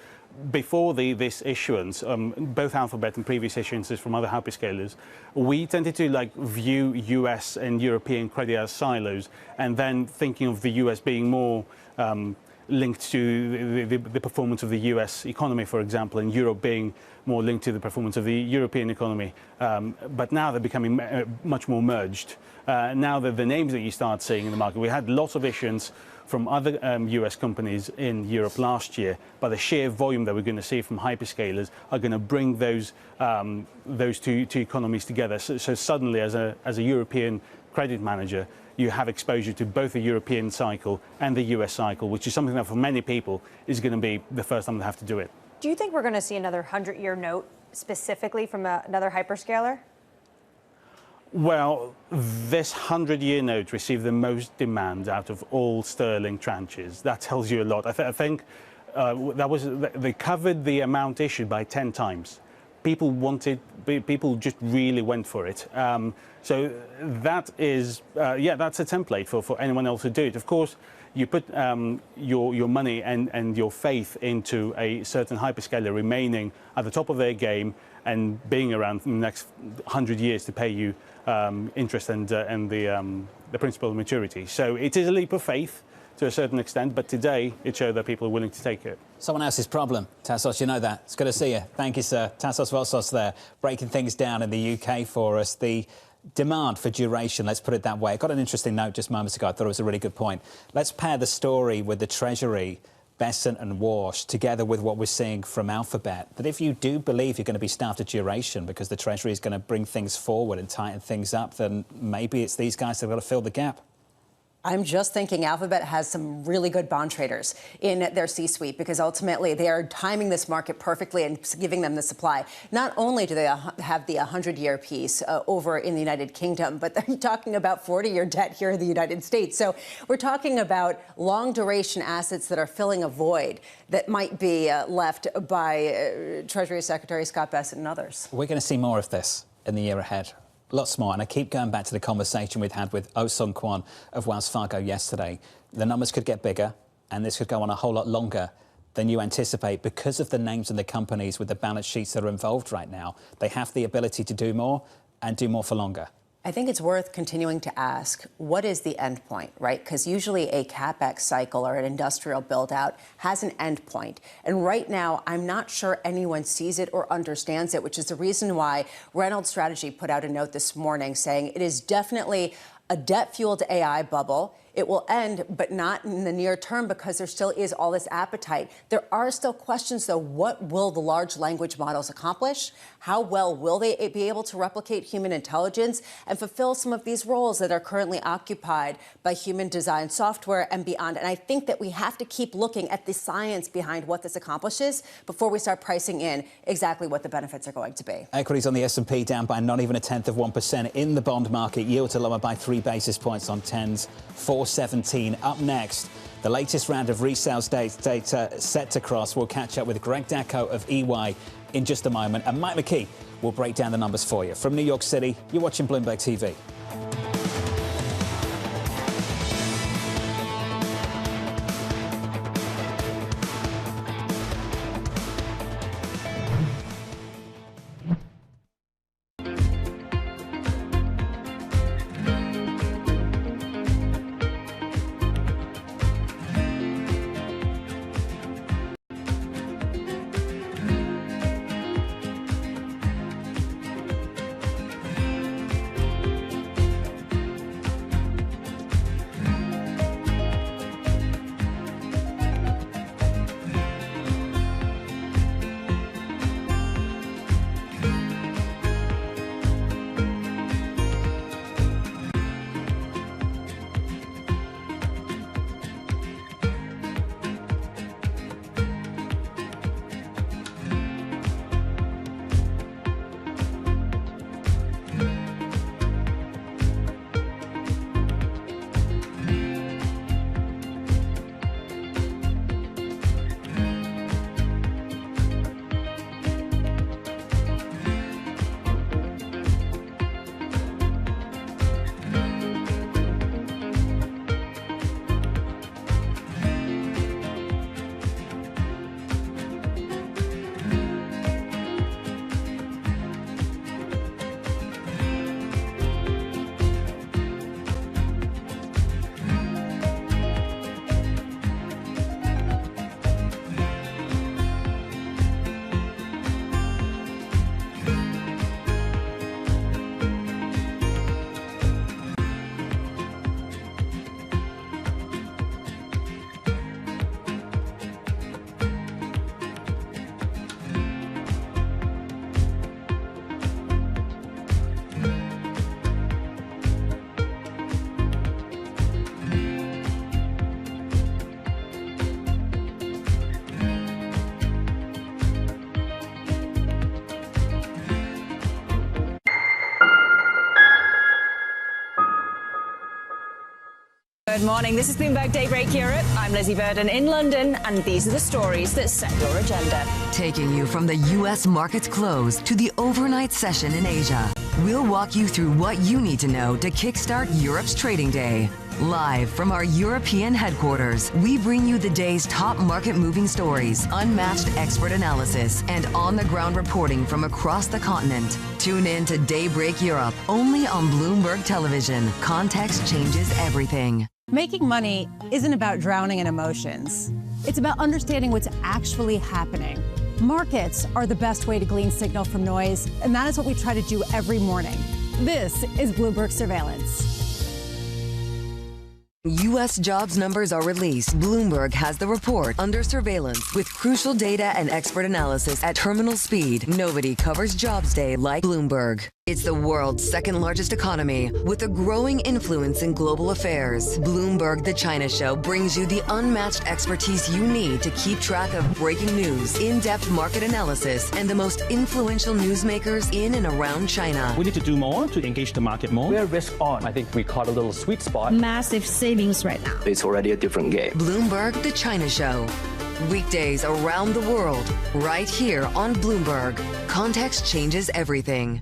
before this issuance, both Alphabet and previous issuances from other hyperscalers, we tended to view US and European credit as silos, and then thinking of the US being more linked to the performance of the US economy, for example, and Europe being more linked to the performance of the European economy. But now they're becoming much more merged. Now that the names that you start seeing in the market, we had lots of issuance from other US companies in Europe last year, but the sheer volume that we're going to see from hyperscalers are going to bring those two economies together. So suddenly, as a European credit manager, you have exposure to both the European cycle and the US cycle, which is something that for many people is going to be the first time they have to do it. Do you think we're going to see another 100-year note specifically from another hyperscaler? Well, this 100-year note received the most demand out of all sterling tranches. That tells you a lot. I think they covered the amount issued by 10 times. People just really went for it. So that is, that's a template for anyone else to do it. Of course, you put your money and your faith into a certain hyperscaler remaining at the top of their game and being around for the next 100 years to pay you interest and the principal of maturity. So it is a leap of faith to a certain extent, but today it showed that people are willing to take it. Someone else's problem. Tassos, you know that. It's good to see you. Thank you, sir. Tassos Vosos there, breaking things down in the UK for us. The demand for duration, let's put it that way. I got an interesting note just moments ago. I thought it was a really good point. Let's pair the story with the Treasury, Besant and Walsh, together with what we're seeing from Alphabet. That if you do believe you're going to be starved of duration because the Treasury is going to bring things forward and tighten things up, then maybe it's these guys that are going to fill the gap. I'm just thinking Alphabet has some really good bond traders in their C-suite, because ultimately they are timing this market perfectly and giving them the supply. Not only do they have the 100-year piece over in the United Kingdom, but they're talking about 40-year debt here in the United States. So we're talking about long-duration assets that are filling a void that might be left by Treasury Secretary Scott Bessent and others. We're going to see more of this in the year ahead. Lots more, and I keep going back to the conversation we'd had with Oh Sung Kwon of Wells Fargo yesterday. The numbers could get bigger, and this could go on a whole lot longer than you anticipate because of the names and the companies with the balance sheets that are involved right now. They have the ability to do more and do more for longer. I think it's worth continuing to ask, what is the end point, right? Because usually a CapEx cycle or an industrial build-out has an end point. And right now, I'm not sure anyone sees it or understands it, which is the reason why Reynolds Strategy put out a note this morning saying it is definitely a debt-fueled AI bubble. It will end, but not in the near term, because there still is all this appetite. There are still questions, though. What will the large language models accomplish? How well will they be able to replicate human intelligence and fulfill some of these roles that are currently occupied by human design software and beyond? And I think that we have to keep looking at the science behind what this accomplishes before we start pricing in exactly what the benefits are going to be. Equities on the S&P down by not even 1/10%. In the bond market, yields are lower by 3 basis points on 10s, 417. Up next, the latest round of resales data set to cross. We'll catch up with Greg Dacko of EY in just a moment, and Mike McKee will break down the numbers for you. From New York City, you're watching Bloomberg TV. morning. This is Bloomberg Daybreak Europe. I'm Lizzie Burden in London, and these are the stories that set your agenda. Taking you from the U.S. markets close to the overnight session in Asia, we'll walk you through what you need to know to kickstart Europe's trading day. Live from our European headquarters, we bring you the day's top market-moving stories, unmatched expert analysis, and on-the-ground reporting from across the continent. Tune in to Daybreak Europe, only on Bloomberg Television. Context changes everything. Making money isn't about drowning in emotions. It's about understanding what's actually happening. Markets are the best way to glean signal from noise, and that is what we try to do every morning. This is Bloomberg Surveillance. U.S. jobs numbers are released. Bloomberg has the report under surveillance with crucial data and expert analysis at terminal speed. Nobody covers Jobs Day like Bloomberg. It's the world's second largest economy with a growing influence in global affairs. Bloomberg The China Show brings you the unmatched expertise you need to keep track of breaking news, in-depth market analysis, and the most influential newsmakers in and around China. We need to do more to engage the market more. We're risk on. I think we caught a little sweet spot. Massive savings right now. It's already a different game. Bloomberg The China Show. Weekdays around the world, right here on Bloomberg. Context changes everything.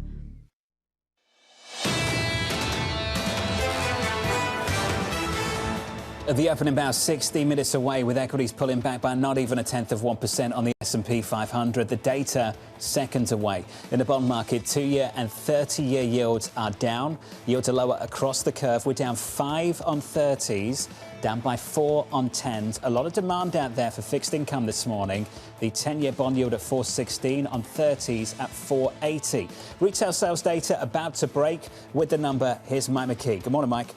The opening about 60 minutes away, with equities pulling back by not even 0.1% on the S&P 500. The data seconds away. In the bond market, 2-year and 30-year yields are down. Yields are lower across the curve. We're down 5 on 30s, down by 4 on 10s. A lot of demand out there for fixed income this morning. The 10-year bond yield at 4.16, on 30s at 4.80. Retail sales data about to break with the number. Here's Mike McKee. Good morning, Mike.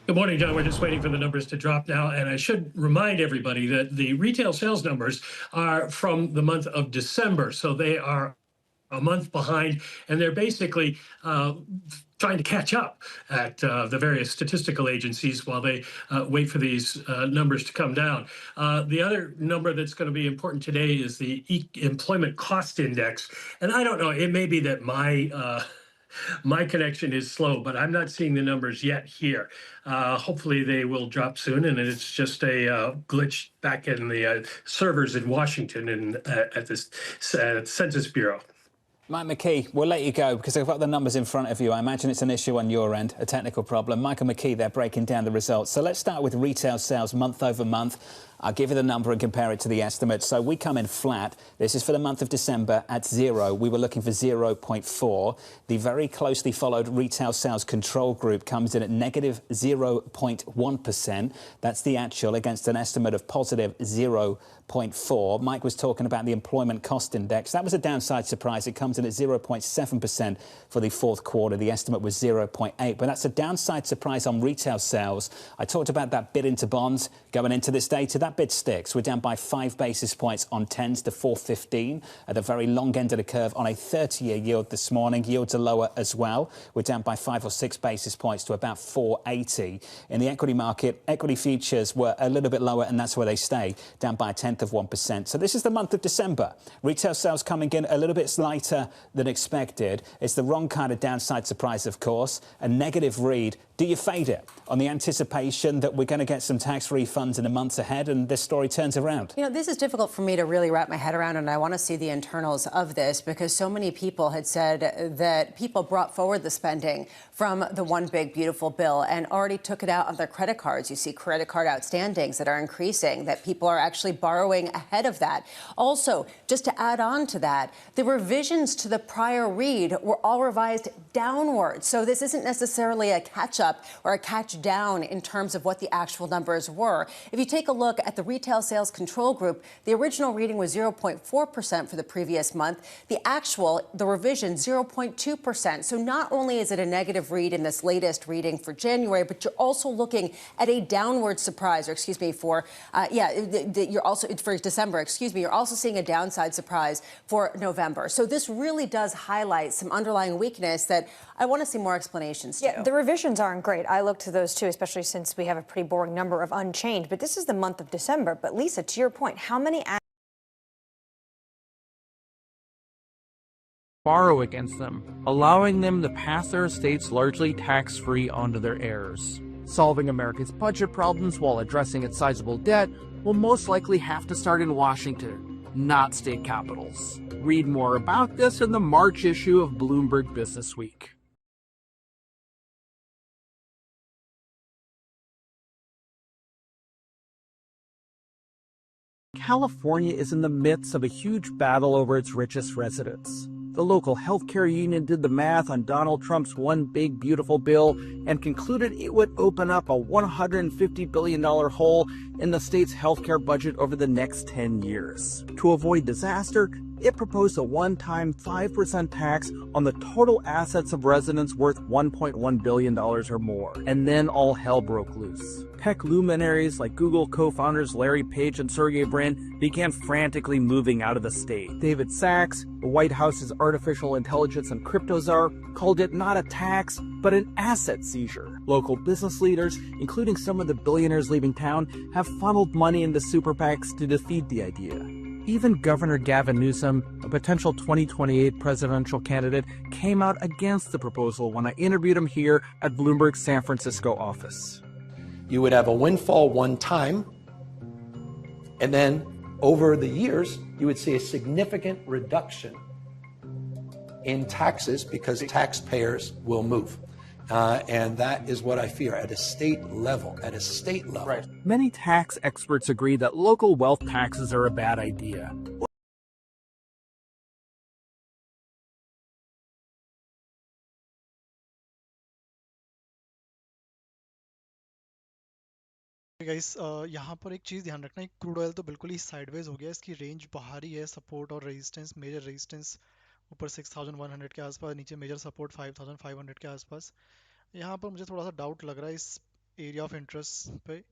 Good morning, John. We're just waiting for the numbers to drop now. And I should remind everybody that the retail sales numbers are from the month of December. So they are a month behind, and they're basically trying to catch up at the various statistical agencies while they wait for these numbers to come down. The other number that's going to be important today is the employment cost index. And I don't know, it may be that my connection is slow, but I'm not seeing the numbers yet here. Hopefully they will drop soon, and it's just a glitch back in the servers in Washington and at the Census Bureau. Mike McKee, we'll let you go because I've got the numbers in front of you. I imagine it's an issue on your end, a technical problem. Michael McKee, they're breaking down the results. So let's start with retail sales month over month. I'll give you the number and compare it to the estimate. So we come in flat. This is for the month of December at 0. We were looking for 0.4. The very closely followed retail sales control group comes in at negative 0.1%. That's the actual against an estimate of positive 0.4. Mike was talking about the employment cost index. That was a downside surprise. It comes in at 0.7% for the fourth quarter. The estimate was 0.8. But that's a downside surprise on retail sales. I talked about that bid into bonds going into this data. That bid sticks. We're down by 5 basis points on 10s to 4.15 at the very long end of the curve on a 30-year yield this morning. Yields are lower as well. We're down by 5 or 6 basis points to about 4.80. In the equity market, equity futures were a little bit lower, and that's where they stay, down by 0.1%. So this is the month of December. Retail sales coming in a little bit lighter than expected. It's the wrong kind of downside surprise, of course. A negative read. Do you fade it on the anticipation that we're going to get some tax refunds in the months ahead and this story turns around? You know, this is difficult for me to really wrap my head around, and I want to see the internals of this because so many people had said that people brought forward the spending from the one big beautiful bill and already took it out on their credit cards. You see credit card outstandings that are increasing, that people are actually borrowing ahead of that. Also, just to add on to that, the revisions to the prior read were all revised downwards. So this isn't necessarily a catch-up or a catch-down in terms of what the actual numbers were. If you take a look at the retail sales control group, the original reading was 0.4% for the previous month. The revision, 0.2%. So not only is it a negative read in this latest reading for January, but you're also looking at a downward surprise, or excuse me, for December, you're also seeing a downside surprise for November. So this really does highlight some underlying weakness that I want to see more explanations to. Yeah, the revisions aren't great. I looked to those too, especially since we have a pretty boring number of unchanged. But this is the month of December. But Lisa, to your point, how many borrow against them, allowing them to pass their estates largely tax-free onto their heirs. Solving America's budget problems while addressing its sizable debt will most likely have to start in Washington, not state capitals. Read more about this in the March issue of Bloomberg Business Week. California is in the midst of a huge battle over its richest residents. The local healthcare union did the math on Donald Trump's One Big Beautiful Bill and concluded it would open up a $150 billion hole in the state's healthcare budget over the next 10 years. To avoid disaster, it proposed a one-time 5% tax on the total assets of residents worth $1.1 billion or more. And then all hell broke loose. Tech luminaries like Google co-founders Larry Page and Sergey Brin began frantically moving out of the state. David Sachs, the White House's artificial intelligence and crypto czar, called it not a tax, but an asset seizure. Local business leaders, including some of the billionaires leaving town, have funneled money into super PACs to defeat the idea. Even Governor Gavin Newsom, a potential 2028 presidential candidate, came out against the proposal when I interviewed him here at Bloomberg's San Francisco office. You would have a windfall one time, and then over the years, you would see a significant reduction in taxes because taxpayers will move. And that is what I fear at a state level. Right. Many tax experts agree that local wealth taxes are a bad idea. Guys यहाँ पर एक चीज़ ध्यान रखना है, crude oil तो बिल्कुल ही sideways हो गया, इसकी रेंज बाहर ही है, सपोर्ट और रेजिस्टेंस, मेजर रेजिस्टेंस ऊपर 6100 के आसपास, नीचे मेजर सपोर्ट 5500 के आसपास। यहाँ पर मुझे थोड़ा सा डाउट लग रहा है इस एरिया ऑफ इंटरेस्ट पे।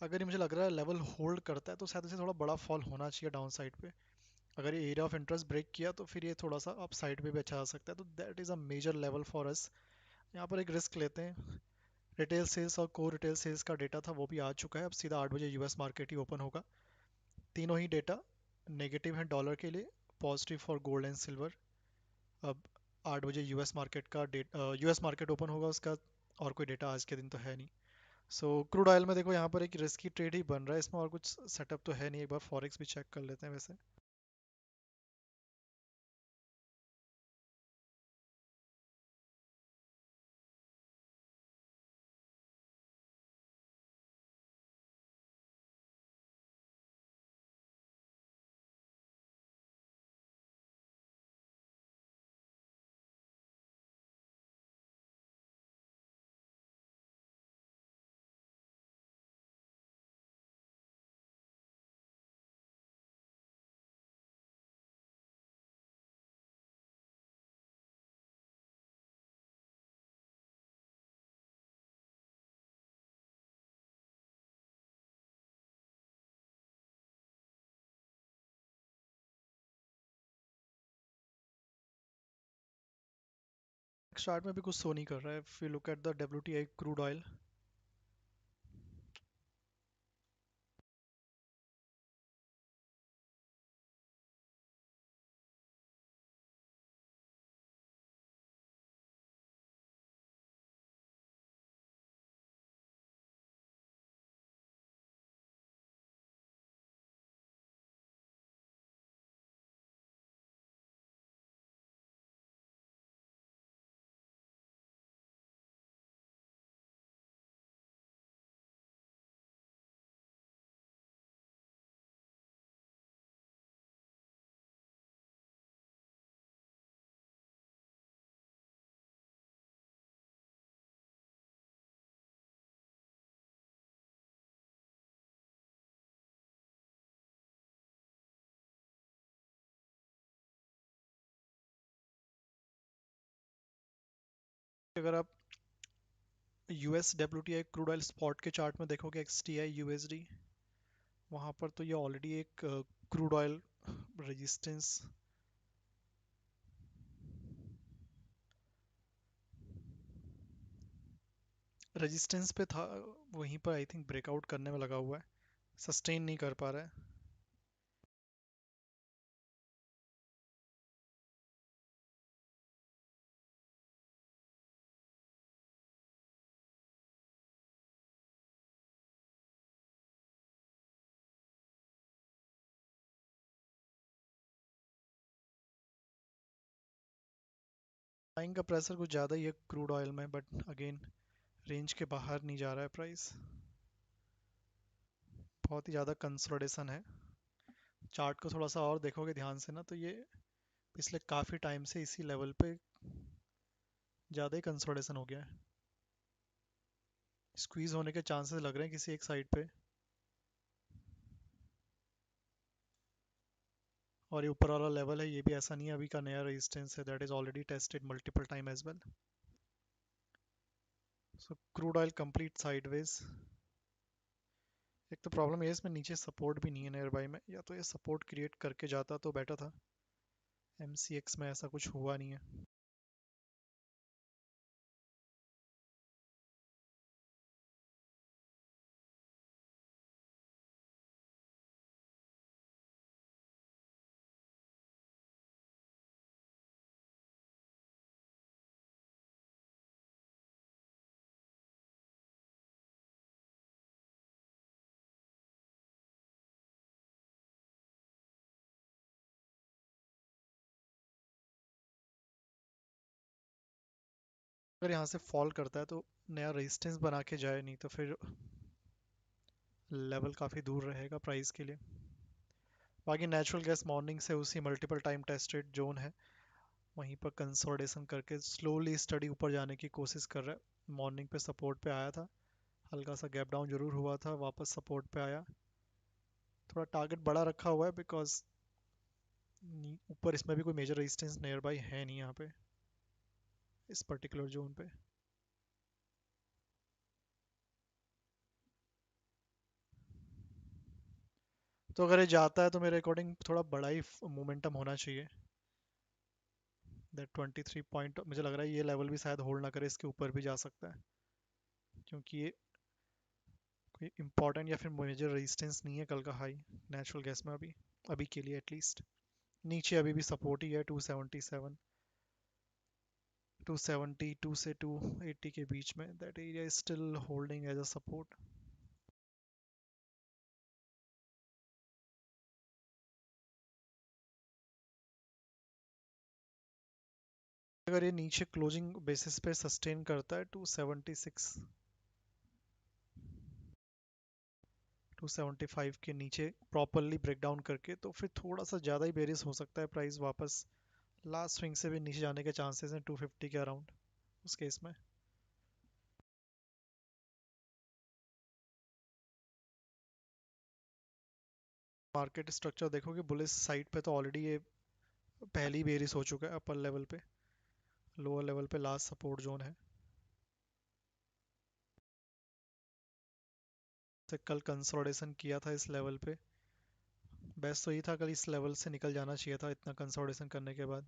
अगर ये मुझे लग रहा है लेवल होल्ड करता है तो शायद इसे थोड़ा बड़ा फॉल होना चाहिए डाउन साइड पे। अगर ये एरिया ऑफ इंटरेस्ट ब्रेक किया तो फिर ये थोड़ा सा अप साइड पे भी अच्छा आ सकता है, तो that is a major level for us. यहाँ पर एक रिस्क लेते हैं। रिटेल सेल्स और कोर रिटेल सेल्स का डेटा था वो भी आ चुका है, अब सीधा 8 बजे यूएस मार्केट ही ओपन होगा। तीनों ही डेटा नेगेटिव है डॉलर के लिए, positive for gold and silver. अब 8 बजे यूएस मार्केट ओपन होगा उसका, और कोई डेटा आज के दिन तो है नहीं। सो क्रूड ऑयल में देखो यहाँ पर एक रिस्की ट्रेड ही बन रहा है, इसमें और कुछ सेटअप तो है नहीं। एक बार फॉरेक्स भी चेक कर लेते हैं वैसे। चार्ट में भी कुछ शो नहीं कर रहा है। If you look at the WTI crude oil, अगर आप US WTI crude oil spot के चार्ट में देखोगे XTI USD, वहाँ पर तो ये ऑलरेडी एक क्रूड ऑयल रेजिस्टेंस पे था, वहीं पर आई थिंक ब्रेकआउट करने में लगा हुआ है, सस्टेन नहीं कर पा रहा है। बाइंग का प्रेशर कुछ ज़्यादा ही है क्रूड ऑयल में, बट अगेन रेंज के बाहर नहीं जा रहा है प्राइस। बहुत ही ज़्यादा कंसोलिडेशन है। चार्ट को थोड़ा सा और देखोगे ध्यान से ना, तो ये पिछले काफ़ी टाइम से इसी लेवल पे ज़्यादा ही कंसोलिडेशन हो गया है। स्क्वीज होने के चांसेस लग रहे हैं किसी एक साइड पे, और ये ऊपर वाला लेवल है, ये भी ऐसा नहीं है अभी का नया रेजिस्टेंस है, that is already tested multiple time as well. So crude oil complete sideways. एक तो प्रॉब्लम ये है इसमें नीचे सपोर्ट भी नहीं है नियर बाई में, या तो ये सपोर्ट क्रिएट करके जाता तो बेटर था। MCX में ऐसा कुछ हुआ नहीं है। अगर यहाँ से फॉल करता है तो नया रेजिस्टेंस बना के जाए, नहीं तो फिर लेवल काफ़ी दूर रहेगा प्राइस के लिए। बाकी नेचुरल गैस मॉर्निंग से उसी मल्टीपल टाइम टेस्टेड जोन है, वहीं पर कंसोलिडेशन करके स्लोली स्टडी ऊपर जाने की कोशिश कर रहा है। मॉर्निंग पे सपोर्ट पे आया था, हल्का सा गैप डाउन जरूर हुआ था, वापस सपोर्ट पे आया। थोड़ा टारगेट बड़ा रखा हुआ है बिकॉज ऊपर इसमें भी कोई मेजर रेजिस्टेंस नियर बाई है नहीं यहाँ पे इस पर्टिकुलर जोन पे। तो अगर ये जाता है तो मेरे अकॉर्डिंग थोड़ा बड़ा ही मोमेंटम होना चाहिए। दैट 23 पॉइंट मुझे लग रहा है ये लेवल भी शायद होल्ड ना करे, इसके ऊपर भी जा सकता है, क्योंकि ये कोई इंपॉर्टेंट या फिर मेजर रेजिस्टेंस नहीं है कल का हाई नेचुरल गैस में अभी के लिए एटलीस्ट। नीचे अभी भी सपोर्ट ही है 277, 272 से 280 के बीच में, that area is still holding as a support. अगर ये नीचे क्लोजिंग बेसिस पे सस्टेन करता है 276 275 के नीचे प्रॉपरली ब्रेक डाउन करके, तो फिर थोड़ा सा ज़्यादा ही बेरिस हो सकता है प्राइस वापस लास्ट स्विंग से भी नीचे जाने के चांसेस हैं 250 के अराउंड उस केस में। मार्केट स्ट्रक्चर देखोगे बुलिश साइड पे तो ऑलरेडी ये पहली बेरिस हो चुका है अपर लेवल पे, लोअर लेवल पे लास्ट सपोर्ट जोन है। तो कल कंसोलिडेशन किया था इस लेवल पे, बेस्ट तो ये था कल इस लेवल से निकल जाना चाहिए था इतना कंसोलिडेशन करने के बाद।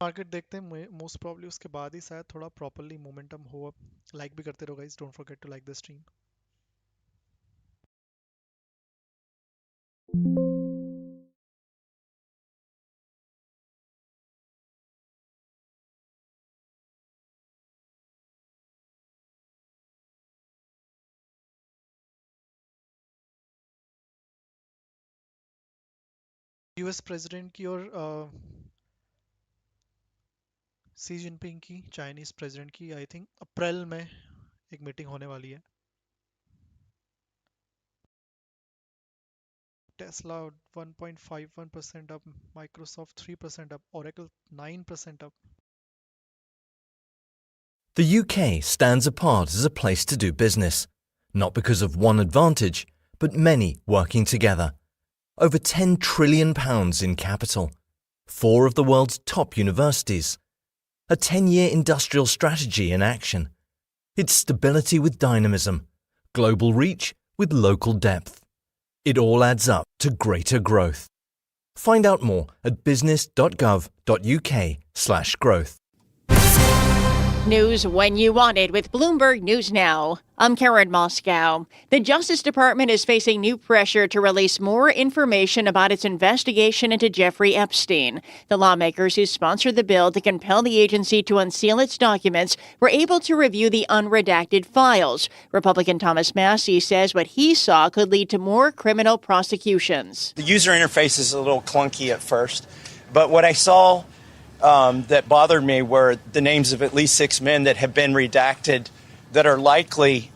मार्केट देखते हैं मोस्ट प्रॉब्ली उसके बाद ही शायद थोड़ा प्रॉपरली मोमेंटम हो। लाइक भी करते रहो guys, don't forget to like the stream. US President की और सी जिनपिंग की, चाइनीज प्रेसिडेंट की, आई थिंक अप्रैल में एक मीटिंग होने वाली है। Tesla 1.51% up, Microsoft 3% up, Oracle 9% up. The UK stands apart as a place to do business, not because of one advantage, but many working together. Over £10 trillion in capital, 4 of the world's top universities, a 10-year industrial strategy in action. It's stability with dynamism, global reach with local depth. It all adds up to greater growth. Find out more at business.gov.uk/growth. news when you want it with Bloomberg News Now. I'm Karen Moscow. The Justice Department is facing new pressure to release more information about its investigation into Jeffrey Epstein. The lawmakers who sponsored the bill to compel the agency to unseal its documents were able to review the unredacted files. Republican Thomas Massie says what he saw could lead to more criminal prosecutions. The user interface is a little clunky at first, but what I saw that bothered me were the names of at least 6 men that have been redacted that are likely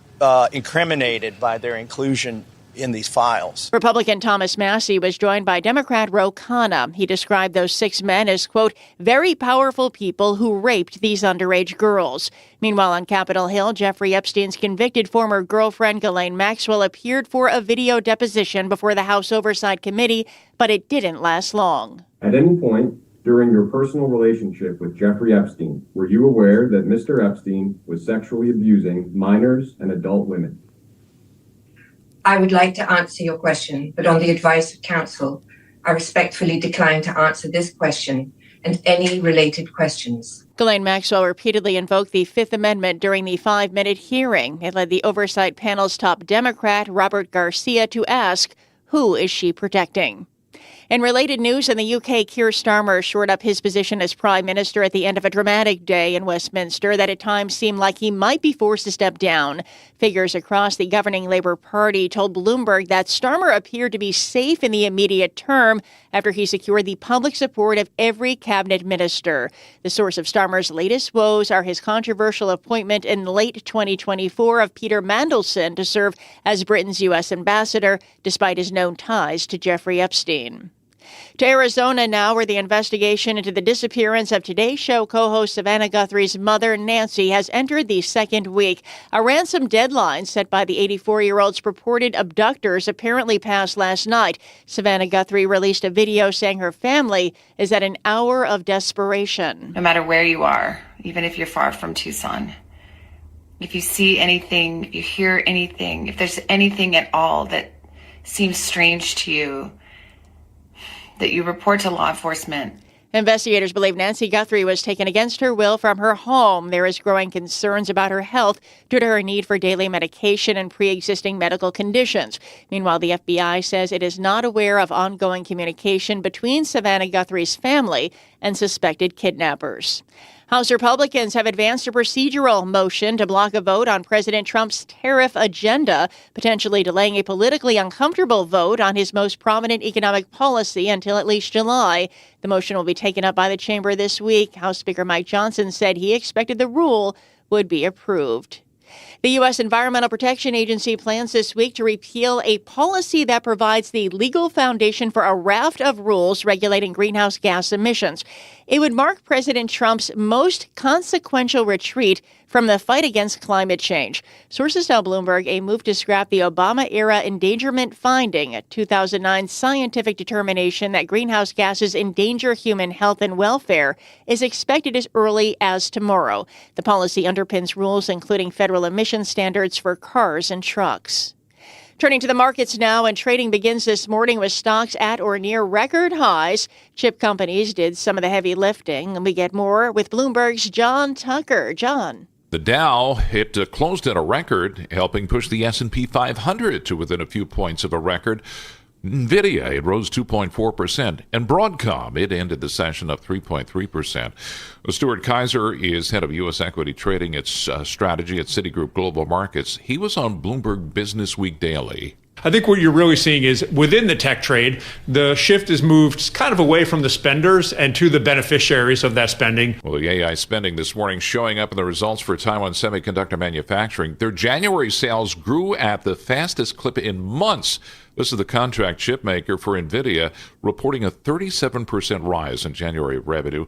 incriminated by their inclusion in these files. Republican Thomas Massie was joined by Democrat Ro Khanna. He described those 6 men as, quote, very powerful people who raped these underage girls. Meanwhile, on Capitol Hill, Jeffrey Epstein's convicted former girlfriend, Ghislaine Maxwell, appeared for a video deposition before the House Oversight Committee, but it didn't last long. At any point during your personal relationship with Jeffrey Epstein, were you aware that Mr. Epstein was sexually abusing minors and adult women? I would like to answer your question, but on the advice of counsel, I respectfully decline to answer this question and any related questions. Ghislaine Maxwell repeatedly invoked the Fifth Amendment during the 5-minute hearing. It led the oversight panel's top Democrat, Robert Garcia, to ask, who is she protecting? In related news, in the UK, Keir Starmer shored up his position as Prime Minister at the end of a dramatic day in Westminster that at times seemed like he might be forced to step down. Figures across the governing Labour Party told Bloomberg that Starmer appeared to be safe in the immediate term after he secured the public support of every cabinet minister. The source of Starmer's latest woes are his controversial appointment in late 2024 of Peter Mandelson to serve as Britain's U.S. ambassador, despite his known ties to Jeffrey Epstein. To Arizona now, where the investigation into the disappearance of Today Show co-host Savannah Guthrie's mother, Nancy, has entered the second week. A ransom deadline set by the 84-year-old's purported abductors apparently passed last night. Savannah Guthrie released a video saying her family is at an hour of desperation. No matter where you are, even if you're far from Tucson, if you see anything, if you hear anything, if there's anything at all that seems strange to you, that you report to law enforcement. Investigators believe Nancy Guthrie was taken against her will from her home. There is growing concerns about her health due to her need for daily medication and pre-existing medical conditions. Meanwhile, the FBI says it is not aware of ongoing communication between Savannah Guthrie's family and suspected kidnappers. House Republicans have advanced a procedural motion to block a vote on President Trump's tariff agenda, potentially delaying a politically uncomfortable vote on his most prominent economic policy until at least July. The motion will be taken up by the chamber this week. House Speaker Mike Johnson said he expected the rule would be approved. The U.S. Environmental Protection Agency plans this week to repeal a policy that provides the legal foundation for a raft of rules regulating greenhouse gas emissions. It would mark President Trump's most consequential retreat from the fight against climate change. Sources tell Bloomberg a move to scrap the Obama-era endangerment finding, a 2009 scientific determination that greenhouse gases endanger human health and welfare, is expected as early as tomorrow. The policy underpins rules including federal emission standards for cars and trucks. Turning to the markets now, and trading begins this morning with stocks at or near record highs. Chip companies did some of the heavy lifting, and we get more with Bloomberg's John Tucker. John. The Dow closed at a record, helping push the S&P 500 to within a few points of a record. NVIDIA, it rose 2.4%, and Broadcom, it ended the session up 3.3%. Stuart Kaiser is head of U.S. equity trading strategy at Citigroup Global Markets. He was on Bloomberg Business Week Daily. I think what you're really seeing is within the tech trade, the shift has moved kind of away from the spenders and to the beneficiaries of that spending. Well, the AI spending this morning showing up in the results for Taiwan Semiconductor Manufacturing. Their January sales grew at the fastest clip in months. This is the contract chip maker for NVIDIA, reporting a 37% rise in January revenue.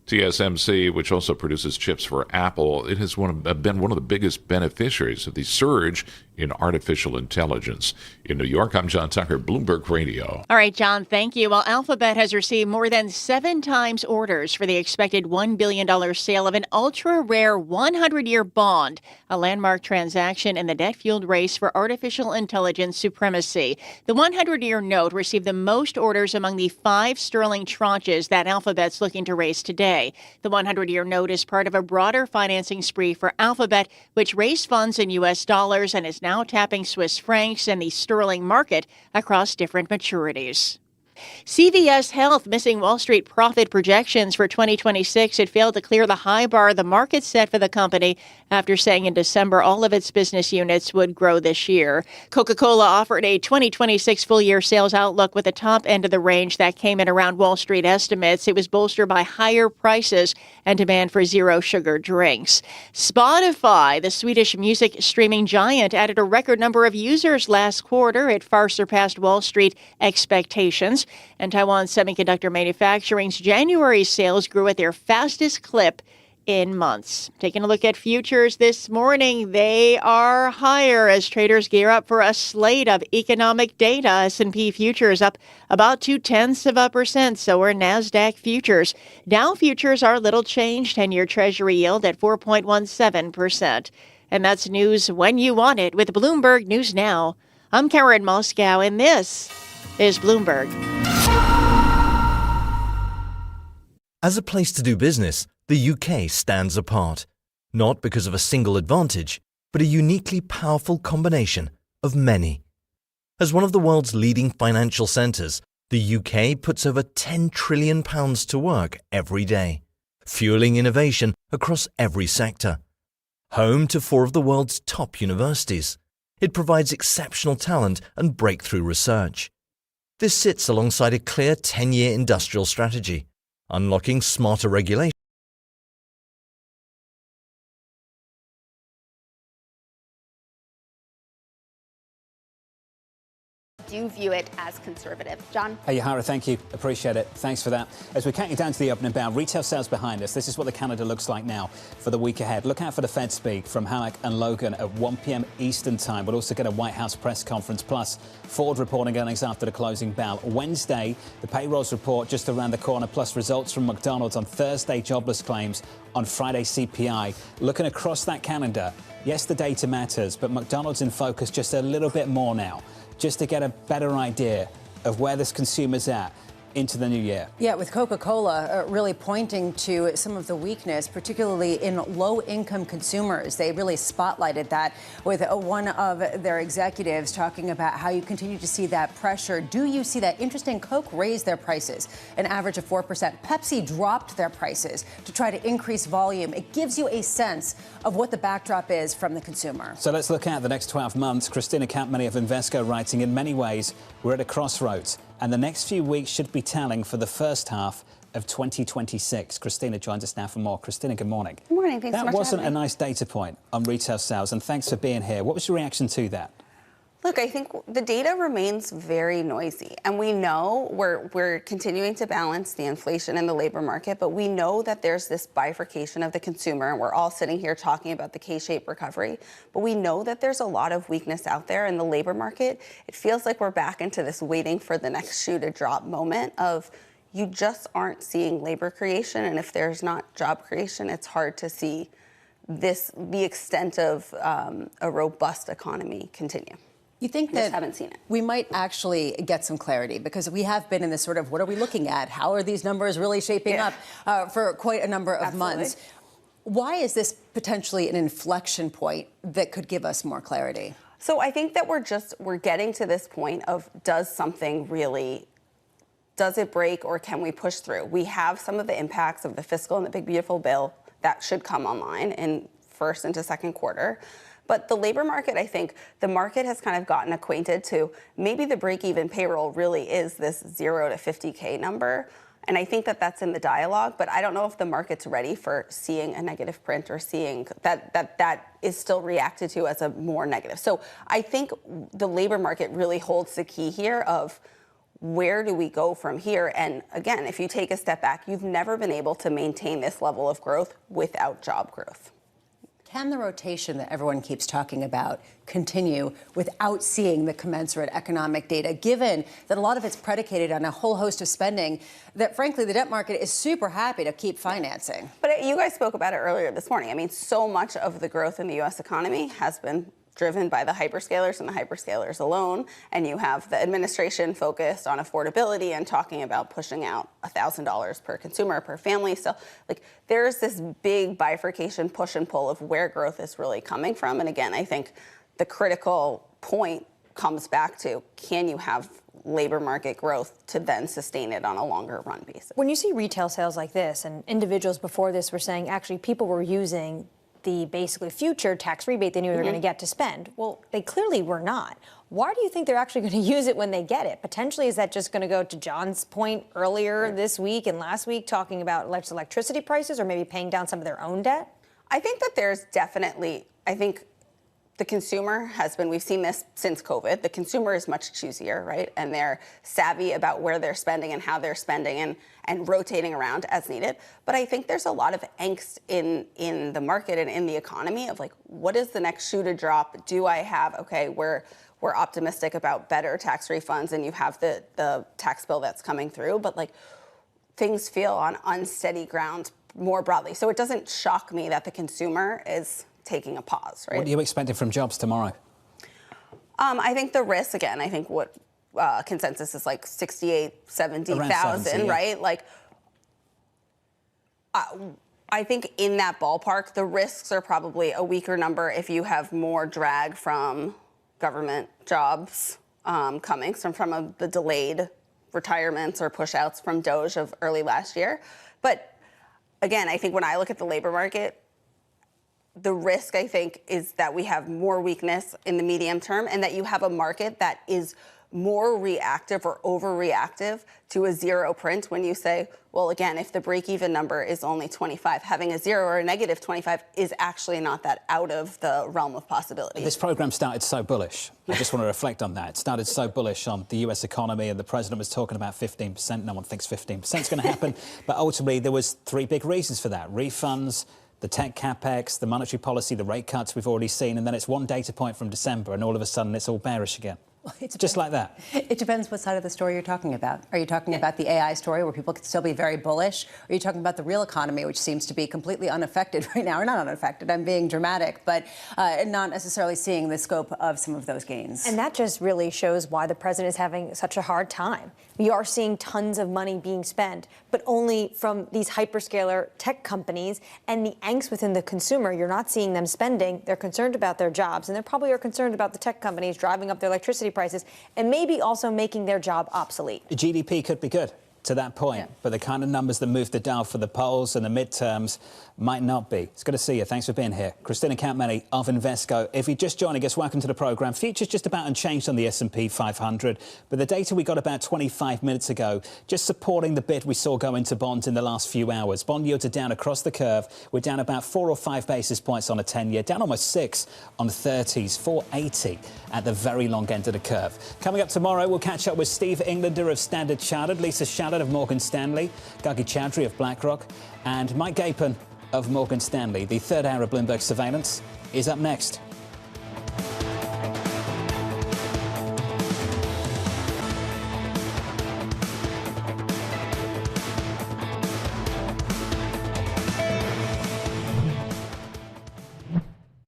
TSMC, which also produces chips for Apple, it has been one of the biggest beneficiaries of the surge in artificial intelligence. In New York, I'm John Tucker, Bloomberg Radio. All right, John, thank you. Well, Alphabet has received more than 7 times orders for the expected $1 billion sale of an ultra-rare 100-year bond, a landmark transaction in the debt-fueled race for artificial intelligence supremacy. The 100-year note received the most orders among the 5 sterling tranches that Alphabet's looking to raise today. The 100-year note is part of a broader financing spree for Alphabet, which raised funds in U.S. dollars and is now tapping Swiss francs and the sterling market across different maturities. CVS Health missing Wall Street profit projections for 2026. It failed to clear the high bar the market set for the company after saying in December all of its business units would grow this year. Coca-Cola offered a 2026 full-year sales outlook with the top end of the range that came in around Wall Street estimates. It was bolstered by higher prices and demand for zero-sugar drinks. Spotify, the Swedish music streaming giant, added a record number of users last quarter. It far surpassed Wall Street expectations. And Taiwan Semiconductor Manufacturing's January sales grew at their fastest clip in months. Taking a look at futures this morning, they are higher as traders gear up for a slate of economic data. S&P futures up about 0.2%. So are NASDAQ futures. Dow futures are little changed. 10-year Treasury yield at 4.17%. And that's news when you want it with Bloomberg News Now. I'm Karen Moscow, and this is Bloomberg. As a place to do business, the UK stands apart, not because of a single advantage, but a uniquely powerful combination of many. As one of the world's leading financial centres, the UK puts over £10 trillion to work every day, fueling innovation across every sector. Home to 4 of the world's top universities, it provides exceptional talent and breakthrough research. This sits alongside a clear 10-year industrial strategy, unlocking smarter regulation. Do view it as conservative. John? Hey, Yahara, thank you. Appreciate it. Thanks for that. As we count you down to the opening bell, retail sales behind us. This is what the calendar looks like now for the week ahead. Look out for the Fed speak from Halleck and Logan at 1 p.m. Eastern time. We'll also get a White House press conference, plus Ford reporting earnings after the closing bell. Wednesday, the payrolls report just around the corner, plus results from McDonald's on Thursday, jobless claims. On Friday, CPI. Looking across that calendar, yes, the data matters, but McDonald's in focus just a little bit more now, just to get a better idea of where this consumer's at into the new year. Yeah, with Coca-Cola really pointing to some of the weakness, particularly in low-income consumers. They really spotlighted that with one of their executives talking about how you continue to see that pressure. Do you see that? Interesting, Coke raised their prices, an average of 4%. Pepsi dropped their prices to try to increase volume. It gives you a sense of what the backdrop is from the consumer. So let's look at the next 12 months. Christina Campmany of Invesco writing, in many ways, we're at a crossroads. And the next few weeks should be telling for the first half of 2026. Christina joins us now for more. Christina, good morning. Good morning. Thanks so much for having me. That wasn't a me. nice data point on retail sales, and thanks for being here. What was your reaction to that? Look, I think the data remains very noisy, and we know we're continuing to balance the inflation and the labor market, but we know that there's this bifurcation of the consumer, and we're all sitting here talking about the K-shaped recovery, but we know that there's a lot of weakness out there in the labor market. It feels like we're back into this waiting for the next shoe to drop moment of you just aren't seeing labor creation, and if there's not job creation, it's hard to see the extent of a robust economy continue. You think I just that haven't seen it. We might actually get some clarity because we have been in this sort of what are we looking at? How are these numbers really shaping up for quite a number of months? Why is this potentially an inflection point that could give us more clarity? So I think that we're getting to this point of does it break or can we push through? We have some of the impacts of the fiscal and the big beautiful bill that should come online in first into second quarter. But the labor market, I think the market has kind of gotten acquainted to maybe the break-even payroll really is this 0 to 50K number. And I think that that's in the dialogue, but I don't know if the market's ready for seeing a negative print or seeing that is still reacted to as a more negative. So I think the labor market really holds the key here of where do we go from here? And again, if you take a step back, you've never been able to maintain this level of growth without job growth. Can the rotation that everyone keeps talking about continue without seeing the commensurate economic data, given that a lot of it's predicated on a whole host of spending that, frankly, the debt market is super happy to keep financing? But you guys spoke about it earlier this morning. I mean, so much of the growth in the U.S. economy has been driven by the hyperscalers and the hyperscalers alone. And you have the administration focused on affordability and talking about pushing out $1,000 per consumer, per family. So, like, there's this big bifurcation, push and pull of where growth is really coming from. And again, I think the critical point comes back to, can you have labor market growth to then sustain it on a longer run basis? When you see retail sales like this, and individuals before this were saying actually people were using the basically future tax rebate they knew they were going to get to spend. Well, they clearly were not. Why do you think they're actually going to use it when they get it? Potentially, is that just going to go to John's point earlier this week and last week, talking about electricity prices or maybe paying down some of their own debt? I think that there's definitely, I think the consumer has been, we've seen this since COVID, the consumer is much choosier, right? And they're savvy about where they're spending and how they're spending and rotating around as needed. But I think there's a lot of angst in the market and in the economy of like, what is the next shoe to drop? Do I have, okay, we're optimistic about better tax refunds and you have the tax bill that's coming through, but like things feel on unsteady ground more broadly. So it doesn't shock me that the consumer is taking a pause, right? What are you expecting from jobs tomorrow? I think the risk, again, I think what consensus is like 68, 70,000, right? Like, I think in that ballpark, the risks are probably a weaker number if you have more drag from government jobs coming, from the delayed retirements or push-outs from DOGE of early last year. But again, I think when I look at the labor market, the risk, I think, is that we have more weakness in the medium term and that you have a market that is more reactive or overreactive to a zero print when you say, well, again, if the break-even number is only 25, having a zero or a negative 25 is actually not that out of the realm of possibility. This program started so bullish. I just want to reflect on that. It started so bullish on the US economy and the president was talking about 15%. No one thinks 15% is going to happen. But ultimately, there was three big reasons for that. Refunds, the tech capex, the monetary policy, the rate cuts we've already seen, and then it's one data point from December, and all of a sudden it's all bearish again. Just like that. It depends what side of the story you're talking about. Are you talking about the AI story where people can still be very bullish? Or are you talking about the real economy, which seems to be completely unaffected right now? Or not unaffected, I'm being dramatic, but not necessarily seeing the scope of some of those gains. And that just really shows why the president is having such a hard time. We are seeing tons of money being spent, but only from these hyperscaler tech companies, and the angst within the consumer. You're not seeing them spending. They're concerned about their jobs, and they probably are concerned about the tech companies driving up their electricity prices and maybe also making their job obsolete. GDP could be good to that point, but the kind of numbers that move the dial for the polls and the midterms might not be. It's good to see you. Thanks for being here. Christina Campmany of Invesco. If you're just joining us, welcome to the programme. Futures just about unchanged on the S&P 500, but the data we got about 25 minutes ago just supporting the bid we saw go into bonds in the last few hours. Bond yields are down across the curve. We're down about 4 or 5 basis points on a 10-year, down almost 6 on the 30s, 480 at the very long end of the curve. Coming up tomorrow, we'll catch up with Steve Englander of Standard Chartered, Lisa Shallard of Morgan Stanley, Gagi Chowdhury of BlackRock, and Mike Gapon of Morgan Stanley. The third hour of Bloomberg Surveillance is up next.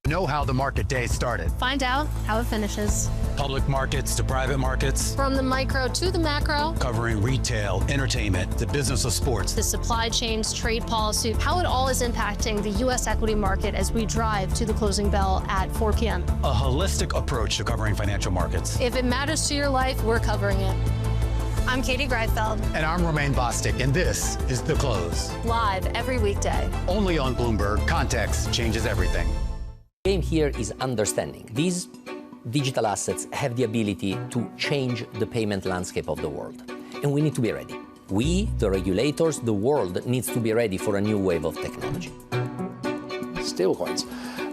Know how the market day started. Find out how it finishes. Public markets to private markets. From the micro to the macro. Covering retail, entertainment, the business of sports. The supply chains, trade policy, how it all is impacting the U.S. equity market as we drive to the closing bell at 4 p.m. A holistic approach to covering financial markets. If it matters to your life, we're covering it. I'm Katie Greifeld. And I'm Romaine Bostic, and this is The Close. Live every weekday. Only on Bloomberg. Context changes everything. The game here is understanding. These digital assets have the ability to change the payment landscape of the world, and we need to be ready. We, the regulators, the world needs to be ready for a new wave of technology. Stablecoins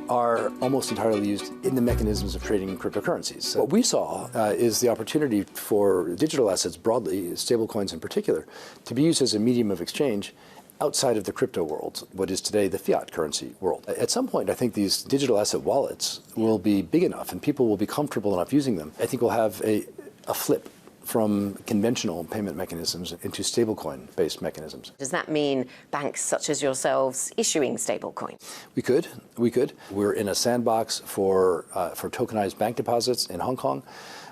are almost entirely used in the mechanisms of trading in cryptocurrencies. So what we saw is the opportunity for digital assets broadly, stablecoins in particular, to be used as a medium of exchange outside of the crypto world, what is today the fiat currency world. At some point, I think these digital asset wallets will be big enough and people will be comfortable enough using them. I think we'll have a flip from conventional payment mechanisms into stablecoin-based mechanisms. Does that mean banks such as yourselves issuing stablecoin? We could. We're in a sandbox for tokenized bank deposits in Hong Kong.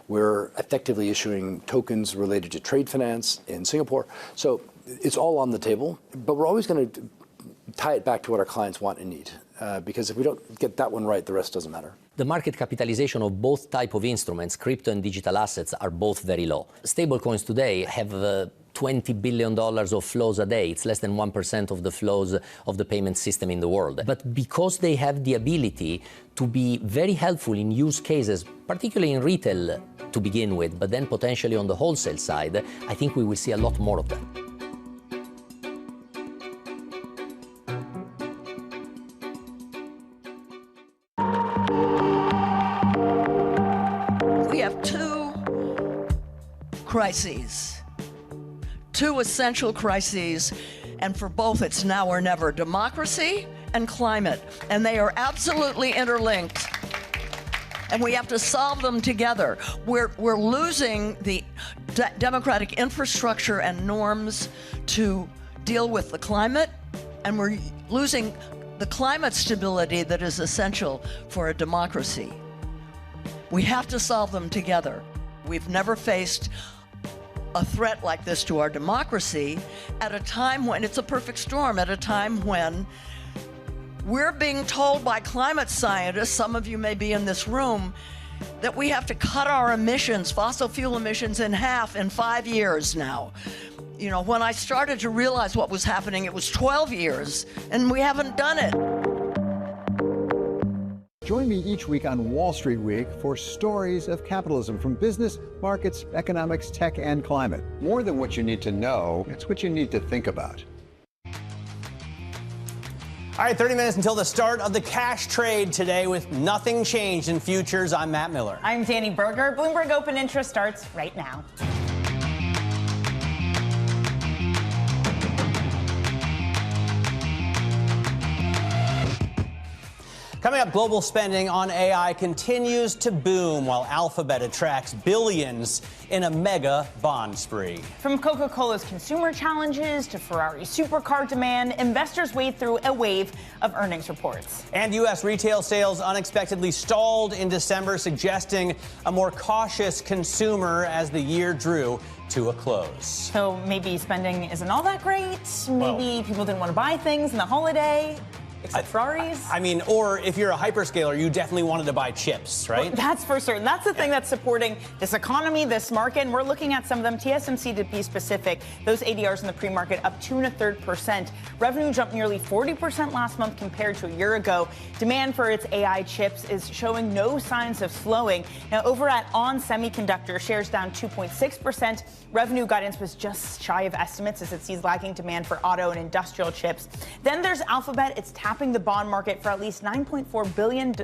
We're effectively issuing tokens related to trade finance in Singapore. So it's all on the table, but we're always going to tie it back to what our clients want and need. Because if we don't get that one right, the rest doesn't matter. The market capitalization of both type of instruments, crypto and digital assets, are both very low. Stablecoins today have $20 billion of flows a day. It's less than 1% of the flows of the payment system in the world. But because they have the ability to be very helpful in use cases, particularly in retail to begin with, but then potentially on the wholesale side, I think we will see a lot more of them. Crises, two essential crises, and for both it's now or never: democracy and climate, and they are absolutely interlinked, and we have to solve them together. We're losing the democratic infrastructure and norms to deal with the climate, and we're losing the climate stability that is essential for a democracy. We have to solve them together. We've never faced a threat like this to our democracy at a time when it's a perfect storm, at a time when we're being told by climate scientists, some of you may be in this room, that we have to cut our emissions, fossil fuel emissions, in half in 5 years now. You know, when I started to realize what was happening, it was 12 years, and we haven't done it. Join me each week on Wall Street Week for stories of capitalism from business, markets, economics, tech, and climate. More than what you need to know, it's what you need to think about. All right, 30 minutes until the start of the cash trade today with nothing changed in futures. I'm Matt Miller. I'm Danny Berger. Bloomberg Open Interest starts right now. Coming up, global spending on AI continues to boom while Alphabet attracts billions in a mega bond spree. From Coca-Cola's consumer challenges to Ferrari's supercar demand, investors wade through a wave of earnings reports. And U.S. retail sales unexpectedly stalled in December, suggesting a more cautious consumer as the year drew to a close. So maybe spending isn't all that great. Maybe people didn't want to buy things in the holiday. Except Ferraris? I mean, or if you're a hyperscaler, you definitely wanted to buy chips, right? Well, that's for certain. That's the thing that's supporting this economy, this market. And we're looking at some of them. TSMC, to be specific, those ADRs in the pre-market up 2 1/3%. Revenue jumped nearly 40% last month compared to a year ago. Demand for its AI chips is showing no signs of slowing. Now, over at On Semiconductor, shares down 2.6%. Revenue guidance was just shy of estimates as it sees lagging demand for auto and industrial chips. Then there's Alphabet. It's tapping the bond market for at least $9.4 billion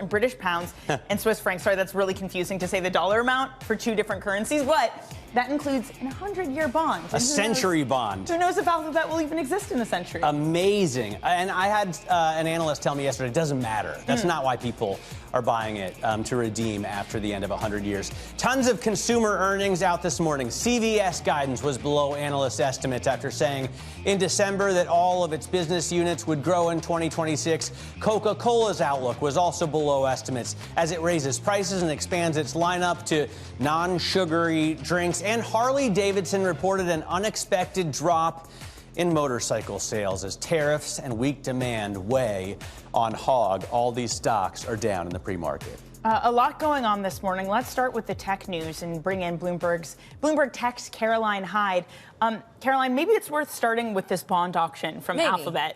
in British pounds and Swiss francs. Sorry, that's really confusing to say the dollar amount for two different currencies, but that includes a 100-year bond. A century bond. Who knows if Alphabet will even exist in a century? Amazing. And I had an analyst tell me yesterday, it doesn't matter. That's not why people are buying it to redeem after the end of 100 years. Tons of consumer earnings out this morning. CVS guidance was below analyst estimates after saying in December that all of its business units would grow in 2026. Coca-Cola's outlook was also below estimates as it raises prices and expands its lineup to non-sugary drinks. And Harley-Davidson reported an unexpected drop in motorcycle sales as tariffs and weak demand weigh on hog. All these stocks are down in the pre-market. A lot going on this morning. Let's start with the tech news and bring in Bloomberg Tech's Caroline Hyde. Caroline, maybe it's worth starting with this bond auction from Alphabet.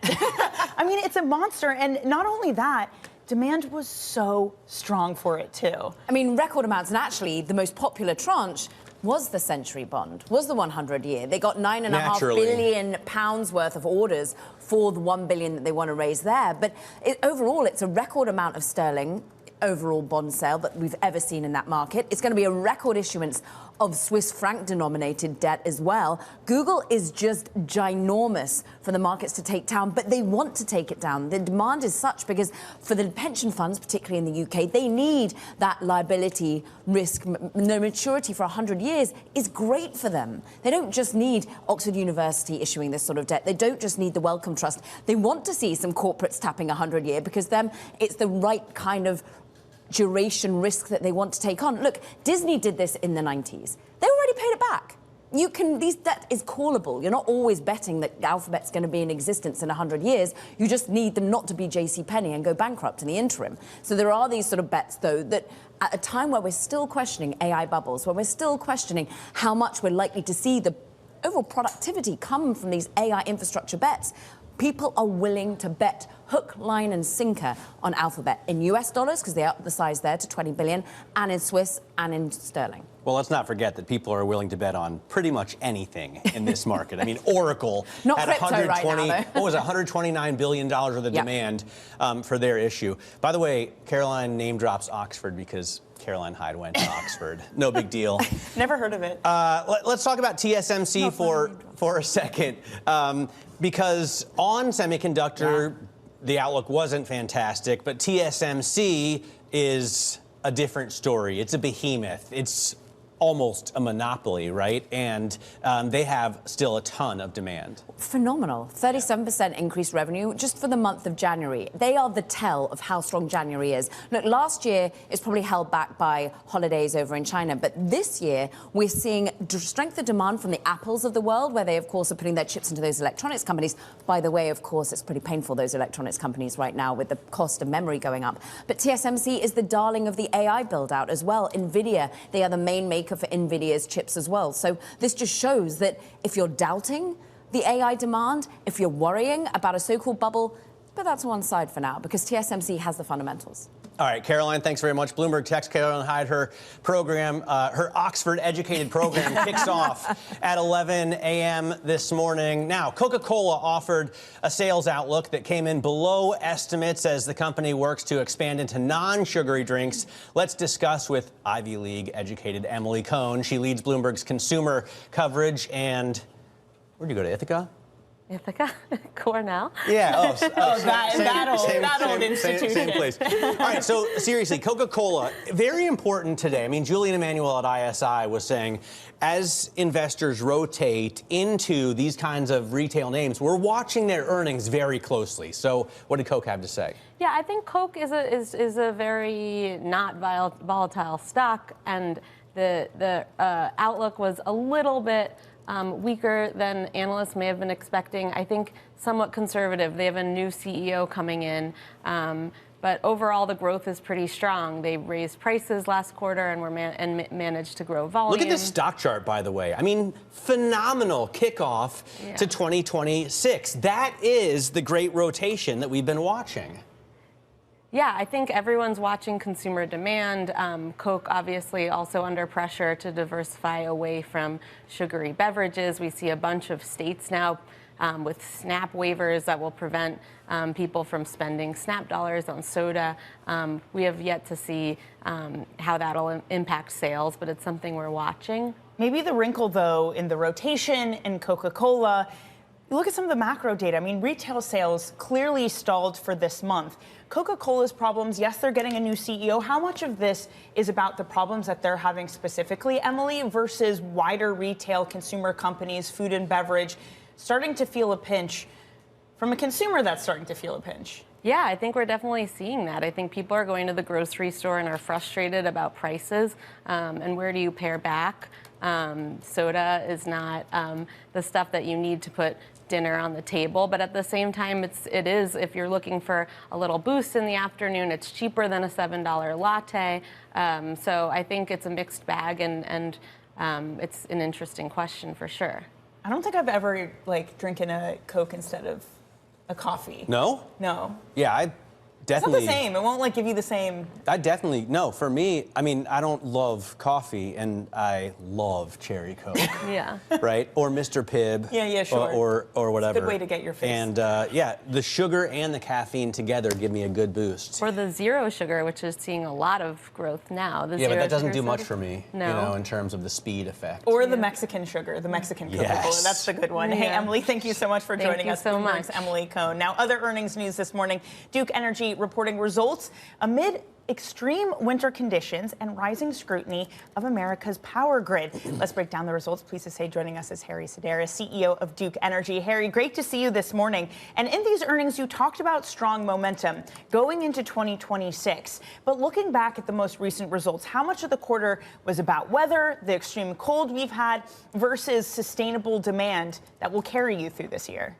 I mean, it's a monster. And not only that, demand was so strong for it, too. I mean, record amounts. And actually, the most popular tranche was the century bond, was the 100-year. They got £9.5 billion worth of orders for the $1 billion that they want to raise there. But overall, it's a record amount of sterling overall bond sale that we've ever seen in that market. It's going to be a record issuance of Swiss franc denominated debt as well. Google is just ginormous for the markets to take down, but they want to take it down. The demand is such because for the pension funds, particularly in the UK, they need that liability risk. No maturity for 100 years is great for them. They don't just need Oxford University issuing this sort of debt. They don't just need the Wellcome Trust. They want to see some corporates tapping 100-year because then it's the right kind of duration risk that they want to take on. Look, Disney did this in the 90s. They already paid it back. These debt is callable. You're not always betting that Alphabet's going to be in existence in 100 years. You just need them not to be JCPenney and go bankrupt in the interim. So there are these sort of bets, though, that at a time where we're still questioning AI bubbles, where we're still questioning how much we're likely to see the overall productivity come from these AI infrastructure bets, people are willing to bet hook, line, and sinker on Alphabet in US dollars, because they upped the size there to 20 billion, and in Swiss and in sterling. Well, let's not forget that people are willing to bet on pretty much anything in this market. I mean, Oracle Not had crypto right now, though. what was it, $129 billion worth of demand for their issue. By the way, Caroline name drops Oxford because Caroline Hyde went to Oxford. No big deal. Never heard of it. Let's talk about TSMC for a second, because on semiconductor, the outlook wasn't fantastic, but TSMC is a different story. It's a behemoth. It's almost a monopoly, right? And they have still a ton of demand. Phenomenal. 37% increased revenue just for the month of January. They are the tell of how strong January is. Look, last year is probably held back by holidays over in China, but this year we're seeing strength of demand from the Apples of the world, where they, of course, are putting their chips into those electronics companies. By the way, of course, it's pretty painful, those electronics companies right now, with the cost of memory going up. But TSMC is the darling of the AI build-out as well. NVIDIA, they are the main maker for NVIDIA's chips as well. So this just shows that if you're doubting the AI demand, if you're worrying about a so-called bubble, but that's one side for now, because TSMC has the fundamentals. All right, Caroline, thanks very much. Bloomberg text Caroline Hyde. Her program, her Oxford-educated program, kicks off at 11 a.m. this morning. Now, Coca-Cola offered a sales outlook that came in below estimates as the company works to expand into non-sugary drinks. Let's discuss with Ivy League-educated Emily Cohn. She leads Bloomberg's consumer coverage. And where do you go, to Ithaca? Ithaca? Cornell? Yeah, that old institution. Same place. All right, so seriously, Coca-Cola, very important today. I mean, Julian Emmanuel at ISI was saying, as investors rotate into these kinds of retail names, we're watching their earnings very closely. So what did Coke have to say? Yeah, I think Coke is a very not volatile stock, and the outlook was a little bit weaker than analysts may have been expecting. I think somewhat conservative. They have a new CEO coming in. But overall, the growth is pretty strong. They raised prices last quarter and managed to grow volume. Look at this stock chart, by the way. I mean, phenomenal kickoff to 2026. That is the great rotation that we've been watching. Yeah, I think everyone's watching consumer demand. Coke obviously also under pressure to diversify away from sugary beverages. We see a bunch of states now with SNAP waivers that will prevent people from spending SNAP dollars on soda. We have yet to see how that'll impact sales, but it's something we're watching. Maybe the wrinkle, though, in the rotation in Coca-Cola, you look at some of the macro data. I mean, retail sales clearly stalled for this month. Coca-Cola's problems, yes, they're getting a new CEO. How much of this is about the problems that they're having specifically, Emily, versus wider retail consumer companies, food and beverage, starting to feel a pinch from a consumer that's starting to feel a pinch? Yeah, I think we're definitely seeing that. I think people are going to the grocery store and are frustrated about prices. And where do you pare back? Soda is not the stuff that you need to put dinner on the table, but at the same time, it is, if you're looking for a little boost in the afternoon, it's cheaper than a $7 latte. So I think it's a mixed bag, and it's an interesting question for sure. I don't think I've ever drinking a Coke instead of a coffee. No? No. Yeah, I definitely. It's not the same. It won't like give you the same. No, for me, I mean, I don't love coffee, and I love cherry Coke. Yeah. Right? Or Mr. Pibb. Yeah, sure. Or whatever. It's a good way to get your fix. And yeah, the sugar and the caffeine together give me a good boost. For the zero sugar, which is seeing a lot of growth now. Yeah, but that doesn't do much for me, No. you know, in terms of the speed effect. Or the Mexican sugar, the Mexican Coca-Cola. Yes. That's the good one. Yeah. Hey, Emily, thank you so much for joining us. so Bloomberg's much. Emily Cohn. Now, other earnings news this morning. Duke Energy reporting results amid extreme winter conditions and rising scrutiny of America's power grid. Let's break down the results. Pleased to say joining us is Harry Sedaris, CEO of Duke Energy. Harry, great to see you this morning. And in these earnings, you talked about strong momentum going into 2026. But looking back at the most recent results, how much of the quarter was about weather, the extreme cold we've had, versus sustainable demand that will carry you through this year?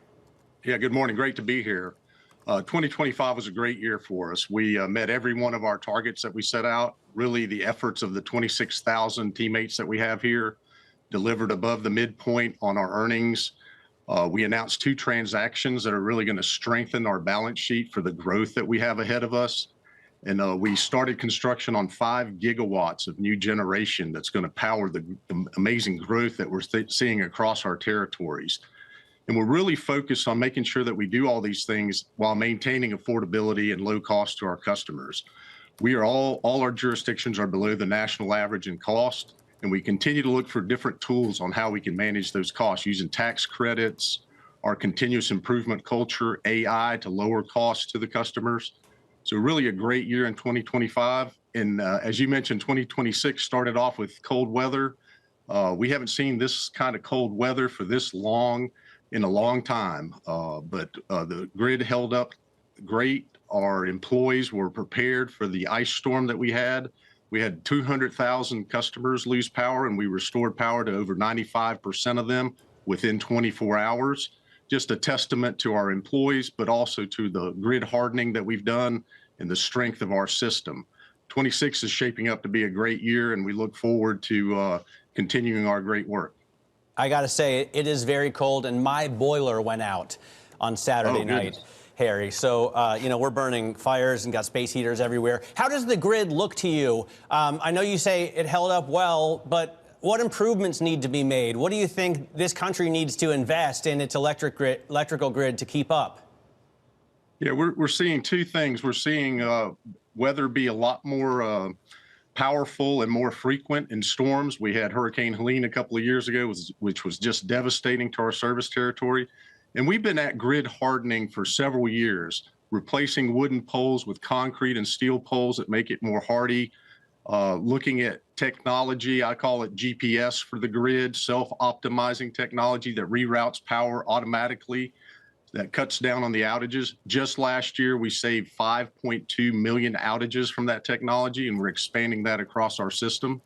Yeah, good morning. Great to be here. 2025 was a great year for us. We met every one of our targets that we set out. Really, the efforts of the 26,000 teammates that we have here delivered above the midpoint on our earnings. We announced 2 transactions that are really going to strengthen our balance sheet for the growth that we have ahead of us. And we started construction on 5 gigawatts of new generation that's going to power the amazing growth that we're seeing across our territories. And we're really focused on making sure that we do all these things while maintaining affordability and low cost to our customers. We are all our jurisdictions are below the national average in cost, and we continue to look for different tools on how we can manage those costs using tax credits, our continuous improvement culture, AI to lower costs to the customers. So really a great year in 2025. And as you mentioned, 2026 started off with cold weather. We haven't seen this kind of cold weather for this long in a long time, but the grid held up great. Our employees were prepared for the ice storm that we had. We had 200,000 customers lose power, and we restored power to over 95% of them within 24 hours. Just a testament to our employees, but also to the grid hardening that we've done and the strength of our system. 26 is shaping up to be a great year, and we look forward to continuing our great work. I got to say, it is very cold, and my boiler went out on Saturday night, Harry. So, you know, we're burning fires and got space heaters everywhere. How does the grid look to you? I know you say it held up well, but what improvements need to be made? What do you think this country needs to invest in its electrical grid to keep up? Yeah, we're seeing 2 things. We're seeing weather be a lot more powerful and more frequent in storms. We had Hurricane Helene a couple of years ago, which was just devastating to our service territory. And we've been at grid hardening for several years, replacing wooden poles with concrete and steel poles that make it more hardy, looking at technology, I call it GPS for the grid, self-optimizing technology that reroutes power automatically, that cuts down on the outages. Just last year, we saved 5.2 million outages from that technology, and we're expanding that across our system.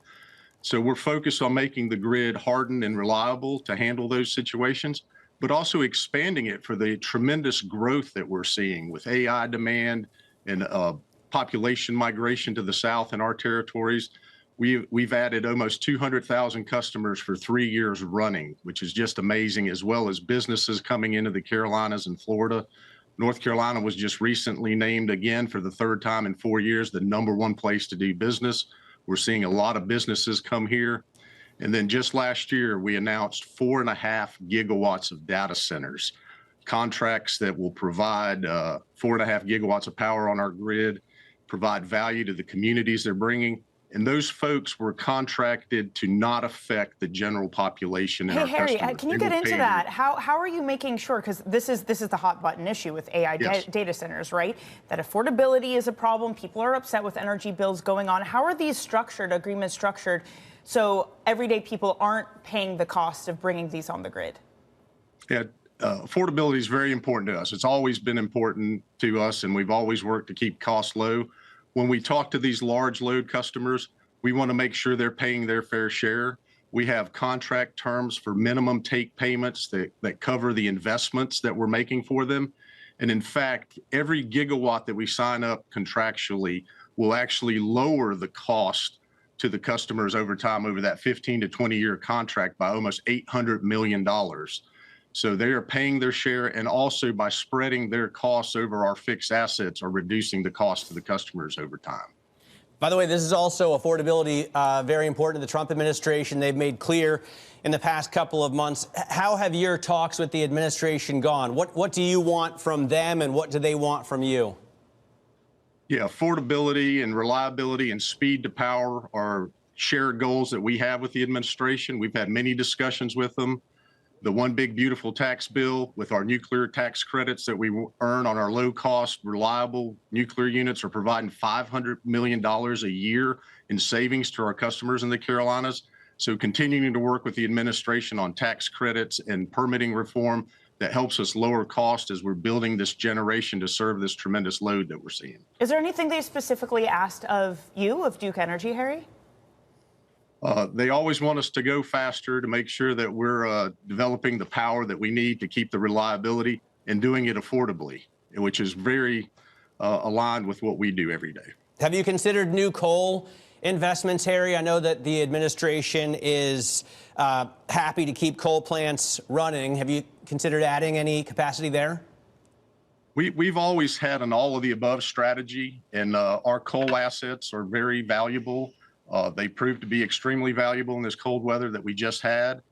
So we're focused on making the grid hardened and reliable to handle those situations, but also expanding it for the tremendous growth that we're seeing with AI demand and population migration to the south in our territories. We've added almost 200,000 customers for 3 years running, which is just amazing, as well as businesses coming into the Carolinas and Florida. North Carolina was just recently named again for the 3rd time in 4 years the #1 place to do business. We're seeing a lot of businesses come here. And then just last year, we announced 4.5 gigawatts of data centers, contracts that will provide 4.5 gigawatts of power on our grid, provide value to the communities they're bringing. And those folks were contracted to not affect the general population and our Harry, customers. can you get into that? How are you making sure, because this is the hot button issue with AI data centers, right? That affordability is a problem. People are upset with energy bills going on. How are these agreements structured, so everyday people aren't paying the cost of bringing these on the grid? Yeah, affordability is very important to us. It's always been important to us, and we've always worked to keep costs low. When we talk to these large load customers, we want to make sure they're paying their fair share. We have contract terms for minimum take payments that cover the investments that we're making for them. And in fact, every gigawatt that we sign up contractually will actually lower the cost to the customers over time, over that 15 to 20 year contract, by almost $800 million. So they are paying their share, and also by spreading their costs over our fixed assets are reducing the cost to the customers over time. By the way, this is also affordability, very important to the Trump administration. They've made clear in the past couple of months. How have your talks with the administration gone? What do you want from them, and what do they want from you? Yeah, affordability and reliability and speed to power are shared goals that we have with the administration. We've had many discussions with them. The one big beautiful tax bill with our nuclear tax credits that we earn on our low cost, reliable nuclear units are providing $500 million a year in savings to our customers in the Carolinas. So continuing to work with the administration on tax credits and permitting reform that helps us lower cost as we're building this generation to serve this tremendous load that we're seeing. Is there anything they specifically asked of you, of Duke Energy, Harry? They always want us to go faster to make sure that we're developing the power that we need to keep the reliability and doing it affordably, which is very aligned with what we do every day. Have you considered new coal investments, Harry? I know that the administration is happy to keep coal plants running. Have you considered adding any capacity there? We've always had an all-of-the-above strategy, and our coal assets are very valuable. They proved to be extremely valuable in this cold weather that we just had.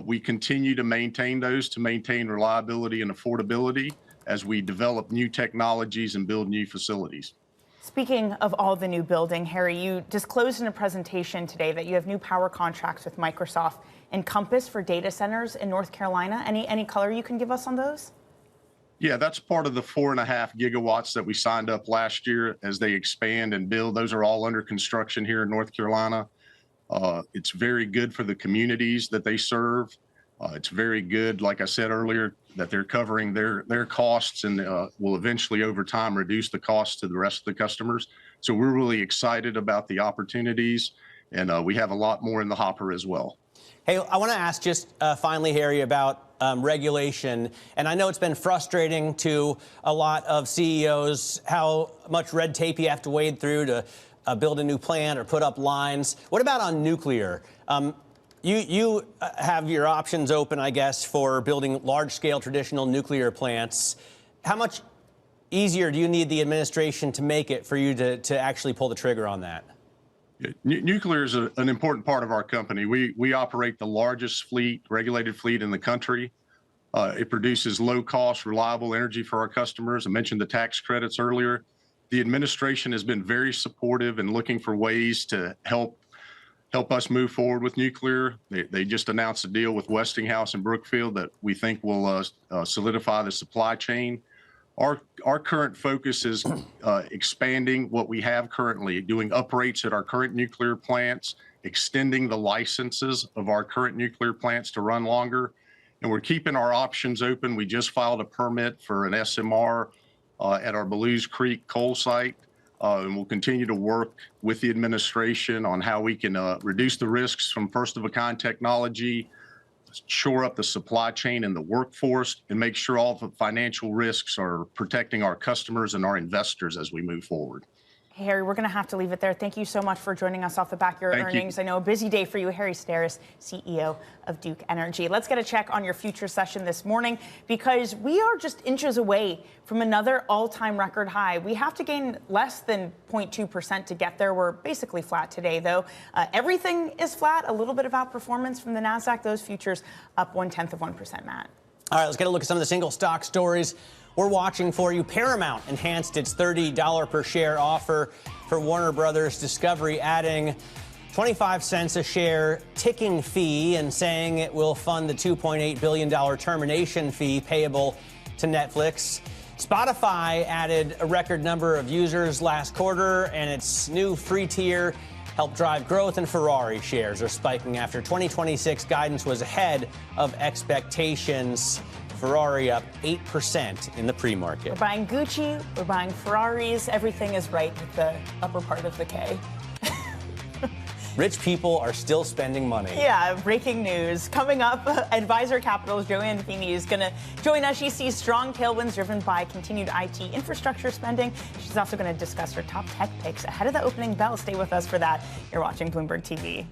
We continue to maintain those to maintain reliability and affordability as we develop new technologies and build new facilities. Speaking of all the new building, Harry, you disclosed in a presentation today that you have new power contracts with Microsoft and Compass for data centers in North Carolina. Any color you can give us on those? Yeah, that's part of the 4.5 gigawatts that we signed up last year as they expand and build. Those are all under construction here in North Carolina. It's very good for the communities that they serve. It's very good, like I said earlier, that they're covering their costs and will eventually over time reduce the costs to the rest of the customers. So we're really excited about the opportunities, and we have a lot more in the hopper as well. Hey, I want to ask just finally, Harry, about regulation. And I know it's been frustrating to a lot of CEOs how much red tape you have to wade through to build a new plant or put up lines. What about on nuclear? You have your options open, I guess, for building large-scale traditional nuclear plants. How much easier do you need the administration to make it for you to actually pull the trigger on that? Nuclear is an important part of our company. We operate the largest regulated fleet in the country. It produces low-cost, reliable energy for our customers. I mentioned the tax credits earlier. The administration has been very supportive and looking for ways to help us move forward with nuclear. They just announced a deal with Westinghouse and Brookfield that we think will solidify the supply chain. Our current focus is expanding what we have currently, doing uprates at our current nuclear plants, extending the licenses of our current nuclear plants to run longer, and we're keeping our options open. We just filed a permit for an SMR at our Belews Creek coal site, and we'll continue to work with the administration on how we can reduce the risks from first-of-a-kind technology, shore up the supply chain and the workforce, and make sure all the financial risks are protecting our customers and our investors as we move forward. Harry, we're going to have to leave it there. Thank you so much for joining us off the back of your earnings. I know a busy day for you. Harry Steris, CEO of Duke Energy. Let's get a check on your future session this morning, because we are just inches away from another all-time record high. We have to gain less than 0.2% to get there. We're basically flat today, though. Everything is flat. A little bit of outperformance from the NASDAQ. Those futures up 0.1%, Matt. All right, let's get a look at some of the single stock stories we're watching for you. Paramount enhanced its $30 per share offer for Warner Brothers Discovery, adding 25 cents a share ticking fee and saying it will fund the $2.8 billion termination fee payable to Netflix. Spotify added a record number of users last quarter, and its new free tier helped drive growth, and Ferrari shares are spiking after 2026 guidance was ahead of expectations. Ferrari up 8% in the pre-market. We're buying Gucci, we're buying Ferraris. Everything is right with the upper part of the K. Rich people are still spending money. Yeah, breaking news. Coming up, Advisor Capital's Joanne Feeney is going to join us. She sees strong tailwinds driven by continued IT infrastructure spending. She's also going to discuss her top tech picks ahead of the opening bell. Stay with us for that. You're watching Bloomberg TV.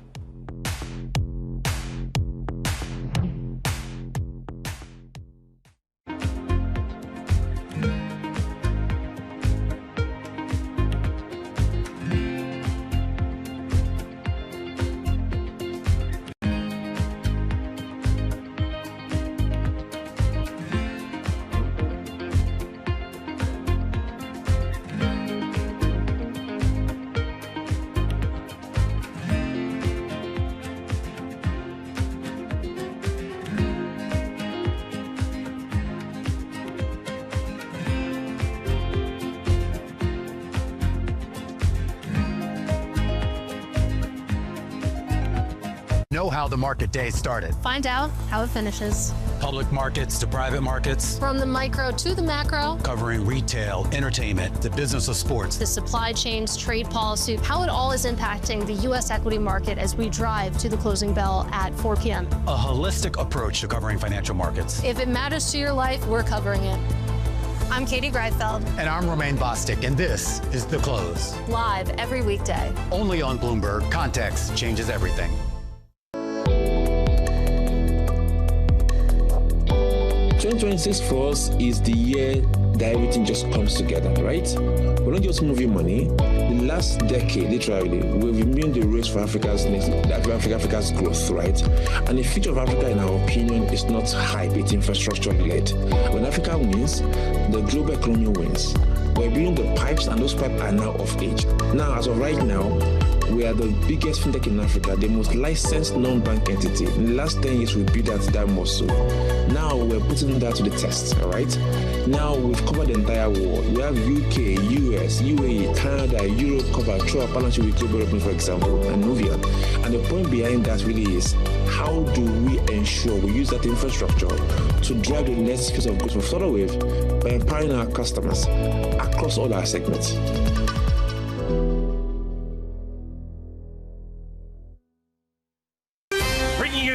know how the market day started. Find out how it finishes. Public markets to private markets. From the micro to the macro. Covering retail, entertainment, the business of sports. The supply chains, trade policy, how it all is impacting the U.S. equity market as we drive to the closing bell at 4 p.m. A holistic approach to covering financial markets. If it matters to your life, we're covering it. I'm Katie Greifeld. And I'm Romaine Bostic, and this is The Close. Live every weekday. Only on Bloomberg. Context changes everything. 2026 for us is the year that everything just comes together, right? We're not just moving money. The last decade, literally, we've been the race for Africa's growth, right? And the future of Africa, in our opinion, is not hype, it's infrastructure-led. When Africa wins, the global economy wins. We're building the pipes, and those pipes are now of age. Now, as of right now, we are the biggest fintech in Africa, the most licensed non-bank entity. In the last 10 years, we built that muscle. Now we're putting that to the test, all right? Now we've covered the entire world. We have UK, US, UAE, Canada, Europe covered through our partnership with Global Open, for example, and Nuvian. And the point behind that really is, how do we ensure we use that infrastructure to drive the next phase of growth we've started with by empowering our customers across all our segments?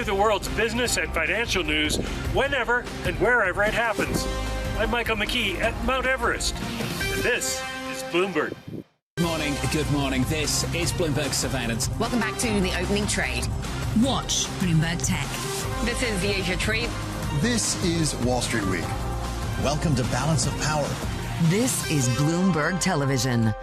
The world's business and financial news whenever and wherever it happens. I'm Michael McKee at Mount Everest, and this is Bloomberg. Good morning. This is Bloomberg Surveillance. Welcome back to the opening trade. Watch Bloomberg Tech. This is the Asia Trade. This is Wall Street Week. Welcome to Balance of Power. This is Bloomberg Television.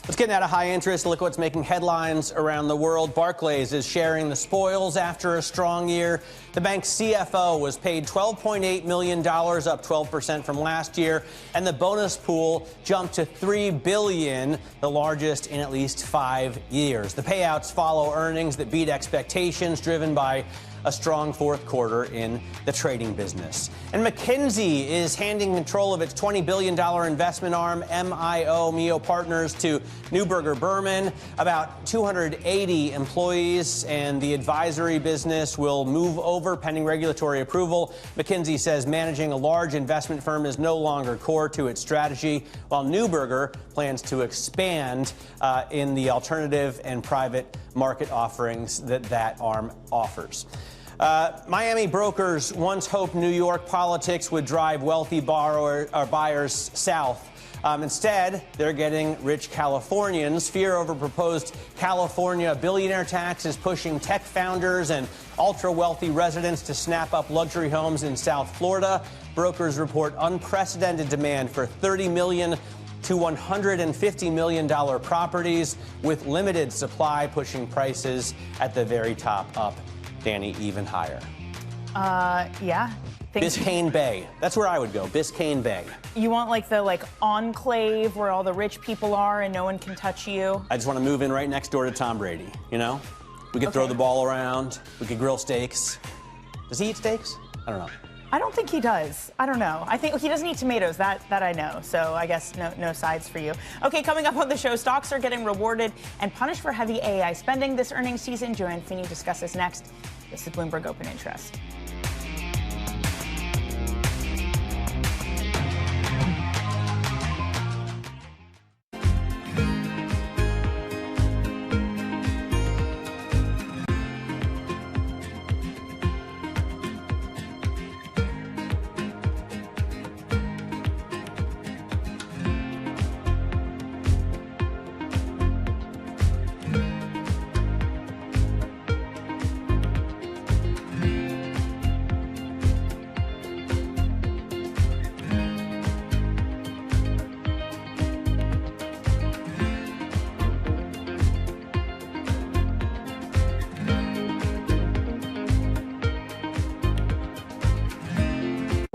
Let's get out of high interest. Look what's making headlines around the world. Barclays is sharing the spoils after a strong year. The bank's CFO was paid $12.8 million, up 12% from last year. And the bonus pool jumped to $3 billion, the largest in at least 5 years. The payouts follow earnings that beat expectations, driven by a strong fourth quarter in the trading business. And McKinsey is handing control of its $20 billion investment arm, MIO Partners, to Neuberger Berman. About 280 employees, and the advisory business will move over pending regulatory approval. McKinsey says managing a large investment firm is no longer core to its strategy, while Neuberger plans to expand in the alternative and private market offerings that arm offers. Miami brokers once hoped New York politics would drive wealthy buyers south. Instead, they're getting rich Californians. Fear over proposed California billionaire tax is pushing tech founders and ultra-wealthy residents to snap up luxury homes in South Florida. Brokers report unprecedented demand for $30 million to $150 million properties, with limited supply pushing prices at the very top up, Danny, even higher. Yeah. Biscayne Bay. That's where I would go, Biscayne Bay. You want the enclave where all the rich people are and no one can touch you? I just want to move in right next door to Tom Brady, you know? We could throw the ball around. We could grill steaks. Does he eat steaks? I don't know. I don't think he does. I don't know. I think he doesn't eat tomatoes. That I know. So I guess no sides for you. Okay, coming up on the show, stocks are getting rewarded and punished for heavy AI spending this earnings season. Joanne Feeney discusses next. This is Bloomberg Open Interest.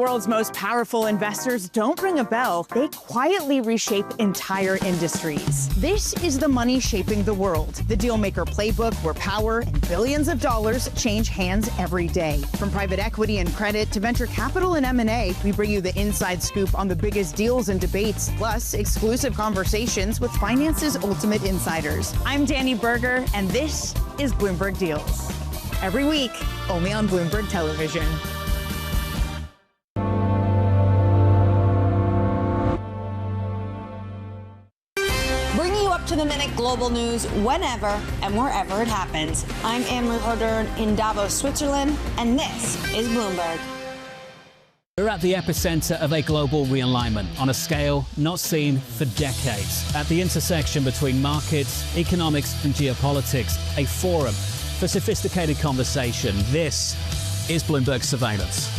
World's most powerful investors don't ring a bell. They quietly reshape entire industries. This is the money shaping the world. The Dealmaker playbook where power and billions of dollars change hands every day. From private equity and credit to venture capital and M&A, we bring you the inside scoop on the biggest deals and debates, plus exclusive conversations with finance's ultimate insiders. I'm Danny Berger, and this is Bloomberg Deals. Every week, only on Bloomberg Television. To the minute global news whenever and wherever it happens. I'm Anne-Marie Rodern in Davos, Switzerland, and this is Bloomberg. We're at the epicenter of a global realignment on a scale not seen for decades. At the intersection between markets, economics, and geopolitics, a forum for sophisticated conversation. This is Bloomberg Surveillance.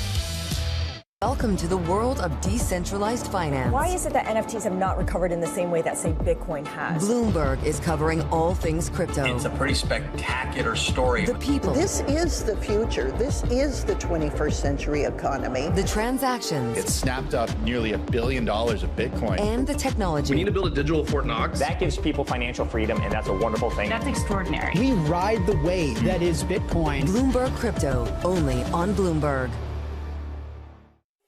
Welcome to the world of decentralized finance. Why is it that NFTs have not recovered in the same way that, say, Bitcoin has? Bloomberg is covering all things crypto. It's a pretty spectacular story. The people. This is the future. This is the 21st century economy. The transactions. It snapped up nearly $1 billion of Bitcoin. And the technology. We need to build a digital Fort Knox. That gives people financial freedom, and that's a wonderful thing. That's extraordinary. We ride the wave that is Bitcoin. Bloomberg Crypto, only on Bloomberg.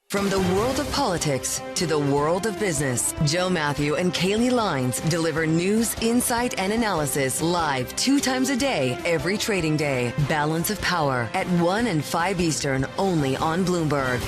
From the world of politics to the world of business, Joe Matthew and Kaylee Lines deliver news, insight, and analysis live 2 times a day, every trading day. Balance of Power at 1 and 5 Eastern, only on Bloomberg.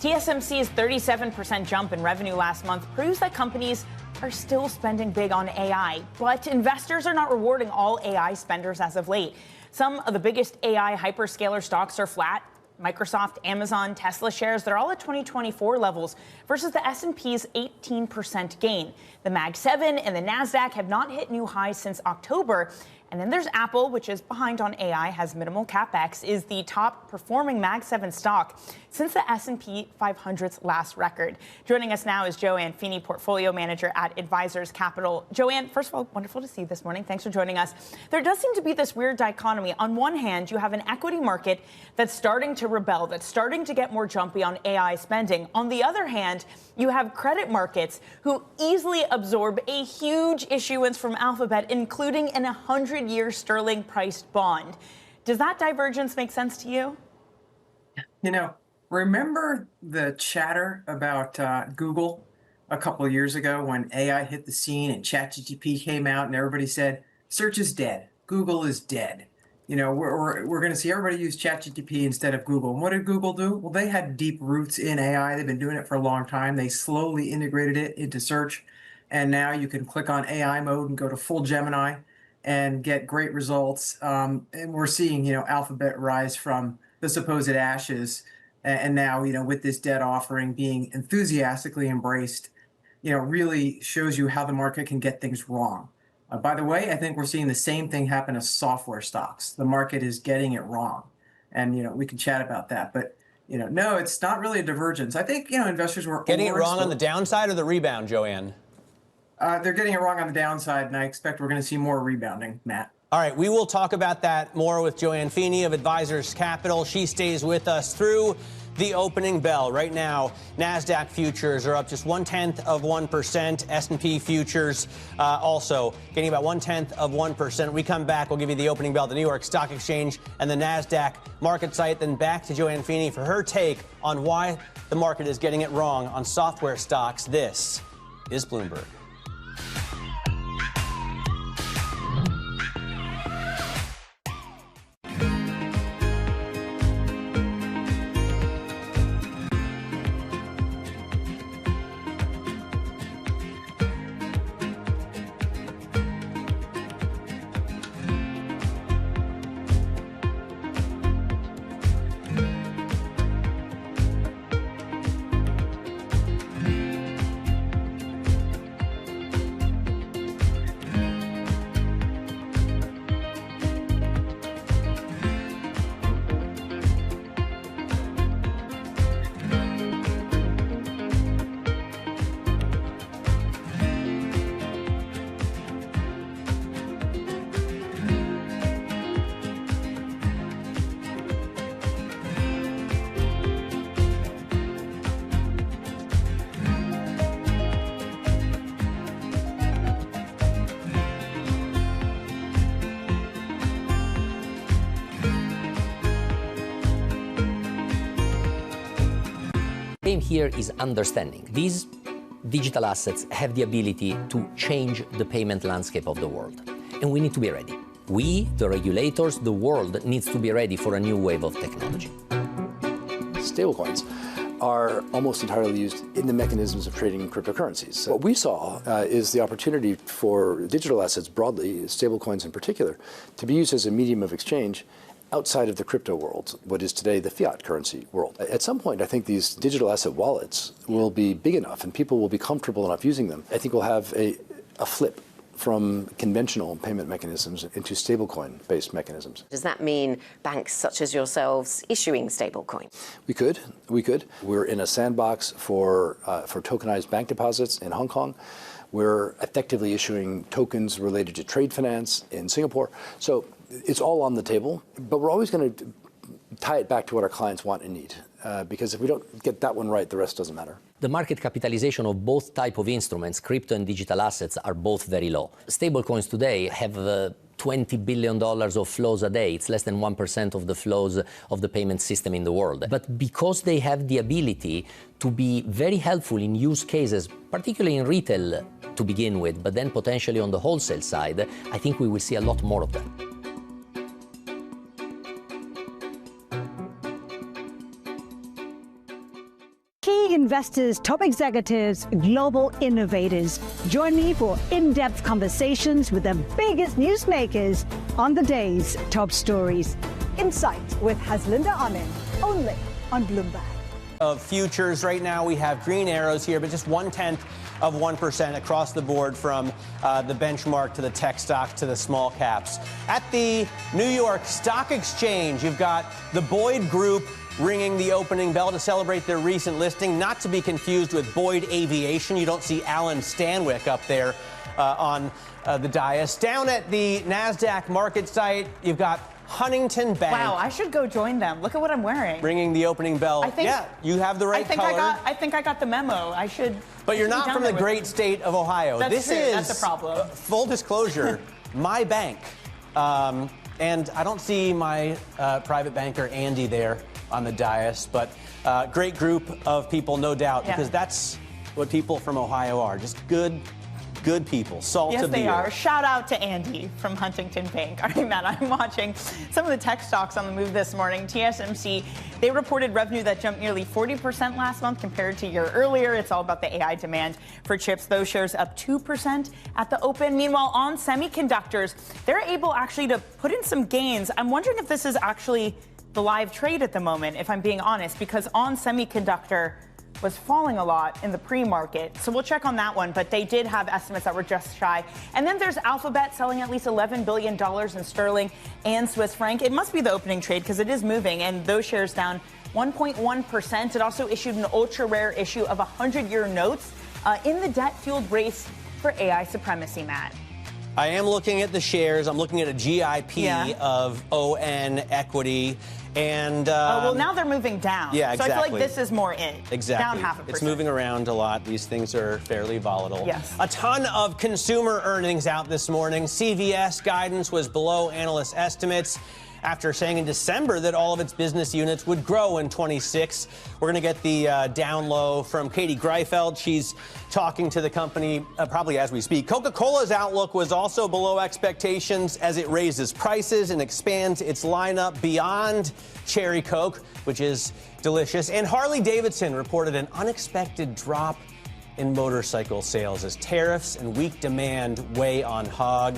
TSMC's 37% jump in revenue last month proves that companies are still spending big on AI, but investors are not rewarding all AI spenders as of late. Some of the biggest AI hyperscaler stocks are flat. Microsoft, Amazon, Tesla shares, they're all at 2024 levels versus the S&P's 18% gain. The Mag 7 and the NASDAQ have not hit new highs since October. And then there's Apple, which is behind on AI, has minimal capex, is the top performing Mag 7 stock since the S&P 500's last record. Joining us now is Joanne Feeney, portfolio manager at Advisors Capital. Joanne, first of all, wonderful to see you this morning. Thanks for joining us. There does seem to be this weird dichotomy. On one hand, you have an equity market that's starting to rebel, that's starting to get more jumpy on AI spending. On the other hand, you have credit markets who easily absorb a huge issuance from Alphabet, including an 100-year sterling priced bond. Does that divergence make sense to you? You know, remember the chatter about Google a couple of years ago when AI hit the scene and ChatGPT came out and everybody said, search is dead. Google is dead. You know, we're going to see everybody use ChatGPT instead of Google. And what did Google do? Well, they had deep roots in AI. They've been doing it for a long time. They slowly integrated it into search. And now you can click on AI mode and go to full Gemini and get great results. And we're seeing, you know, Alphabet rise from the supposed ashes. And now, you know, with this debt offering being enthusiastically embraced, you know, really shows you how the market can get things wrong. By the way, I think we're seeing the same thing happen to software stocks. The market is getting it wrong. And, you know, we can chat about that. But, you know, no, it's not really a divergence. I think, you know, investors were getting it wrong on the downside or the rebound, Joanne? They're getting it wrong on the downside, and I expect we're going to see more rebounding, Matt. All right, we will talk about that more with Joanne Feeney of Advisors Capital. She stays with us through the opening bell. Right now, NASDAQ futures are up just 0.1%. S&P futures also getting about 0.1%. We come back, we'll give you the opening bell, the New York Stock Exchange and the NASDAQ market site. Then back to Joanne Feeney for her take on why the market is getting it wrong on software stocks. This is Bloomberg. aim here is understanding. These digital assets have the ability to change the payment landscape of the world, and we need to be ready. We, the regulators, the world needs to be ready for a new wave of technology. Stablecoins are almost entirely used in the mechanisms of trading in cryptocurrencies. So what we saw is the opportunity for digital assets broadly, stablecoins in particular, to be used as a medium of exchange outside of the crypto world, what is today the fiat currency world. At some point, I think these digital asset wallets will be big enough and people will be comfortable enough using them. I think we'll have a flip from conventional payment mechanisms into stablecoin-based mechanisms. Does that mean banks such as yourselves issuing stablecoin? We could. We're in a sandbox for tokenized bank deposits in Hong Kong. We're effectively issuing tokens related to trade finance in Singapore. So it's all on the table, but we're always going to tie it back to what our clients want and need, because if we don't get that one right, the rest doesn't matter. The market capitalization of both type of instruments, crypto and digital assets, are both very low. Stablecoins today have $20 billion of flows a day. It's less than 1% of the flows of the payment system in the world. But because they have the ability to be very helpful in use cases, particularly in retail to begin with, but then potentially on the wholesale side, I think we will see a lot more of them. Key investors, top executives, global innovators. Join me for in-depth conversations with the biggest newsmakers on the day's top stories. Insight with Haslinda Amin, only on Bloomberg. Of futures right now, we have green arrows here, but just 0.1% across the board from the benchmark to the tech stocks to the small caps. At the New York Stock Exchange, you've got the Boyd Group ringing the opening bell to celebrate their recent listing, not to be confused with Boyd Aviation. You don't see Alan Stanwyck up there on the dais. Down at the NASDAQ market site, you've got Huntington Bank. Wow, I should go join them. Look at what I'm wearing. Ringing the opening bell. I think, yeah, you have the right color. I think I got the memo. I should. But you're not from the great state of Ohio. That's this true. is That's the problem. Full disclosure, my bank. And I don't see my private banker, Andy, there on the dais, but great group of people, no doubt, because that's what people from Ohio are, just good people, salt yes, of the they earth. are. Shout out to Andy from Huntington Bank. All right, Matt, I'm watching some of the tech stocks on the move this morning. TSMC, they reported revenue that jumped nearly 40% last month compared to a year earlier. It's all about the AI demand for chips. Those shares up 2% at the open. Meanwhile, on semiconductors, they're able actually to put in some gains. I'm wondering if this is actually the live trade at the moment, if I'm being honest, because on semiconductor was falling a lot in the pre-market. So we'll check on that one, but they did have estimates that were just shy. And then there's Alphabet selling at least $11 billion in sterling and Swiss franc. It must be the opening trade because it is moving, and those shares down 1.1%. It also issued an ultra-rare issue of 100-year notes in the debt-fueled race for AI supremacy, Matt. I am looking at the shares. I'm looking at a GIP of ON equity. And well, now they're moving down. Yeah, exactly. So I feel like this is more it. Exactly. Down 0.5%. It's moving around a lot. These things are fairly volatile. Yes. A ton of consumer earnings out this morning. CVS guidance was below analyst estimates after saying in December that all of its business units would grow in 26. We're going to get the down low from Katie Greifeld. She's talking to the company probably as we speak. Coca-Cola's outlook was also below expectations as it raises prices and expands its lineup beyond Cherry Coke, which is delicious. And Harley-Davidson reported an unexpected drop in motorcycle sales as tariffs and weak demand weigh on Hog.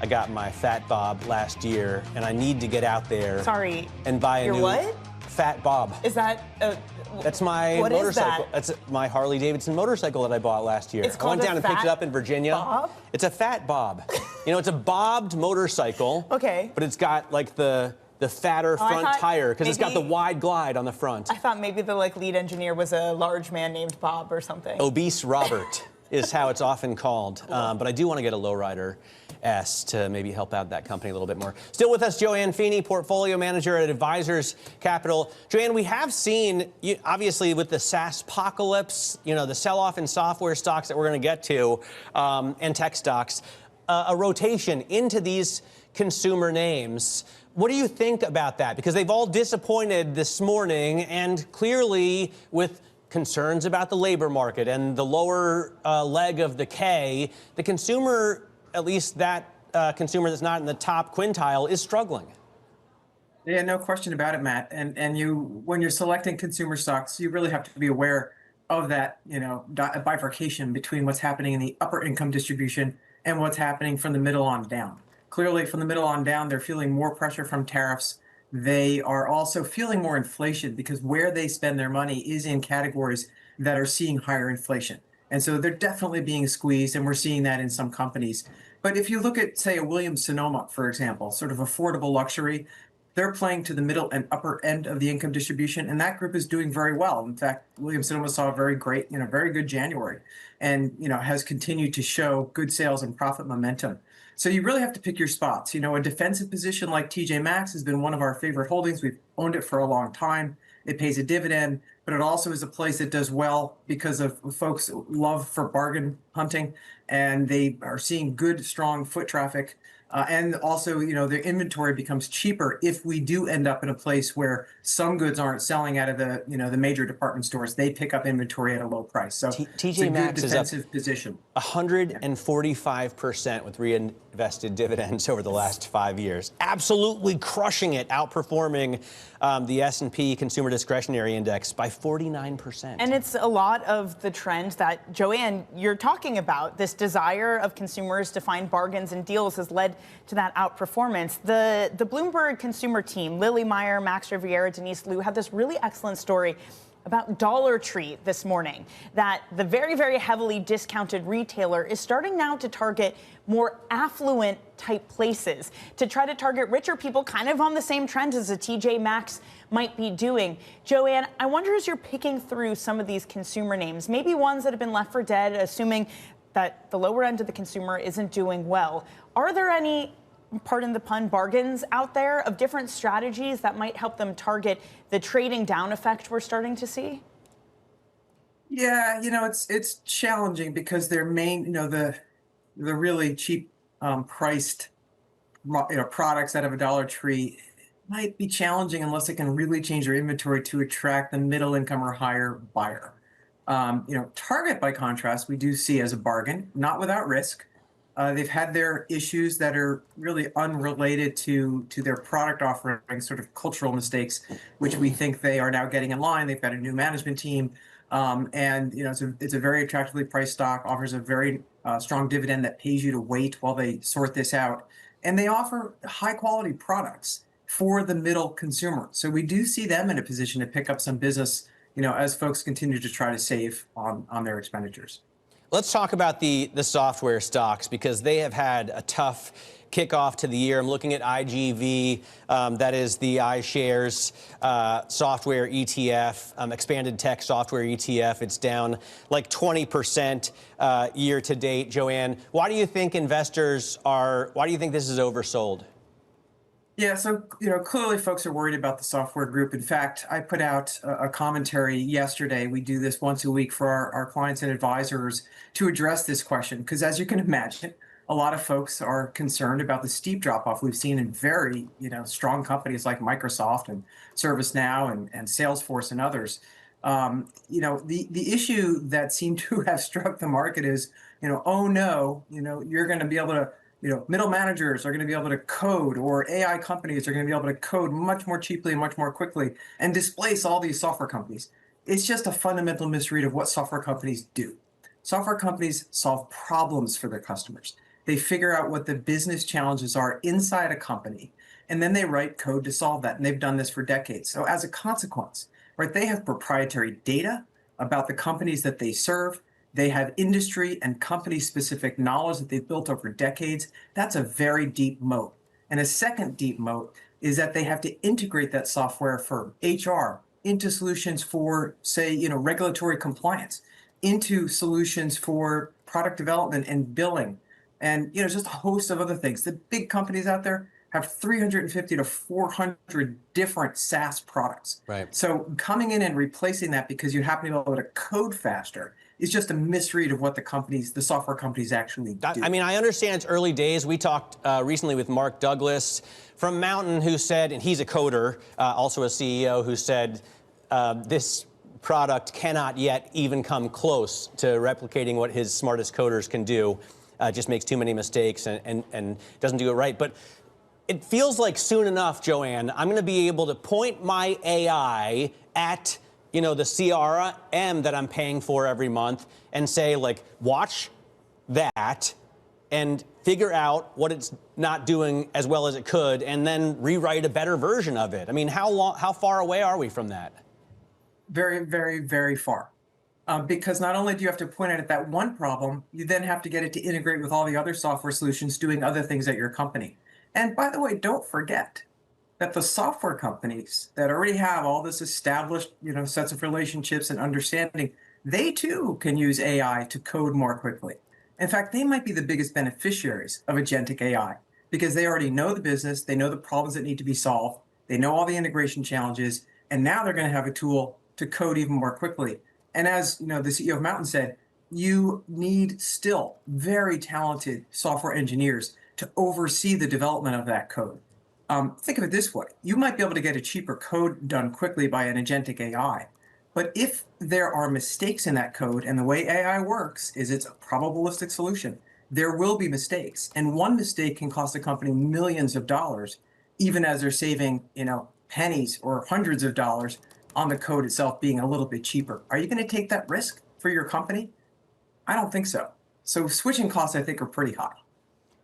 I got my Fat Bob last year, and I need to get out there and buy a new what? Fat Bob. Is that that's my what motorcycle. Is that? That's my Harley Davidson motorcycle that I bought last year. It's I went called down a and picked Fat it up in Virginia. Bob? It's a Fat Bob. You know, it's a bobbed motorcycle. Okay. But it's got like the fatter front tire because it's got the wide glide on the front. I thought maybe the lead engineer was a large man named Bob or something. Obese Robert is how it's often called. But I do want to get a lowrider S to maybe help out that company a little bit more. Still with us, Joanne Feeney, portfolio manager at Advisors Capital. Joanne, we have seen, obviously, with the SaaS-pocalypse, the sell-off in software stocks that we're going to get to, and tech stocks, a rotation into these consumer names. What do you think about that? Because they've all disappointed this morning, and clearly with concerns about the labor market and the lower leg of the K, the consumer, at least that consumer that's not in the top quintile, is struggling. Yeah, no question about it, Matt. And when you're selecting consumer stocks, you really have to be aware of that, bifurcation between what's happening in the upper income distribution and what's happening from the middle on down. Clearly, from the middle on down, they're feeling more pressure from tariffs. They are also feeling more inflation because where they spend their money is in categories that are seeing higher inflation. And so they're definitely being squeezed, and we're seeing that in some companies. But if you look at, say, a Williams-Sonoma, for example, sort of affordable luxury, they're playing to the middle and upper end of the income distribution, and that group is doing very well. In fact, Williams-Sonoma saw a very good January, and has continued to show good sales and profit momentum. So you really have to pick your spots. A defensive position like TJ Maxx has been one of our favorite holdings. We've owned it for a long time. It pays a dividend, but it also is a place that does well because of folks' love for bargain hunting, and they are seeing good, strong foot traffic. And also, their inventory becomes cheaper if we do end up in a place where some goods aren't selling out of the, the major department stores. They pick up inventory at a low price. So TJ Maxx is up position. 145% with reinvested dividends over the last 5 years. Absolutely crushing it, outperforming the S&P Consumer Discretionary Index by 49%. And it's a lot of the trend that, Joanne, you're talking about. This desire of consumers to find bargains and deals has led to that outperformance. The Bloomberg consumer team, Lily Meyer, Max Riviera, Denise Liu, had this really excellent story about Dollar Tree this morning, that the very, very heavily discounted retailer is starting now to target more affluent type places, to try to target richer people, kind of on the same trend as a TJ Maxx might be doing. Joanne, I wonder, as you're picking through some of these consumer names, maybe ones that have been left for dead, assuming that the lower end of the consumer isn't doing well, are there any, pardon the pun, bargains out there of different strategies that might help them target the trading down effect we're starting to see? Yeah, it's challenging because their main, the really cheap priced, products out of a Dollar Tree might be challenging unless they can really change their inventory to attract the middle income or higher buyer. Target, by contrast, we do see as a bargain, not without risk. They've had their issues that are really unrelated to their product offering, sort of cultural mistakes, which we think they are now getting in line. They've got a new management team, and it's a very attractively priced stock, offers a very strong dividend that pays you to wait while they sort this out, and they offer high quality products for the middle consumer. So we do see them in a position to pick up some business, as folks continue to try to save on their expenditures. Let's talk about the software stocks, because they have had a tough kickoff to the year. I'm looking at IGV, that is the iShares software ETF, expanded tech software ETF. It's down like 20% year to date. Joanne, why do you think this is oversold? Yeah, so clearly folks are worried about the software group. In fact, I put out a commentary yesterday. We do this once a week for our clients and advisors to address this question, because as you can imagine, a lot of folks are concerned about the steep drop-off we've seen in very strong companies like Microsoft and ServiceNow and Salesforce and others. The issue that seemed to have struck the market is, oh no, you're going to be able to, middle managers are going to be able to code, or AI companies are going to be able to code much more cheaply and much more quickly and displace all these software companies. It's just a fundamental misread of what software companies do. Software companies solve problems for their customers. They figure out what the business challenges are inside a company, and then they write code to solve that. And they've done this for decades. So as a consequence, right, they have proprietary data about the companies that they serve. They have industry and company-specific knowledge that they've built over decades. That's a very deep moat. And a second deep moat is that they have to integrate that software for HR into solutions for, say, regulatory compliance, into solutions for product development and billing, and just a host of other things. The big companies out there have 350 to 400 different SaaS products. Right. So coming in and replacing that because you happen to be able to code faster is just a misread of what the software companies actually do. I mean, I understand it's early days. We talked recently with Mark Douglas from Mountain, who said, and he's a coder, also a CEO, who said this product cannot yet even come close to replicating what his smartest coders can do. Just makes too many mistakes and doesn't do it right. But it feels like soon enough, Joanne, I'm going to be able to point my AI at, the CRM that I'm paying for every month and say, like, watch that and figure out what it's not doing as well as it could and then rewrite a better version of it. I mean, how far away are we from that? Very, very, very far. Because not only do you have to point it at that one problem, you then have to get it to integrate with all the other software solutions doing other things at your company. And by the way, don't forget that the software companies that already have all this established, sets of relationships and understanding, they too can use AI to code more quickly. In fact, they might be the biggest beneficiaries of agentic AI because they already know the business, they know the problems that need to be solved, they know all the integration challenges, and now they're going to have a tool to code even more quickly. And as the CEO of Mountain said, you need still very talented software engineers to oversee the development of that code. Think of it this way. You might be able to get a cheaper code done quickly by an agentic AI. But if there are mistakes in that code, and the way AI works is it's a probabilistic solution, there will be mistakes. And one mistake can cost a company millions of dollars, even as they're saving, pennies or hundreds of dollars on the code itself being a little bit cheaper. Are you going to take that risk for your company? I don't think so. So switching costs, I think, are pretty high.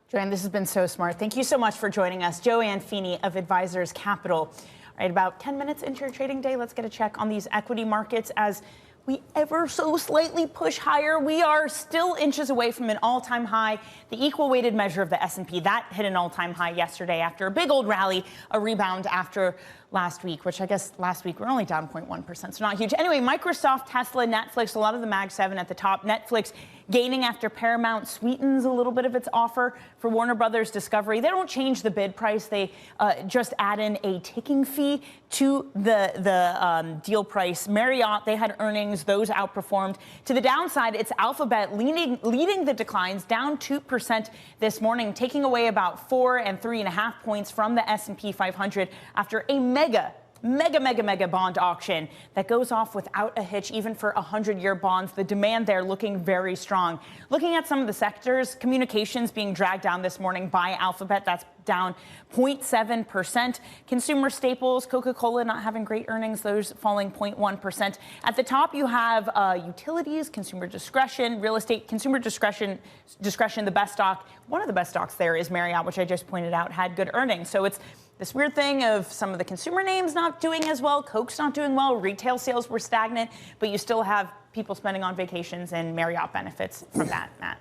Joanne, this has been so smart. Thank you so much for joining us. Joanne Feeney of Advisors Capital. All right, about 10 minutes into your trading day, let's get a check on these equity markets. As we ever so slightly push higher, we are still inches away from an all-time high. The equal weighted measure of the S&P, that hit an all-time high yesterday after a big old rally, a rebound after last week, which I guess last week we're only down 0.1%, so not huge. Anyway, Microsoft, Tesla, Netflix, a lot of the Mag 7 at the top. Netflix gaining after Paramount sweetens a little bit of its offer for Warner Brothers Discovery. They don't change the bid price. They just add in a ticking fee to the deal price. Marriott, they had earnings. Those outperformed. To the downside, it's Alphabet leading the declines, down 2% this morning, taking away about 4 and 3.5 points from the S&P 500 after a mega bond auction that goes off without a hitch, even for 100-year bonds. The demand there looking very strong. Looking at some of the sectors, communications being dragged down this morning by Alphabet. That's down 0.7%. Consumer staples, Coca-Cola not having great earnings, those falling 0.1%. At the top, you have utilities, consumer discretion, real estate, consumer discretion, the best stock. One of the best stocks there is Marriott, which I just pointed out had good earnings. So it's this weird thing of some of the consumer names not doing as well, Coke's not doing well, retail sales were stagnant, but you still have people spending on vacations and Marriott benefits from that, Matt.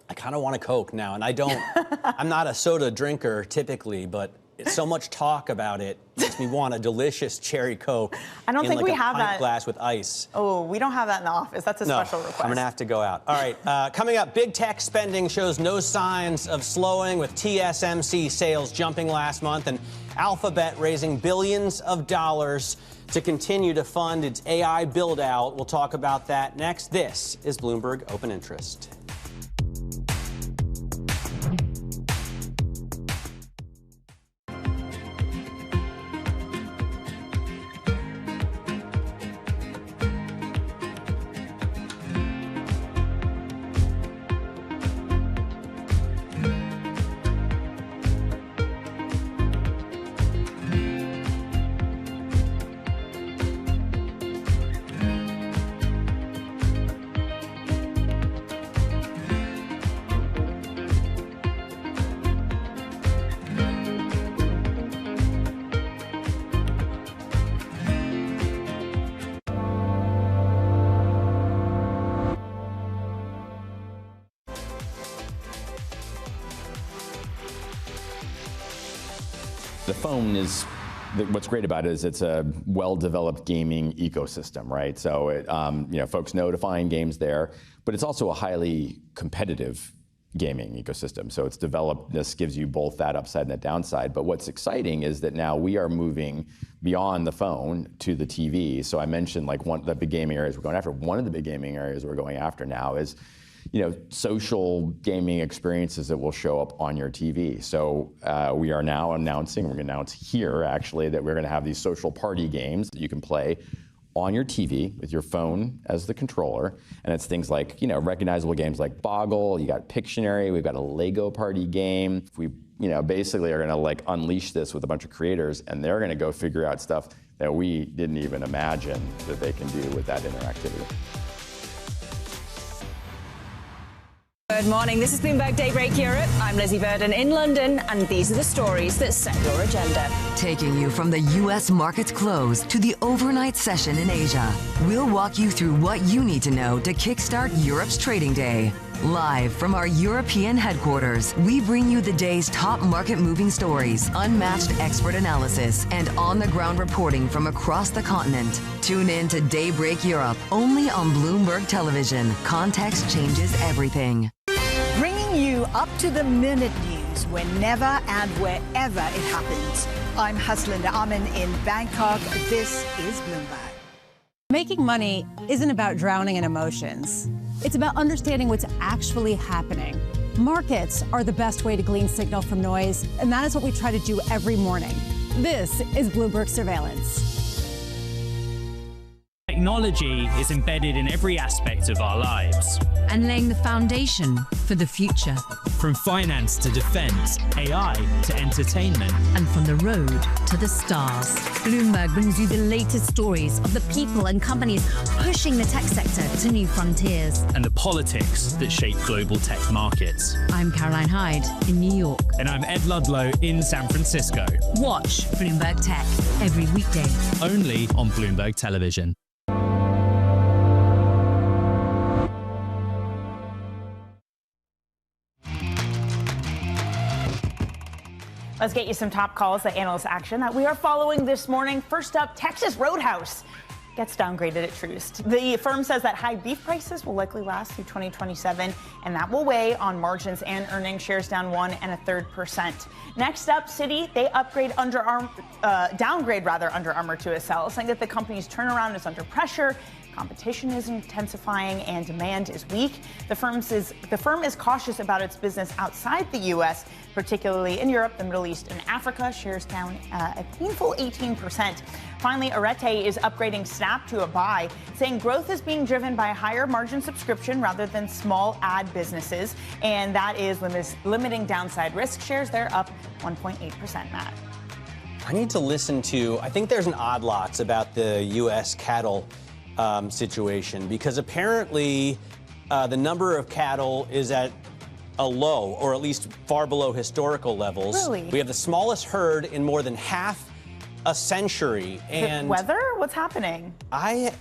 I kind of want a Coke now, and I'm not a soda drinker typically, but so much talk about it makes me want a delicious cherry Coke. I don't think we have that. Glass with ice. Oh, we don't have that in the office. That's a special request. I'm going to have to go out. All right, coming up, big tech spending shows no signs of slowing with TSMC sales jumping last month and Alphabet raising billions of dollars to continue to fund its AI build-out. We'll talk about that next. This is Bloomberg Open Interest. The phone is, what's great about it is it's a well-developed gaming ecosystem, right? So it, folks know to find games there, but it's also a highly competitive gaming ecosystem. So it's developed, this gives you both that upside and that downside. But what's exciting is that now we are moving beyond the phone to the TV. So I mentioned like one of the big gaming areas we're going after. One of the big gaming areas we're going after now is social gaming experiences that will show up on your TV. So we are now announcing, we're going to announce here actually, that we're going to have these social party games that you can play on your TV with your phone as the controller, and it's things like, recognizable games like Boggle, you got Pictionary, we've got a Lego party game. We, basically are gonna like unleash this with a bunch of creators, and they're gonna go figure out stuff that we didn't even imagine that they can do with that interactivity. Good morning. This is Bloomberg Daybreak Europe. I'm Lizzie Burden in London, and these are the stories that set your agenda. Taking you from the U.S. market's close to the overnight session in Asia, we'll walk you through what you need to know to kickstart Europe's trading day. Live from our European headquarters, we bring you the day's top market-moving stories, unmatched expert analysis, and on-the-ground reporting from across the continent. Tune in to Daybreak Europe, only on Bloomberg Television. Context changes everything. Bringing you up-to-the-minute news whenever and wherever it happens. I'm Haslinda Amin in Bangkok. This is Bloomberg. Making money isn't about drowning in emotions. It's about understanding what's actually happening. Markets are the best way to glean signal from noise, and that is what we try to do every morning. This is Bloomberg Surveillance. Technology is embedded in every aspect of our lives. And laying the foundation for the future. From finance to defense, AI to entertainment. And from the road to the stars. Bloomberg brings you the latest stories of the people and companies pushing the tech sector to new frontiers. And the politics that shape global tech markets. I'm Caroline Hyde in New York. And I'm Ed Ludlow in San Francisco. Watch Bloomberg Tech every weekday. Only on Bloomberg Television. Let's get you some top calls, the analyst action that we are following this morning. First up, Texas Roadhouse gets downgraded at Truist. The firm says that high beef prices will likely last through 2027, and that will weigh on margins and earnings. Shares down 1 1/3%. Next up, Citi, they downgrade Under Armour to a sell, saying that the company's turnaround is under pressure. Competition is intensifying and demand is weak. The firm is cautious about its business outside the U.S., particularly in Europe, the Middle East, and Africa. Shares down a painful 18%. Finally, Arete is upgrading Snap to a buy, saying growth is being driven by a higher margin subscription rather than small ad businesses, and that is limiting downside risk. Shares there up 1.8%, Matt. I need to listen to, I think there's an odd lots about the U.S. cattle situation, because apparently the number of cattle is at a low, or at least far below historical levels. Really? We have the smallest herd in more than half a century. And the weather? What's happening? I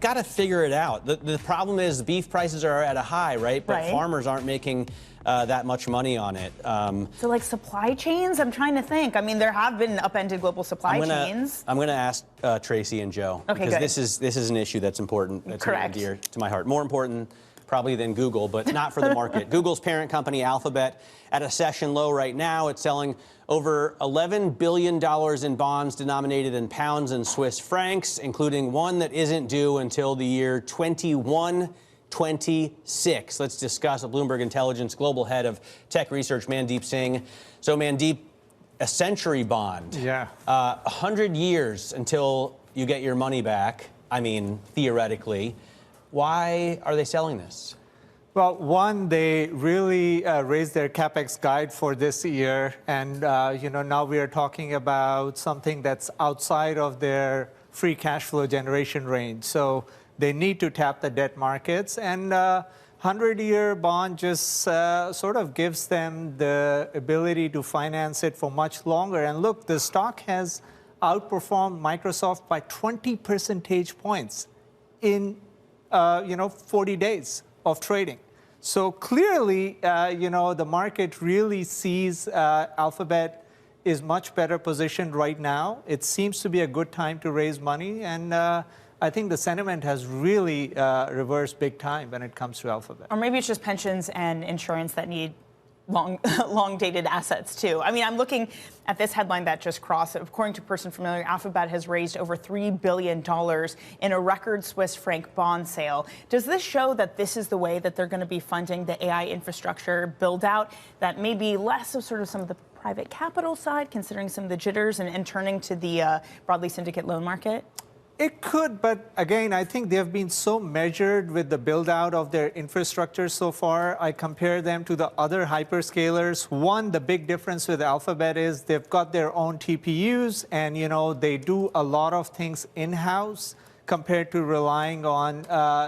got to figure it out. The problem is the beef prices are at a high, right? But farmers aren't making that much money on it. So like supply chains? I'm trying to think. I mean, there have been upended global supply chains. I'm going to ask Tracy and Joe. Okay, because good. this is an issue that's important. That's Correct. Near and dear to my heart. More important probably than Google, but not for the market. Google's parent company, Alphabet, at a session low right now. It's selling over $11 billion in bonds denominated in pounds and Swiss francs, including one that isn't due until the year 2026. Let's discuss with Bloomberg Intelligence Global Head of Tech Research, Mandeep Singh. So, Mandeep, a century bond. Yeah. 100 years until you get your money back. I mean, theoretically. Why are they selling this? Well, one, they really raised their capex guide for this year, and now we are talking about something that's outside of their free cash flow generation range. So they need to tap the debt markets, and 100-year bond just sort of gives them the ability to finance it for much longer. And look, the stock has outperformed Microsoft by 20 percentage points in 40 days of trading. So clearly, the market really sees Alphabet is much better positioned right now. It seems to be a good time to raise money, and I think the sentiment has really reversed big time when it comes to Alphabet. Or maybe it's just pensions and insurance that need long-dated assets, too. I mean, I'm looking at this headline that just crossed. According to Person Familiar, Alphabet has raised over $3 billion in a record Swiss franc bond sale. Does this show that this is the way that they're going to be funding the AI infrastructure build-out, that may be less of sort of some of the private capital side, considering some of the jitters, and turning to the broadly syndicate loan market? It could, but again, I think they have been so measured with the build out of their infrastructure so far. I compare them to the other hyperscalers. One, the big difference with Alphabet is they've got their own TPUs, and they do a lot of things in-house compared to relying on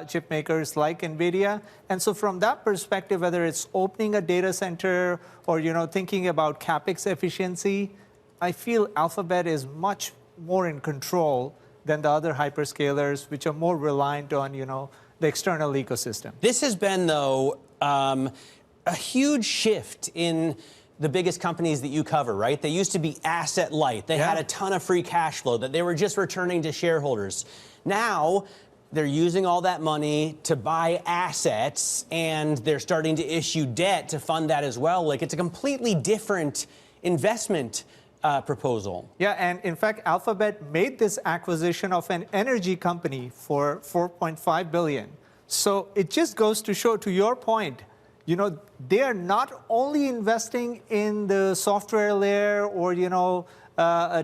chip makers like NVIDIA. And so from that perspective, whether it's opening a data center or thinking about CapEx efficiency, I feel Alphabet is much more in control than the other hyperscalers, which are more reliant on, the external ecosystem. This has been, though, a huge shift in the biggest companies that you cover, right? They used to be asset light. They had a ton of free cash flow that they were just returning to shareholders. Now, they're using all that money to buy assets, and they're starting to issue debt to fund that as well. Like, it's a completely different investment proposal. Yeah, and in fact, Alphabet made this acquisition of an energy company for $4.5 billion. So it just goes to show, to your point, they are not only investing in the software layer or,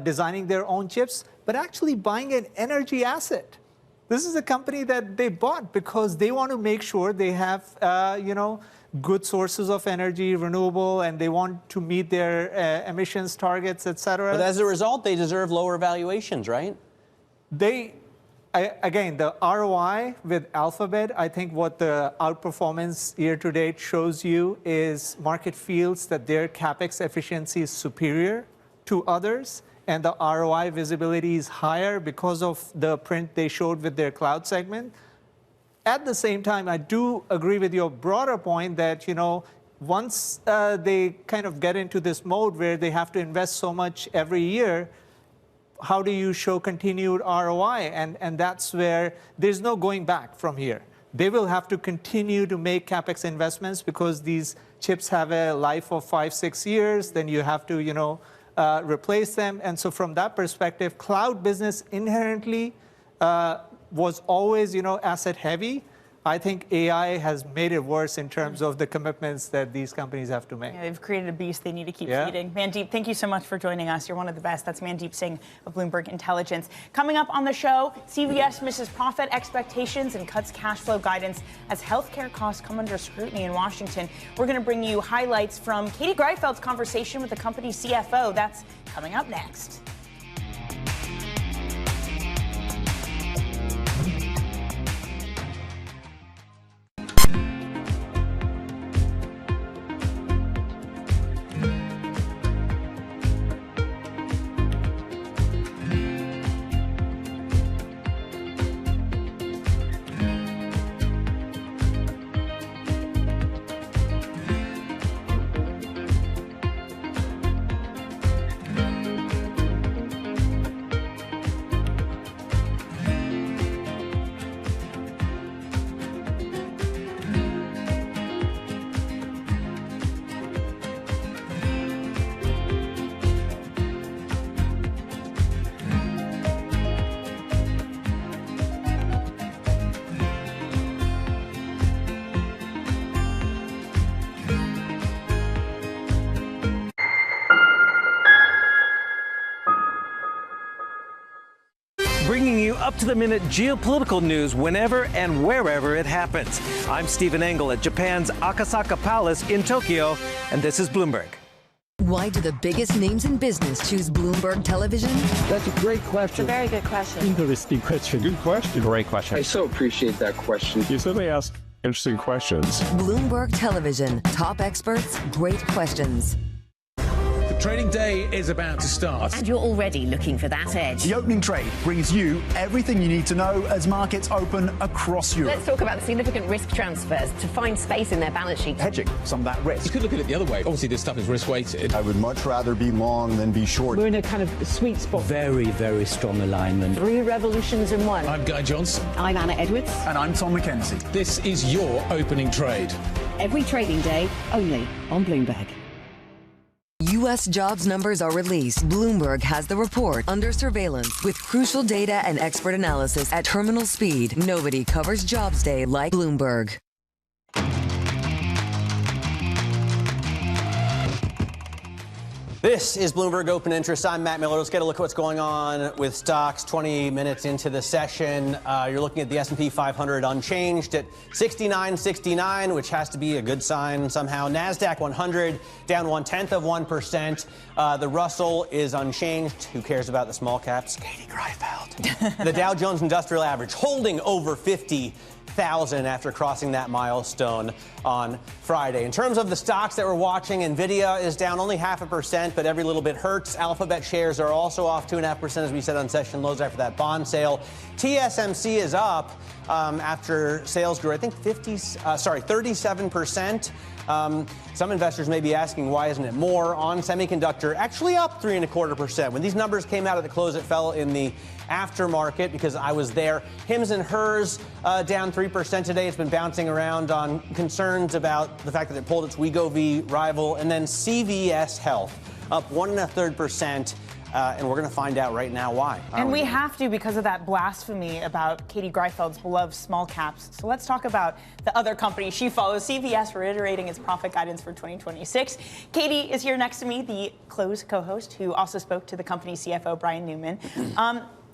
designing their own chips, but actually buying an energy asset. This is a company that they bought because they want to make sure they have, good sources of energy, renewable, and they want to meet their emissions targets, et cetera. But as a result, they deserve lower valuations, right? Again, the ROI with Alphabet, I think what the outperformance year to date shows you is market feels that their CapEx efficiency is superior to others, and the ROI visibility is higher because of the print they showed with their cloud segment. At the same time, I do agree with your broader point that, once they kind of get into this mode where they have to invest so much every year, how do you show continued ROI? And that's where there's no going back from here. They will have to continue to make CapEx investments because these chips have a life of 5-6 years. Then you have to, replace them. And so from that perspective, cloud business inherently was always, asset heavy. I think AI has made it worse in terms of the commitments that these companies have to make. Yeah, they've created a beast they need to keep feeding. Mandeep, thank you so much for joining us. You're one of the best. That's Mandeep Singh of Bloomberg Intelligence. Coming up on the show, CVS misses profit expectations and cuts cash flow guidance as healthcare costs come under scrutiny in Washington. We're going to bring you highlights from Katie Greifeld's conversation with the company's CFO. That's coming up next. Bringing you up-to-the-minute geopolitical news whenever and wherever it happens. I'm Stephen Engel at Japan's Akasaka Palace in Tokyo, and this is Bloomberg. Why do the biggest names in business choose Bloomberg Television? That's a great question. It's a very good question. Interesting question. Good question. Great question. I so appreciate that question. You certainly ask interesting questions. Bloomberg Television. Top experts, great questions. Trading day is about to start. And you're already looking for that edge. The opening trade brings you everything you need to know as markets open across Europe. Let's talk about the significant risk transfers to find space in their balance sheet. Hedging some of that risk. You could look at it the other way. Obviously, this stuff is risk-weighted. I would much rather be long than be short. We're in a kind of sweet spot. Very, very strong alignment. 3 revolutions in one. I'm Guy Johnson. I'm Anna Edwards. And I'm Tom McKenzie. This is your opening trade. Every trading day, only on Bloomberg. U.S. jobs numbers are released. Bloomberg has the report under surveillance with crucial data and expert analysis at terminal speed. Nobody covers jobs day like Bloomberg. This is Bloomberg Open Interest. I'm Matt Miller. Let's get a look at what's going on with stocks 20 minutes into the session. You're looking at the S&P 500 unchanged at 69.69, which has to be a good sign somehow. NASDAQ 100 down 0.1%. The Russell is unchanged. Who cares about the small caps? Katie Greifeld. The Dow Jones Industrial Average holding over 50,000 after crossing that milestone on Friday. In terms of the stocks that we're watching, Nvidia is down only 0.5%, but every little bit hurts. Alphabet shares are also off 2.5%, as we said on session lows after that bond sale. TSMC is up after sales grew, I think 37%. Some investors may be asking, why isn't it more? On semiconductor, actually up 3.25%. When these numbers came out at the close, it fell in the aftermarket because I was there. Hims and Hers down 3% today. It's been bouncing around on concerns about the fact that it pulled its Wegovy rival. And then CVS Health up 1.33%. And we're going to find out right now why. And we have to, because of that blasphemy about Katie Greifeld's beloved small caps. So let's talk about the other company she follows, CVS, reiterating its profit guidance for 2026. Katie is here next to me, the Close co-host, who also spoke to the company's CFO, Brian Newman.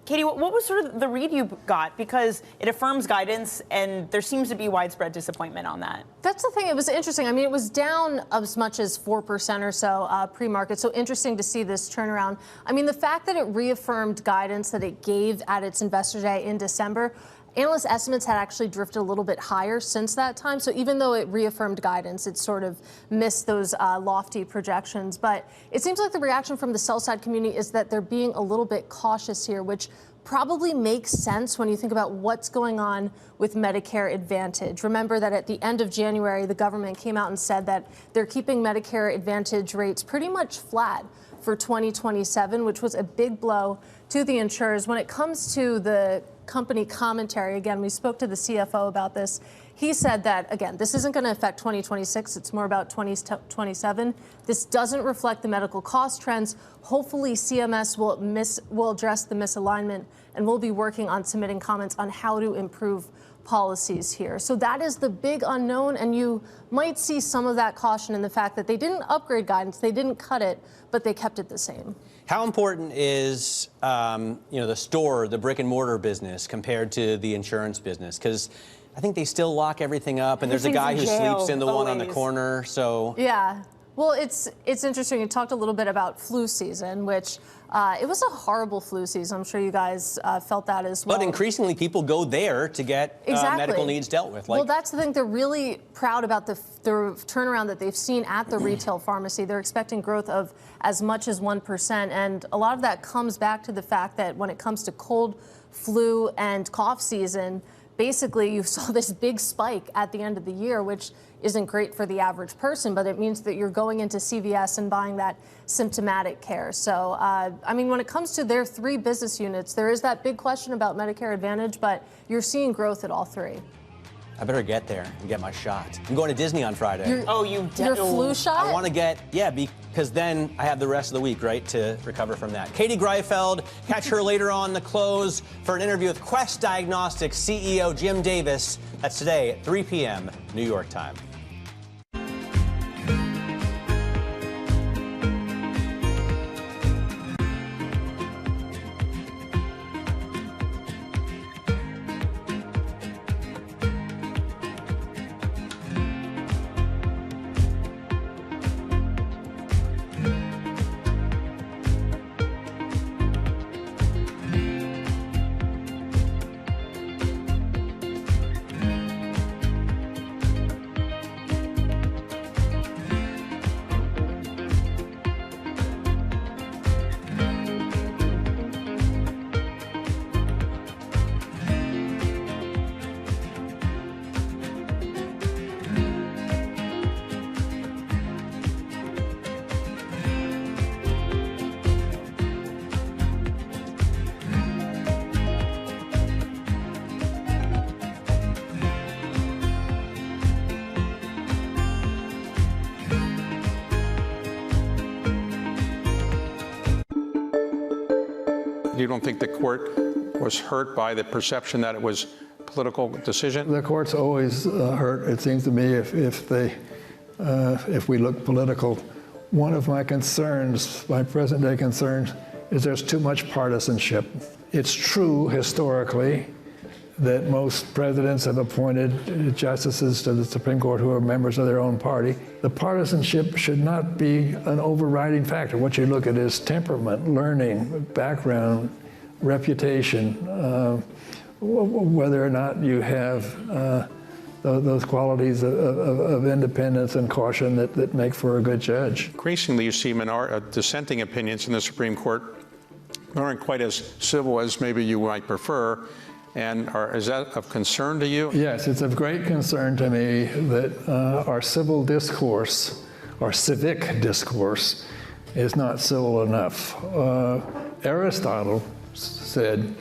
Katie, what was sort of the read you got? Because it affirms guidance, and there seems to be widespread disappointment on that. That's the thing. It was interesting. I mean, it was down as much as 4% or so pre-market. So interesting to see this turnaround. I mean, the fact that it reaffirmed guidance that it gave at its Investor Day in December, analyst estimates had actually drifted a little bit higher since that time. So even though it reaffirmed guidance, it sort of missed those lofty projections. But it seems like the reaction from the sell-side community is that they're being a little bit cautious here, which probably makes sense when you think about what's going on with Medicare Advantage. Remember that at the end of January, the government came out and said that they're keeping Medicare Advantage rates pretty much flat for 2027, which was a big blow to the insurers. When it comes to the company commentary, again, we spoke to the CFO about this. He said that, again, this isn't going to affect 2026. It's more about 2027. This doesn't reflect the medical cost trends. Hopefully, CMS will address the misalignment, and we'll be working on submitting comments on how to improve policies here. So that is the big unknown, and you might see some of that caution in the fact that they didn't upgrade guidance, they didn't cut it, but they kept it the same. How important is the store, the brick and mortar business, compared to the insurance business? Because I think they still lock everything up, and there's a guy who sleeps in the one on the corner. So yeah. Well, it's interesting. You talked a little bit about flu season, which it was a horrible flu season. I'm sure you guys felt that as well. But increasingly, people go there to get medical needs dealt with. Well, that's the thing. They're really proud about the turnaround that they've seen at the retail pharmacy. They're expecting growth of as much as 1%. And a lot of that comes back to the fact that when it comes to cold, flu, and cough season, basically you saw this big spike at the end of the year, which isn't great for the average person, but it means that you're going into CVS and buying that symptomatic care. So, I mean, when it comes to their three business units, there is that big question about Medicare Advantage, but you're seeing growth at all three. I better get there and get my shot. I'm going to Disney on Friday. Your flu shot? I want to because then I have the rest of the week, right, to recover from that. Katie Greifeld, catch her later on the close for an interview with Quest Diagnostics CEO Jim Davis. That's today at 3 p.m. New York time. You don't think the court was hurt by the perception that it was a political decision? The court's always hurt, it seems to me, if we look political One of my concerns, my present-day concerns, is there's too much partisanship. It's true historically that most presidents have appointed justices to the Supreme Court who are members of their own party. The partisanship should not be an overriding factor. What you look at is temperament, learning, background, reputation, whether or not you have those qualities of independence and caution that make for a good judge. Increasingly, you see dissenting opinions in the Supreme Court aren't quite as civil as maybe you might prefer. And is that of concern to you? Yes, it's of great concern to me that our civil discourse, our civic discourse, is not civil enough. Aristotle said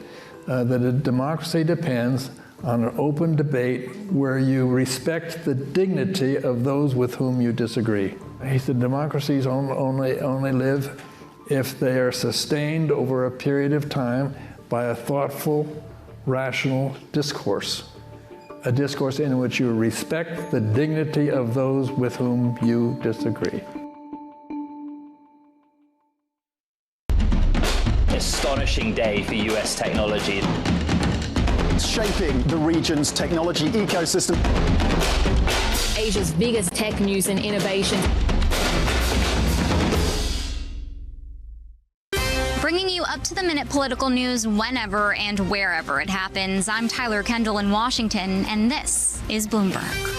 that a democracy depends on an open debate where you respect the dignity of those with whom you disagree. He said democracies only live if they are sustained over a period of time by a thoughtful, rational discourse, a discourse in which you respect the dignity of those with whom you disagree. Astonishing day for US technology. It's shaping the region's technology ecosystem. Asia's biggest tech news and innovation. Bringing you up-to-the-minute political news whenever and wherever it happens. I'm Tyler Kendall in Washington, and this is Bloomberg.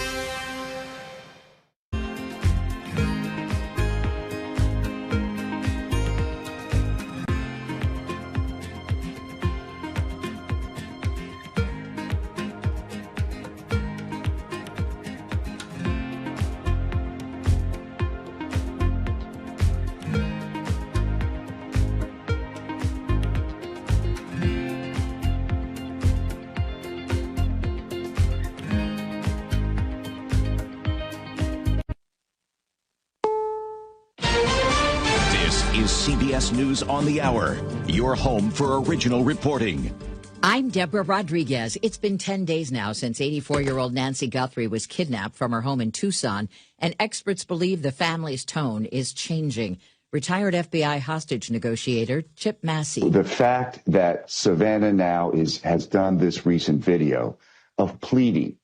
CBS News on the Hour, your home for original reporting. I'm Deborah Rodriguez. It's been 10 days now since 84-year-old Nancy Guthrie was kidnapped from her home in Tucson, and experts believe the family's tone is changing. Retired FBI hostage negotiator Chip Massey. The fact that Savannah now has done this recent video of pleading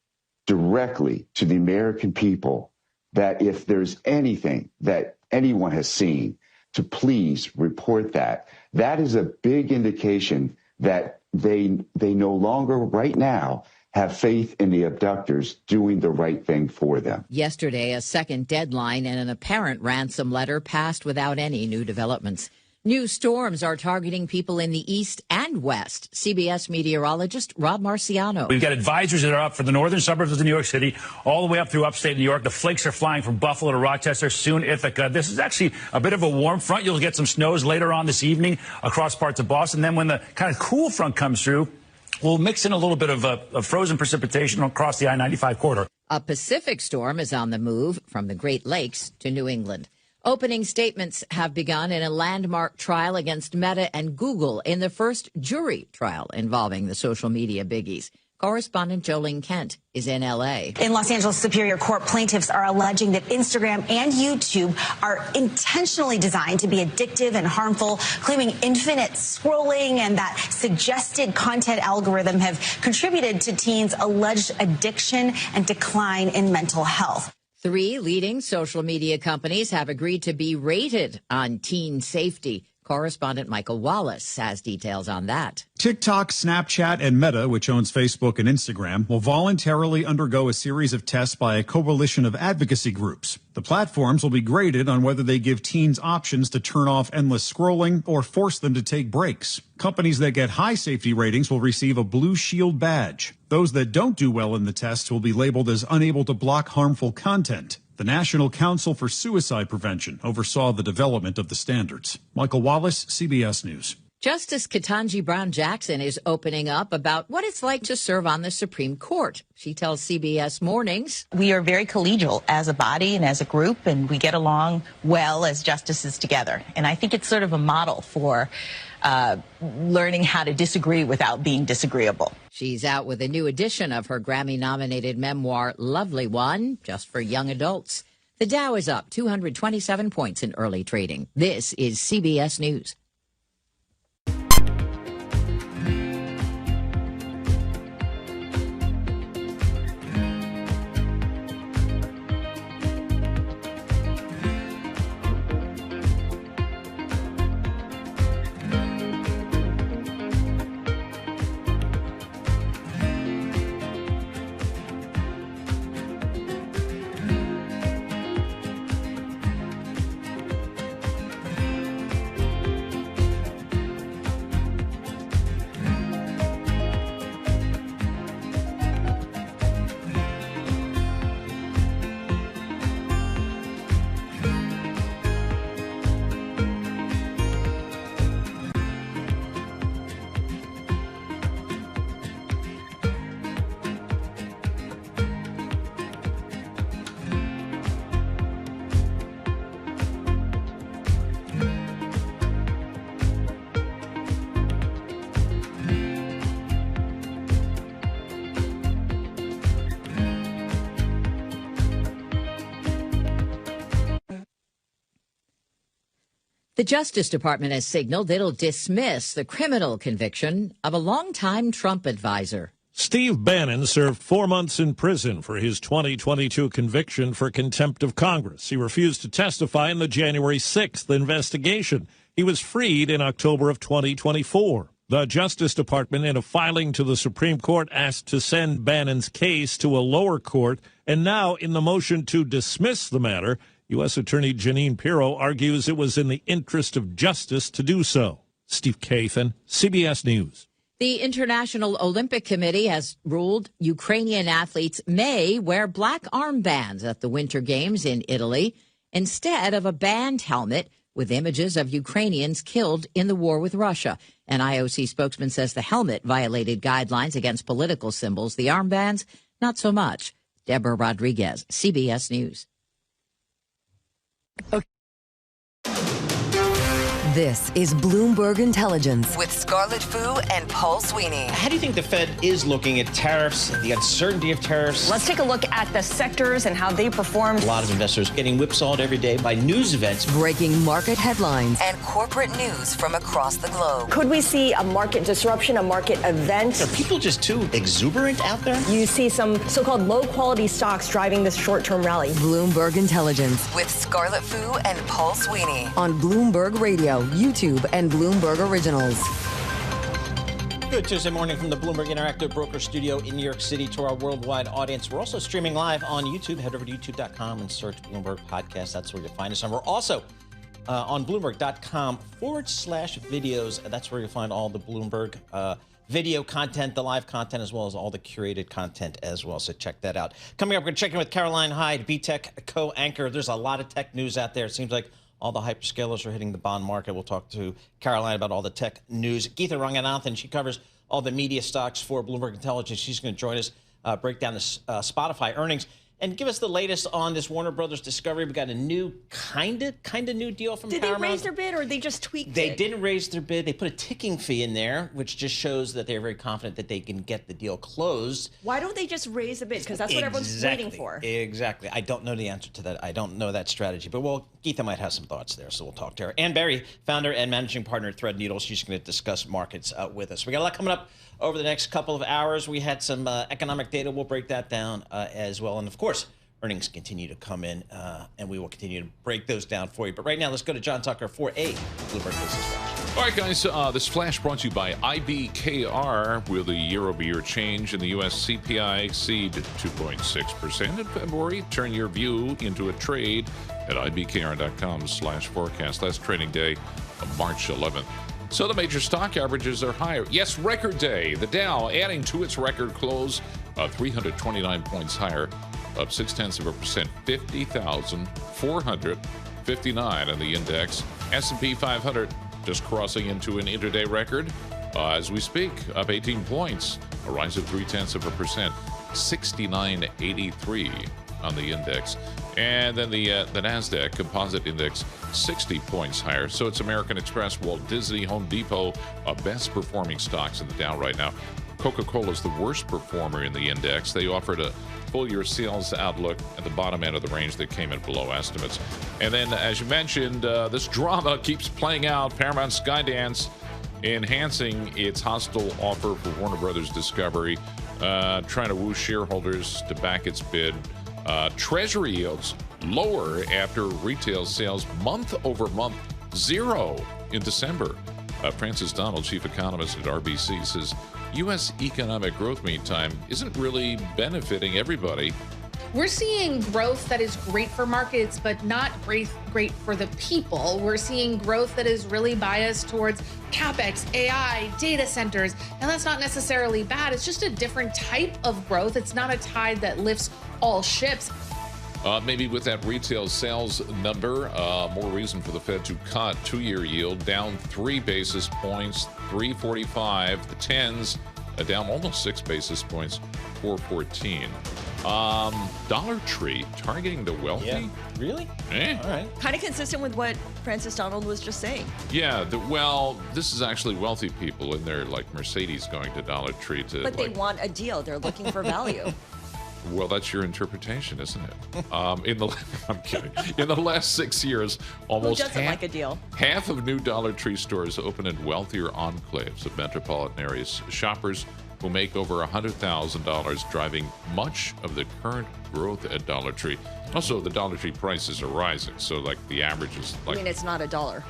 directly to the American people that if there's anything that anyone has seen, to please report that. That is a big indication that they no longer right now have faith in the abductors doing the right thing for them. Yesterday, a second deadline and an apparent ransom letter passed without any new developments. New storms are targeting people in the east and west. CBS meteorologist Rob Marciano. We've got advisories that are up for the northern suburbs of New York City, all the way up through upstate New York. The flakes are flying from Buffalo to Rochester, soon Ithaca. This is actually a bit of a warm front. You'll get some snows later on this evening across parts of Boston. Then when the kind of cool front comes through, we'll mix in a little bit of frozen precipitation across the I-95 corridor. A Pacific storm is on the move from the Great Lakes to New England. Opening statements have begun in a landmark trial against Meta and Google in the first jury trial involving the social media biggies. Correspondent Jolene Kent is in L.A. In Los Angeles Superior Court, plaintiffs are alleging that Instagram and YouTube are intentionally designed to be addictive and harmful, claiming infinite scrolling and that suggested content algorithm have contributed to teens' alleged addiction and decline in mental health. 3 leading social media companies have agreed to be rated on teen safety. Correspondent Michael Wallace has details on that. TikTok, Snapchat, and Meta, which owns Facebook and Instagram, will voluntarily undergo a series of tests by a coalition of advocacy groups. The platforms will be graded on whether they give teens options to turn off endless scrolling or force them to take breaks. Companies that get high safety ratings will receive a Blue Shield badge. Those that don't do well in the tests will be labeled as unable to block harmful content. The National Council for Suicide Prevention oversaw the development of the standards. Michael Wallace, CBS News. Justice Ketanji Brown Jackson is opening up about what it's like to serve on the Supreme Court. She tells CBS Mornings. We are very collegial as a body and as a group, and we get along well as justices together. And I think it's sort of a model for learning how to disagree without being disagreeable. She's out with a new edition of her Grammy-nominated memoir, Lovely One, just for young adults. The Dow is up 227 points in early trading. This is CBS News. The Justice Department has signaled it'll dismiss the criminal conviction of a longtime Trump advisor. Steve Bannon served 4 months in prison for his 2022 conviction for contempt of Congress. He refused to testify in the January 6th investigation. He was freed in October of 2024. The Justice Department, in a filing to the Supreme Court, asked to send Bannon's case to a lower court. And now, in the motion to dismiss the matter, U.S. Attorney Jeanine Pirro argues it was in the interest of justice to do so. Steve Kathan, CBS News. The International Olympic Committee has ruled Ukrainian athletes may wear black armbands at the Winter Games in Italy instead of a band helmet with images of Ukrainians killed in the war with Russia. An IOC spokesman says the helmet violated guidelines against political symbols. The armbands, not so much. Deborah Rodriguez, CBS News. This is Bloomberg Intelligence with Scarlett Fu and Paul Sweeney. How do you think the Fed is looking at tariffs, the uncertainty of tariffs? Let's take a look at the sectors and how they performed. A lot of investors getting whipsawed every day by news events. Breaking market headlines and corporate news from across the globe. Could we see a market disruption, a market event? Are people just too exuberant out there? You see some so-called low-quality stocks driving this short-term rally. Bloomberg Intelligence with Scarlett Fu and Paul Sweeney on Bloomberg Radio, YouTube, and Bloomberg Originals. Good Tuesday morning from the Bloomberg Interactive Broker Studio in New York City to our worldwide audience. We're also streaming live on YouTube. Head over to youtube.com and search Bloomberg Podcast. That's where you'll find us. And we're also on Bloomberg.com/videos. That's where you'll find all the Bloomberg video content, the live content, as well as all the curated content as well. So check that out. Coming up, we're going to check in with Caroline Hyde, BTech co-anchor. There's a lot of tech news out there. It seems like all the hyperscalers are hitting the bond market. We'll talk to Caroline about all the tech news. Geetha Ranganathan, she covers all the media stocks for Bloomberg Intelligence. She's going to join us, break down the Spotify earnings, and give us the latest on this Warner Brothers Discovery. We got a new kind of new deal from Paramount. Did they raise their bid or they just tweaked it? They didn't raise their bid. They put a ticking fee in there, which just shows that they're very confident that they can get the deal closed. Why don't they just raise the bid? Because that's what everyone's waiting for. Exactly. I don't know the answer to that. I don't know that strategy. But Geetha might have some thoughts there, so we'll talk to her. Ann Berry, founder and managing partner at Threadneedle. She's going to discuss markets with us. We got a lot coming up over the next couple of hours. We had some economic data. We'll break that down as well. And, of course, earnings continue to come in, and we will continue to break those down for you. But right now, let's go to John Tucker for a Bloomberg Business Flash. All right, guys, this flash brought to you by IBKR. Will the year-over-year change in the U.S. CPI exceed 2.6% in February? Turn your view into a trade at ibkr.com/forecast. That's trading day of March 11th. So the major stock averages are higher. Yes, record day. The Dow adding to its record close, 329 points higher, up 0.6%, 50,459 on the index. S&P 500 just crossing into an intraday record as we speak, up 18 points, a rise of 0.3%, 6983 on the index. And then the NASDAQ Composite Index, 60 points higher. So it's American Express, Walt Disney, Home Depot, best performing stocks in the Dow right now. Coca-Cola is the worst performer in the index. They offered a full-year sales outlook at the bottom end of the range that came in below estimates. And then, as you mentioned, this drama keeps playing out. Paramount Skydance enhancing its hostile offer for Warner Brothers Discovery, trying to woo shareholders to back its bid. Treasury yields lower after retail sales month-over-month zero in December. Francis Donald, chief economist at RBC, says U.S. economic growth, meantime, isn't really benefiting everybody. We're seeing growth that is great for markets, but not great for the people. We're seeing growth that is really biased towards CapEx, AI, data centers, and that's not necessarily bad. It's just a different type of growth. It's not a tide that lifts all ships. Maybe with that retail sales number, more reason for the Fed to cut. 2-year yield down 3 basis points, 3.45. The 10s down almost 6 basis points, 4.14. Dollar Tree targeting the wealthy. Yeah. Really? All right. Kind of consistent with what Francis Donald was just saying. Yeah. Well, this is actually wealthy people in there, like Mercedes going to Dollar Tree to. But they want a deal. They're looking for value. Well, that's your interpretation, isn't it? I'm kidding. In the last 6 years, almost Who doesn't like a deal? Half of new Dollar Tree stores open in wealthier enclaves of metropolitan areas. Shoppers who make over $100,000 driving much of the current growth at Dollar Tree. Also, the Dollar Tree prices are rising, so like the average is like. I mean, it's not $1.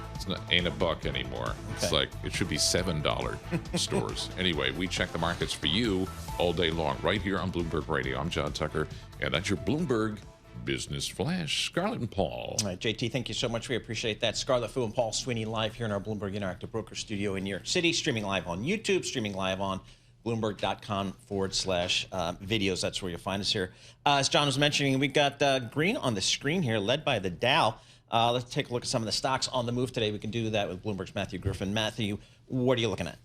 Ain't a buck anymore. It's like it should be $7 stores. Anyway, we check the markets for you all day long right here on Bloomberg Radio. I'm John Tucker, and that's your Bloomberg Business Flash. Scarlett and Paul. All right, JT, thank you so much. We appreciate that. Scarlett Fu and Paul Sweeney live here in our Bloomberg Interactive Broker Studio in New York City, streaming live on YouTube, streaming live on Bloomberg.com/videos. That's where you'll find us here. As John was mentioning, we got green on the screen here, led by the Dow. Let's take a look at some of the stocks on the move today. We can do that with Bloomberg's Matthew Griffin. Matthew, what are you looking at?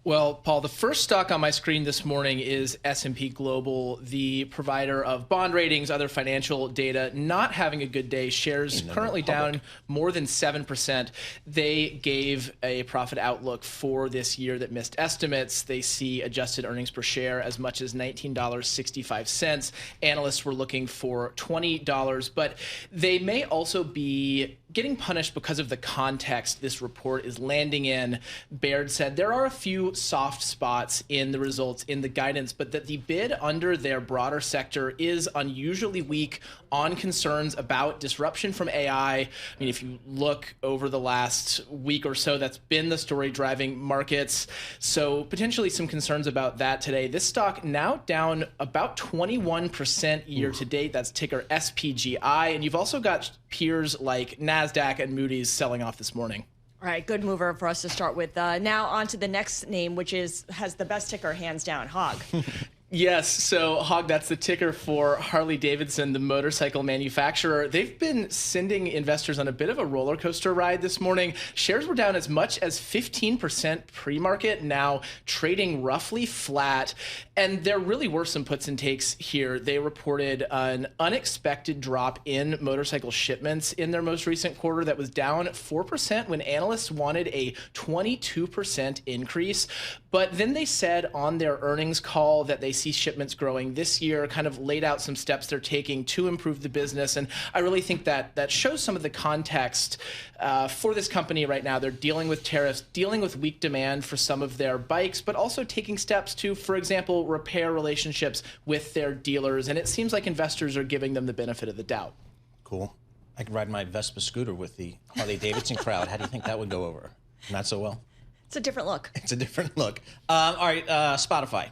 Well, Paul, the first stock on my screen this morning is S&P Global, the provider of bond ratings, other financial data, not having a good day. Shares currently down more than 7%. They gave a profit outlook for this year that missed estimates. They see adjusted earnings per share as much as $19.65. Analysts were looking for $20, but they may also be getting punished because of the context this report is landing in. Baird said there are a few soft spots in the results, in the guidance, but that the bid under their broader sector is unusually weak on concerns about disruption from AI. I mean, if you look over the last week or so, that's been the story driving markets. So potentially some concerns about that today. This stock now down about 21% year to date. That's ticker SPGI. And you've also got peers like NASDAQ and Moody's selling off this morning. All right, good mover for us to start with. Now on to the next name, which has the best ticker, hands down, HOG. Yes, so HOG, that's the ticker for Harley-Davidson, the motorcycle manufacturer. They've been sending investors on a bit of a roller coaster ride this morning. Shares were down as much as 15% pre-market, now trading roughly flat. And there really were some puts and takes here. They reported an unexpected drop in motorcycle shipments in their most recent quarter that was down 4% when analysts wanted a 22% increase. But then they said on their earnings call that they see shipments growing this year, kind of laid out some steps they're taking to improve the business. And I really think that shows some of the context for this company right now. They're dealing with tariffs, dealing with weak demand for some of their bikes, but also taking steps to, for example, repair relationships with their dealers. And it seems like investors are giving them the benefit of the doubt. Cool. I could ride my Vespa scooter with the Harley-Davidson crowd. How do you think that would go over? Not so well? It's a different look. It's a different look. All right, Spotify.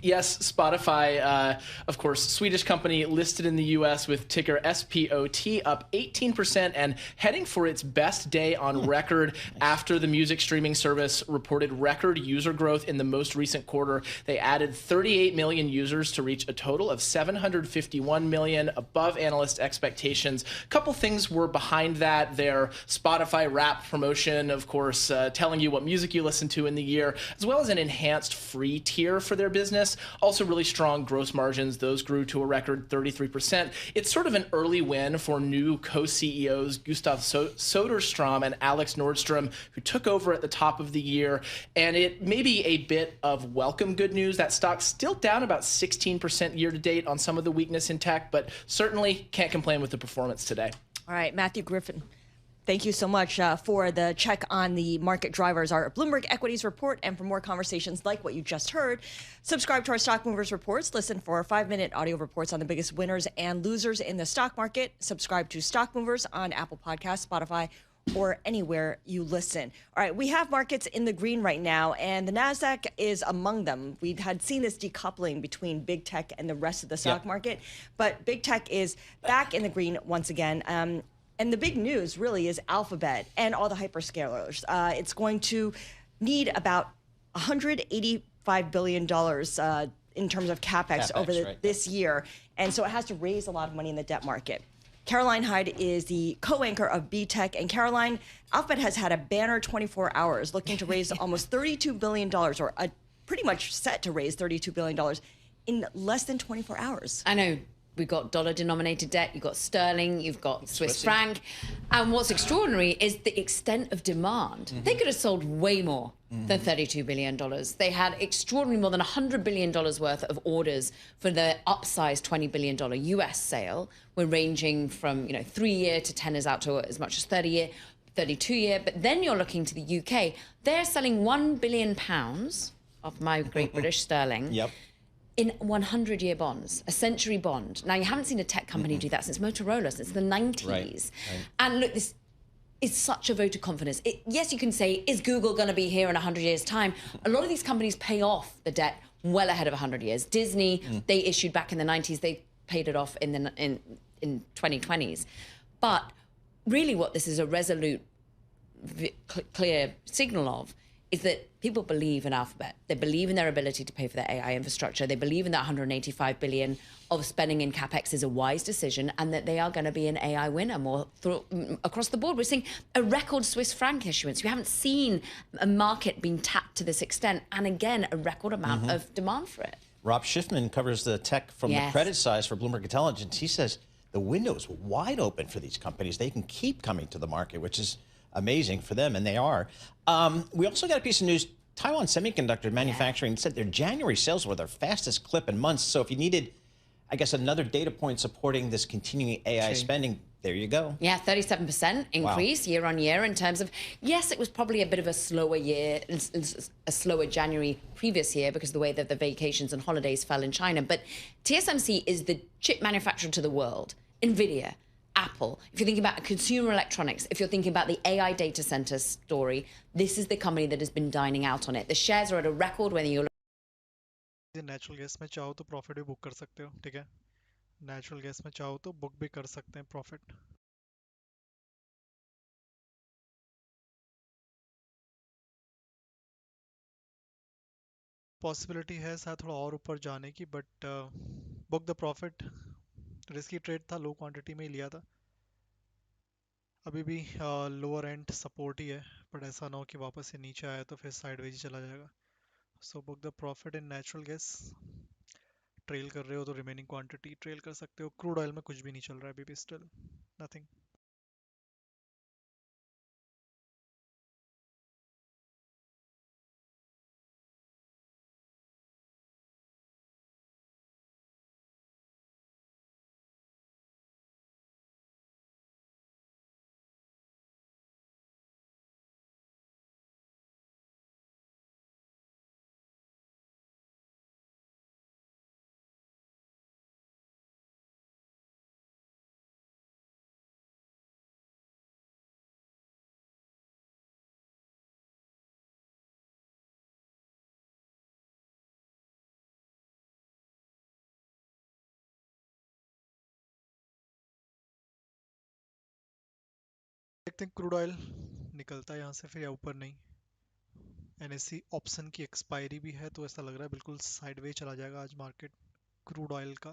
Yes, Spotify, of course, Swedish company listed in the U.S. with ticker SPOT, up 18% and heading for its best day on record after the music streaming service reported record user growth in the most recent quarter. They added 38 million users to reach a total of 751 million, above analyst expectations. A couple things were behind that. Their Spotify Wrapped promotion, of course, telling you what music you listen to in the year, as well as an enhanced free tier for their business. business. Also really strong gross margins. Those grew to a record 33%. It's sort of an early win for new co-CEOs Gustav Soderstrom and Alex Nordstrom, who took over at the top of the year. And it may be a bit of welcome good news. That stock's still down about 16% year to date on some of the weakness in tech, but certainly can't complain with the performance today. All right, Matthew Griffin. Thank you so much for the check on the market drivers, our Bloomberg Equities Report. And for more conversations like what you just heard, subscribe to our Stock Movers Reports. Listen for 5-minute audio reports on the biggest winners and losers in the stock market. Subscribe to Stock Movers on Apple Podcasts, Spotify, or anywhere you listen. All right, we have markets in the green right now, and the NASDAQ is among them. We had seen this decoupling between big tech and the rest of the stock market, but big tech is back in the green once again. And the big news really is Alphabet and all the hyperscalers. It's going to need about $185 billion in terms of CapEx over this year. And so it has to raise a lot of money in the debt market. Caroline Hyde is the co-anchor of B-Tech. And Caroline, Alphabet has had a banner 24 hours looking to raise almost $32 billion, or pretty much set to raise $32 billion in less than 24 hours. I know. We've got dollar-denominated debt, you've got sterling, you've got Swiss franc. And what's extraordinary is the extent of demand. They could have sold way more than $32 billion. They had extraordinarily more than $100 billion worth of orders for the upsized $20 billion US sale. We're ranging from 3-year to 10 is out to as much as 30-year, 32-year. But then you're looking to the UK. They're selling £1 billion of my Great British sterling. In 100-year bonds, a century bond. Now, you haven't seen a tech company do that since Motorola, since the 90s. And look, this is such a vote of confidence. Yes, you can say, is Google going to be here in 100 years' time? A lot of these companies pay off the debt well ahead of 100 years. Disney, they issued back in the 90s. They paid it off in 2020s. But really what this is a resolute, clear signal of is that people believe in Alphabet. They believe in their ability to pay for their AI infrastructure. They believe in that $185 billion of spending in CapEx is a wise decision, and that they are going to be an AI winner more across the board. We're seeing a record Swiss franc issuance. We haven't seen a market being tapped to this extent, and again, a record amount of demand for it. Rob Schiffman covers the tech from the credit side for Bloomberg Intelligence. He says the window is wide open for these companies. They can keep coming to the market, which is amazing for them, and they are. We also got a piece of news. Taiwan Semiconductor Manufacturing said their January sales were their fastest clip in months. So if you needed, I guess, another data point supporting this continuing AI spending, there you go. Yeah, 37% increase year on year in terms of, yes, it was probably a bit of a slower year, a slower January previous year because of the way that the vacations and holidays fell in China. But TSMC is the chip manufacturer to the world. NVIDIA, Apple, if you're thinking about consumer electronics, if you're thinking about the AI data center story, this is the company that has been dining out on it. The shares are at a record when you natural gas में चाहो तो profit भी book कर सकते हो, ठीक है? Natural gas में चाहो तो बुक भी कर सकते हैं प्रॉफिट. पॉसिबिलिटी है शायद थोड़ा और ऊपर जाने की, but book the profit. Risky trade था, लो क्वांटिटी में ही लिया था. अभी भी लोअर एंड सपोर्ट ही है, बट ऐसा ना हो कि वापस से नीचे आया तो फिर साइडवेज ही चला जाएगा. So book the profit in natural gas. Trail कर रहे हो तो रिमेनिंग क्वांटिटी ट्रेल कर सकते हो. क्रूड ऑयल में कुछ भी नहीं चल रहा है अभी भी, स्टिल नथिंग. देखते हैं क्रूड ऑयल निकलता है यहाँ से फिर या ऊपर नहीं. एनएससी ऑप्शन की एक्सपायरी भी है, तो ऐसा लग रहा है बिल्कुल साइडवे चला जाएगा आज मार्केट क्रूड ऑयल का.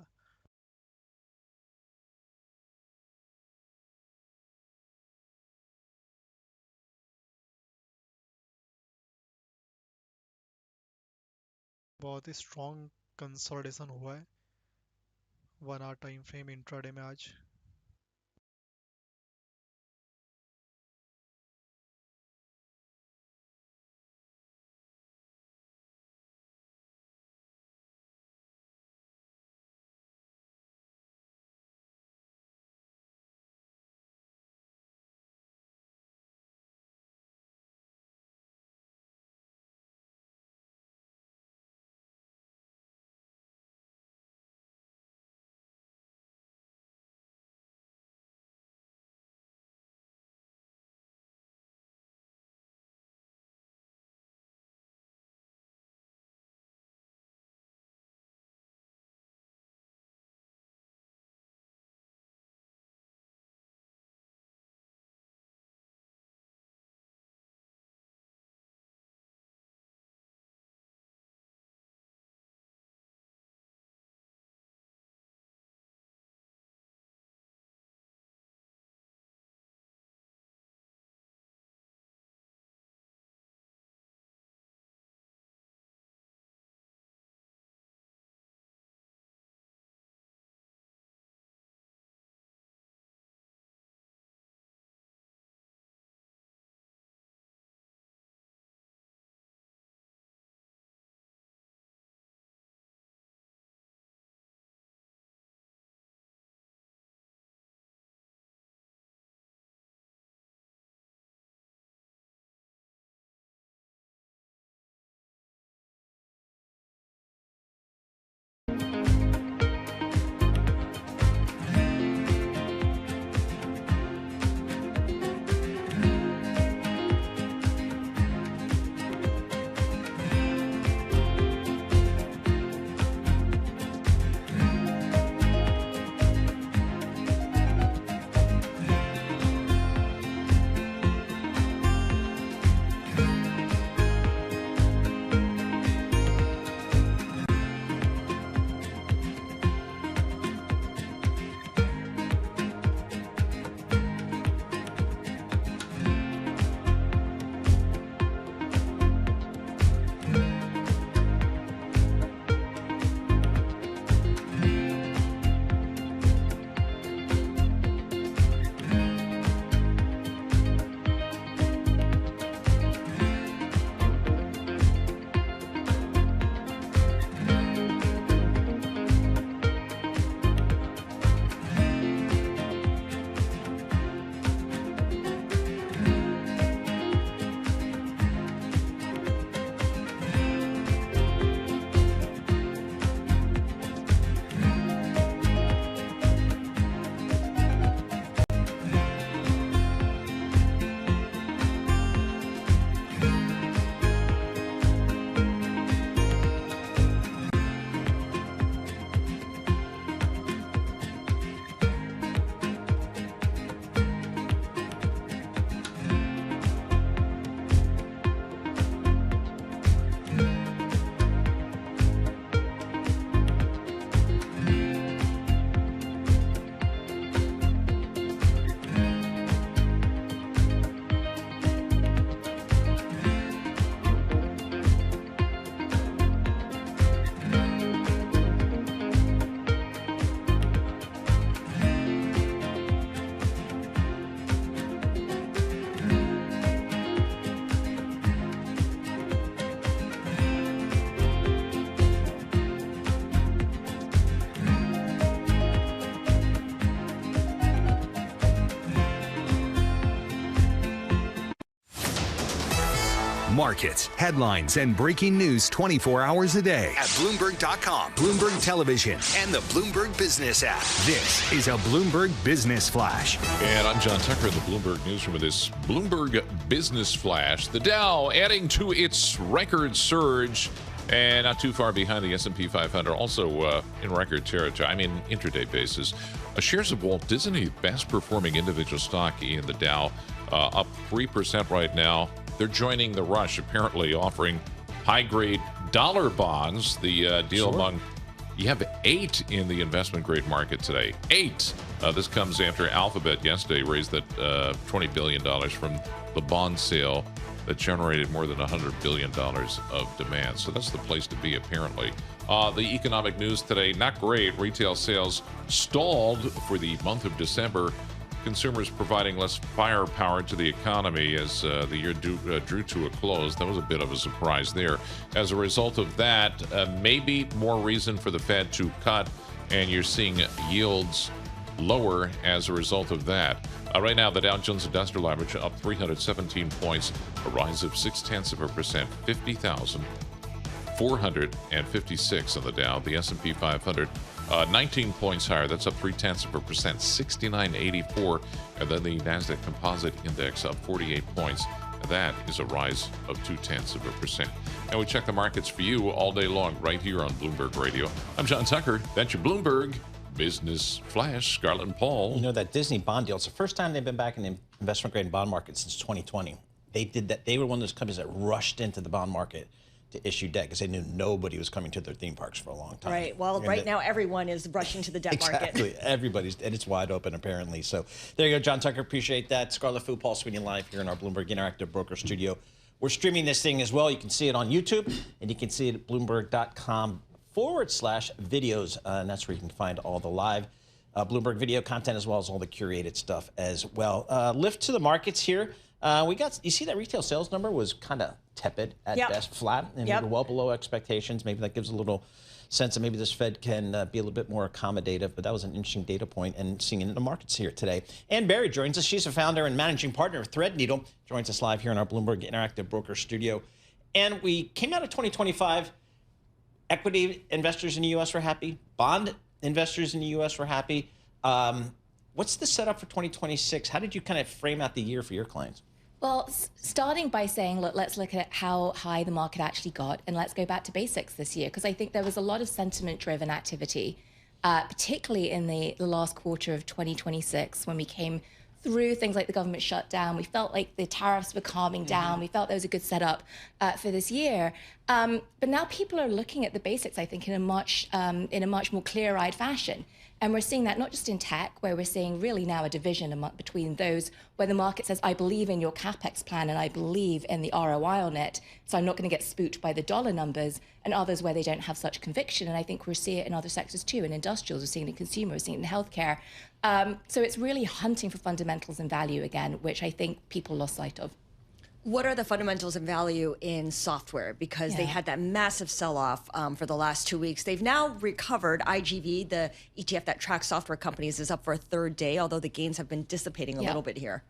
बहुत ही स्ट्रॉन्ग कंसोलिडेशन हुआ है 1 आवर टाइम फ्रेम इंट्राडे में आज। Markets, headlines, and breaking news 24 hours a day at Bloomberg.com, Bloomberg Television, and the Bloomberg Business app. This is a Bloomberg Business Flash. And I'm John Tucker in the Bloomberg Newsroom with this Bloomberg Business Flash. The Dow adding to its record surge and not too far behind the S&P 500, also in record territory. I mean, intraday basis. Shares of Walt Disney, best performing individual stock in the Dow, up 3% right now. They're joining the rush, apparently offering high-grade dollar bonds. The deal among, you have 8 in the investment-grade market today. 8. This comes after Alphabet yesterday raised that $20 billion from the bond sale that generated more than $100 billion of demand. So that's the place to be, apparently. The economic news today, not great. Retail sales stalled for the month of December. Consumers providing less firepower to the economy as the year drew to a close. That was a bit of a surprise there. As a result of that, maybe more reason for the Fed to cut, and you're seeing yields lower as a result of that. Right now, the Dow Jones Industrial Average up 317 points, a rise of 0.6%, 50,456 on the Dow. The S&P 500, 19 points higher. That's up 0.3%, 6984. And then the Nasdaq Composite Index up 48 points. That is a rise of 0.2%. And we check the markets for you all day long right here on Bloomberg Radio. I'm John Tucker. That's your Bloomberg Business Flash. Scarlett and Paul. You know, that Disney bond deal, it's the first time they've been back in the investment-grade bond market since 2020. They did that. They were one of those companies that rushed into the bond market to issue debt because they knew nobody was coming to their theme parks for a long time. Right. Well, right now everyone is rushing to the debt market. Exactly. Everybody's, and it's wide open apparently. So there you go, John Tucker. Appreciate that. Scarlett Fu, Paul Sweeney live here in our Bloomberg Interactive Broker Studio. We're streaming this thing as well. You can see it on YouTube, and you can see it at Bloomberg.com/videos, and that's where you can find all the live Bloomberg video content as well as all the curated stuff as well. Lift to the markets here. You see that retail sales number was kind of tepid at best, flat, and we were well below expectations. Maybe that gives a little sense that maybe this Fed can be a little bit more accommodative, but that was an interesting data point and seeing it in the markets here today. Ann Berry joins us. She's a founder and managing partner of Threadneedle, joins us live here in our Bloomberg Interactive Broker Studio. And we came out of 2025, equity investors in the U.S. were happy, bond investors in the U.S. were happy. What's the setup for 2026? How did you kind of frame out the year for your clients? Well, starting by saying, look, let's look at how high the market actually got, and let's go back to basics this year, because I think there was a lot of sentiment-driven activity, particularly in the last quarter of 2026, when we came through things like the government shutdown. We felt like the tariffs were calming down. We felt there was a good setup for this year. But now people are looking at the basics, I think, in a much more clear-eyed fashion. And we're seeing that not just in tech, where we're seeing really now a division between those where the market says, I believe in your CapEx plan and I believe in the ROI on it, so I'm not going to get spooked by the dollar numbers, and others where they don't have such conviction. And I think we're seeing it in other sectors too, in industrials, we're seeing it in consumer, we're seeing it in healthcare. So it's really hunting for fundamentals and value again, which I think people lost sight of. What are the fundamentals and value in software? Because they had that massive sell-off for the last 2 weeks. They've now recovered. IGV, the ETF that tracks software companies, is up for a third day, although the gains have been dissipating a little bit here.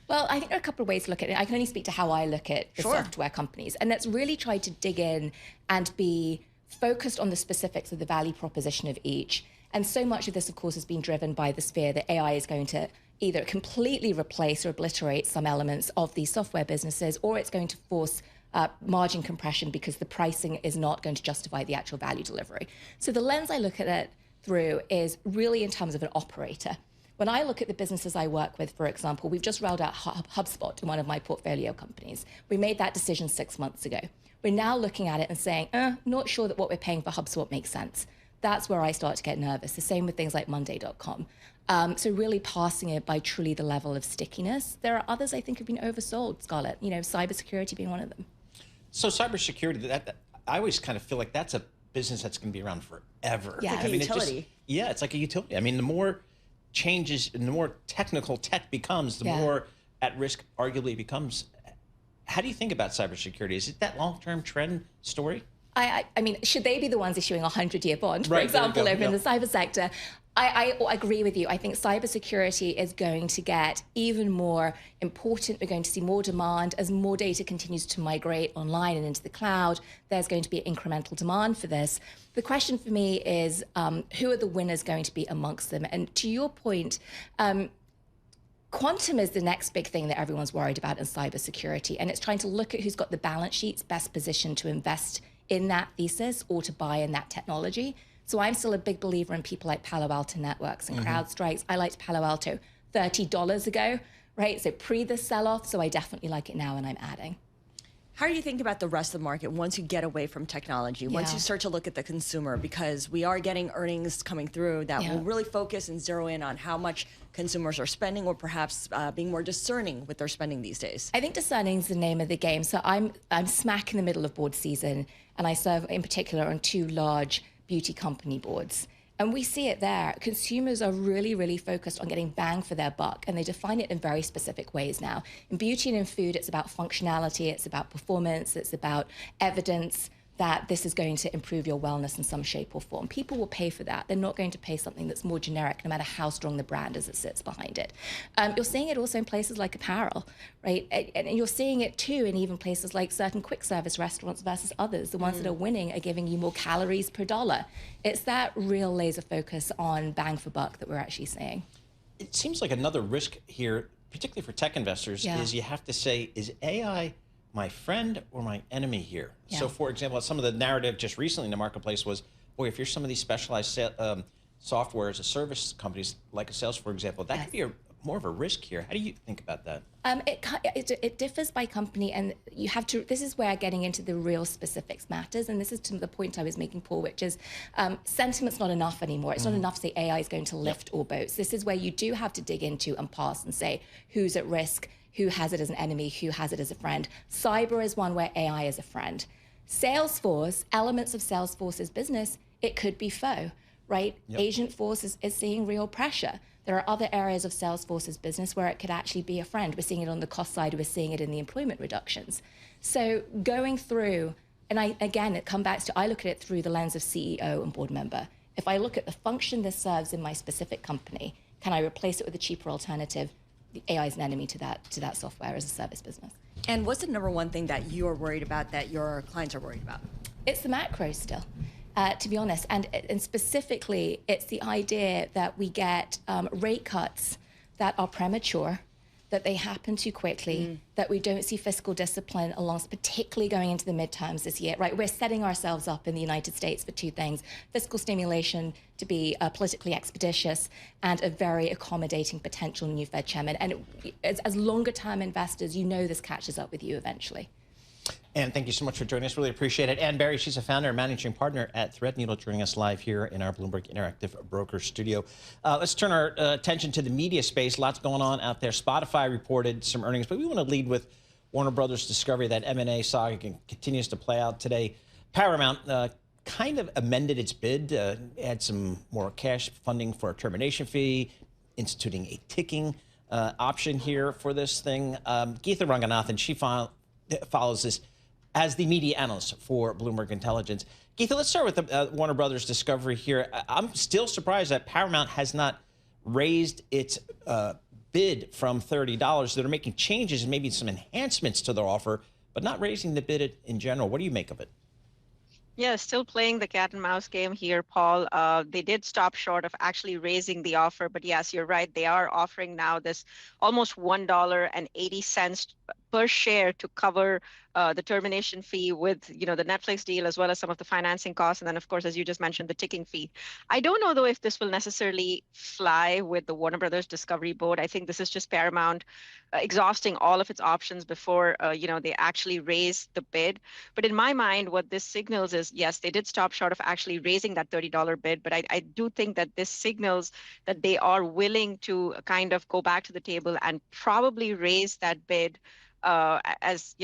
Well, I think there are a couple of ways to look at it. I can only speak to how I look at the software companies. And that's really try to dig in and be focused on the specifics of the value proposition of each. And so much of this, of course, has been driven by the fear that AI is going to either completely replace or obliterate some elements of these software businesses, or it's going to force margin compression because the pricing is not going to justify the actual value delivery. So the lens I look at it through is really in terms of an operator. When I look at the businesses I work with, for example, we've just rolled out HubSpot in one of my portfolio companies. We made that decision 6 months ago. We're now looking at it and saying, not sure that what we're paying for HubSpot makes sense. That's where I start to get nervous. The same with things like Monday.com. So really passing it by truly the level of stickiness. There are others I think have been oversold, Scarlett, cybersecurity being one of them. So cybersecurity, that I always kind of feel like that's a business that's going to be around forever. Yeah, like a utility. It's like a utility. I mean, the more changes and the more technical tech becomes, the more at risk arguably becomes. How do you think about cybersecurity? Is it that long-term trend story? I mean, should they be the ones issuing a 100-year bond, for example, over in the cyber sector? I agree with you. I think cybersecurity is going to get even more important. We're going to see more demand as more data continues to migrate online and into the cloud. There's going to be incremental demand for this. The question for me is, who are the winners going to be amongst them? And to your point, quantum is the next big thing that everyone's worried about in cybersecurity. And it's trying to look at who's got the balance sheets best positioned to invest in that thesis or to buy in that technology. So I'm still a big believer in people like Palo Alto Networks and CrowdStrike. I liked Palo Alto $30 ago, right? So pre the sell-off, so I definitely like it now and I'm adding. How do you think about the rest of the market once you get away from technology, once you start to look at the consumer? Because we are getting earnings coming through that will really focus and zero in on how much consumers are spending, or perhaps being more discerning with their spending these days. I think discerning is the name of the game. So I'm smack in the middle of board season, and I serve in particular on 2 large beauty company boards. And we see it there. Consumers are really, really focused on getting bang for their buck, and they define it in very specific ways now. In beauty and in food, it's about functionality, it's about performance, it's about evidence that this is going to improve your wellness in some shape or form. People will pay for that. They're not going to pay something that's more generic, no matter how strong the brand is that sits behind it. You're seeing it also in places like apparel, right? And you're seeing it too in even places like certain quick service restaurants versus others. The ones that are winning are giving you more calories per dollar. It's that real laser focus on bang for buck that we're actually seeing. It seems like another risk here, particularly for tech investors, is you have to say, is AI my friend or my enemy here? Yeah. So, for example, some of the narrative just recently in the marketplace was, boy, if you're some of these specialized software as a service companies like a Salesforce, for example, that could be more of a risk here. How do you think about that? It differs by company, and you have to. This is where getting into the real specifics matters, and this is to the point I was making, Paul, which is sentiment's not enough anymore. It's not enough to say AI is going to lift all boats. This is where you do have to dig into and parse and say who's at risk, who has it as an enemy, who has it as a friend. Cyber is one where AI is a friend. Salesforce, elements of Salesforce's business, it could be foe, right? Agent Force is seeing real pressure. There are other areas of Salesforce's business where it could actually be a friend. We're seeing it on the cost side. We're seeing it in the employment reductions. So going through, and it comes back to, I look at it through the lens of CEO and board member. If I look at the function this serves in my specific company, can I replace it with a cheaper alternative? The AI is an enemy to that software as a service business. And what's the number one thing that you're worried about, that your clients are worried about? It's the macro still, to be honest. And specifically, it's the idea that we get rate cuts that are premature, that they happen too quickly, that we don't see fiscal discipline along, particularly going into the midterms this year, right? We're setting ourselves up in the United States for 2 things: fiscal stimulation to be politically expeditious, and a very accommodating potential new Fed chairman. And as longer term investors, you know this catches up with you eventually. Ann, thank you so much for joining us. Really appreciate it. Ann Barry, she's a founder and managing partner at Threadneedle, joining us live here in our Bloomberg Interactive Broker studio. Let's turn our attention to the media space. Lots going on out there. Spotify reported some earnings, but we want to lead with Warner Brothers Discovery. That M&A saga continues to play out today. Paramount kind of amended its bid, had some more cash funding for a termination fee, instituting a ticking option here for this thing. Geetha Ranganathan, she follows this as the media analyst for Bloomberg Intelligence. Geetha, let's start with the Warner Brothers Discovery here. I'm still surprised that Paramount has not raised its bid from $30. They're making changes and maybe some enhancements to their offer, but not raising the bid in general. What do you make of it? Yeah, still playing the cat and mouse game here, Paul. They did stop short of actually raising the offer, but yes, you're right. They are offering now this almost $1.80 per share to cover the termination fee with, the Netflix deal, as well as some of the financing costs. And then, of course, as you just mentioned, the ticking fee. I don't know, though, if this will necessarily fly with the Warner Brothers Discovery Board. I think this is just Paramount exhausting all of its options before, they actually raise the bid. But in my mind, what this signals is, yes, they did stop short of actually raising that $30 bid. But I do think that this signals that they are willing to kind of go back to the table and probably raise that bid as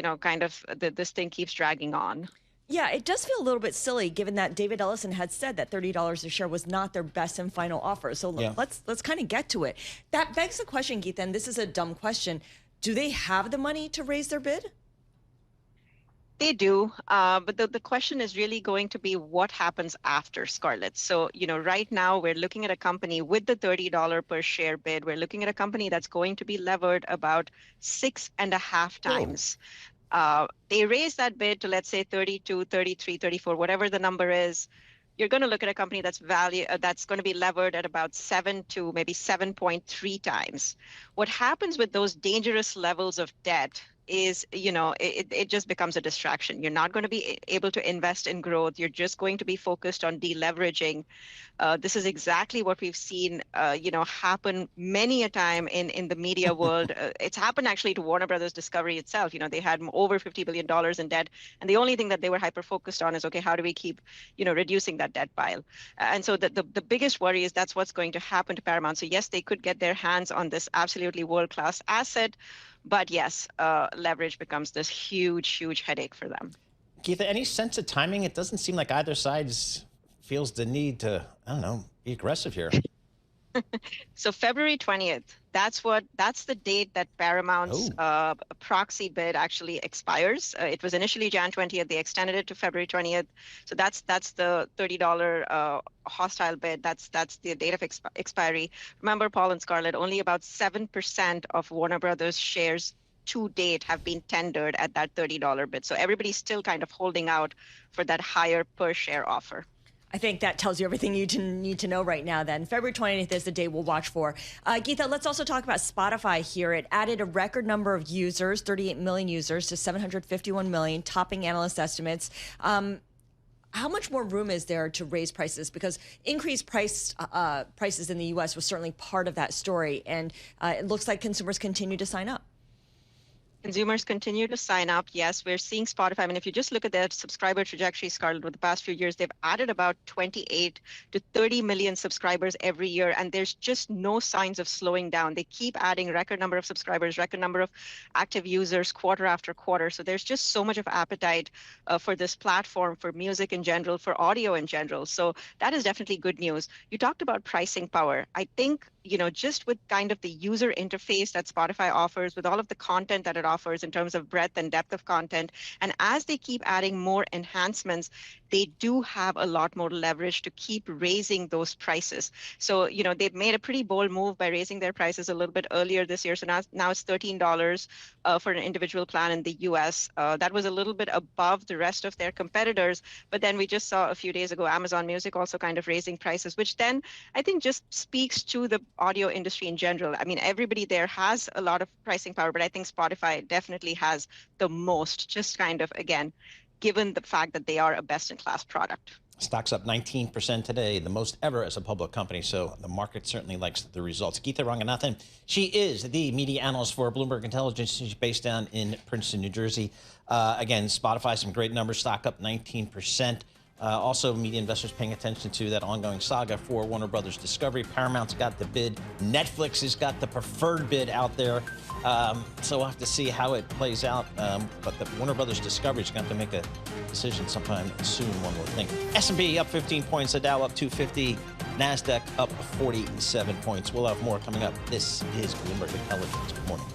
this thing keeps dragging on. Yeah, it does feel a little bit silly, given that David Ellison had said that $30 a share was not their best and final offer. So let's kind of get to it. That begs the question, Geetha, and this is a dumb question: do they have the money to raise their bid? They do, but the question is really going to be what happens after, Scarlett. So, right now we're looking at a company with the $30 per share bid. We're looking at a company that's going to be levered about 6.5 times. They raise that bid to, let's say, 32, 33, 34, whatever the number is. You're going to look at a company that's going to be levered at about 7 to maybe 7.3 times. What happens with those dangerous levels of debt is, it just becomes a distraction. You're not going to be able to invest in growth. You're just going to be focused on deleveraging. This is exactly what we've seen, happen many a time in the media world. It's happened actually to Warner Brothers Discovery itself. They had over $50 billion in debt, and the only thing that they were hyper focused on is, okay, how do we keep, reducing that debt pile? And so the biggest worry is that's what's going to happen to Paramount. So yes, they could get their hands on this absolutely world-class asset, but yes, leverage becomes this huge headache for them. Geetha, any sense of timing? It doesn't seem like either side feels the need to, I don't know, be aggressive here. So February 20th, that's the date that Paramount's proxy bid actually expires. It was initially Jan 20th. They extended it to February 20th. So that's the $30 hostile bid. That's the date of expiry. Remember, Paul and Scarlett, only about 7% of Warner Brothers shares to date have been tendered at that $30 bid. So everybody's still kind of holding out for that higher per share offer. I think that tells you everything you need to know right now then. February 20th is the day we'll watch for. Geetha, let's also talk about Spotify here. It added a record number of users, 38 million users, to 751 million, topping analyst estimates. How much more room is there to raise prices? Because increased prices in the U.S. was certainly part of that story, and it looks like consumers continue to sign up. Consumers continue to sign up. Yes, we're seeing Spotify. I mean, if you just look at their subscriber trajectory, Scarlett, over the past few years, they've added about 28 to 30 million subscribers every year, and there's just no signs of slowing down. They keep adding record number of subscribers, record number of active users quarter after quarter. So there's just so much of appetite for this platform, for music in general, for audio in general. So that is definitely good news. You talked about pricing power. I think, just with kind of the user interface that Spotify offers, with all of the content that it offers in terms of breadth and depth of content, and as they keep adding more enhancements, they do have a lot more leverage to keep raising those prices. So, they've made a pretty bold move by raising their prices a little bit earlier this year. So now it's $13 for an individual plan in the US. That was a little bit above the rest of their competitors. But then we just saw a few days ago, Amazon Music also kind of raising prices, which then I think just speaks to the audio industry in general. I mean, everybody there has a lot of pricing power, but I think Spotify definitely has the most, just kind of, again, given the fact that they are a best-in-class product. Stock's up 19% today, the most ever as a public company, so the market certainly likes the results. Geetha Ranganathan, she is the media analyst for Bloomberg Intelligence. She's based down in Princeton, New Jersey. Again, Spotify, some great numbers, stock up 19%. Also, media investors paying attention to that ongoing saga for Warner Brothers Discovery. Paramount's got the bid. Netflix has got the preferred bid out there. So we'll have to see how it plays out. But the Warner Brothers Discovery is going to have to make a decision sometime soon, one would think. S&P up 15 points. The Dow up 250. NASDAQ up 47 points. We'll have more coming up. This is Bloomberg Intelligence. Good morning.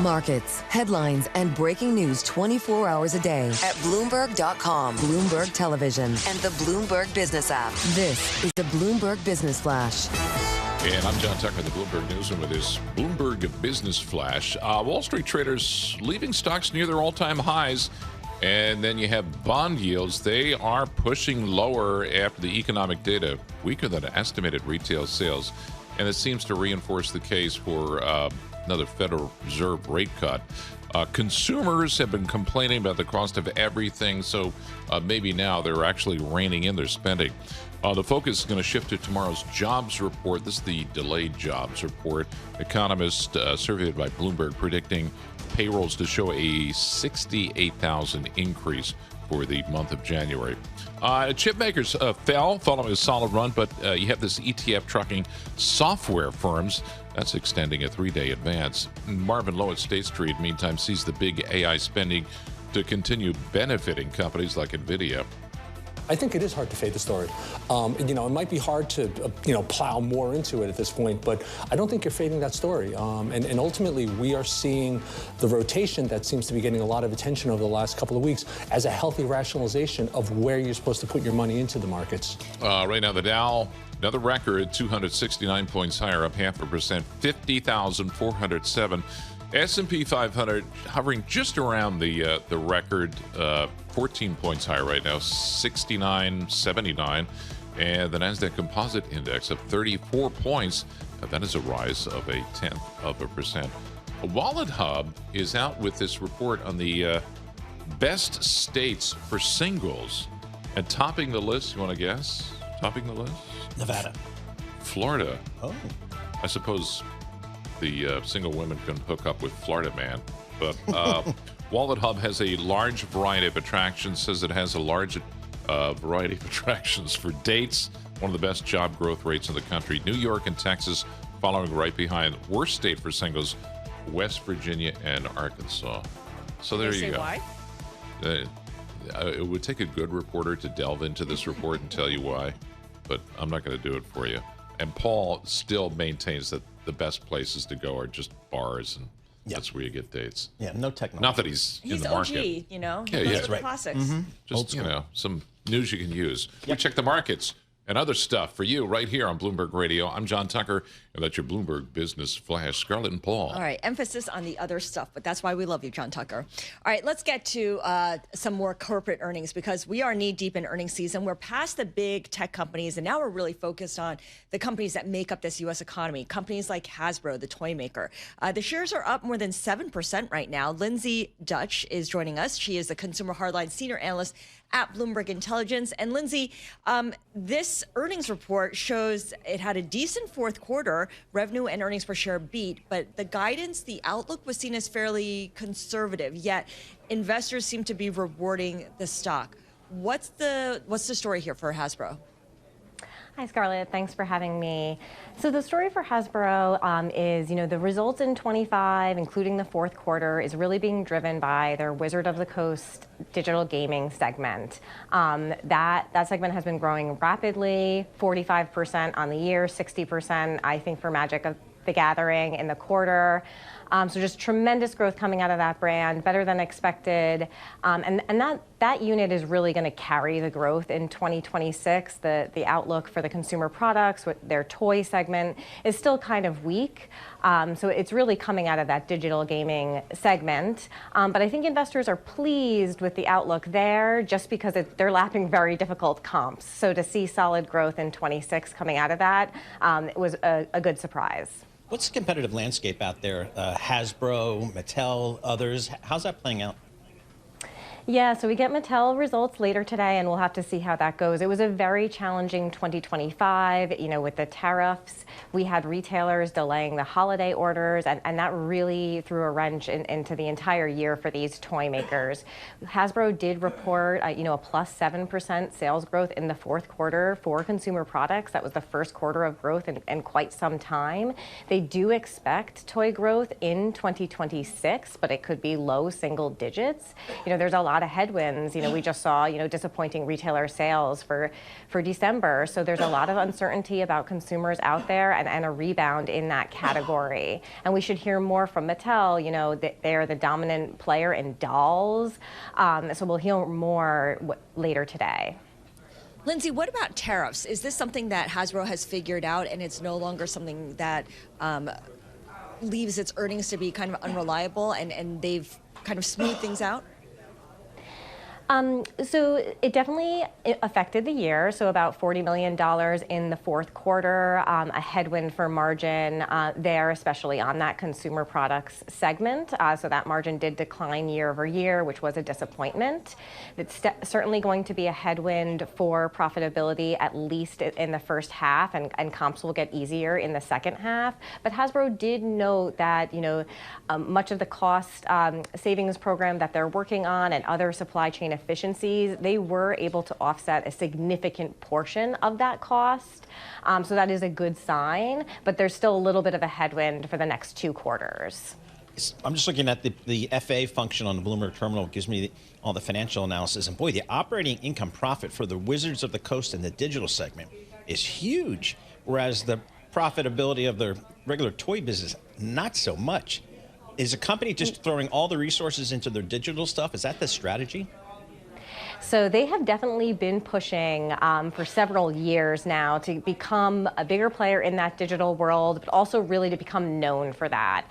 Markets, headlines, and breaking news 24 hours a day at Bloomberg.com, Bloomberg Television, and the Bloomberg Business app. This is the Bloomberg Business Flash. And I'm John Tucker, the Bloomberg Newsroom, with this Bloomberg Business Flash. Wall Street traders leaving stocks near their all-time highs. And then you have bond yields. They are pushing lower after the economic data, weaker than estimated retail sales. And it seems to reinforce the case for another Federal Reserve rate cut. Consumers have been complaining about the cost of everything, so maybe now they're actually reining in their spending. The focus is going to shift to tomorrow's jobs report. This is the delayed jobs report. Economists surveyed by Bloomberg predicting payrolls to show a 68,000 increase for the month of January. Chip makers fell following a solid run, but you have this ETF trucking software firms. That's extending a 3-day advance. Marvin Lowe at State Street, meantime, sees the big AI spending to continue benefiting companies like NVIDIA. I think it is hard to fade the story. It might be hard to, plow more into it at this point, but I don't think you're fading that story. And ultimately, we are seeing the rotation that seems to be getting a lot of attention over the last couple of weeks as a healthy rationalization of where you're supposed to put your money into the markets. Right now, the Dow, another record, 269 points higher, up 0.5%, 50,407. S&P 500 hovering just around the record, 14 points higher right now, 69.79, and the Nasdaq Composite Index up 34 points. That is a rise of 0.1%. Wallet Hub is out with this report on the best states for singles, and topping the list. You want to guess? Topping the list? Nevada, Florida. Oh, I suppose the single women can hook up with Florida Man. But Wallet Hub has a large variety of attractions, says it has a large variety of attractions for dates, one of the best job growth rates in the country. New York and Texas following right behind. Worst state for singles, West Virginia and Arkansas. So there you go. Why? It would take a good reporter to delve into this report and tell you why, but I'm not going to do it for you. And Paul still maintains that the best places to go are just bars, and that's where you get dates. Yeah, no technology. Not that he's in the market. He's OG, Yeah, Those yeah. are classics. Just, some news you can use. We check the markets and other stuff for you right here on Bloomberg Radio. I'm John Tucker, and that's your Bloomberg Business Flash. Scarlett and Paul. All right, emphasis on the other stuff, but that's why we love you, John Tucker. All right, let's get to some more corporate earnings, because we are knee-deep in earnings season. We're past the big tech companies, and now we're really focused on the companies that make up this U.S. economy, companies like Hasbro, the toy maker. The shares are up more than 7% right now. Lindsay Dutch is joining us. She is the Consumer Hardline Senior Analyst at Bloomberg Intelligence. And Lindsay, this earnings report shows it had a decent fourth quarter. Revenue and earnings per share beat, but the guidance, the outlook was seen as fairly conservative, yet investors seem to be rewarding the stock. What's the story here for Hasbro? Hi, Scarlett. Thanks for having me. So the story for Hasbro is, the results in 25, including the fourth quarter, is really being driven by their Wizard of the Coast digital gaming segment. That segment has been growing rapidly, 45% on the year, 60%, I think, for Magic of the Gathering in the quarter. So just tremendous growth coming out of that brand, better than expected. And that unit is really going to carry the growth in 2026. The outlook for the consumer products, with their toy segment, is still kind of weak. So it's really coming out of that digital gaming segment. But I think investors are pleased with the outlook there, just because they're lapping very difficult comps. So to see solid growth in 26 coming out of that, it was a good surprise. What's the competitive landscape out there? Hasbro, Mattel, others. How's that playing out? Yeah, so we get Mattel results later today, and we'll have to see how that goes. It was a very challenging 2025, with the tariffs. We had retailers delaying the holiday orders, and that really threw a wrench into the entire year for these toy makers. Hasbro did report, a plus 7% sales growth in the fourth quarter for consumer products. That was the first quarter of growth in quite some time. They do expect toy growth in 2026, but it could be low single digits. There's a lot lot of headwinds. We just saw, disappointing retailer sales for December. So there's a lot of uncertainty about consumers out there and a rebound in that category. And we should hear more from Mattel. They're the dominant player in dolls. So we'll hear more later today. Lindsay, what about tariffs? Is this something that Hasbro has figured out and it's no longer something that leaves its earnings to be kind of unreliable and they've kind of smoothed things out? So it definitely affected the year. So about $40 million in the fourth quarter, a headwind for margin there, especially on that consumer products segment. So that margin did decline year over year, which was a disappointment. It's certainly going to be a headwind for profitability, at least in the first half, and comps will get easier in the second half. But Hasbro did note that, much of the cost savings program that they're working on and other supply chain efficiencies, they were able to offset a significant portion of that cost. So that is a good sign, but there's still a little bit of a headwind for the next 2 quarters. I'm just looking at the FA function on the Bloomberg terminal. It gives me all the financial analysis. And boy, the operating income profit for the Wizards of the Coast and the digital segment is huge, whereas the profitability of the regular toy business, not so much. Is the company just throwing all the resources into their digital stuff? Is that the strategy? So they have definitely been pushing for several years now to become a bigger player in that digital world, but also really to become known for that.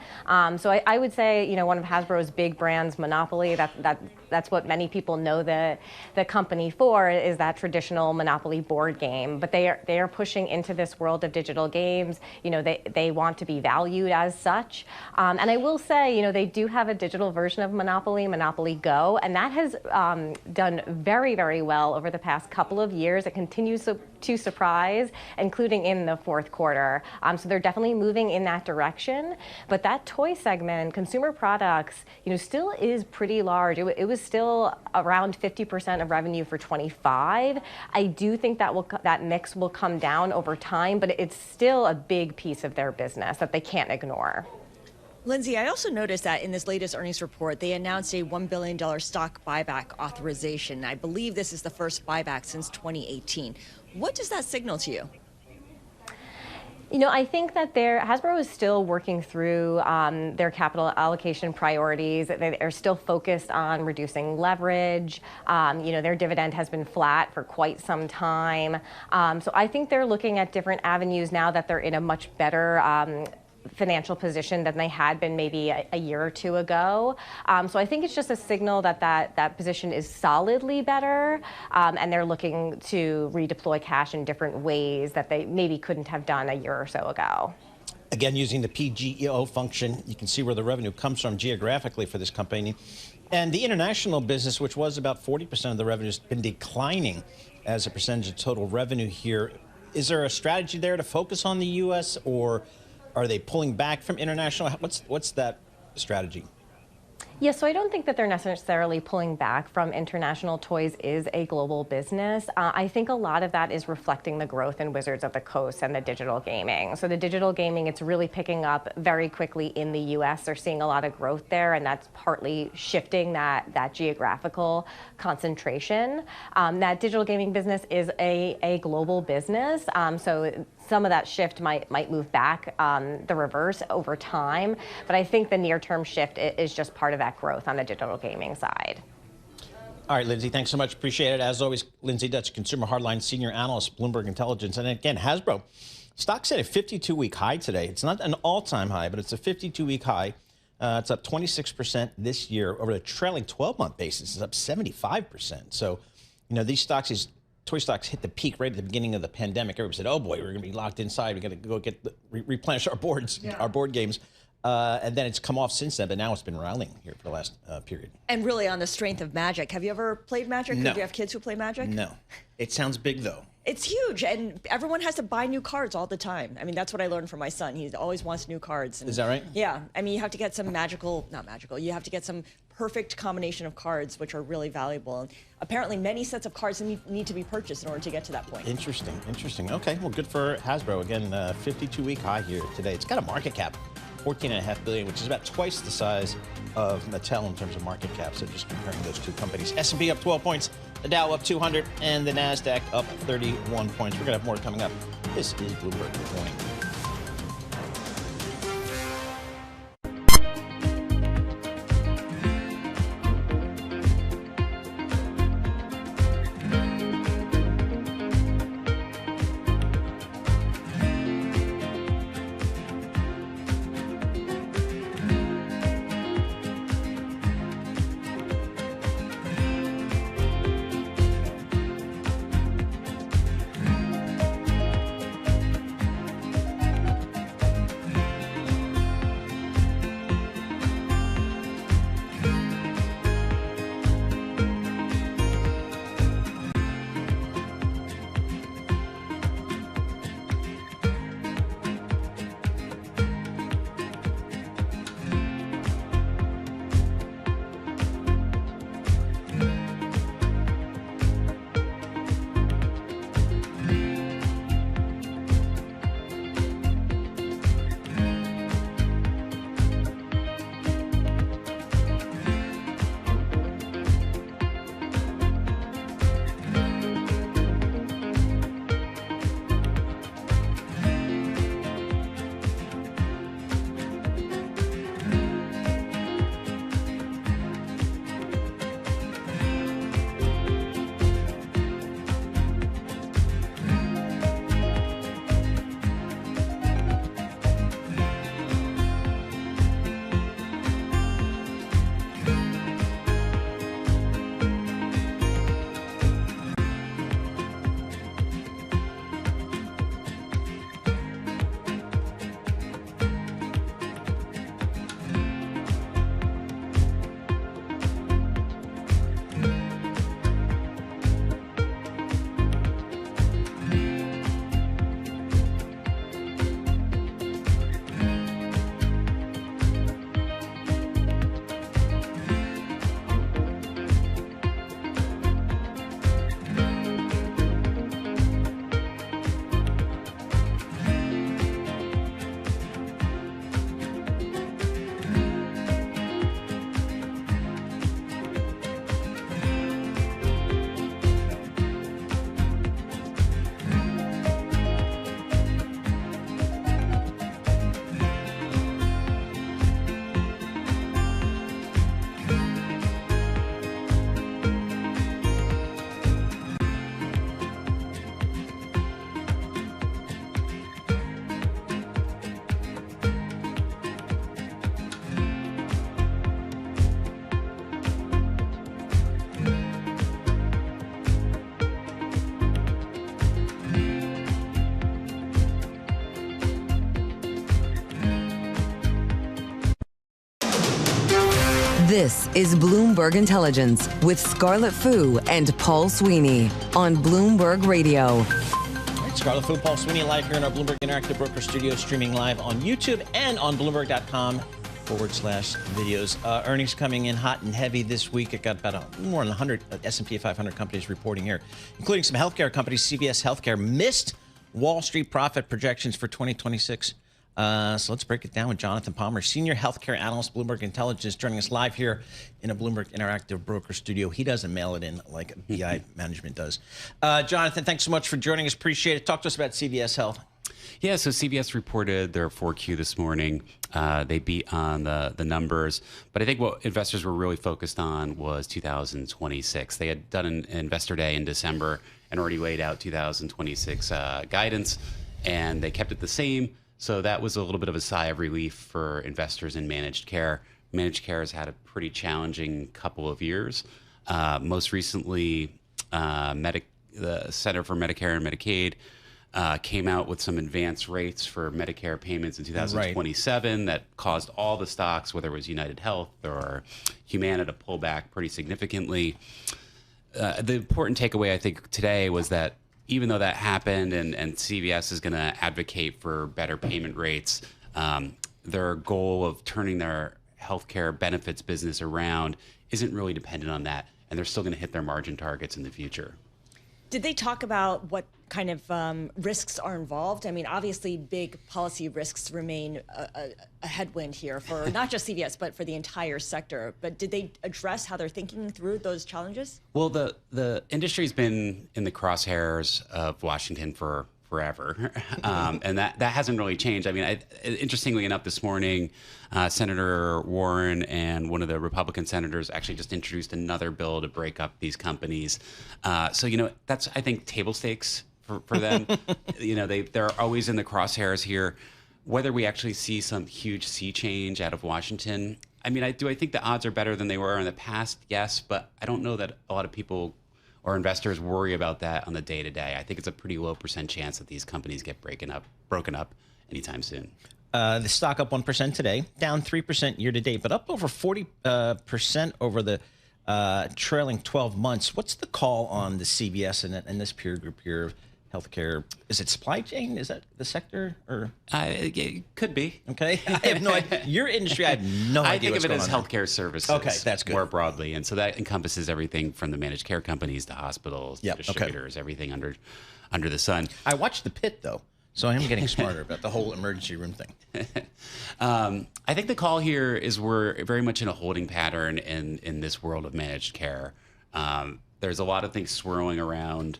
So I would say, one of Hasbro's big brands, Monopoly, that's what many people know the company for, is that traditional Monopoly board game. But they are pushing into this world of digital games. They want to be valued as such. And I will say, they do have a digital version of Monopoly, Monopoly Go, and that has done very, very well over the past couple of years. It continues to surprise, including in the fourth quarter. So they're definitely moving in that direction. But that toy segment, consumer products, still is pretty large. It was still around 50% of revenue for 25. I do think that mix will come down over time, but it's still a big piece of their business that they can't ignore. Lindsay, I also noticed that in this latest earnings report, they announced a $1 billion stock buyback authorization. I believe this is the first buyback since 2018. What does that signal to you? I think that Hasbro is still working through their capital allocation priorities. They are still focused on reducing leverage. Their dividend has been flat for quite some time. So I think they're looking at different avenues now that they're in a much better financial position than they had been maybe a year or two ago. So I think it's just a signal that position is solidly better, and they're looking to redeploy cash in different ways that they maybe couldn't have done a year or so ago. Again, using the PGEO function, you can see where the revenue comes from geographically for this company. And the international business, which was about 40% of the revenue, has been declining as a percentage of total revenue here. Is there a strategy there to focus on the U.S., or are they pulling back from international? What's that strategy? Yeah, so I don't think that they're necessarily pulling back from international. Toys is a global business. I think a lot of that is reflecting the growth in Wizards of the Coast and the digital gaming. So the digital gaming, it's really picking up very quickly in the U.S. They're seeing a lot of growth there, and that's partly shifting that geographical concentration. That digital gaming business is a global business, so some of that shift might move back the reverse over time. But I think the near-term shift is just part of that growth on the digital gaming side. All right, Lindsay, thanks so much. Appreciate it. As always, Lindsay Dutch, Consumer Hardline Senior Analyst, Bloomberg Intelligence. And again, Hasbro, stock's at a 52-week high today. It's not an all-time high, but it's a 52-week high. It's up 26% this year. Over the trailing 12-month basis, it's up 75%. So, these stocks, these toy stocks hit the peak right at the beginning of the pandemic. Everybody said, oh boy, we're going to be locked inside. We got to go replenish our boards, our board games. And then it's come off since then, but now it's been rallying here for the last period. And really on the strength of Magic. Have you ever played Magic? No. Do you have kids who play Magic? No. It sounds big, though. It's huge, and everyone has to buy new cards all the time. I mean, that's what I learned from my son. He always wants new cards. And, is that right? Yeah. I mean, you have to get some you have to get some perfect combination of cards, which are really valuable. And apparently, many sets of cards need to be purchased in order to get to that point. Interesting. Okay, well, good for Hasbro. Again, 52-week high here today. It's got a market cap $14.5 billion, which is about twice the size of Mattel in terms of market cap. So just comparing those two companies. S&P up 12 points, the Dow up 200, and the NASDAQ up 31 points. We're going to have more coming up. This is Bloomberg Good Morning. This is Bloomberg Intelligence with Scarlett Fu and Paul Sweeney on Bloomberg Radio. All right, Scarlett Fu, Paul Sweeney live here in our Bloomberg Interactive Broker Studio, streaming live on YouTube and on Bloomberg.com/videos. Earnings coming in hot and heavy this week. It got about more than 100 S&P 500 companies reporting here, including some healthcare companies. CVS Healthcare missed Wall Street profit projections for 2026. So let's break it down with Jonathan Palmer, Senior Healthcare Analyst, Bloomberg Intelligence, joining us live here in a Bloomberg Interactive Broker Studio. He doesn't mail it in like BI management does. Jonathan, thanks so much for joining us. Appreciate it. Talk to us about CVS Health. Yeah, so CVS reported their 4Q this morning. They beat on the numbers. But I think what investors were really focused on was 2026. They had done an investor day in December and already laid out 2026 guidance, and they kept it the same. So that was a little bit of a sigh of relief for investors in managed care. Managed care has had a pretty challenging couple of years. Most recently, the Center for Medicare and Medicaid came out with some advance rates for Medicare payments in 2027 that caused all the stocks, whether it was United Health or Humana, to pull back pretty significantly. The important takeaway, I think, today was that even though that happened and CVS is going to advocate for better payment rates, their goal of turning their healthcare benefits business around isn't really dependent on that, and they're still going to hit their margin targets in the future. Did they talk about what kind of risks are involved? I mean, obviously, big policy risks remain a headwind here for not just CVS, but for the entire sector. But did they address how they're thinking through those challenges? Well, the industry's been in the crosshairs of Washington for forever, and that hasn't really changed. I mean, interestingly enough, this morning, Senator Warren and one of the Republican senators actually just introduced another bill to break up these companies. So, that's, I think, table stakes for them. They're always in the crosshairs here. Whether we actually see some huge sea change out of Washington, I mean, I think the odds are better than they were in the past, yes, but I don't know that a lot of people or investors worry about that on the day-to-day. I think it's a pretty low % chance that these companies get broken up anytime soon. The stock up 1% today, down 3% year to date, but up over 40% over the trailing 12 months. What's the call on the CVS and this peer group here? Healthcare, is it supply chain? Is that the sector? Or it could be. Okay, I have no idea. Your industry, I have no idea. I think what's of it going as on healthcare services. Okay, that's good. More broadly, and so that encompasses everything from the managed care companies to hospitals, to Yep, distributors, everything under the sun. I watched The Pit though, so I am getting smarter about the whole emergency room thing. I think the call here is we're very much in a holding pattern in this world of managed care. There's a lot of things swirling around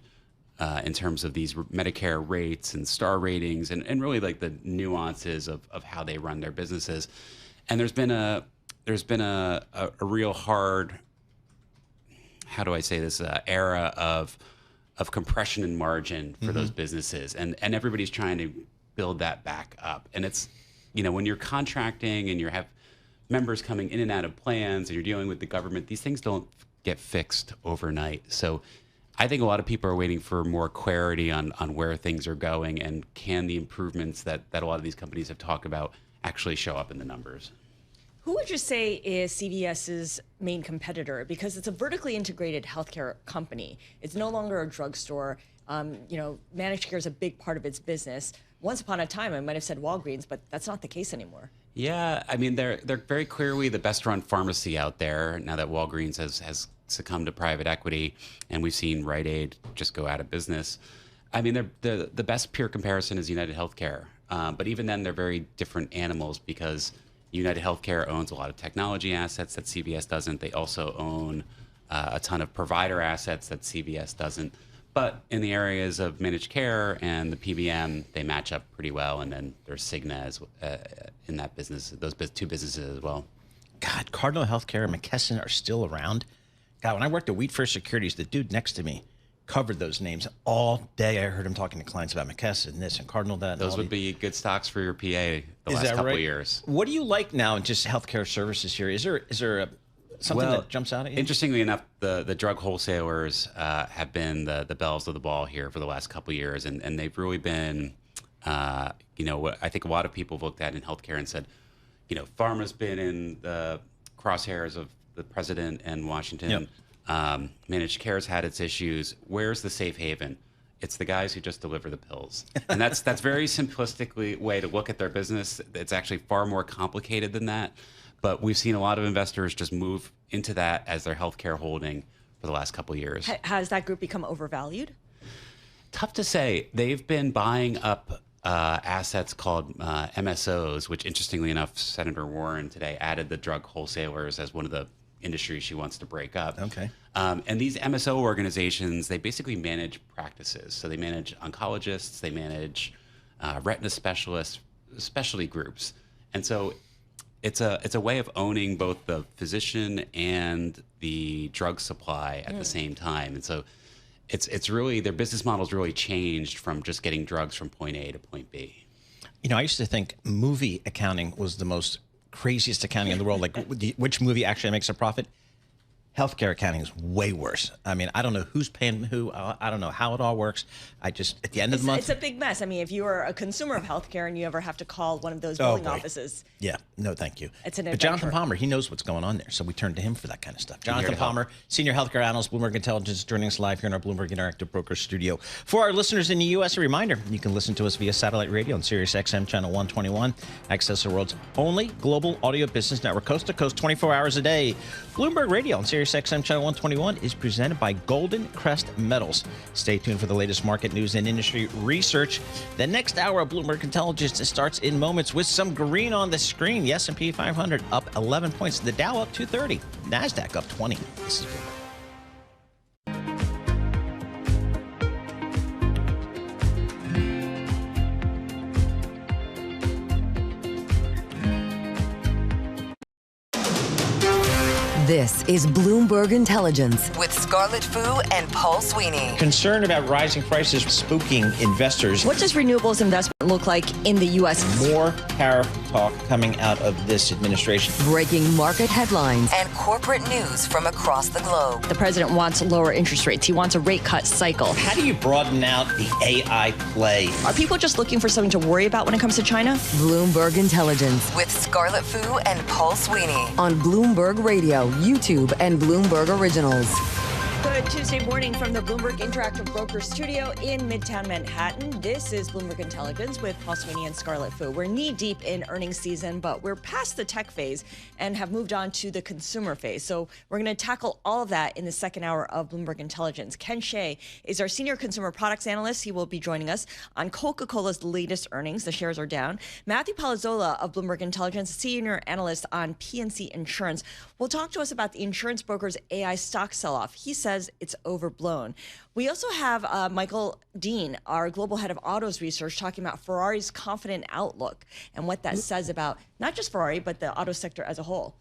in terms of these Medicare rates and star ratings and really like the nuances of how they run their businesses. And there's been a real hard, how do I say this, era of compression and margin for those businesses. And everybody's trying to build that back up. And it's, when you're contracting and you have members coming in and out of plans and you're dealing with the government, these things don't get fixed overnight. So I think a lot of people are waiting for more clarity on where things are going and can the improvements that a lot of these companies have talked about actually show up in the numbers. Who would you say is CVS's main competitor? Because it's a vertically integrated healthcare company. It's no longer a drugstore. Managed care is a big part of its business. Once upon a time, I might have said Walgreens, but that's not the case anymore. Yeah, I mean, they're very clearly the best-run pharmacy out there now that Walgreens has succumbed to private equity, and we've seen Rite Aid just go out of business. I mean, the best peer comparison is United Healthcare, but even then, they're very different animals because United Healthcare owns a lot of technology assets that CVS doesn't. They also own a ton of provider assets that CVS doesn't. But in the areas of managed care and the PBM, they match up pretty well. And then there's Cigna in that business, those two businesses as well. God, Cardinal Healthcare and McKesson are still around. God, when I worked at Wheat First Securities, the dude next to me covered those names all day. I heard him talking to clients about McKesson, this and Cardinal, that. Those would be good stocks for your PA the last couple of years. What do you like now in just healthcare services here? Is there something that jumps out at you? Interestingly enough, the drug wholesalers have been the bells of the ball here for the last couple of years, and they've really been, what I think a lot of people have looked at in healthcare and said, pharma's been in the crosshairs of the president and Washington. Yep. Managed care's had its issues. Where's the safe haven? It's the guys who just deliver the pills. And that's very simplistically way to look at their business. It's actually far more complicated than that. But we've seen a lot of investors just move into that as their healthcare holding for the last couple of years. Has that group become overvalued? Tough to say. They've been buying up assets called MSOs, which interestingly enough, Senator Warren today added the drug wholesalers as one of the industries she wants to break up. Okay. And these MSO organizations, they basically manage practices. So they manage oncologists, they manage retina specialists, specialty groups. And so it's a way of owning both the physician and the drug supply at the same time. And so it's really, their business model's really changed from just getting drugs from point A to point B. I used to think movie accounting was the most craziest accounting in the world. Like which movie actually makes a profit? Healthcare accounting is way worse. I mean, I don't know who's paying who. I don't know how it all works. I just, at the end of the month. It's a big mess. I mean, if you are a consumer of healthcare and you ever have to call one of those billing offices. Yeah, no, thank you. It's an adventure. But Jonathan Palmer, he knows what's going on there. So we turn to him for that kind of stuff. Jonathan Palmer, Senior Healthcare Analyst, Bloomberg Intelligence, joining us live here in our Bloomberg Interactive Broker studio. For our listeners in the U.S., a reminder, you can listen to us via satellite radio on Sirius XM Channel 121. Access the world's only global audio business network, coast to coast, 24 hours a day. Bloomberg Radio on Sirius SiriusXM Channel 121 is presented by Golden Crest Metals. Stay tuned for the latest market news and industry research. The next hour of Bloomberg Intelligence starts in moments with some green on the screen. The S&P 500 up 11 points. The Dow up 230. NASDAQ up 20. This is good. This is Bloomberg Intelligence with Scarlett Fu and Paul Sweeney. Concern about rising prices spooking investors. What does renewables investment look like in the U.S.? More tariff talk coming out of this administration. Breaking market headlines and corporate news from across the globe. The president wants lower interest rates. He wants a rate cut cycle. How do you broaden out the AI play? Are people just looking for something to worry about when it comes to China? Bloomberg Intelligence with Scarlett Fu and Paul Sweeney on Bloomberg Radio, YouTube, and Bloomberg Originals. Good Tuesday morning from the Bloomberg Interactive Broker Studio in Midtown Manhattan. This is Bloomberg Intelligence with Paul Sweeney and Scarlett Fu. We're knee-deep in earnings season, but we're past the tech phase and have moved on to the consumer phase. So we're going to tackle all of that in the second hour of Bloomberg Intelligence. Ken Shea is our senior consumer products analyst. He will be joining us on Coca-Cola's latest earnings. The shares are down. Matthew Palazzola of Bloomberg Intelligence, senior analyst on PNC Insurance, will talk to us about the insurance broker's AI stock sell-off. He says it's overblown. We also have Michael Dean, our global head of autos research, talking about Ferrari's confident outlook and what that says about not just Ferrari, but the auto sector as a whole.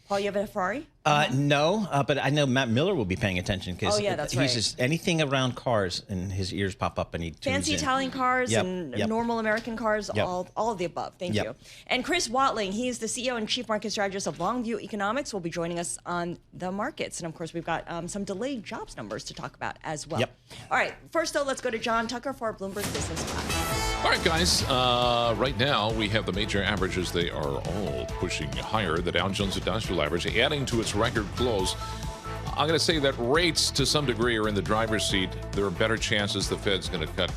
Paul, you have a Ferrari? No, but I know Matt Miller will be paying attention because right. Just anything around cars and his ears pop up and he tunes fancy in. Italian cars and normal American cars, all of the above. Thank you. And Chris Watling, he is the CEO and chief market strategist of Longview Economics, will be joining us on the markets. And of course, we've got some delayed jobs numbers to talk about as well. All right, first though, let's go to John Tucker for our Bloomberg Business Flash. All right, guys. Right now, we have the major averages. They are all pushing higher. The Dow Jones Industrial Average adding to its record close. I'm going to say that rates, to some degree, are in the driver's seat. There are better chances the Fed's going to cut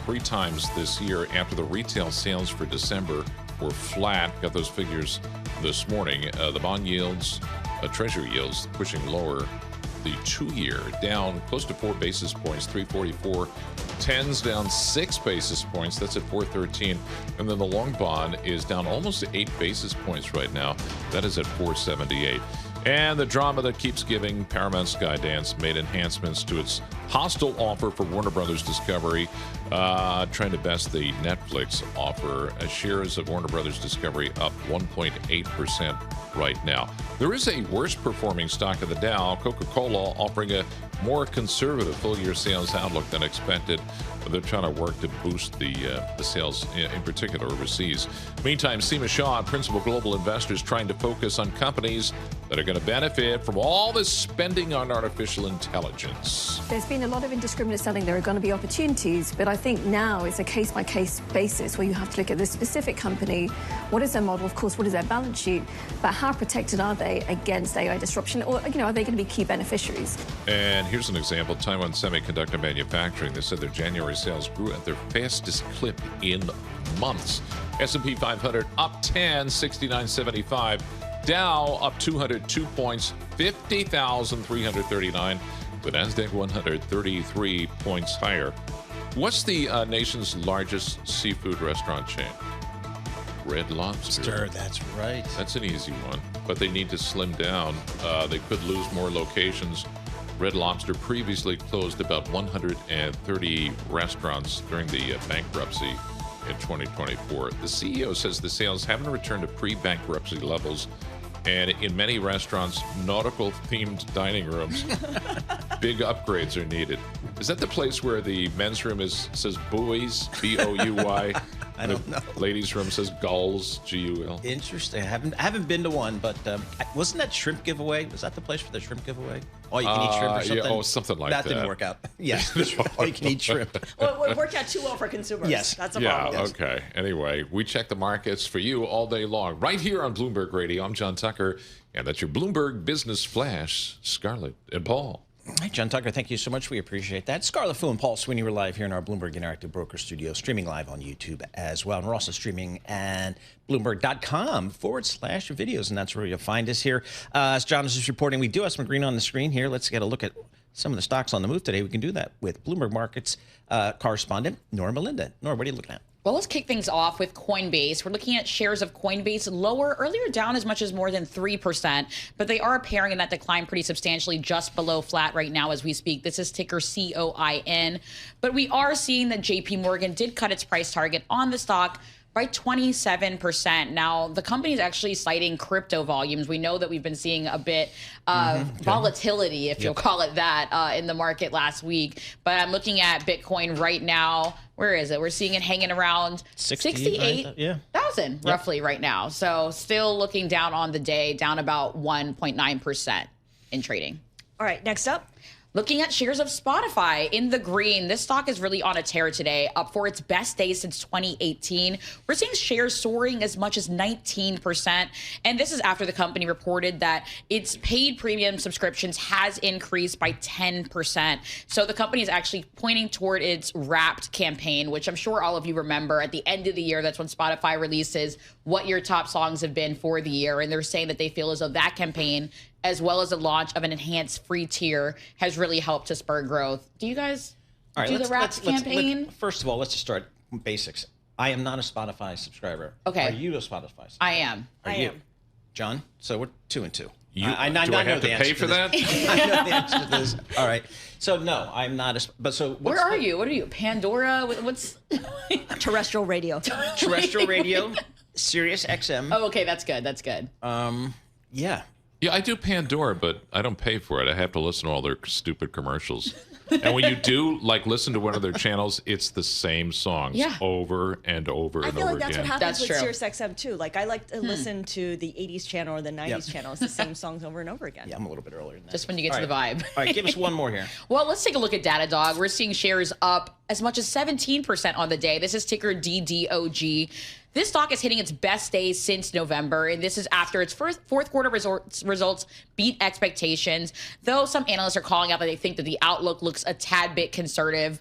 3 times this year after the retail sales for December were flat. Got those figures this morning. The bond yields, treasury yields, pushing lower. The 2-year down close to 4 basis points, 344. 10s down 6 basis points. That's at 413. And then the long bond is down almost 8 basis points right now. That is at 478. And the drama that keeps giving, Paramount Skydance made enhancements to its hostile offer for Warner Brothers Discovery, trying to best the Netflix offer. Shares of Warner Brothers Discovery up 1.8% right now. There is a worse performing stock of the Dow, Coca-Cola, offering a more conservative full-year sales outlook than expected. They're trying to work to boost the sales, in particular overseas. Meantime, Seema Shah, principal global investors, trying to focus on companies that are going to benefit from all this spending on artificial intelligence. There's been a lot of indiscriminate selling. There are going to be opportunities, but I think now it's a case-by-case basis where you have to look at this specific company. What is their model? Of course, what is their balance sheet? But how protected are they against AI disruption? Or, are they going to be key beneficiaries? And here's an example. Taiwan Semiconductor Manufacturing. They said their January sales grew at their fastest clip in months. S&P 500 up 10, 69.75. Dow up 202 points, 50,339. The NASDAQ 133 points higher. What's the nation's largest seafood restaurant chain? Red Lobster. That's right. That's an easy one, but they need to slim down. They could lose more locations. Red Lobster previously closed about 130 restaurants during the bankruptcy in 2024. The CEO says the sales haven't returned to pre-bankruptcy levels, and in many restaurants, nautical-themed dining rooms, big upgrades are needed. Is that the place where the men's room says buoys, B-O-U-Y? I don't know. Ladies' room says gulls, G-U-L. Interesting. I haven't been to one, but wasn't that shrimp giveaway? Was that the place for the shrimp giveaway? Oh, you can eat shrimp or something? Yeah, something like that. That didn't work out. Yeah, you can eat shrimp. Well, it worked out too well for consumers. Yes. That's a problem. Yeah, okay. Anyway, we check the markets for you all day long, right here on Bloomberg Radio. I'm John Tucker, and that's your Bloomberg Business Flash, Scarlett and Paul. Hi, John Tucker. Thank you so much. We appreciate that. Scarlett Fu and Paul Sweeney, we're live here in our Bloomberg Interactive Broker Studio, streaming live on YouTube as well. And we're also streaming at Bloomberg.com/videos, and that's where you'll find us here. As John is just reporting, we do have some green on the screen here. Let's get a look at some of the stocks on the move today. We can do that with Bloomberg Markets correspondent Nora Melinda. Nora, what are you looking at? Well, let's kick things off with Coinbase. We're looking at shares of Coinbase lower, earlier down as much as more than 3%, but they are appearing in that decline pretty substantially, just below flat right now as we speak. This is ticker COIN. But we are seeing that JP Morgan did cut its price target on the stock by 27%. Now, the company is actually citing crypto volumes. We know that we've been seeing a bit of volatility, if you'll call it that, in the market last week. But I'm looking at Bitcoin right now. Where is it? We're seeing it hanging around 68,000 roughly right now. So still looking down on the day, down about 1.9% in trading. All right, next up. Looking at shares of Spotify in the green, this stock is really on a tear today, up for its best day since 2018. We're seeing shares soaring as much as 19%. And this is after the company reported that its paid premium subscriptions has increased by 10%. So the company is actually pointing toward its Wrapped campaign, which I'm sure all of you remember. At the end of the year, that's when Spotify releases what your top songs have been for the year. And they're saying that they feel as though that campaign, as well as the launch of an enhanced free tier, has really helped to spur growth. Do you guys do the Wrapped campaign? First of all, let's just start basics. I am not a Spotify subscriber. Okay. Are you a Spotify subscriber? I am. Are you? John? So we're 2 and 2. Do I have to pay for that? I know the answer to this. All right. So no, I'm not a. But so where are you? What are you? Pandora? What's terrestrial radio? Terrestrial radio. Sirius XM. Oh, okay. That's good. That's good. Yeah. Yeah, I do Pandora, but I don't pay for it. I have to listen to all their stupid commercials. And when you do, listen to one of their channels, it's the same songs over and over and over again. I feel like that's what happens with Sirius XM too. Like I like to listen to the 80s channel or the 90s channel. It's the same songs over and over again. Yeah, I'm a little bit earlier than that. Just when you get to the vibe. All right, give us one more here. Well, let's take a look at Datadog. We're seeing shares up as much as 17% on the day. This is ticker DDOG. This stock is hitting its best day since November, and this is after its fourth quarter results beat expectations, though some analysts are calling out that they think that the outlook looks a tad bit conservative,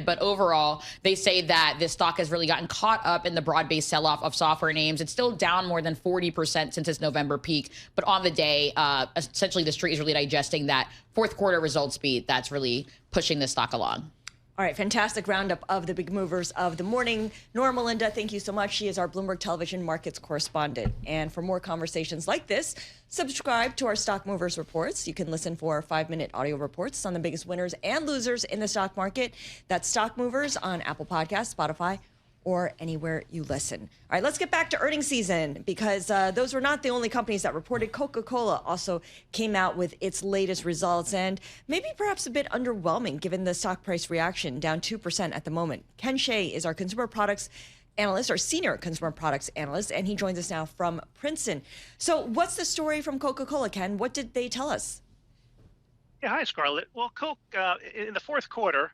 but overall, they say that this stock has really gotten caught up in the broad-based sell-off of software names. It's still down more than 40% since its November peak, but on the day, essentially the street is really digesting that fourth quarter results beat that's really pushing this stock along. All right, fantastic roundup of the big movers of the morning. Nora Melinda, thank you so much. She is our Bloomberg Television Markets correspondent. And for more conversations like this, subscribe to our Stock Movers Reports. You can listen for 5-minute audio reports on the biggest winners and losers in the stock market. That's Stock Movers on Apple Podcasts, Spotify, or anywhere you listen. All right, let's get back to earnings season because those were not the only companies that reported. Coca-Cola also came out with its latest results and maybe perhaps a bit underwhelming given the stock price reaction, down 2% at the moment. Ken Shea is our consumer products analyst, or senior consumer products analyst, and he joins us now from Princeton. So what's the story from Coca-Cola, Ken? What did they tell us? Yeah, hi, Scarlett. Well, Coke, in the fourth quarter,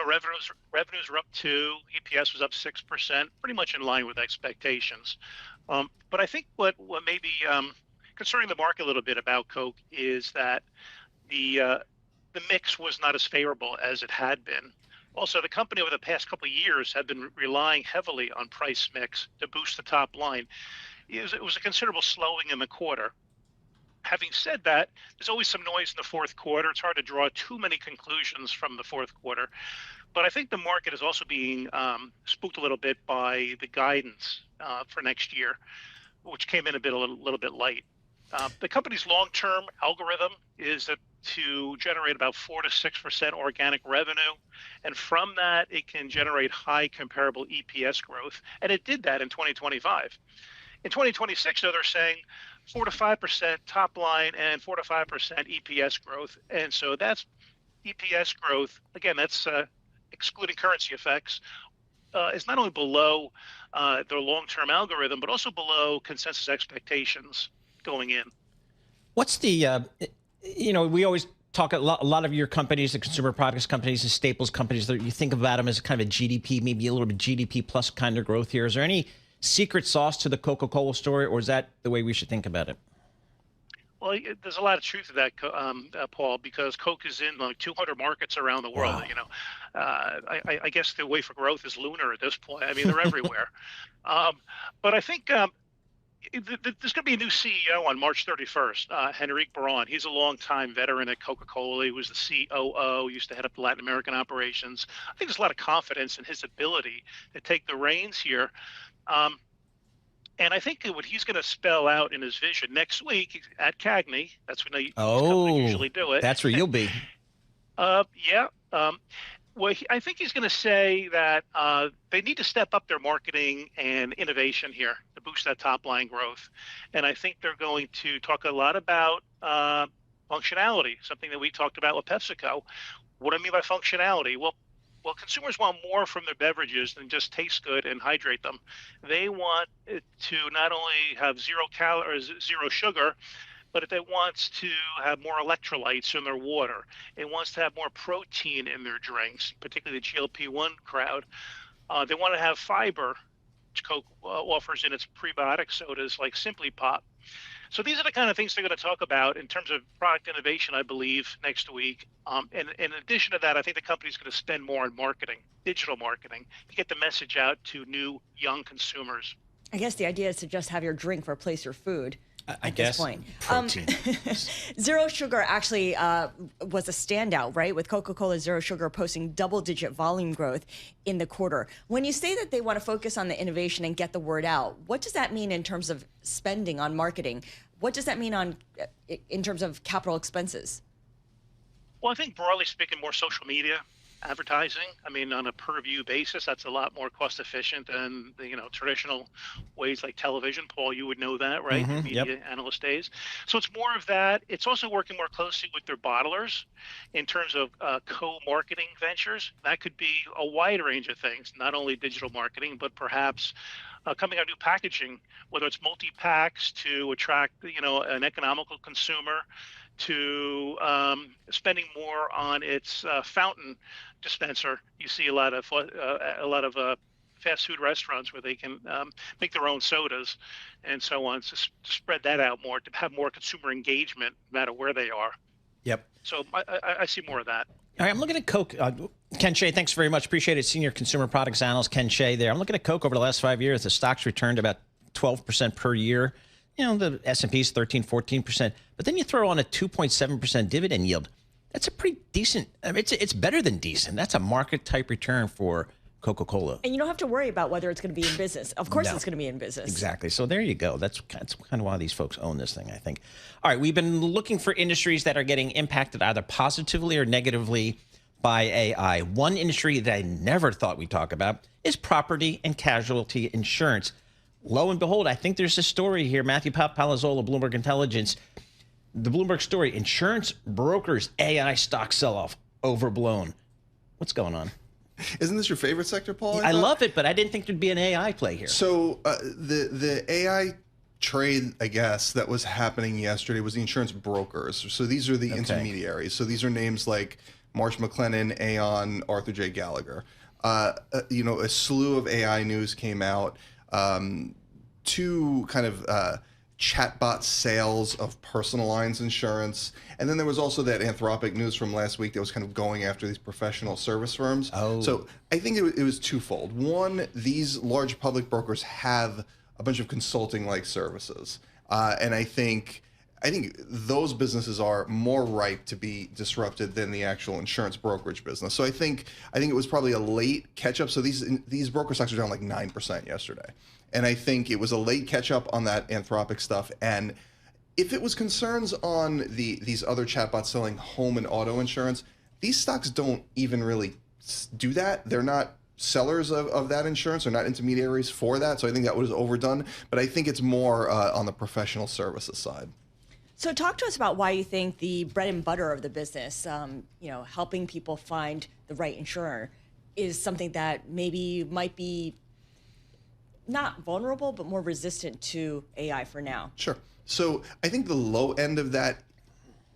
revenues were up 2%, EPS was up 6%, pretty much in line with expectations. But I think what may be concerning the market a little bit about Coke is that the mix was not as favorable as it had been. Also, the company over the past couple of years had been relying heavily on price mix to boost the top line. It was a considerable slowing in the quarter. Having said that, there's always some noise in the fourth quarter. It's hard to draw too many conclusions from the fourth quarter. But I think the market is also being spooked a little bit by the guidance for next year, which came in a little bit light. The company's long-term algorithm is to generate about 4 to 6% organic revenue. And from that, it can generate high comparable EPS growth. And it did that in 2025. In 2026, though, they're saying 4 to 5% top line and 4 to 5% EPS growth. And so that's EPS growth. Again, that's excluding currency effects, is not only below their long-term algorithm, but also below consensus expectations going in. What's the, we always talk a lot of your companies, the consumer products companies, the staples companies, you think about them as kind of a GDP, maybe a little bit GDP plus kind of growth here. Is there any secret sauce to the Coca-Cola story, or is that the way we should think about it? Well, there's a lot of truth to that, Paul, because Coke is in like 200 markets around the world. Wow. You know, I guess the way for growth is lunar at this point. I mean, they're everywhere. But I think there's going to be a new CEO on March 31st, Henrique Braun. He's a longtime veteran at Coca-Cola. He was the COO, used to head up the Latin American operations. I think there's a lot of confidence in his ability to take the reins here. And I think what he's going to spell out in his vision next week at CAGNY, that's when these companies usually do it. That's where you'll be. Yeah. Well, I think he's going to say that they need to step up their marketing and innovation here to boost that top line growth. And I think they're going to talk a lot about functionality, something that we talked about with PepsiCo. What do I mean by functionality? Well, consumers want more from their beverages than just taste good and hydrate them. They want it to not only have zero sugar, but if it wants to have more electrolytes in their water, it wants to have more protein in their drinks, particularly the GLP-1 crowd. They want to have fiber, which Coke offers in its prebiotic sodas like Simply Pop. So these are the kind of things they're going to talk about in terms of product innovation, I believe, next week. And in addition to that, I think the company's going to spend more on marketing, digital marketing, to get the message out to new, young consumers. I guess the idea is to just have your drink replace your food. I This guess. point. Protein. Zero sugar actually was a standout, right? With Coca-Cola Zero Sugar posting double-digit volume growth in the quarter. When you say that they want to focus on the innovation and get the word out, what does that mean in terms of spending on marketing? What does that mean in terms of capital expenses? Well, I think broadly speaking, more social media advertising. I mean, on a per view basis, that's a lot more cost efficient than the traditional ways like television. Paul, you would know that, right? Mm-hmm, Media analyst days. So it's more of that. It's also working more closely with their bottlers in terms of co-marketing ventures. That could be a wide range of things, not only digital marketing, but perhaps coming out new packaging, whether it's multi-packs to attract an economical consumer, to spending more on its fountain dispenser. You see a lot of fast food restaurants where they can make their own sodas and so on, to spread that out more, to have more consumer engagement no matter where they are. Yep. So I see more of that. All right, I'm looking at Coke. Ken Shea, thanks very much. Appreciate it. Senior Consumer Products Analyst Ken Shea there. I'm looking at Coke over the last 5 years. The stock's returned about 12% per year. The S&P's 13, 14%. But then you throw on a 2.7% dividend yield. That's a pretty decent. It's better than decent. That's a market-type return for Coca-Cola. And you don't have to worry about whether it's going to be in business. Of course it's going to be in business. Exactly. So there you go. That's kind of why these folks own this thing, I think. All right, we've been looking for industries that are getting impacted either positively or negatively by AI. One industry that I never thought we'd talk about is property and casualty insurance. Lo and behold, I think there's a story here. Matthew Palazzola, Bloomberg Intelligence. The Bloomberg story, insurance brokers AI stock sell-off overblown. What's going on? Isn't this your favorite sector, Paul? I love it, but I didn't think there'd be an AI play here. So the AI trade, I guess, that was happening yesterday was the insurance brokers. So these are the intermediaries. So these are names like Marsh McLennan, Aon, Arthur J. Gallagher. A slew of AI news came out. Two kind of chatbot sales of personal lines insurance. And then there was also that Anthropic news from last week that was kind of going after these professional service firms. Oh. So I think it was twofold. One, these large public brokers have a bunch of consulting-like services. And I think those businesses are more ripe to be disrupted than the actual insurance brokerage business. So I think it was probably a late catch-up. So these broker stocks are down like 9% yesterday. And I think it was a late catch-up on that Anthropic stuff. And if it was concerns on these other chatbots selling home and auto insurance, these stocks don't even really do that. They're not sellers of that insurance. They're not intermediaries for that. So I think that was overdone. But I think it's more on the professional services side. So talk to us about why you think the bread and butter of the business, helping people find the right insurer, is something that maybe might be not vulnerable, but more resistant to AI for now. Sure. So I think the low end of that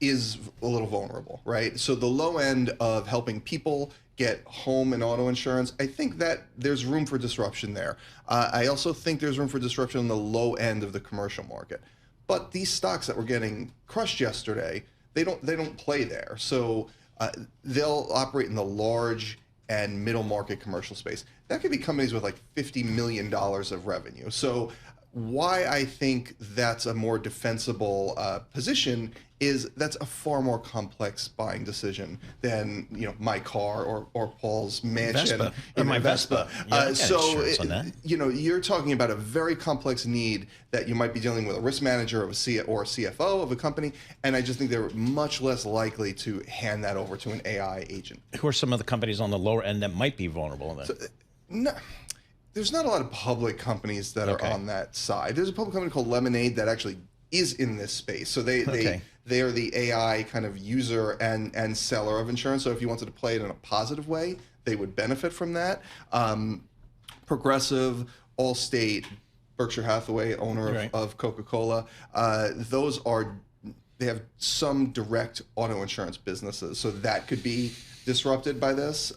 is a little vulnerable, right? So the low end of helping people get home and auto insurance, I think that there's room for disruption there. I also think there's room for disruption on the low end of the commercial market. But these stocks that were getting crushed yesterday, they don't play there. So they'll operate in the large and middle market commercial space. That could be companies with like $50 million of revenue. So why I think that's a more defensible position is that's a far more complex buying decision than my car or Paul's mansion Vespa. or my Vespa. Yeah, so on that. you're talking about a very complex need that you might be dealing with a risk manager of or a CFO of a company, and I just think they're much less likely to hand that over to an AI agent. Who are some of the companies on the lower end that might be vulnerable then? So, no, there's not a lot of public companies that are on that side. There's a public company called Lemonade that actually is in this space. So they are the AI kind of user and seller of insurance. So if you wanted to play it in a positive way, they would benefit from that. Progressive, Allstate, Berkshire Hathaway, owner of Coca-Cola, they have some direct auto insurance businesses. So that could be disrupted by this.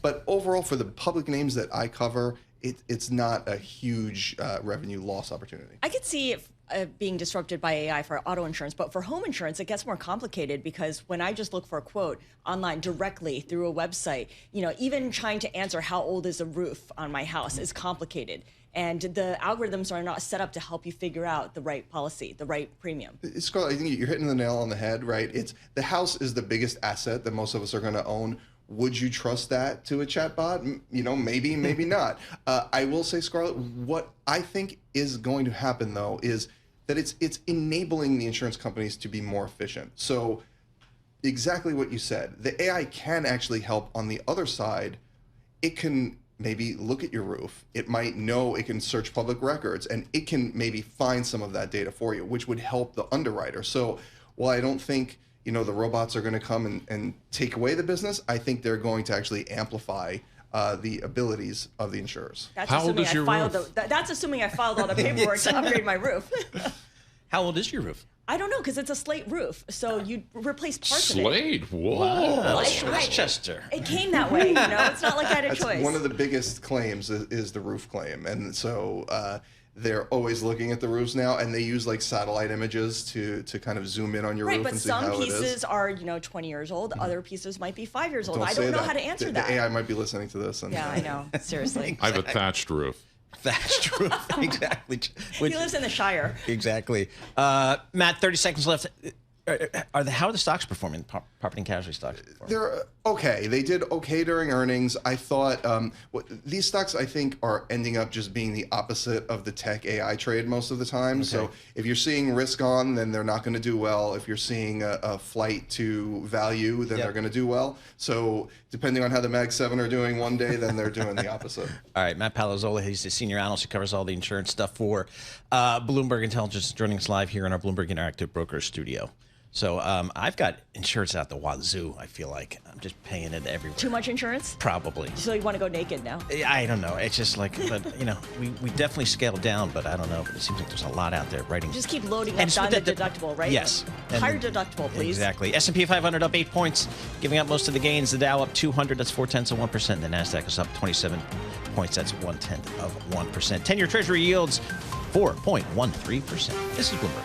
But overall, for the public names that I cover, it's not a huge revenue loss opportunity. I could see it being disrupted by AI for auto insurance, but for home insurance, it gets more complicated because when I just look for a quote online directly through a website, even trying to answer how old is a roof on my house is complicated. And the algorithms are not set up to help you figure out the right policy, the right premium. Scarlett, I think you're hitting the nail on the head, right? The house is the biggest asset that most of us are going to own. Would you trust that to a chatbot? Maybe, maybe not. I will say, Scarlett, what I think is going to happen, though, is that it's enabling the insurance companies to be more efficient. So exactly what you said, the AI can actually help on the other side. It can maybe look at your roof. It might know, it can search public records, and it can maybe find some of that data for you, which would help the underwriter. So while I don't think the robots are going to come and take away the business, I think they're going to actually amplify the abilities of the insurers. How old is your roof? That's assuming I filed all the paperwork to upgrade my roof. How old is your roof? I don't know, because it's a slate roof, so you replace parts of it. Slate? Whoa. Wow. Westchester. It came that way, It's not like I had a choice. One of the biggest claims is the roof claim, and so they're always looking at the roofs now, and they use like satellite images to kind of zoom in on your roof and see how it is. Right, but some pieces are 20 years old. Other pieces might be 5 years old. I don't know how to answer that. The AI might be listening to this. Yeah, I know. Seriously. I have a thatched roof. Thatched roof, exactly. He lives in the Shire. Exactly. Matt, 30 seconds left. How are the stocks performing, property and casualty stocks? They're okay. They did okay during earnings. I thought these stocks, I think, are ending up just being the opposite of the tech AI trade most of the time. Okay. So if you're seeing risk on, then they're not going to do well. If you're seeing a flight to value, then they're going to do well. So depending on how the Mag 7 are doing one day, then they're doing the opposite. All right, Matt Palazzola, he's the senior analyst who covers all the insurance stuff for Bloomberg Intelligence, joining us live here in our Bloomberg Interactive Brokers studio. So I've got insurance out the wazoo, I feel like. I'm just paying it everywhere. Too much insurance? Probably. So you want to go naked now? I don't know. It's just like, but we definitely scaled down, but I don't know. But it seems like there's a lot out there writing. Just keep loading up on the deductible, right? Yes. Higher deductible, please. Exactly. S&P 500 up 8 points, giving up most of the gains. The Dow up 200, that's 0.4%. The NASDAQ is up 27 points, that's 0.1%. 10-year Treasury yields 4.13%. This is Bloomberg.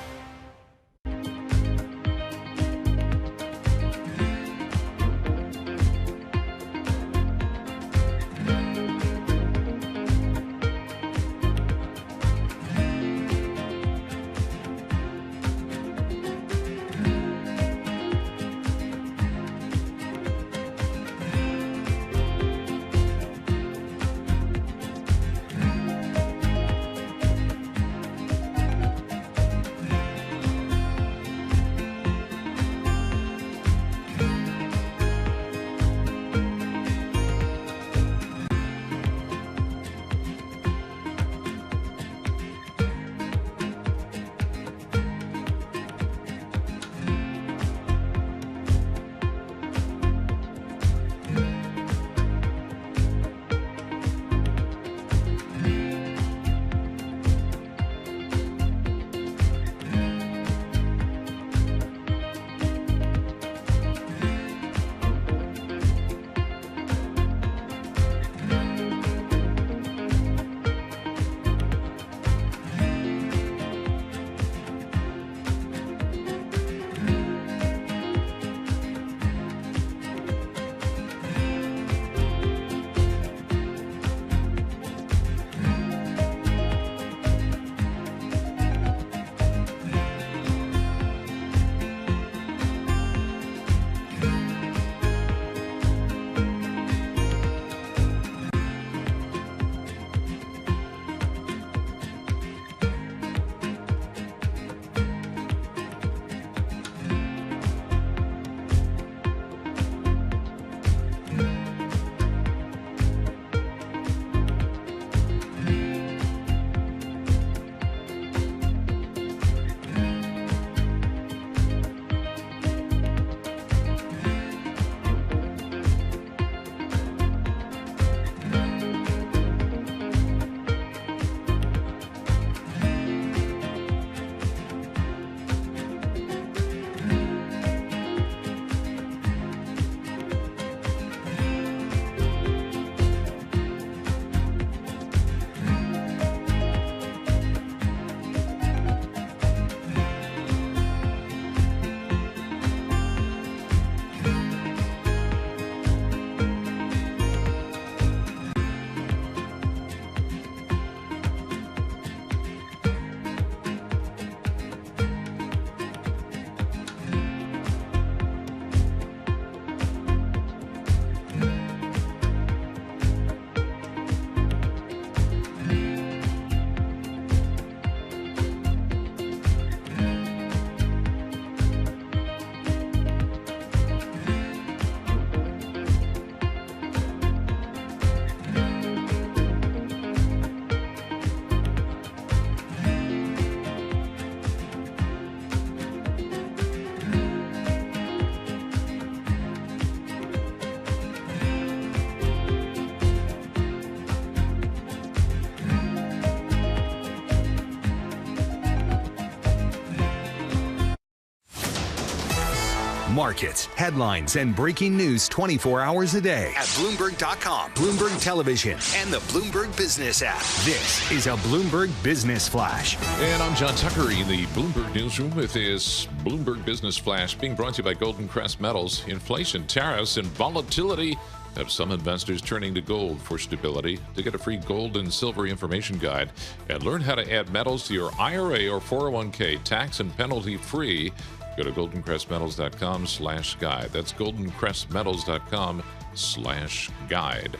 Markets, headlines, and breaking news 24 hours a day at Bloomberg.com, Bloomberg Television, and the Bloomberg Business app. This is a Bloomberg Business Flash. And I'm John Tucker in the Bloomberg Newsroom with his Bloomberg Business Flash, being brought to you by Golden Crest Metals. Inflation, tariffs, and volatility have some investors turning to gold for stability. To get a free gold and silver information guide and learn how to add metals to your IRA or 401k tax and penalty free, go to goldencrestmetals.com/guide. That's goldencrestmetals.com/guide.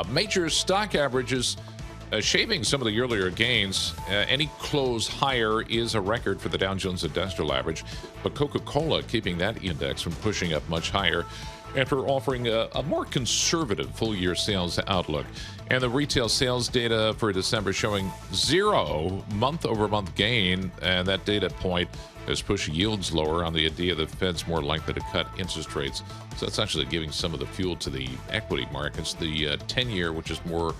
Major stock averages shaving some of the earlier gains. Any close higher is a record for the Dow Jones Industrial Average, but Coca-Cola keeping that index from pushing up much higher after offering a more conservative full-year sales outlook. And the retail sales data for December showing 0 month-over-month gain, and that data point has pushed yields lower on the idea the Fed's more likely to cut interest rates. So that's actually giving some of the fuel to the equity markets. The 10-year, which is more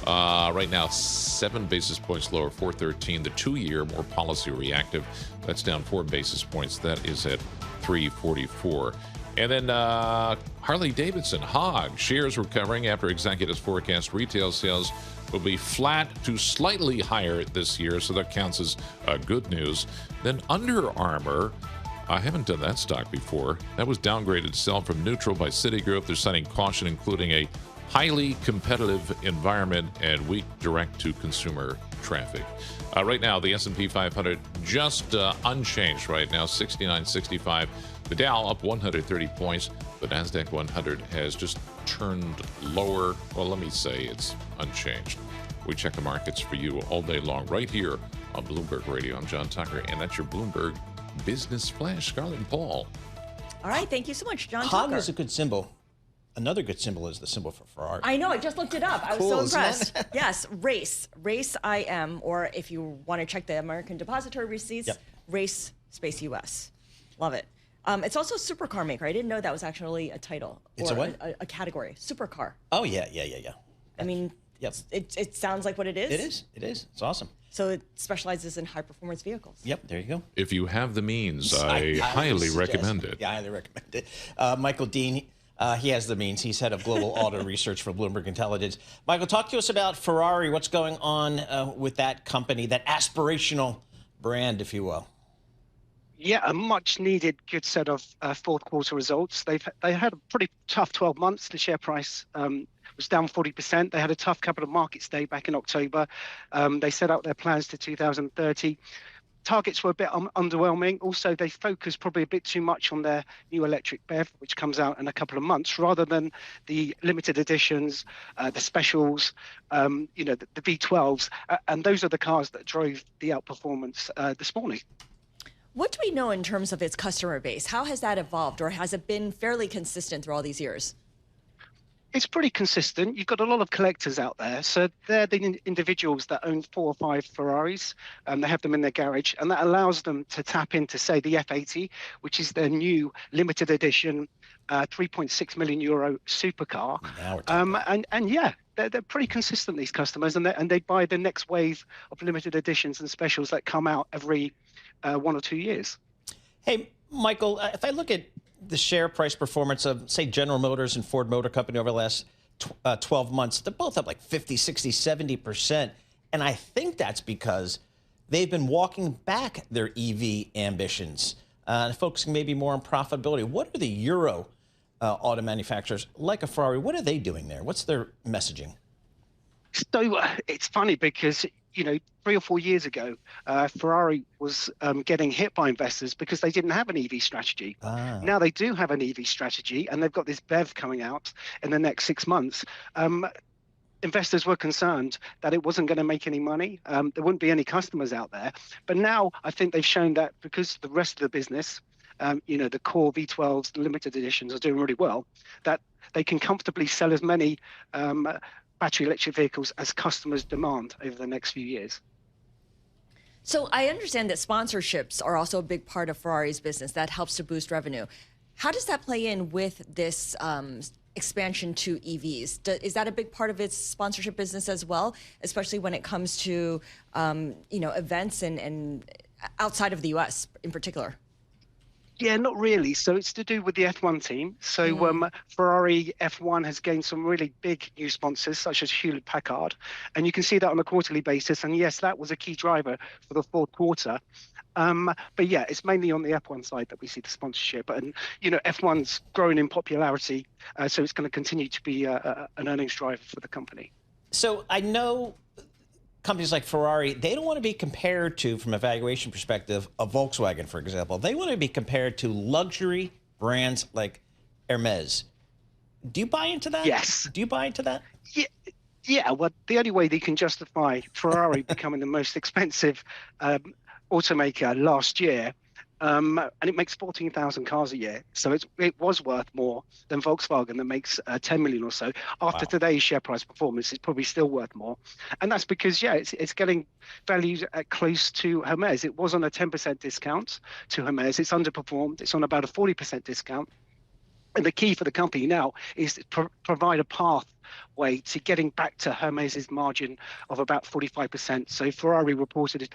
right now 7 basis points lower, 413. The 2-year, more policy reactive, that's down 4 basis points. That is at 344. And then Harley-Davidson, HOG, shares recovering after executives forecast retail sales will be flat to slightly higher this year, so that counts as good news. Then Under Armour, I haven't done that stock before. That was downgraded to sell from neutral by Citigroup. They're citing caution, including a highly competitive environment and weak direct-to-consumer traffic. Right now, the S&P 500 just unchanged right now, 69.65. The Dow up 130 points. The NASDAQ 100 has just turned lower. Well, let me say it's unchanged. We check the markets for you all day long right here on Bloomberg Radio. I'm John Tucker, and that's your Bloomberg Business Flash. Scarlett and Paul. All right, thank you so much, John HOG Tucker. is a good symbol. Another good symbol is the symbol for Ferrari. I know, I just looked it up. I was Cool, so isn't impressed. Yes, RACE, IM, or if you want to check the American Depository Receipts, RACE space US. Love it. It's also a supercar maker. I didn't know that was actually a title. It's or a what? A category. Supercar. Oh, yeah. I mean, it sounds like what it is. It is. It's awesome. So it specializes in high performance vehicles. Yep, there you go. If you have the means, I highly recommend it. Yeah, I highly recommend it. Michael Dean, he has the means. He's head of global auto research for Bloomberg Intelligence. Michael, talk to us about Ferrari. What's going on with that company, that aspirational brand, if you will? Yeah, a much needed good set of fourth quarter results. They had a pretty tough 12 months. The share price was down 40%. They had a tough capital markets day back in October. They set out their plans to 2030. Targets were a bit underwhelming. Also, they focused probably a bit too much on their new electric BEV, which comes out in a couple of months, rather than the limited editions, the specials, the V12s. And those are the cars that drove the outperformance this morning. What do we know in terms of its customer base? How has that evolved, or has it been fairly consistent through all these years? It's pretty consistent. You've got a lot of collectors out there. So they're the individuals that own 4 or 5 Ferraris, and they have them in their garage. And that allows them to tap into, say, the F80, which is their new limited edition 3.6 million euro supercar. And yeah, they're pretty consistent, these customers, and they buy the next wave of limited editions and specials that come out every 1 or 2 years. Hey, Michael, if I look at the share price performance of, say, General Motors and Ford Motor Company over the last 12 months, they're both up like 50, 60, 70%. And I think that's because they've been walking back their EV ambitions, focusing maybe more on profitability. What are the Euro auto manufacturers, like a Ferrari, what are they doing there? What's their messaging? So it's funny because, 3 or 4 years ago, Ferrari was getting hit by investors because they didn't have an EV strategy. Now they do have an EV strategy, and they've got this BEV coming out in the next 6 months. Investors were concerned that it wasn't going to make any money. There wouldn't be any customers out there. But now I think they've shown that because the rest of the business, the core V12s, the limited editions are doing really well, that they can comfortably sell as many battery electric vehicles as customers demand over the next few years. So I understand that sponsorships are also a big part of Ferrari's business. That helps to boost revenue. How does that play in with this expansion to EVs? Is that a big part of its sponsorship business as well, especially when it comes to events and outside of the U.S. in particular? Yeah, not really. So it's to do with the F1 team. So Ferrari F1 has gained some really big new sponsors, such as Hewlett-Packard, and you can see that on a quarterly basis. And yes, that was a key driver for the fourth quarter. But yeah, it's mainly on the F1 side that we see the sponsorship. And, F1's growing in popularity, so it's going to continue to be an earnings driver for the company. So I know companies like Ferrari, they don't want to be compared to, from a valuation perspective, a Volkswagen, for example. They want to be compared to luxury brands like Hermes. Do you buy into that? Yes. Do you buy into that? Yeah. Well, the only way they can justify Ferrari becoming the most expensive automaker last year, and it makes 14,000 cars a year, so it was worth more than Volkswagen that makes 10 million or so. After today's share price performance, it's probably still worth more, and that's because it's getting valued at close to Hermes. It was on a 10% discount to Hermes. It's underperformed. It's on about a 40% discount. And the key for the company now is to provide a pathway to getting back to Hermes's margin of about 45%. So Ferrari reported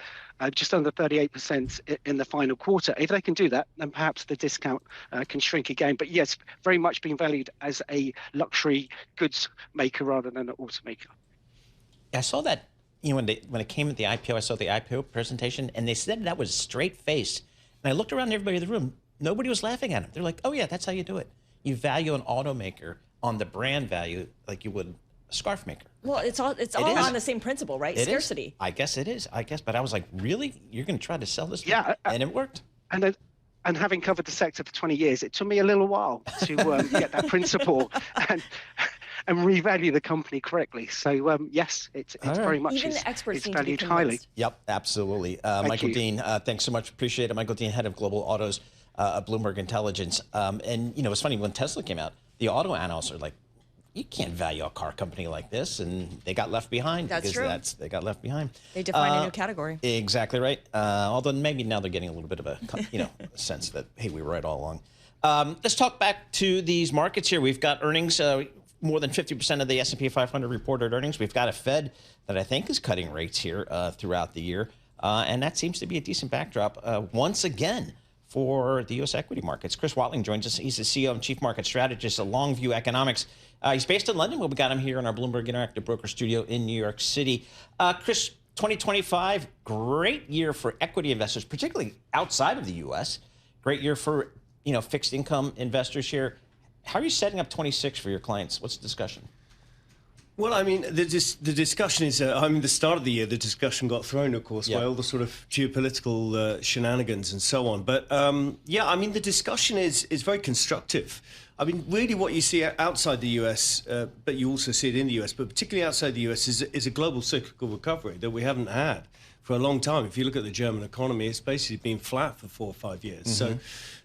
just under 38% in the final quarter. If they can do that, then perhaps the discount can shrink again. But yes, very much being valued as a luxury goods maker rather than an automaker. I saw that, when it came at the IPO, I saw the IPO presentation, and they said that was straight face. And I looked around everybody in the room. Nobody was laughing at them. They're like, oh, yeah, that's how you do it. You value an automaker on the brand value like you would a scarf maker. Well, it's all on the same principle, right? It Scarcity. Is. I guess it is. But I was like, really? You're going to try to sell this? Yeah. And it worked. And having covered the sector for 20 years, it took me a little while to get that principle and revalue the company correctly. So yes, it's very much even the experts need valued to be highly. Yep, absolutely. Michael Dean, thanks so much. Appreciate it. Michael Dean, head of global autos at Bloomberg Intelligence. And it's funny, when Tesla came out, the auto analysts are like, you can't value a car company like this, and they got left behind. That's true. They got left behind. They define a new category. Exactly right. Although maybe now they're getting a little bit of a sense that, hey, we were right all along. Let's talk back to these markets here. We've got earnings. More than 50% of the S&P 500 reported earnings. We've got a Fed that I think is cutting rates here throughout the year, and that seems to be a decent backdrop once again for the U.S. equity markets. Chris Watling joins us. He's the CEO and Chief Market Strategist at Longview Economics. He's based in London, but we got him here in our Bloomberg Interactive Broker studio in New York City. Chris, 2025, great year for equity investors, particularly outside of the U.S. Great year for fixed income investors here. How are you setting up 26 for your clients? What's the discussion? Well, I mean, the discussion is, the start of the year, the discussion got thrown, of course, by all the sort of geopolitical shenanigans and so on. But the discussion is very constructive. I mean, really what you see outside the US, but you also see it in the US, but particularly outside the US is a global cyclical recovery that we haven't had for a long time. If you look at the German economy, it's basically been flat for 4 or 5 years. So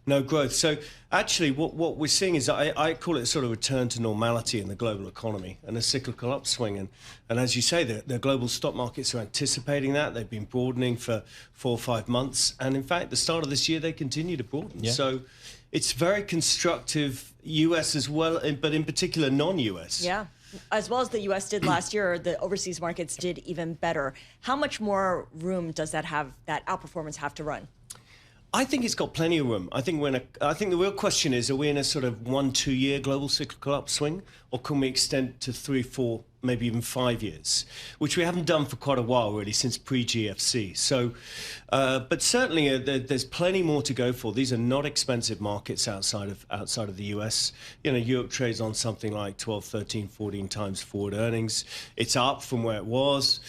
no growth. So actually what we're seeing is, I call it a sort of return to normality in the global economy and a cyclical upswing. And as you say, the global stock markets are anticipating that. They've been broadening for 4 or 5 months. And in fact, the start of this year, they continue to broaden. Yeah. So it's very constructive, US as well, but in particular non-US. Yeah. As well as the U.S. did last year, the overseas markets did even better. How much more room does that outperformance have to run? I think it's got plenty of room. I think the real question is, are we in a sort of 1-2 year global cyclical upswing, or can we extend to 3, 4, maybe even 5 years, which we haven't done for quite a while, really, since pre-GFC. So, but certainly there's plenty more to go for. These are not expensive markets outside of the US. Europe trades on something like 12, 13, 14 times forward earnings. It's up from where it was.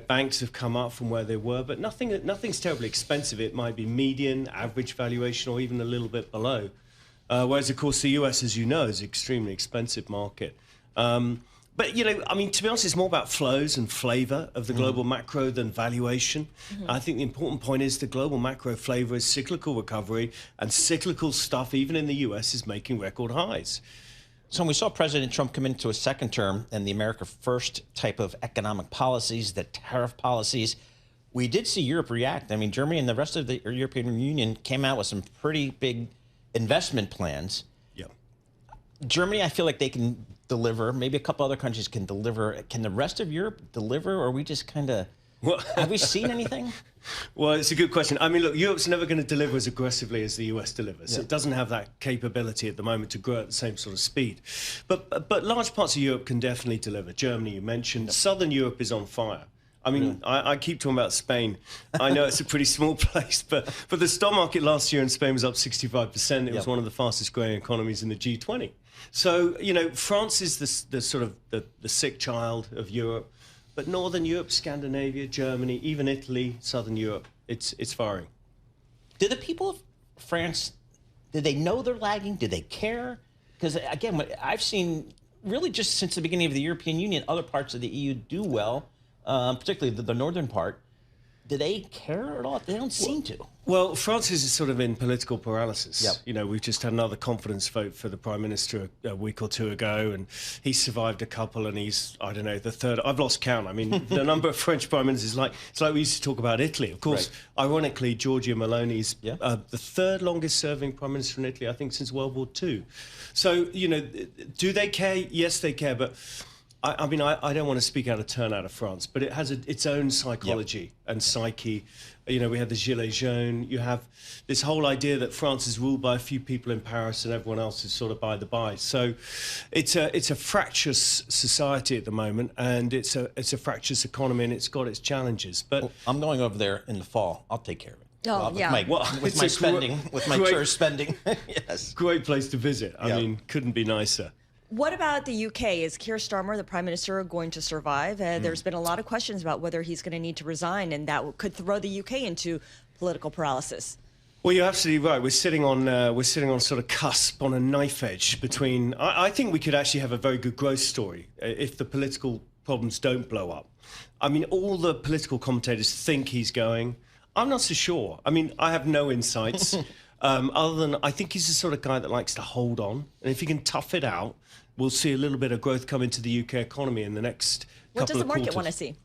Banks have come up from where they were, but nothing's terribly expensive. It might be median, average valuation, or even a little bit below. Whereas, of course, the US, as you know, is an extremely expensive market. But, to be honest, it's more about flows and flavor of the global macro than valuation. I think the important point is the global macro flavor is cyclical recovery, and cyclical stuff, even in the US, is making record highs. So when we saw President Trump come into a second term and the America First type of economic policies, the tariff policies, we did see Europe react. I mean, Germany and the rest of the European Union came out with some pretty big investment plans. Yeah. Germany, I feel like they can deliver. Maybe a couple other countries can deliver. Can the rest of Europe deliver, or are we just kind of Have we seen anything? Well, it's a good question. I mean, look, Europe's never going to deliver as aggressively as the US delivers. Yeah. It doesn't have that capability at the moment to grow at the same sort of speed. But large parts of Europe can definitely deliver. Germany, you mentioned. Southern Europe is on fire. I mean, I keep talking about Spain. I know it's a pretty small place, but the stock market last year in Spain was up 65%. It was one of the fastest growing economies in the G20. So, you know, France is the sort of the sick child of Europe. But Northern Europe, Scandinavia, Germany, even Italy, Southern Europe, it's firing. Do the people of France, do they know they're lagging? Do they care? Because, again, I've seen really just since the beginning of the European Union, other parts of the EU do well, particularly the northern part. Do they care at all? They don't seem to. Well, France is sort of in political paralysis. Yep. You know, we've just had another confidence vote for the Prime Minister a week or two ago, and he survived a couple, and he's, I don't know, the third. I've lost count. I mean, the number of French Prime Ministers, it's like we used to talk about Italy. Of course, ironically, Giorgia Meloni's the third longest serving Prime Minister in Italy, I think, since World War II. So, you know, do they care? Yes, they care, but I mean, I don't want to speak out of turn out of France, but it has its own psychology and psyche. You know, we had the Gilets jaunes. You have this whole idea that France is ruled by a few people in Paris and everyone else is sort of by the by. So it's a fractious society at the moment, and it's a fractious economy, and it's got its challenges. But I'm going over there in the fall. I'll take care of it. Oh, yeah. With my spending, with my church spending. Yes. Great place to visit. I mean, couldn't be nicer. What about the UK? Is Keir Starmer, the Prime Minister, going to survive? There's been a lot of questions about whether he's going to need to resign, and that could throw the UK into political paralysis. Well, you're absolutely right. We're sitting on sort of cusp, on a knife edge between. I think we could actually have a very good growth story if the political problems don't blow up. I mean, all the political commentators think he's going. I'm not so sure. I mean, I have no insights other than I think he's the sort of guy that likes to hold on, and if he can tough it out, we'll see a little bit of growth come into the UK economy in the next couple of quarters. What does the market want to see?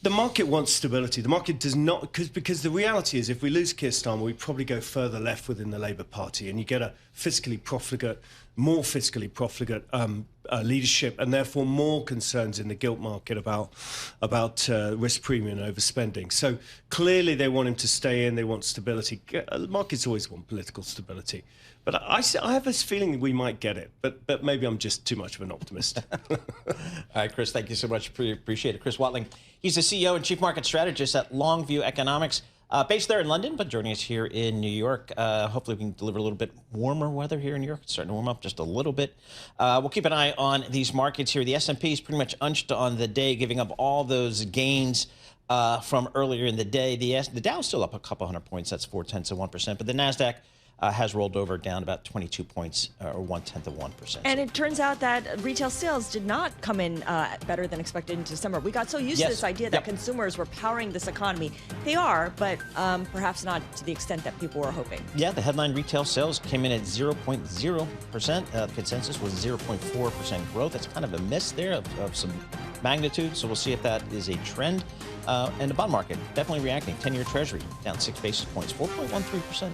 The market wants stability. The market does not, because the reality is if we lose Keir Starmer, we probably go further left within the Labour Party, and you get a more fiscally profligate leadership, and therefore more concerns in the gilt market about risk premium and overspending. So clearly they want him to stay in. They want stability. Markets always want political stability. But I have this feeling that we might get it, but maybe I'm just too much of an optimist. All right, Chris, thank you so much. Appreciate it. Chris Watling, he's the CEO and Chief Market Strategist at Longview Economics, based there in London, but joining us here in New York. Hopefully we can deliver a little bit warmer weather here in New York. It's starting to warm up just a little bit. We'll keep an eye on these markets here. The S&P is pretty much unched on the day, giving up all those gains from earlier in the day. The Dow's still up a couple hundred points. That's 0.4%, but the NASDAQ has rolled over down about 22 points, or 0.1%. And it turns out that retail sales did not come in better than expected in December. We got so used to this idea that consumers were powering this economy. They are, but perhaps not to the extent that people were hoping. Yeah, the headline retail sales came in at 0.0%. The consensus was 0.4% growth. That's kind of a miss there of some magnitude. So we'll see if that is a trend. And the bond market definitely reacting. 10-year Treasury down 6 basis points, 4.13%.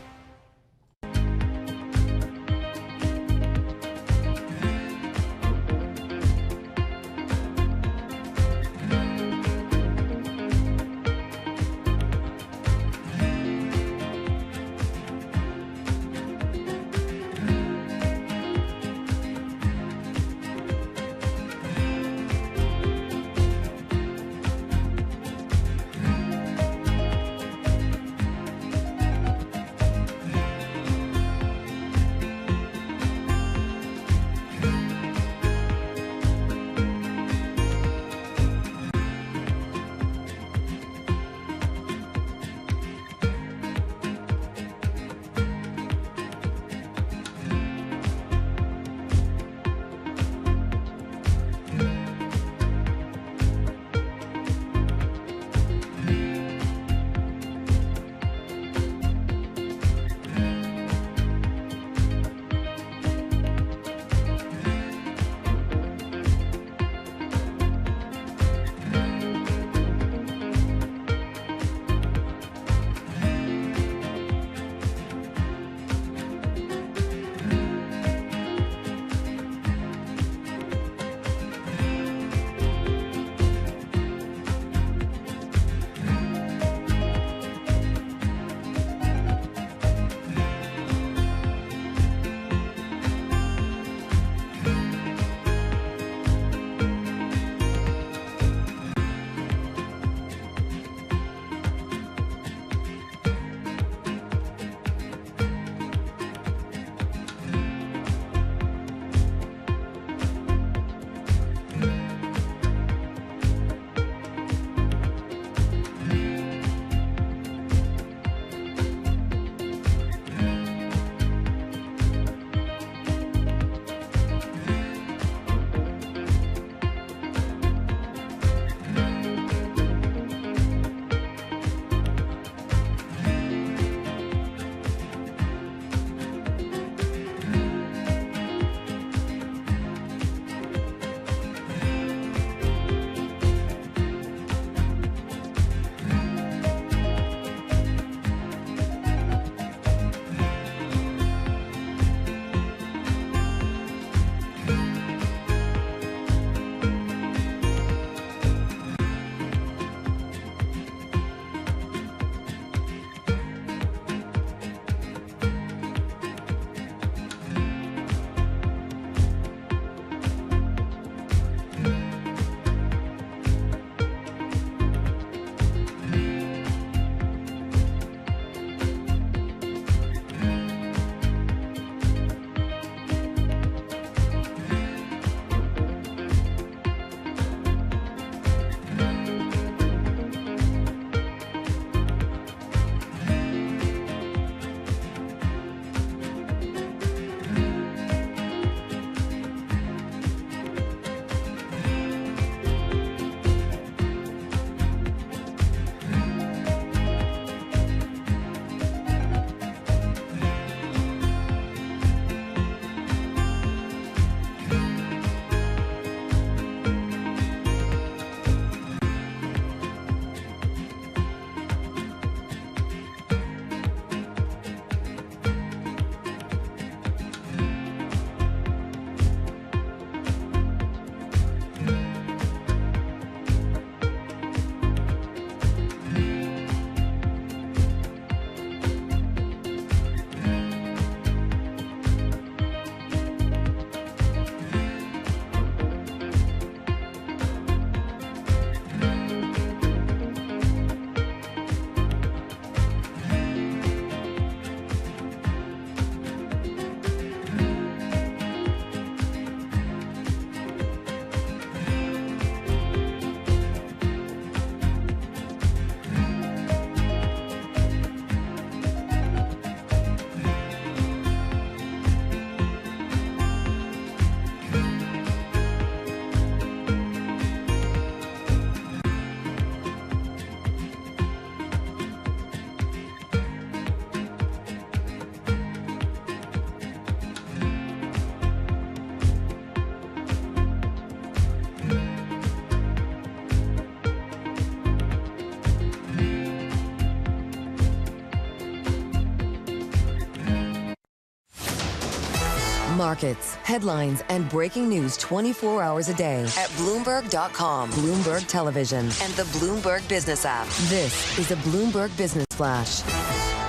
Markets, headlines, and breaking news 24 hours a day at Bloomberg.com, Bloomberg Television, and the Bloomberg Business app. This is a Bloomberg Business Flash.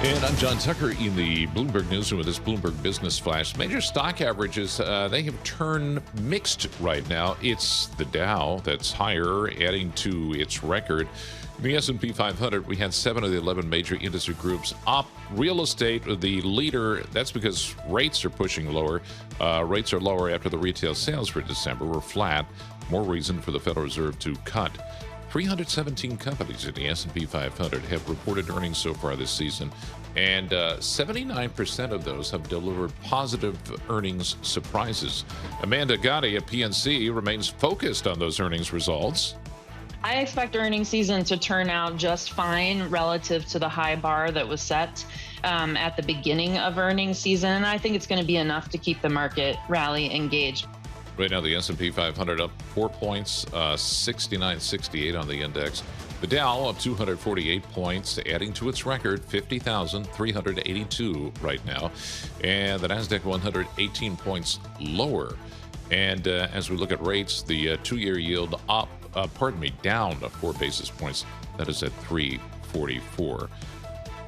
And I'm John Tucker in the Bloomberg Newsroom with this Bloomberg Business Flash. Major stock averages, they have turned mixed right now. It's the Dow that's higher, adding to its record. In the S&P 500, we had 7 of the 11 major industry groups up. Real estate, the leader, that's because rates are pushing lower. Rates are lower after the retail sales for December were flat. More reason for the Federal Reserve to cut. 317 companies in the S&P 500 have reported earnings so far this season, and 79% of those have delivered positive earnings surprises. Amanda Gotti at PNC remains focused on those earnings results. I expect earnings season to turn out just fine relative to the high bar that was set at the beginning of earnings season. I think it's going to be enough to keep the market rally engaged. Right now, the S&P 500 up 4 points, 69.68 on the index. The Dow up 248 points, adding to its record, 50,382 right now. And the NASDAQ 100, 18 points lower. And as we look at rates, the two-year yield up, down 4 basis points. That is at 3.44.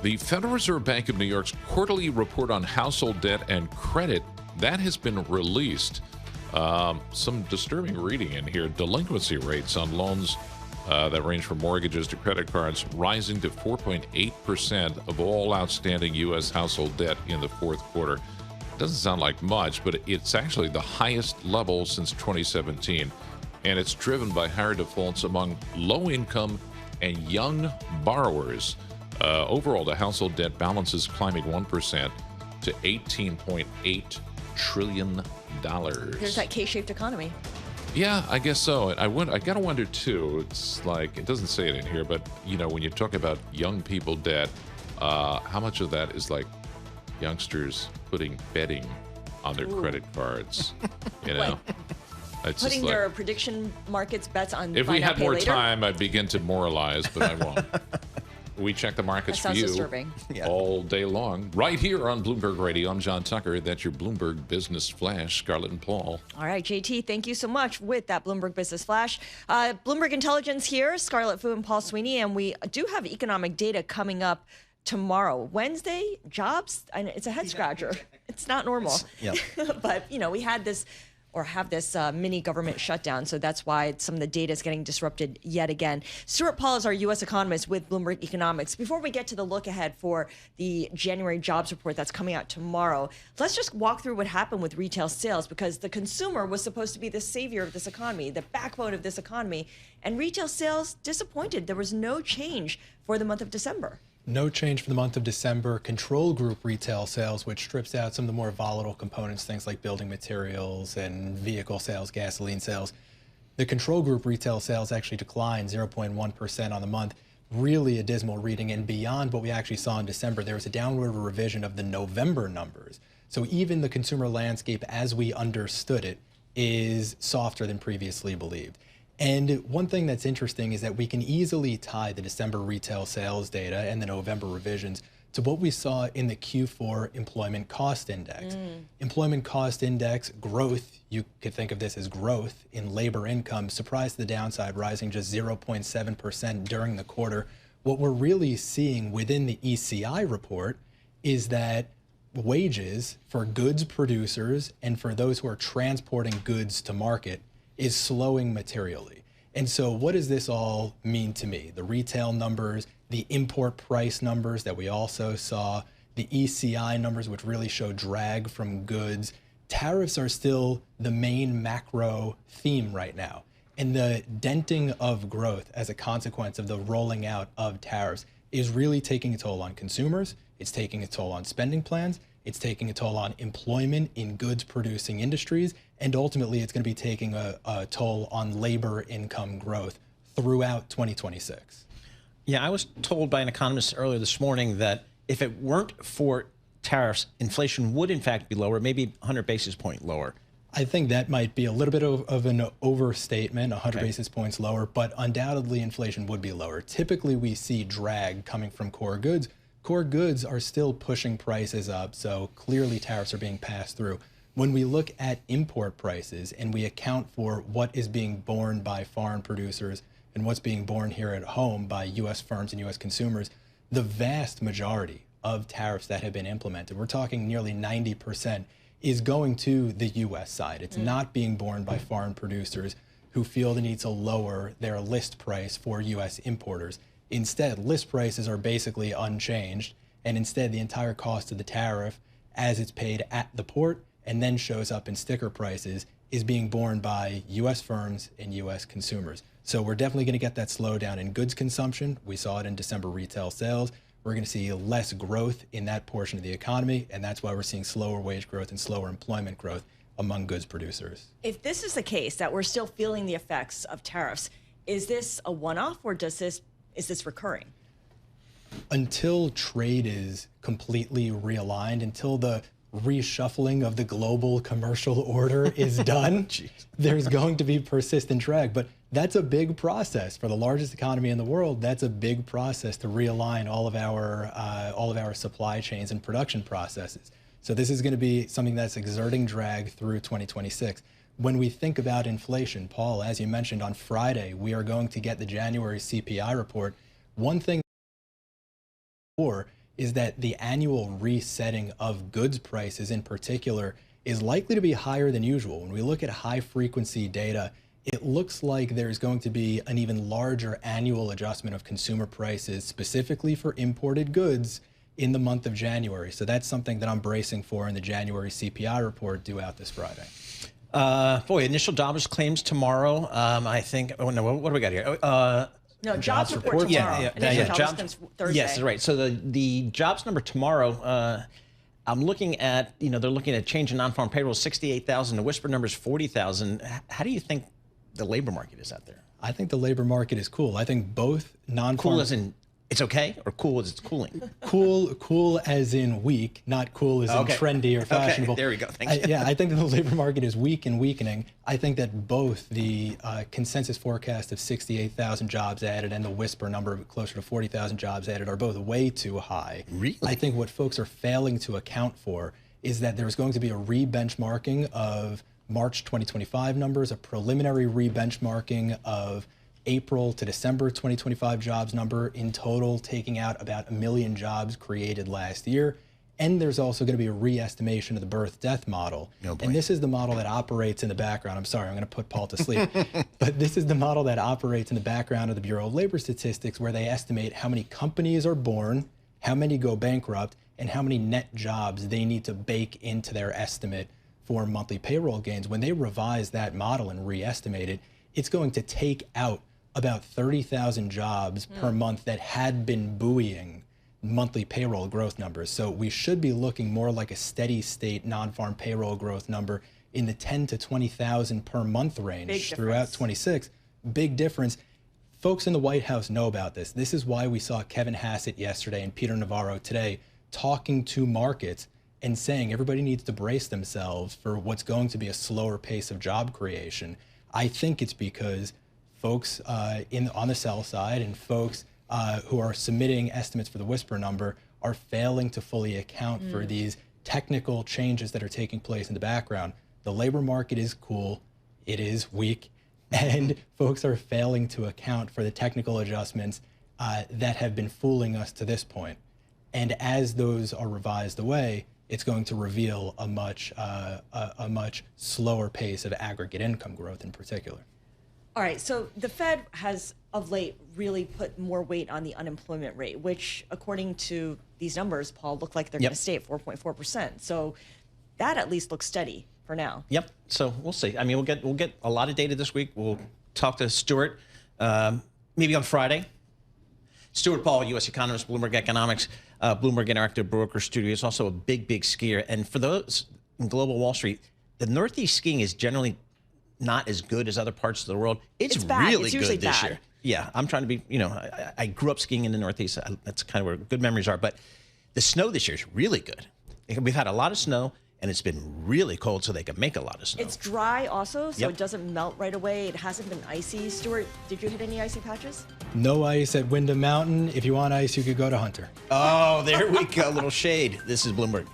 The Federal Reserve Bank of New York's quarterly report on household debt and credit, that has been released. Some disturbing reading in here. Delinquency rates on loans that range from mortgages to credit cards rising to 4.8% of all outstanding U.S. household debt in the fourth quarter. Doesn't sound like much, but it's actually the highest level since 2017. And it's driven by higher defaults among low-income and young borrowers. Overall, the household debt balance is climbing 1% to $18.8 trillion. Here's that K-shaped economy. Yeah, I guess so. And I gotta wonder too. It's like, it doesn't say it in here, but you know, when you talk about young people debt, how much of that is like youngsters betting on their credit cards? You know, it's Putting their prediction markets bets on. If we had more time, I'd begin to moralize, but I won't. We check the markets for you all day long, right here on Bloomberg Radio. I'm John Tucker. That's your Bloomberg Business Flash. Scarlett and Paul. All right, JT, thank you so much with that Bloomberg Business Flash. Bloomberg Intelligence here, Scarlett Fu and Paul Sweeney, and we do have economic data coming up tomorrow. Wednesday, jobs, and it's a head scratcher. It's not normal. But, you know, we had this have this mini government shutdown. So that's why some of the data is getting disrupted yet again. Stuart Paul is our U.S. economist with Bloomberg Economics. Before we get to the look ahead for the January jobs report that's coming out tomorrow, let's just walk through what happened with retail sales, because the consumer was supposed to be the savior of this economy, the backbone of this economy, and retail sales disappointed. There was no change for the month of December. No change for the month of December. Control group retail sales, which strips out some of the more volatile components, things like building materials and vehicle sales, gasoline sales. The control group retail sales actually declined 0.1% on the month. Really a dismal reading. And beyond what we actually saw in December, there was a downward revision of the November numbers. So even the consumer landscape as we understood it is softer than previously believed. And one thing that's interesting is that we can easily tie the December retail sales data and the November revisions to what we saw in the Q4 employment cost index. Employment cost index growth, you could think of this as growth in labor income, surprised the downside, rising just 0.7% during the quarter. What we're really seeing within the ECI report is that wages for goods producers and for those who are transporting goods to market is slowing materially. And so what does this all mean to me? The retail numbers, the import price numbers that we also saw, the ECI numbers, which really show drag from goods. Tariffs are still the main macro theme right now. And the denting of growth as a consequence of the rolling out of tariffs is really taking a toll on consumers. It's taking a toll on spending plans. It's taking a toll on employment in goods producing industries. And ultimately, it's going to be taking a toll on labor income growth throughout 2026. Yeah, I was told by an economist earlier this morning that if it weren't for tariffs, inflation would in fact be lower, maybe 100 basis point lower. I think that might be a little bit of an overstatement, 100 basis points lower, but undoubtedly inflation would be lower. Typically, we see drag coming from core goods. Core goods are still pushing prices up, so clearly tariffs are being passed through. When we look at import prices and we account for what is being borne by foreign producers and what's being borne here at home by U.S. firms and U.S. consumers, the vast majority of tariffs that have been implemented, we're talking nearly 90%, is going to the U.S. side. It's not being borne by foreign producers who feel the need to lower their list price for U.S. importers. Instead, list prices are basically unchanged, and instead the entire cost of the tariff, as it's paid at the port and then shows up in sticker prices, is being borne by U.S. firms and U.S. consumers. So we're definitely going to get that slowdown in goods consumption. We saw it in December retail sales. We're going to see less growth in that portion of the economy, and that's why we're seeing slower wage growth and slower employment growth among goods producers. If this is the case, that we're still feeling the effects of tariffs, is this a one-off or is this recurring? Until trade is completely realigned, until the reshuffling of the global commercial order is done, there's going to be persistent drag. But that's a big process for the largest economy in the world. That's a big process to realign all of our supply chains and production processes. So this is going to be something that's exerting drag through 2026. When we think about inflation, Paul, as you mentioned, on Friday, we are going to get the January CPI report. One thing is that the annual resetting of goods prices in particular is likely to be higher than usual. When we look at high frequency data, it looks like there's going to be an even larger annual adjustment of consumer prices, specifically for imported goods, in the month of January. So that's something that I'm bracing for in the January CPI report due out this Friday. Initial jobless claims tomorrow. I think, what do we got here? No, jobs report tomorrow. Jobs comes Thursday. Yes, right. So the jobs number tomorrow, I'm looking at, they're looking at change in non-farm payroll, 68,000. The whisper number is 40,000. How do you think the labor market is out there? I think the labor market is cool. I think both non-farm... Cool as in it's okay, or cool as it's cooling? Cool as in weak, not cool as in trendy or fashionable. Okay, there we go. Thank you. I think that the labor market is weak and weakening. I think that both the consensus forecast of 68,000 jobs added and the whisper number of closer to 40,000 jobs added are both way too high. Really? I think what folks are failing to account for is that there's going to be a re-benchmarking of March 2025 numbers, a preliminary re-benchmarking of April to December 2025 jobs number, in total taking out about 1 million jobs created last year. And there's also going to be a re-estimation of the birth-death model. And this is the model that operates in the background. I'm sorry, I'm going to put Paul to sleep. But this is the model that operates in the background of the Bureau of Labor Statistics, where they estimate how many companies are born, how many go bankrupt, and how many net jobs they need to bake into their estimate for monthly payroll gains. When they revise that model and re-estimate it, it's going to take out about 30,000 jobs per month that had been buoying monthly payroll growth numbers. So we should be looking more like a steady state non-farm payroll growth number in the 10 to 20,000 per month range throughout 26. Big difference. Folks in the White House know about this. This is why we saw Kevin Hassett yesterday and Peter Navarro today talking to markets and saying everybody needs to brace themselves for what's going to be a slower pace of job creation. I think it's because folks on the sell side and folks who are submitting estimates for the whisper number are failing to fully account for these technical changes that are taking place in the background. The labor market is cool, it is weak, and folks are failing to account for the technical adjustments that have been fooling us to this point. And as those are revised away, it's going to reveal a much slower pace of aggregate income growth in particular. All right, so the Fed has of late really put more weight on the unemployment rate, which according to these numbers, Paul, look like they're going to stay at 4.4%. So that at least looks steady for now. Yep. So we'll see. I mean, we'll get a lot of data this week. We'll talk to Stuart maybe on Friday. Stuart Paul, U.S. economist, Bloomberg Economics, Bloomberg Interactive Broker Studio, is also a big skier. And for those in global Wall Street, the Northeast skiing is generally not as good as other parts of the world. It's really good this year. Yeah, I'm trying to be, I grew up skiing in the Northeast. That's kind of where good memories are. But the snow this year is really good. We've had a lot of snow, and it's been really cold, so they can make a lot of snow. It's dry also, so it doesn't melt right away. It hasn't been icy. Stuart, did you hit any icy patches? No ice at Windham Mountain. If you want ice, you could go to Hunter. Oh, there we go. A little shade. This is Bloomberg.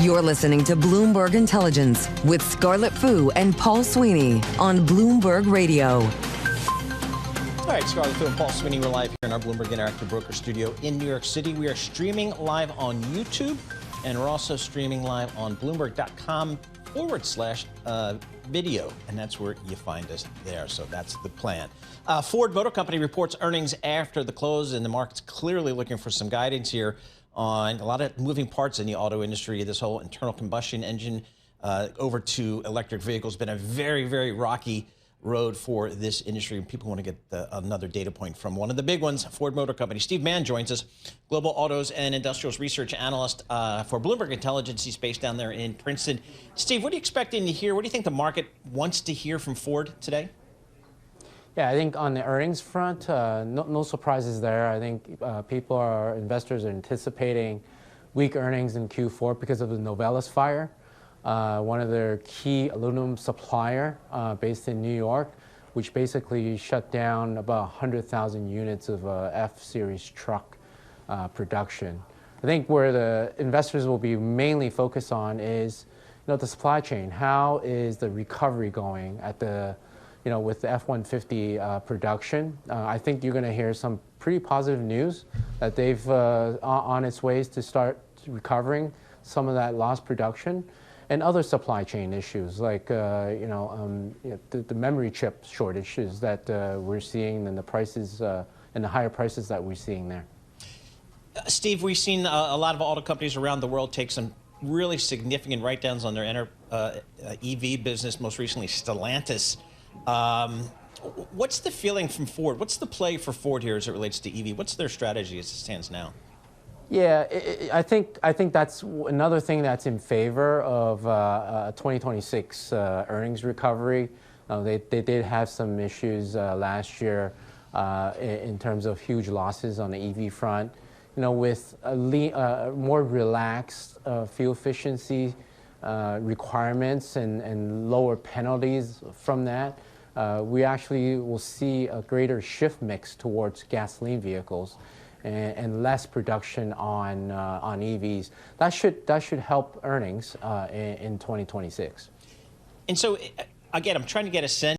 You're listening to Bloomberg Intelligence with Scarlett Fu and Paul Sweeney on Bloomberg Radio. All right, Scarlett Fu and Paul Sweeney, we're live here in our Bloomberg Interactive Broker Studio in New York City. We are streaming live on YouTube, and we're also streaming live on Bloomberg.com/video, and that's where you find us there. So that's the plan. Ford Motor Company reports earnings after the close, and the market's clearly looking for some guidance here on a lot of moving parts in the auto industry. This whole internal combustion engine over to electric vehicles has been a very, very rocky road for this industry, and people want to get another data point from one of the big ones, Ford Motor Company. Steve Mann joins us, global autos and industrials research analyst for Bloomberg Intelligence. He's based down there in Princeton. Steve, what are you expecting to hear? What do you think the market wants to hear from Ford today? Yeah, I think on the earnings front, no surprises there. I think investors are anticipating weak earnings in Q4 because of the Novelis fire. One of their key aluminum supplier based in New York, which basically shut down about 100,000 units of F-Series truck production. I think where the investors will be mainly focused on is, the supply chain. How is the recovery going at the, with the F-150 production? I think you're going to hear some pretty positive news that they've on its ways to start recovering some of that lost production. And other supply chain issues like the memory chip shortages that we're seeing, and the prices and the higher prices that we're seeing there. Steve, we've seen a lot of auto companies around the world take some really significant write-downs on their EV business. Most recently, Stellantis. What's the feeling from Ford? What's the play for Ford here as it relates to EV? What's their strategy as it stands now? Yeah, I think that's another thing that's in favor of 2026 earnings recovery. They did have some issues last year in terms of huge losses on the EV front. With more relaxed fuel efficiency requirements and lower penalties from that, we actually will see a greater shift mix towards gasoline vehicles and less production on EVs. That should help earnings in 2026. And so, again, I'm trying to get a sense.